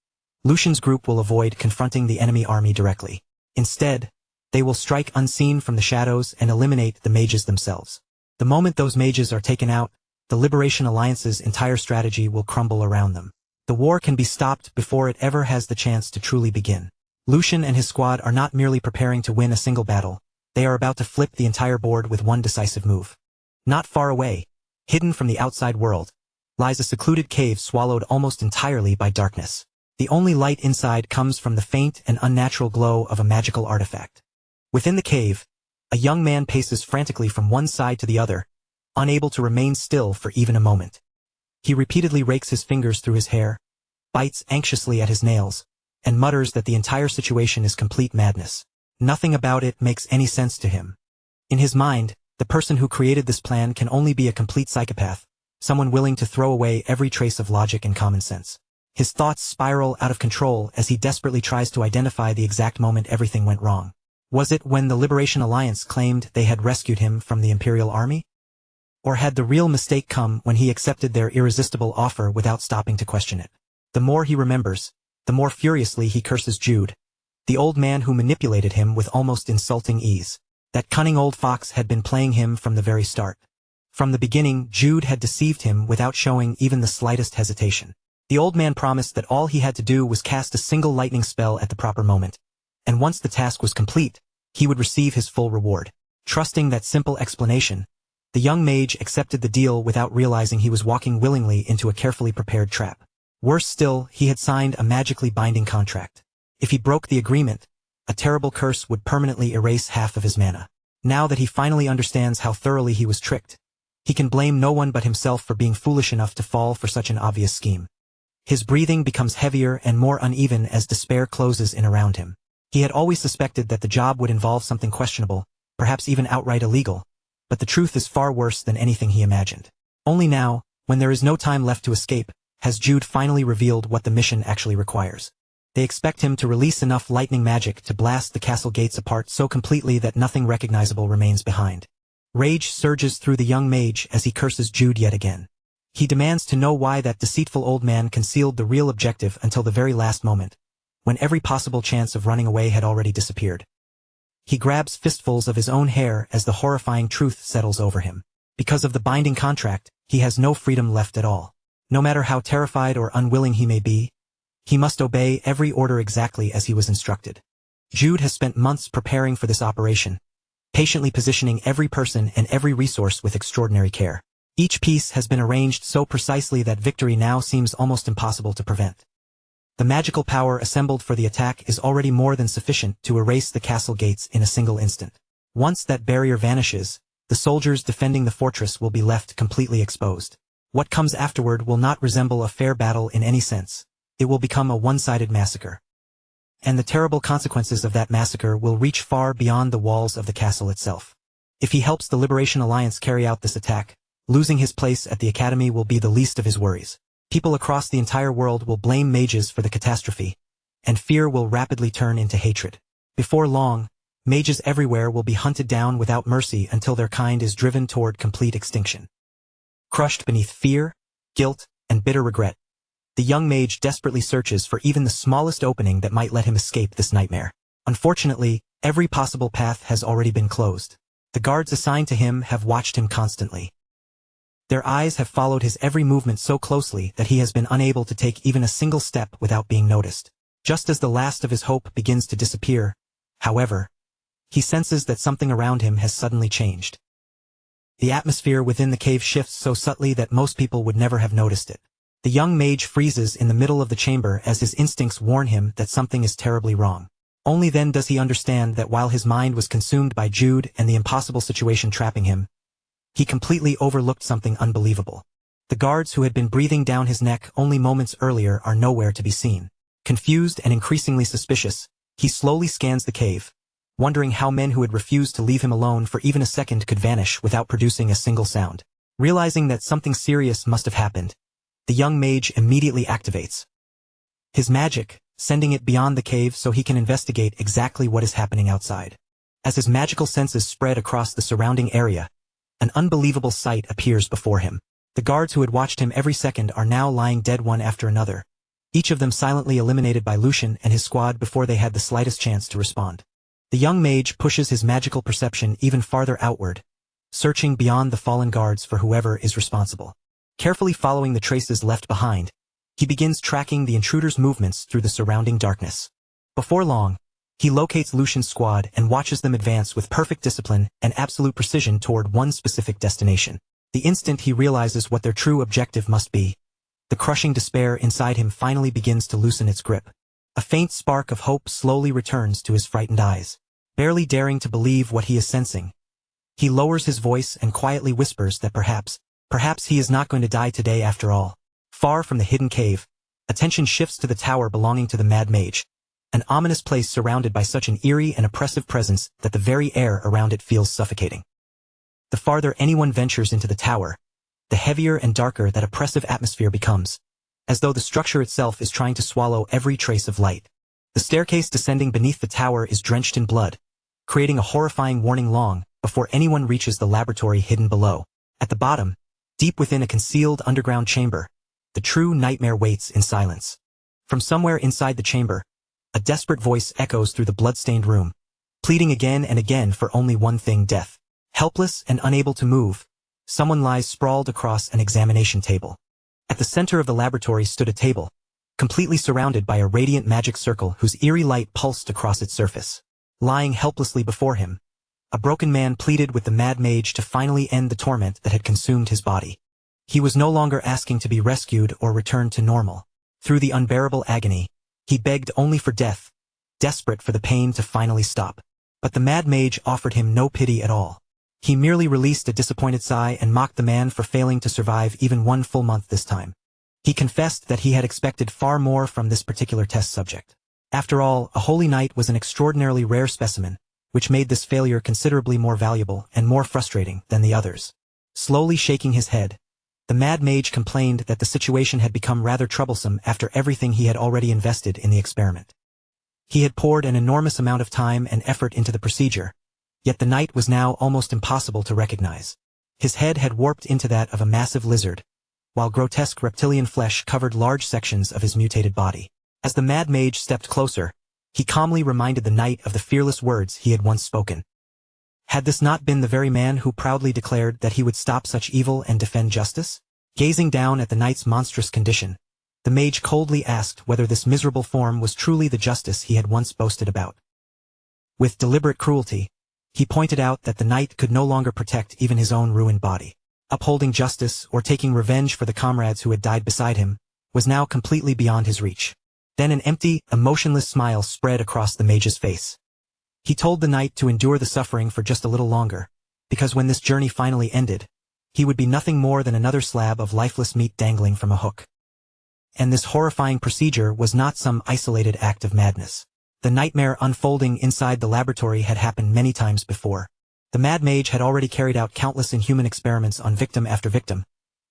S1: Lucian's group will avoid confronting the enemy army directly. Instead, they will strike unseen from the shadows and eliminate the mages themselves. The moment those mages are taken out, the Liberation Alliance's entire strategy will crumble around them. The war can be stopped before it ever has the chance to truly begin. Lucian and his squad are not merely preparing to win a single battle, they are about to flip the entire board with one decisive move. Not far away, hidden from the outside world, lies a secluded cave swallowed almost entirely by darkness. The only light inside comes from the faint and unnatural glow of a magical artifact. Within the cave, a young man paces frantically from one side to the other, unable to remain still for even a moment. He repeatedly rakes his fingers through his hair, bites anxiously at his nails, and mutters that the entire situation is complete madness. Nothing about it makes any sense to him. In his mind, the person who created this plan can only be a complete psychopath, someone willing to throw away every trace of logic and common sense. His thoughts spiral out of control as he desperately tries to identify the exact moment everything went wrong. Was it when the Liberation Alliance claimed they had rescued him from the Imperial Army? Or had the real mistake come when he accepted their irresistible offer without stopping to question it? The more he remembers, the more furiously he curses Jude, the old man who manipulated him with almost insulting ease. That cunning old fox had been playing him from the very start. From the beginning, Jude had deceived him without showing even the slightest hesitation. The old man promised that all he had to do was cast a single lightning spell at the proper moment, and once the task was complete, he would receive his full reward. Trusting that simple explanation, the young mage accepted the deal without realizing he was walking willingly into a carefully prepared trap. Worse still, he had signed a magically binding contract. If he broke the agreement, a terrible curse would permanently erase half of his mana. Now that he finally understands how thoroughly he was tricked, he can blame no one but himself for being foolish enough to fall for such an obvious scheme. His breathing becomes heavier and more uneven as despair closes in around him. He had always suspected that the job would involve something questionable, perhaps even outright illegal, but the truth is far worse than anything he imagined. Only now, when there is no time left to escape, has Jude finally revealed what the mission actually requires. They expect him to release enough lightning magic to blast the castle gates apart so completely that nothing recognizable remains behind. Rage surges through the young mage as he curses Jude yet again. He demands to know why that deceitful old man concealed the real objective until the very last moment, when every possible chance of running away had already disappeared. He grabs fistfuls of his own hair as the horrifying truth settles over him. Because of the binding contract, he has no freedom left at all. No matter how terrified or unwilling he may be, he must obey every order exactly as he was instructed. Jude has spent months preparing for this operation, patiently positioning every person and every resource with extraordinary care. Each piece has been arranged so precisely that victory now seems almost impossible to prevent. The magical power assembled for the attack is already more than sufficient to erase the castle gates in a single instant. Once that barrier vanishes, the soldiers defending the fortress will be left completely exposed. What comes afterward will not resemble a fair battle in any sense. It will become a one-sided massacre. And the terrible consequences of that massacre will reach far beyond the walls of the castle itself. If he helps the Liberation Alliance carry out this attack, losing his place at the academy will be the least of his worries. People across the entire world will blame mages for the catastrophe, and fear will rapidly turn into hatred. Before long, mages everywhere will be hunted down without mercy until their kind is driven toward complete extinction. Crushed beneath fear, guilt, and bitter regret, the young mage desperately searches for even the smallest opening that might let him escape this nightmare. Unfortunately, every possible path has already been closed. The guards assigned to him have watched him constantly. Their eyes have followed his every movement so closely that he has been unable to take even a single step without being noticed. Just as the last of his hope begins to disappear, however, he senses that something around him has suddenly changed. The atmosphere within the cave shifts so subtly that most people would never have noticed it. The young mage freezes in the middle of the chamber as his instincts warn him that something is terribly wrong. Only then does he understand that while his mind was consumed by Jude and the impossible situation trapping him, he completely overlooked something unbelievable. The guards who had been breathing down his neck only moments earlier are nowhere to be seen. Confused and increasingly suspicious, he slowly scans the cave, wondering how men who had refused to leave him alone for even a second could vanish without producing a single sound. Realizing that something serious must have happened, the young mage immediately activates his magic, sending it beyond the cave so he can investigate exactly what is happening outside. As his magical senses spread across the surrounding area, an unbelievable sight appears before him. The guards who had watched him every second are now lying dead one after another, each of them silently eliminated by Lucian and his squad before they had the slightest chance to respond. The young mage pushes his magical perception even farther outward, searching beyond the fallen guards for whoever is responsible. Carefully following the traces left behind, he begins tracking the intruder's movements through the surrounding darkness. Before long, he locates Lucian's squad and watches them advance with perfect discipline and absolute precision toward one specific destination. The instant he realizes what their true objective must be, the crushing despair inside him finally begins to loosen its grip. A faint spark of hope slowly returns to his frightened eyes. Barely daring to believe what he is sensing, he lowers his voice and quietly whispers that perhaps he is not going to die today after all. Far from the hidden cave, attention shifts to the tower belonging to the Mad Mage, an ominous place surrounded by such an eerie and oppressive presence that the very air around it feels suffocating. The farther anyone ventures into the tower, the heavier and darker that oppressive atmosphere becomes, as though the structure itself is trying to swallow every trace of light. The staircase descending beneath the tower is drenched in blood, creating a horrifying warning long before anyone reaches the laboratory hidden below. At the bottom, deep within a concealed underground chamber, the true nightmare waits in silence. From somewhere inside the chamber, a desperate voice echoes through the blood-stained room, pleading again and again for only one thing: death. Helpless and unable to move, someone lies sprawled across an examination table. At the center of the laboratory stood a table, completely surrounded by a radiant magic circle whose eerie light pulsed across its surface. Lying helplessly before him, a broken man pleaded with the Mad Mage to finally end the torment that had consumed his body. He was no longer asking to be rescued or returned to normal. Through the unbearable agony, he begged only for death, desperate for the pain to finally stop. But the Mad Mage offered him no pity at all. He merely released a disappointed sigh and mocked the man for failing to survive even one full month this time. He confessed that he had expected far more from this particular test subject. After all, a holy knight was an extraordinarily rare specimen, which made this failure considerably more valuable and more frustrating than the others. Slowly shaking his head, the Mad Mage complained that the situation had become rather troublesome after everything he had already invested in the experiment. He had poured an enormous amount of time and effort into the procedure, yet the knight was now almost impossible to recognize. His head had warped into that of a massive lizard, while grotesque reptilian flesh covered large sections of his mutated body. As the Mad Mage stepped closer, he calmly reminded the knight of the fearless words he had once spoken. Had this not been the very man who proudly declared that he would stop such evil and defend justice? Gazing down at the knight's monstrous condition, the mage coldly asked whether this miserable form was truly the justice he had once boasted about. With deliberate cruelty, he pointed out that the knight could no longer protect even his own ruined body. Upholding justice or taking revenge for the comrades who had died beside him was now completely beyond his reach. Then an empty, emotionless smile spread across the mage's face. He told the knight to endure the suffering for just a little longer, because when this journey finally ended, he would be nothing more than another slab of lifeless meat dangling from a hook. And this horrifying procedure was not some isolated act of madness. The nightmare unfolding inside the laboratory had happened many times before. The Mad Mage had already carried out countless inhuman experiments on victim after victim,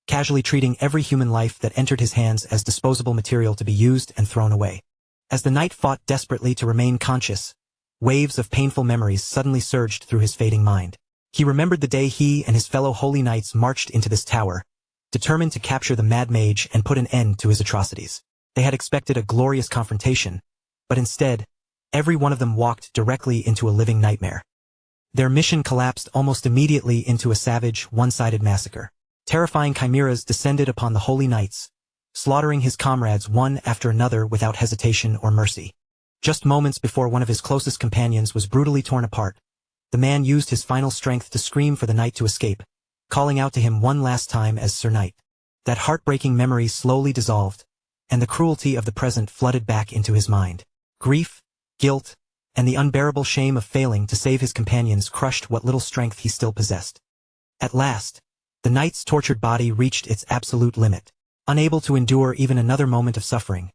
S1: casually treating every human life that entered his hands as disposable material to be used and thrown away. As the knight fought desperately to remain conscious, waves of painful memories suddenly surged through his fading mind. He remembered the day he and his fellow holy knights marched into this tower, determined to capture the Mad Mage and put an end to his atrocities. They had expected a glorious confrontation, but instead, every one of them walked directly into a living nightmare. Their mission collapsed almost immediately into a savage, one-sided massacre. Terrifying chimeras descended upon the holy knights, slaughtering his comrades one after another without hesitation or mercy. Just moments before one of his closest companions was brutally torn apart, the man used his final strength to scream for the knight to escape, calling out to him one last time as Sir Knight. That heartbreaking memory slowly dissolved, and the cruelty of the present flooded back into his mind. Grief, guilt, and the unbearable shame of failing to save his companions crushed what little strength he still possessed. At last, the knight's tortured body reached its absolute limit. Unable to endure even another moment of suffering,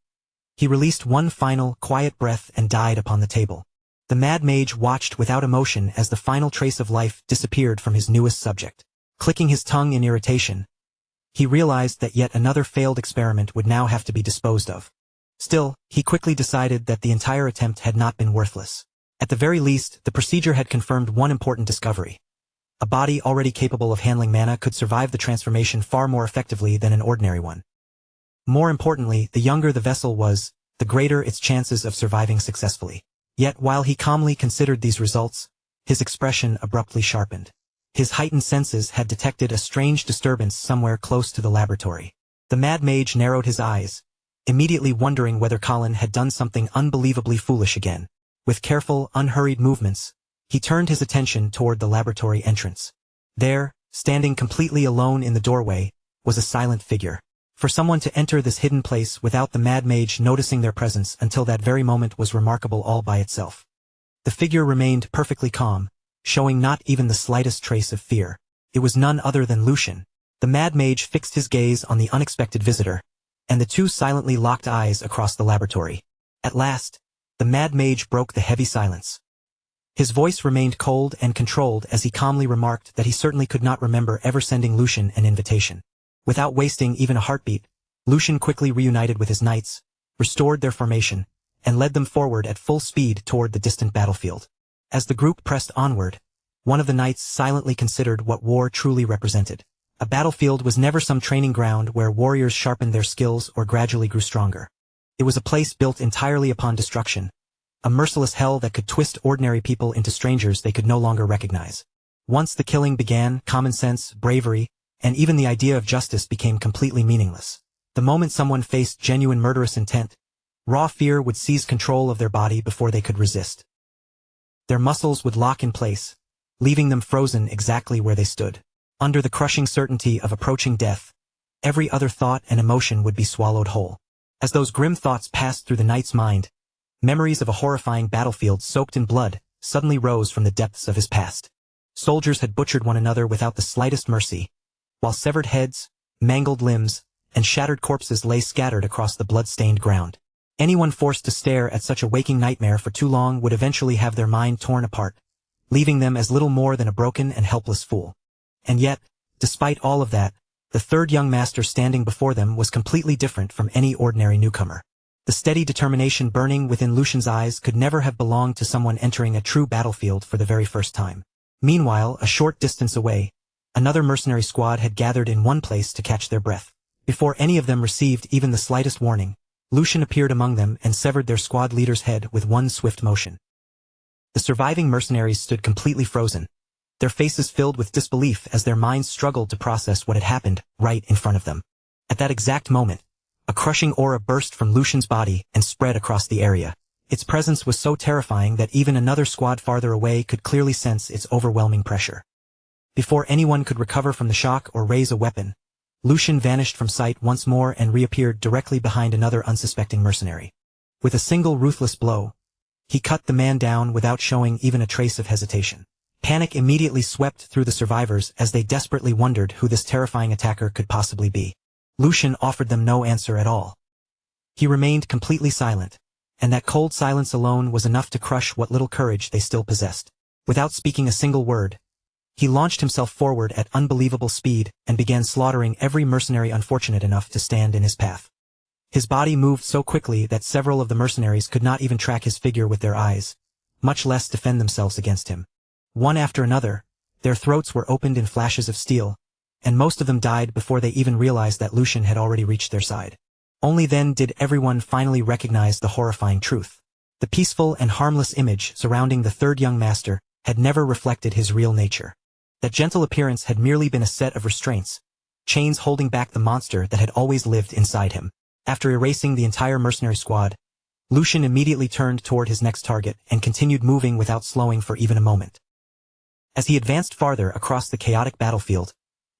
S1: he released one final, quiet breath and died upon the table. The Mad Mage watched without emotion as the final trace of life disappeared from his newest subject. Clicking his tongue in irritation, he realized that yet another failed experiment would now have to be disposed of. Still, he quickly decided that the entire attempt had not been worthless. At the very least, the procedure had confirmed one important discovery. A body already capable of handling mana could survive the transformation far more effectively than an ordinary one. More importantly, the younger the vessel was, the greater its chances of surviving successfully. Yet while he calmly considered these results, his expression abruptly sharpened. His heightened senses had detected a strange disturbance somewhere close to the laboratory. The Mad Mage narrowed his eyes, immediately wondering whether Colin had done something unbelievably foolish again. With careful, unhurried movements, he turned his attention toward the laboratory entrance. There, standing completely alone in the doorway, was a silent figure. For someone to enter this hidden place without the Mad Mage noticing their presence until that very moment was remarkable all by itself. The figure remained perfectly calm, showing not even the slightest trace of fear. It was none other than Lucian. The Mad Mage fixed his gaze on the unexpected visitor, and the two silently locked eyes across the laboratory. At last, the Mad Mage broke the heavy silence. His voice remained cold and controlled as he calmly remarked that he certainly could not remember ever sending Lucian an invitation. Without wasting even a heartbeat, Lucian quickly reunited with his knights, restored their formation, and led them forward at full speed toward the distant battlefield. As the group pressed onward, one of the knights silently considered what war truly represented. A battlefield was never some training ground where warriors sharpened their skills or gradually grew stronger. It was a place built entirely upon destruction, a merciless hell that could twist ordinary people into strangers they could no longer recognize. Once the killing began, common sense, bravery, and even the idea of justice became completely meaningless. The moment someone faced genuine murderous intent, raw fear would seize control of their body before they could resist. Their muscles would lock in place, leaving them frozen exactly where they stood. Under the crushing certainty of approaching death, every other thought and emotion would be swallowed whole. As those grim thoughts passed through the knight's mind, memories of a horrifying battlefield soaked in blood suddenly rose from the depths of his past. Soldiers had butchered one another without the slightest mercy, while severed heads, mangled limbs, and shattered corpses lay scattered across the blood-stained ground. Anyone forced to stare at such a waking nightmare for too long would eventually have their mind torn apart, leaving them as little more than a broken and helpless fool. And yet, despite all of that, the third young master standing before them was completely different from any ordinary newcomer. The steady determination burning within Lucian's eyes could never have belonged to someone entering a true battlefield for the very first time. Meanwhile, a short distance away, another mercenary squad had gathered in one place to catch their breath. Before any of them received even the slightest warning, Lucian appeared among them and severed their squad leader's head with one swift motion. The surviving mercenaries stood completely frozen, their faces filled with disbelief as their minds struggled to process what had happened right in front of them. At that exact moment, a crushing aura burst from Lucian's body and spread across the area. Its presence was so terrifying that even another squad farther away could clearly sense its overwhelming pressure. Before anyone could recover from the shock or raise a weapon, Lucian vanished from sight once more and reappeared directly behind another unsuspecting mercenary. With a single ruthless blow, he cut the man down without showing even a trace of hesitation. Panic immediately swept through the survivors as they desperately wondered who this terrifying attacker could possibly be. Lucian offered them no answer at all. He remained completely silent, and that cold silence alone was enough to crush what little courage they still possessed. Without speaking a single word, He launched himself forward at unbelievable speed and began slaughtering every mercenary unfortunate enough to stand in his path. His body moved so quickly that several of the mercenaries could not even track his figure with their eyes, much less defend themselves against him. One after another, their throats were opened in flashes of steel, and most of them died before they even realized that Lucian had already reached their side. Only then did everyone finally recognize the horrifying truth. The peaceful and harmless image surrounding the third young master had never reflected his real nature. That gentle appearance had merely been a set of restraints, chains holding back the monster that had always lived inside him. After erasing the entire mercenary squad, Lucian immediately turned toward his next target and continued moving without slowing for even a moment. As he advanced farther across the chaotic battlefield,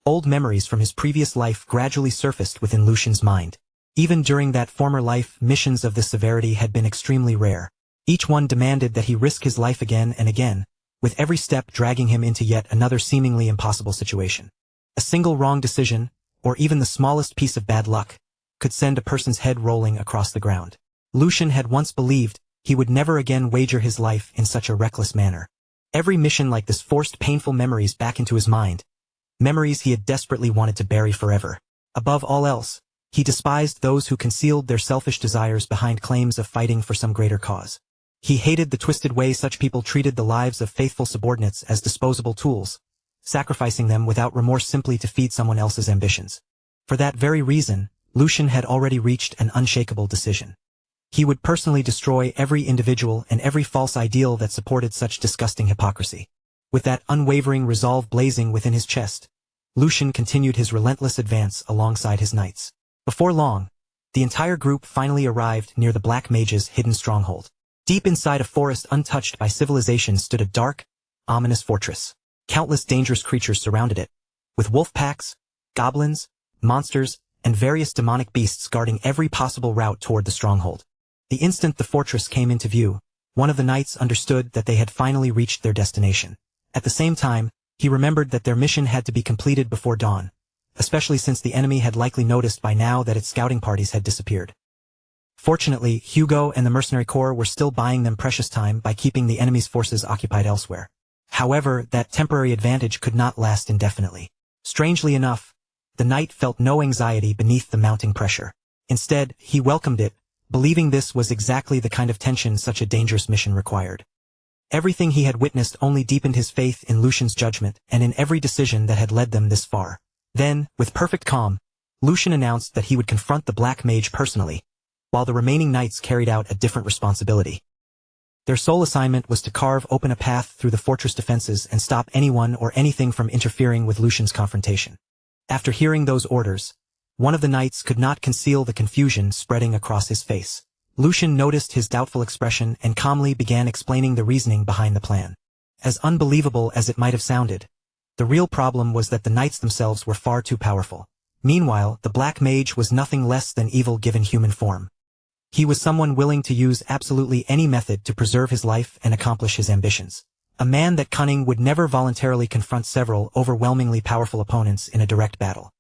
S1: old memories from his previous life gradually surfaced within Lucian's mind. Even during that former life, missions of this severity had been extremely rare. Each one demanded that he risk his life again and again, with every step dragging him into yet another seemingly impossible situation. A single wrong decision, or even the smallest piece of bad luck, could send a person's head rolling across the ground. Lucian had once believed he would never again wager his life in such a reckless manner. Every mission like this forced painful memories back into his mind, memories he had desperately wanted to bury forever. Above all else, he despised those who concealed their selfish desires behind claims of fighting for some greater cause. He hated the twisted way such people treated the lives of faithful subordinates as disposable tools, sacrificing them without remorse simply to feed someone else's ambitions. For that very reason, Lucian had already reached an unshakable decision. He would personally destroy every individual and every false ideal that supported such disgusting hypocrisy. With that unwavering resolve blazing within his chest, Lucian continued his relentless advance alongside his knights. Before long, the entire group finally arrived near the Black Mage's hidden stronghold. Deep inside a forest untouched by civilization stood a dark, ominous fortress. Countless dangerous creatures surrounded it, with wolf packs, goblins, monsters, and various demonic beasts guarding every possible route toward the stronghold. The instant the fortress came into view, one of the knights understood that they had finally reached their destination. At the same time, he remembered that their mission had to be completed before dawn, especially since the enemy had likely noticed by now that its scouting parties had disappeared. Fortunately, Hugo and the Mercenary Corps were still buying them precious time by keeping the enemy's forces occupied elsewhere. However, that temporary advantage could not last indefinitely. Strangely enough, the knight felt no anxiety beneath the mounting pressure. Instead, he welcomed it, believing this was exactly the kind of tension such a dangerous mission required. Everything he had witnessed only deepened his faith in Lucian's judgment and in every decision that had led them this far. Then, with perfect calm, Lucian announced that he would confront the Black Mage personally, while the remaining knights carried out a different responsibility. Their sole assignment was to carve open a path through the fortress defenses and stop anyone or anything from interfering with Lucian's confrontation. After hearing those orders, one of the knights could not conceal the confusion spreading across his face. Lucian noticed his doubtful expression and calmly began explaining the reasoning behind the plan. As unbelievable as it might have sounded, the real problem was that the knights themselves were far too powerful. Meanwhile, the Black Mage was nothing less than evil given human form. He was someone willing to use absolutely any method to preserve his life and accomplish his ambitions. A man that cunning would never voluntarily confront several overwhelmingly powerful opponents in a direct battle.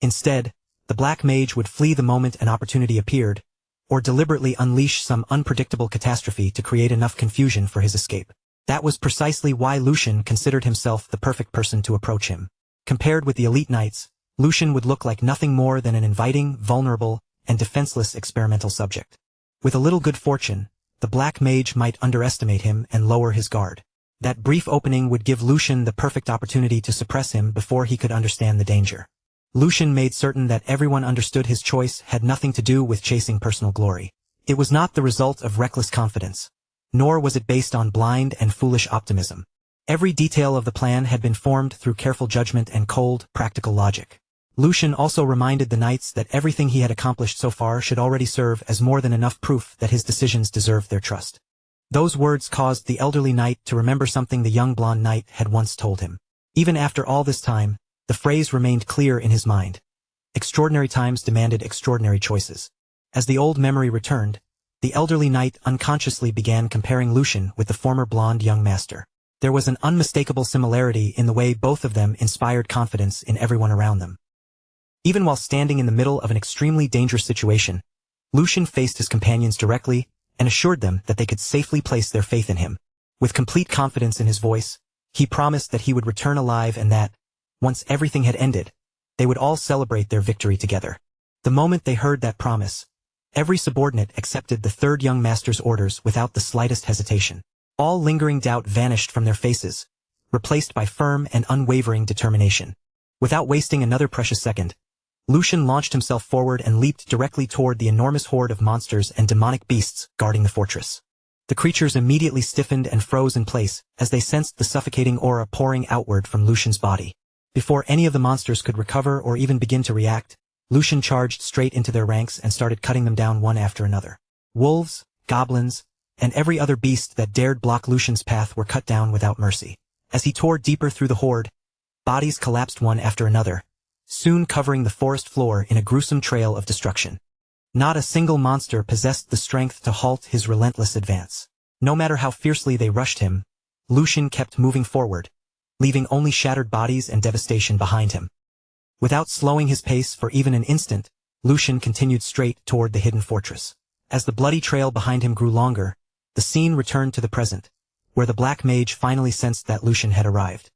S1: Instead, the Black Mage would flee the moment an opportunity appeared, or deliberately unleash some unpredictable catastrophe to create enough confusion for his escape. That was precisely why Lucian considered himself the perfect person to approach him. Compared with the elite knights, Lucian would look like nothing more than an inviting, vulnerable, and defenseless experimental subject. With a little good fortune, the Black Mage might underestimate him and lower his guard. That brief opening would give Lucian the perfect opportunity to suppress him before he could understand the danger. Lucian made certain that everyone understood his choice had nothing to do with chasing personal glory. It was not the result of reckless confidence, nor was it based on blind and foolish optimism. Every detail of the plan had been formed through careful judgment and cold, practical logic. Lucian also reminded the knights that everything he had accomplished so far should already serve as more than enough proof that his decisions deserved their trust. Those words caused the elderly knight to remember something the young blonde knight had once told him. Even after all this time, the phrase remained clear in his mind. Extraordinary times demanded extraordinary choices. As the old memory returned, the elderly knight unconsciously began comparing Lucian with the former blonde young master. There was an unmistakable similarity in the way both of them inspired confidence in everyone around them. Even while standing in the middle of an extremely dangerous situation, Lucian faced his companions directly and assured them that they could safely place their faith in him. With complete confidence in his voice, He promised that he would return alive and that, once everything had ended, they would all celebrate their victory together. The moment they heard that promise, every subordinate accepted the third young master's orders without the slightest hesitation. All lingering doubt vanished from their faces, replaced by firm and unwavering determination. Without wasting another precious second, Lucian launched himself forward and leaped directly toward the enormous horde of monsters and demonic beasts guarding the fortress. The creatures immediately stiffened and froze in place as they sensed the suffocating aura pouring outward from Lucian's body. Before any of the monsters could recover or even begin to react, Lucian charged straight into their ranks and started cutting them down one after another. Wolves, goblins, and every other beast that dared block Lucian's path were cut down without mercy. As he tore deeper through the horde, bodies collapsed one after another, soon covering the forest floor in a gruesome trail of destruction. Not a single monster possessed the strength to halt his relentless advance. No matter how fiercely they rushed him, Lucian kept moving forward, leaving only shattered bodies and devastation behind him. Without slowing his pace for even an instant, Lucian continued straight toward the hidden fortress. As the bloody trail behind him grew longer, the scene returned to the present, where the Black Mage finally sensed that Lucian had arrived.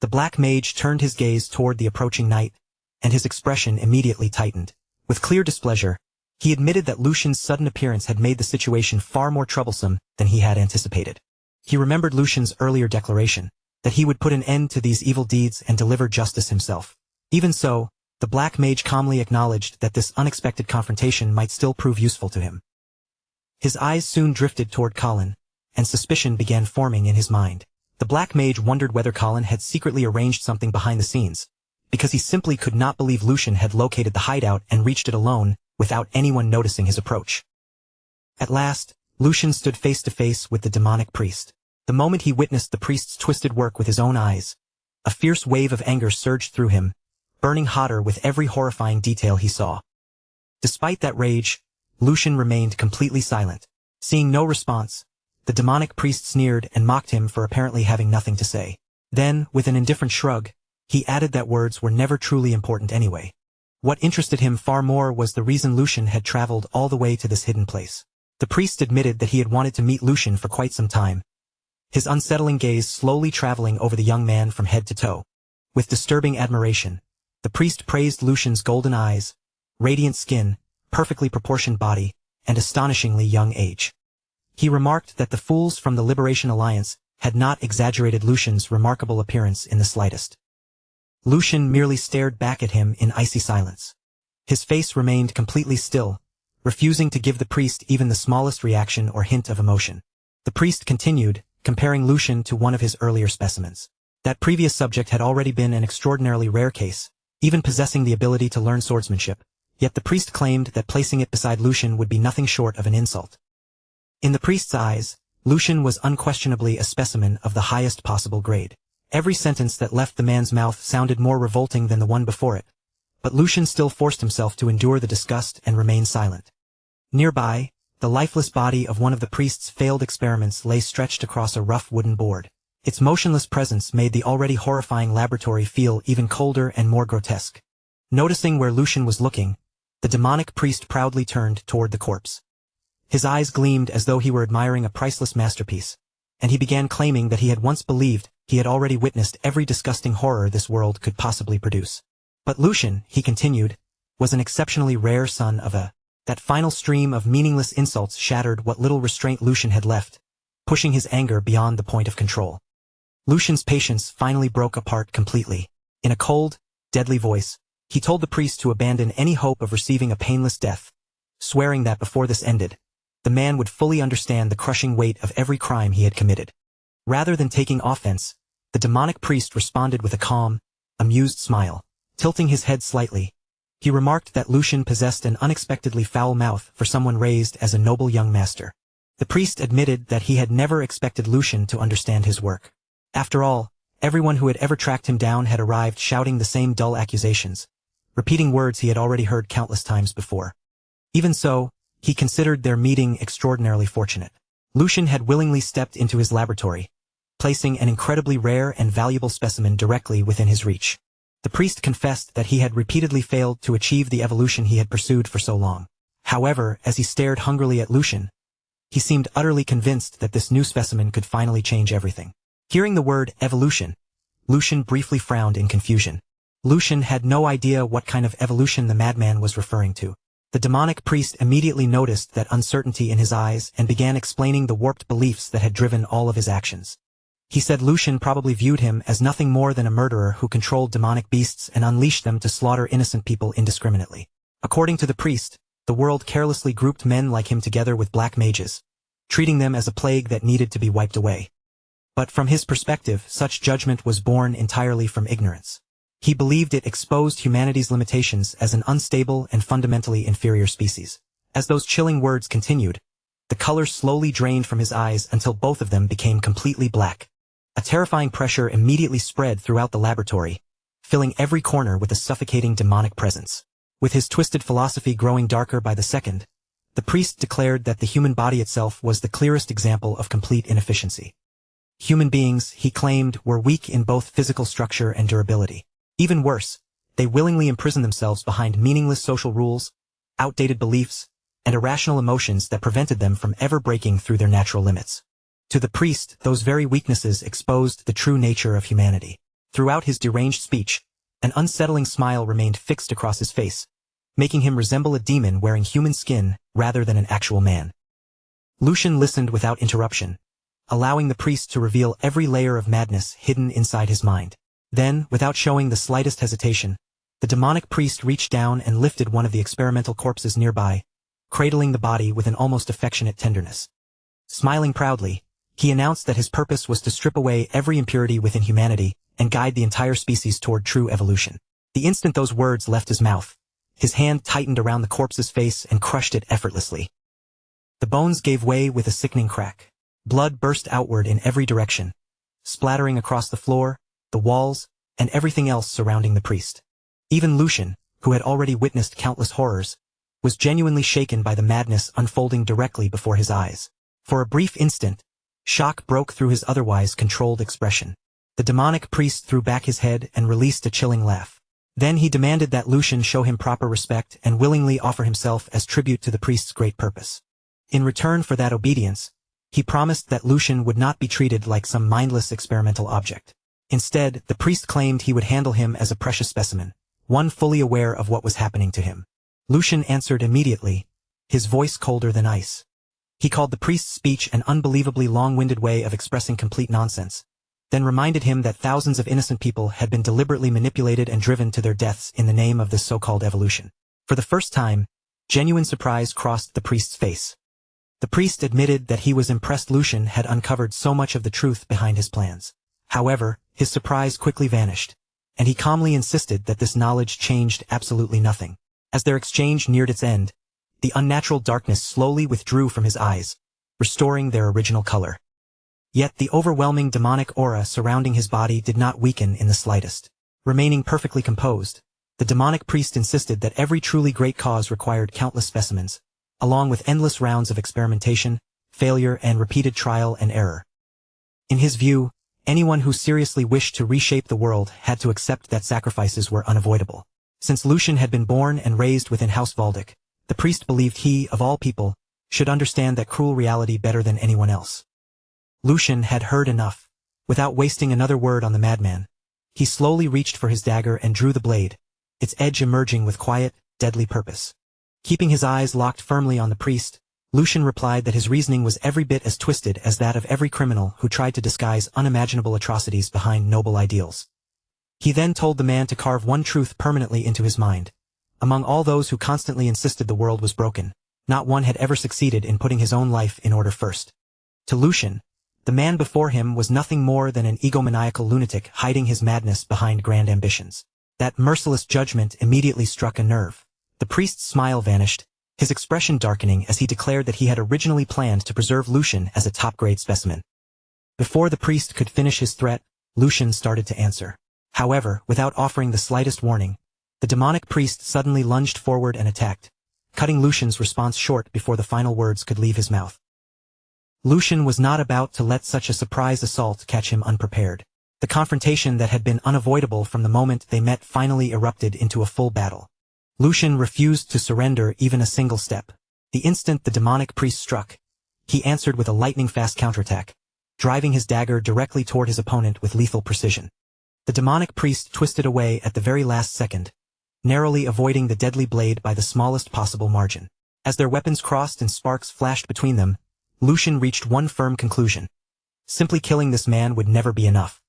S1: The Black Mage turned his gaze toward the approaching night, and his expression immediately tightened. With clear displeasure, he admitted that Lucian's sudden appearance had made the situation far more troublesome than he had anticipated. He remembered Lucian's earlier declaration, that he would put an end to these evil deeds and deliver justice himself. Even so, the Black Mage calmly acknowledged that this unexpected confrontation might still prove useful to him. His eyes soon drifted toward Colin, and suspicion began forming in his mind. The Black Mage wondered whether Colin had secretly arranged something behind the scenes, because he simply could not believe Lucian had located the hideout and reached it alone, without anyone noticing his approach. At last, Lucian stood face to face with the demonic priest. The moment he witnessed the priest's twisted work with his own eyes, a fierce wave of anger surged through him, burning hotter with every horrifying detail he saw. Despite that rage, Lucian remained completely silent. Seeing no response, the demonic priest sneered and mocked him for apparently having nothing to say. Then, with an indifferent shrug, he added that words were never truly important anyway. What interested him far more was the reason Lucian had traveled all the way to this hidden place. The priest admitted that he had wanted to meet Lucian for quite some time, his unsettling gaze slowly traveling over the young man from head to toe. With disturbing admiration, the priest praised Lucian's golden eyes, radiant skin, perfectly proportioned body, and astonishingly young age. He remarked that the fools from the Liberation Alliance had not exaggerated Lucian's remarkable appearance in the slightest. Lucian merely stared back at him in icy silence. His face remained completely still, refusing to give the priest even the smallest reaction or hint of emotion. The priest continued, comparing Lucian to one of his earlier specimens. That previous subject had already been an extraordinarily rare case, even possessing the ability to learn swordsmanship, yet the priest claimed that placing it beside Lucian would be nothing short of an insult. In the priest's eyes, Lucian was unquestionably a specimen of the highest possible grade. Every sentence that left the man's mouth sounded more revolting than the one before it, but Lucian still forced himself to endure the disgust and remain silent. Nearby, the lifeless body of one of the priest's failed experiments lay stretched across a rough wooden board. Its motionless presence made the already horrifying laboratory feel even colder and more grotesque. Noticing where Lucian was looking, the demonic priest proudly turned toward the corpse. His eyes gleamed as though he were admiring a priceless masterpiece, and he began claiming that he had once believed he had already witnessed every disgusting horror this world could possibly produce. But Lucian, he continued, was an exceptionally rare son of a... That final stream of meaningless insults shattered what little restraint Lucian had left, pushing his anger beyond the point of control. Lucian's patience finally broke apart completely. In a cold, deadly voice, he told the priest to abandon any hope of receiving a painless death, swearing that before this ended, the man would fully understand the crushing weight of every crime he had committed. Rather than taking offense, the demonic priest responded with a calm, amused smile. Tilting his head slightly, he remarked that Lucian possessed an unexpectedly foul mouth for someone raised as a noble young master. The priest admitted that he had never expected Lucian to understand his work. After all, everyone who had ever tracked him down had arrived shouting the same dull accusations, repeating words he had already heard countless times before. Even so, he considered their meeting extraordinarily fortunate. Lucian had willingly stepped into his laboratory, placing an incredibly rare and valuable specimen directly within his reach. The priest confessed that he had repeatedly failed to achieve the evolution he had pursued for so long. However, as he stared hungrily at Lucian, he seemed utterly convinced that this new specimen could finally change everything. Hearing the word evolution, Lucian briefly frowned in confusion. Lucian had no idea what kind of evolution the madman was referring to. The demonic priest immediately noticed that uncertainty in his eyes and began explaining the warped beliefs that had driven all of his actions. He said Lucian probably viewed him as nothing more than a murderer who controlled demonic beasts and unleashed them to slaughter innocent people indiscriminately. According to the priest, the world carelessly grouped men like him together with black mages, treating them as a plague that needed to be wiped away. But from his perspective, such judgment was born entirely from ignorance. He believed it exposed humanity's limitations as an unstable and fundamentally inferior species. As those chilling words continued, the color slowly drained from his eyes until both of them became completely black. A terrifying pressure immediately spread throughout the laboratory, filling every corner with a suffocating demonic presence. With his twisted philosophy growing darker by the second, the priest declared that the human body itself was the clearest example of complete inefficiency. Human beings, he claimed, were weak in both physical structure and durability. Even worse, they willingly imprisoned themselves behind meaningless social rules, outdated beliefs, and irrational emotions that prevented them from ever breaking through their natural limits. To the priest, those very weaknesses exposed the true nature of humanity. Throughout his deranged speech, an unsettling smile remained fixed across his face, making him resemble a demon wearing human skin rather than an actual man. Lucian listened without interruption, allowing the priest to reveal every layer of madness hidden inside his mind. Then, without showing the slightest hesitation, the demonic priest reached down and lifted one of the experimental corpses nearby, cradling the body with an almost affectionate tenderness. Smiling proudly, he announced that his purpose was to strip away every impurity within humanity and guide the entire species toward true evolution. The instant those words left his mouth, his hand tightened around the corpse's face and crushed it effortlessly. The bones gave way with a sickening crack. Blood burst outward in every direction, splattering across the floor, the walls, and everything else surrounding the priest. Even Lucian, who had already witnessed countless horrors, was genuinely shaken by the madness unfolding directly before his eyes. For a brief instant, shock broke through his otherwise controlled expression. The demonic priest threw back his head and released a chilling laugh. Then he demanded that Lucian show him proper respect and willingly offer himself as tribute to the priest's great purpose. In return for that obedience, he promised that Lucian would not be treated like some mindless experimental object. Instead, the priest claimed he would handle him as a precious specimen, one fully aware of what was happening to him. Lucian answered immediately, his voice colder than ice. He called the priest's speech an unbelievably long-winded way of expressing complete nonsense, then reminded him that thousands of innocent people had been deliberately manipulated and driven to their deaths in the name of this so-called evolution. For the first time, genuine surprise crossed the priest's face. The priest admitted that he was impressed Lucian had uncovered so much of the truth behind his plans. However, his surprise quickly vanished, and he calmly insisted that this knowledge changed absolutely nothing. As their exchange neared its end, the unnatural darkness slowly withdrew from his eyes, restoring their original color. Yet the overwhelming demonic aura surrounding his body did not weaken in the slightest. Remaining perfectly composed, the demonic priest insisted that every truly great cause required countless specimens, along with endless rounds of experimentation, failure, and repeated trial and error. In his view, anyone who seriously wished to reshape the world had to accept that sacrifices were unavoidable. Since Lucian had been born and raised within House Valdic, the priest believed he, of all people, should understand that cruel reality better than anyone else. Lucian had heard enough. Without wasting another word on the madman, he slowly reached for his dagger and drew the blade, its edge emerging with quiet, deadly purpose. Keeping his eyes locked firmly on the priest, Lucian replied that his reasoning was every bit as twisted as that of every criminal who tried to disguise unimaginable atrocities behind noble ideals. He then told the man to carve one truth permanently into his mind. Among all those who constantly insisted the world was broken, not one had ever succeeded in putting his own life in order first. To Lucian, the man before him was nothing more than an egomaniacal lunatic hiding his madness behind grand ambitions. That merciless judgment immediately struck a nerve. The priest's smile vanished, his expression darkening as he declared that he had originally planned to preserve Lucian as a top-grade specimen. Before the priest could finish his threat, Lucian started to answer. However, without offering the slightest warning, the demonic priest suddenly lunged forward and attacked, cutting Lucian's response short before the final words could leave his mouth. Lucian was not about to let such a surprise assault catch him unprepared. The confrontation that had been unavoidable from the moment they met finally erupted into a full battle. Lucian refused to surrender even a single step. The instant the demonic priest struck, he answered with a lightning-fast counterattack, driving his dagger directly toward his opponent with lethal precision. The demonic priest twisted away at the very last second, narrowly avoiding the deadly blade by the smallest possible margin. As their weapons crossed and sparks flashed between them, Lucian reached one firm conclusion. Simply killing this man would never be enough.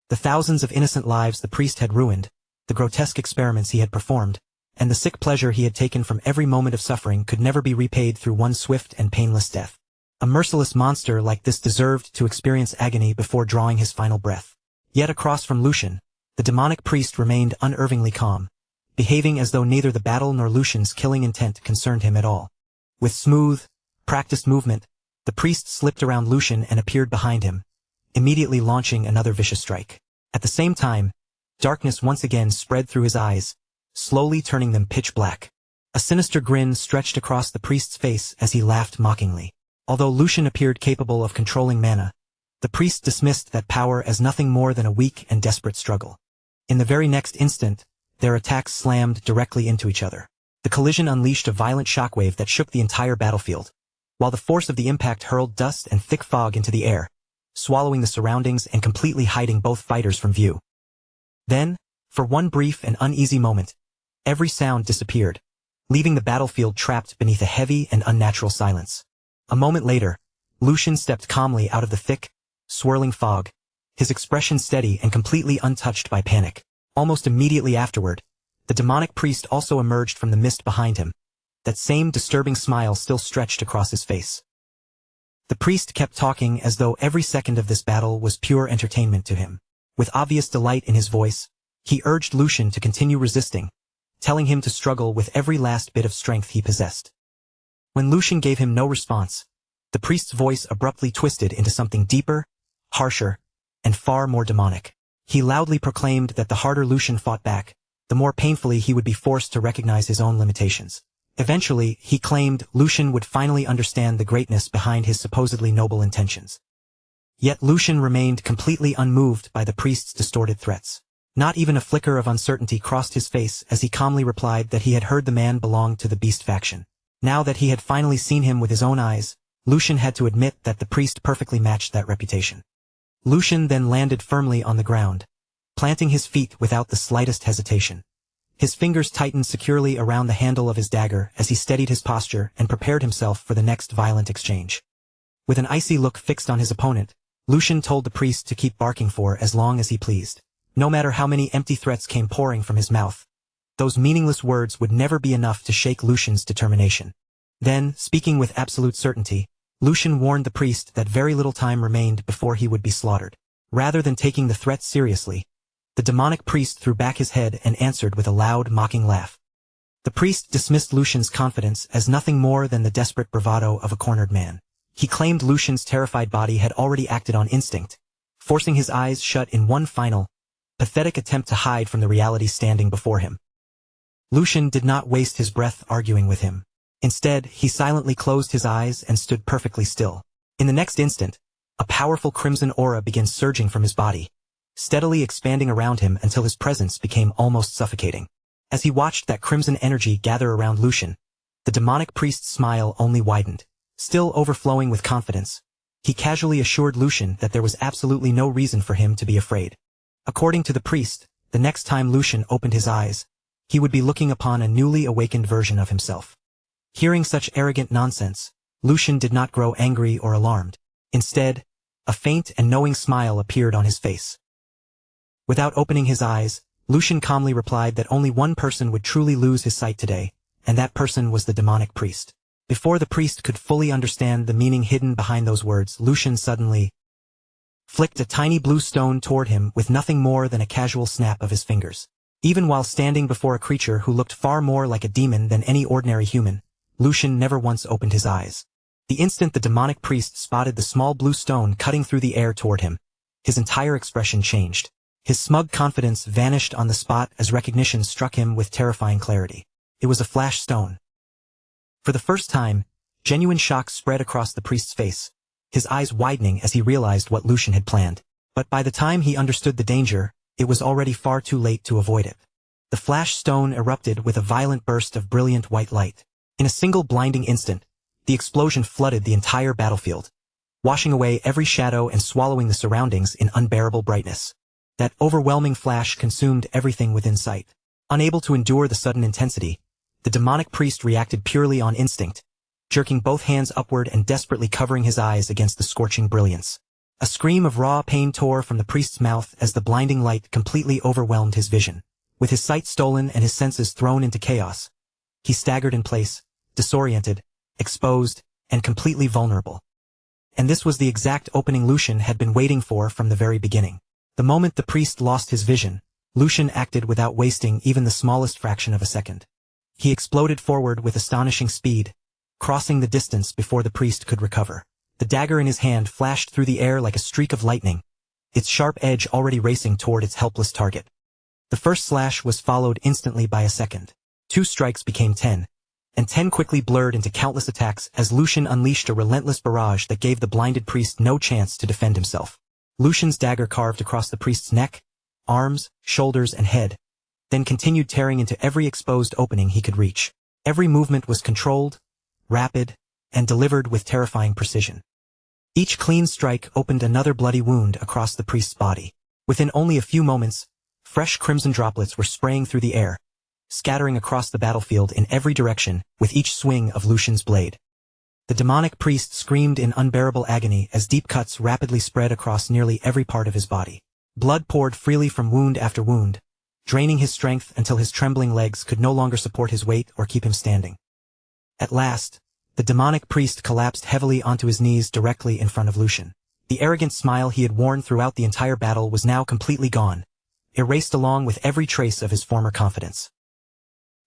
S1: The thousands of innocent lives the priest had ruined, the grotesque experiments he had performed, and the sick pleasure he had taken from every moment of suffering could never be repaid through one swift and painless death. A merciless monster like this deserved to experience agony before drawing his final breath. Yet across from Lucian, the demonic priest remained unervingly calm, behaving as though neither the battle nor Lucian's killing intent concerned him at all. With smooth, practiced movement, the priest slipped around Lucian and appeared behind him, immediately launching another vicious strike. At the same time, darkness once again spread through his eyes, slowly turning them pitch black. A sinister grin stretched across the priest's face as he laughed mockingly. Although Lucian appeared capable of controlling mana, the priest dismissed that power as nothing more than a weak and desperate struggle. In the very next instant, their attacks slammed directly into each other. The collision unleashed a violent shockwave that shook the entire battlefield, while the force of the impact hurled dust and thick fog into the air, swallowing the surroundings and completely hiding both fighters from view. Then, for one brief and uneasy moment, every sound disappeared, leaving the battlefield trapped beneath a heavy and unnatural silence. A moment later, Lucian stepped calmly out of the thick, swirling fog, his expression steady and completely untouched by panic. Almost immediately afterward, the demonic priest also emerged from the mist behind him, that same disturbing smile still stretched across his face. The priest kept talking as though every second of this battle was pure entertainment to him. With obvious delight in his voice, he urged Lucian to continue resisting, telling him to struggle with every last bit of strength he possessed. When Lucian gave him no response, the priest's voice abruptly twisted into something deeper, harsher, and far more demonic. He loudly proclaimed that the harder Lucian fought back, the more painfully he would be forced to recognize his own limitations. Eventually, he claimed Lucian would finally understand the greatness behind his supposedly noble intentions. Yet Lucian remained completely unmoved by the priest's distorted threats. Not even a flicker of uncertainty crossed his face as he calmly replied that he had heard the man belonged to the beast faction. Now that he had finally seen him with his own eyes, Lucian had to admit that the priest perfectly matched that reputation. Lucian then landed firmly on the ground, planting his feet without the slightest hesitation. His fingers tightened securely around the handle of his dagger as he steadied his posture and prepared himself for the next violent exchange. With an icy look fixed on his opponent, Lucian told the priest to keep barking for as long as he pleased. No matter how many empty threats came pouring from his mouth, those meaningless words would never be enough to shake Lucian's determination. Then, speaking with absolute certainty, Lucian warned the priest that very little time remained before he would be slaughtered. Rather than taking the threat seriously, the demonic priest threw back his head and answered with a loud, mocking laugh. The priest dismissed Lucian's confidence as nothing more than the desperate bravado of a cornered man. He claimed Lucian's terrified body had already acted on instinct, forcing his eyes shut in one final, pathetic attempt to hide from the reality standing before him. Lucian did not waste his breath arguing with him. Instead, he silently closed his eyes and stood perfectly still. In the next instant, a powerful crimson aura began surging from his body, steadily expanding around him until his presence became almost suffocating. As he watched that crimson energy gather around Lucian, the demonic priest's smile only widened. Still overflowing with confidence, he casually assured Lucian that there was absolutely no reason for him to be afraid. According to the priest, the next time Lucian opened his eyes, he would be looking upon a newly awakened version of himself. Hearing such arrogant nonsense, Lucian did not grow angry or alarmed. Instead, a faint and knowing smile appeared on his face. Without opening his eyes, Lucian calmly replied that only one person would truly lose his sight today, and that person was the demonic priest. Before the priest could fully understand the meaning hidden behind those words, Lucian suddenly flicked a tiny blue stone toward him with nothing more than a casual snap of his fingers. Even while standing before a creature who looked far more like a demon than any ordinary human, Lucian never once opened his eyes. The instant the demonic priest spotted the small blue stone cutting through the air toward him, his entire expression changed. His smug confidence vanished on the spot as recognition struck him with terrifying clarity. It was a flash stone. For the first time, genuine shock spread across the priest's face, his eyes widening as he realized what Lucian had planned. But by the time he understood the danger, it was already far too late to avoid it. The flash stone erupted with a violent burst of brilliant white light. In a single blinding instant, the explosion flooded the entire battlefield, washing away every shadow and swallowing the surroundings in unbearable brightness. That overwhelming flash consumed everything within sight. Unable to endure the sudden intensity, the demonic priest reacted purely on instinct, jerking both hands upward and desperately covering his eyes against the scorching brilliance. A scream of raw pain tore from the priest's mouth as the blinding light completely overwhelmed his vision. With his sight stolen and his senses thrown into chaos, he staggered in place, disoriented, exposed, and completely vulnerable. And this was the exact opening Lucian had been waiting for from the very beginning. The moment the priest lost his vision, Lucian acted without wasting even the smallest fraction of a second. He exploded forward with astonishing speed, crossing the distance before the priest could recover. The dagger in his hand flashed through the air like a streak of lightning, its sharp edge already racing toward its helpless target. The first slash was followed instantly by a second. 2 strikes became 10, and 10 quickly blurred into countless attacks as Lucian unleashed a relentless barrage that gave the blinded priest no chance to defend himself. Lucian's dagger carved across the priest's neck, arms, shoulders, and head, then continued tearing into every exposed opening he could reach. Every movement was controlled, rapid, and delivered with terrifying precision. Each clean strike opened another bloody wound across the priest's body. Within only a few moments, fresh crimson droplets were spraying through the air, scattering across the battlefield in every direction with each swing of Lucian's blade. The demonic priest screamed in unbearable agony as deep cuts rapidly spread across nearly every part of his body. Blood poured freely from wound after wound, draining his strength until his trembling legs could no longer support his weight or keep him standing. At last, the demonic priest collapsed heavily onto his knees directly in front of Lucian. The arrogant smile he had worn throughout the entire battle was now completely gone, erased along with every trace of his former confidence.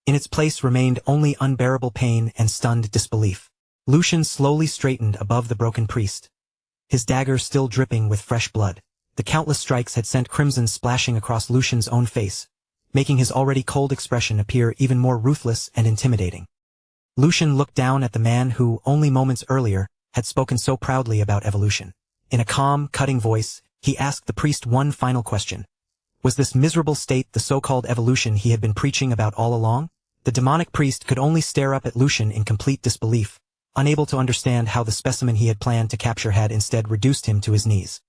S1: In its place remained only unbearable pain and stunned disbelief. Lucian slowly straightened above the broken priest, his dagger still dripping with fresh blood. The countless strikes had sent crimson splashing across Lucian's own face, making his already cold expression appear even more ruthless and intimidating. Lucian looked down at the man who, only moments earlier, had spoken so proudly about evolution. In a calm, cutting voice, he asked the priest one final question. Was this miserable state the so-called evolution he had been preaching about all along? The demonic priest could only stare up at Lucian in complete disbelief, unable to understand how the specimen he had planned to capture had instead reduced him to his knees.